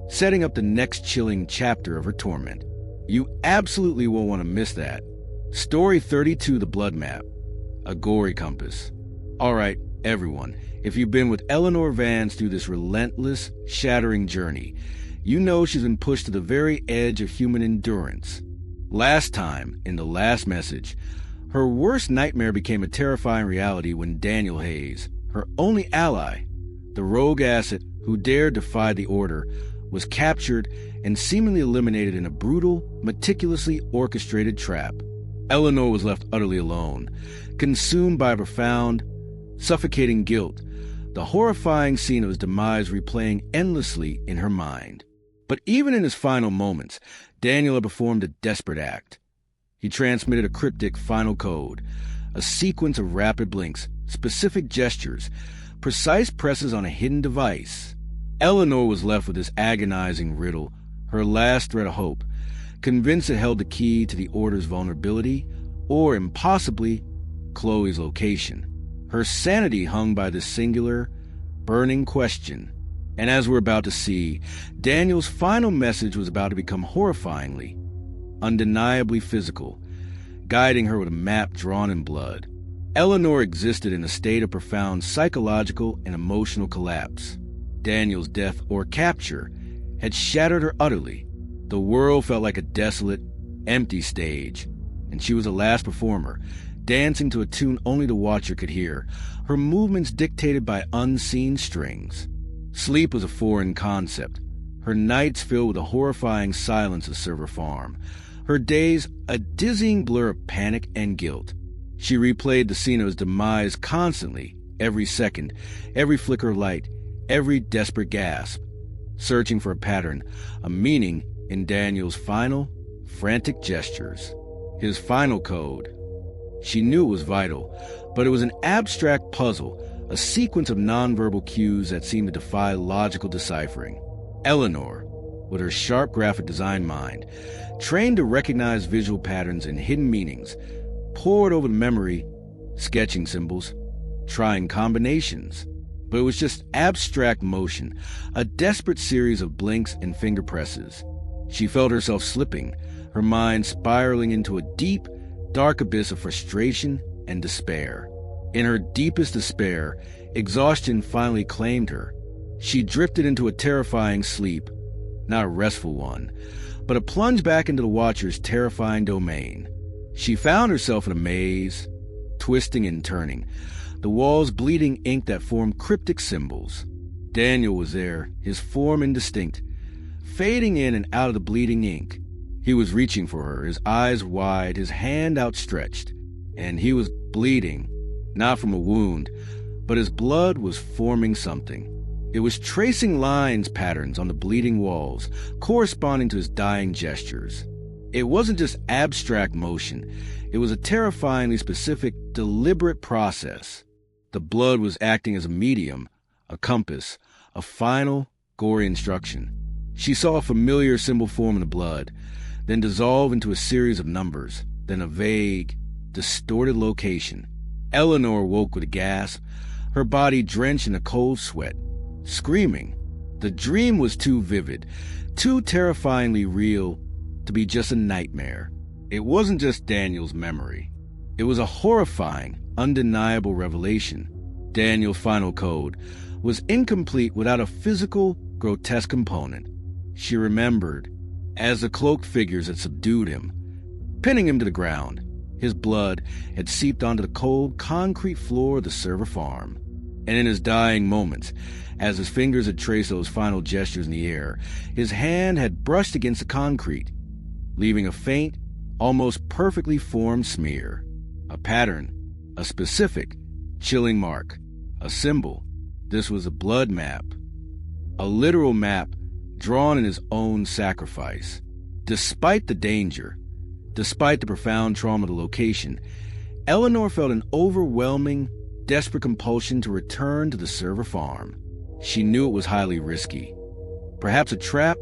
setting up the next chilling chapter of her torment. You absolutely won't want to miss that. Story 32, The Blood Map, a gory compass. All right, everyone, if you've been with Eleanor Vance through this relentless, shattering journey, you know she's been pushed to the very edge of human endurance. Last time, in the last message, her worst nightmare became a terrifying reality when Daniel Hayes, her only ally, the rogue asset who dared defy the Order, was captured and seemingly eliminated in a brutal, meticulously orchestrated trap. Eleanor was left utterly alone, consumed by a profound, suffocating guilt, the horrifying scene of his demise replaying endlessly in her mind. But even in his final moments, Daniel had performed a desperate act. He transmitted a cryptic final code, a sequence of rapid blinks, specific gestures, precise presses on a hidden device. Eleanor was left with this agonizing riddle, her last thread of hope, convinced it held the key to the Order's vulnerability, or, impossibly, Chloe's location. Her sanity hung by this singular, burning question. And as we're about to see, Daniel's final message was about to become horrifyingly, undeniably physical, guiding her with a map drawn in blood. Eleanor existed in a state of profound psychological and emotional collapse. Daniel's death or capture had shattered her utterly. The world felt like a desolate, empty stage, and she was the last performer, dancing to a tune only the watcher could hear, her movements dictated by unseen strings. Sleep was a foreign concept, her nights filled with the horrifying silence of Server Farm, her days a dizzying blur of panic and guilt. She replayed the scene of his demise constantly, every second, every flicker of light, every desperate gasp, searching for a pattern, a meaning in Daniel's final, frantic gestures. His final code. She knew it was vital, but it was an abstract puzzle, a sequence of nonverbal cues that seemed to defy logical deciphering. Eleanor, with her sharp graphic design mind, trained to recognize visual patterns and hidden meanings, pored over the memory, sketching symbols, trying combinations. But it was just abstract motion, a desperate series of blinks and finger presses. She felt herself slipping, her mind spiraling into a deep, dark abyss of frustration and despair. In her deepest despair, exhaustion finally claimed her. She drifted into a terrifying sleep, not a restful one, but a plunge back into the Watcher's terrifying domain. She found herself in a maze, twisting and turning, the walls bleeding ink that formed cryptic symbols. Daniel was there, his form indistinct, fading in and out of the bleeding ink. He was reaching for her, his eyes wide, his hand outstretched, and he was bleeding, not from a wound, but his blood was forming something. It was tracing lines patterns on the bleeding walls, corresponding to his dying gestures. It wasn't just abstract motion, it was a terrifyingly specific, deliberate process. The blood was acting as a medium, a compass, a final, gory instruction. She saw a familiar symbol form in the blood, then dissolve into a series of numbers, then a vague, distorted location. Eleanor woke with a gasp, her body drenched in a cold sweat, screaming. The dream was too vivid, too terrifyingly real to be just a nightmare. It wasn't just Daniel's memory. It was a horrifying, undeniable revelation. Daniel's final code was incomplete without a physical, grotesque component. She remembered, as the cloaked figures had subdued him, pinning him to the ground. His blood had seeped onto the cold, concrete floor of the server farm. And in his dying moments, as his fingers had traced those final gestures in the air, his hand had brushed against the concrete, leaving a faint, almost perfectly formed smear. A pattern, a specific, chilling mark, a symbol. This was a blood map, a literal map drawn in his own sacrifice. Despite the danger, despite the profound trauma of the location, Eleanor felt an overwhelming, desperate compulsion to return to the server farm. She knew it was highly risky, perhaps a trap,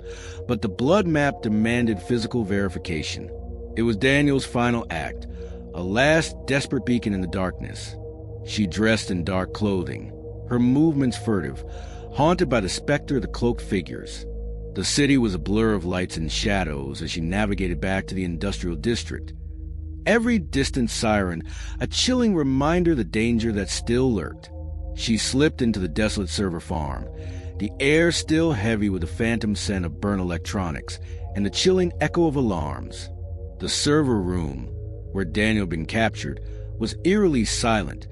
but the blood map demanded physical verification. It was Daniel's final act, a last desperate beacon in the darkness. She dressed in dark clothing, her movements furtive, haunted by the specter of the cloaked figures. The city was a blur of lights and shadows as she navigated back to the industrial district. Every distant siren, a chilling reminder of the danger that still lurked. She slipped into the desolate server farm, the air still heavy with the phantom scent of burnt electronics and the chilling echo of alarms. The server room, where Daniel had been captured, was eerily silent,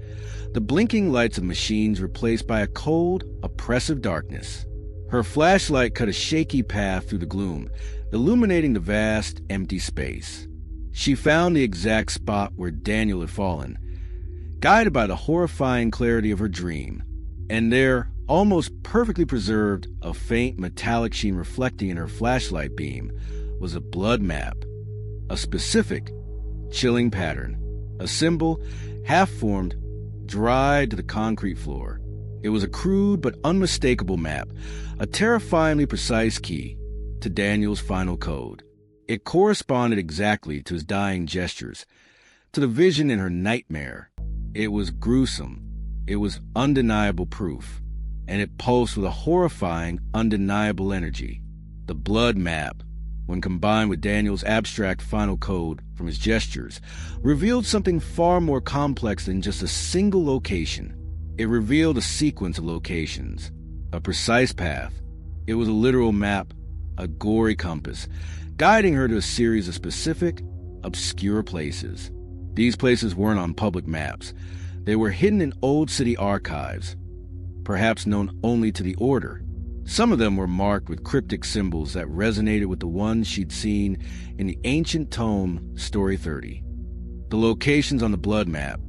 the blinking lights of machines replaced by a cold, oppressive darkness. Her flashlight cut a shaky path through the gloom, illuminating the vast, empty space. She found the exact spot where Daniel had fallen, guided by the horrifying clarity of her dream. And there, almost perfectly preserved, a faint metallic sheen reflecting in her flashlight beam, was a blood map. A specific, chilling pattern. A symbol, half-formed, dried to the concrete floor. It was a crude but unmistakable map, a terrifyingly precise key to Daniel's final code. It corresponded exactly to his dying gestures, to the vision in her nightmare. It was gruesome. It was undeniable proof. And it pulsed with a horrifying, undeniable energy. The blood map, when combined with Daniel's abstract final code from his gestures, revealed something far more complex than just a single location. It revealed a sequence of locations, a precise path. It was a literal map, a gory compass, guiding her to a series of specific, obscure places. These places weren't on public maps. They were hidden in old city archives, perhaps known only to the Order. Some of them were marked with cryptic symbols that resonated with the ones she'd seen in the ancient tome Story 30. The locations on the blood map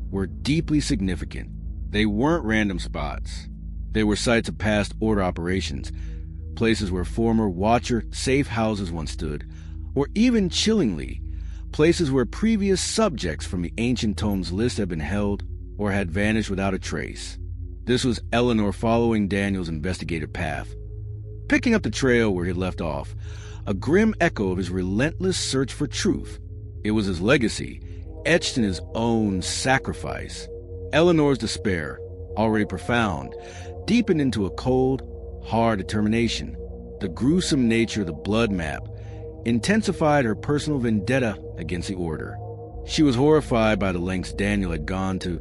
were deeply significant. They weren't random spots. They were sites of past Order operations, places where former Watcher safe houses once stood, or even chillingly, places where previous subjects from the ancient tome's list had been held or had vanished without a trace. This was Eleanor following Daniel's investigative path, picking up the trail where he left off, a grim echo of his relentless search for truth. It was his legacy, etched in his own sacrifice. Eleanor's despair, already profound, deepened into a cold, hard determination. The gruesome nature of the blood map intensified her personal vendetta against the Order. She was horrified by the lengths Daniel had gone to,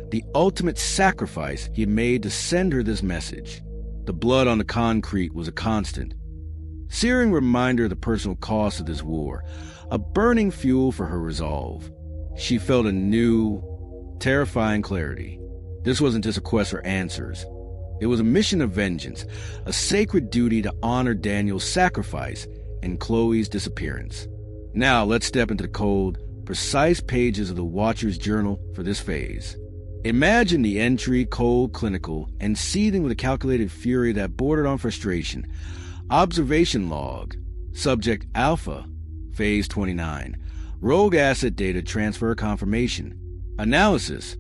the ultimate sacrifice he had made to send her this message. The blood on the concrete was a constant, searing reminder of the personal cost of this war, a burning fuel for her resolve. She felt a new, terrifying clarity. This wasn't just a quest for answers. It was a mission of vengeance, a sacred duty to honor Daniel's sacrifice and Chloe's disappearance. Now let's step into the cold, precise pages of the Watcher's journal for this phase. Imagine the entry, cold, clinical, and seething with a calculated fury that bordered on frustration. Observation log. Subject Alpha. Phase 29. Rogue asset data transfer confirmation. Analysis.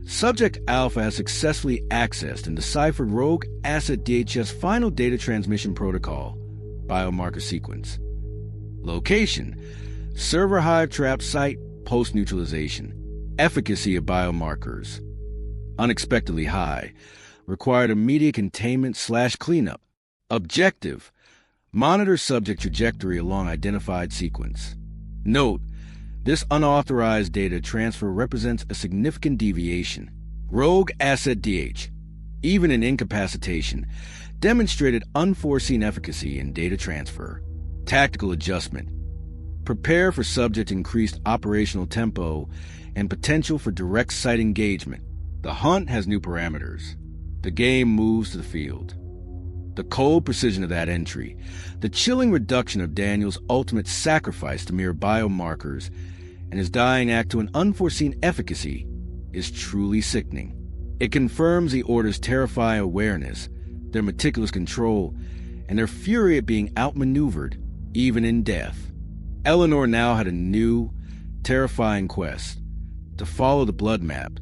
Subject Alpha has successfully accessed and deciphered Rogue Asset DHS Final Data Transmission Protocol, biomarker sequence. Location. Server hive trap site, post-neutralization. Efficacy of biomarkers, unexpectedly high, required immediate containment/cleanup. Objective, monitor subject trajectory along identified sequence. Note, this unauthorized data transfer represents a significant deviation. Rogue asset DH, even in incapacitation, demonstrated unforeseen efficacy in data transfer. Tactical adjustment. Prepare for subject increased operational tempo and potential for direct site engagement. The hunt has new parameters. The game moves to the field. The cold precision of that entry, the chilling reduction of Daniel's ultimate sacrifice to mere biomarkers, and his dying act to an unforeseen efficacy is truly sickening. It confirms the Order's terrifying awareness, their meticulous control, and their fury at being outmaneuvered, even in death. Eleanor now had a new, terrifying quest: to follow the blood map.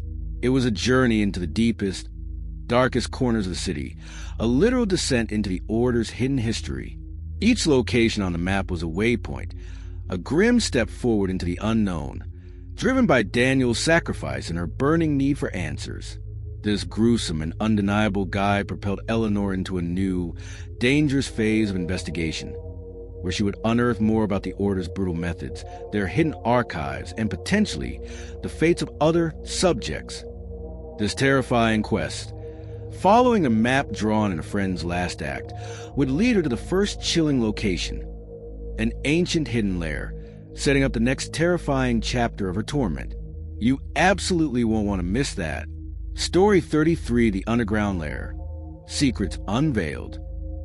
It was a journey into the deepest, darkest corners of the city, a literal descent into the Order's hidden history. Each location on the map was a waypoint, a grim step forward into the unknown, driven by Daniel's sacrifice and her burning need for answers. This gruesome and undeniable guide propelled Eleanor into a new, dangerous phase of investigation, where she would unearth more about the Order's brutal methods, their hidden archives, and potentially the fates of other subjects. This terrifying quest, following a map drawn in a friend's last act, would lead her to the first chilling location, an ancient hidden lair, setting up the next terrifying chapter of her torment. You absolutely won't want to miss that. Story 33, The Underground Lair. Secrets Unveiled.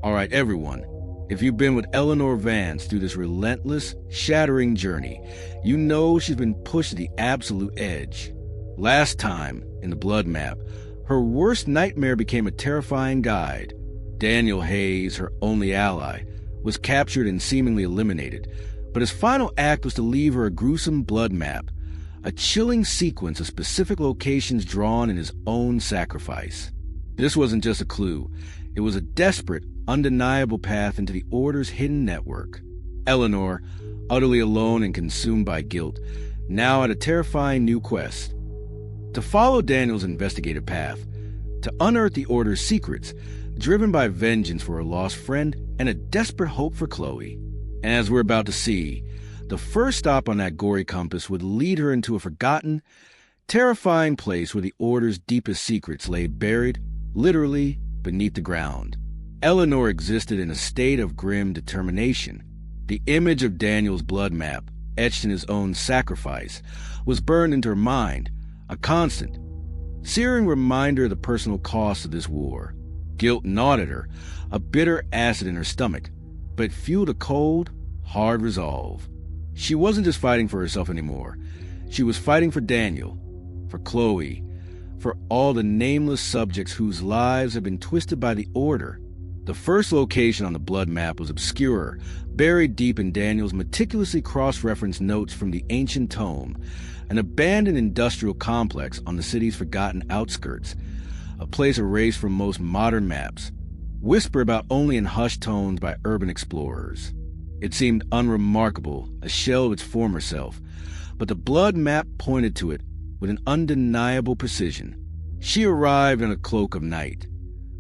All right, everyone. If you've been with Eleanor Vance through this relentless, shattering journey, you know she's been pushed to the absolute edge. Last time, in the blood map, her worst nightmare became a terrifying guide. Daniel Hayes, her only ally, was captured and seemingly eliminated, but his final act was to leave her a gruesome blood map, a chilling sequence of specific locations drawn in his own sacrifice. This wasn't just a clue. It was a desperate, undeniable path into the Order's hidden network. Eleanor, utterly alone and consumed by guilt, now had a terrifying new quest: to follow Daniel's investigative path, to unearth the Order's secrets, driven by vengeance for her lost friend and a desperate hope for Chloe. And as we're about to see, the first stop on that gory compass would lead her into a forgotten, terrifying place where the Order's deepest secrets lay buried, literally, beneath the ground. Eleanor existed in a state of grim determination. The image of Daniel's blood map, etched in his own sacrifice, was burned into her mind, a constant, searing reminder of the personal cost of this war. Guilt gnawed at her, a bitter acid in her stomach, but fueled a cold, hard resolve. She wasn't just fighting for herself anymore. She was fighting for Daniel, for Chloe, for all the nameless subjects whose lives had been twisted by the Order. The first location on the blood map was obscure, buried deep in Daniel's meticulously cross-referenced notes from the ancient tome, an abandoned industrial complex on the city's forgotten outskirts, a place erased from most modern maps, whispered about only in hushed tones by urban explorers. It seemed unremarkable, a shell of its former self, but the blood map pointed to it with an undeniable precision. She arrived in a cloak of night,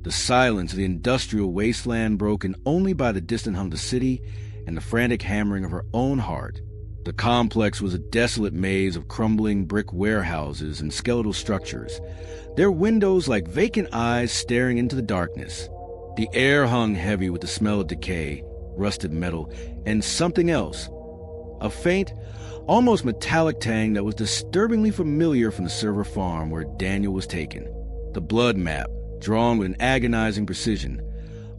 the silence of the industrial wasteland broken only by the distant hum of the city and the frantic hammering of her own heart. The complex was a desolate maze of crumbling brick warehouses and skeletal structures, their windows like vacant eyes staring into the darkness. The air hung heavy with the smell of decay, rusted metal, and something else, a faint, almost metallic tang that was disturbingly familiar from the server farm where Daniel was taken. The blood map, drawn with an agonizing precision,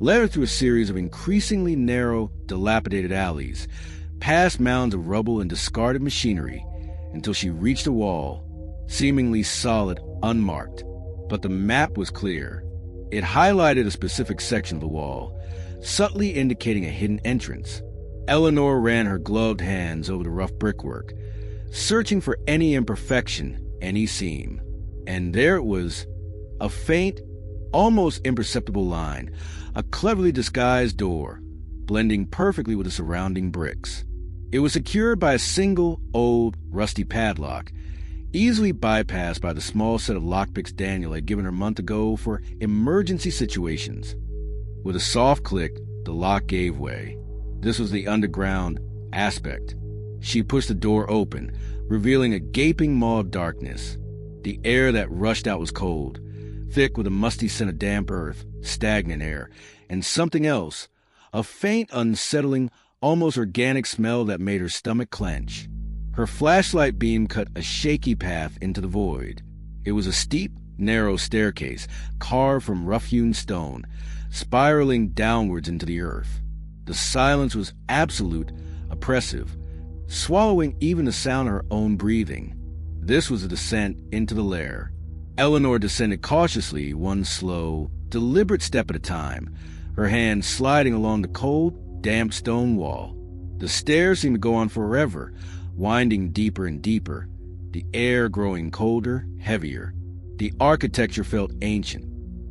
led her through a series of increasingly narrow, dilapidated alleys, past mounds of rubble and discarded machinery, until she reached a wall, seemingly solid, unmarked. But the map was clear. It highlighted a specific section of the wall, subtly indicating a hidden entrance. Eleanor ran her gloved hands over the rough brickwork, searching for any imperfection, any seam. And there it was, a faint, almost imperceptible line, a cleverly disguised door, blending perfectly with the surrounding bricks. It was secured by a single, old, rusty padlock, easily bypassed by the small set of lockpicks Daniel had given her a month ago for emergency situations. With a soft click, the lock gave way. This was the underground aspect. She pushed the door open, revealing a gaping maw of darkness. The air that rushed out was cold, thick with a musty scent of damp earth, stagnant air, and something else, a faint, unsettling, almost organic smell that made her stomach clench. Her flashlight beam cut a shaky path into the void. It was a steep, narrow staircase, carved from rough-hewn stone, spiraling downwards into the earth. The silence was absolute, oppressive, swallowing even the sound of her own breathing. This was a descent into the lair. Eleanor descended cautiously, one slow, deliberate step at a time, her hand sliding along the cold, damp stone wall. The stairs seemed to go on forever, winding deeper and deeper, the air growing colder, heavier. The architecture felt ancient,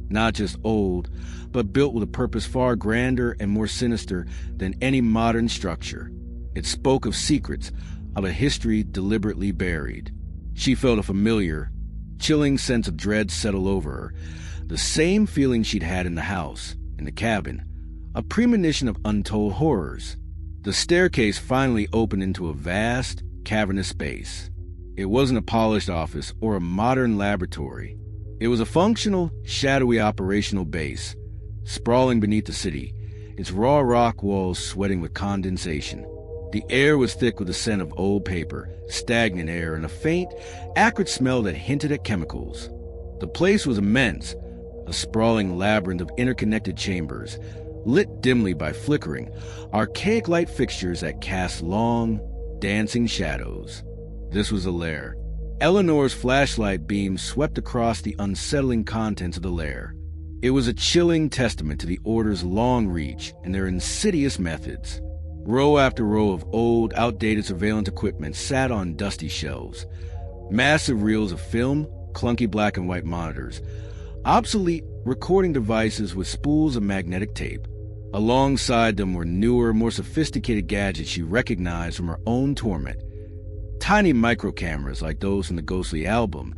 not just old, but built with a purpose far grander and more sinister than any modern structure. It spoke of secrets, of a history deliberately buried. She felt a familiar, chilling sense of dread settle over her, the same feeling she'd had in the house, in the cabin, a premonition of untold horrors. The staircase finally opened into a vast, cavernous space. It wasn't a polished office or a modern laboratory. It was a functional, shadowy operational base, sprawling beneath the city, its raw rock walls sweating with condensation. The air was thick with the scent of old paper, stagnant air, and a faint, acrid smell that hinted at chemicals. The place was immense, a sprawling labyrinth of interconnected chambers, lit dimly by flickering, archaic light fixtures that cast long, dancing shadows. This was a lair. Eleanor's flashlight beam swept across the unsettling contents of the lair. It was a chilling testament to the Order's long reach and their insidious methods. Row after row of old, outdated surveillance equipment sat on dusty shelves. Massive reels of film, clunky black and white monitors, obsolete recording devices with spools of magnetic tape. Alongside them were newer, more sophisticated gadgets she recognized from her own torment. Tiny microcameras like those from the ghostly album,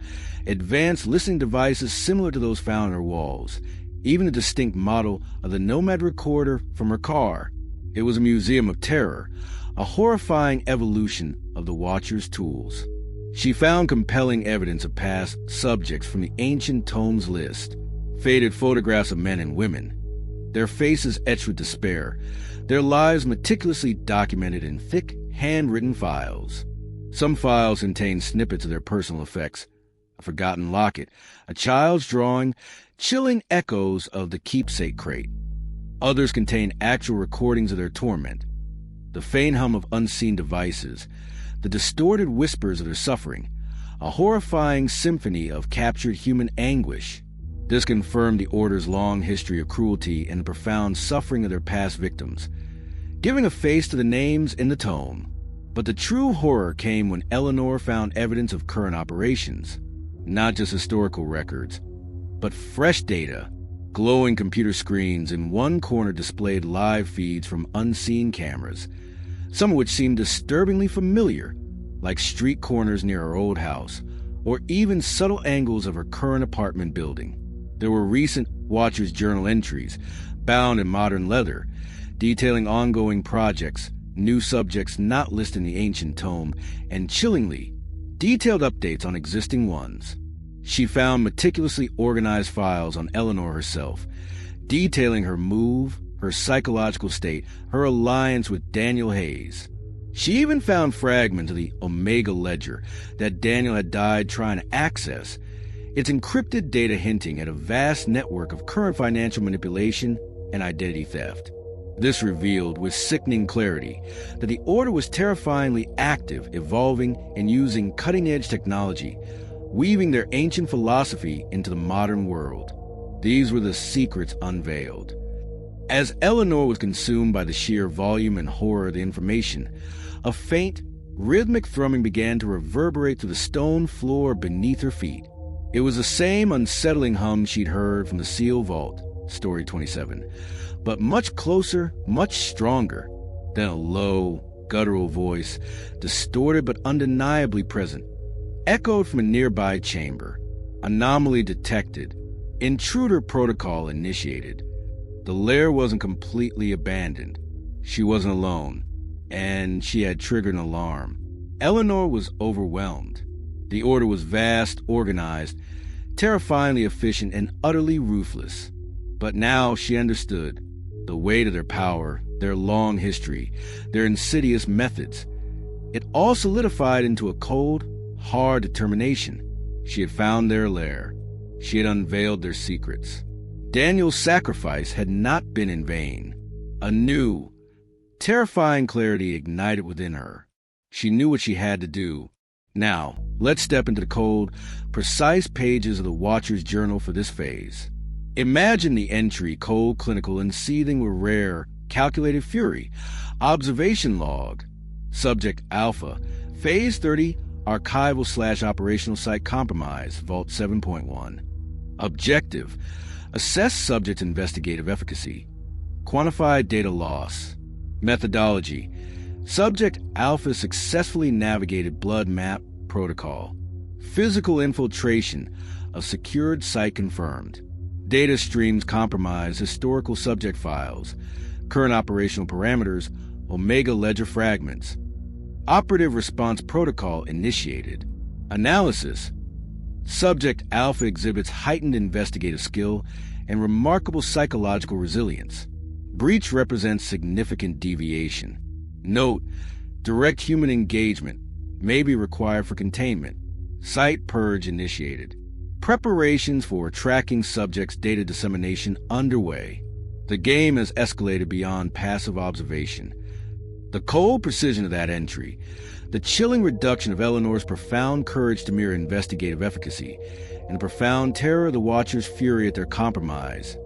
advanced listening devices similar to those found on her walls, even a distinct model of the Nomad recorder from her car. It was a museum of terror, a horrifying evolution of the Watcher's tools. She found compelling evidence of past subjects from the ancient tomes list, faded photographs of men and women, their faces etched with despair, their lives meticulously documented in thick, handwritten files. Some files contained snippets of their personal effects, a forgotten locket, a child's drawing, chilling echoes of the keepsake crate. Others contained actual recordings of their torment, the faint hum of unseen devices, the distorted whispers of their suffering, a horrifying symphony of captured human anguish. This confirmed the Order's long history of cruelty and the profound suffering of their past victims, giving a face to the names in the tome. But the true horror came when Eleanor found evidence of current operations, not just historical records, but fresh data. Glowing computer screens in one corner displayed live feeds from unseen cameras, some of which seemed disturbingly familiar, like street corners near her old house, or even subtle angles of her current apartment building. There were recent Watcher's journal entries, bound in modern leather, detailing ongoing projects, new subjects not listed in the ancient tome, and chillingly, detailed updates on existing ones. She found meticulously organized files on Eleanor herself, detailing her move, her psychological state, her alliance with Daniel Hayes. She even found fragments of the Omega Ledger that Daniel had died trying to access, its encrypted data hinting at a vast network of current financial manipulation and identity theft. This revealed with sickening clarity that the Order was terrifyingly active, evolving, and using cutting-edge technology, weaving their ancient philosophy into the modern world. These were the secrets unveiled. As Eleanor was consumed by the sheer volume and horror of the information, a faint, rhythmic thrumming began to reverberate through the stone floor beneath her feet. It was the same unsettling hum she'd heard from the Seal Vault, Story 27, but much closer, much stronger, than a low, guttural voice, distorted but undeniably present, echoed from a nearby chamber. Anomaly detected. Intruder protocol initiated. The lair wasn't completely abandoned. She wasn't alone, and she had triggered an alarm. Eleanor was overwhelmed. The order was vast, organized, terrifyingly efficient, and utterly ruthless. But now she understood the weight of their power, their long history, their insidious methods. It all solidified into a cold, hard determination. She had found their lair. She had unveiled their secrets. Daniel's sacrifice had not been in vain. A new, terrifying clarity ignited within her. She knew what she had to do. Now, let's step into the cold, precise pages of the Watcher's journal for this phase. Imagine the entry, cold, clinical, and seething with rare, calculated fury. Observation log. Subject Alpha. Phase 30, archival/operational site compromise, Vault 7.1. Objective. Assess subject's investigative efficacy. Quantified data loss. Methodology. Subject Alpha successfully navigated blood map protocol. Physical infiltration of secured site confirmed. Data streams compromise historical subject files. Current operational parameters, Omega ledger fragments. Operative response protocol initiated. Analysis. Subject Alpha exhibits heightened investigative skill and remarkable psychological resilience. Breach represents significant deviation. Note, direct human engagement may be required for containment. Site purge initiated. Preparations for tracking subjects' data dissemination underway. The game has escalated beyond passive observation. The cold precision of that entry, the chilling reduction of Eleanor's profound courage to mere investigative efficacy, and the profound terror of the Watcher's fury at their compromise,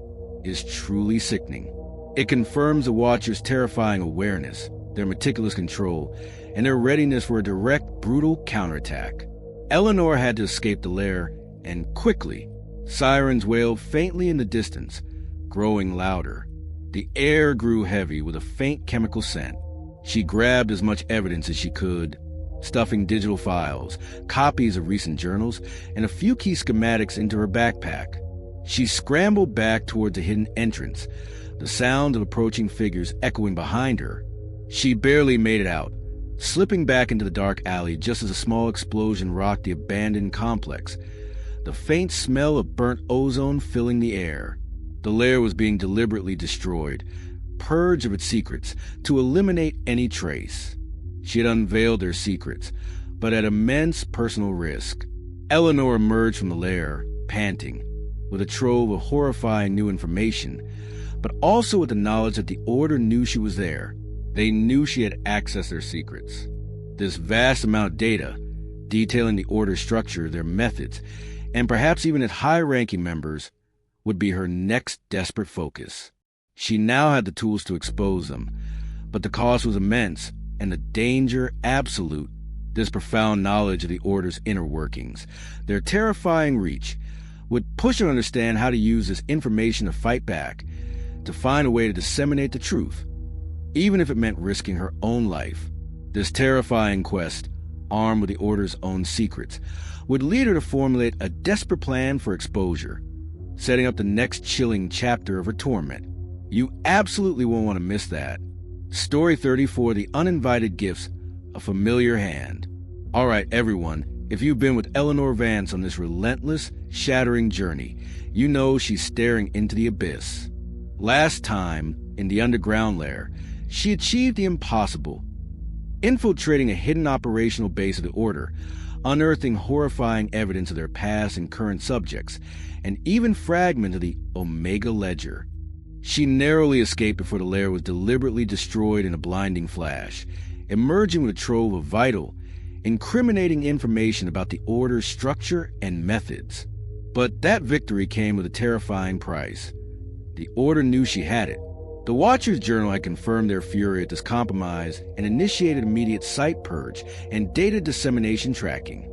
is truly sickening. It confirms the Watcher's terrifying awareness, their meticulous control, and their readiness for a direct, brutal counterattack. Eleanor had to escape the lair, and quickly. Sirens wailed faintly in the distance, growing louder. The air grew heavy with a faint chemical scent. She grabbed as much evidence as she could, stuffing digital files, copies of recent journals, and a few key schematics into her backpack. She scrambled back towards the hidden entrance, the sound of approaching figures echoing behind her. She barely made it out, slipping back into the dark alley just as a small explosion rocked the abandoned complex, the faint smell of burnt ozone filling the air. The lair was being deliberately destroyed, purged of its secrets, to eliminate any trace. She had unveiled their secrets, but at immense personal risk. Eleanor emerged from the lair, panting, with a trove of horrifying new information, but also with the knowledge that the Order knew she was there. They knew she had accessed their secrets. This vast amount of data, detailing the Order's structure, their methods, and perhaps even its high-ranking members, would be her next desperate focus. She now had the tools to expose them, but the cost was immense, and the danger absolute. This profound knowledge of the Order's inner workings, their terrifying reach, would push her to understand how to use this information to fight back, to find a way to disseminate the truth, even if it meant risking her own life. This terrifying quest, armed with the Order's own secrets, would lead her to formulate a desperate plan for exposure, setting up the next chilling chapter of her torment. You absolutely won't want to miss that. Story 34, The Uninvited Gifts, A Familiar Hand. All right, everyone, if you've been with Eleanor Vance on this relentless, shattering journey, you know she's staring into the abyss. Last time, in the underground lair, she achieved the impossible, infiltrating a hidden operational base of the Order, unearthing horrifying evidence of their past and current subjects, and even fragments of the Omega ledger. She narrowly escaped before the lair was deliberately destroyed in a blinding flash, emerging with a trove of vital, incriminating information about the Order's structure and methods. But that victory came with a terrifying price. The Order knew she had it. The Watcher's journal had confirmed their fury at this compromise and initiated immediate site purge and data dissemination tracking.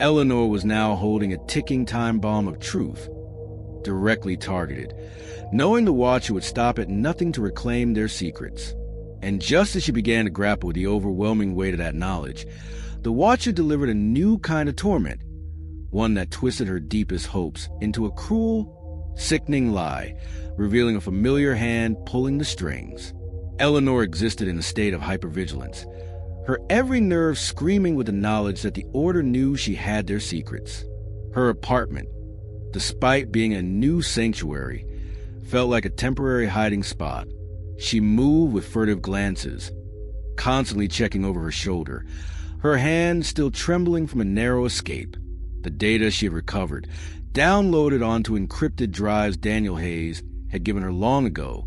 Eleanor was now holding a ticking time bomb of truth, directly targeted, knowing the Watcher would stop at nothing to reclaim their secrets. And just as she began to grapple with the overwhelming weight of that knowledge, the Watcher delivered a new kind of torment, one that twisted her deepest hopes into a cruel, sickening lie, revealing a familiar hand pulling the strings. Eleanor existed in a state of hypervigilance, her every nerve screaming with the knowledge that the Order knew she had their secrets. Her apartment, despite being a new sanctuary, felt like a temporary hiding spot. She moved with furtive glances, constantly checking over her shoulder, her hand still trembling from a narrow escape. The data she had recovered, downloaded onto encrypted drives Daniel Hayes had given her long ago,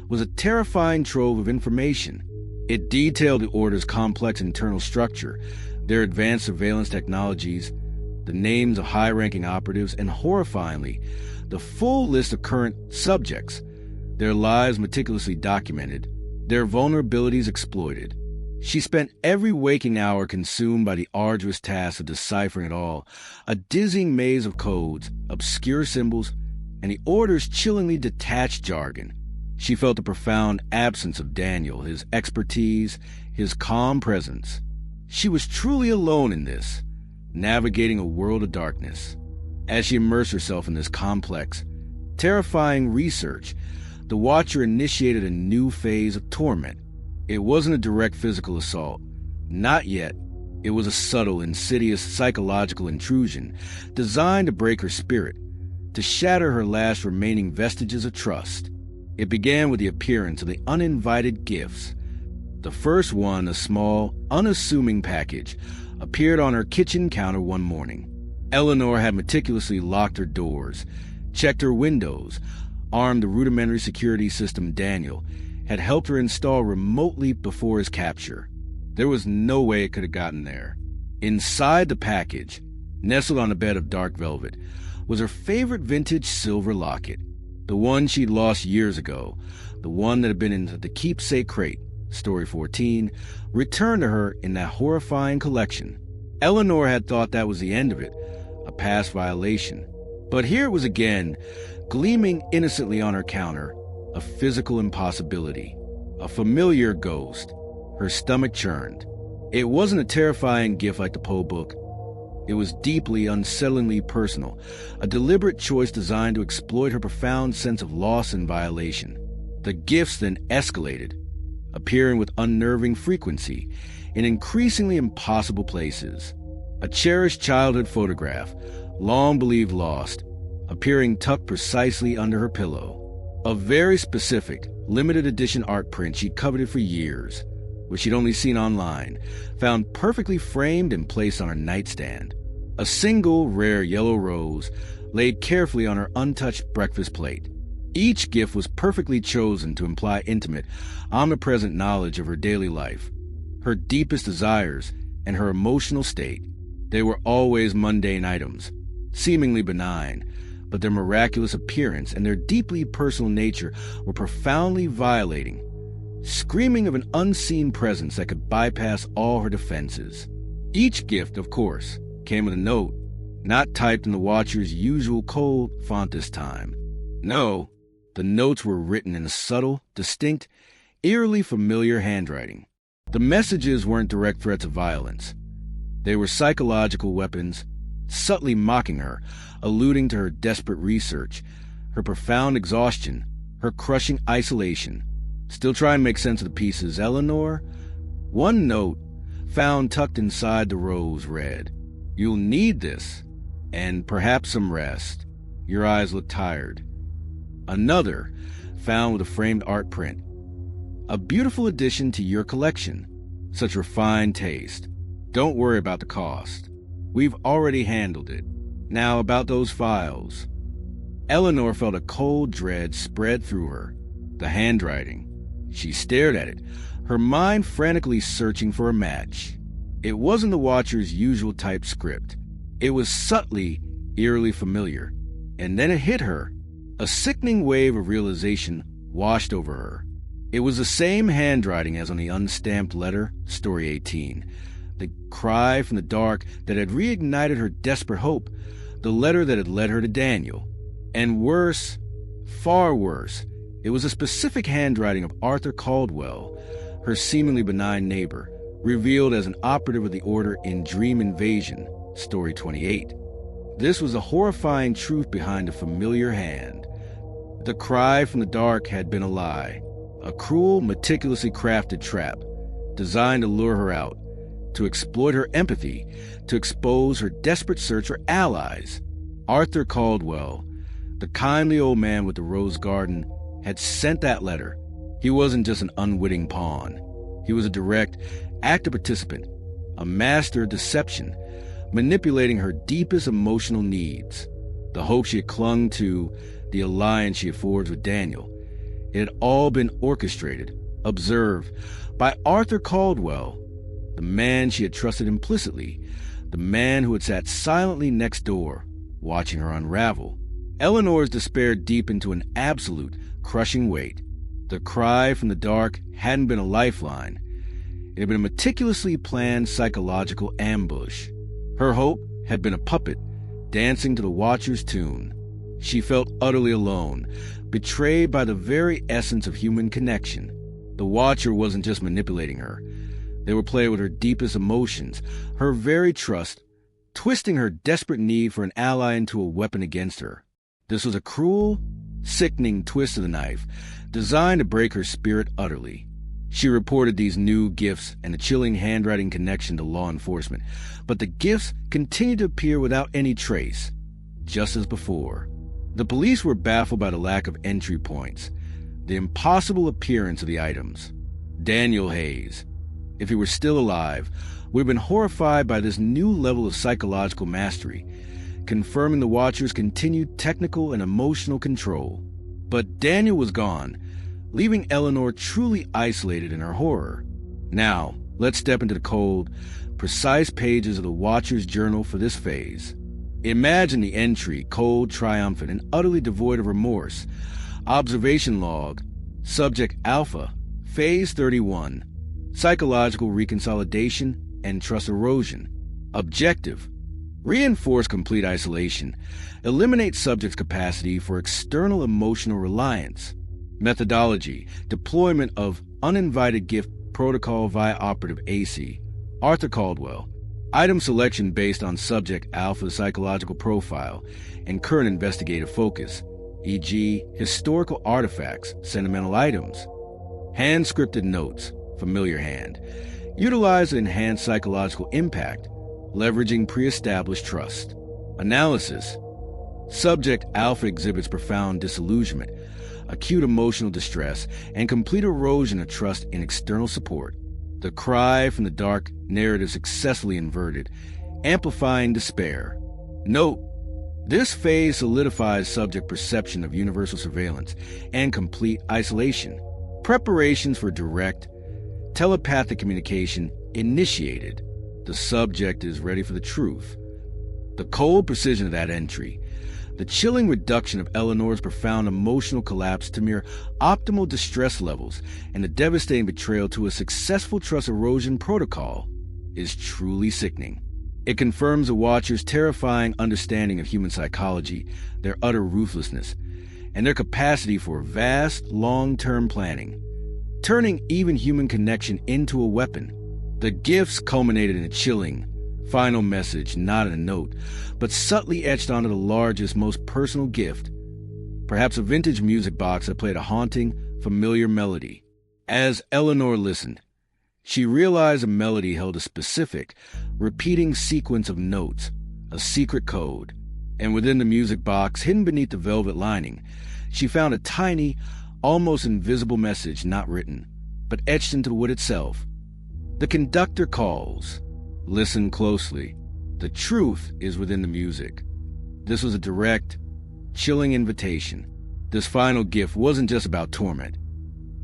was a terrifying trove of information. It detailed the Order's complex internal structure, their advanced surveillance technologies, the names of high-ranking operatives, and horrifyingly, the full list of current subjects, their lives meticulously documented, their vulnerabilities exploited. She spent every waking hour consumed by the arduous task of deciphering it all, a dizzying maze of codes, obscure symbols, and the Order's chillingly detached jargon. She felt the profound absence of Daniel, his expertise, his calm presence. She was truly alone in this, navigating a world of darkness. As she immersed herself in this complex, terrifying research, the Watcher initiated a new phase of torment. It wasn't a direct physical assault. Not yet. It was a subtle, insidious psychological intrusion designed to break her spirit, to shatter her last remaining vestiges of trust. It began with the appearance of the uninvited gifts. The first one, a small, unassuming package, appeared on her kitchen counter one morning. Eleanor had meticulously locked her doors, checked her windows, armed the rudimentary security system Daniel had helped her install remotely before his capture. There was no way it could have gotten there. Inside the package, nestled on a bed of dark velvet, was her favorite vintage silver locket, the one she'd lost years ago, the one that had been in the keepsake crate, Story 14, returned to her in that horrifying collection. Eleanor had thought that was the end of it, a past violation. But here it was again, gleaming innocently on her counter, a physical impossibility, a familiar ghost. Her stomach churned. It wasn't a terrifying gift like the Poe book. It was deeply, unsettlingly personal, a deliberate choice designed to exploit her profound sense of loss and violation. The gifts then escalated, appearing with unnerving frequency in increasingly impossible places. A cherished childhood photograph, long believed lost, appearing tucked precisely under her pillow. A very specific, limited edition art print she'd coveted for years, which she'd only seen online, found perfectly framed and placed on her nightstand. A single, rare yellow rose laid carefully on her untouched breakfast plate. Each gift was perfectly chosen to imply intimate, omnipresent knowledge of her daily life, her deepest desires, and her emotional state. They were always mundane items, seemingly benign, but their miraculous appearance and their deeply personal nature were profoundly violating, screaming of an unseen presence that could bypass all her defenses. Each gift, of course, came with a note, not typed in the Watcher's usual cold font this time. No, the notes were written in a subtle, distinct, eerily familiar handwriting. The messages weren't direct threats of violence. They were psychological weapons, subtly mocking her, alluding to her desperate research, her profound exhaustion, her crushing isolation. Still trying to make sense of the pieces, Eleanor? One note, found tucked inside the rose, read, "You'll need this, and perhaps some rest. Your eyes look tired." Another, found with a framed art print, "A beautiful addition to your collection. Such refined taste. Don't worry about the cost. We've already handled it. Now about those files." Eleanor felt a cold dread spread through her. The handwriting. She stared at it, her mind frantically searching for a match. It wasn't the Watcher's usual typed script. It was subtly, eerily familiar. And then it hit her. A sickening wave of realization washed over her. It was the same handwriting as on the unstamped letter, Story 18. The cry from the dark that had reignited her desperate hope, the letter that had led her to Daniel. And worse, far worse, it was a specific handwriting of Arthur Caldwell, her seemingly benign neighbor, revealed as an operative of the Order in Dream Invasion, Story 28. This was a horrifying truth behind a familiar hand. The cry from the dark had been a lie, a cruel, meticulously crafted trap, designed to lure her out, to exploit her empathy, to expose her desperate search for allies. Arthur Caldwell, the kindly old man with the rose garden, had sent that letter. He wasn't just an unwitting pawn. He was a direct, active participant, a master of deception, manipulating her deepest emotional needs. The hope she had clung to, the alliance she had forged with Daniel. It had all been orchestrated, observed, by Arthur Caldwell, the man she had trusted implicitly, the man who had sat silently next door, watching her unravel. Eleanor's despair deepened to an absolute, crushing weight. The cry from the dark hadn't been a lifeline. It had been a meticulously planned psychological ambush. Her hope had been a puppet, dancing to the Watcher's tune. She felt utterly alone, betrayed by the very essence of human connection. The Watcher wasn't just manipulating her. They were playing with her deepest emotions, her very trust, twisting her desperate need for an ally into a weapon against her. This was a cruel, sickening twist of the knife, designed to break her spirit utterly. She reported these new gifts and a chilling handwriting connection to law enforcement, but the gifts continued to appear without any trace, just as before. The police were baffled by the lack of entry points, the impossible appearance of the items. Daniel Hayes, if he were still alive, would have been horrified by this new level of psychological mastery, confirming the Watcher's continued technical and emotional control. But Daniel was gone, leaving Eleanor truly isolated in her horror. Now, let's step into the cold, precise pages of the Watcher's journal for this phase. Imagine the entry, cold, triumphant, and utterly devoid of remorse. Observation log, subject alpha, phase 31, psychological reconsolidation and trust erosion. Objective, reinforce complete isolation, eliminate subject's capacity for external emotional reliance. Methodology, deployment of uninvited gift protocol via operative AC, Arthur Caldwell. Item selection based on subject alpha psychological profile and current investigative focus, e.g. historical artifacts, sentimental items. Hand-scripted notes, familiar hand. Utilize to enhance psychological impact, leveraging pre-established trust. Analysis. Subject alpha exhibits profound disillusionment, acute emotional distress, and complete erosion of trust in external support. The cry from the dark narrative successfully inverted, amplifying despair. Note, this phase solidifies subject perception of universal surveillance and complete isolation. Preparations for direct, telepathic communication initiated. The subject is ready for the truth. The cold precision of that entry, the chilling reduction of Eleanor's profound emotional collapse to mere optimal distress levels, and the devastating betrayal to a successful trust erosion protocol is truly sickening. It confirms the Watcher's terrifying understanding of human psychology, their utter ruthlessness, and their capacity for vast, long-term planning, turning even human connection into a weapon. The gifts culminated in a chilling, final message, not in a note, but subtly etched onto the largest, most personal gift, perhaps a vintage music box that played a haunting, familiar melody. As Eleanor listened, she realized the melody held a specific, repeating sequence of notes, a secret code, and within the music box, hidden beneath the velvet lining, she found a tiny, almost invisible message not written, but etched into the wood itself. The conductor calls. Listen closely. The truth is within the music. This was a direct, chilling invitation. This final gift wasn't just about torment.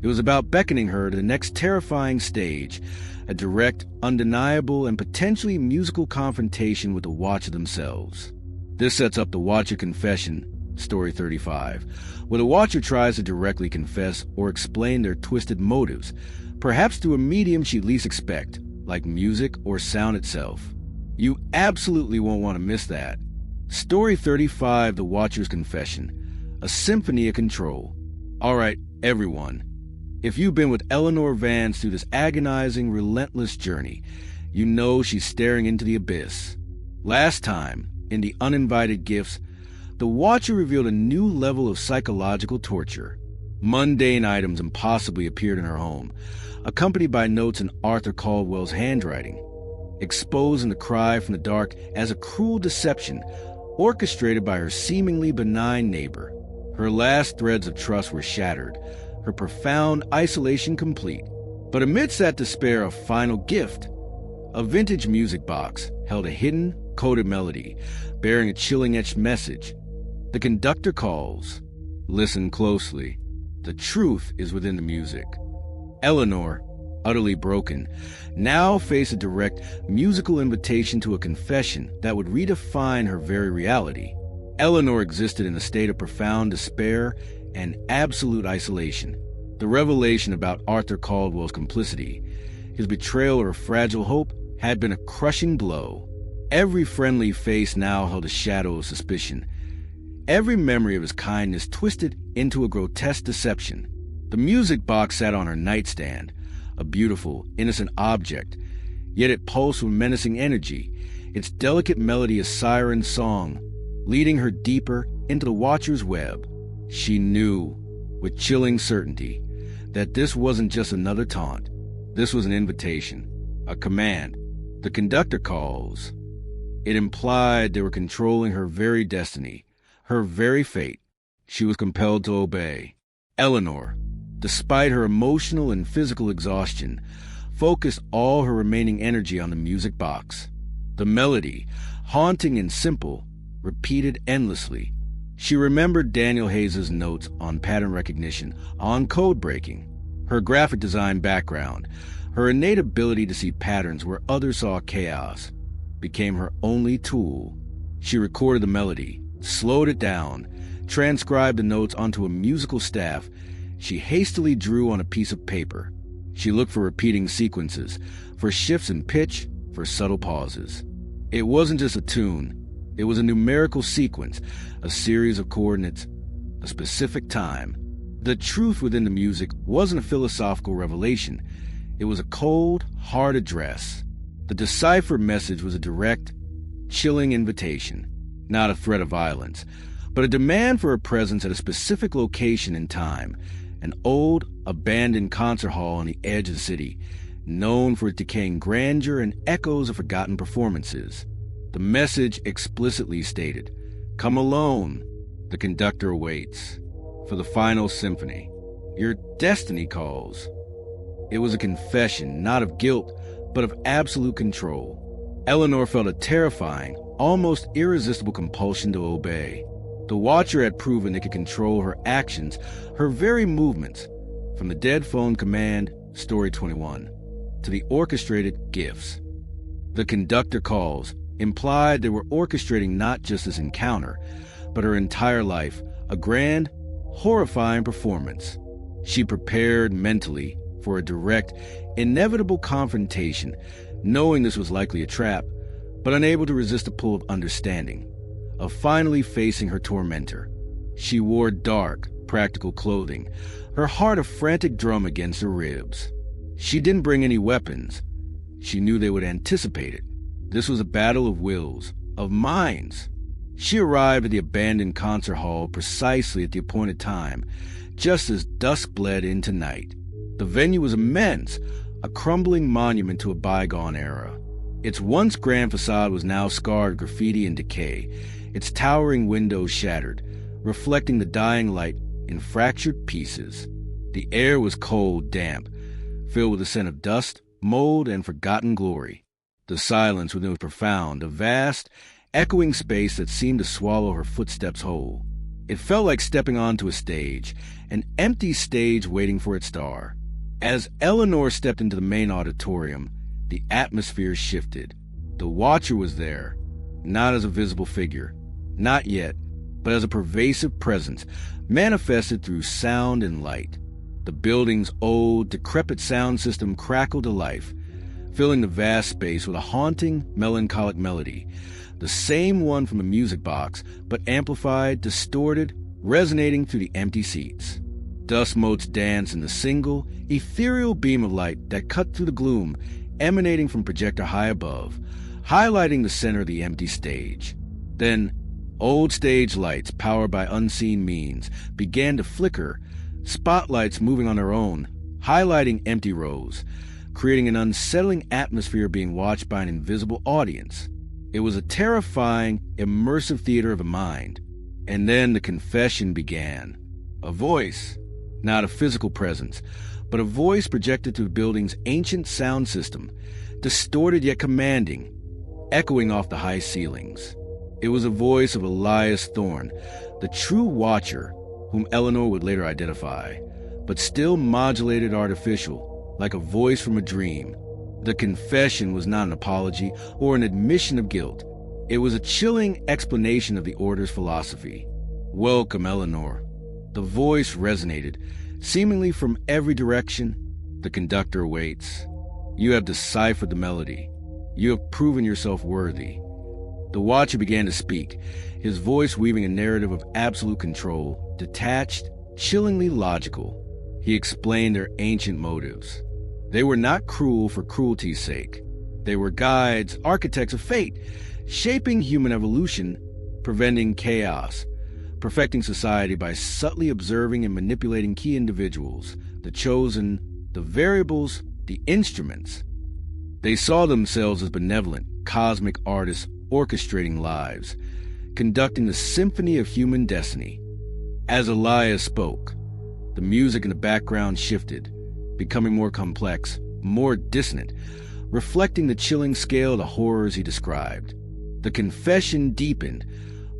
It was about beckoning her to the next terrifying stage, a direct, undeniable, and potentially musical confrontation with the Watcher themselves. This sets up the Watcher confession, Story 35, where the Watcher tries to directly confess or explain their twisted motives, perhaps through a medium she'd least expect, like music or sound itself. You absolutely won't want to miss that. Story 35, The Watcher's Confession, a symphony of control. All right, everyone, If you've been with Eleanor Vance through this agonizing, relentless journey, you know she's staring into the abyss. Last time, in The Uninvited Gifts, the Watcher revealed a new level of psychological torture. Mundane items impossibly appeared in her home, accompanied by notes in Arthur Caldwell's handwriting, exposing the cry from the dark as a cruel deception orchestrated by her seemingly benign neighbor. Her last threads of trust were shattered, her profound isolation complete. But amidst that despair, a final gift. A vintage music box held a hidden, coded melody, bearing a chilling etched message. The conductor calls. Listen closely. The truth is within the music. Eleanor, utterly broken, now faced a direct musical invitation to a confession that would redefine her very reality. Eleanor existed in a state of profound despair and absolute isolation. The revelation about Arthur Caldwell's complicity, his betrayal of her fragile hope, had been a crushing blow. Every friendly face now held a shadow of suspicion. Every memory of his kindness twisted into a grotesque deception. The music box sat on her nightstand, a beautiful, innocent object, yet it pulsed with menacing energy, its delicate melody a siren song, leading her deeper into the Watcher's web. She knew, with chilling certainty, that this wasn't just another taunt. This was an invitation, a command. The conductor calls. It implied they were controlling her very destiny, her very fate. She was compelled to obey. Eleanor, despite her emotional and physical exhaustion, focused all her remaining energy on the music box. The melody, haunting and simple, repeated endlessly. She remembered Daniel Hayes' notes on pattern recognition, on code breaking, her graphic design background, her innate ability to see patterns where others saw chaos, became her only tool. She recorded the melody, slowed it down, transcribed the notes onto a musical staff she hastily drew on a piece of paper. She looked for repeating sequences, for shifts in pitch, for subtle pauses. It wasn't just a tune. It was a numerical sequence, a series of coordinates, a specific time. The truth within the music wasn't a philosophical revelation. It was a cold, hard address. The deciphered message was a direct, chilling invitation, not a threat of violence, but a demand for a presence at a specific location and time, an old, abandoned concert hall on the edge of the city, known for its decaying grandeur and echoes of forgotten performances. The message explicitly stated, "Come alone. The conductor awaits. For the final symphony. Your destiny calls." It was a confession, not of guilt, but of absolute control. Eleanor felt a terrifying, almost irresistible compulsion to obey. The Watcher had proven they could control her actions, her very movements, from the dead phone command, Story 21, to the orchestrated gifts. The conductor calls implied they were orchestrating not just this encounter, but her entire life, a grand, horrifying performance. She prepared mentally for a direct, inevitable confrontation, knowing this was likely a trap, but unable to resist the pull of understanding, of finally facing her tormentor. She wore dark, practical clothing, her heart a frantic drum against her ribs. She didn't bring any weapons. She knew they would anticipate it. This was a battle of wills, of minds. She arrived at the abandoned concert hall precisely at the appointed time, just as dusk bled into night. The venue was immense, a crumbling monument to a bygone era. Its once grand facade was now scarred with graffiti and decay, its towering windows shattered, reflecting the dying light in fractured pieces. The air was cold, damp, filled with the scent of dust, mold, and forgotten glory. The silence within was profound, a vast, echoing space that seemed to swallow her footsteps whole. It felt like stepping onto a stage, an empty stage waiting for its star. As Eleanor stepped into the main auditorium, the atmosphere shifted. The Watcher was there, not as a visible figure, not yet, but as a pervasive presence, manifested through sound and light. The building's old, decrepit sound system crackled to life, filling the vast space with a haunting, melancholic melody, the same one from the music box, but amplified, distorted, resonating through the empty seats. Dust motes danced in the single, ethereal beam of light that cut through the gloom, emanating from projector high above, highlighting the center of the empty stage. Then, old stage lights, powered by unseen means, began to flicker, spotlights moving on their own, highlighting empty rows, creating an unsettling atmosphere being watched by an invisible audience. It was a terrifying, immersive theater of the mind. And then the confession began. A voice, not a physical presence, but a voice projected through the building's ancient sound system, distorted yet commanding, echoing off the high ceilings. It was a voice of Elias Thorne, the true watcher, whom Eleanor would later identify, but still modulated artificial, like a voice from a dream. The confession was not an apology or an admission of guilt. It was a chilling explanation of the Order's philosophy. "Welcome, Eleanor." The voice resonated, seemingly from every direction. "The conductor waits. You have deciphered the melody. You have proven yourself worthy." The watcher began to speak, his voice weaving a narrative of absolute control, detached, chillingly logical. He explained their ancient motives. They were not cruel for cruelty's sake. They were guides, architects of fate, shaping human evolution, preventing chaos, perfecting society by subtly observing and manipulating key individuals, the chosen, the variables, the instruments. They saw themselves as benevolent, cosmic artists orchestrating lives, conducting the symphony of human destiny. As Elias spoke, the music in the background shifted, becoming more complex, more dissonant, reflecting the chilling scale of the horrors he described. The confession deepened,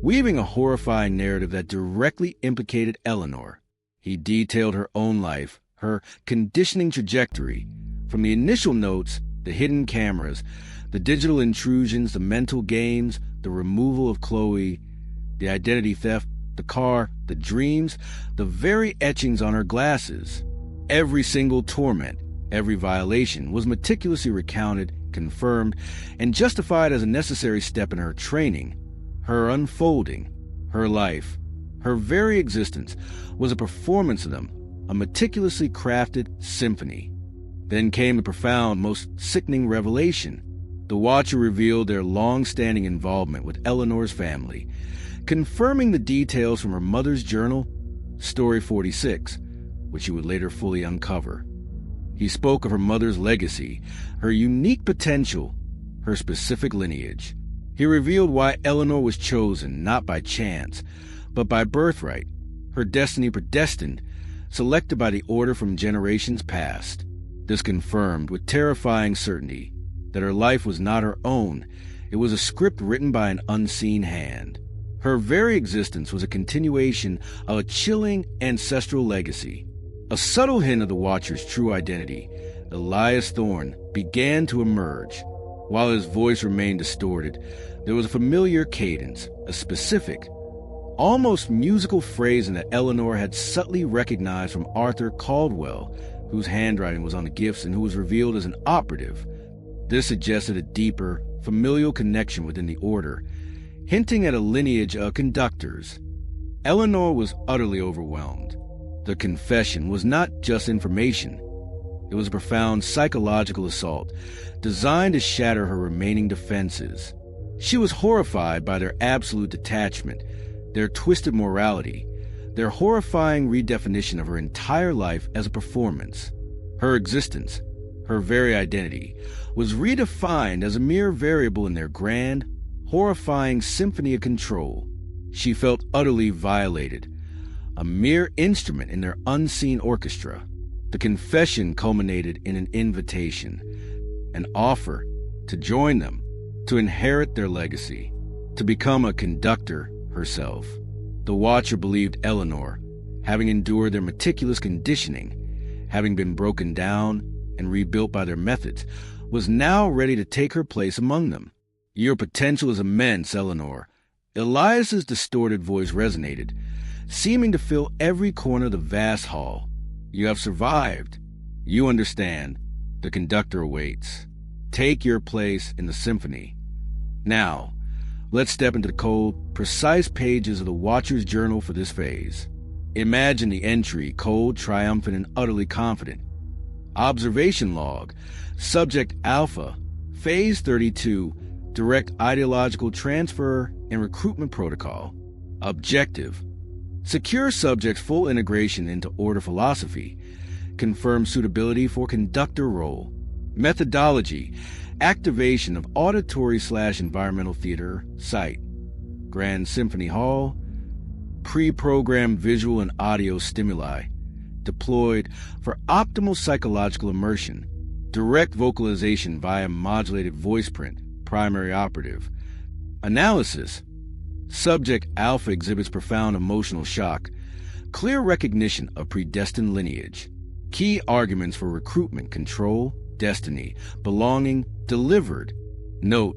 weaving a horrifying narrative that directly implicated Eleanor. He detailed her own life, her conditioning trajectory, from the initial notes, the hidden cameras, the digital intrusions, the mental games, the removal of Chloe, the identity theft, the car, the dreams, the very etchings on her glasses. Every single torment, every violation was meticulously recounted, confirmed, and justified as a necessary step in her training. Her unfolding, her life, her very existence was a performance of them, a meticulously crafted symphony. Then came the profound, most sickening revelation. The watcher revealed their long-standing involvement with Eleanor's family, confirming the details from her mother's journal, Story 46, which he would later fully uncover. He spoke of her mother's legacy, her unique potential, her specific lineage. He revealed why Eleanor was chosen not by chance, but by birthright, her destiny predestined, selected by the Order from generations past. This confirmed with terrifying certainty that her life was not her own. It was a script written by an unseen hand. Her very existence was a continuation of a chilling ancestral legacy. A subtle hint of the Watcher's true identity, Elias Thorne, began to emerge. While his voice remained distorted, there was a familiar cadence, a specific, almost musical phrasing that Eleanor had subtly recognized from Arthur Caldwell, whose handwriting was on the gifts and who was revealed as an operative. This suggested a deeper, familial connection within the Order, hinting at a lineage of conductors. Eleanor was utterly overwhelmed. The confession was not just information. It was a profound psychological assault designed to shatter her remaining defenses. She was horrified by their absolute detachment, their twisted morality, their horrifying redefinition of her entire life as a performance. Her existence, her very identity, was redefined as a mere variable in their grand, horrifying symphony of control. She felt utterly violated, a mere instrument in their unseen orchestra. The confession culminated in an invitation, an offer to join them, to inherit their legacy, to become a conductor herself. The Watcher believed Eleanor, having endured their meticulous conditioning, having been broken down and rebuilt by their methods, was now ready to take her place among them. "Your potential is immense, Eleanor." Elias's distorted voice resonated, seeming to fill every corner of the vast hall. "You have survived. You understand. The conductor awaits. Take your place in the symphony." Now, let's step into the cold, precise pages of the Watcher's journal for this phase. Imagine the entry, cold, triumphant, and utterly confident. Observation log. Subject Alpha. Phase 32. Direct ideological transfer and recruitment protocol. Objective. Secure subject's full integration into order philosophy. Confirm suitability for conductor role. Methodology. Activation of auditory/environmental theater site. Grand Symphony Hall. Pre-programmed visual and audio stimuli. Deployed for optimal psychological immersion. Direct vocalization via modulated voice print. Primary operative. Analysis. Subject Alpha exhibits profound emotional shock. Clear recognition of predestined lineage. Key arguments for recruitment, control, destiny, belonging, delivered. Note.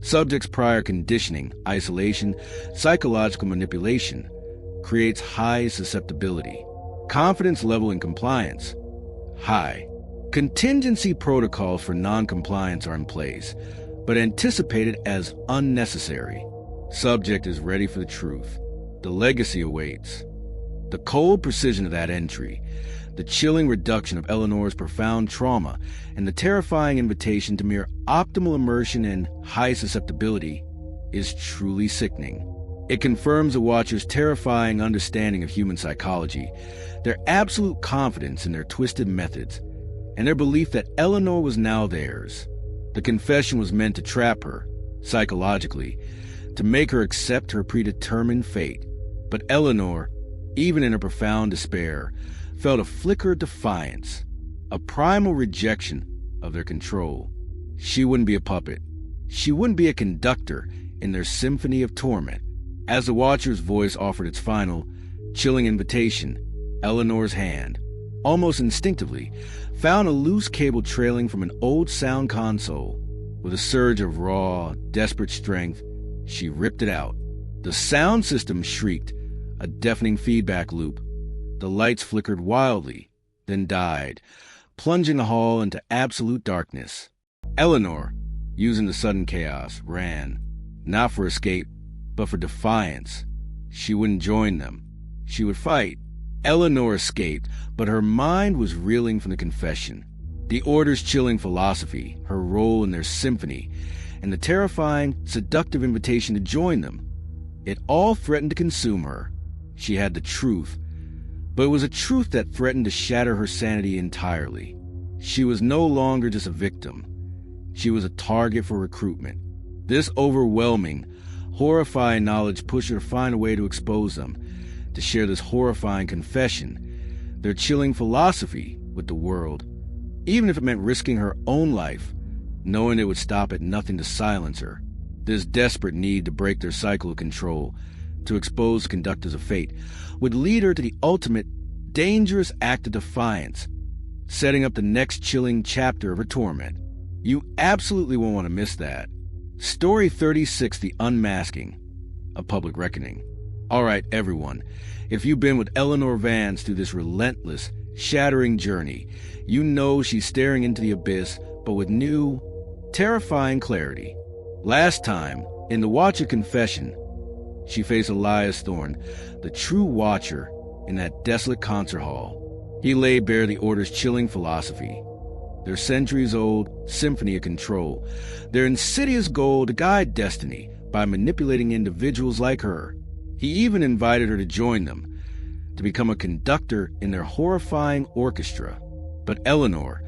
Subject's prior conditioning, isolation, psychological manipulation creates high susceptibility. Confidence level in compliance, high. Contingency protocols for non-compliance are in place, but anticipated as unnecessary. Subject is ready for the truth. The legacy awaits. The cold precision of that entry, the chilling reduction of Eleanor's profound trauma, and the terrifying invitation to mere optimal immersion and high susceptibility is truly sickening. It confirms the watcher's terrifying understanding of human psychology, their absolute confidence in their twisted methods, and their belief that Eleanor was now theirs. The confession was meant to trap her, psychologically, to make her accept her predetermined fate. But Eleanor, even in her profound despair, felt a flicker of defiance, a primal rejection of their control. She wouldn't be a puppet. She wouldn't be a conductor in their symphony of torment. As the watcher's voice offered its final, chilling invitation, Eleanor's hand, almost instinctively, found a loose cable trailing from an old sound console. With a surge of raw, desperate strength, she ripped it out. The sound system shrieked, a deafening feedback loop. The lights flickered wildly, then died, plunging the hall into absolute darkness. Eleanor, using the sudden chaos, ran, not for escape, but for defiance. She wouldn't join them. She would fight. Eleanor escaped, but her mind was reeling from the confession. The Order's chilling philosophy, her role in their symphony, and the terrifying, seductive invitation to join them. It all threatened to consume her. She had the truth, but it was a truth that threatened to shatter her sanity entirely. She was no longer just a victim. She was a target for recruitment. This overwhelming, horrifying knowledge pushed her to find a way to expose them, to share this horrifying confession, their chilling philosophy with the world, even if it meant risking her own life, knowing it would stop at nothing to silence her. This desperate need to break their cycle of control, to expose the conductors of fate, would lead her to the ultimate, dangerous act of defiance, setting up the next chilling chapter of her torment. You absolutely won't want to miss that. Story 36, The Unmasking, A Public Reckoning. All right, everyone, if you've been with Eleanor Vance through this relentless, shattering journey, you know she's staring into the abyss, but with new, terrifying clarity. Last time, in the Watcher Confession, she faced Elias Thorne, the true Watcher, in that desolate concert hall. He laid bare the Order's chilling philosophy, their centuries-old symphony of control, their insidious goal to guide destiny by manipulating individuals like her. He even invited her to join them, to become a conductor in their horrifying orchestra. But Eleanor,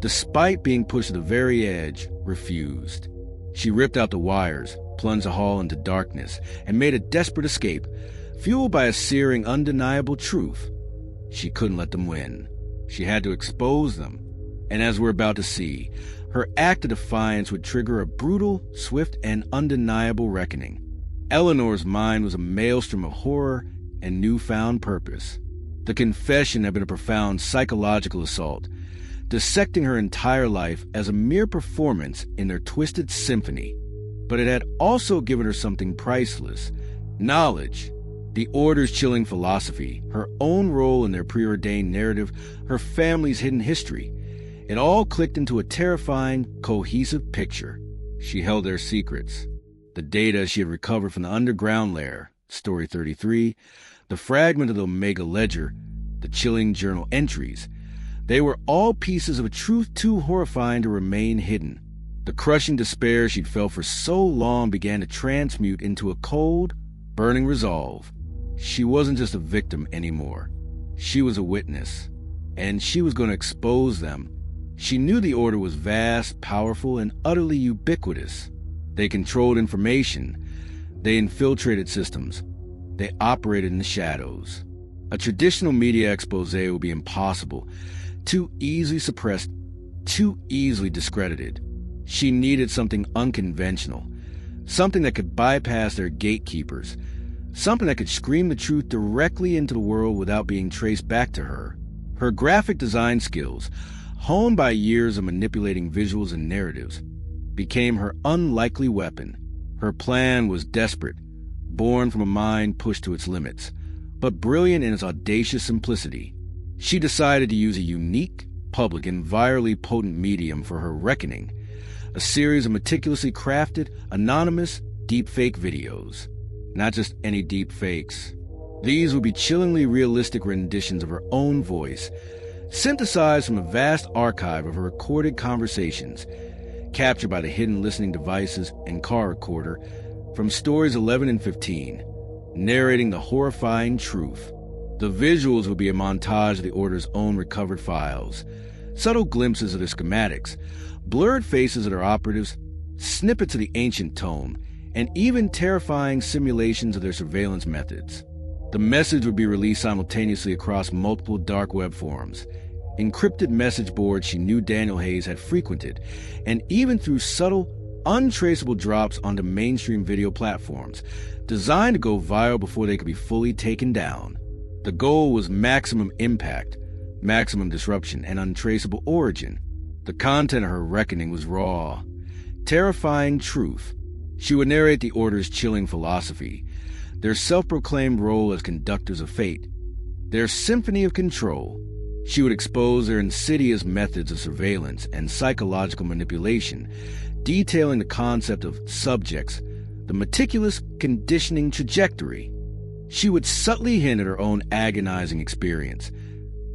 despite being pushed to the very edge, refused. She ripped out the wires, plunged the hall into darkness, and made a desperate escape, fueled by a searing, undeniable truth. She couldn't let them win. She had to expose them. And as we're about to see, her act of defiance would trigger a brutal, swift, and undeniable reckoning. Eleanor's mind was a maelstrom of horror and newfound purpose. The confession had been a profound psychological assault, dissecting her entire life as a mere performance in their twisted symphony. But it had also given her something priceless: knowledge. The Order's chilling philosophy, her own role in their preordained narrative, her family's hidden history. It all clicked into a terrifying, cohesive picture. She held their secrets, the data she had recovered from the underground lair, Story 33, the fragment of the Omega Ledger, the chilling journal entries. They were all pieces of a truth too horrifying to remain hidden. The crushing despair she'd felt for so long began to transmute into a cold, burning resolve. She wasn't just a victim anymore. She was a witness, and she was going to expose them. She knew the Order was vast, powerful, and utterly ubiquitous. They controlled information. They infiltrated systems. They operated in the shadows. A traditional media expose would be impossible, too easily suppressed, too easily discredited. She needed something unconventional, something that could bypass their gatekeepers, something that could scream the truth directly into the world without being traced back to her. Her graphic design skills, honed by years of manipulating visuals and narratives, became her unlikely weapon. Her plan was desperate, born from a mind pushed to its limits, but brilliant in its audacious simplicity. She decided to use a unique, public, and virally potent medium for her reckoning, a series of meticulously crafted, anonymous, deepfake videos. Not just any deepfakes. These would be chillingly realistic renditions of her own voice, synthesized from a vast archive of her recorded conversations, captured by the hidden listening devices and car recorder from stories 11 and 15, narrating the horrifying truth. The visuals would be a montage of the Order's own recovered files, subtle glimpses of their schematics, blurred faces of their operatives, snippets of the ancient tome, and even terrifying simulations of their surveillance methods. The message would be released simultaneously across multiple dark web forums, encrypted message boards she knew Daniel Hayes had frequented, and even through subtle, untraceable drops onto mainstream video platforms, designed to go viral before they could be fully taken down. The goal was maximum impact, maximum disruption, and untraceable origin. The content of her reckoning was raw, terrifying truth. She would narrate the Order's chilling philosophy, their self-proclaimed role as conductors of fate, their symphony of control. She would expose their insidious methods of surveillance and psychological manipulation, detailing the concept of subjects, the meticulous conditioning trajectory. She would subtly hint at her own agonizing experience,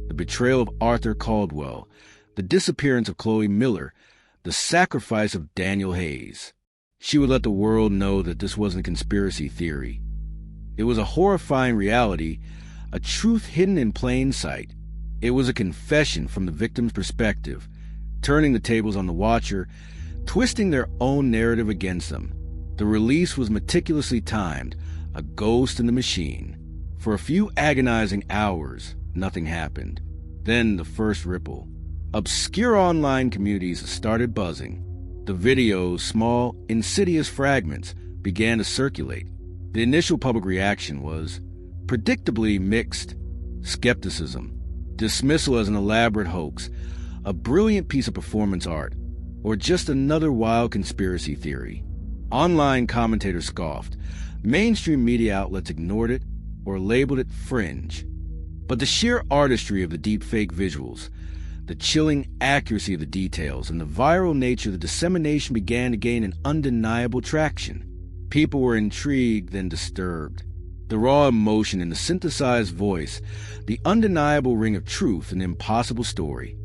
the betrayal of Arthur Caldwell, the disappearance of Chloe Miller, the sacrifice of Daniel Hayes. She would let the world know that this wasn't a conspiracy theory. It was a horrifying reality, a truth hidden in plain sight. It was a confession from the victim's perspective, turning the tables on the watcher, twisting their own narrative against them. The release was meticulously timed, a ghost in the machine. For a few agonizing hours, nothing happened. Then the first ripple. Obscure online communities started buzzing. The videos, small, insidious fragments, began to circulate. The initial public reaction was predictably mixed. Skepticism, dismissal as an elaborate hoax, a brilliant piece of performance art, or just another wild conspiracy theory. Online commentators scoffed. Mainstream media outlets ignored it or labeled it fringe. But the sheer artistry of the deepfake visuals, the chilling accuracy of the details, and the viral nature of the dissemination began to gain an undeniable traction. People were intrigued, then disturbed. The raw emotion in the synthesized voice, the undeniable ring of truth in the impossible story,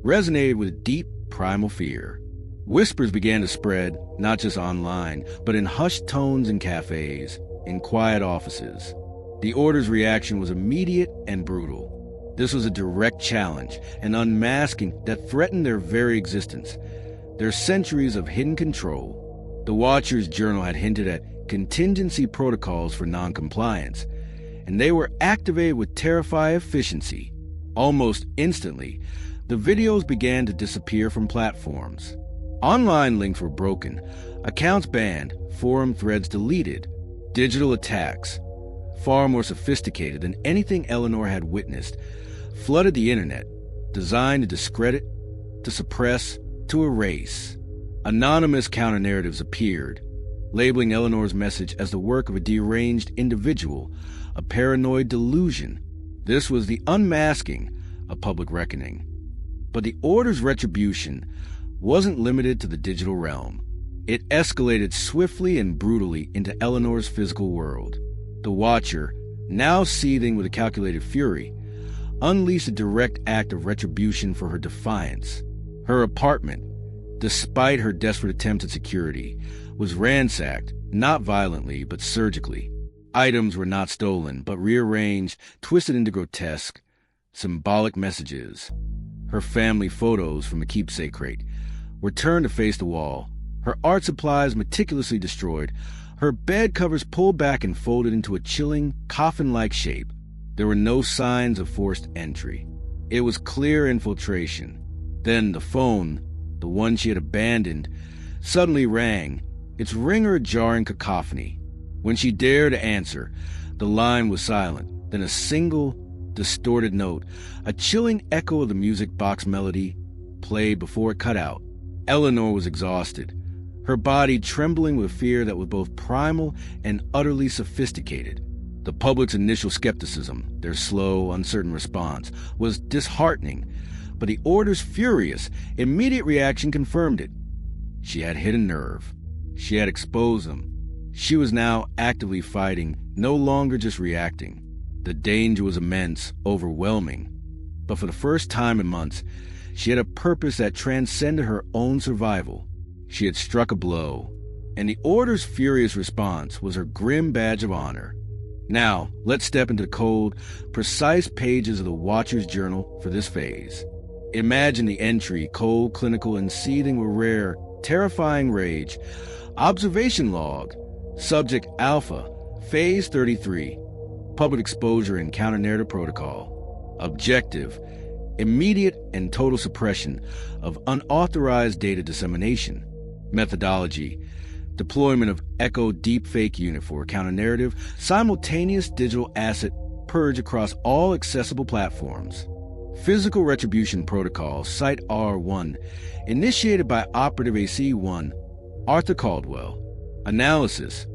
resonated with deep, primal fear. Whispers began to spread, not just online, but in hushed tones in cafes, in quiet offices. The Order's reaction was immediate and brutal. This was a direct challenge, an unmasking that threatened their very existence, their centuries of hidden control. The Watcher's journal had hinted at contingency protocols for noncompliance, and they were activated with terrifying efficiency. Almost instantly, the videos began to disappear from platforms. Online links were broken, accounts banned, forum threads deleted. Digital attacks, far more sophisticated than anything Eleanor had witnessed, flooded the internet, designed to discredit, to suppress, to erase. Anonymous counter-narratives appeared, labeling Eleanor's message as the work of a deranged individual, a paranoid delusion. This was the unmasking of public reckoning. But the Order's retribution wasn't limited to the digital realm. It escalated swiftly and brutally into Eleanor's physical world. The Watcher, now seething with a calculated fury, unleashed a direct act of retribution for her defiance. Her apartment, despite her desperate attempts at security, was ransacked, not violently, but surgically. Items were not stolen, but rearranged, twisted into grotesque, symbolic messages. Her family photos from a keepsake crate were turned to face the wall, her art supplies meticulously destroyed, her bed covers pulled back and folded into a chilling, coffin-like shape. There were no signs of forced entry. It was clear infiltration. Then the phone, the one she had abandoned, suddenly rang, its ringer a jarring cacophony. When she dared to answer, the line was silent. Then a single, distorted note, a chilling echo of the music box melody, played before it cut out. Eleanor was exhausted, her body trembling with fear that was both primal and utterly sophisticated. The public's initial skepticism, their slow, uncertain response, was disheartening, but the order's furious, immediate reaction confirmed it. She had hit a nerve. She had exposed them. She was now actively fighting, no longer just reacting. The danger was immense, overwhelming. But for the first time in months, she had a purpose that transcended her own survival. She had struck a blow, and the order's furious response was her grim badge of honor. Now, let's step into the cold, precise pages of the Watcher's Journal for this phase. Imagine the entry, cold, clinical, and seething with rare, terrifying rage. Observation log. Subject Alpha, Phase 33. Public exposure and counter-narrative protocol. Objective, immediate and total suppression of unauthorized data dissemination. Methodology, deployment of Echo Deepfake Unit for counter-narrative, simultaneous digital asset purge across all accessible platforms. Physical Retribution Protocol, Site R1, initiated by Operative AC-1, Arthur Caldwell. Analysis.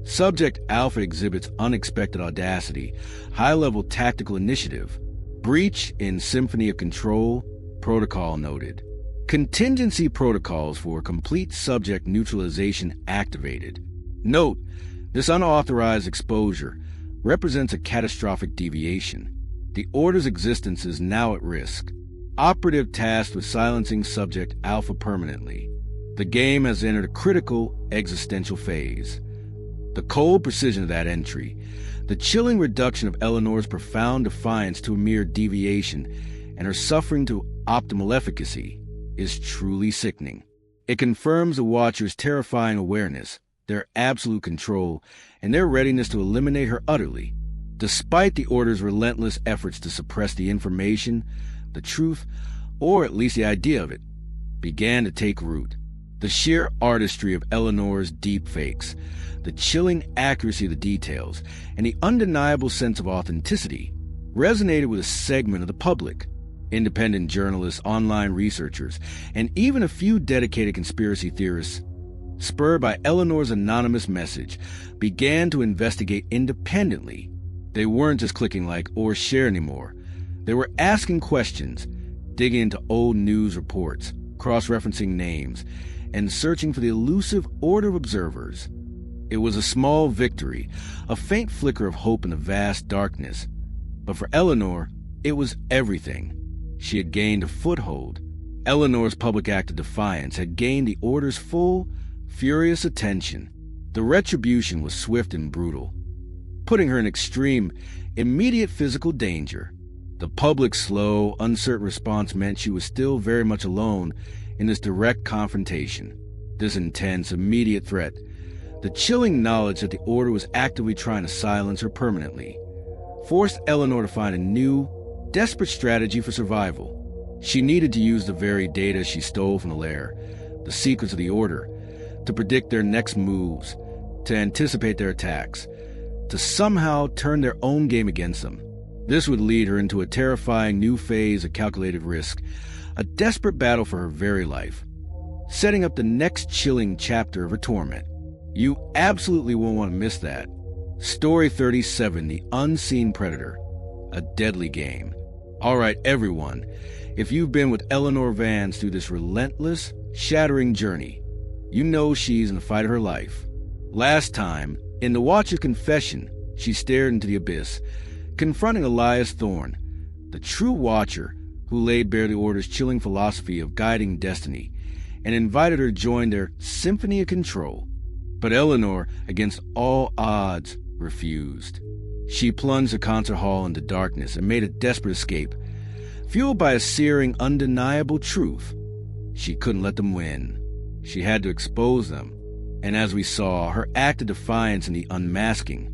Subject Alpha exhibits unexpected audacity, high-level tactical initiative. Breach in Symphony of Control, protocol noted. Contingency protocols for complete subject neutralization activated. Note, this unauthorized exposure represents a catastrophic deviation. The Order's existence is now at risk. Operative tasked with silencing Subject Alpha permanently. The game has entered a critical existential phase. The cold precision of that entry, the chilling reduction of Eleanor's profound defiance to a mere deviation, and her suffering to optimal efficacy, is truly sickening. It confirms the Watcher's terrifying awareness, their absolute control, and their readiness to eliminate her utterly. Despite the Order's relentless efforts to suppress the information, the truth, or at least the idea of it, began to take root. The sheer artistry of Eleanor's deepfakes, the chilling accuracy of the details, and the undeniable sense of authenticity resonated with a segment of the public. Independent journalists, online researchers, and even a few dedicated conspiracy theorists, spurred by Eleanor's anonymous message, began to investigate independently. They weren't just clicking like or share anymore. They were asking questions, digging into old news reports, cross-referencing names, and searching for the elusive order of observers. It was a small victory, a faint flicker of hope in the vast darkness. But for Eleanor, it was everything. She had gained a foothold. Eleanor's public act of defiance had gained the Order's full, furious attention. The retribution was swift and brutal, putting her in extreme, immediate physical danger. The public's slow, uncertain response meant she was still very much alone in this direct confrontation, this intense, immediate threat, the chilling knowledge that the Order was actively trying to silence her permanently, forced Eleanor to find a new, desperate strategy for survival. She needed to use the very data she stole from the lair, the secrets of the Order, to predict their next moves, to anticipate their attacks, to somehow turn their own game against them. This would lead her into a terrifying new phase of calculated risk, a desperate battle for her very life, setting up the next chilling chapter of her torment. You absolutely won't want to miss that. Story 37, The Unseen Predator, a deadly game. All right, everyone, if you've been with Eleanor Vance through this relentless, shattering journey, you know she's in the fight of her life. Last time, in the Watcher's confession, She stared into the abyss, confronting Elias Thorne, the true watcher who laid bare the Order's chilling philosophy of guiding destiny, and invited her to join their symphony of control. But Eleanor, against all odds, refused. She plunged the concert hall into darkness and made a desperate escape, fueled by a searing, undeniable truth. She couldn't let them win. She had to expose them. And as we saw, her act of defiance in the unmasking,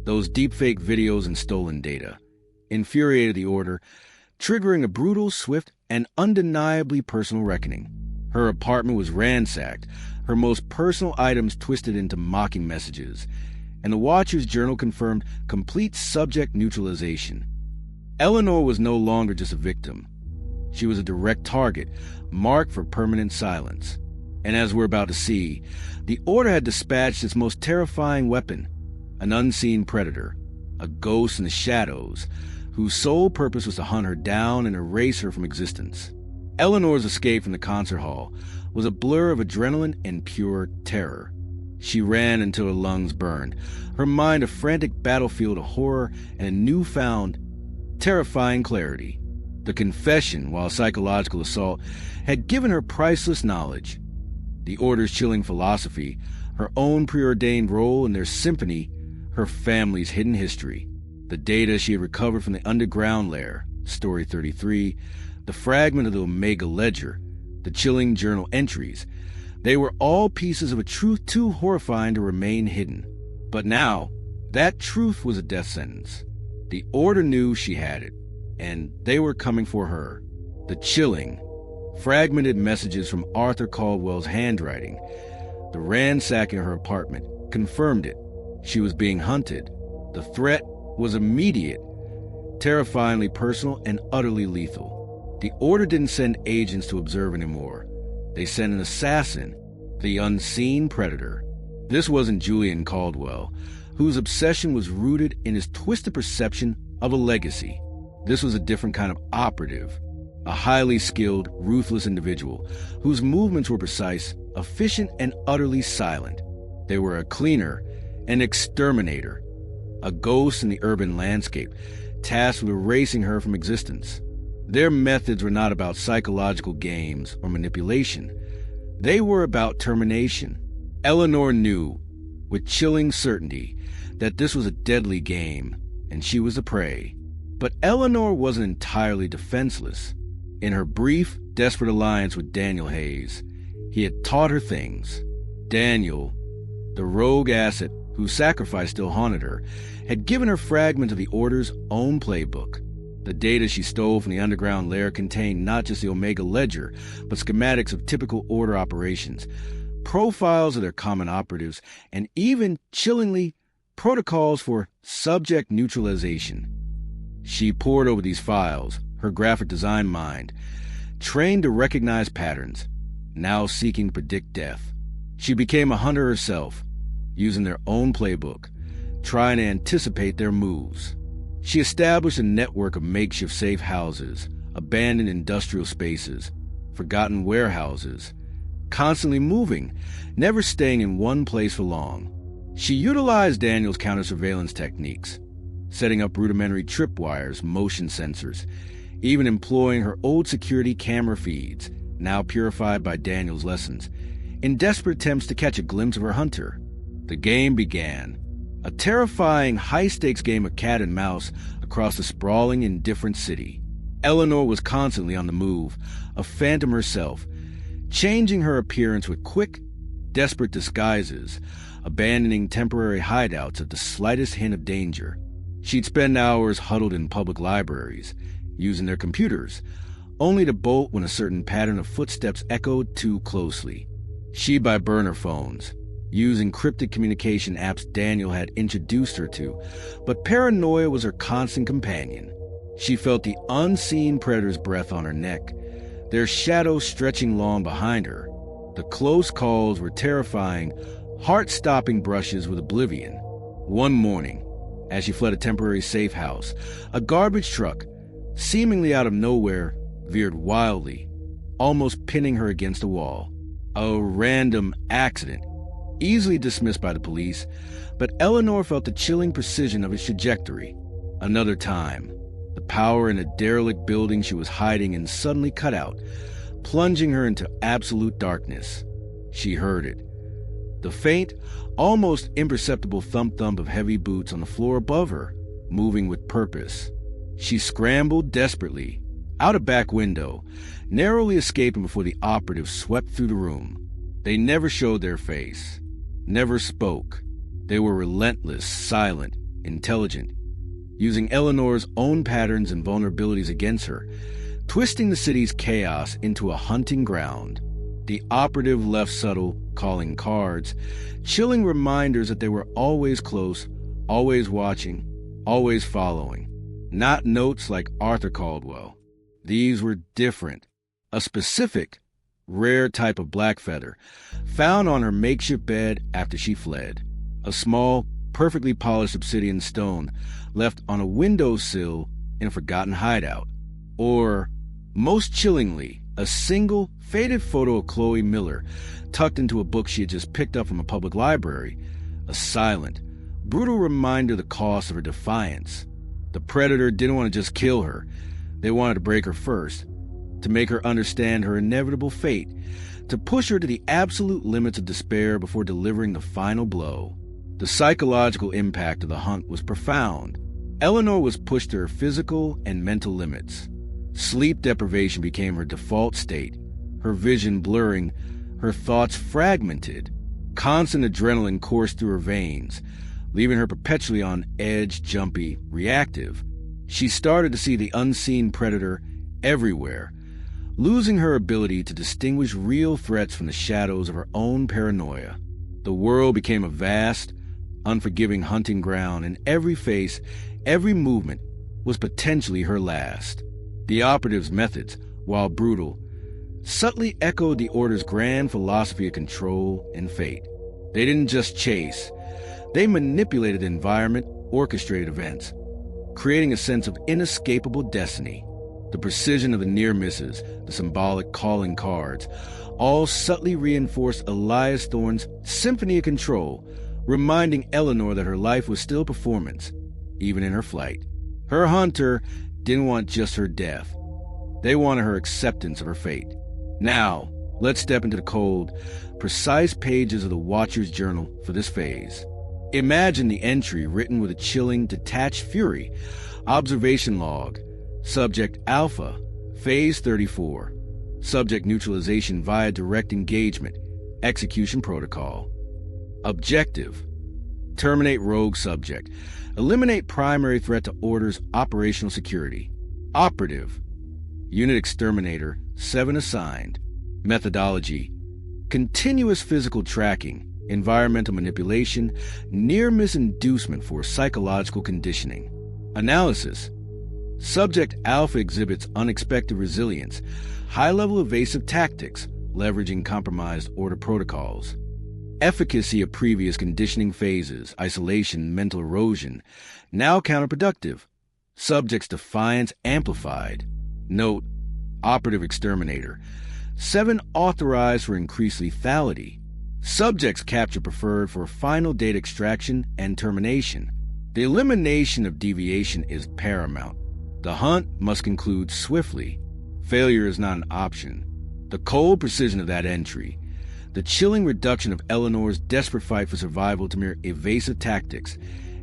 those deepfake videos and stolen data, infuriated the Order, triggering a brutal, swift, and undeniably personal reckoning. Her apartment was ransacked, her most personal items twisted into mocking messages, and the Watcher's journal confirmed complete subject neutralization. Eleanor was no longer just a victim. She was a direct target, marked for permanent silence. And as we're about to see, the Order had dispatched its most terrifying weapon, an unseen predator, a ghost in the shadows, whose sole purpose was to hunt her down and erase her from existence. Eleanor's escape from the concert hall was a blur of adrenaline and pure terror. She ran until her lungs burned, her mind a frantic battlefield of horror and a newfound, terrifying clarity. The confession, while psychological assault, had given her priceless knowledge. The Order's chilling philosophy, her own preordained role in their symphony, her family's hidden history. The data she had recovered from the underground lair, Story 33, the fragment of the Omega Ledger, the chilling journal entries, they were all pieces of a truth too horrifying to remain hidden. But now, that truth was a death sentence. The Order knew she had it, and they were coming for her. The chilling, fragmented messages from Arthur Caldwell's handwriting, the ransacking of her apartment, confirmed it. She was being hunted. The threat was immediate, terrifyingly personal, and utterly lethal. The Order didn't send agents to observe anymore. They sent an assassin, the unseen predator. This wasn't Julian Caldwell, whose obsession was rooted in his twisted perception of a legacy. This was a different kind of operative, a highly skilled, ruthless individual whose movements were precise, efficient, and utterly silent. They were a cleaner, an exterminator, a ghost in the urban landscape, tasked with erasing her from existence. Their methods were not about psychological games or manipulation. They were about termination. Eleanor knew, with chilling certainty, that this was a deadly game, and she was the prey. But Eleanor wasn't entirely defenseless. In her brief, desperate alliance with Daniel Hayes, he had taught her things. Daniel, the rogue asset whose sacrifice still haunted her, had given her fragments of the Order's own playbook. The data she stole from the underground lair contained not just the Omega Ledger, but schematics of typical Order operations, profiles of their common operatives, and even, chillingly, protocols for subject neutralization. She pored over these files, her graphic design mind, trained to recognize patterns, now seeking to predict death. She became a hunter herself, using their own playbook, trying to anticipate their moves. She established a network of makeshift safe houses, abandoned industrial spaces, forgotten warehouses, constantly moving, never staying in one place for long. She utilized Daniel's counter-surveillance techniques, setting up rudimentary tripwires, motion sensors, even employing her old security camera feeds, now purified by Daniel's lessons, in desperate attempts to catch a glimpse of her hunter. The game began. A terrifying, high-stakes game of cat and mouse across a sprawling, indifferent city. Eleanor was constantly on the move, a phantom herself, changing her appearance with quick, desperate disguises, abandoning temporary hideouts at the slightest hint of danger. She'd spend hours huddled in public libraries, using their computers, only to bolt when a certain pattern of footsteps echoed too closely. She'd buy burner phones, use encrypted communication apps Daniel had introduced her to, but paranoia was her constant companion. She felt the unseen predator's breath on her neck, their shadows stretching long behind her. The close calls were terrifying, heart-stopping brushes with oblivion. One morning, as she fled a temporary safe house, a garbage truck, seemingly out of nowhere, veered wildly, almost pinning her against a wall. A random accident, easily dismissed by the police, but Eleanor felt the chilling precision of its trajectory. Another time, the power in a derelict building she was hiding in suddenly cut out, plunging her into absolute darkness. She heard it. The faint, almost imperceptible thump-thump of heavy boots on the floor above her, moving with purpose. She scrambled desperately, out a back window, narrowly escaping before the operatives swept through the room. They never showed their face, never spoke. They were relentless, silent, intelligent, using Eleanor's own patterns and vulnerabilities against her, twisting the city's chaos into a hunting ground. The operative left subtle, calling cards, chilling reminders that they were always close, always watching, always following. Not notes like Arthur Caldwell. These were different. A specific, rare type of black feather, found on her makeshift bed after she fled. A small, perfectly polished obsidian stone left on a windowsill in a forgotten hideout. Or, most chillingly, a single, faded photo of Chloe Miller tucked into a book she had just picked up from a public library. A silent, brutal reminder of the cost of her defiance. The predator didn't want to just kill her. They wanted to break her first, to make her understand her inevitable fate, to push her to the absolute limits of despair before delivering the final blow. The psychological impact of the hunt was profound. Eleanor was pushed to her physical and mental limits. Sleep deprivation became her default state, her vision blurring, her thoughts fragmented. Constant adrenaline coursed through her veins, leaving her perpetually on edge, jumpy, reactive. She started to see the unseen predator everywhere, losing her ability to distinguish real threats from the shadows of her own paranoia. The world became a vast, unforgiving hunting ground, and every face, every movement was potentially her last. The operative's methods, while brutal, subtly echoed the Order's grand philosophy of control and fate. They didn't just chase. They manipulated the environment, orchestrated events, creating a sense of inescapable destiny. The precision of the near misses, the symbolic calling cards, all subtly reinforced Elias Thorne's symphony of control, reminding Eleanor that her life was still performance, even in her flight. Her hunter didn't want just her death. They wanted her acceptance of her fate. Now, let's step into the cold, precise pages of the Watcher's journal for this phase. Imagine the entry written with a chilling, detached fury. Observation log. Subject Alpha, Phase 34. Subject neutralization via direct engagement. Execution protocol. Objective. Terminate rogue subject. Eliminate primary threat to Order's operational security. Operative. Unit exterminator, 7 assigned. Methodology. Continuous physical tracking, environmental manipulation, near-miss inducement for psychological conditioning. Analysis. Subject Alpha exhibits unexpected resilience, high-level evasive tactics, leveraging compromised Order protocols. Efficacy of previous conditioning phases, isolation, mental erosion, now counterproductive. Subject's defiance amplified. Note, operative exterminator. 7 authorized for increased lethality. Subject's capture preferred for final data extraction and termination. The elimination of deviation is paramount. The hunt must conclude swiftly. Failure is not an option. The cold precision of that entry, the chilling reduction of Eleanor's desperate fight for survival to mere evasive tactics,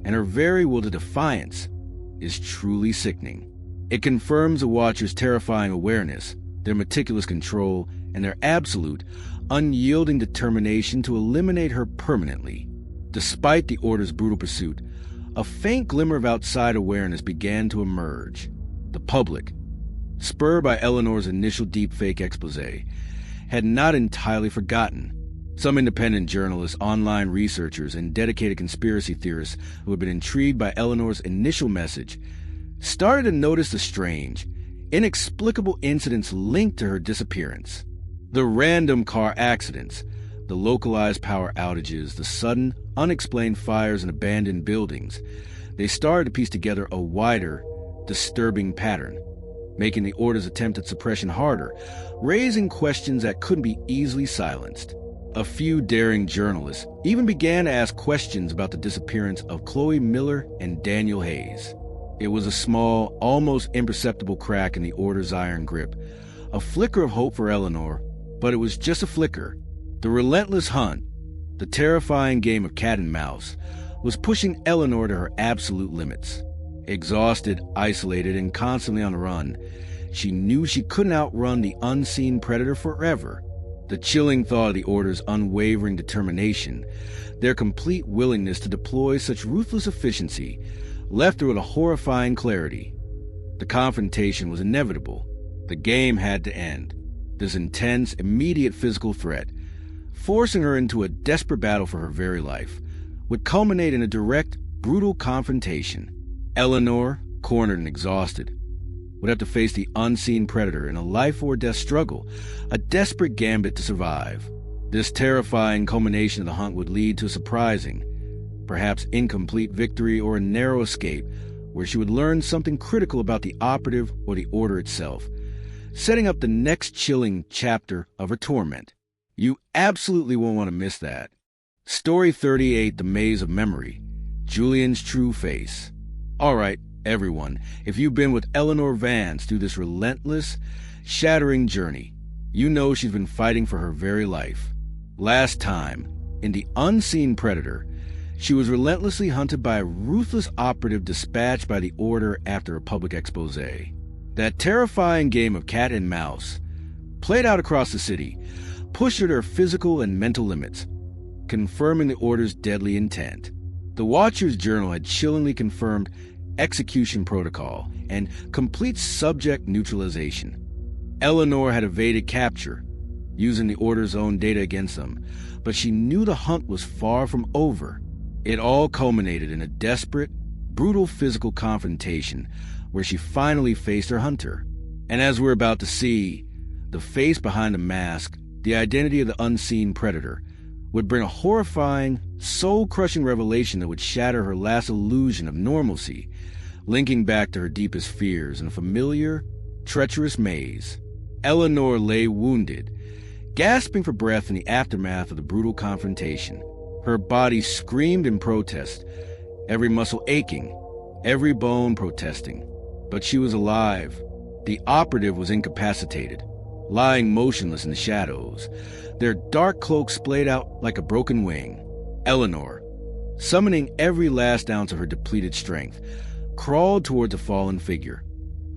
and her very will to defiance, is truly sickening. It confirms the Watcher's terrifying awareness, their meticulous control, and their absolute, unyielding determination to eliminate her permanently. Despite the Order's brutal pursuit, a faint glimmer of outside awareness began to emerge. The public, spurred by Eleanor's initial deepfake expose, had not entirely forgotten. Some independent journalists, online researchers, and dedicated conspiracy theorists who had been intrigued by Eleanor's initial message started to notice the strange, inexplicable incidents linked to her disappearance. The random car accidents, the localized power outages, the sudden, unexplained fires in abandoned buildings. They started to piece together a wider, disturbing pattern, making the Order's attempt at suppression harder, raising questions that couldn't be easily silenced. A few daring journalists even began to ask questions about the disappearance of Chloe Miller and Daniel Hayes. It was a small, almost imperceptible crack in the Order's iron grip, a flicker of hope for Eleanor, but it was just a flicker. The relentless hunt, the terrifying game of cat and mouse, was pushing Eleanor to her absolute limits. Exhausted, isolated, and constantly on the run, she knew she couldn't outrun the unseen predator forever. The chilling thought of the Order's unwavering determination, their complete willingness to deploy such ruthless efficiency, left her with a horrifying clarity. The confrontation was inevitable. The game had to end. This intense, immediate physical threat, forcing her into a desperate battle for her very life, would culminate in a direct, brutal confrontation. Eleanor, cornered and exhausted, would have to face the unseen predator in a life-or-death struggle, a desperate gambit to survive. This terrifying culmination of the hunt would lead to a surprising, perhaps incomplete victory or a narrow escape, where she would learn something critical about the operative or the Order itself, setting up the next chilling chapter of her torment. You absolutely won't want to miss that. Story 38, The Maze of Memory, Julian's True Face. All right, everyone, if you've been with Eleanor Vance through this relentless, shattering journey, you know she's been fighting for her very life. Last time, in The Unseen Predator, she was relentlessly hunted by a ruthless operative dispatched by the Order after a public expose. That terrifying game of cat and mouse, played out across the city, pushed her to her physical and mental limits, confirming the Order's deadly intent. The Watcher's Journal had chillingly confirmed execution protocol and complete subject neutralization. Eleanor had evaded capture, using the Order's own data against them, but she knew the hunt was far from over. It all culminated in a desperate, brutal physical confrontation where she finally faced her hunter. And as we're about to see, the face behind the mask, the identity of the unseen predator, would bring a horrifying, soul-crushing revelation that would shatter her last illusion of normalcy, linking back to her deepest fears in a familiar, treacherous maze. Eleanor lay wounded, gasping for breath in the aftermath of the brutal confrontation. Her body screamed in protest, every muscle aching, every bone protesting. But she was alive. The operative was incapacitated, lying motionless in the shadows, their dark cloaks splayed out like a broken wing. Eleanor, summoning every last ounce of her depleted strength, crawled towards the fallen figure,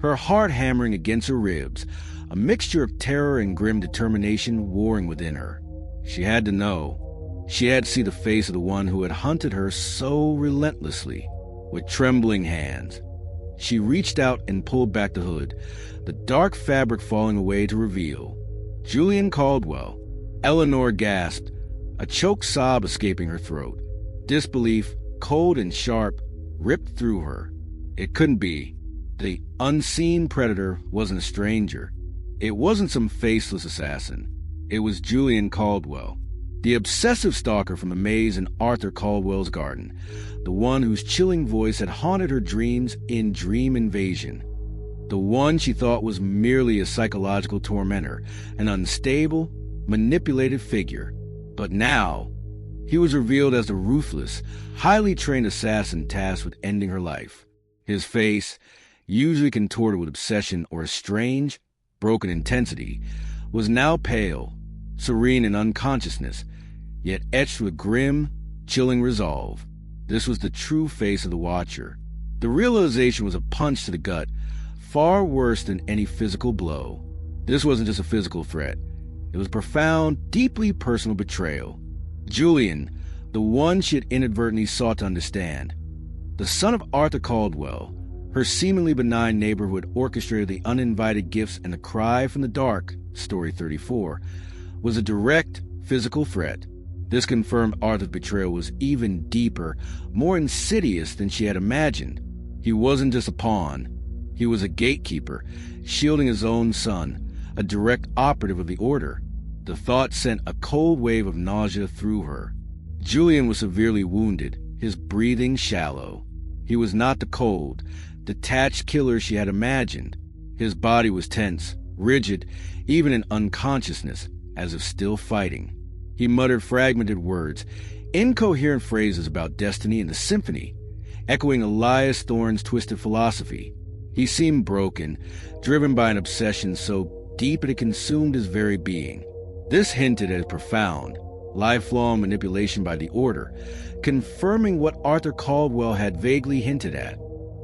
her heart hammering against her ribs, a mixture of terror and grim determination warring within her. She had to know. She had to see the face of the one who had hunted her so relentlessly. With trembling hands, she reached out and pulled back the hood, the dark fabric falling away to reveal Julian Caldwell. Eleanor gasped, a choked sob escaping her throat. Disbelief, cold and sharp, ripped through her. It couldn't be. The unseen predator wasn't a stranger. It wasn't some faceless assassin. It was Julian Caldwell, the obsessive stalker from the maze in Arthur Caldwell's garden, the one whose chilling voice had haunted her dreams in Dream Invasion, the one she thought was merely a psychological tormentor, an unstable, manipulated figure. But now, he was revealed as the ruthless, highly trained assassin tasked with ending her life. His face, usually contorted with obsession or a strange, broken intensity, was now pale, serene in unconsciousness, yet etched with grim, chilling resolve. This was the true face of the Watcher. The realization was a punch to the gut, far worse than any physical blow. This wasn't just a physical threat. It was profound, deeply personal betrayal. Julian, the one she had inadvertently sought to understand, the son of Arthur Caldwell, her seemingly benign neighbor who had orchestrated the uninvited gifts and the cry from the dark, Story 34, was a direct, physical threat. This confirmed Arthur's betrayal was even deeper, more insidious than she had imagined. He wasn't just a pawn. He was a gatekeeper, shielding his own son, a direct operative of the Order. The thought sent a cold wave of nausea through her. Julian was severely wounded, his breathing shallow. He was not the cold, detached killer she had imagined. His body was tense, rigid, even in unconsciousness, as if still fighting. He muttered fragmented words, incoherent phrases about destiny and the symphony, echoing Elias Thorne's twisted philosophy. He seemed broken, driven by an obsession so deep that it consumed his very being. This hinted at profound, lifelong manipulation by the Order, confirming what Arthur Caldwell had vaguely hinted at.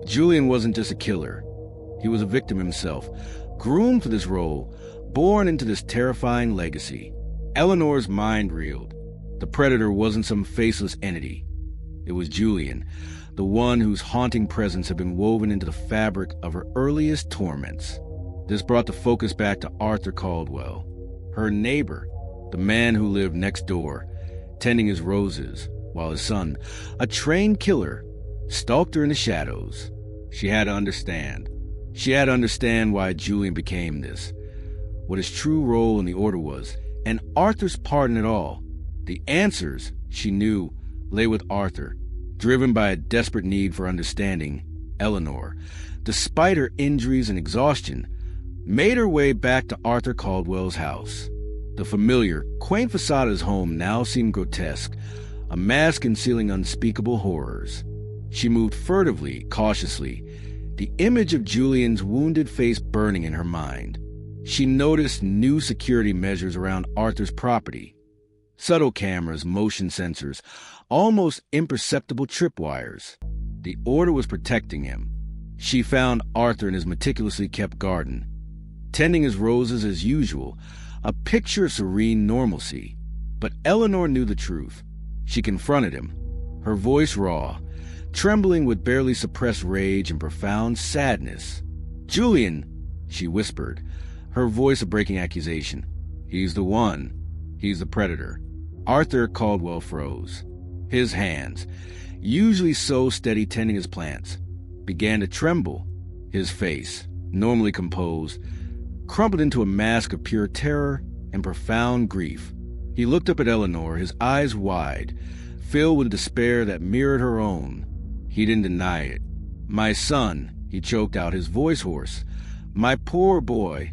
Julian wasn't just a killer. He was a victim himself, groomed for this role, born into this terrifying legacy. Eleanor's mind reeled. The predator wasn't some faceless entity. It was Julian, the one whose haunting presence had been woven into the fabric of her earliest torments. This brought the focus back to Arthur Caldwell, her neighbor, the man who lived next door, tending his roses, while his son, a trained killer, stalked her in the shadows. She had to understand. She had to understand why Julian became this, what his true role in the Order was, and Arthur's part in it all. The answers, she knew, lay with Arthur. Driven by a desperate need for understanding, Eleanor, despite her injuries and exhaustion, made her way back to Arthur Caldwell's house. The familiar, quaint facade of his home now seemed grotesque, a mask concealing unspeakable horrors. She moved furtively, cautiously, the image of Julian's wounded face burning in her mind. She noticed new security measures around Arthur's property. Subtle cameras, motion sensors, almost imperceptible tripwires. The Order was protecting him. She found Arthur in his meticulously kept garden, tending his roses as usual, a picture of serene normalcy. But Eleanor knew the truth. She confronted him, her voice raw, trembling with barely suppressed rage and profound sadness. "Julian," she whispered, her voice a breaking accusation. "He's the one. He's the predator." Arthur Caldwell froze. His hands, usually so steady tending his plants, began to tremble. His face, normally composed, crumpled into a mask of pure terror and profound grief. He looked up at Eleanor, his eyes wide, filled with despair that mirrored her own. He didn't deny it. "My son," he choked out, his voice hoarse. "My poor boy."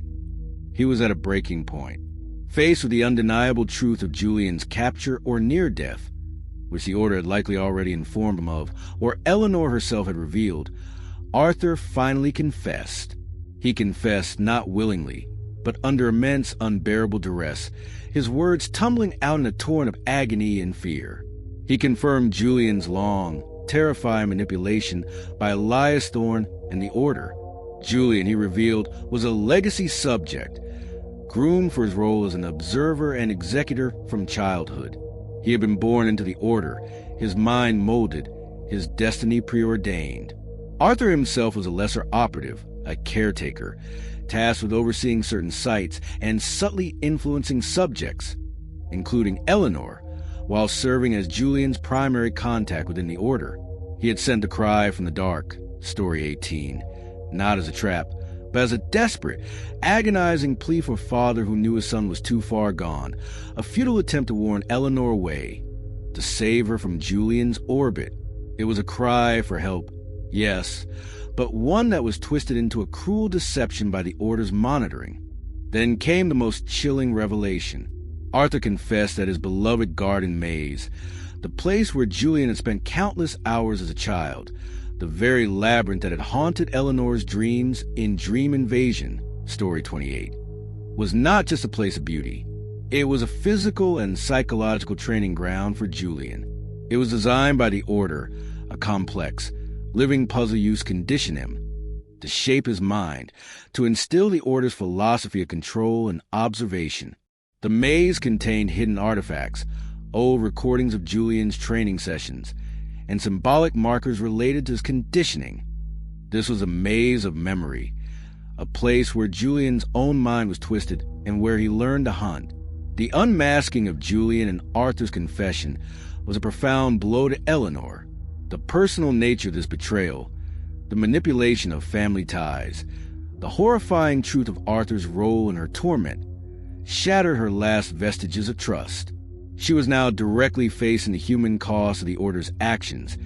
He was at a breaking point. Faced with the undeniable truth of Julian's capture or near death, which the Order had likely already informed him of, or Eleanor herself had revealed, Arthur finally confessed. He confessed not willingly, but under immense, unbearable duress, his words tumbling out in a torrent of agony and fear. He confirmed Julian's long, terrifying manipulation by Elias Thorne and the Order. Julian, he revealed, was a legacy subject, groomed for his role as an observer and executor from childhood. He had been born into the Order, his mind molded, his destiny preordained. Arthur himself was a lesser operative, a caretaker, tasked with overseeing certain sites and subtly influencing subjects, including Eleanor, while serving as Julian's primary contact within the Order. He had sent the cry from the dark, Story 18, not as a trap, but as a desperate, agonizing plea for a father who knew his son was too far gone, a futile attempt to warn Eleanor away, to save her from Julian's orbit. It was a cry for help, yes, but one that was twisted into a cruel deception by the Order's monitoring. Then came the most chilling revelation. Arthur confessed that his beloved garden maze, the place where Julian had spent countless hours as a child, the very labyrinth that had haunted Eleanor's dreams in Dream Invasion, Story 28, was not just a place of beauty. It was a physical and psychological training ground for Julian. It was designed by the Order, a complex, living puzzle used to condition him, to shape his mind, to instill the Order's philosophy of control and observation. The maze contained hidden artifacts, old recordings of Julian's training sessions, and symbolic markers related to his conditioning. This was a maze of memory, a place where Julian's own mind was twisted and where he learned to hunt. The unmasking of Julian and Arthur's confession was a profound blow to Eleanor. The personal nature of this betrayal, the manipulation of family ties, the horrifying truth of Arthur's role in her torment, shattered her last vestiges of trust. She was now directly facing the human cost of the Order's actions,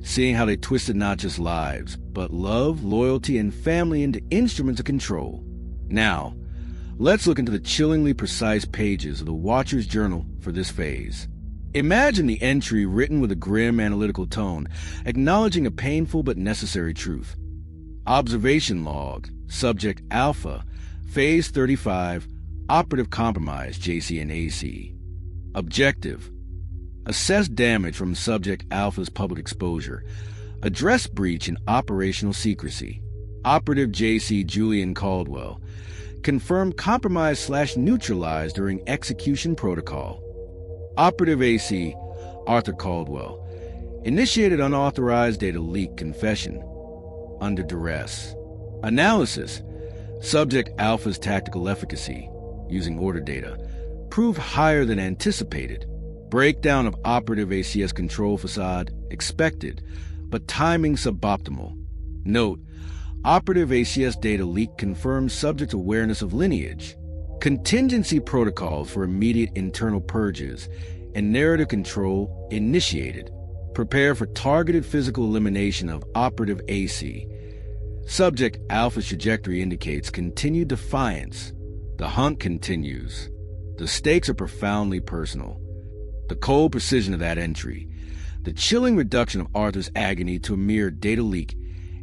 seeing how they twisted not just lives, but love, loyalty, and family into instruments of control. Now, Let's look into the chillingly precise pages of the Watcher's Journal for this phase. Imagine the entry written with a grim analytical tone, acknowledging a painful but necessary truth. Observation log, subject Alpha, phase 35, operative compromise, JC and AC. Objective: assess damage from subject Alpha's public exposure. Address breach in operational secrecy. Operative JC Julian Caldwell. Confirm compromise/neutralize during execution protocol. Operative AC Arthur Caldwell. Initiated unauthorized data leak confession. Under duress. Analysis. Subject Alpha's tactical efficacy, using order data, proved higher than anticipated. Breakdown of operative ACS control facade expected, but timing suboptimal. Note: operative ACS data leak confirms subject awareness of lineage. Contingency protocols for immediate internal purges and narrative control initiated. Prepare for targeted physical elimination of operative AC. Subject Alpha's trajectory indicates continued defiance. The hunt continues. The stakes are profoundly personal. The cold precision of that entry, the chilling reduction of Arthur's agony to a mere data leak,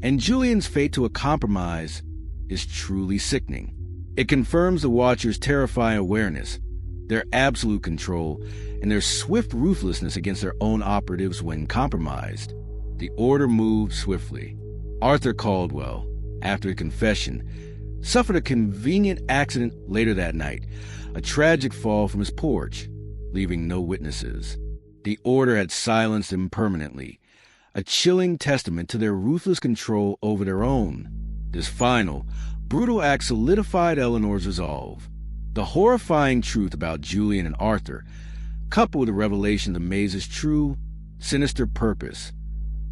and Julian's fate to a compromise is truly sickening. It confirms the Watcher's terrifying awareness, their absolute control, and their swift ruthlessness against their own operatives when compromised. The order moved swiftly. Arthur Caldwell, after a confession, suffered a convenient accident later that night, a tragic fall from his porch, leaving no witnesses. The order had silenced him permanently, a chilling testament to their ruthless control over their own. This final, brutal act solidified Eleanor's resolve. The horrifying truth about Julian and Arthur, coupled with the revelation of the maze's true, sinister purpose,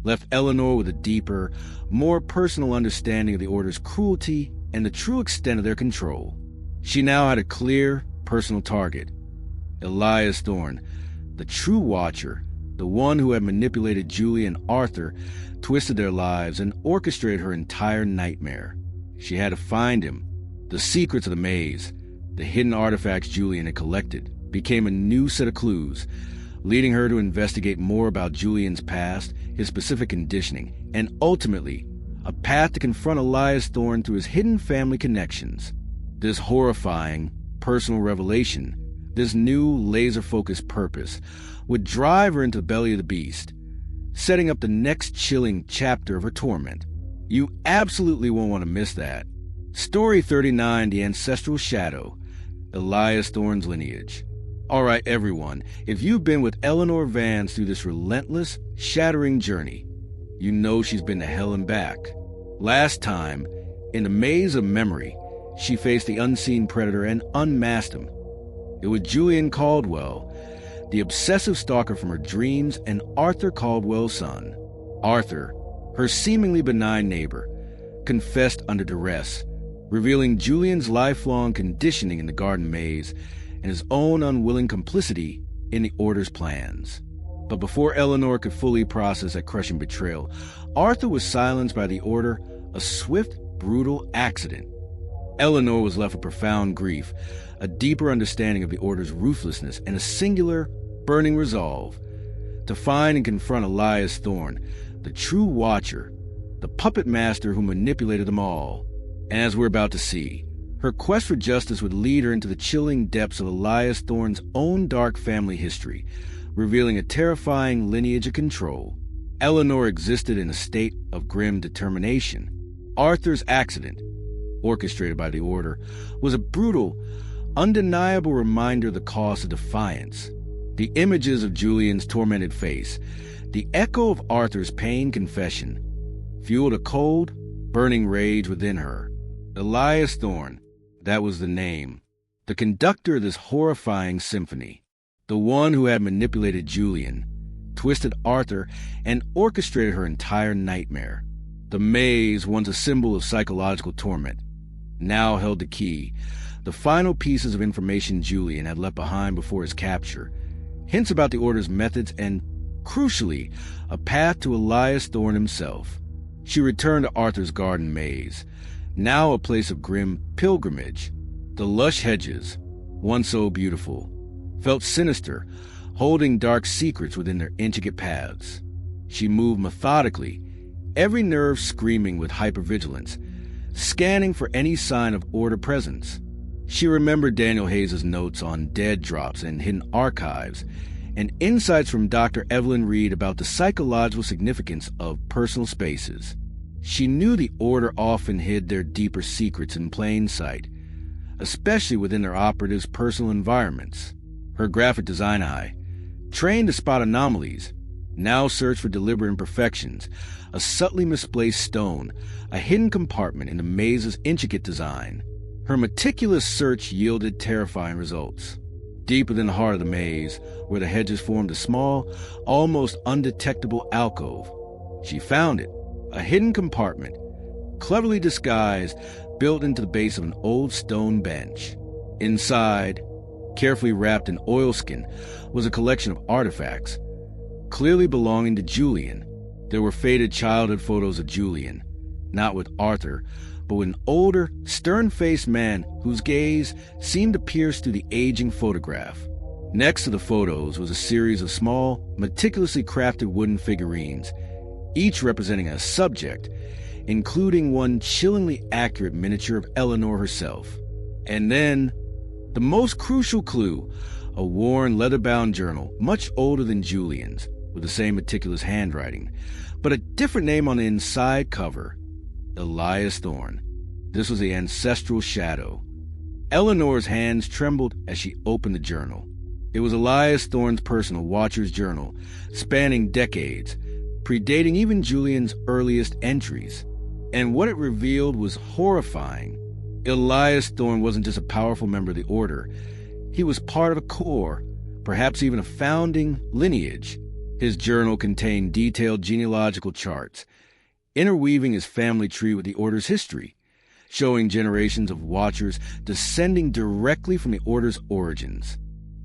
left Eleanor with a deeper, more personal understanding of the Order's cruelty and the true extent of their control. She now had a clear, personal target: Elias Thorne, the true Watcher, the one who had manipulated Julie and Arthur, twisted their lives, and orchestrated her entire nightmare. She had to find him. The secrets of the maze, the hidden artifacts Julian had collected, became a new set of clues, leading her to investigate more about Julian's past, his specific conditioning, and ultimately, a path to confront Elias Thorne through his hidden family connections. This horrifying, personal revelation, this new laser-focused purpose, would drive her into the belly of the beast, setting up the next chilling chapter of her torment. You absolutely won't want to miss that. Story 39, The Ancestral Shadow, Elias Thorne's Lineage. All right, everyone, if you've been with Eleanor Vance through this relentless, shattering journey, you know she's been to hell and back. Last time, in the maze of memory, she faced the unseen predator and unmasked him. It was Julian Caldwell, the obsessive stalker from her dreams, and Arthur Caldwell's son. Arthur, her seemingly benign neighbor, confessed under duress, revealing Julian's lifelong conditioning in the garden maze and his own unwilling complicity in the Order's plans. But before Eleanor could fully process that crushing betrayal, Arthur was silenced by the Order, a swift, brutal accident. Eleanor was left with profound grief, a deeper understanding of the Order's ruthlessness, and a singular, burning resolve to find and confront Elias Thorne, the true Watcher, the puppet master who manipulated them all. And as we're about to see, her quest for justice would lead her into the chilling depths of Elias Thorne's own dark family history, revealing a terrifying lineage of control. Eleanor existed in a state of grim determination. Arthur's accident, orchestrated by the Order, was a brutal, undeniable reminder of the cost of defiance. The images of Julian's tormented face, the echo of Arthur's pain confession, fueled a cold, burning rage within her. Elias Thorne, that was the name. The conductor of this horrifying symphony. The one who had manipulated Julian, twisted Arthur, and orchestrated her entire nightmare. The maze, once a symbol of psychological torment, now held the key, the final pieces of information Julian had left behind before his capture, hints about the Order's methods, and, crucially, a path to Elias Thorne himself. She returned to Arthur's garden maze, now a place of grim pilgrimage. The lush hedges, once so beautiful, felt sinister, holding dark secrets within their intricate paths. She moved methodically, every nerve screaming with hypervigilance, scanning for any sign of order presence. She remembered Daniel Hayes' notes on dead drops and hidden archives, and insights from Dr. Evelyn Reed about the psychological significance of personal spaces. She knew the Order often hid their deeper secrets in plain sight, especially within their operatives' personal environments. Her graphic design eye, trained to spot anomalies, now searched for deliberate imperfections, a subtly misplaced stone, a hidden compartment in the maze's intricate design. Her meticulous search yielded terrifying results. Deep within the heart of the maze, where the hedges formed a small, almost undetectable alcove, she found it, a hidden compartment, cleverly disguised, built into the base of an old stone bench. Inside, carefully wrapped in oilskin, was a collection of artifacts, clearly belonging to Julian. There were faded childhood photos of Julian, not with Arthur, but with an older, stern-faced man whose gaze seemed to pierce through the aging photograph. Next to the photos was a series of small, meticulously crafted wooden figurines, each representing a subject, including one chillingly accurate miniature of Eleanor herself. And then, the most crucial clue, a worn, leather-bound journal, much older than Julian's, with the same meticulous handwriting, but a different name on the inside cover, Elias Thorne. This was the ancestral shadow. Eleanor's hands trembled as she opened the journal. It was Elias Thorne's personal watcher's journal, spanning decades, predating even Julian's earliest entries. And what it revealed was horrifying. Elias Thorne wasn't just a powerful member of the Order. He was part of a core, perhaps even a founding lineage. His journal contained detailed genealogical charts, interweaving his family tree with the Order's history, showing generations of Watchers descending directly from the Order's origins.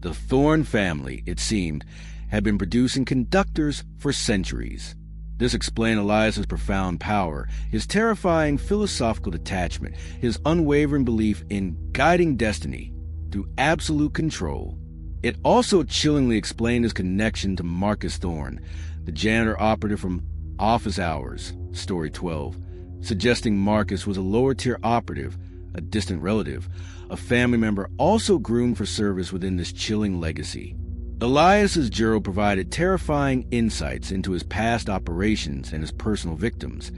The Thorne family, it seemed, had been producing conductors for centuries. This explained Elias's profound power, his terrifying philosophical detachment, his unwavering belief in guiding destiny through absolute control. It also chillingly explained his connection to Marcus Thorne, the janitor operative from Office Hours, Story 12, suggesting Marcus was a lower-tier operative, a distant relative, a family member also groomed for service within this chilling legacy. Elias's journal provided terrifying insights into his past operations and his personal victims,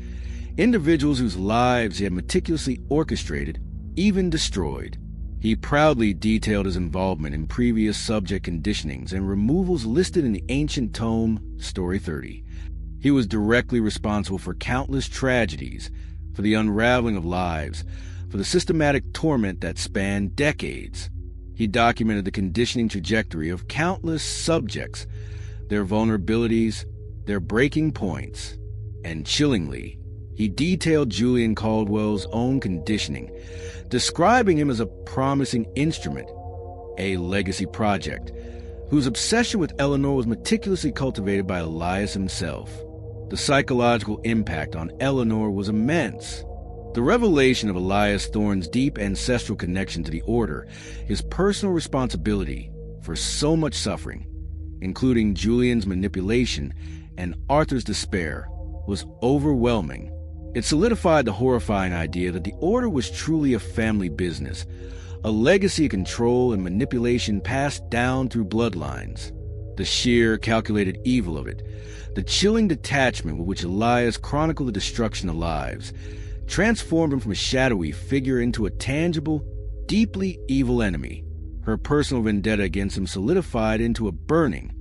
individuals whose lives he had meticulously orchestrated, even destroyed. He proudly detailed his involvement in previous subject conditionings and removals listed in the ancient tome Story 30. He was directly responsible for countless tragedies, for the unraveling of lives, for the systematic torment that spanned decades. He documented the conditioning trajectory of countless subjects, their vulnerabilities, their breaking points, and chillingly, he detailed Julian Caldwell's own conditioning, describing him as a promising instrument, a legacy project, whose obsession with Eleanor was meticulously cultivated by Elias himself. The psychological impact on Eleanor was immense. The revelation of Elias Thorne's deep ancestral connection to the Order, his personal responsibility for so much suffering, including Julian's manipulation and Arthur's despair, was overwhelming. It solidified the horrifying idea that the Order was truly a family business, a legacy of control and manipulation passed down through bloodlines. The sheer, calculated evil of it, the chilling detachment with which Elias chronicled the destruction of lives, transformed him from a shadowy figure into a tangible, deeply evil enemy. Her personal vendetta against him solidified into a burning,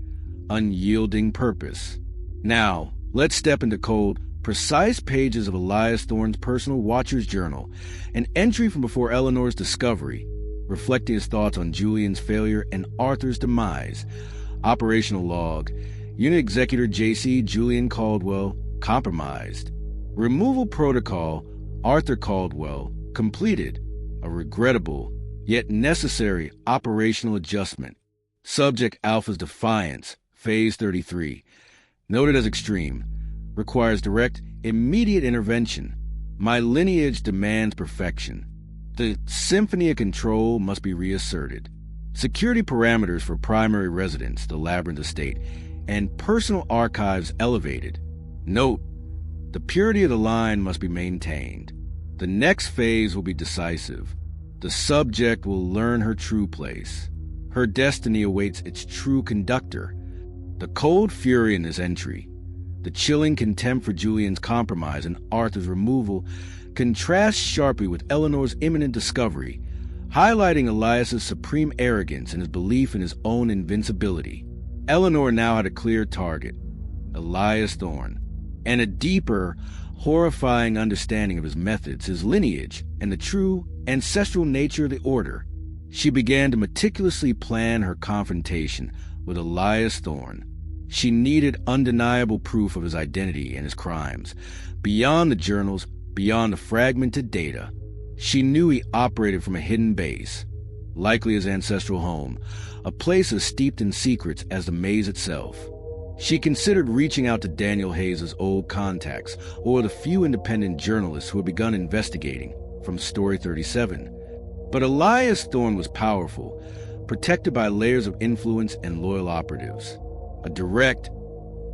unyielding purpose. Now, let's step into cold, precise pages of Elias Thorne's personal watcher's journal, an entry from before Eleanor's discovery, reflecting his thoughts on Julian's failure and Arthur's demise. Operational log. Unit Executor J.C. Julian Caldwell, compromised. Removal protocol, Arthur Caldwell, completed. A regrettable, yet necessary operational adjustment. Subject Alpha's defiance, Phase 33. Noted as extreme. Requires direct, immediate intervention. My lineage demands perfection. The symphony of control must be reasserted. Security parameters for primary residence, the Labyrinth estate, and personal archives elevated. Note, the purity of the line must be maintained. The next phase will be decisive. The subject will learn her true place. Her destiny awaits its true conductor. The cold fury in this entry, the chilling contempt for Julian's compromise and Arthur's removal, contrasts sharply with Eleanor's imminent discovery, highlighting Elias's supreme arrogance and his belief in his own invincibility. Eleanor now had a clear target, Elias Thorne, and a deeper, horrifying understanding of his methods, his lineage, and the true ancestral nature of the order. She began to meticulously plan her confrontation with Elias Thorne. She needed undeniable proof of his identity and his crimes, beyond the journals, beyond the fragmented data. She knew he operated from a hidden base, likely his ancestral home, a place as steeped in secrets as the maze itself. She considered reaching out to Daniel Hayes' old contacts or the few independent journalists who had begun investigating from Story 37. But Elias Thorne was powerful, protected by layers of influence and loyal operatives. A direct,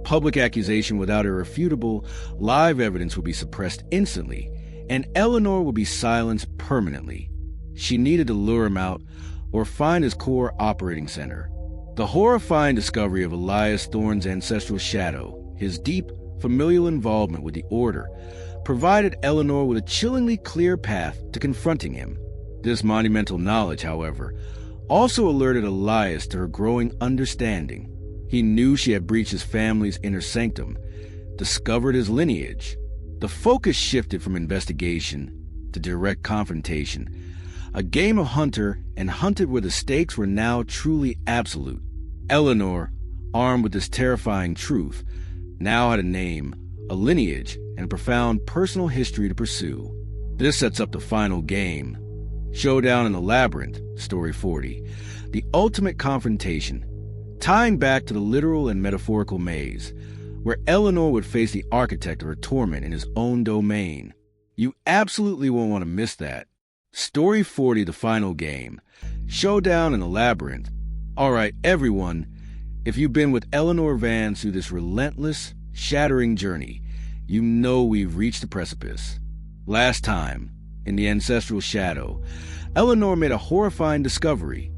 public accusation without irrefutable, live evidence would be suppressed instantly, and Eleanor would be silenced permanently. She needed to lure him out or find his core operating center. The horrifying discovery of Elias Thorne's ancestral shadow, his deep, familial involvement with the Order, provided Eleanor with a chillingly clear path to confronting him. This monumental knowledge, however, also alerted Elias to her growing understanding. He knew she had breached his family's inner sanctum, discovered his lineage. The focus shifted from investigation to direct confrontation, a game of hunter and hunted where the stakes were now truly absolute. Eleanor, armed with this terrifying truth, now had a name, a lineage, and a profound personal history to pursue. This sets up the final game. Showdown in the Labyrinth, Story 40, the ultimate confrontation, tying back to the literal and metaphorical maze, where Eleanor would face the architect of her torment in his own domain. You absolutely won't want to miss that. Story 40, the final game, Showdown in the Labyrinth. All right, everyone, if you've been with Eleanor Vance through this relentless, shattering journey, you know we've reached the precipice. Last time, in the ancestral shadow, Eleanor made a horrifying discovery,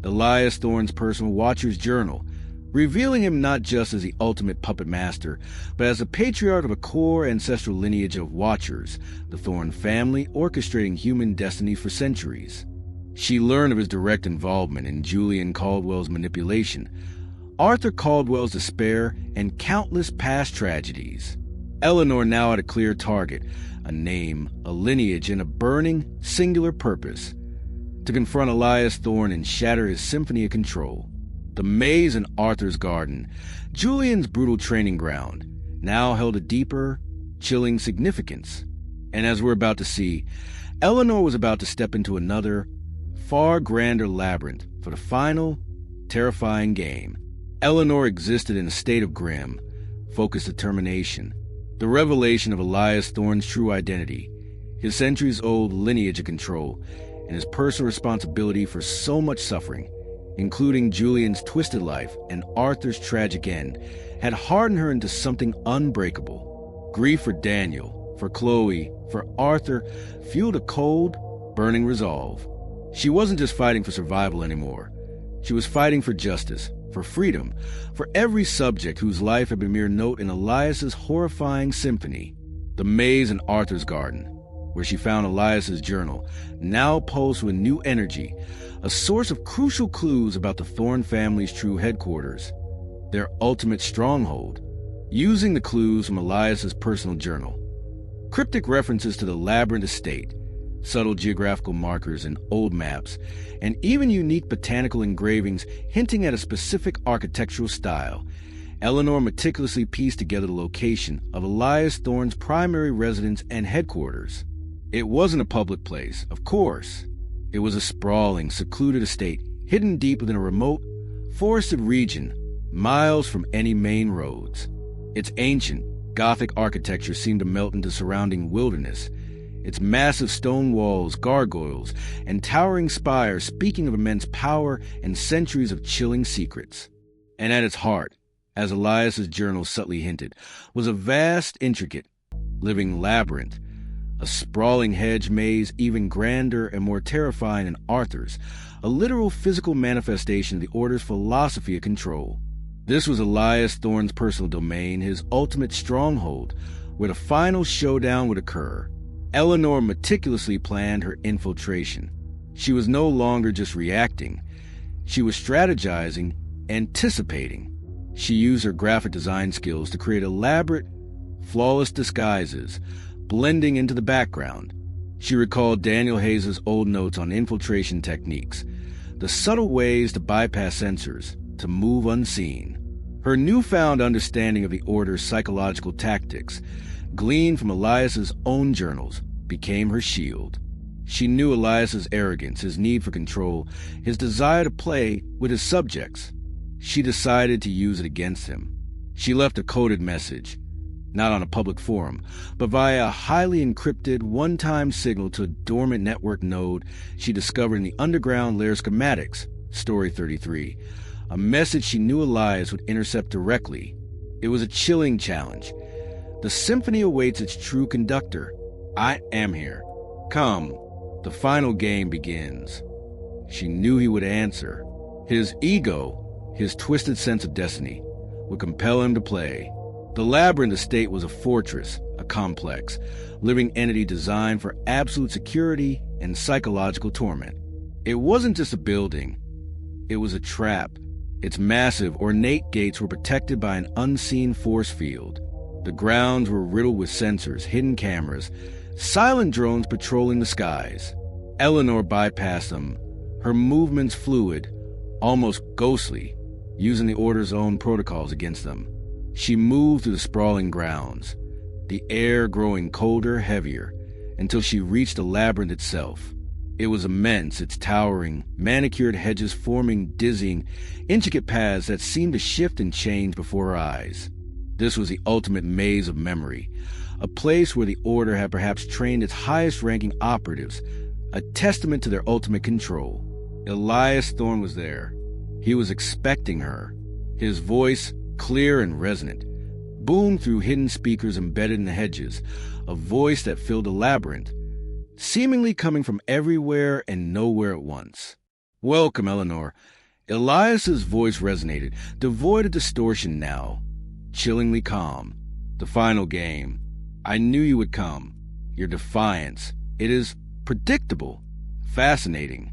Elias Thorne's personal watcher's journal, revealing him not just as the ultimate puppet master, but as the patriarch of a core ancestral lineage of watchers, the Thorne family orchestrating human destiny for centuries. She learned of his direct involvement in Julian Caldwell's manipulation, Arthur Caldwell's despair, and countless past tragedies. Eleanor now had a clear target, a name, a lineage, and a burning, singular purpose: to confront Elias Thorne and shatter his symphony of control. The maze in Arthur's garden, Julian's brutal training ground, now held a deeper, chilling significance. And as we're about to see, Eleanor was about to step into another, far grander labyrinth for the final, terrifying game. Eleanor existed in a state of grim, focused determination. The revelation of Elias Thorne's true identity, his centuries-old lineage of control, and his personal responsibility for so much suffering, including Julian's twisted life and Arthur's tragic end, had hardened her into something unbreakable. Grief for Daniel, for Chloe, for Arthur fueled a cold, burning resolve. She wasn't just fighting for survival anymore. She was fighting for justice, for freedom, for every subject whose life had been mere note in Elias's horrifying symphony. The maze in Arthur's garden, where she found Elias's journal, now pulsed with new energy, a source of crucial clues about the Thorne family's true headquarters, their ultimate stronghold. Using the clues from Elias's personal journal, cryptic references to the Labyrinth estate, subtle geographical markers and old maps, and even unique botanical engravings hinting at a specific architectural style, Eleanor meticulously pieced together the location of Elias Thorne's primary residence and headquarters. It wasn't a public place, of course. It was a sprawling, secluded estate, hidden deep within a remote, forested region, miles from any main roads. Its ancient, Gothic architecture seemed to melt into surrounding wilderness, its massive stone walls, gargoyles, and towering spires speaking of immense power and centuries of chilling secrets. And at its heart, as Elias's journal subtly hinted, was a vast, intricate, living labyrinth, a sprawling hedge maze even grander and more terrifying than Arthur's, a literal physical manifestation of the Order's philosophy of control. This was Elias Thorne's personal domain, his ultimate stronghold, where the final showdown would occur. Eleanor meticulously planned her infiltration. She was no longer just reacting. She was strategizing, anticipating. She used her graphic design skills to create elaborate, flawless disguises, blending into the background. She recalled Daniel Hayes's old notes on infiltration techniques, the subtle ways to bypass sensors, to move unseen. Her newfound understanding of the Order's psychological tactics, gleaned from Elias's own journals, became her shield. She knew Elias's arrogance, his need for control, his desire to play with his subjects. She decided to use it against him. She left a coded message, not on a public forum, but via a highly encrypted, one-time signal to a dormant network node she discovered in the underground layer schematics, Story 33, a message she knew Elias would intercept directly. It was a chilling challenge. The symphony awaits its true conductor. I am here. Come. The final game begins. She knew he would answer. His ego, his twisted sense of destiny, would compel him to play. The labyrinth estate was a fortress, a complex, living entity designed for absolute security and psychological torment. It wasn't just a building. It was a trap. Its massive, ornate gates were protected by an unseen force field. The grounds were riddled with sensors, hidden cameras, silent drones patrolling the skies. Eleanor bypassed them, her movements fluid, almost ghostly, using the Order's own protocols against them. She moved through the sprawling grounds, the air growing colder, heavier, until she reached the labyrinth itself. It was immense, its towering, manicured hedges forming dizzying, intricate paths that seemed to shift and change before her eyes. This was the ultimate maze of memory, a place where the Order had perhaps trained its highest-ranking operatives, a testament to their ultimate control. Elias Thorne was there. He was expecting her. His voice, clear and resonant, boomed through hidden speakers embedded in the hedges, a voice that filled the labyrinth, seemingly coming from everywhere and nowhere at once. "Welcome, Eleanor." Elias's voice resonated, devoid of distortion now, chillingly calm. "The final game. I knew you would come. Your defiance. It is predictable. Fascinating."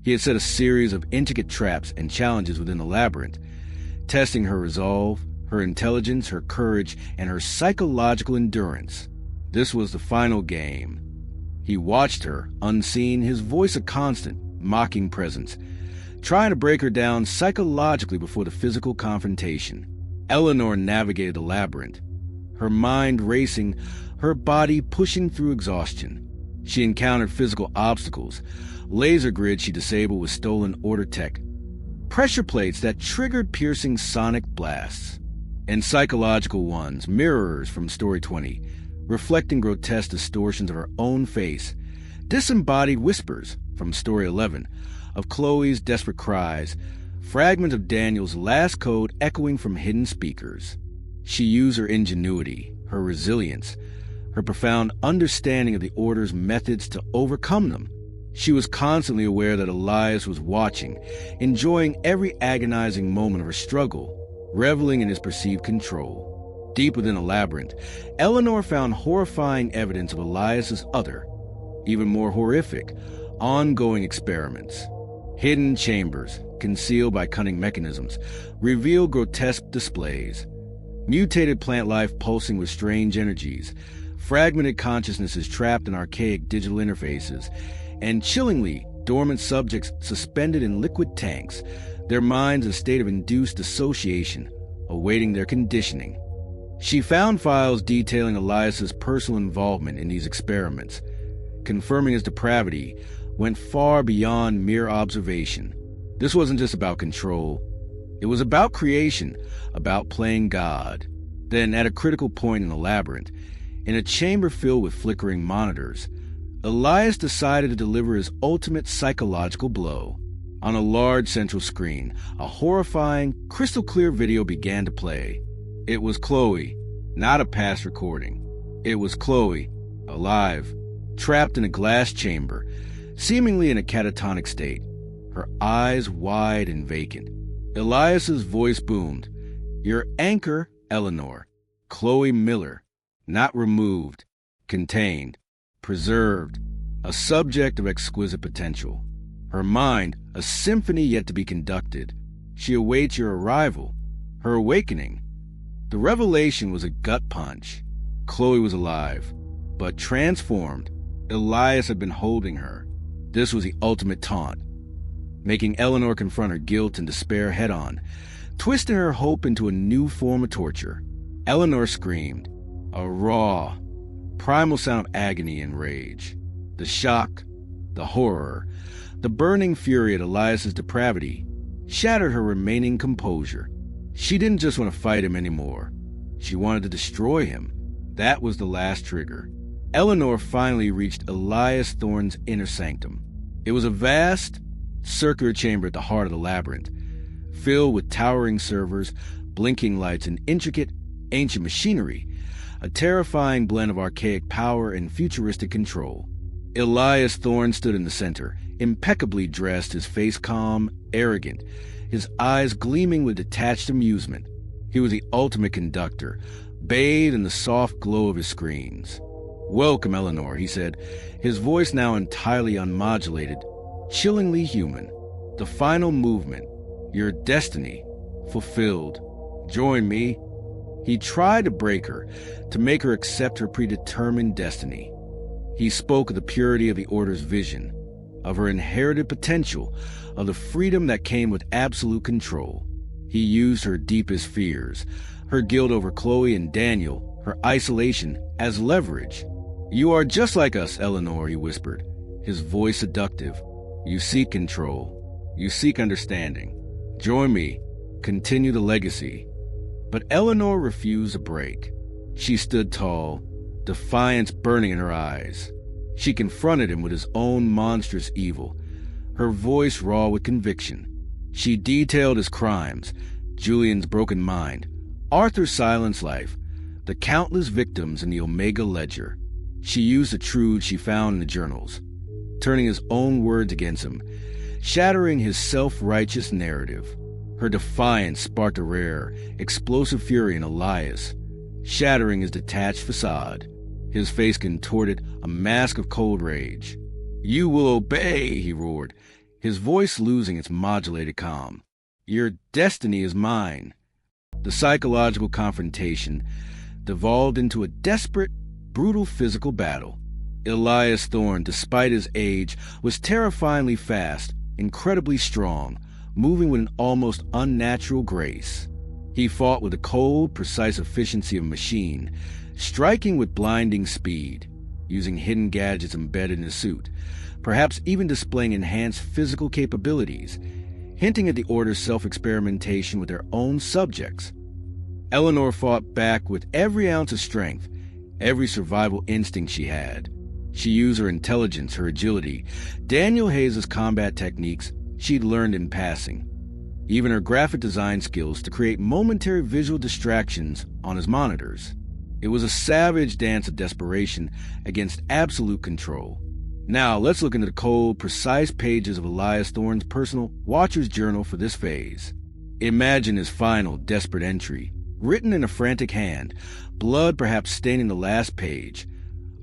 He had set a series of intricate traps and challenges within the labyrinth, testing her resolve, her intelligence, her courage, and her psychological endurance. This was the final game. He watched her, unseen, his voice a constant, mocking presence, trying to break her down psychologically before the physical confrontation. Eleanor navigated the labyrinth, her mind racing, her body pushing through exhaustion. She encountered physical obstacles, laser grids she disabled with stolen Order tech, pressure plates that triggered piercing sonic blasts, and psychological ones, mirrors from Story 20, reflecting grotesque distortions of her own face, disembodied whispers from Story 11, of Chloe's desperate cries, fragments of Daniel's last code echoing from hidden speakers. She used her ingenuity, her resilience, her profound understanding of the Order's methods to overcome them. She was constantly aware that Elias was watching, enjoying every agonizing moment of her struggle, reveling in his perceived control. Deep within the labyrinth, Eleanor found horrifying evidence of Elias's other, even more horrific, ongoing experiments. Hidden chambers, concealed by cunning mechanisms, revealed grotesque displays. Mutated plant life pulsing with strange energies, fragmented consciousnesses trapped in archaic digital interfaces, and chillingly dormant subjects suspended in liquid tanks, their minds in a state of induced dissociation, awaiting their conditioning. She found files detailing Elias's personal involvement in these experiments, confirming his depravity went far beyond mere observation. This wasn't just about control. It was about creation, about playing God. Then, at a critical point in the labyrinth, In a chamber filled with flickering monitors, Elias decided to deliver his ultimate psychological blow. On a large central screen, a horrifying, crystal-clear video began to play. It was Chloe, not a past recording. It was Chloe, alive, trapped in a glass chamber, seemingly in a catatonic state, her eyes wide and vacant. Elias's voice boomed. "Your anchor, Eleanor, Chloe Miller, not removed, contained, preserved, a subject of exquisite potential. Her mind, a symphony yet to be conducted. She awaits your arrival, her awakening." The revelation was a gut punch. Chloe was alive, but transformed. Elias had been holding her. This was the ultimate taunt, making Eleanor confront her guilt and despair head-on, twisting her hope into a new form of torture. Eleanor screamed, a raw, primal sound of agony and rage. The shock, the horror, the burning fury at Elias's depravity shattered her remaining composure. She didn't just want to fight him anymore. She wanted to destroy him. That was the last trigger. Eleanor finally reached Elias Thorne's inner sanctum. It was a vast, circular chamber at the heart of the labyrinth, filled with towering servers, blinking lights, and intricate, ancient machinery, a terrifying blend of archaic power and futuristic control. Elias Thorne stood in the center, impeccably dressed, his face calm, arrogant, his eyes gleaming with detached amusement. He was the ultimate conductor, bathed in the soft glow of his screens. "Welcome, Eleanor," he said, his voice now entirely unmodulated, chillingly human. "The final movement, your destiny, fulfilled. Join me." He tried to break her, to make her accept her predetermined destiny. He spoke of the purity of the Order's vision, of her inherited potential, of the freedom that came with absolute control. He used her deepest fears, her guilt over Chloe and Daniel, her isolation, as leverage. "You are just like us, Eleanor," he whispered, his voice seductive. "You seek control. You seek understanding. Join me. Continue the legacy." But Eleanor refused a break. She stood tall, defiance burning in her eyes. She confronted him with his own monstrous evil, her voice raw with conviction. She detailed his crimes, Julian's broken mind, Arthur's silenced life, the countless victims in the Omega Ledger. She used the truths she found in the journals, turning his own words against him, shattering his self-righteous narrative. Her defiance sparked a rare, explosive fury in Elias, shattering his detached facade. His face contorted, a mask of cold rage. "You will obey," he roared, his voice losing its modulated calm. "Your destiny is mine." The psychological confrontation devolved into a desperate, brutal physical battle. Elias Thorne, despite his age, was terrifyingly fast, incredibly strong, moving with an almost unnatural grace. He fought with the cold, precise efficiency of a machine, striking with blinding speed, using hidden gadgets embedded in his suit, perhaps even displaying enhanced physical capabilities, hinting at the Order's self-experimentation with their own subjects. Eleanor fought back with every ounce of strength, every survival instinct she had. She used her intelligence, her agility, Daniel Hayes' combat techniques she'd learned in passing, even her graphic design skills to create momentary visual distractions on his monitors. It was a savage dance of desperation against absolute control. Now, let's look into the cold, precise pages of Elias Thorne's personal Watcher's Journal for this phase. Imagine his final, desperate entry, written in a frantic hand, blood perhaps staining the last page.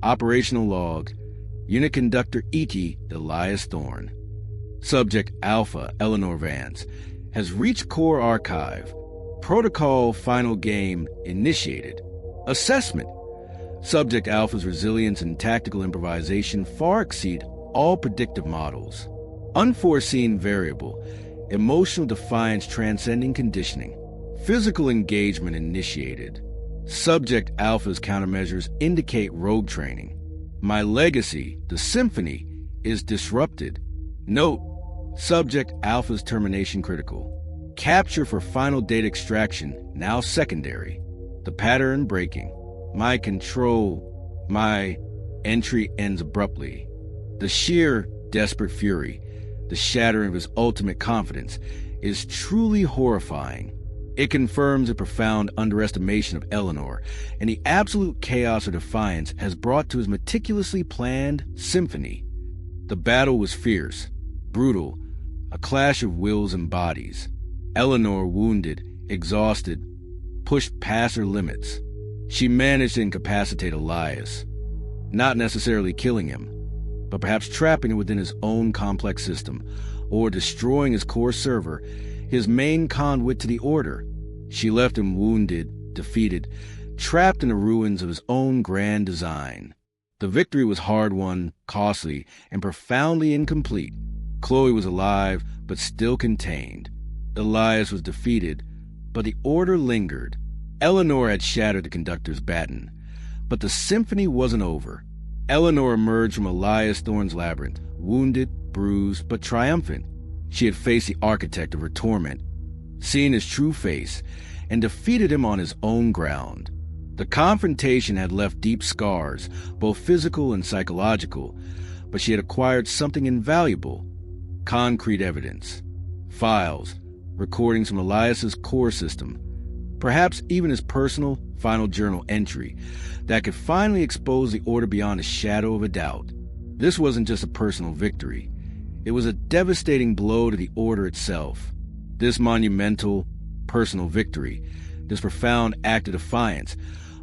Operational log, Unit Conductor E.T. Elias Thorne. Subject Alpha, Eleanor Vance, has reached Core Archive. Protocol Final Game initiated. Assessment. Subject Alpha's resilience and tactical improvisation far exceed all predictive models. Unforeseen variable. Emotional defiance transcending conditioning. Physical engagement initiated. Subject Alpha's countermeasures indicate rogue training. My legacy, the symphony, is disrupted. Note, Subject Alpha's termination critical. Capture for final data extraction now secondary. The pattern breaking. my control, my entry ends abruptly. The sheer, desperate fury, the shattering of his ultimate confidence, is truly horrifying. It confirms a profound underestimation of Eleanor and the absolute chaos or defiance has brought to his meticulously planned symphony. The battle was fierce, brutal, a clash of wills and bodies. Eleanor, wounded, exhausted, pushed past her limits. She managed to incapacitate Elias, not necessarily killing him, but perhaps trapping him within his own complex system, or destroying his core server, his main conduit to the Order. She left him wounded, defeated, trapped in the ruins of his own grand design. The victory was hard-won, costly, and profoundly incomplete. Chloe was alive, but still contained. Elias was defeated, but the Order lingered. Eleanor had shattered the conductor's baton, but the symphony wasn't over. Eleanor emerged from Elias Thorne's labyrinth, wounded, bruised, but triumphant. She had faced the architect of her torment, seen his true face, and defeated him on his own ground. The confrontation had left deep scars, both physical and psychological, but she had acquired something invaluable: concrete evidence, files, recordings from Elias's core system, perhaps even his personal final journal entry that could finally expose the Order beyond a shadow of a doubt. This wasn't just a personal victory. It was a devastating blow to the Order itself. This monumental, personal victory, this profound act of defiance,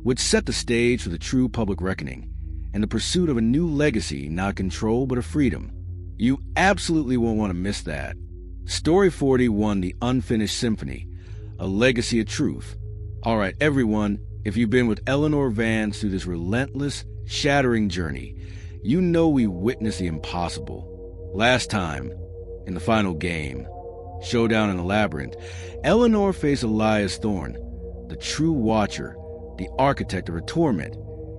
would set the stage for the true public reckoning and the pursuit of a new legacy, not control, but of freedom. You absolutely won't want to miss that. Story 40 won the Unfinished Symphony, a legacy of truth. All right, everyone, if you've been with Eleanor Vance through this relentless, shattering journey, you know we witnessed the impossible. Last time, in the final game, Showdown in the Labyrinth, Eleanor faced Elias Thorne, the true watcher, the architect of her torment,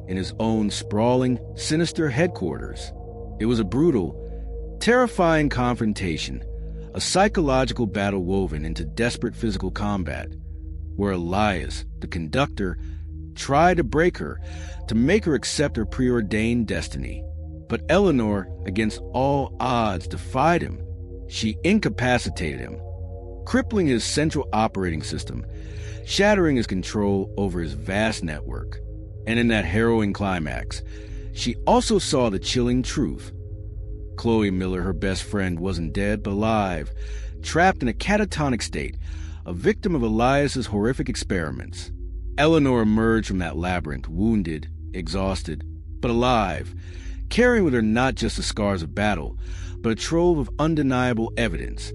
in his own sprawling, sinister headquarters. It was a brutal, terrifying confrontation, a psychological battle woven into desperate physical combat, where Elias, the conductor, tried to break her, to make her accept her preordained destiny. But Eleanor, against all odds, defied him. She incapacitated him, crippling his central operating system, shattering his control over his vast network. And in that harrowing climax, she also saw the chilling truth. Chloe Miller, her best friend, wasn't dead, but alive, trapped in a catatonic state, a victim of Elias's horrific experiments. Eleanor emerged from that labyrinth, wounded, exhausted, but alive, carrying with her not just the scars of battle, but a trove of undeniable evidence,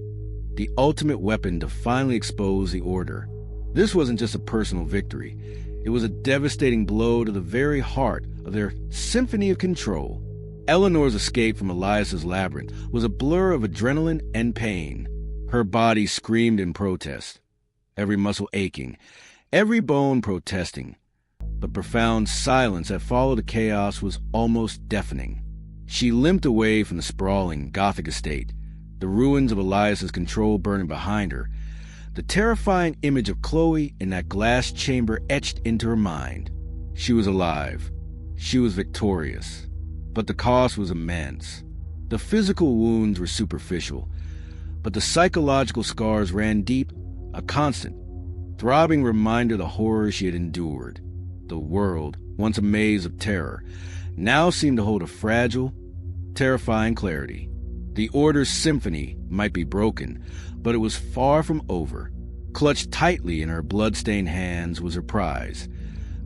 the ultimate weapon to finally expose the Order. This wasn't just a personal victory. It was a devastating blow to the very heart of their symphony of control. Eleanor's escape from Elias's labyrinth was a blur of adrenaline and pain. Her body screamed in protest, every muscle aching, every bone protesting. The profound silence that followed the chaos was almost deafening. She limped away from the sprawling Gothic estate, the ruins of Elias's control burning behind her, the terrifying image of Chloe in that glass chamber etched into her mind. She was alive. She was victorious. But the cost was immense. The physical wounds were superficial, but the psychological scars ran deep, a constant, throbbing reminder of the horror she had endured. The world, once a maze of terror, now seemed to hold a fragile, terrifying clarity. The Order's symphony might be broken, but it was far from over. Clutched tightly in her blood-stained hands was her prize,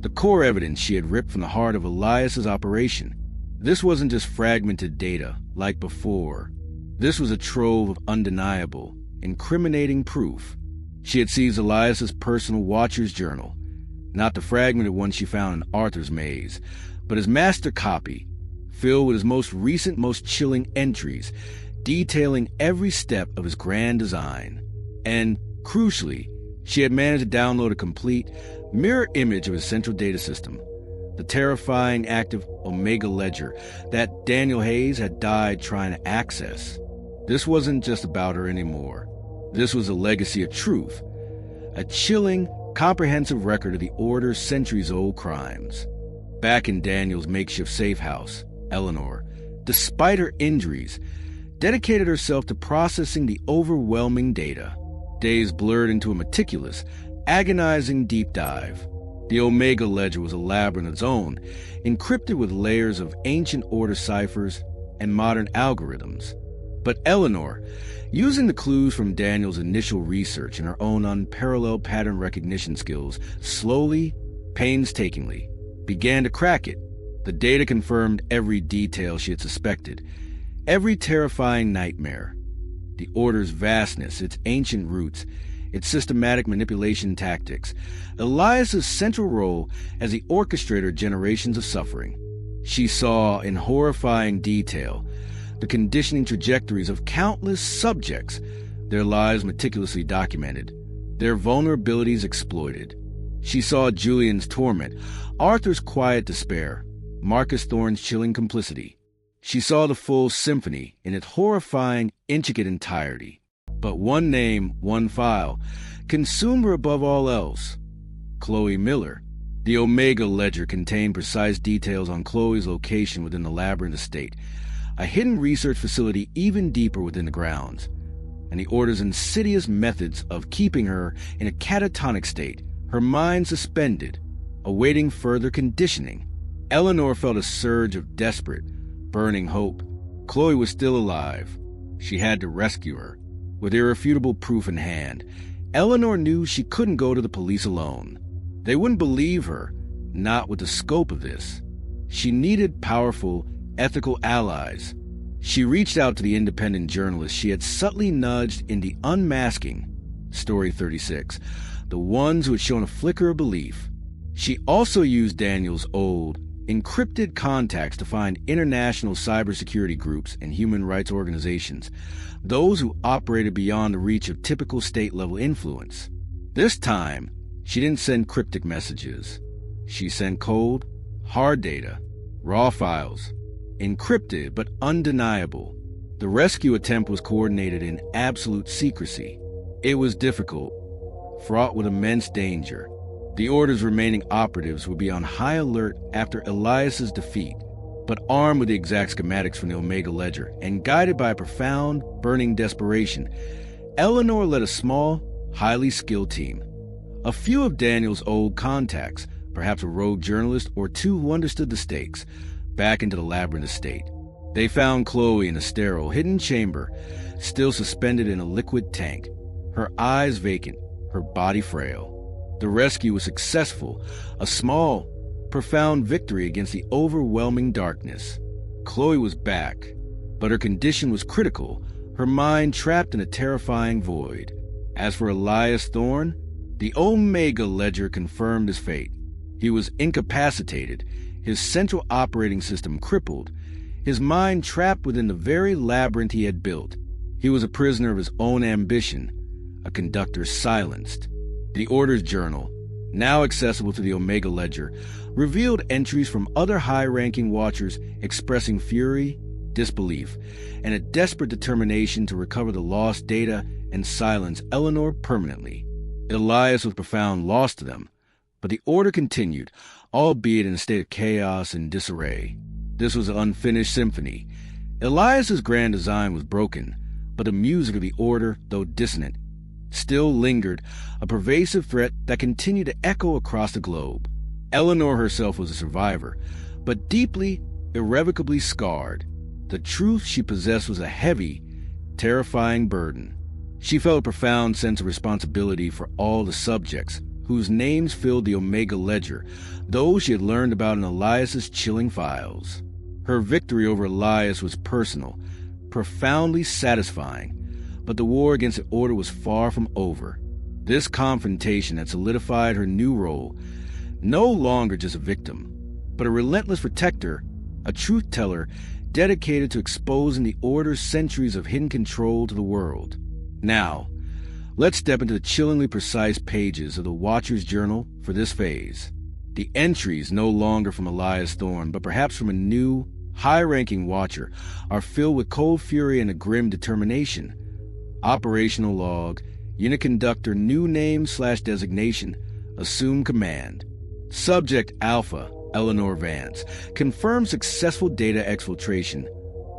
the core evidence she had ripped from the heart of Elias's operation. This wasn't just fragmented data, like before. This was a trove of undeniable, incriminating proof. She had seized Elias's personal watcher's journal, not the fragmented one she found in Arthur's maze, but his master copy, filled with his most recent, most chilling entries, detailing every step of his grand design. And, crucially, she had managed to download a complete, mirror image of his central data system, the terrifying active Omega Ledger that Daniel Hayes had died trying to access. This wasn't just about her anymore. This was a legacy of truth, a chilling, comprehensive record of the Order's centuries-old crimes. Back in Daniel's makeshift safe house, Eleanor, despite her injuries, dedicated herself to processing the overwhelming data. Days blurred into a meticulous, agonizing deep dive. The Omega Ledger was a labyrinth of its own, encrypted with layers of ancient order ciphers and modern algorithms. But Eleanor, using the clues from Daniel's initial research and her own unparalleled pattern recognition skills, slowly, painstakingly, began to crack it. The data confirmed every detail she had suspected, every terrifying nightmare. The Order's vastness, its ancient roots, its systematic manipulation tactics, Elias's central role as the orchestrator of generations of suffering. She saw in horrifying detail the conditioning trajectories of countless subjects, their lives meticulously documented, their vulnerabilities exploited. She saw Julian's torment, Arthur's quiet despair, Marcus Thorne's chilling complicity. She saw the full symphony in its horrifying, intricate entirety. But one name, one file, consumed her above all else. Chloe Miller. The Omega Ledger contained precise details on Chloe's location within the Labyrinth estate, a hidden research facility even deeper within the grounds, and the Order's insidious methods of keeping her in a catatonic state, her mind suspended, awaiting further conditioning. Eleanor felt a surge of desperate, burning hope. Chloe was still alive. She had to rescue her. With irrefutable proof in hand, Eleanor knew she couldn't go to the police alone. They wouldn't believe her, not with the scope of this. She needed powerful, ethical allies. She reached out to the independent journalists she had subtly nudged into unmasking Story 36, the ones who had shown a flicker of belief. She also used Daniel's old, encrypted contacts to find international cybersecurity groups and human rights organizations, those who operated beyond the reach of typical state-level influence. This time, she didn't send cryptic messages. She sent cold, hard data, raw files, encrypted but undeniable. The rescue attempt was coordinated in absolute secrecy. It was difficult, fraught with immense danger. The Order's remaining operatives would be on high alert after Elias's defeat, but armed with the exact schematics from the Omega Ledger and guided by a profound, burning desperation, Eleanor led a small, highly skilled team. A few of Daniel's old contacts, perhaps a rogue journalist or two who understood the stakes, back into the Labyrinth estate. They found Chloe in a sterile, hidden chamber, still suspended in a liquid tank, her eyes vacant, her body frail. The rescue was successful, a small, profound victory against the overwhelming darkness. Chloe was back, but her condition was critical, her mind trapped in a terrifying void. As for Elias Thorne, the Omega Ledger confirmed his fate. He was incapacitated, his central operating system crippled, his mind trapped within the very labyrinth he had built. He was a prisoner of his own ambition, a conductor silenced. The Order's journal, now accessible to the Omega Ledger, revealed entries from other high-ranking watchers expressing fury, disbelief, and a desperate determination to recover the lost data and silence Eleanor permanently. Elias was profound loss to them, but the Order continued, albeit in a state of chaos and disarray. This was an unfinished symphony. Elias's grand design was broken, but the music of the Order, though dissonant, still lingered, a pervasive threat that continued to echo across the globe. Eleanor herself was a survivor, but deeply, irrevocably scarred. The truth she possessed was a heavy, terrifying burden. She felt a profound sense of responsibility for all the subjects whose names filled the Omega Ledger, those she had learned about in Elias's chilling files. Her victory over Elias was personal, profoundly satisfying, but the war against the Order was far from over. This confrontation had solidified her new role, no longer just a victim, but a relentless protector, a truth-teller dedicated to exposing the Order's centuries of hidden control to the world. Now, let's step into the chillingly precise pages of the Watcher's Journal for this phase. The entries, no longer from Elias Thorne, but perhaps from a new, high-ranking Watcher, are filled with cold fury and a grim determination. Operational log, unit conductor, new name / designation, assume command. Subject Alpha, Eleanor Vance, confirmed successful data exfiltration,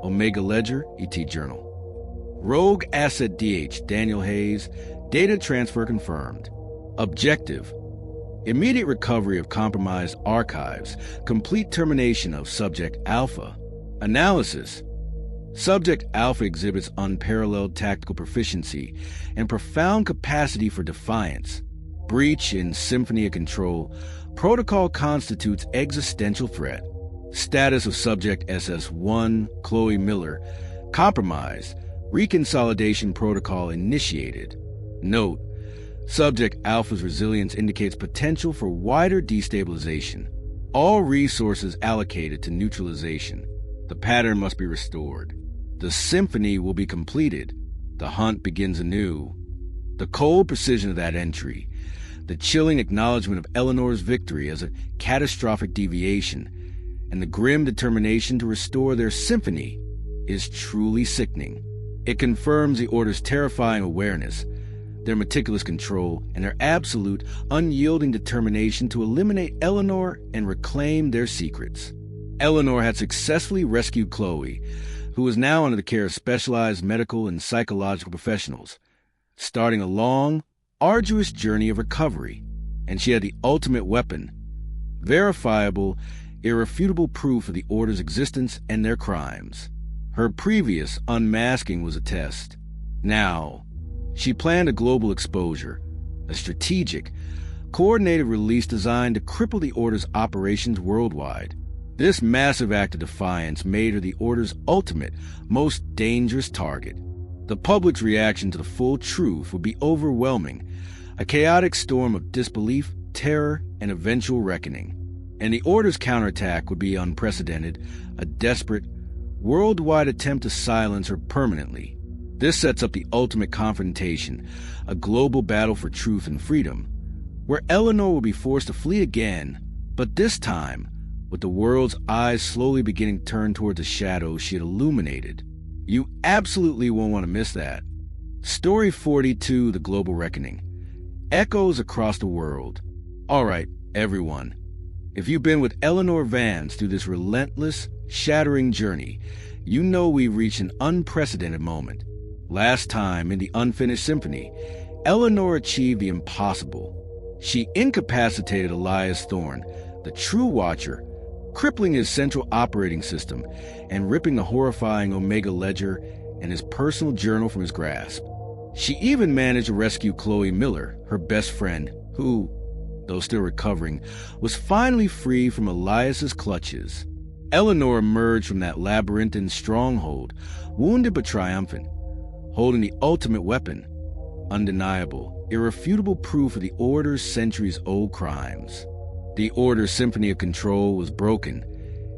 Omega Ledger, ET Journal. Rogue Asset DH, Daniel Hayes, data transfer confirmed. Objective: immediate recovery of compromised archives, complete termination of Subject Alpha. Analysis: Subject Alpha exhibits unparalleled tactical proficiency and profound capacity for defiance. Breach in symphony of control. Protocol constitutes existential threat. Status of Subject SS1, Chloe Miller, compromised. Reconsolidation protocol initiated. Note: Subject Alpha's resilience indicates potential for wider destabilization. All resources allocated to neutralization. The pattern must be restored. The symphony will be completed. The hunt begins anew. The cold precision of that entry, the chilling acknowledgement of Eleanor's victory as a catastrophic deviation, and the grim determination to restore their symphony is truly sickening. It confirms the Order's terrifying awareness, their meticulous control, and their absolute, unyielding determination to eliminate Eleanor and reclaim their secrets. Eleanor had successfully rescued Chloe, who was now under the care of specialized medical and psychological professionals, starting a long, arduous journey of recovery. And she had the ultimate weapon, verifiable, irrefutable proof of the Order's existence and their crimes. Her previous unmasking was a test. Now, she planned a global exposure, a strategic, coordinated release designed to cripple the Order's operations worldwide. This massive act of defiance made her the Order's ultimate, most dangerous target. The public's reaction to the full truth would be overwhelming, a chaotic storm of disbelief, terror, and eventual reckoning. And the Order's counterattack would be unprecedented, a desperate, worldwide attempt to silence her permanently. This sets up the ultimate confrontation, a global battle for truth and freedom, where Eleanor will be forced to flee again, but this time, with the world's eyes slowly beginning to turn toward the shadows she had illuminated. You absolutely won't want to miss that. Story 42, The Global Reckoning. Echoes across the world. All right, everyone. If you've been with Eleanor Vance through this relentless, shattering journey, you know we've reached an unprecedented moment. Last time, in the Unfinished Symphony, Eleanor achieved the impossible. She incapacitated Elias Thorne, the True Watcher, crippling his central operating system and ripping the horrifying Omega Ledger and his personal journal from his grasp. She even managed to rescue Chloe Miller, her best friend, who, though still recovering, was finally free from Elias's clutches. Eleanor emerged from that labyrinthine stronghold, wounded but triumphant, holding the ultimate weapon, undeniable, irrefutable proof of the Order's centuries-old crimes. The Order's symphony of control was broken,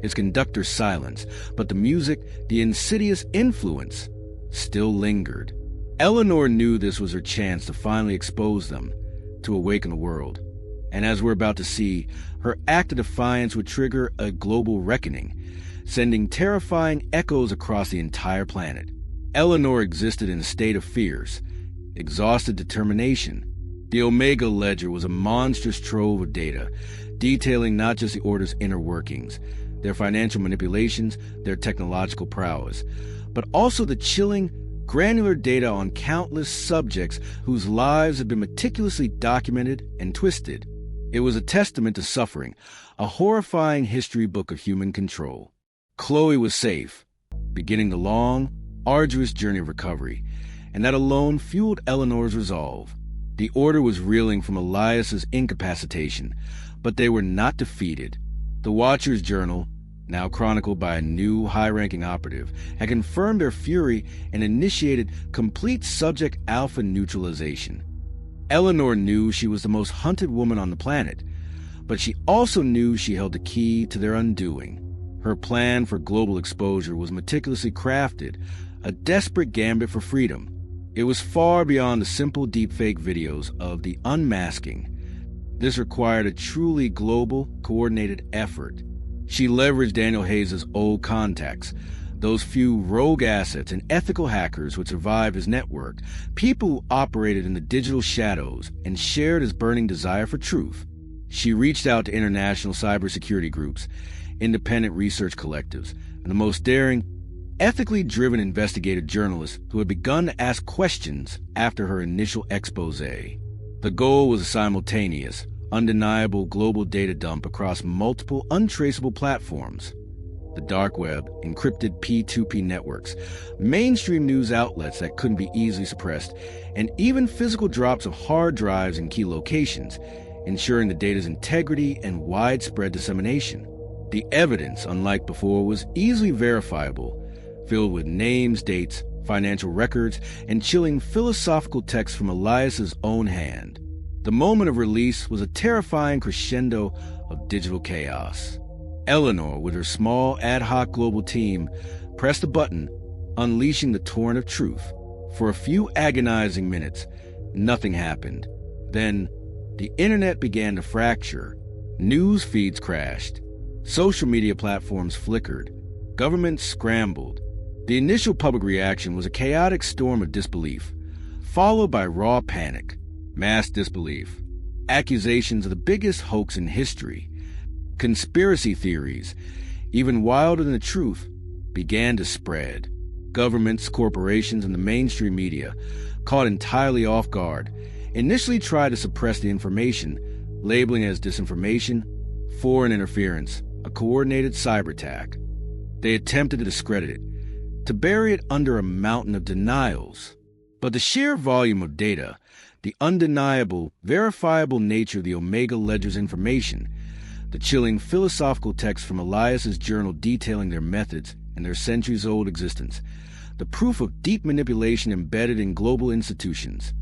its conductor silenced, but the music, the insidious influence, still lingered. Eleanor knew this was her chance to finally expose them, to awaken the world. And as we're about to see, her act of defiance would trigger a global reckoning, sending terrifying echoes across the entire planet. Eleanor existed in a state of fierce, exhausted determination. The Omega Ledger was a monstrous trove of data, detailing not just the Order's inner workings, their financial manipulations, their technological prowess, but also the chilling, granular data on countless subjects whose lives had been meticulously documented and twisted. It was a testament to suffering, a horrifying history book of human control. Chloe was safe, beginning the long, arduous journey of recovery, and that alone fueled Eleanor's resolve. The Order was reeling from Elias's incapacitation, but they were not defeated. The Watcher's journal, now chronicled by a new high-ranking operative, had confirmed their fury and initiated complete Subject Alpha neutralization. Eleanor knew she was the most hunted woman on the planet, but she also knew she held the key to their undoing. Her plan for global exposure was meticulously crafted, a desperate gambit for freedom. It was far beyond the simple deepfake videos of the unmasking. This required a truly global, coordinated effort. She leveraged Daniel Hayes' old contacts, those few rogue assets and ethical hackers who had survived his network, people who operated in the digital shadows and shared his burning desire for truth. She reached out to international cybersecurity groups, independent research collectives, and the most daring, ethically driven investigative journalists who had begun to ask questions after her initial expose. The goal was a simultaneous, undeniable global data dump across multiple untraceable platforms. The dark web, encrypted P2P networks, mainstream news outlets that couldn't be easily suppressed, and even physical drops of hard drives in key locations, ensuring the data's integrity and widespread dissemination. The evidence, unlike before, was easily verifiable, filled with names, dates, financial records, and chilling philosophical texts from Elias's own hand. The moment of release was a terrifying crescendo of digital chaos. Eleanor, with her small ad hoc global team, pressed a button, unleashing the torrent of truth. For a few agonizing minutes, nothing happened. Then, the internet began to fracture. News feeds crashed. Social media platforms flickered. Governments scrambled. The initial public reaction was a chaotic storm of disbelief, followed by raw panic, mass disbelief, accusations of the biggest hoax in history. Conspiracy theories, even wilder than the truth, began to spread. Governments, corporations, and the mainstream media, caught entirely off guard, initially tried to suppress the information, labeling it as disinformation, foreign interference, a coordinated cyber attack. They attempted to discredit it, to bury it under a mountain of denials. But the sheer volume of data, the undeniable, verifiable nature of the Omega Ledger's information, the chilling philosophical text from Elias's journal detailing their methods and their centuries-old existence, the proof of deep manipulation embedded in global institutions.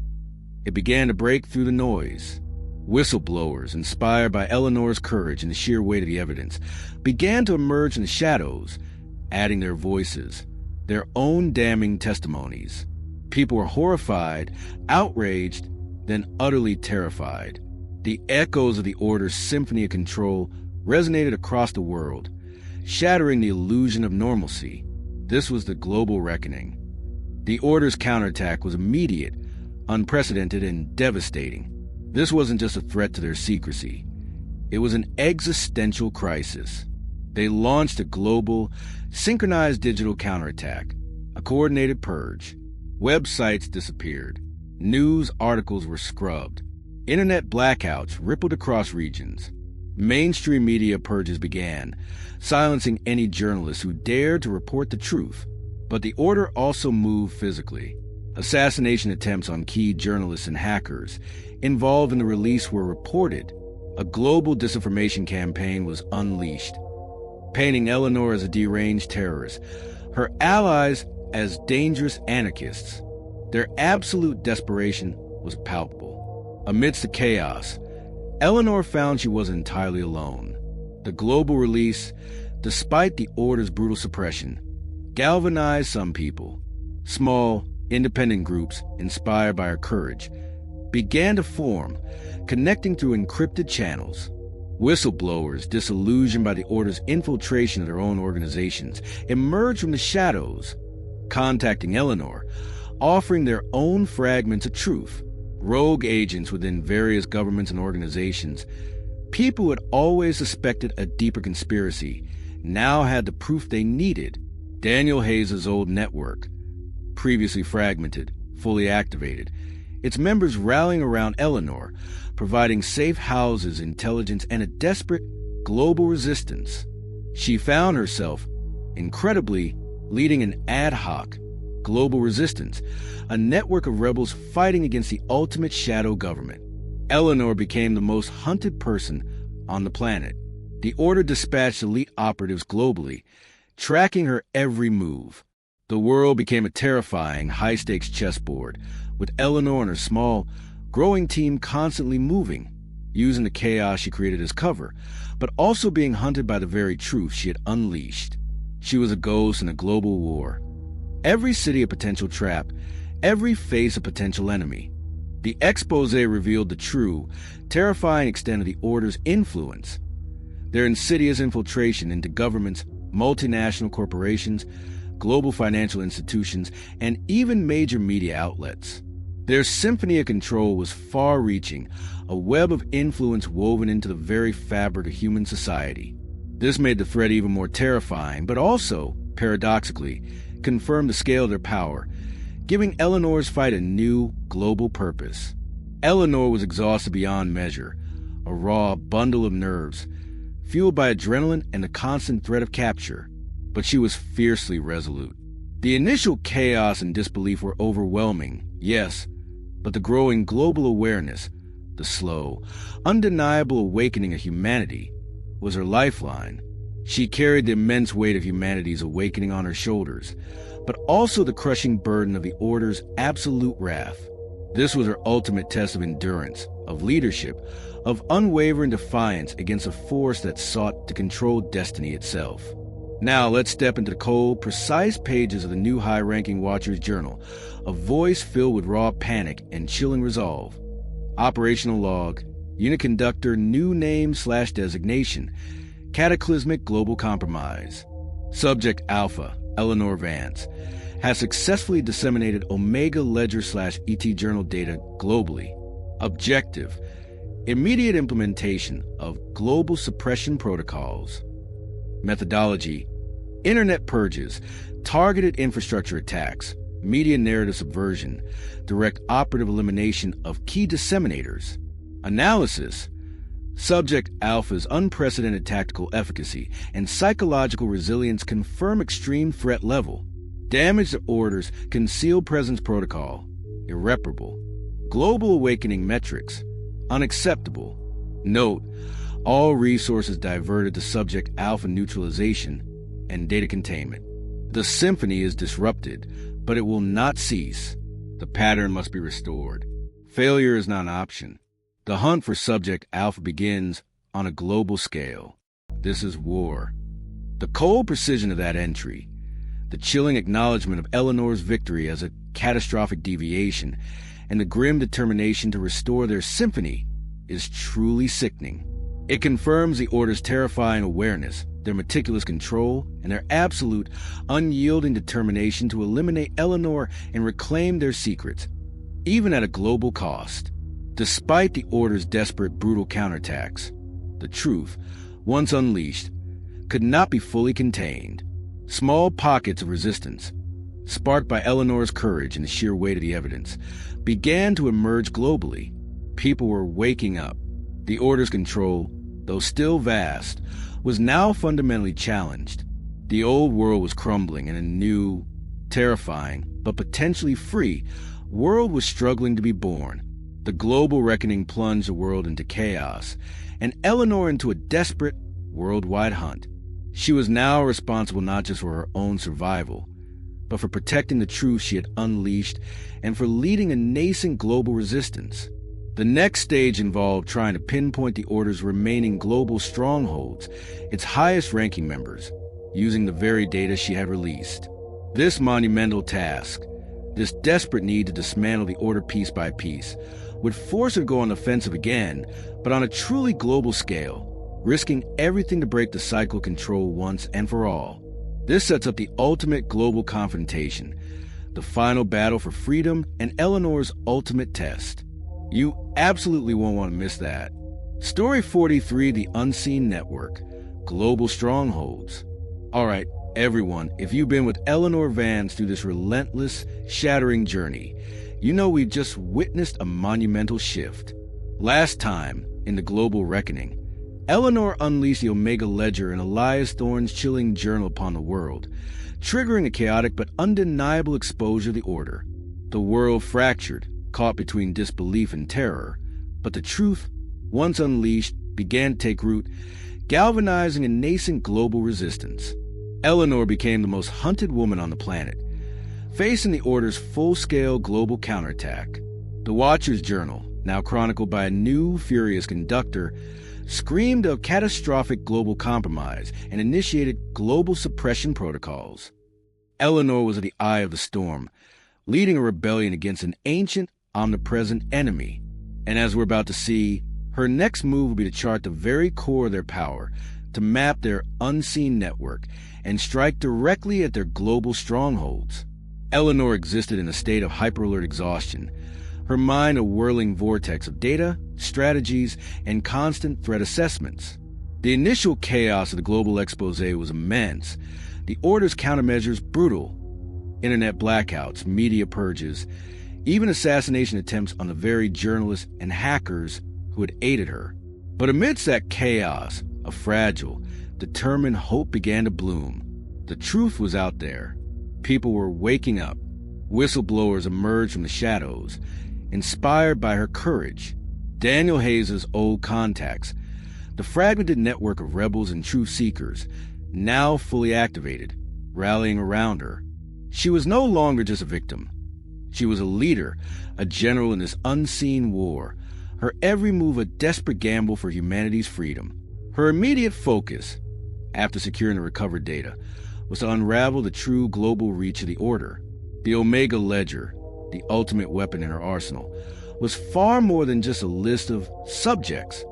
It began to break through the noise. Whistleblowers, inspired by Eleanor's courage and the sheer weight of the evidence, began to emerge in the shadows, adding their voices, their own damning testimonies. People were horrified, outraged, then utterly terrified. The echoes of the Order's symphony of control resonated across the world, shattering the illusion of normalcy. This was the global reckoning. The Order's counterattack was immediate, unprecedented, and devastating. This wasn't just a threat to their secrecy. It was an existential crisis. They launched a global, synchronized digital counterattack, a coordinated purge. Websites disappeared. News articles were scrubbed. Internet blackouts rippled across regions. Mainstream media purges began, silencing any journalists who dared to report the truth. But the Order also moved physically. Assassination attempts on key journalists and hackers involved in the release were reported. A global disinformation campaign was unleashed, painting Eleanor as a deranged terrorist, her allies as dangerous anarchists. Their absolute desperation was palpable. Amidst the chaos, Eleanor found she wasn't entirely alone. The global release, despite the Order's brutal suppression, galvanized some people. Small, independent groups, inspired by her courage, began to form, connecting through encrypted channels. Whistleblowers, disillusioned by the Order's infiltration of their own organizations, emerged from the shadows, contacting Eleanor, offering their own fragments of truth. Rogue agents within various governments and organizations, people who had always suspected a deeper conspiracy, now had the proof they needed. Daniel Hayes' old network, previously fragmented, fully activated, its members rallying around Eleanor, providing safe houses, intelligence, and a desperate global resistance. She found herself, incredibly, leading an ad hoc global resistance, a network of rebels fighting against the ultimate shadow government. Eleanor became the most hunted person on the planet. The Order dispatched elite operatives globally, tracking her every move. The world became a terrifying, high-stakes chessboard, with Eleanor and her small, growing team constantly moving, using the chaos she created as cover, but also being hunted by the very truth she had unleashed. She was a ghost in a global war. Every city a potential trap, every face a potential enemy. The expose revealed the true, terrifying extent of the Order's influence. Their insidious infiltration into governments, multinational corporations, global financial institutions, and even major media outlets. Their symphony of control was far-reaching, a web of influence woven into the very fabric of human society. This made the threat even more terrifying, but also, paradoxically, confirmed the scale of their power, giving Eleanor's fight a new, global purpose. Eleanor was exhausted beyond measure, a raw bundle of nerves, fueled by adrenaline and the constant threat of capture, but she was fiercely resolute. The initial chaos and disbelief were overwhelming, yes, but the growing global awareness, the slow, undeniable awakening of humanity, was her lifeline. She carried the immense weight of humanity's awakening on her shoulders, but also the crushing burden of the Order's absolute wrath. This was her ultimate test of endurance, of leadership, of unwavering defiance against a force that sought to control destiny itself. Now let's step into the cold, precise pages of the new high-ranking Watcher's journal, a voice filled with raw panic and chilling resolve. Operational log, unit conductor, new name/designation, cataclysmic global compromise. Subject Alpha, Eleanor Vance, has successfully disseminated Omega Ledger/ET journal data globally. Objective: immediate implementation of global suppression protocols. Methodology: internet purges, targeted infrastructure attacks, media narrative subversion, direct operative elimination of key disseminators. Analysis: Subject Alpha's unprecedented tactical efficacy and psychological resilience confirm extreme threat level. Damage to Order's concealed presence protocol: irreparable. Global awakening metrics: unacceptable. Note: all resources diverted to Subject Alpha neutralization and data containment. The symphony is disrupted, but it will not cease. The pattern must be restored. Failure is not an option. The hunt for Subject Alpha begins on a global scale. This is war. The cold precision of that entry, the chilling acknowledgement of Eleanor's victory as a catastrophic deviation, and the grim determination to restore their symphony is truly sickening. It confirms the Order's terrifying awareness, their meticulous control, and their absolute, unyielding determination to eliminate Eleanor and reclaim their secrets, even at a global cost. Despite the Order's desperate, brutal counterattacks, the truth, once unleashed, could not be fully contained. Small pockets of resistance, sparked by Eleanor's courage and the sheer weight of the evidence, began to emerge globally. People were waking up. The Order's control, though still vast, was now fundamentally challenged. The old world was crumbling and a new, terrifying, but potentially free, world was struggling to be born. The global reckoning plunged the world into chaos, and Eleanor into a desperate, worldwide hunt. She was now responsible not just for her own survival, but for protecting the truth she had unleashed and for leading a nascent global resistance. The next stage involved trying to pinpoint the Order's remaining global strongholds, its highest-ranking members, using the very data she had released. This monumental task, this desperate need to dismantle the Order piece by piece, would force her to go on the offensive again, but on a truly global scale, risking everything to break the cycle of control once and for all. This sets up the ultimate global confrontation, the final battle for freedom and Eleanor's ultimate test. You absolutely won't want to miss that. Story 43, The Unseen Network, Global Strongholds. All right, everyone, if you've been with Eleanor Vance through this relentless, shattering journey, you know we've just witnessed a monumental shift. Last time, in the global reckoning, Eleanor unleashed the Omega Ledger and Elias Thorne's chilling journal upon the world, triggering a chaotic but undeniable exposure of the Order. The world fractured, caught between disbelief and terror, but the truth, once unleashed, began to take root, galvanizing a nascent global resistance. Eleanor became the most hunted woman on the planet, facing the Order's full-scale global counterattack. The Watcher's journal, now chronicled by a new, furious conductor, screamed of catastrophic global compromise and initiated global suppression protocols. Eleanor was at the eye of the storm, leading a rebellion against an ancient, omnipresent enemy. And as we're about to see, her next move will be to chart the very core of their power, to map their unseen network, and strike directly at their global strongholds. Eleanor existed in a state of hyper-alert exhaustion, her mind a whirling vortex of data, strategies, and constant threat assessments. The initial chaos of the global expose was immense. The Order's countermeasures brutal. Internet blackouts, media purges, even assassination attempts on the very journalists and hackers who had aided her. But amidst that chaos, a fragile, determined hope began to bloom. The truth was out there. People were waking up. Whistleblowers emerged from the shadows, inspired by her courage. Daniel Hayes' old contacts, the fragmented network of rebels and truth seekers, now fully activated, rallying around her. She was no longer just a victim. She was a leader, a general in this unseen war, her every move a desperate gamble for humanity's freedom. Her immediate focus, after securing the recovered data, was to unravel the true global reach of the Order. The Omega Ledger, the ultimate weapon in her arsenal, was far more than just a list of subjects.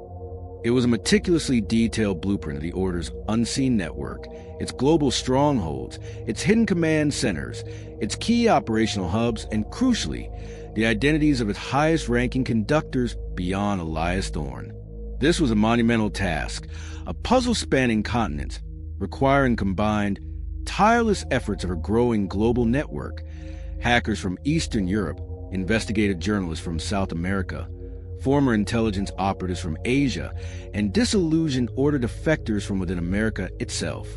It was a meticulously detailed blueprint of the Order's unseen network, its global strongholds, its hidden command centers, its key operational hubs, and crucially, the identities of its highest-ranking conductors beyond Elias Thorne. This was a monumental task, a puzzle spanning continents, requiring combined, tireless efforts of her growing global network. Hackers from Eastern Europe, investigative journalists from South America, former intelligence operatives from Asia, and disillusioned Order defectors from within America itself.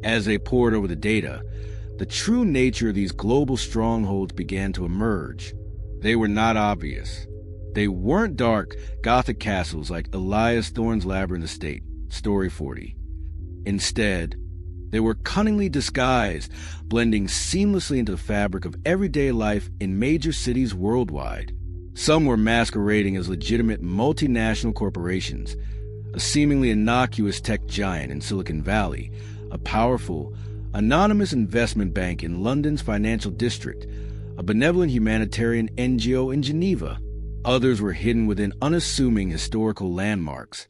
As they pored over the data, the true nature of these global strongholds began to emerge. They were not obvious. They weren't dark, Gothic castles like Elias Thorne's Labyrinth Estate, Story 40. Instead, they were cunningly disguised, blending seamlessly into the fabric of everyday life in major cities worldwide. Some were masquerading as legitimate multinational corporations, a seemingly innocuous tech giant in Silicon Valley, a powerful, anonymous investment bank in London's financial district, a benevolent humanitarian NGO in Geneva. Others were hidden within unassuming historical landmarks,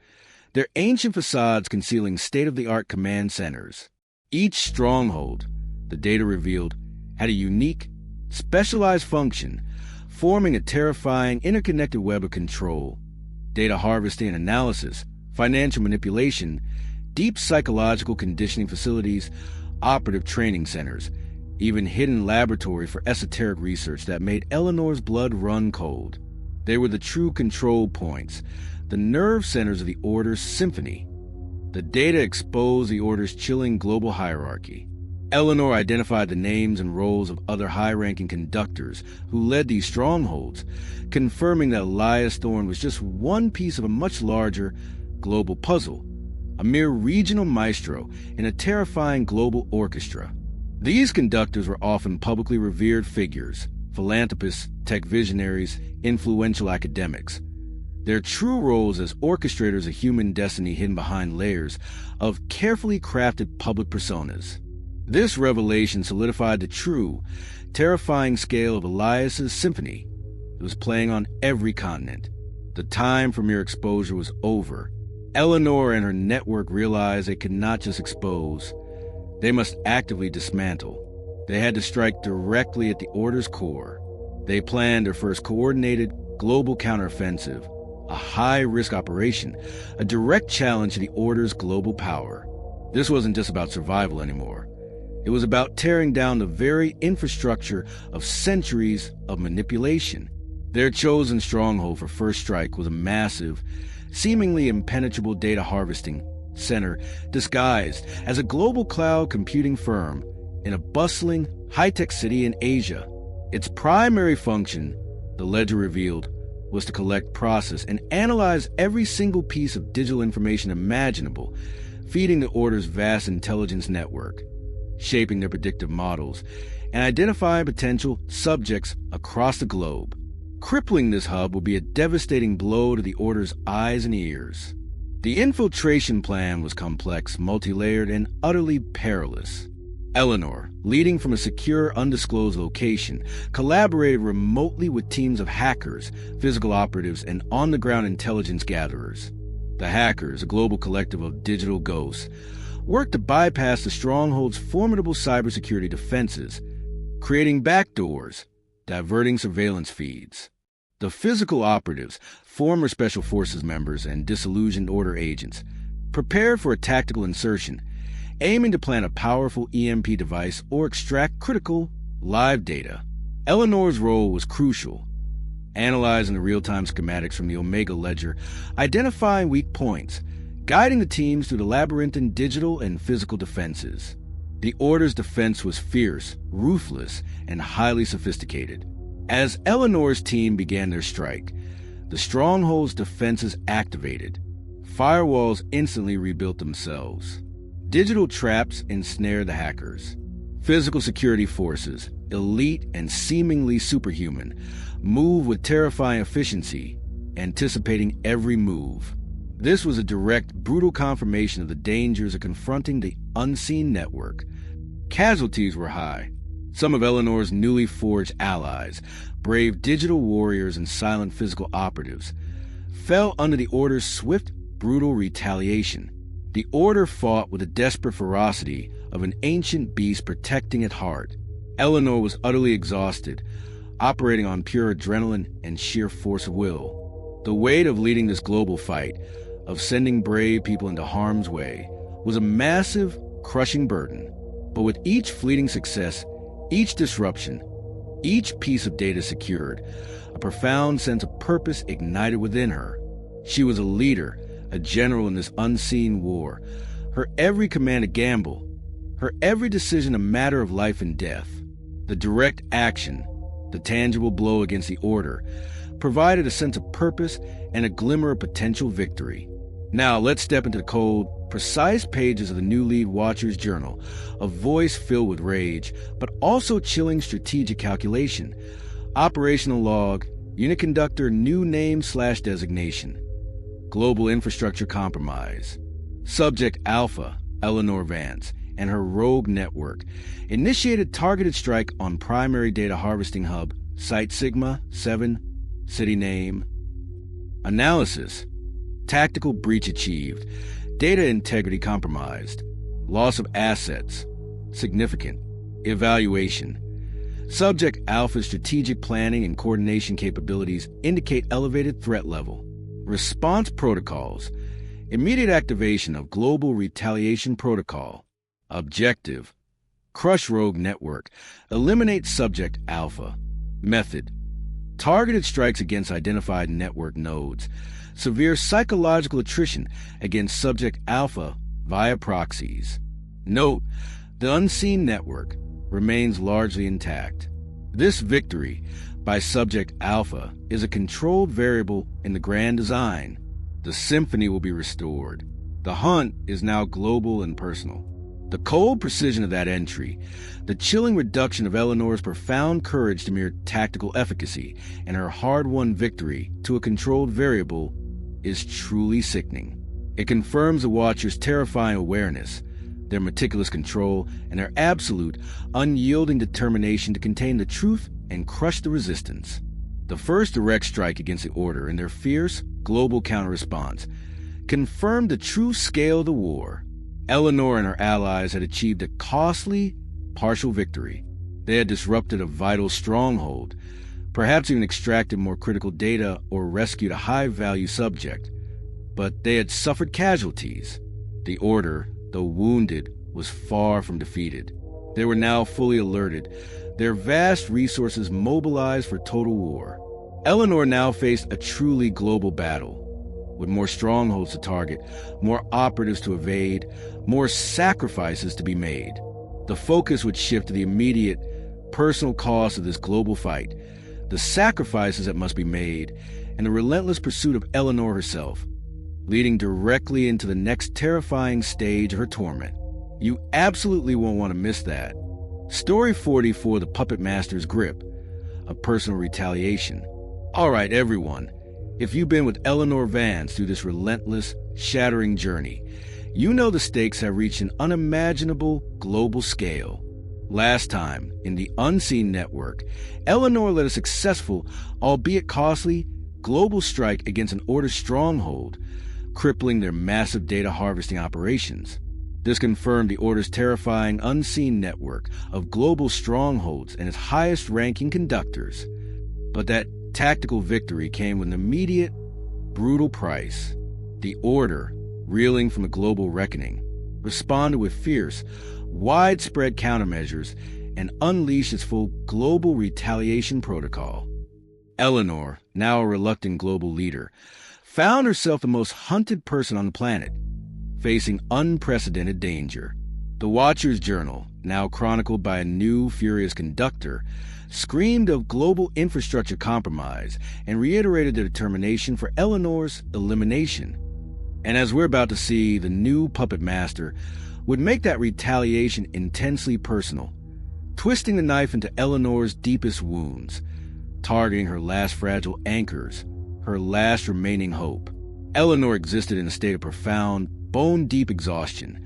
their ancient facades concealing state-of-the-art command centers. Each stronghold, the data revealed, had a unique, specialized function, forming a terrifying, interconnected web of control. Data harvesting and analysis, financial manipulation, deep psychological conditioning facilities, operative training centers, even hidden laboratory for esoteric research that made Eleanor's blood run cold. They were the true control points, the nerve centers of the Order's symphony. The data exposed the Order's chilling global hierarchy. Eleanor identified the names and roles of other high-ranking conductors who led these strongholds, confirming that Elias Thorne was just one piece of a much larger global puzzle, a mere regional maestro in a terrifying global orchestra. These conductors were often publicly revered figures, philanthropists, tech visionaries, influential academics. Their true roles as orchestrators of human destiny hidden behind layers of carefully crafted public personas. This revelation solidified the true, terrifying scale of Elias's symphony. It was playing on every continent. The time for mere exposure was over. Eleanor and her network realized they could not just expose. They must actively dismantle. They had to strike directly at the Order's core. They planned their first coordinated, global counteroffensive, a high-risk operation, a direct challenge to the Order's global power. This wasn't just about survival anymore. It was about tearing down the very infrastructure of centuries of manipulation. Their chosen stronghold for first strike was a massive, seemingly impenetrable data harvesting center disguised as a global cloud computing firm in a bustling, high-tech city in Asia. Its primary function, the ledger revealed, was to collect, process, and analyze every single piece of digital information imaginable, feeding the Order's vast intelligence network, shaping their predictive models, and identifying potential subjects across the globe. Crippling this hub would be a devastating blow to the Order's eyes and ears. The infiltration plan was complex, multi-layered, and utterly perilous. Eleanor, leading from a secure, undisclosed location, collaborated remotely with teams of hackers, physical operatives, and on-the-ground intelligence gatherers. The hackers, a global collective of digital ghosts, worked to bypass the stronghold's formidable cybersecurity defenses, creating backdoors, diverting surveillance feeds. The physical operatives, former Special Forces members and disillusioned Order agents, prepared for a tactical insertion, aiming to plant a powerful EMP device or extract critical, live data. Eleanor's role was crucial, analyzing the real-time schematics from the Omega Ledger, identifying weak points, guiding the teams through the labyrinthine digital and physical defenses. The Order's defense was fierce, ruthless, and highly sophisticated. As Eleanor's team began their strike, the Stronghold's defenses activated. Firewalls instantly rebuilt themselves. Digital traps ensnared the hackers. Physical security forces, elite and seemingly superhuman, moved with terrifying efficiency, anticipating every move. This was a direct, brutal confirmation of the dangers of confronting the unseen network. Casualties were high. Some of Eleanor's newly forged allies, brave digital warriors and silent physical operatives, fell under the Order's swift, brutal retaliation. The Order fought with the desperate ferocity of an ancient beast protecting its heart. Eleanor was utterly exhausted, operating on pure adrenaline and sheer force of will. The weight of leading this global fight, of sending brave people into harm's way, was a massive, crushing burden. But with each fleeting success, each disruption, each piece of data secured, a profound sense of purpose ignited within her. She was a leader, a general in this unseen war. Her every command a gamble, her every decision a matter of life and death. The direct action, the tangible blow against the Order, provided a sense of purpose and a glimmer of potential victory. Now let's step into the cold, precise pages of the new lead Watcher's journal, a voice filled with rage, but also chilling strategic calculation. Operational log, unit conductor new name/designation. Global infrastructure compromise. Subject Alpha, Eleanor Vance, and her rogue network initiated targeted strike on primary data harvesting hub, Site Sigma 7, city name. Analysis. Tactical breach achieved. Data integrity compromised. Loss of assets. Significant. Evaluation. Subject Alpha's strategic planning and coordination capabilities indicate elevated threat level. Response protocols. Immediate activation of Global Retaliation Protocol. Objective. Crush rogue network. Eliminate Subject Alpha. Method. Targeted strikes against identified network nodes. Severe psychological attrition against Subject Alpha via proxies. Note, the unseen network remains largely intact. This victory by Subject Alpha is a controlled variable in the grand design. The symphony will be restored. The hunt is now global and personal. The cold precision of that entry, the chilling reduction of Eleanor's profound courage to mere tactical efficacy, and her hard-won victory to a controlled variable is truly sickening. It confirms the Watcher's terrifying awareness, their meticulous control, and their absolute, unyielding determination to contain the truth and crush the resistance. The first direct strike against the Order and their fierce, global counter-response confirmed the true scale of the war. Eleanor and her allies had achieved a costly, partial victory. They had disrupted a vital stronghold, perhaps even extracted more critical data or rescued a high-value subject. But they had suffered casualties. The Order, though wounded, was far from defeated. They were now fully alerted, their vast resources mobilized for total war. Eleanor now faced a truly global battle, with more strongholds to target, more operatives to evade, more sacrifices to be made. The focus would shift to the immediate, personal cost of this global fight, the sacrifices that must be made, and the relentless pursuit of Eleanor herself, leading directly into the next terrifying stage of her torment. You absolutely won't want to miss that. Story 44, The Puppet Master's Grip, a personal retaliation. All right, everyone. If you've been with Eleanor Vance through this relentless, shattering journey, you know the stakes have reached an unimaginable global scale. Last time, in the Unseen Network, Eleanor led a successful, albeit costly, global strike against an Order stronghold, crippling their massive data harvesting operations. This confirmed the Order's terrifying unseen network of global strongholds and its highest-ranking conductors. But that tactical victory came with an immediate, brutal price. The Order, reeling from a global reckoning, responded with fierce, widespread countermeasures and unleashed its full global retaliation protocol. Eleanor, now a reluctant global leader, found herself the most hunted person on the planet, facing unprecedented danger. The Watcher's Journal, now chronicled by a new, furious conductor, screamed of global infrastructure compromise and reiterated the determination for Eleanor's elimination. And as we're about to see, the new puppet master would make that retaliation intensely personal, twisting the knife into Eleanor's deepest wounds, targeting her last fragile anchors, her last remaining hope. Eleanor existed in a state of profound, bone-deep exhaustion,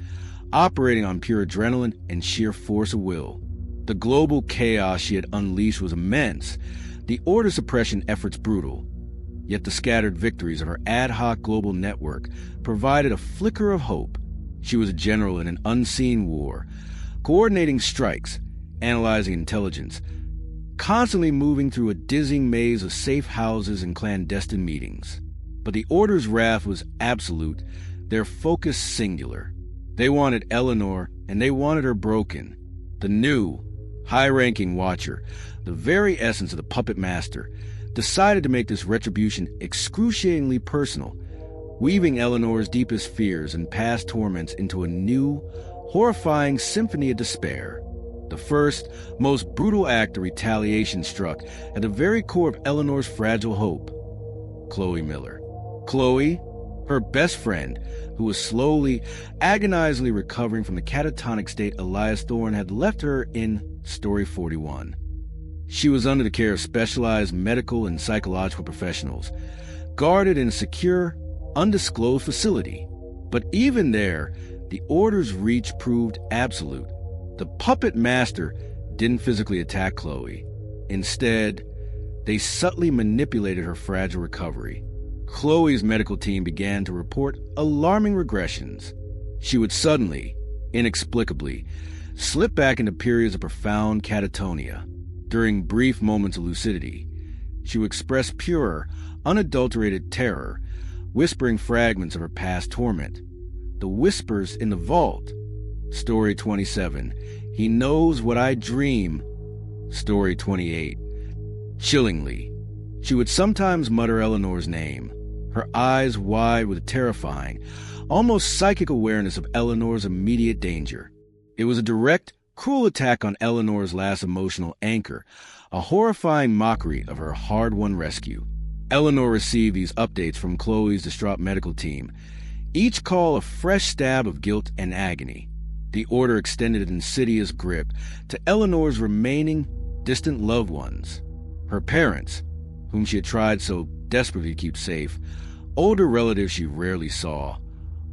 operating on pure adrenaline and sheer force of will. The global chaos she had unleashed was immense, the Order suppression efforts brutal, yet the scattered victories of her ad hoc global network provided a flicker of hope. She was a general in an unseen war, coordinating strikes, analyzing intelligence, constantly moving through a dizzying maze of safe houses and clandestine meetings. But the Order's wrath was absolute, their focus singular. They wanted Eleanor, and they wanted her broken. The new, high-ranking Watcher, the very essence of the puppet master, decided to make this retribution excruciatingly personal, weaving Eleanor's deepest fears and past torments into a new, horrifying symphony of despair. The first, most brutal act of retaliation struck at the very core of Eleanor's fragile hope. Chloe Miller. Chloe, her best friend, who was slowly, agonizingly recovering from the catatonic state Elias Thorne had left her in Story 41. She was under the care of specialized medical and psychological professionals, guarded in a secure, undisclosed facility. But even there, the Order's reach proved absolute. The puppet master didn't physically attack Chloe. Instead, they subtly manipulated her fragile recovery. Chloe's medical team began to report alarming regressions. She would suddenly, inexplicably, slip back into periods of profound catatonia. During brief moments of lucidity, she would express pure, unadulterated terror, whispering fragments of her past torment. The whispers in the vault. Story 27. He knows what I dream. Story 28. Chillingly, she would sometimes mutter Eleanor's name, her eyes wide with a terrifying, almost psychic awareness of Eleanor's immediate danger. It was a direct, cruel attack on Eleanor's last emotional anchor, a horrifying mockery of her hard-won rescue. Eleanor received these updates from Chloe's distraught medical team, each call a fresh stab of guilt and agony. The Order extended an insidious grip to Eleanor's remaining, distant loved ones. Her parents, whom she had tried so desperately to keep safe, older relatives she rarely saw,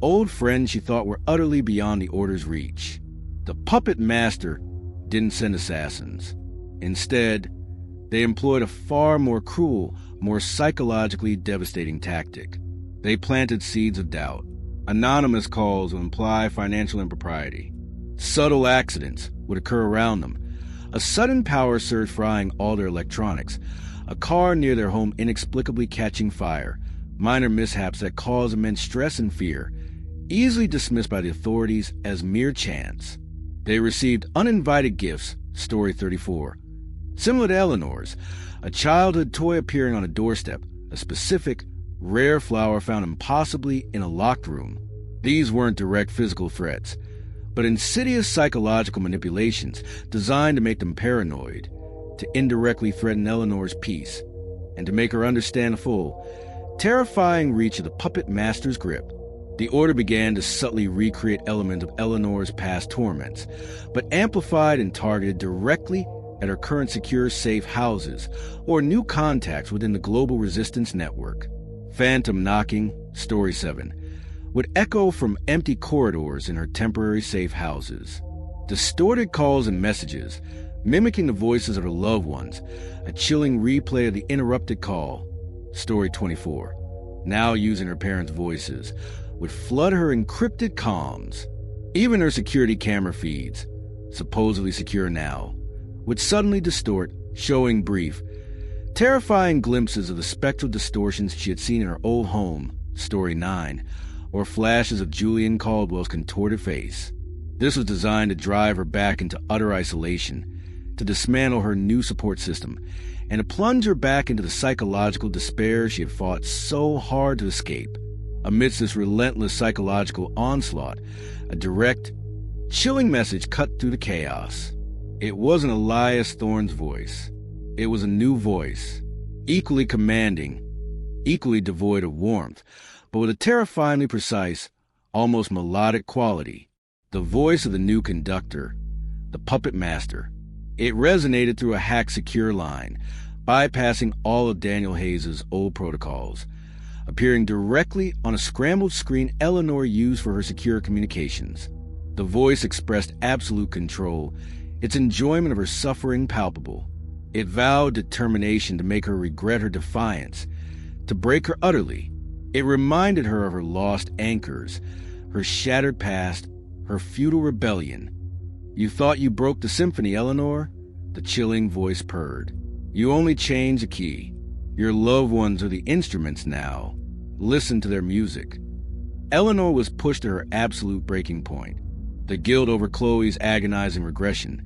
old friends she thought were utterly beyond the Order's reach. The puppet master didn't send assassins. Instead, they employed a far more cruel, more psychologically devastating tactic. They planted seeds of doubt. Anonymous calls would imply financial impropriety. Subtle accidents would occur around them. A sudden power surge frying all their electronics. A car near their home inexplicably catching fire. Minor mishaps that cause immense stress and fear, easily dismissed by the authorities as mere chance. They received uninvited gifts, Story 34. Similar to Eleanor's, a childhood toy appearing on a doorstep, a specific, rare flower found impossibly in a locked room. These weren't direct physical threats, but insidious psychological manipulations designed to make them paranoid, to indirectly threaten Eleanor's peace, and to make her understand the full, terrifying reach of the puppet master's grip. The Order began to subtly recreate elements of Eleanor's past torments, but amplified and targeted directly at her current secure safe houses or new contacts within the global resistance network. Phantom knocking, Story 7, would echo from empty corridors in her temporary safe houses. Distorted calls and messages, mimicking the voices of her loved ones, a chilling replay of the interrupted call, Story 24, now using her parents' voices, would flood her encrypted comms. Even her security camera feeds, supposedly secure now, would suddenly distort, showing brief, Terrifying glimpses of the spectral distortions she had seen in her old home, Story 9, or flashes of Julian Caldwell's contorted face. This was designed to drive her back into utter isolation, to dismantle her new support system, and to plunge her back into the psychological despair she had fought so hard to escape. Amidst this relentless psychological onslaught, a direct, chilling message cut through the chaos. It wasn't Elias Thorne's voice. It was a new voice, equally commanding, equally devoid of warmth, but with a terrifyingly precise, almost melodic quality. The voice of the new conductor, the puppet master. It resonated through a hack secure line, bypassing all of Daniel Hayes' old protocols, appearing directly on a scrambled screen Eleanor used for her secure communications. The voice expressed absolute control, its enjoyment of her suffering palpable. It vowed determination to make her regret her defiance, to break her utterly. It reminded her of her lost anchors, her shattered past, her futile rebellion. "You thought you broke the symphony, Eleanor?" The chilling voice purred. "You only changed the key. Your loved ones are the instruments now. Listen to their music." Eleanor was pushed to her absolute breaking point. The guilt over Chloe's agonizing regression,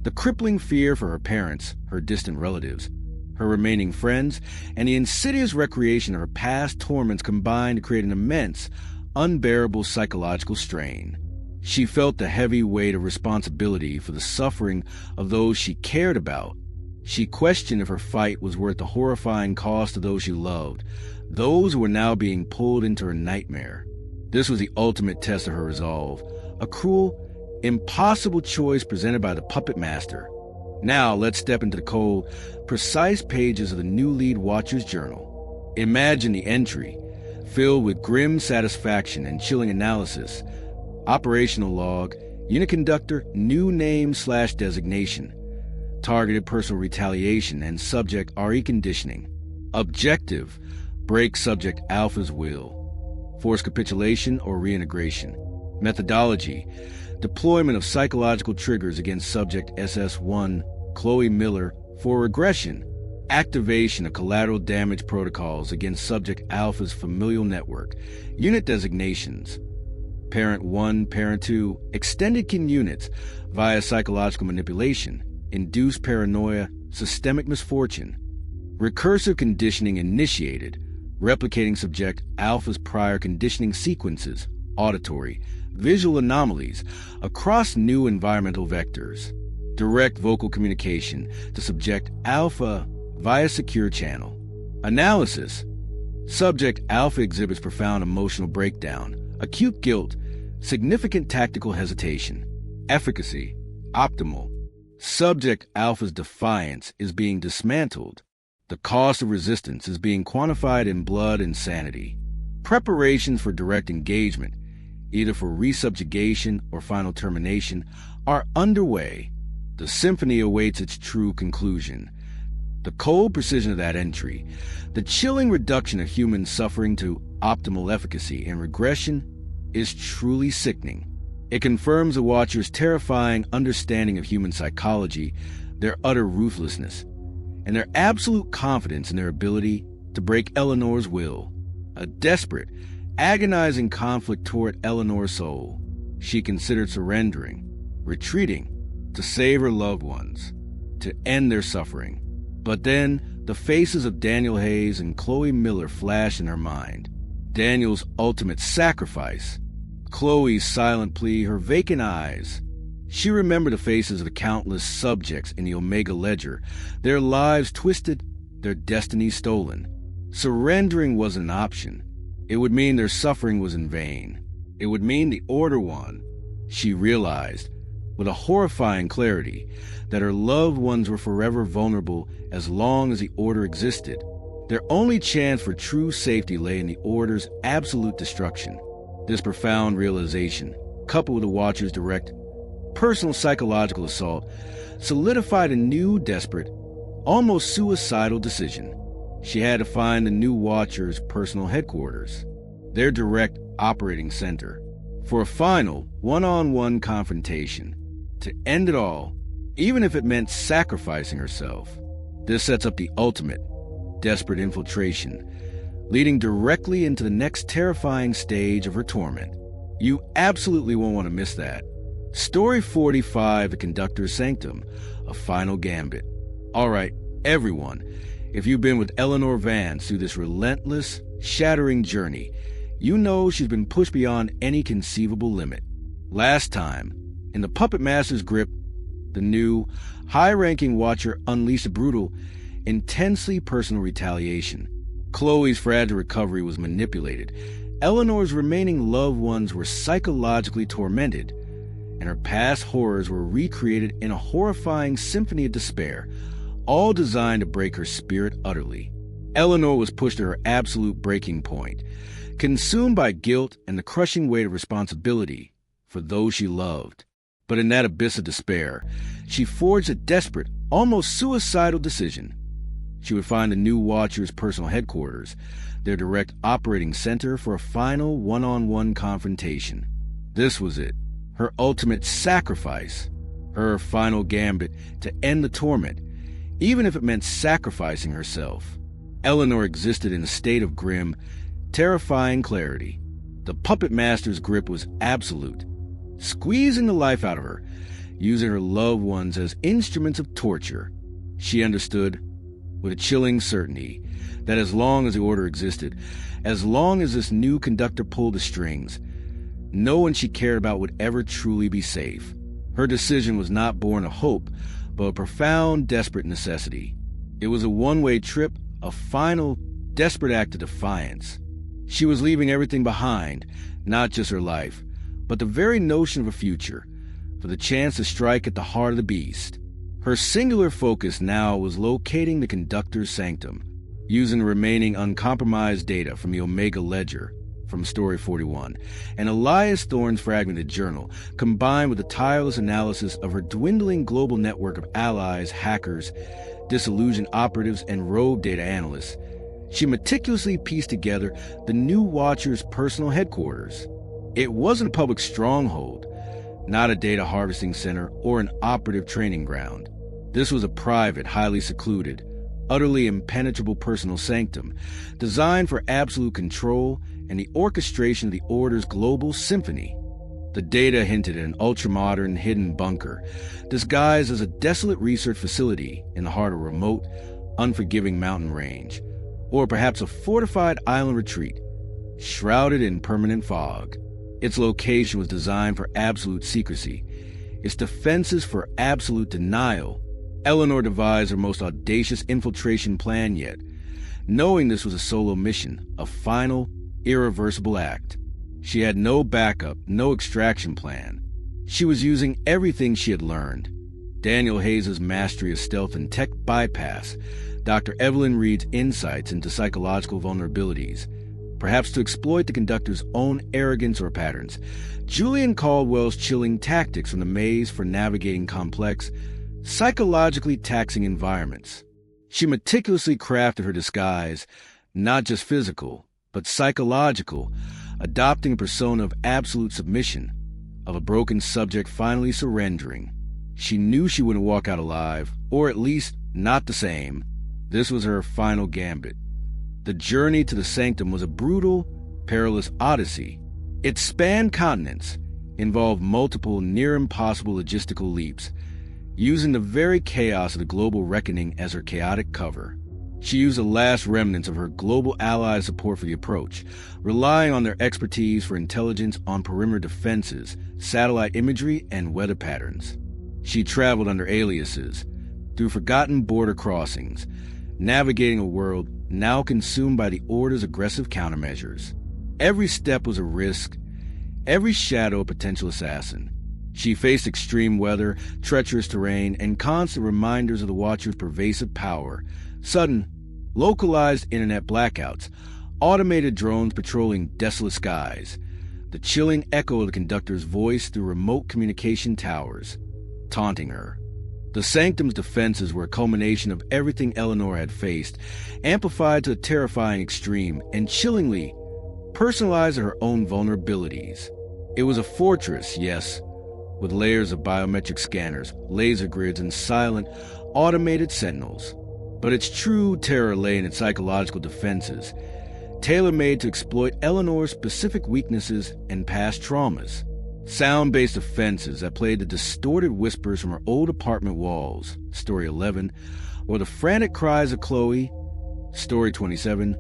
the crippling fear for her parents, her distant relatives, her remaining friends, and the insidious recreation of her past torments combined to create an immense, unbearable psychological strain. She felt the heavy weight of responsibility for the suffering of those she cared about. She questioned if her fight was worth the horrifying cost of those she loved, those who were now being pulled into her nightmare. This was the ultimate test of her resolve, a cruel, impossible choice presented by the puppet master. Now let's step into the cold, precise pages of the new lead watcher's journal. Imagine the entry, filled with grim satisfaction and chilling analysis. Operational log, unit conductor, new name/designation. Targeted personal retaliation and subject RE conditioning. Objective, break subject Alpha's will. Forced capitulation or reintegration. Methodology, deployment of psychological triggers against subject SS1, Chloe Miller, for regression. Activation of collateral damage protocols against subject Alpha's familial network. Unit designations. Parent 1, Parent 2, extended kin units via psychological manipulation, induced paranoia, systemic misfortune. Recursive conditioning initiated, replicating subject Alpha's prior conditioning sequences, auditory, visual anomalies, across new environmental vectors. Direct vocal communication to subject Alpha via secure channel. Analysis. Subject Alpha exhibits profound emotional breakdown, acute guilt, significant tactical hesitation. Efficacy, optimal. Subject Alpha's defiance is being dismantled. The cost of resistance is being quantified in blood and sanity. Preparations for direct engagement, either for resubjugation or final termination, are underway. The symphony awaits its true conclusion. The cold precision of that entry, the chilling reduction of human suffering to optimal efficacy and regression, is truly sickening. It confirms the watcher's terrifying understanding of human psychology, their utter ruthlessness, and their absolute confidence in their ability to break Eleanor's will. A desperate, agonizing conflict toward Eleanor's soul. She considered surrendering, retreating, to save her loved ones, to end their suffering. But then, the faces of Daniel Hayes and Chloe Miller flashed in her mind. Daniel's ultimate sacrifice, Chloe's silent plea, her vacant eyes. She remembered the faces of the countless subjects in the Omega Ledger, their lives twisted, their destinies stolen. Surrendering wasn't an option. It would mean their suffering was in vain. It would mean the Order won. She realized, with a horrifying clarity, that her loved ones were forever vulnerable as long as the Order existed. Their only chance for true safety lay in the Order's absolute destruction. This profound realization, coupled with the Watcher's direct, personal psychological assault, solidified a new, desperate, almost suicidal decision. She had to find the new Watcher's personal headquarters, their direct operating center, for a final, one-on-one confrontation, to end it all, even if it meant sacrificing herself. This sets up the ultimate, desperate infiltration, leading directly into the next terrifying stage of her torment. You absolutely won't want to miss that. Story 45, The Conductor's Sanctum, A Final Gambit. All right, everyone, if you've been with Eleanor Vance through this relentless, shattering journey, you know she's been pushed beyond any conceivable limit. Last time, in the Puppet Master's grip, the new, high-ranking Watcher unleashed a brutal, intensely personal retaliation. Chloe's fragile recovery was manipulated. Eleanor's remaining loved ones were psychologically tormented, and her past horrors were recreated in a horrifying symphony of despair, all designed to break her spirit utterly. Eleanor was pushed to her absolute breaking point, consumed by guilt and the crushing weight of responsibility for those she loved. But in that abyss of despair, she forged a desperate, almost suicidal decision. She would find the new Watcher's personal headquarters, their direct operating center, for a final one-on-one confrontation. This was it, her ultimate sacrifice, her final gambit to end the torment, even if it meant sacrificing herself. Eleanor existed in a state of grim, terrifying clarity. The Puppet Master's grip was absolute, squeezing the life out of her, using her loved ones as instruments of torture. She understood, with a chilling certainty, that as long as the order existed, as long as this new conductor pulled the strings, no one she cared about would ever truly be safe. Her decision was not born of hope, but a profound, desperate necessity. It was a one-way trip, a final, desperate act of defiance. She was leaving everything behind, not just her life, but the very notion of a future, for the chance to strike at the heart of the beast. Her singular focus now was locating the conductor's sanctum, using the remaining uncompromised data from the Omega Ledger from Story 41, and Elias Thorne's fragmented journal, combined with the tireless analysis of her dwindling global network of allies, hackers, disillusioned operatives, and rogue data analysts. She meticulously pieced together the new Watcher's personal headquarters. It wasn't a public stronghold, not a data harvesting center or an operative training ground. This was a private, highly secluded, utterly impenetrable personal sanctum, designed for absolute control and the orchestration of the Order's global symphony. The data hinted at an ultramodern, hidden bunker, disguised as a desolate research facility in the heart of a remote, unforgiving mountain range, or perhaps a fortified island retreat, shrouded in permanent fog. Its location was designed for absolute secrecy, its defenses for absolute denial. Eleanor devised her most audacious infiltration plan yet, knowing this was a solo mission, a final, irreversible act. She had no backup, no extraction plan. She was using everything she had learned. Daniel Hayes' mastery of stealth and tech bypass, Dr. Evelyn Reed's insights into psychological vulnerabilities, perhaps to exploit the conductor's own arrogance or patterns, Julian Caldwell's chilling tactics from the maze for navigating complex, psychologically taxing environments. She meticulously crafted her disguise, not just physical, but psychological, adopting a persona of absolute submission, of a broken subject finally surrendering. She knew she wouldn't walk out alive, or at least not the same. This was her final gambit. The journey to the sanctum was a brutal, perilous odyssey. It spanned continents, involved multiple near-impossible logistical leaps, using the very chaos of the global reckoning as her chaotic cover. She used the last remnants of her global allies' support for the approach, relying on their expertise for intelligence on perimeter defenses, satellite imagery, and weather patterns. She traveled under aliases, through forgotten border crossings, navigating a world now consumed by the Order's aggressive countermeasures. Every step was a risk, every shadow a potential assassin. She faced extreme weather, treacherous terrain, and constant reminders of the Watcher's pervasive power. Sudden, localized internet blackouts, automated drones patrolling desolate skies, the chilling echo of the conductor's voice through remote communication towers, taunting her. The sanctum's defenses were a culmination of everything Eleanor had faced, amplified to a terrifying extreme, and chillingly personalized to her own vulnerabilities. It was a fortress, yes, with layers of biometric scanners, laser grids, and silent, automated sentinels. But its true terror lay in its psychological defenses, tailor-made to exploit Eleanor's specific weaknesses and past traumas. Sound-based offenses that played the distorted whispers from her old apartment walls, Story 11, or the frantic cries of Chloe, Story 27,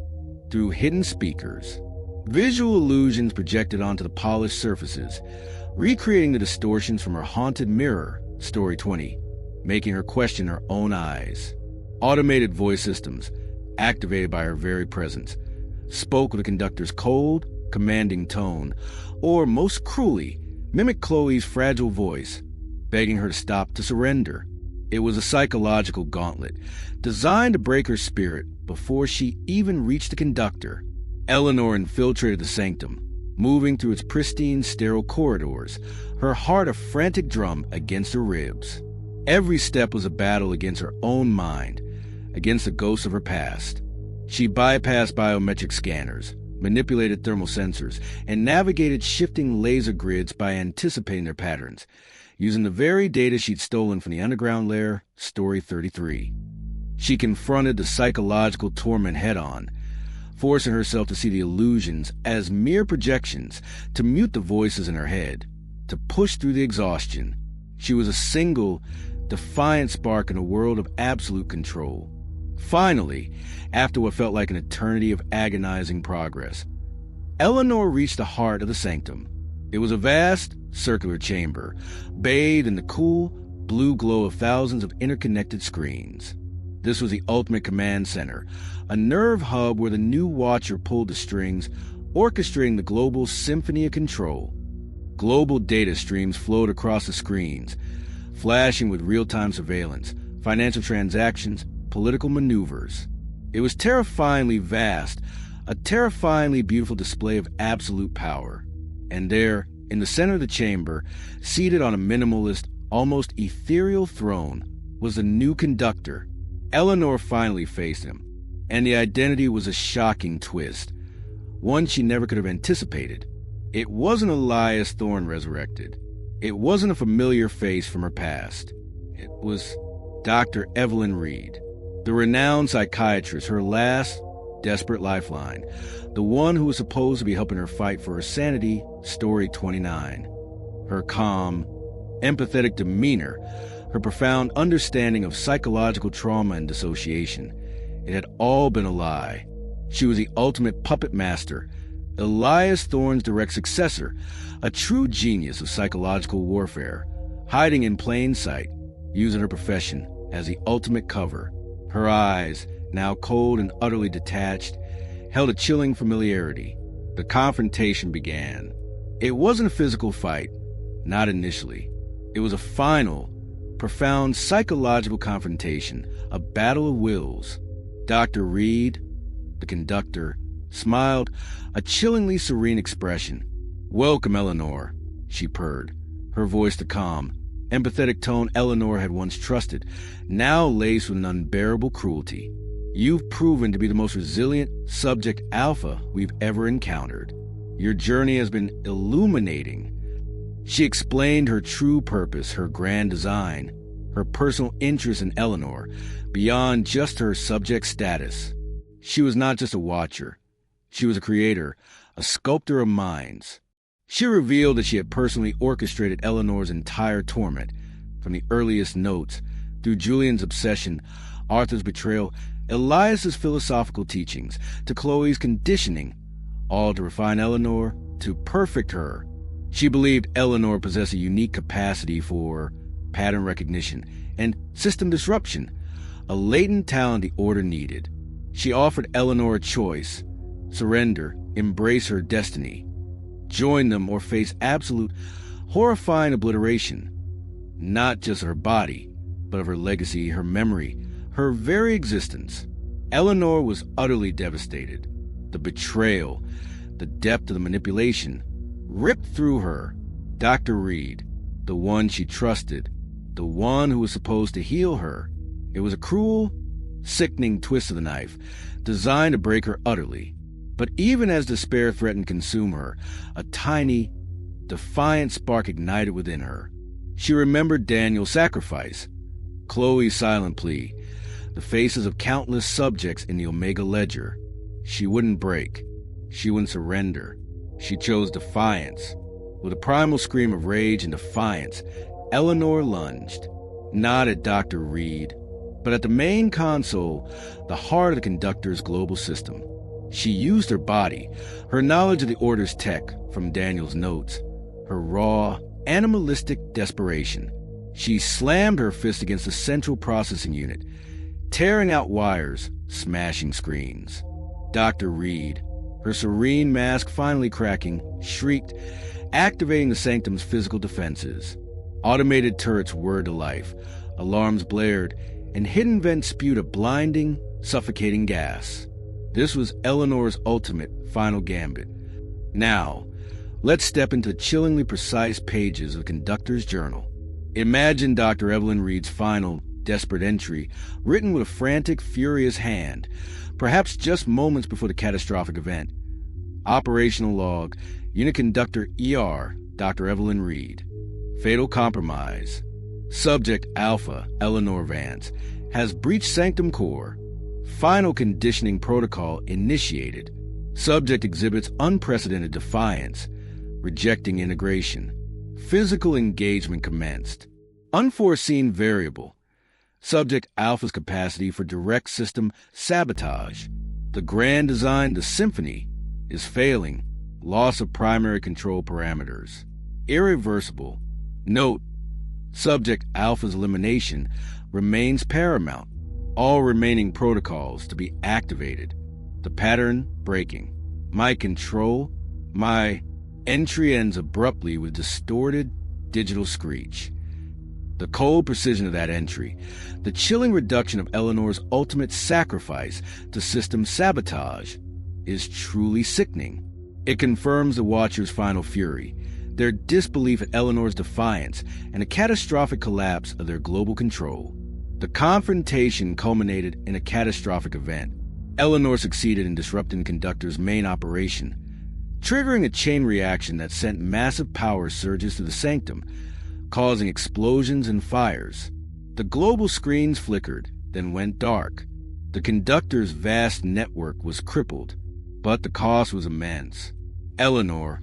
through hidden speakers. Visual illusions projected onto the polished surfaces, recreating the distortions from her haunted mirror, Story 20, making her question her own eyes. Automated voice systems, activated by her very presence, spoke with the conductor's cold, commanding tone, or most cruelly, mimicked Chloe's fragile voice, begging her to stop, to surrender. It was a psychological gauntlet, designed to break her spirit before she even reached the conductor. Eleanor infiltrated the sanctum, moving through its pristine, sterile corridors, her heart a frantic drum against her ribs. Every step was a battle against her own mind, against the ghosts of her past. She bypassed biometric scanners, manipulated thermal sensors, and navigated shifting laser grids by anticipating their patterns, using the very data she'd stolen from the underground lair, Story 33. She confronted the psychological torment head-on, forcing herself to see the illusions as mere projections, to mute the voices in her head, to push through the exhaustion. She was a single, defiant spark in a world of absolute control. Finally, after what felt like an eternity of agonizing progress, Eleanor reached the heart of the sanctum. It was a vast, circular chamber, bathed in the cool, blue glow of thousands of interconnected screens. This was the ultimate command center, a nerve hub where the new watcher pulled the strings, orchestrating the global symphony of control. Global data streams flowed across the screens, flashing with real-time surveillance, financial transactions, political maneuvers. It was terrifyingly vast, a terrifyingly beautiful display of absolute power. And there, in the center of the chamber, seated on a minimalist, almost ethereal throne, was the new conductor. Eleanor finally faced him, and the identity was a shocking twist, one she never could have anticipated. It wasn't Elias Thorne resurrected. It wasn't a familiar face from her past. It was Dr. Evelyn Reed, the renowned psychiatrist, her last desperate lifeline, the one who was supposed to be helping her fight for her sanity, Story 29. Her calm, empathetic demeanor, her profound understanding of psychological trauma and dissociation. It had all been a lie. She was the ultimate puppet master, Elias Thorne's direct successor, a true genius of psychological warfare, hiding in plain sight, using her profession as the ultimate cover. Her eyes, now cold and utterly detached, held a chilling familiarity. The confrontation began. It wasn't a physical fight, not initially. It was a final, profound psychological confrontation, a battle of wills. Dr. Reed, the conductor, smiled, a chillingly serene expression. "Welcome, Eleanor," she purred, her voice the calm, empathetic tone Eleanor had once trusted, now laced with an unbearable cruelty. "You've proven to be the most resilient subject alpha we've ever encountered. Your journey has been illuminating." She explained her true purpose, her grand design, her personal interest in Eleanor, beyond just her subject status. She was not just a watcher. She was a creator, a sculptor of minds. She revealed that she had personally orchestrated Eleanor's entire torment, from the earliest notes, through Julian's obsession, Arthur's betrayal, Elias's philosophical teachings, to Chloe's conditioning, all to refine Eleanor, to perfect her. She believed Eleanor possessed a unique capacity for pattern recognition and system disruption, a latent talent the Order needed. She offered Eleanor a choice: surrender, embrace her destiny, join them, or face absolute, horrifying obliteration, not just of her body, but of her legacy, her memory, her very existence. Eleanor was utterly devastated. The betrayal, the depth of the manipulation, ripped through her. Dr. Reed, the one she trusted, the one who was supposed to heal her. It was a cruel, sickening twist of the knife, designed to break her utterly. But even as despair threatened to consume her, a tiny, defiant spark ignited within her. She remembered Daniel's sacrifice, Chloe's silent plea, the faces of countless subjects in the Omega Ledger. She wouldn't break. She wouldn't surrender. She chose defiance. With a primal scream of rage and defiance, Eleanor lunged, not at Dr. Reed, but at the main console, the heart of the conductor's global system. She used her body, her knowledge of the Order's tech from Daniel's notes, her raw, animalistic desperation. She slammed her fist against the central processing unit, tearing out wires, smashing screens. Dr. Reed, her serene mask finally cracking, shrieked, activating the Sanctum's physical defenses. Automated turrets whirred to life, alarms blared, and hidden vents spewed a blinding, suffocating gas. This was Eleanor's ultimate final gambit. Now, let's step into the chillingly precise pages of Conductor's journal. Imagine Dr. Evelyn Reed's final, desperate entry, written with a frantic, furious hand, perhaps just moments before the catastrophic event. Operational log, Unit Conductor ER, Dr. Evelyn Reed. Fatal compromise. Subject Alpha, Eleanor Vance, has breached Sanctum Core. Final conditioning protocol initiated. Subject exhibits unprecedented defiance, rejecting integration. Physical engagement commenced. Unforeseen variable. Subject Alpha's capacity for direct system sabotage. The grand design, the symphony, is failing. Loss of primary control parameters. Irreversible. Note, Subject Alpha's elimination remains paramount. All remaining protocols to be activated. The pattern breaking. My entry ends abruptly with distorted digital screech. The cold precision of that entry, the chilling reduction of Eleanor's ultimate sacrifice to system sabotage, is truly sickening. It confirms the Watchers' final fury, their disbelief at Eleanor's defiance, and a catastrophic collapse of their global control. The confrontation culminated in a catastrophic event. Eleanor succeeded in disrupting the Conductor's main operation, triggering a chain reaction that sent massive power surges through the Sanctum, causing explosions and fires. The global screens flickered, then went dark. The Conductor's vast network was crippled, but the cost was immense. Eleanor,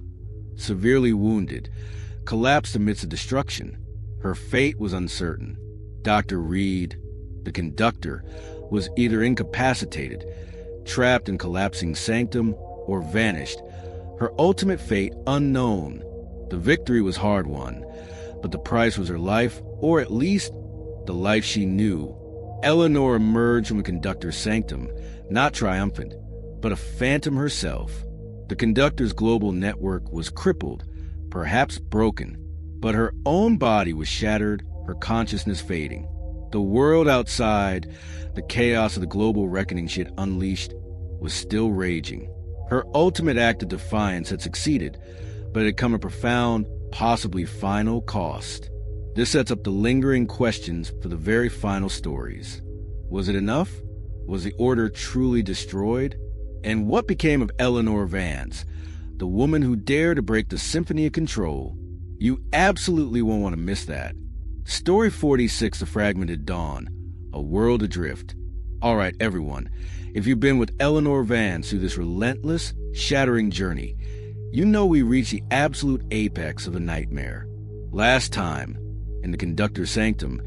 severely wounded, collapsed amidst the destruction. Her fate was uncertain. Dr. Reed, the Conductor, was either incapacitated, trapped in collapsing Sanctum, or vanished, her ultimate fate unknown. The victory was hard-won, but the price was her life, or at least the life she knew. Eleanor emerged from the Conductor's Sanctum, not triumphant, but a phantom herself. The Conductor's global network was crippled, perhaps broken, but her own body was shattered, her consciousness fading. The world outside, the chaos of the global reckoning she had unleashed, was still raging. Her ultimate act of defiance had succeeded, but it had come at a profound, possibly final cost. This sets up the lingering questions for the very final stories. Was it enough? Was the Order truly destroyed? And what became of Eleanor Vance, the woman who dared to break the symphony of control? You absolutely won't want to miss that. Story 46, The Fragmented Dawn, A World Adrift. All right, everyone, if you've been with Eleanor Vance through this relentless, shattering journey, you know we reached the absolute apex of the nightmare. Last time, in the Conductor's Sanctum,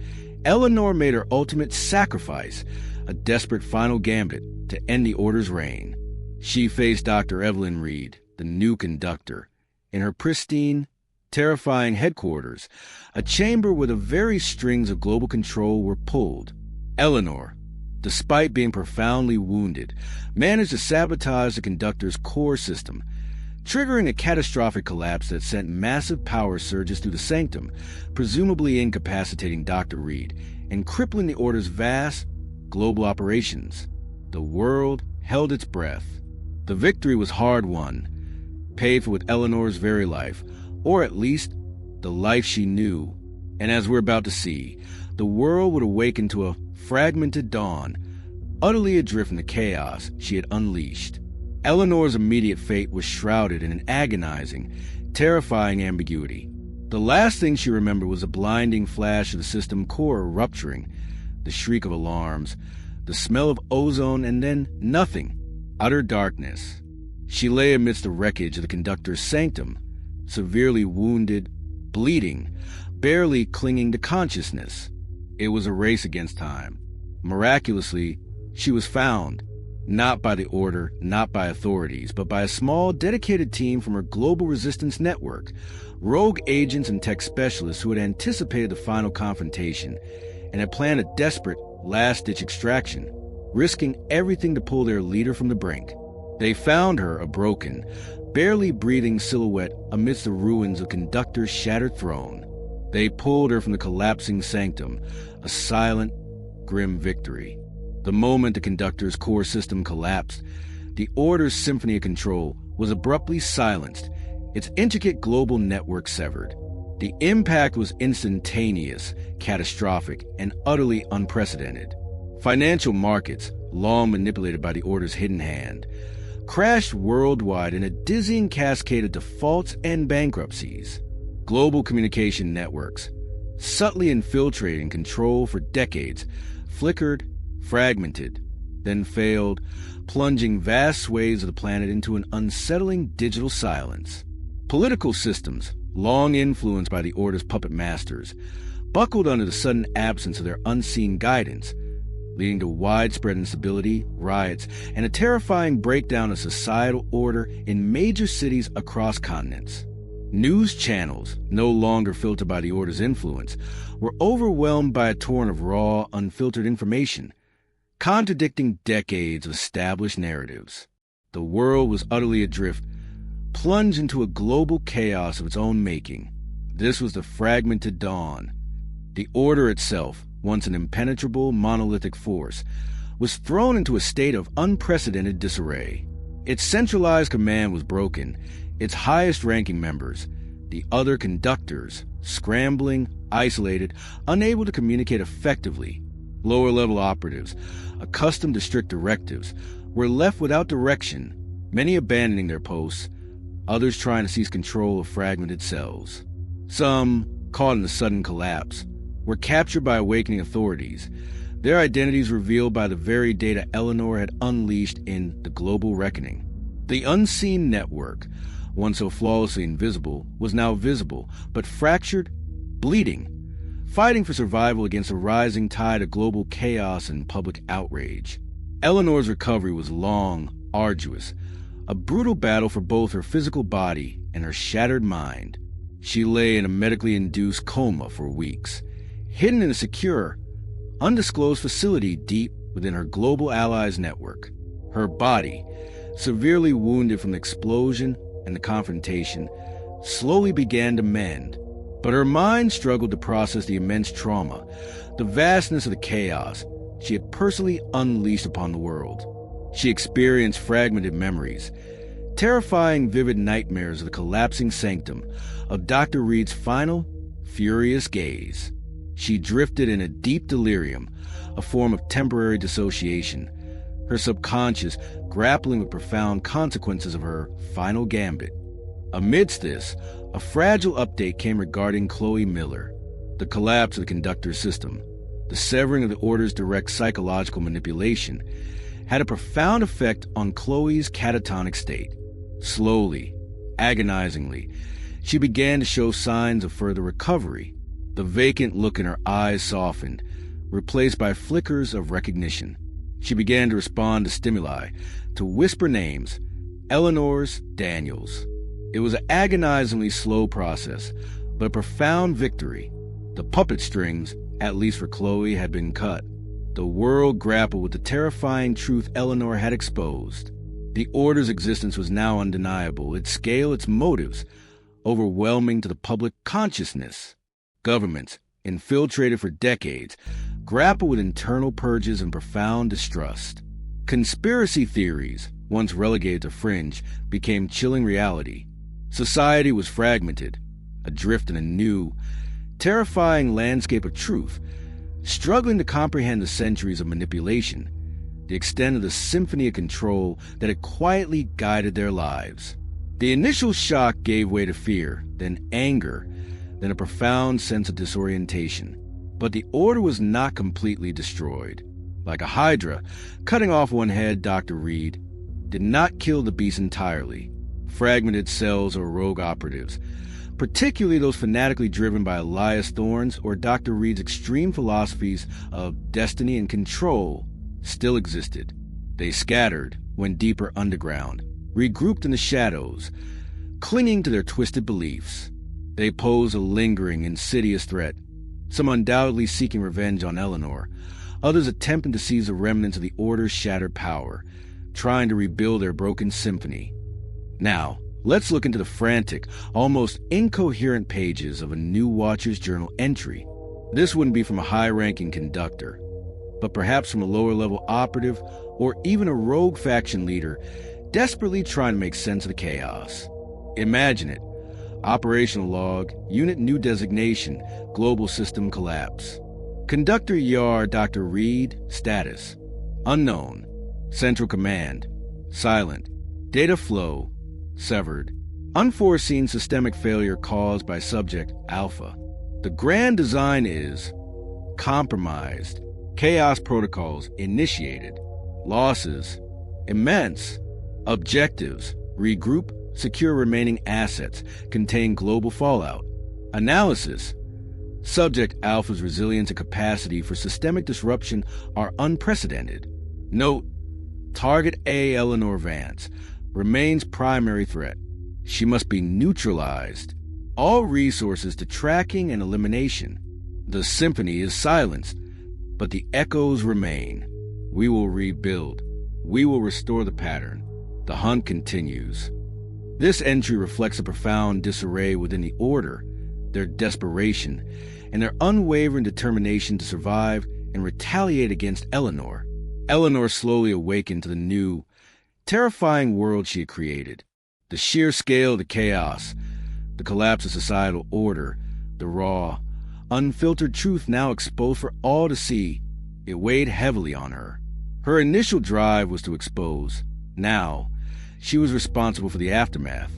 Eleanor made her ultimate sacrifice, a desperate final gambit to end the Order's reign. She faced Dr. Evelyn Reed, the new Conductor, in her pristine, terrifying headquarters, a chamber where the very strings of global control were pulled. Eleanor, despite being profoundly wounded, managed to sabotage the Conductor's core system, triggering a catastrophic collapse that sent massive power surges through the Sanctum, presumably incapacitating Dr. Reed and crippling the Order's vast global operations. The world held its breath. The victory was hard-won, paid for with Eleanor's very life, or at least the life she knew. And as we're about to see, the world would awaken to a fragmented dawn, utterly adrift in the chaos she had unleashed. Eleanor's immediate fate was shrouded in an agonizing, terrifying ambiguity. The last thing she remembered was a blinding flash of the system core rupturing, the shriek of alarms, the smell of ozone, and then nothing. Utter darkness. She lay amidst the wreckage of the conductor's sanctum, severely wounded, bleeding, barely clinging to consciousness. It was a race against time. Miraculously, she was found, not by the Order, not by authorities, but by a small, dedicated team from her global resistance network, rogue agents and tech specialists who had anticipated the final confrontation and had planned a desperate, last-ditch extraction, risking everything to pull their leader from the brink. They found her a broken, barely breathing silhouette amidst the ruins of Conductor's shattered throne. They pulled her from the collapsing sanctum, a silent, grim victory. The moment the Conductor's core system collapsed, the Order's symphony of control was abruptly silenced, its intricate global network severed. The impact was instantaneous, catastrophic, and utterly unprecedented. Financial markets, long manipulated by the Order's hidden hand, crashed worldwide in a dizzying cascade of defaults and bankruptcies. Global communication networks, subtly infiltrating control for decades, flickered, fragmented, then failed, plunging vast swathes of the planet into an unsettling digital silence. Political systems, long influenced by the Order's puppet masters, buckled under the sudden absence of their unseen guidance, leading to widespread instability, riots, and a terrifying breakdown of societal order in major cities across continents. News channels, no longer filtered by the Order's influence, were overwhelmed by a torrent of raw, unfiltered information, contradicting decades of established narratives. The world was utterly adrift, plunged into a global chaos of its own making. This was the fragmented dawn. The Order itself, once an impenetrable, monolithic force, was thrown into a state of unprecedented disarray. Its centralized command was broken, its highest-ranking members, the other conductors, scrambling, isolated, unable to communicate effectively. Lower-level operatives, accustomed to strict directives, were left without direction, many abandoning their posts, others trying to seize control of fragmented cells. Some, caught in the sudden collapse, were captured by awakening authorities, their identities revealed by the very data Eleanor had unleashed in the global reckoning. The unseen network, once so flawlessly invisible, was now visible, but fractured, bleeding, fighting for survival against a rising tide of global chaos and public outrage. Eleanor's recovery was long, arduous, a brutal battle for both her physical body and her shattered mind. She lay in a medically induced coma for weeks, hidden in a secure, undisclosed facility deep within her global allies' network. Her body, severely wounded from the explosion and the confrontation, slowly began to mend, but her mind struggled to process the immense trauma, the vastness of the chaos she had personally unleashed upon the world. She experienced fragmented memories, terrifying vivid nightmares of the collapsing sanctum, of Dr. Reed's final, furious gaze. She drifted in a deep delirium, a form of temporary dissociation, her subconscious grappling with profound consequences of her final gambit. Amidst this, a fragile update came regarding Chloe Miller, the collapse of the conductor system. The severing of the Order's direct psychological manipulation had a profound effect on Chloe's catatonic state. Slowly, agonizingly, she began to show signs of further recovery. The vacant look in her eyes softened, replaced by flickers of recognition. She began to respond to stimuli, to whisper names, Eleanor's, Daniel's. It was an agonizingly slow process, but a profound victory. The puppet strings, at least for Chloe, had been cut. The world grappled with the terrifying truth Eleanor had exposed. The Order's existence was now undeniable, its scale, its motives, overwhelming to the public consciousness. Governments, infiltrated for decades, grapple with internal purges and profound distrust. Conspiracy theories, once relegated to fringe, became chilling reality. Society was fragmented, adrift in a new, terrifying landscape of truth, struggling to comprehend the centuries of manipulation, the extent of the symphony of control that had quietly guided their lives. The initial shock gave way to fear, then anger, then a profound sense of disorientation. But the Order was not completely destroyed. Like a hydra, cutting off one head, Dr. Reed did not kill the beast entirely. Fragmented cells or rogue operatives, particularly those fanatically driven by Elias Thorne's or Dr. Reed's extreme philosophies of destiny and control, still existed. They scattered, went deeper underground, regrouped in the shadows, clinging to their twisted beliefs. They pose a lingering, insidious threat, some undoubtedly seeking revenge on Eleanor, others attempting to seize the remnants of the Order's shattered power, trying to rebuild their broken symphony. Now, let's look into the frantic, almost incoherent pages of a New Watcher's Journal entry. This wouldn't be from a high-ranking conductor, but perhaps from a lower-level operative or even a rogue faction leader desperately trying to make sense of the chaos. Imagine it. Operational log, unit new designation, global system collapse. Conductor Yar Dr. Reed, status. Unknown. Central command. Silent. Data flow. Severed. Unforeseen systemic failure caused by subject Alpha. The grand design is compromised. Chaos protocols initiated. Losses immense. Objectives regroup, secure remaining assets, contain global fallout. Analysis. Subject Alpha's resilience and capacity for systemic disruption are unprecedented. Note, target A, Eleanor Vance, remains primary threat. She must be neutralized. All resources to tracking and elimination. The symphony is silenced, but the echoes remain. We will rebuild. We will restore the pattern. The hunt continues. This entry reflects a profound disarray within the Order, their desperation, and their unwavering determination to survive and retaliate against Eleanor. Eleanor slowly awakened to the new, terrifying world she had created. The sheer scale of the chaos, the collapse of societal order, the raw, unfiltered truth now exposed for all to see, it weighed heavily on her. Her initial drive was to expose. Now, she was responsible for the aftermath.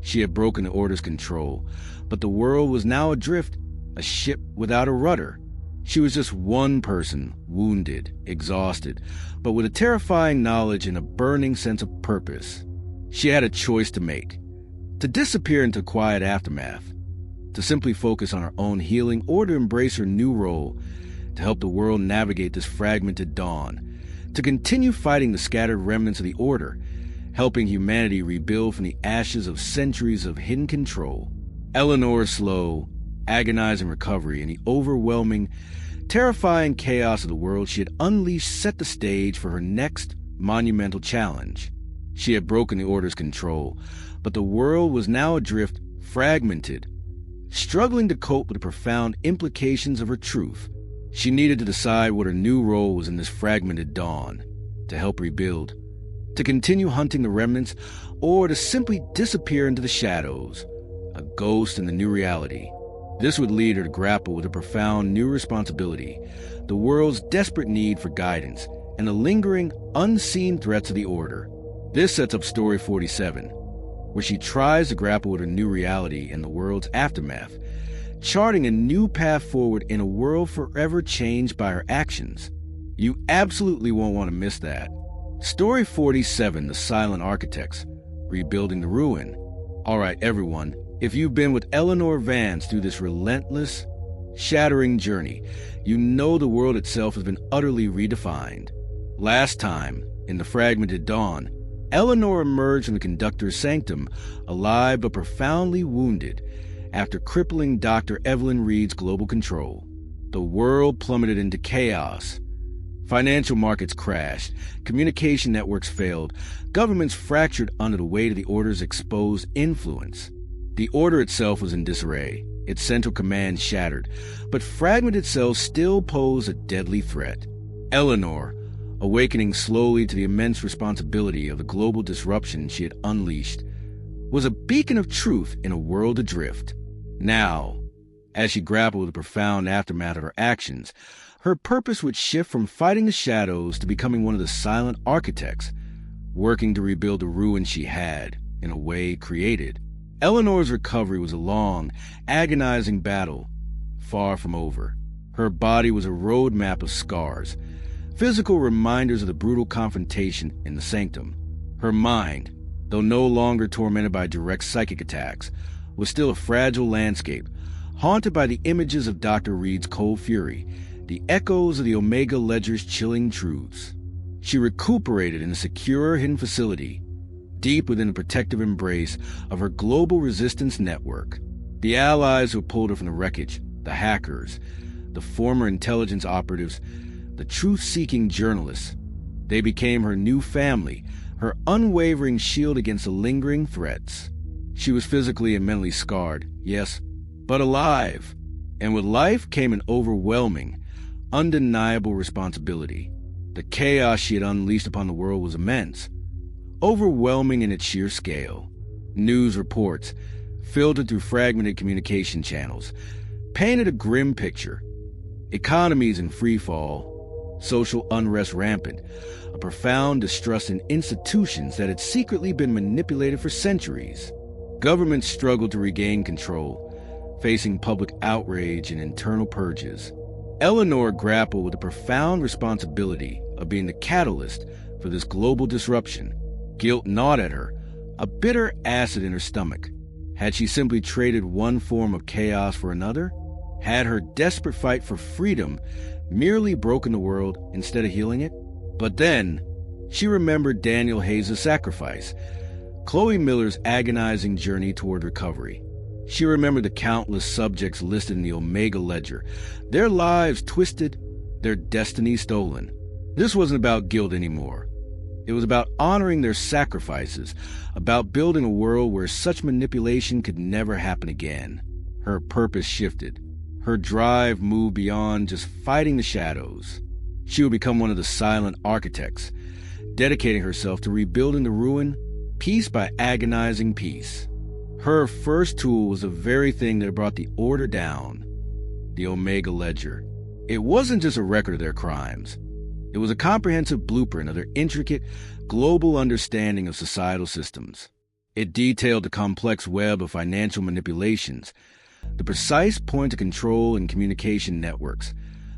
She had broken the Order's control, but the world was now adrift, a ship without a rudder. She was just one person, wounded, exhausted, but with a terrifying knowledge and a burning sense of purpose. She had a choice to make: to disappear into quiet aftermath, to simply focus on her own healing, or to embrace her new role, to help the world navigate this fragmented dawn, to continue fighting the scattered remnants of the Order, helping humanity rebuild from the ashes of centuries of hidden control. Eleanor's slow, agonizing recovery and the overwhelming, terrifying chaos of the world she had unleashed set the stage for her next monumental challenge. She had broken the Order's control, but the world was now adrift, fragmented, struggling to cope with the profound implications of her truth. She needed to decide what her new role was in this fragmented dawn: to help rebuild, to continue hunting the remnants, or to simply disappear into the shadows, a ghost in the new reality. This would lead her to grapple with a profound new responsibility, the world's desperate need for guidance, and the lingering, unseen threats of the Order. This sets up Story 47, where she tries to grapple with her new reality in the world's aftermath, charting a new path forward in a world forever changed by her actions. You absolutely won't want to miss that. Story 47, The Silent Architects, Rebuilding the Ruin. All right, everyone, if you've been with Eleanor Vance through this relentless, shattering journey, you know the world itself has been utterly redefined. Last time, in the fragmented dawn, Eleanor emerged from the conductor's sanctum, alive but profoundly wounded, after crippling Dr. Evelyn Reed's global control. The world plummeted into chaos. Financial markets crashed, communication networks failed, governments fractured under the weight of the Order's exposed influence. The Order itself was in disarray, its central command shattered, but fragmented cells still posed a deadly threat. Eleanor, awakening slowly to the immense responsibility of the global disruption she had unleashed, was a beacon of truth in a world adrift. Now, as she grappled with the profound aftermath of her actions, her purpose would shift from fighting the shadows to becoming one of the silent architects, working to rebuild the ruin she had, in a way, created. Eleanor's recovery was a long, agonizing battle, far from over. Her body was a roadmap of scars, physical reminders of the brutal confrontation in the sanctum. Her mind, though no longer tormented by direct psychic attacks, was still a fragile landscape, haunted by the images of Dr. Reed's cold fury, the echoes of the Omega Ledger's chilling truths. She recuperated in a secure hidden facility, deep within the protective embrace of her global resistance network. The allies who pulled her from the wreckage, the hackers, the former intelligence operatives, the truth-seeking journalists, they became her new family, her unwavering shield against the lingering threats. She was physically and mentally scarred, yes, but alive. And with life came an overwhelming, undeniable responsibility. The chaos she had unleashed upon the world was immense, overwhelming in its sheer scale. News reports, filtered through fragmented communication channels, painted a grim picture. Economies in freefall, social unrest rampant, a profound distrust in institutions that had secretly been manipulated for centuries. Governments struggled to regain control, facing public outrage and internal purges. Eleanor grappled with the profound responsibility of being the catalyst for this global disruption. Guilt gnawed at her, a bitter acid in her stomach. Had she simply traded one form of chaos for another? Had her desperate fight for freedom merely broken the world instead of healing it? But then, she remembered Daniel Hayes' sacrifice, Chloe Miller's agonizing journey toward recovery. She remembered the countless subjects listed in the Omega Ledger, their lives twisted, their destinies stolen. This wasn't about guilt anymore. It was about honoring their sacrifices, about building a world where such manipulation could never happen again. Her purpose shifted. Her drive moved beyond just fighting the shadows. She would become one of the silent architects, dedicating herself to rebuilding the ruin, piece by agonizing piece. Her first tool was the very thing that brought the order down, the Omega Ledger. It wasn't just a record of their crimes. It was a comprehensive blueprint of their intricate, global understanding of societal systems. It detailed the complex web of financial manipulations, the precise point of control in communication networks,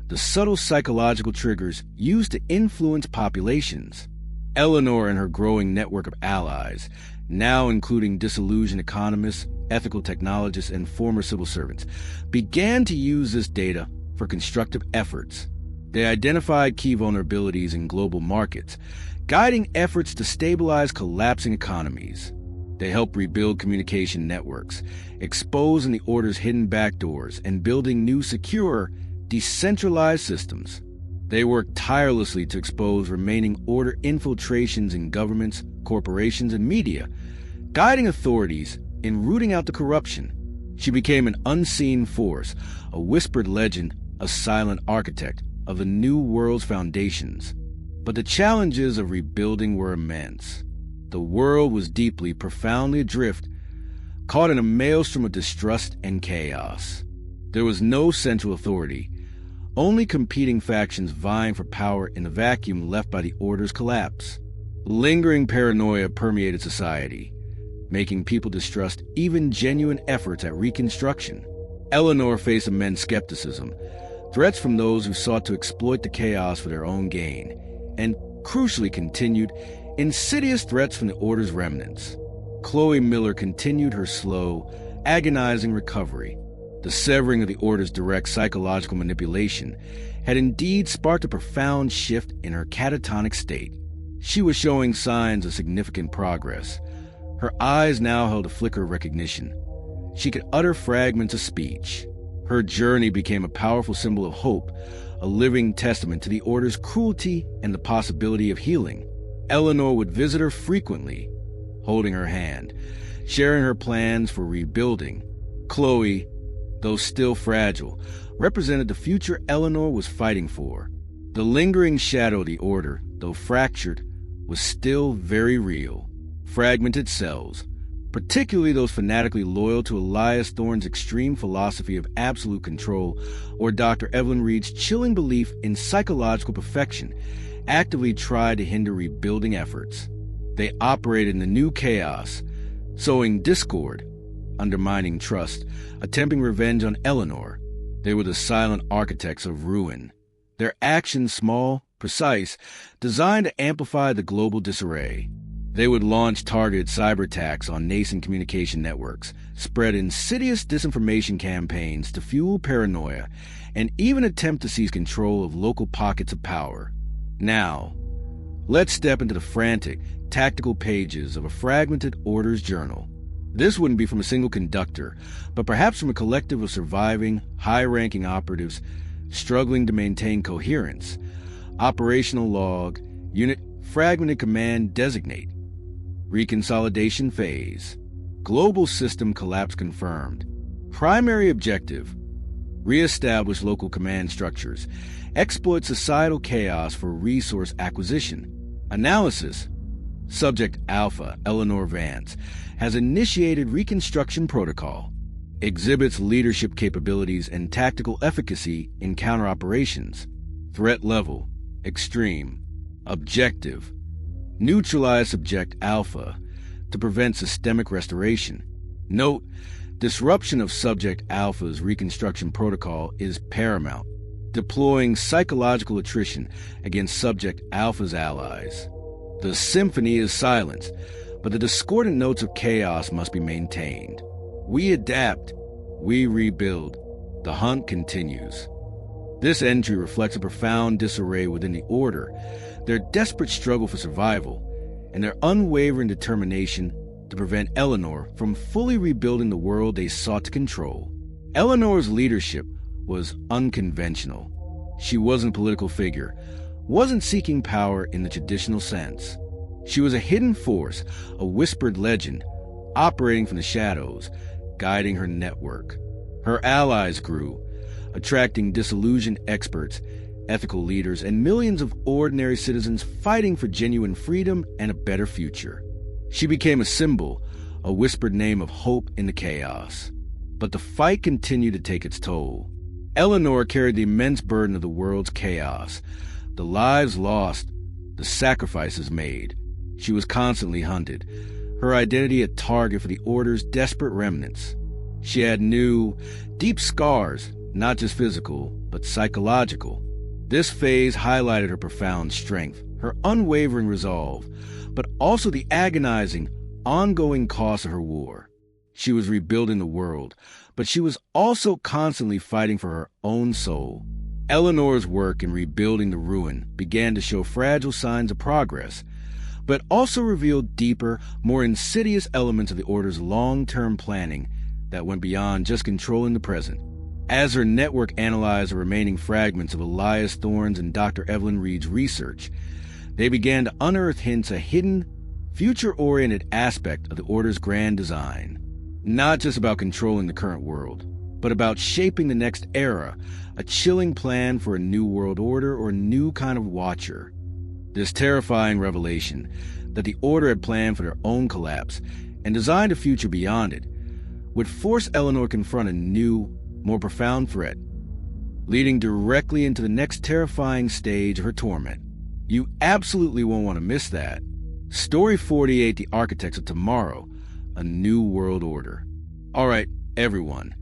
the subtle psychological triggers used to influence populations. Eleanor and her growing network of allies, now including disillusioned economists, ethical technologists, and former civil servants, began to use this data for constructive efforts. They identified key vulnerabilities in global markets, guiding efforts to stabilize collapsing economies. They helped rebuild communication networks, exposing the order's hidden backdoors, and building new secure, decentralized systems. They worked tirelessly to expose remaining order infiltrations in governments, corporations, and media, guiding authorities in rooting out the corruption. She became an unseen force, a whispered legend, a silent architect of the new world's foundations. But the challenges of rebuilding were immense. The world was deeply, profoundly adrift, caught in a maelstrom of distrust and chaos. There was no central authority, only competing factions vying for power in the vacuum left by the order's collapse. Lingering paranoia permeated society, making people distrust even genuine efforts at reconstruction. Eleanor faced immense skepticism, threats from those who sought to exploit the chaos for their own gain, and, crucially, continued insidious threats from the order's remnants. Chloe Miller continued her slow, agonizing recovery. The severing of the order's direct psychological manipulation had indeed sparked a profound shift in her catatonic state. She was showing signs of significant progress. Her eyes now held a flicker of recognition. She could utter fragments of speech. Her journey became a powerful symbol of hope, a living testament to the order's cruelty and the possibility of healing. Eleanor would visit her frequently, holding her hand, sharing her plans for rebuilding. Chloe, though still fragile, represented the future Eleanor was fighting for. The lingering shadow of the order, though fractured, was still very real. Fragmented cells, particularly those fanatically loyal to Elias Thorne's extreme philosophy of absolute control, or Dr. Evelyn Reed's chilling belief in psychological perfection, actively tried to hinder rebuilding efforts. They operated in the new chaos, sowing discord, undermining trust, attempting revenge on Eleanor. They were the silent architects of ruin, their actions small precise, designed to amplify the global disarray. They would launch targeted cyber attacks on nascent communication networks, spread insidious disinformation campaigns to fuel paranoia, and even attempt to seize control of local pockets of power. Now, let's step into the frantic, tactical pages of a fragmented Orders journal. This wouldn't be from a single conductor, but perhaps from a collective of surviving, high-ranking operatives struggling to maintain coherence. Operational log, unit fragmented command designate. Reconsolidation phase. Global system collapse confirmed. Primary objective: re-establish local command structures. Exploit societal chaos for resource acquisition. Analysis: Subject Alpha, Eleanor Vance, has initiated reconstruction protocol. Exhibits leadership capabilities and tactical efficacy in counter-operations. Threat level: extreme. Objective: neutralize Subject Alpha to prevent systemic restoration. Note: disruption of Subject Alpha's reconstruction protocol is paramount. Deploying psychological attrition against Subject Alpha's allies. The symphony is silenced, but the discordant notes of chaos must be maintained. We adapt. We rebuild. The hunt continues. This entry reflects a profound disarray within the Order, their desperate struggle for survival, and their unwavering determination to prevent Eleanor from fully rebuilding the world they sought to control. Eleanor's leadership was unconventional. She wasn't a political figure, wasn't seeking power in the traditional sense. She was a hidden force, a whispered legend, operating from the shadows, guiding her network. Her allies grew, attracting disillusioned experts, ethical leaders, and millions of ordinary citizens fighting for genuine freedom and a better future. She became a symbol, a whispered name of hope in the chaos. But the fight continued to take its toll. Eleanor carried the immense burden of the world's chaos, the lives lost, the sacrifices made. She was constantly hunted, her identity a target for the Order's desperate remnants. She had new, deep scars, not just physical, but psychological. This phase highlighted her profound strength, her unwavering resolve, but also the agonizing, ongoing cost of her war. She was rebuilding the world, but she was also constantly fighting for her own soul. Eleanor's work in rebuilding the ruin began to show fragile signs of progress, but also revealed deeper, more insidious elements of the Order's long-term planning that went beyond just controlling the present. As her network analyzed the remaining fragments of Elias Thorne's and Dr. Evelyn Reed's research, they began to unearth hints of a hidden, future-oriented aspect of the Order's grand design. Not just about controlling the current world, but about shaping the next era, a chilling plan for a new world order or a new kind of watcher. This terrifying revelation that the Order had planned for their own collapse and designed a future beyond it would force Eleanor to confront a new, more profound threat, leading directly into the next terrifying stage of her torment. You absolutely won't want to miss that. Story 48, The Architects of Tomorrow, A New World Order. All right, everyone.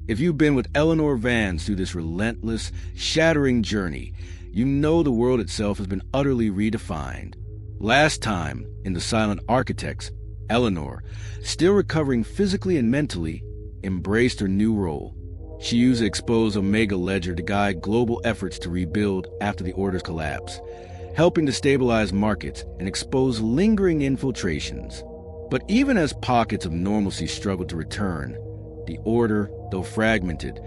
If you've been with Eleanor Vance through this relentless, shattering journey, you know the world itself has been utterly redefined. Last time, in The Silent Architects, Eleanor, still recovering physically and mentally, embraced her new role. She used the exposed Omega Ledger to guide global efforts to rebuild after the Order's collapse, helping to stabilize markets and expose lingering infiltrations. But even as pockets of normalcy struggled to return, the Order, though fragmented,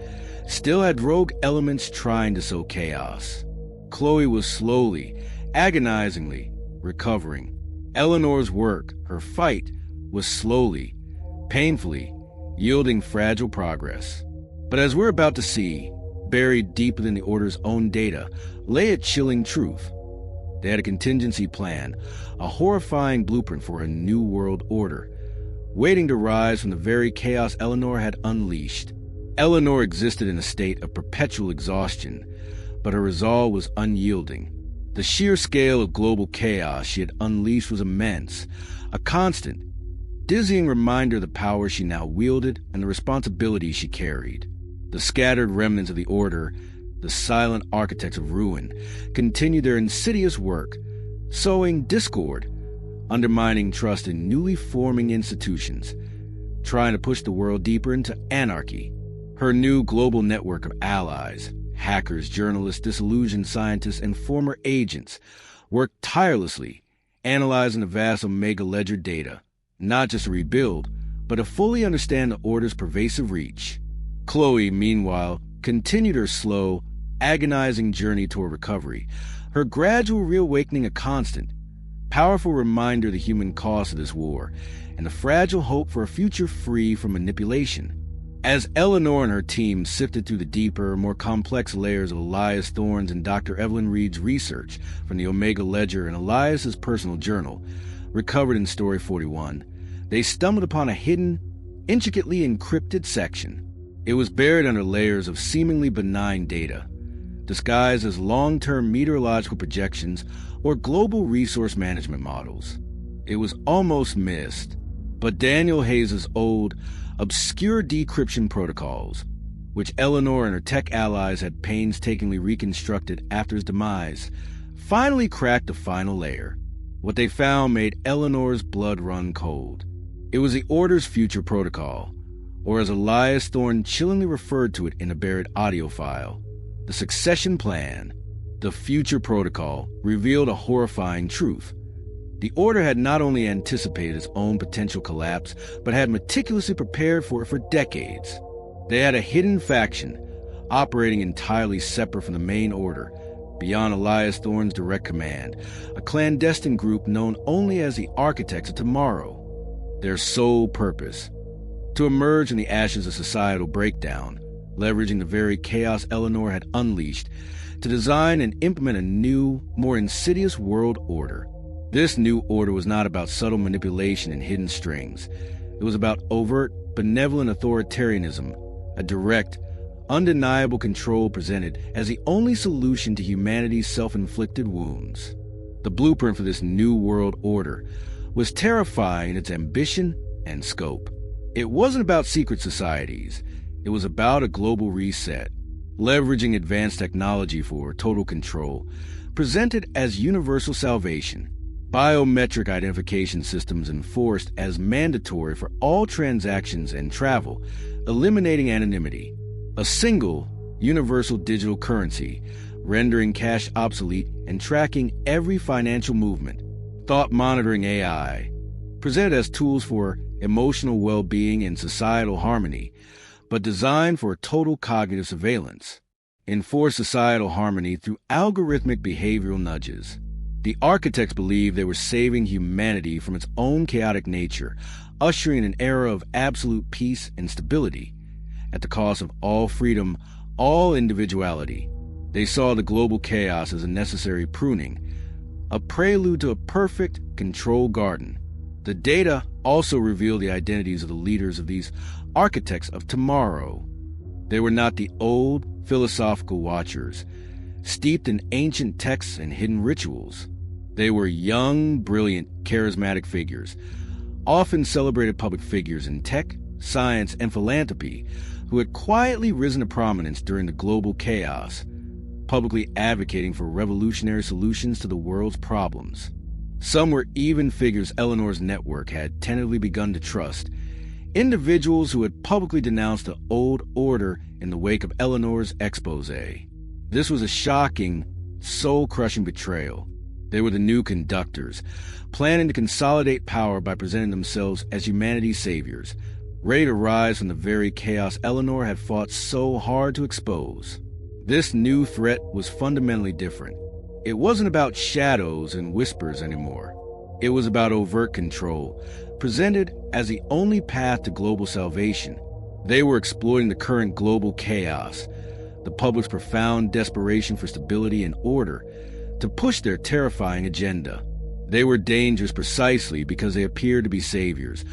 still had rogue elements trying to sow chaos. Chloe was slowly, agonizingly recovering. Eleanor's work, her fight, was slowly, painfully, yielding fragile progress. But as we're about to see, buried deep within the Order's own data, lay a chilling truth. They had a contingency plan, a horrifying blueprint for a new world order, waiting to rise from the very chaos Eleanor had unleashed. Eleanor existed in a state of perpetual exhaustion, but her resolve was unyielding. The sheer scale of global chaos she had unleashed was immense, a constant, dizzying reminder of the power she now wielded and the responsibility she carried. The scattered remnants of the Order, the silent architects of ruin, continued their insidious work, sowing discord, undermining trust in newly forming institutions, trying to push the world deeper into anarchy. Her new global network of allies, hackers, journalists, disillusioned scientists, and former agents, worked tirelessly, analyzing the vast Omega Ledger data, not just to rebuild, but to fully understand the Order's pervasive reach. Chloe, meanwhile, continued her slow, agonizing journey toward recovery, her gradual reawakening a constant, powerful reminder of the human cost of this war, and the fragile hope for a future free from manipulation. As Eleanor and her team sifted through the deeper, more complex layers of Elias Thorne's and Dr. Evelyn Reed's research from the Omega Ledger and Elias's personal journal, recovered in Story 41, they stumbled upon a hidden, intricately encrypted section. It was buried under layers of seemingly benign data, disguised as long-term meteorological projections or global resource management models. It was almost missed, but Daniel Hayes's old, obscure decryption protocols, which Eleanor and her tech allies had painstakingly reconstructed after his demise, finally cracked the final layer. What they found made Eleanor's blood run cold. It was the Order's future protocol, or as Elias Thorne chillingly referred to it in a buried audio file, the succession plan. The future protocol revealed a horrifying truth. The Order had not only anticipated its own potential collapse, but had meticulously prepared for it for decades. They had a hidden faction, operating entirely separate from the main Order, beyond Elias Thorne's direct command, a clandestine group known only as the Architects of Tomorrow. Their sole purpose: to emerge from the ashes of societal breakdown, leveraging the very chaos Eleanor had unleashed, to design and implement a new, more insidious world order. This new order was not about subtle manipulation and hidden strings. It was about overt, benevolent authoritarianism, a direct, undeniable control presented as the only solution to humanity's self-inflicted wounds. The blueprint for this new world order was terrifying in its ambition and scope. It wasn't about secret societies. It was about a global reset, leveraging advanced technology for total control, presented as universal salvation. Biometric identification systems enforced as mandatory for all transactions and travel, eliminating anonymity. A single, universal digital currency, rendering cash obsolete and tracking every financial movement. Thought monitoring AI, presented as tools for emotional well-being and societal harmony, but designed for total cognitive surveillance. Enforce societal harmony through algorithmic behavioral nudges. The architects believed they were saving humanity from its own chaotic nature, ushering in an era of absolute peace and stability, at the cost of all freedom, all individuality. They saw the global chaos as a necessary pruning, a prelude to a perfect control garden. The data also revealed the identities of the leaders of these architects of tomorrow. They were not the old, philosophical watchers, steeped in ancient texts and hidden rituals. They were young, brilliant, charismatic figures, often celebrated public figures in tech, science, and philanthropy, who had quietly risen to prominence during the global chaos, publicly advocating for revolutionary solutions to the world's problems. Some were even figures Eleanor's network had tentatively begun to trust, individuals who had publicly denounced the old order in the wake of Eleanor's expose. This was a shocking, soul-crushing betrayal. They were the new conductors, planning to consolidate power by presenting themselves as humanity's saviors, ready to rise from the very chaos Eleanor had fought so hard to expose. This new threat was fundamentally different. It wasn't about shadows and whispers anymore. It was about overt control, presented as the only path to global salvation. They were exploiting the current global chaos, the public's profound desperation for stability and order, to push their terrifying agenda. They were dangerous precisely because they appeared to be saviors,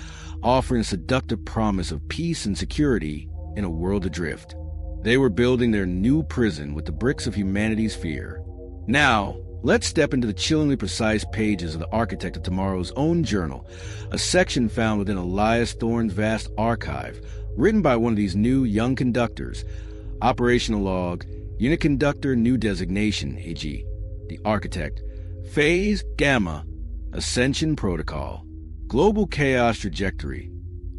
offering a seductive promise of peace and security in a world adrift. They were building their new prison with the bricks of humanity's fear. Now, let's step into the chillingly precise pages of the Architect of Tomorrow's own journal, a section found within Elias Thorne's vast archive, written by one of these new young conductors. Operational log, Unit conductor, new designation, e.g., the architect. Phase, gamma, ascension protocol. Global chaos trajectory,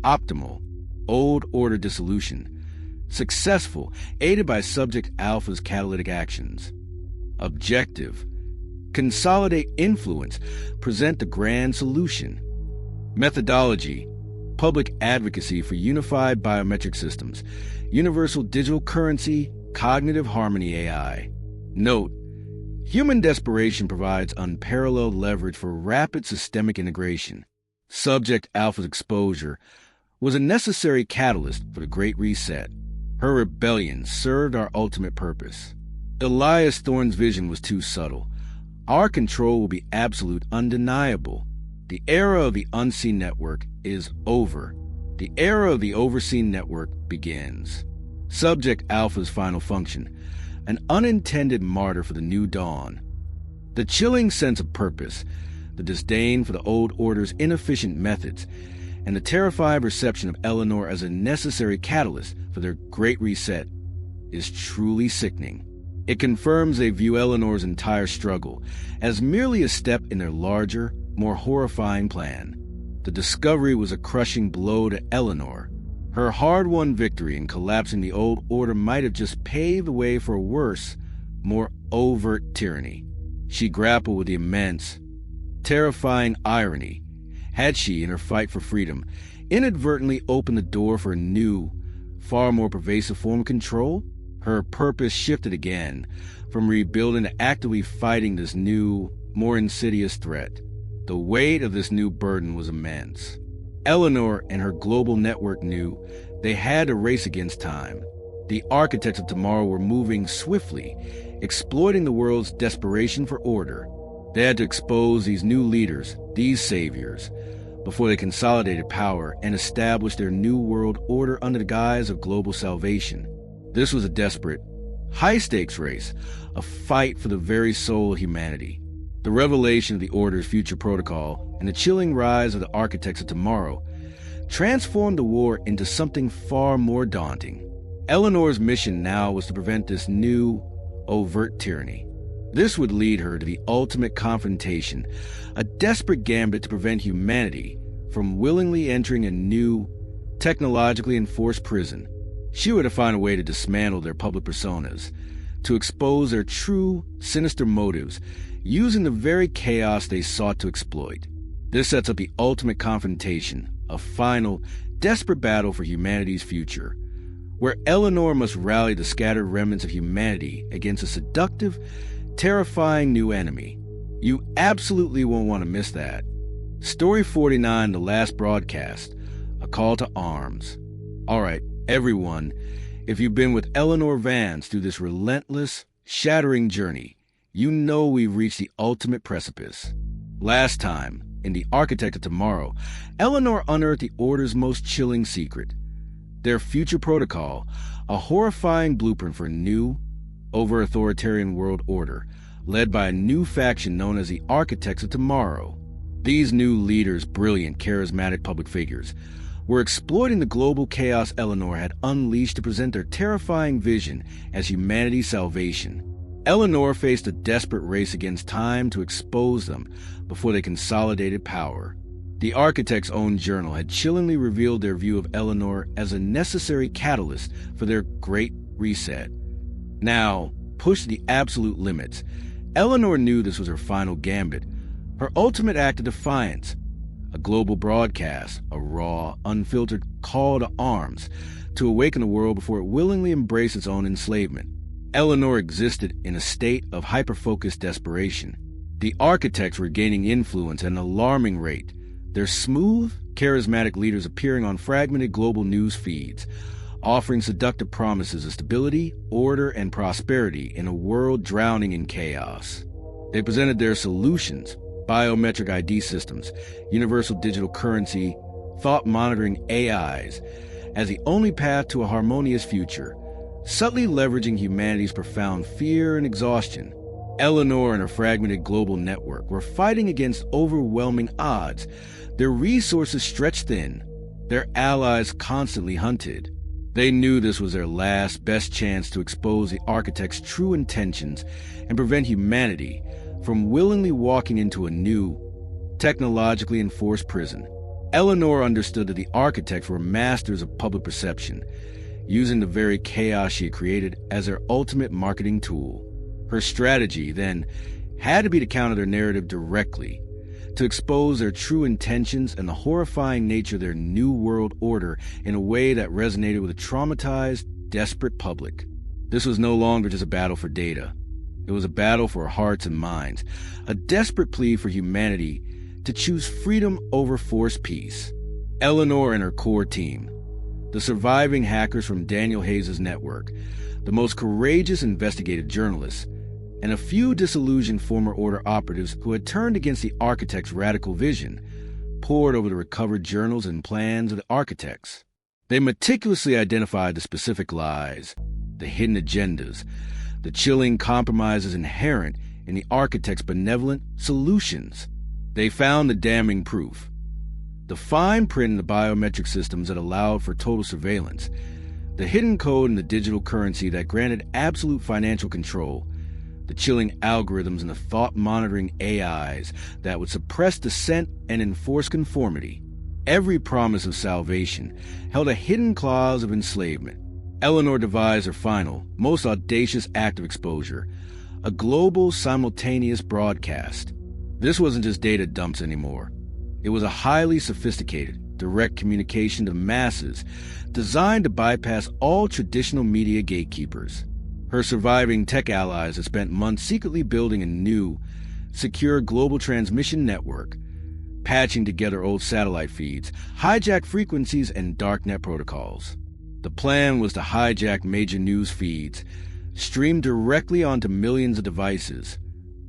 optimal. Old order dissolution, successful, aided by Subject Alpha's catalytic actions. Objective, consolidate influence, present the grand solution. Methodology, public advocacy for unified biometric systems, universal digital currency, cognitive harmony AI. Note, human desperation provides unparalleled leverage for rapid systemic integration. Subject Alpha's exposure was a necessary catalyst for the Great Reset. Her rebellion served our ultimate purpose. Elias Thorne's vision was too subtle. Our control will be absolute, undeniable. The era of the unseen network is over. The era of the overseen network begins. Subject Alpha's final function, an unintended martyr for the new dawn. The chilling sense of purpose, the disdain for the old order's inefficient methods, and the terrified reception of Eleanor as a necessary catalyst for their Great Reset is truly sickening. It confirms they view Eleanor's entire struggle as merely a step in their larger, more horrifying plan. The discovery was a crushing blow to Eleanor. Her hard-won victory in collapsing the old order might have just paved the way for a worse, more overt tyranny. She grappled with the immense, terrifying irony. Had she, in her fight for freedom, inadvertently opened the door for a new, far more pervasive form of control? Her purpose shifted again, from rebuilding to actively fighting this new, more insidious threat. The weight of this new burden was immense. Eleanor and her global network knew they had to race against time. The architects of tomorrow were moving swiftly, exploiting the world's desperation for order. They had to expose these new leaders, these saviors, before they consolidated power and established their new world order under the guise of global salvation. This was a desperate, high-stakes race, a fight for the very soul of humanity. The revelation of the Order's future protocol and the chilling rise of the architects of tomorrow transformed the war into something far more daunting. Eleanor's mission now was to prevent this new, overt tyranny. This would lead her to the ultimate confrontation, a desperate gambit to prevent humanity from willingly entering a new, technologically enforced prison. She would have to find a way to dismantle their public personas, to expose their true, sinister motives, using the very chaos they sought to exploit. This sets up the ultimate confrontation, a final, desperate battle for humanity's future, where Eleanor must rally the scattered remnants of humanity against a seductive, terrifying new enemy. You absolutely won't want to miss that. Story 49, the last broadcast, a call to arms. All right, everyone, if you've been with Eleanor Vance through this relentless, shattering journey, you know we've reached the ultimate precipice. Last time, in The Architect of Tomorrow, Eleanor unearthed the Order's most chilling secret. Their future protocol, a horrifying blueprint for a new, over-authoritarian world order, led by a new faction known as the Architects of Tomorrow. These new leaders, brilliant, charismatic public figures, were exploiting the global chaos Eleanor had unleashed to present their terrifying vision as humanity's salvation. Eleanor faced a desperate race against time to expose them before they consolidated power. The Architects' own journal had chillingly revealed their view of Eleanor as a necessary catalyst for their Great Reset. Now, pushed to the absolute limits, Eleanor knew this was her final gambit, her ultimate act of defiance, a global broadcast, a raw, unfiltered call to arms to awaken the world before it willingly embraced its own enslavement. Eleanor existed in a state of hyper-focused desperation. The Architects were gaining influence at an alarming rate, their smooth, charismatic leaders appearing on fragmented global news feeds, offering seductive promises of stability, order, and prosperity in a world drowning in chaos. They presented their solutions: biometric ID systems, universal digital currency, thought-monitoring AIs, as the only path to a harmonious future, subtly leveraging humanity's profound fear and exhaustion. Eleanor and her fragmented global network were fighting against overwhelming odds, their resources stretched thin, their allies constantly hunted. They knew this was their last, best chance to expose the architect's true intentions and prevent humanity from willingly walking into a new, technologically enforced prison. Eleanor understood that the architects were masters of public perception, using the very chaos she had created as their ultimate marketing tool. Her strategy, then, had to be to counter their narrative directly, to expose their true intentions and the horrifying nature of their new world order in a way that resonated with a traumatized, desperate public. This was no longer just a battle for data. It was a battle for hearts and minds, a desperate plea for humanity to choose freedom over forced peace. Eleanor and her core team, the surviving hackers from Daniel Hayes' network, the most courageous investigative journalists, and a few disillusioned former order operatives who had turned against the architect's radical vision, pored over the recovered journals and plans of the architects. They meticulously identified the specific lies, the hidden agendas, the chilling compromises inherent in the architect's benevolent solutions. They found the damning proof. The fine print in the biometric systems that allowed for total surveillance, the hidden code in the digital currency that granted absolute financial control, the chilling algorithms and the thought-monitoring AIs that would suppress dissent and enforce conformity. Every promise of salvation held a hidden clause of enslavement. Eleanor devised her final, most audacious act of exposure, a global simultaneous broadcast. This wasn't just data dumps anymore. It was a highly sophisticated, direct communication to masses designed to bypass all traditional media gatekeepers. Her surviving tech allies had spent months secretly building a new, secure global transmission network, patching together old satellite feeds, hijack frequencies, and darknet protocols. The plan was to hijack major news feeds, stream directly onto millions of devices,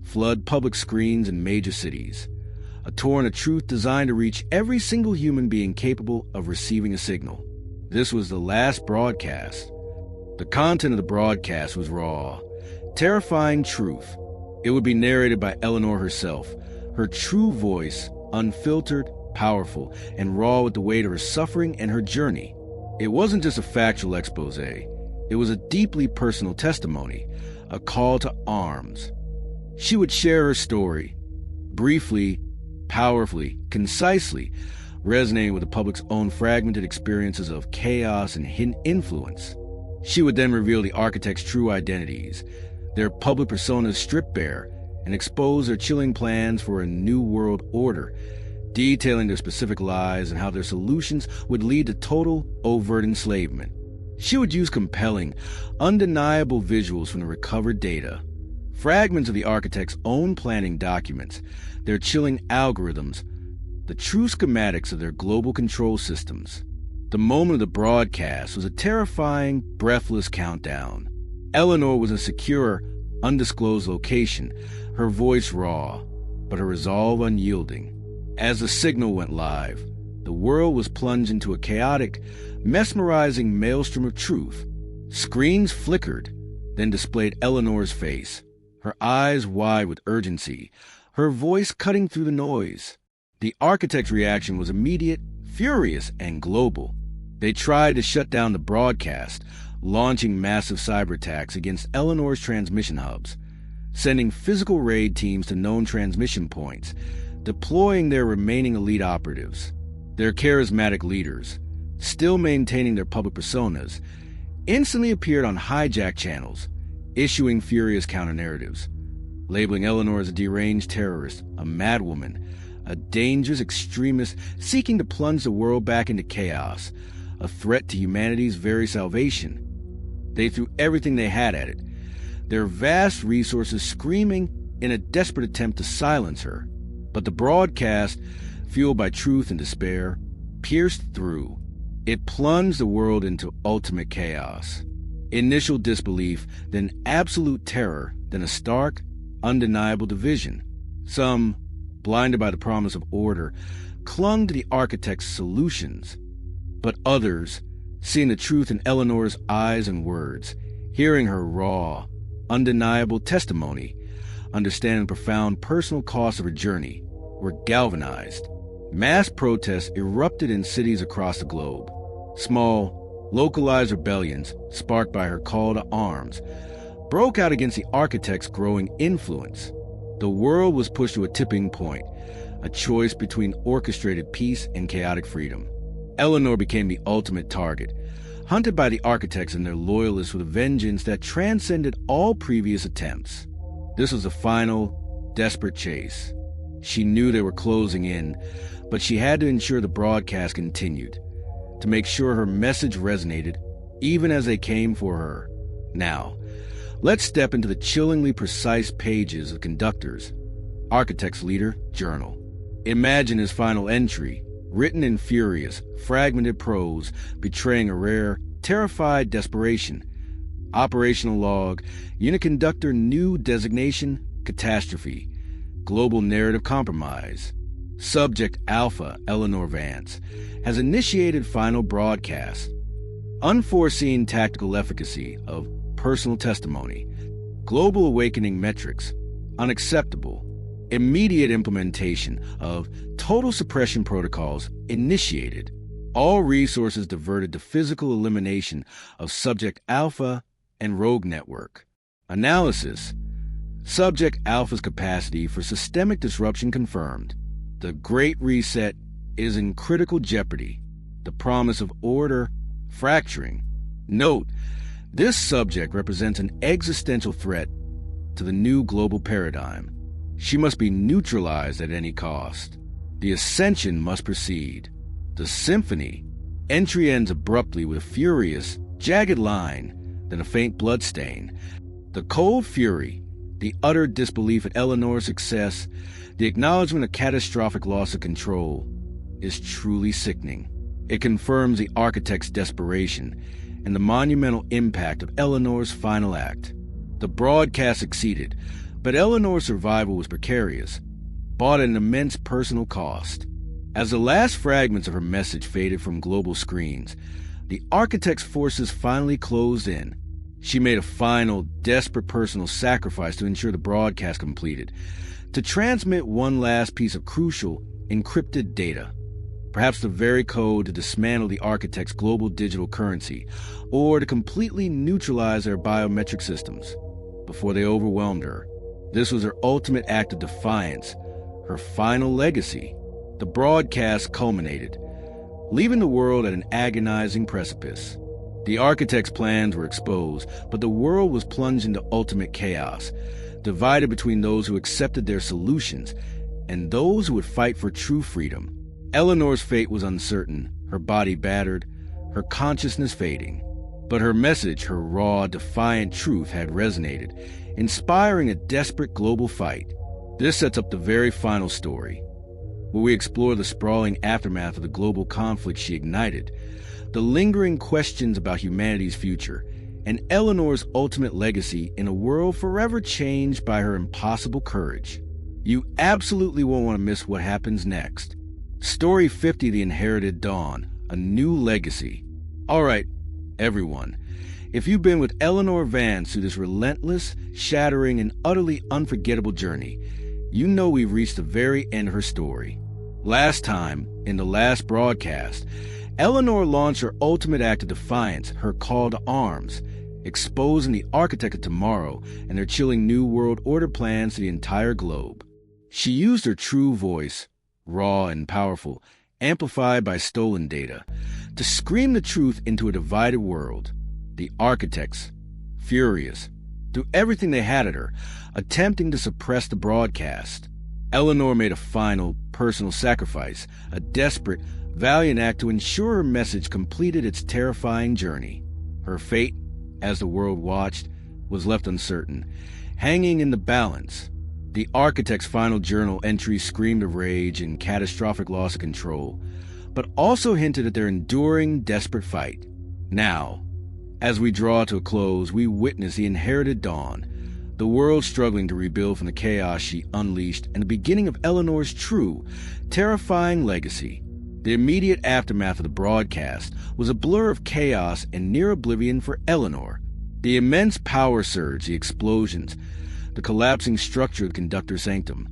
flood public screens in major cities, a torrent of truth designed to reach every single human being capable of receiving a signal. This was the last broadcast. The content of the broadcast was raw, terrifying truth. It would be narrated by Eleanor herself, her true voice, unfiltered, powerful, and raw with the weight of her suffering and her journey. It wasn't just a factual expose. It was a deeply personal testimony, a call to arms. She would share her story, briefly, powerfully, concisely, resonating with the public's own fragmented experiences of chaos and hidden influence. She would then reveal the architects' true identities, their public personas stripped bare, and expose their chilling plans for a new world order, detailing their specific lies and how their solutions would lead to total, overt enslavement. She would use compelling, undeniable visuals from the recovered data, fragments of the architect's own planning documents, their chilling algorithms, the true schematics of their global control systems. The moment of the broadcast was a terrifying, breathless countdown. Eleanor was in a secure, undisclosed location, her voice raw, but her resolve unyielding. As the signal went live, the world was plunged into a chaotic, mesmerizing maelstrom of truth. Screens flickered, then displayed Eleanor's face, her eyes wide with urgency, her voice cutting through the noise. The architect's reaction was immediate, furious, and global. They tried to shut down the broadcast, launching massive cyber attacks against Eleanor's transmission hubs, sending physical raid teams to known transmission points, deploying their remaining elite operatives. Their charismatic leaders, still maintaining their public personas, instantly appeared on hijack channels, issuing furious counter-narratives, labeling Eleanor as a deranged terrorist, a madwoman, a dangerous extremist seeking to plunge the world back into chaos, a threat to humanity's very salvation. They threw everything they had at it, their vast resources screaming in a desperate attempt to silence her. But the broadcast, fueled by truth and despair, pierced through. It plunged the world into ultimate chaos. Initial disbelief, then absolute terror, then a stark, undeniable division. Some, blinded by the promise of order, clung to the architect's solutions. But others, seeing the truth in Eleanor's eyes and words, hearing her raw, undeniable testimony, understanding the profound personal cost of her journey, were galvanized. Mass protests erupted in cities across the globe. Small, Localized rebellions, sparked by her call to arms, broke out against the architect's growing influence. The world was pushed to a tipping point, a choice between orchestrated peace and chaotic freedom. Eleanor became the ultimate target, hunted by the architects and their loyalists with a vengeance that transcended all previous attempts. This was a final, desperate chase. She knew they were closing in, but she had to ensure the broadcast continued, to make sure her message resonated, even as they came for her. Now, let's step into the chillingly precise pages of Conductor's, Architect's Leader, journal. Imagine his final entry, written in furious, fragmented prose, betraying a rare, terrified desperation. Operational log, unit conductor new designation, catastrophe. Global narrative compromise. Subject Alpha, Eleanor Vance, has initiated final broadcast. Unforeseen tactical efficacy of personal testimony. Global awakening metrics, unacceptable. Immediate implementation of total suppression protocols initiated. All resources diverted to physical elimination of Subject Alpha and Rogue Network. Analysis. Subject Alpha's capacity for systemic disruption confirmed. The Great Reset is in critical jeopardy. The promise of order fracturing. Note, this subject represents an existential threat to the new global paradigm. She must be neutralized at any cost. The ascension must proceed. The symphony. Entry ends abruptly with a furious, jagged line, then a faint bloodstain. The cold fury, the utter disbelief at Eleanor's success, the acknowledgement of catastrophic loss of control, is truly sickening. It confirms the architect's desperation and the monumental impact of Eleanor's final act. The broadcast succeeded, but Eleanor's survival was precarious, bought at an immense personal cost. As the last fragments of her message faded from global screens, the architect's forces finally closed in. She made a final, desperate personal sacrifice to ensure the broadcast completed, to transmit one last piece of crucial, encrypted data, perhaps the very code to dismantle the architect's global digital currency, or to completely neutralize their biometric systems, before they overwhelmed her. This was her ultimate act of defiance, her final legacy. The broadcast culminated, leaving the world at an agonizing precipice. The architect's plans were exposed, but the world was plunged into ultimate chaos, divided between those who accepted their solutions and those who would fight for true freedom. Eleanor's fate was uncertain, her body battered, her consciousness fading. But her message, her raw, defiant truth had resonated, inspiring a desperate global fight. This sets up the very final story, where we explore the sprawling aftermath of the global conflict she ignited, the lingering questions about humanity's future, and Eleanor's ultimate legacy in a world forever changed by her impossible courage. You absolutely won't want to miss what happens next. Story 50, The Inherited Dawn, A New Legacy. All right, everyone, if you've been with Eleanor Vance through this relentless, shattering, and utterly unforgettable journey, you know we've reached the very end of her story. Last time, in the last broadcast, Eleanor launched her ultimate act of defiance, her call to arms, exposing the architect of tomorrow and their chilling New World Order plans to the entire globe. She used her true voice, raw and powerful, amplified by stolen data, to scream the truth into a divided world. The architects, furious, threw everything they had at her, attempting to suppress the broadcast. Eleanor made a final, personal sacrifice, a desperate, valiant act to ensure her message completed its terrifying journey. Her fate, as the world watched, was left uncertain, hanging in the balance. The architect's final journal entry screamed of rage and catastrophic loss of control, but also hinted at their enduring, desperate fight. Now, as we draw to a close, we witness the inherited dawn, the world struggling to rebuild from the chaos she unleashed, and the beginning of Eleanor's true, terrifying legacy. The immediate aftermath of the broadcast was a blur of chaos and near oblivion for Eleanor. The immense power surge, the explosions, the collapsing structure of the conductor's sanctum.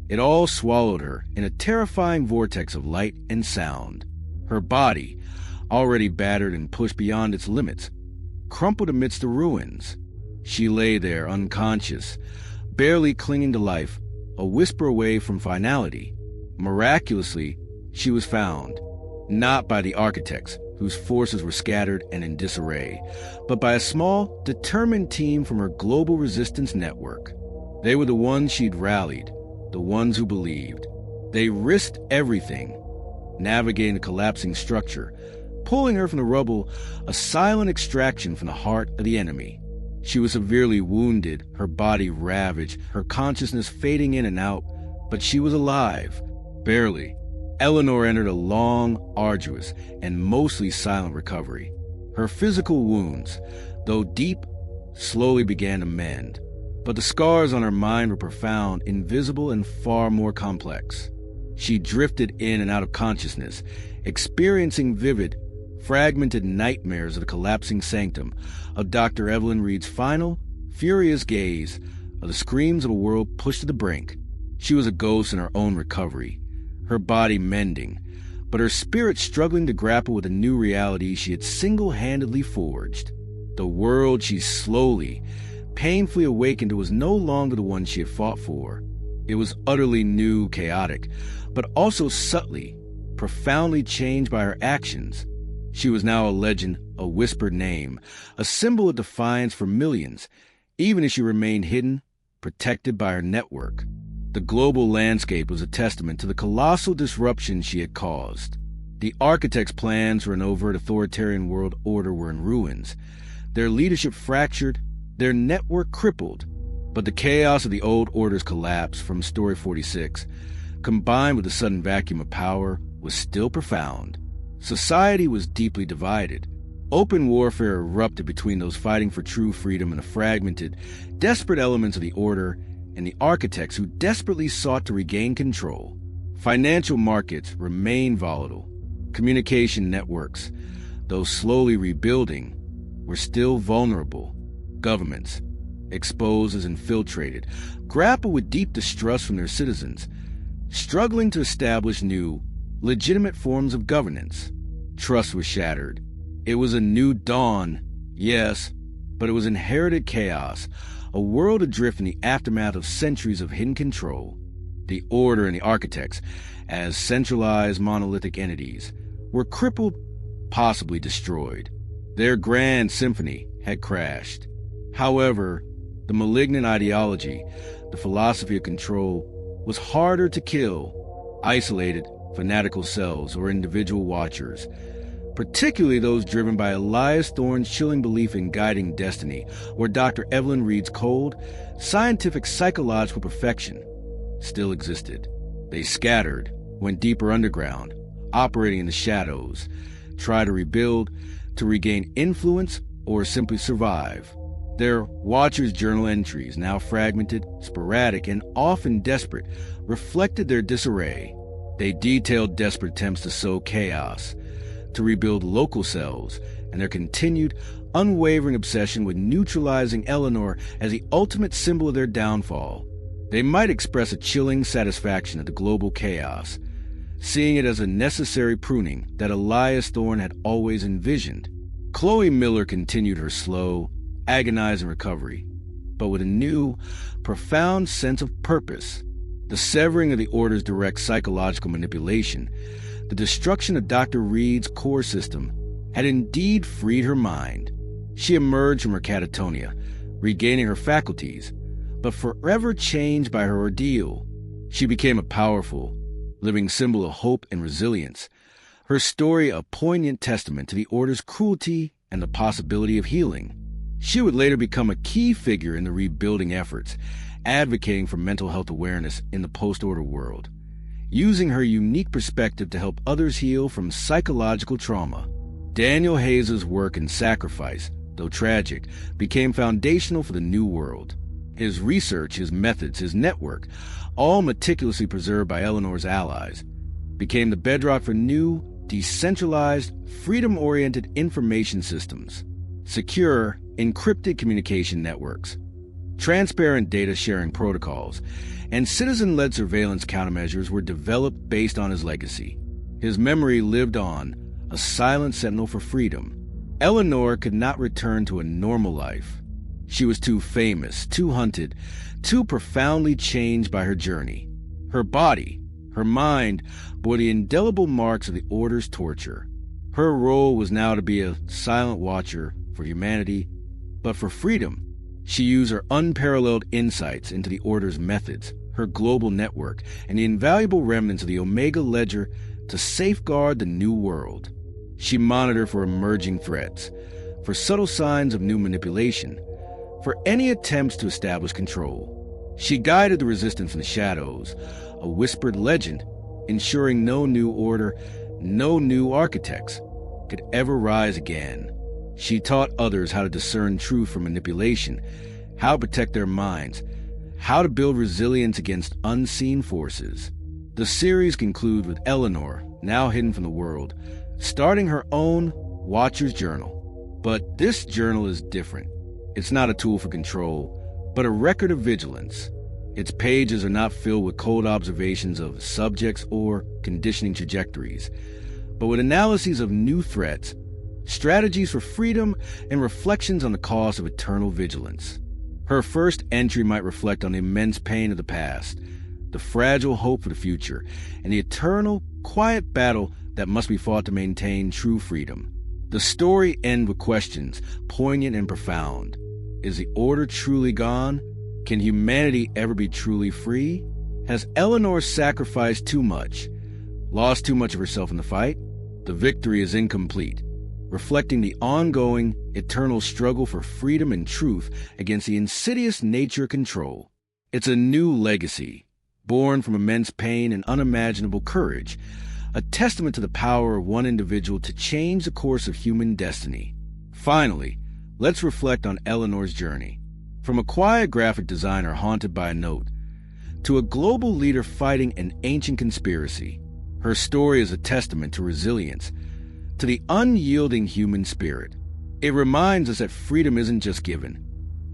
It all swallowed her in a terrifying vortex of light and sound. Her body, already battered and pushed beyond its limits, crumpled amidst the ruins. She lay there, unconscious, barely clinging to life, a whisper away from finality. Miraculously, she was found, not by the architects, whose forces were scattered and in disarray, but by a small, determined team from her global resistance network. They were the ones she'd rallied, the ones who believed. They risked everything, navigating the collapsing structure, pulling her from the rubble, a silent extraction from the heart of the enemy. She was severely wounded, her body ravaged, her consciousness fading in and out, but she was alive. Barely. Eleanor entered a long, arduous, and mostly silent recovery. Her physical wounds, though deep, slowly began to mend. But the scars on her mind were profound, invisible, and far more complex. She drifted in and out of consciousness, experiencing vivid, fragmented nightmares of the collapsing sanctum, of Dr. Evelyn Reed's final, furious gaze, of the screams of a world pushed to the brink. She was a ghost in her own recovery, her body mending, but her spirit struggling to grapple with a new reality she had single-handedly forged. The world she slowly, painfully awakened to was no longer the one she had fought for. It was utterly new, chaotic, but also subtly, profoundly changed by her actions. She was now a legend, a whispered name, a symbol of defiance for millions, even as she remained hidden, protected by her network. The global landscape was a testament to the colossal disruption she had caused. The architects' plans for an overt authoritarian world order were in ruins, their leadership fractured, their network crippled. But the chaos of the old order's collapse from Story 46, combined with the sudden vacuum of power, was still profound. Society was deeply divided. Open warfare erupted between those fighting for true freedom and the fragmented, desperate elements of the order and the architects who desperately sought to regain control. Financial markets remained volatile. Communication networks, though slowly rebuilding, were still vulnerable. Governments, exposed as infiltrated, grappled with deep distrust from their citizens, struggling to establish new, legitimate forms of governance. Trust was shattered. It was a new dawn, yes, but it was inherited chaos, a world adrift in the aftermath of centuries of hidden control. The order and the architects, as centralized monolithic entities, were crippled, possibly destroyed. Their grand symphony had crashed. However, the malignant ideology, the philosophy of control, was harder to kill. Isolated, fanatical cells or individual watchers, particularly those driven by Elias Thorne's chilling belief in guiding destiny, or Dr. Evelyn Reed's cold, scientific psychological perfection, still existed. They scattered, went deeper underground, operating in the shadows, tried to rebuild, to regain influence, or simply survive. Their Watchers' journal entries, now fragmented, sporadic, and often desperate, reflected their disarray. They detailed desperate attempts to sow chaos, to rebuild local cells, and their continued, unwavering obsession with neutralizing Eleanor as the ultimate symbol of their downfall. They might express a chilling satisfaction at the global chaos, seeing it as a necessary pruning that Elias Thorne had always envisioned. Chloe Miller continued her slow, agonizing recovery, but with a new, profound sense of purpose. The severing of the Order's direct psychological manipulation, the destruction of Dr. Reed's core system, had indeed freed her mind. She emerged from her catatonia, regaining her faculties, but forever changed by her ordeal. She became a powerful, living symbol of hope and resilience, her story a poignant testament to the Order's cruelty and the possibility of healing. She would later become a key figure in the rebuilding efforts, advocating for mental health awareness in the post-order world, using her unique perspective to help others heal from psychological trauma. Daniel Hayes' work and sacrifice, though tragic, became foundational for the new world. His research, his methods, his network, all meticulously preserved by Eleanor's allies, became the bedrock for new, decentralized, freedom-oriented information systems, secure, encrypted communication networks, transparent data sharing protocols, and citizen-led surveillance countermeasures were developed based on his legacy. His memory lived on, a silent sentinel for freedom. Eleanor could not return to a normal life. She was too famous, too hunted, too profoundly changed by her journey. Her body, her mind, bore the indelible marks of the Order's torture. Her role was now to be a silent watcher for humanity, but for freedom. She used her unparalleled insights into the Order's methods, her global network, and the invaluable remnants of the Omega Ledger to safeguard the new world. She monitored for emerging threats, for subtle signs of new manipulation, for any attempts to establish control. She guided the resistance in the shadows, a whispered legend, ensuring no new order, no new architects could ever rise again. She taught others how to discern truth from manipulation, how to protect their minds, how to build resilience against unseen forces. The series concludes with Eleanor, now hidden from the world, starting her own Watcher's Journal. But this journal is different. It's not a tool for control, but a record of vigilance. Its pages are not filled with cold observations of subjects or conditioning trajectories, but with analyses of new threats, strategies for freedom, and reflections on the cost of eternal vigilance. Her first entry might reflect on the immense pain of the past, the fragile hope for the future, and the eternal, quiet battle that must be fought to maintain true freedom. The story ends with questions, poignant and profound. Is the Order truly gone? Can humanity ever be truly free? Has Eleanor sacrificed too much, lost too much of herself in the fight? The victory is incomplete, reflecting the ongoing, eternal struggle for freedom and truth against the insidious nature of control. It's a new legacy, born from immense pain and unimaginable courage, a testament to the power of one individual to change the course of human destiny. Finally, let's reflect on Eleanor's journey. From a quiet graphic designer haunted by a note, to a global leader fighting an ancient conspiracy, her story is a testament to resilience, to the unyielding human spirit. It reminds us that freedom isn't just given.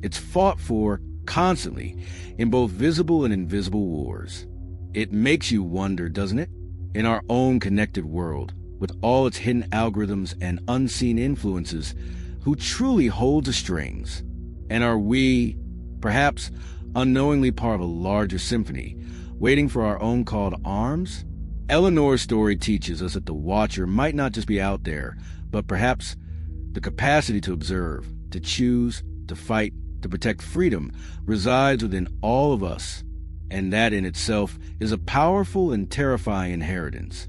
It's fought for constantly in both visible and invisible wars. It makes you wonder, doesn't it? In our own connected world, with all its hidden algorithms and unseen influences, who truly holds the strings? And are we, perhaps unknowingly, part of a larger symphony, waiting for our own call to arms? Eleanor's story teaches us that the Watcher might not just be out there, but perhaps the capacity to observe, to choose, to fight, to protect freedom resides within all of us, and that in itself is a powerful and terrifying inheritance.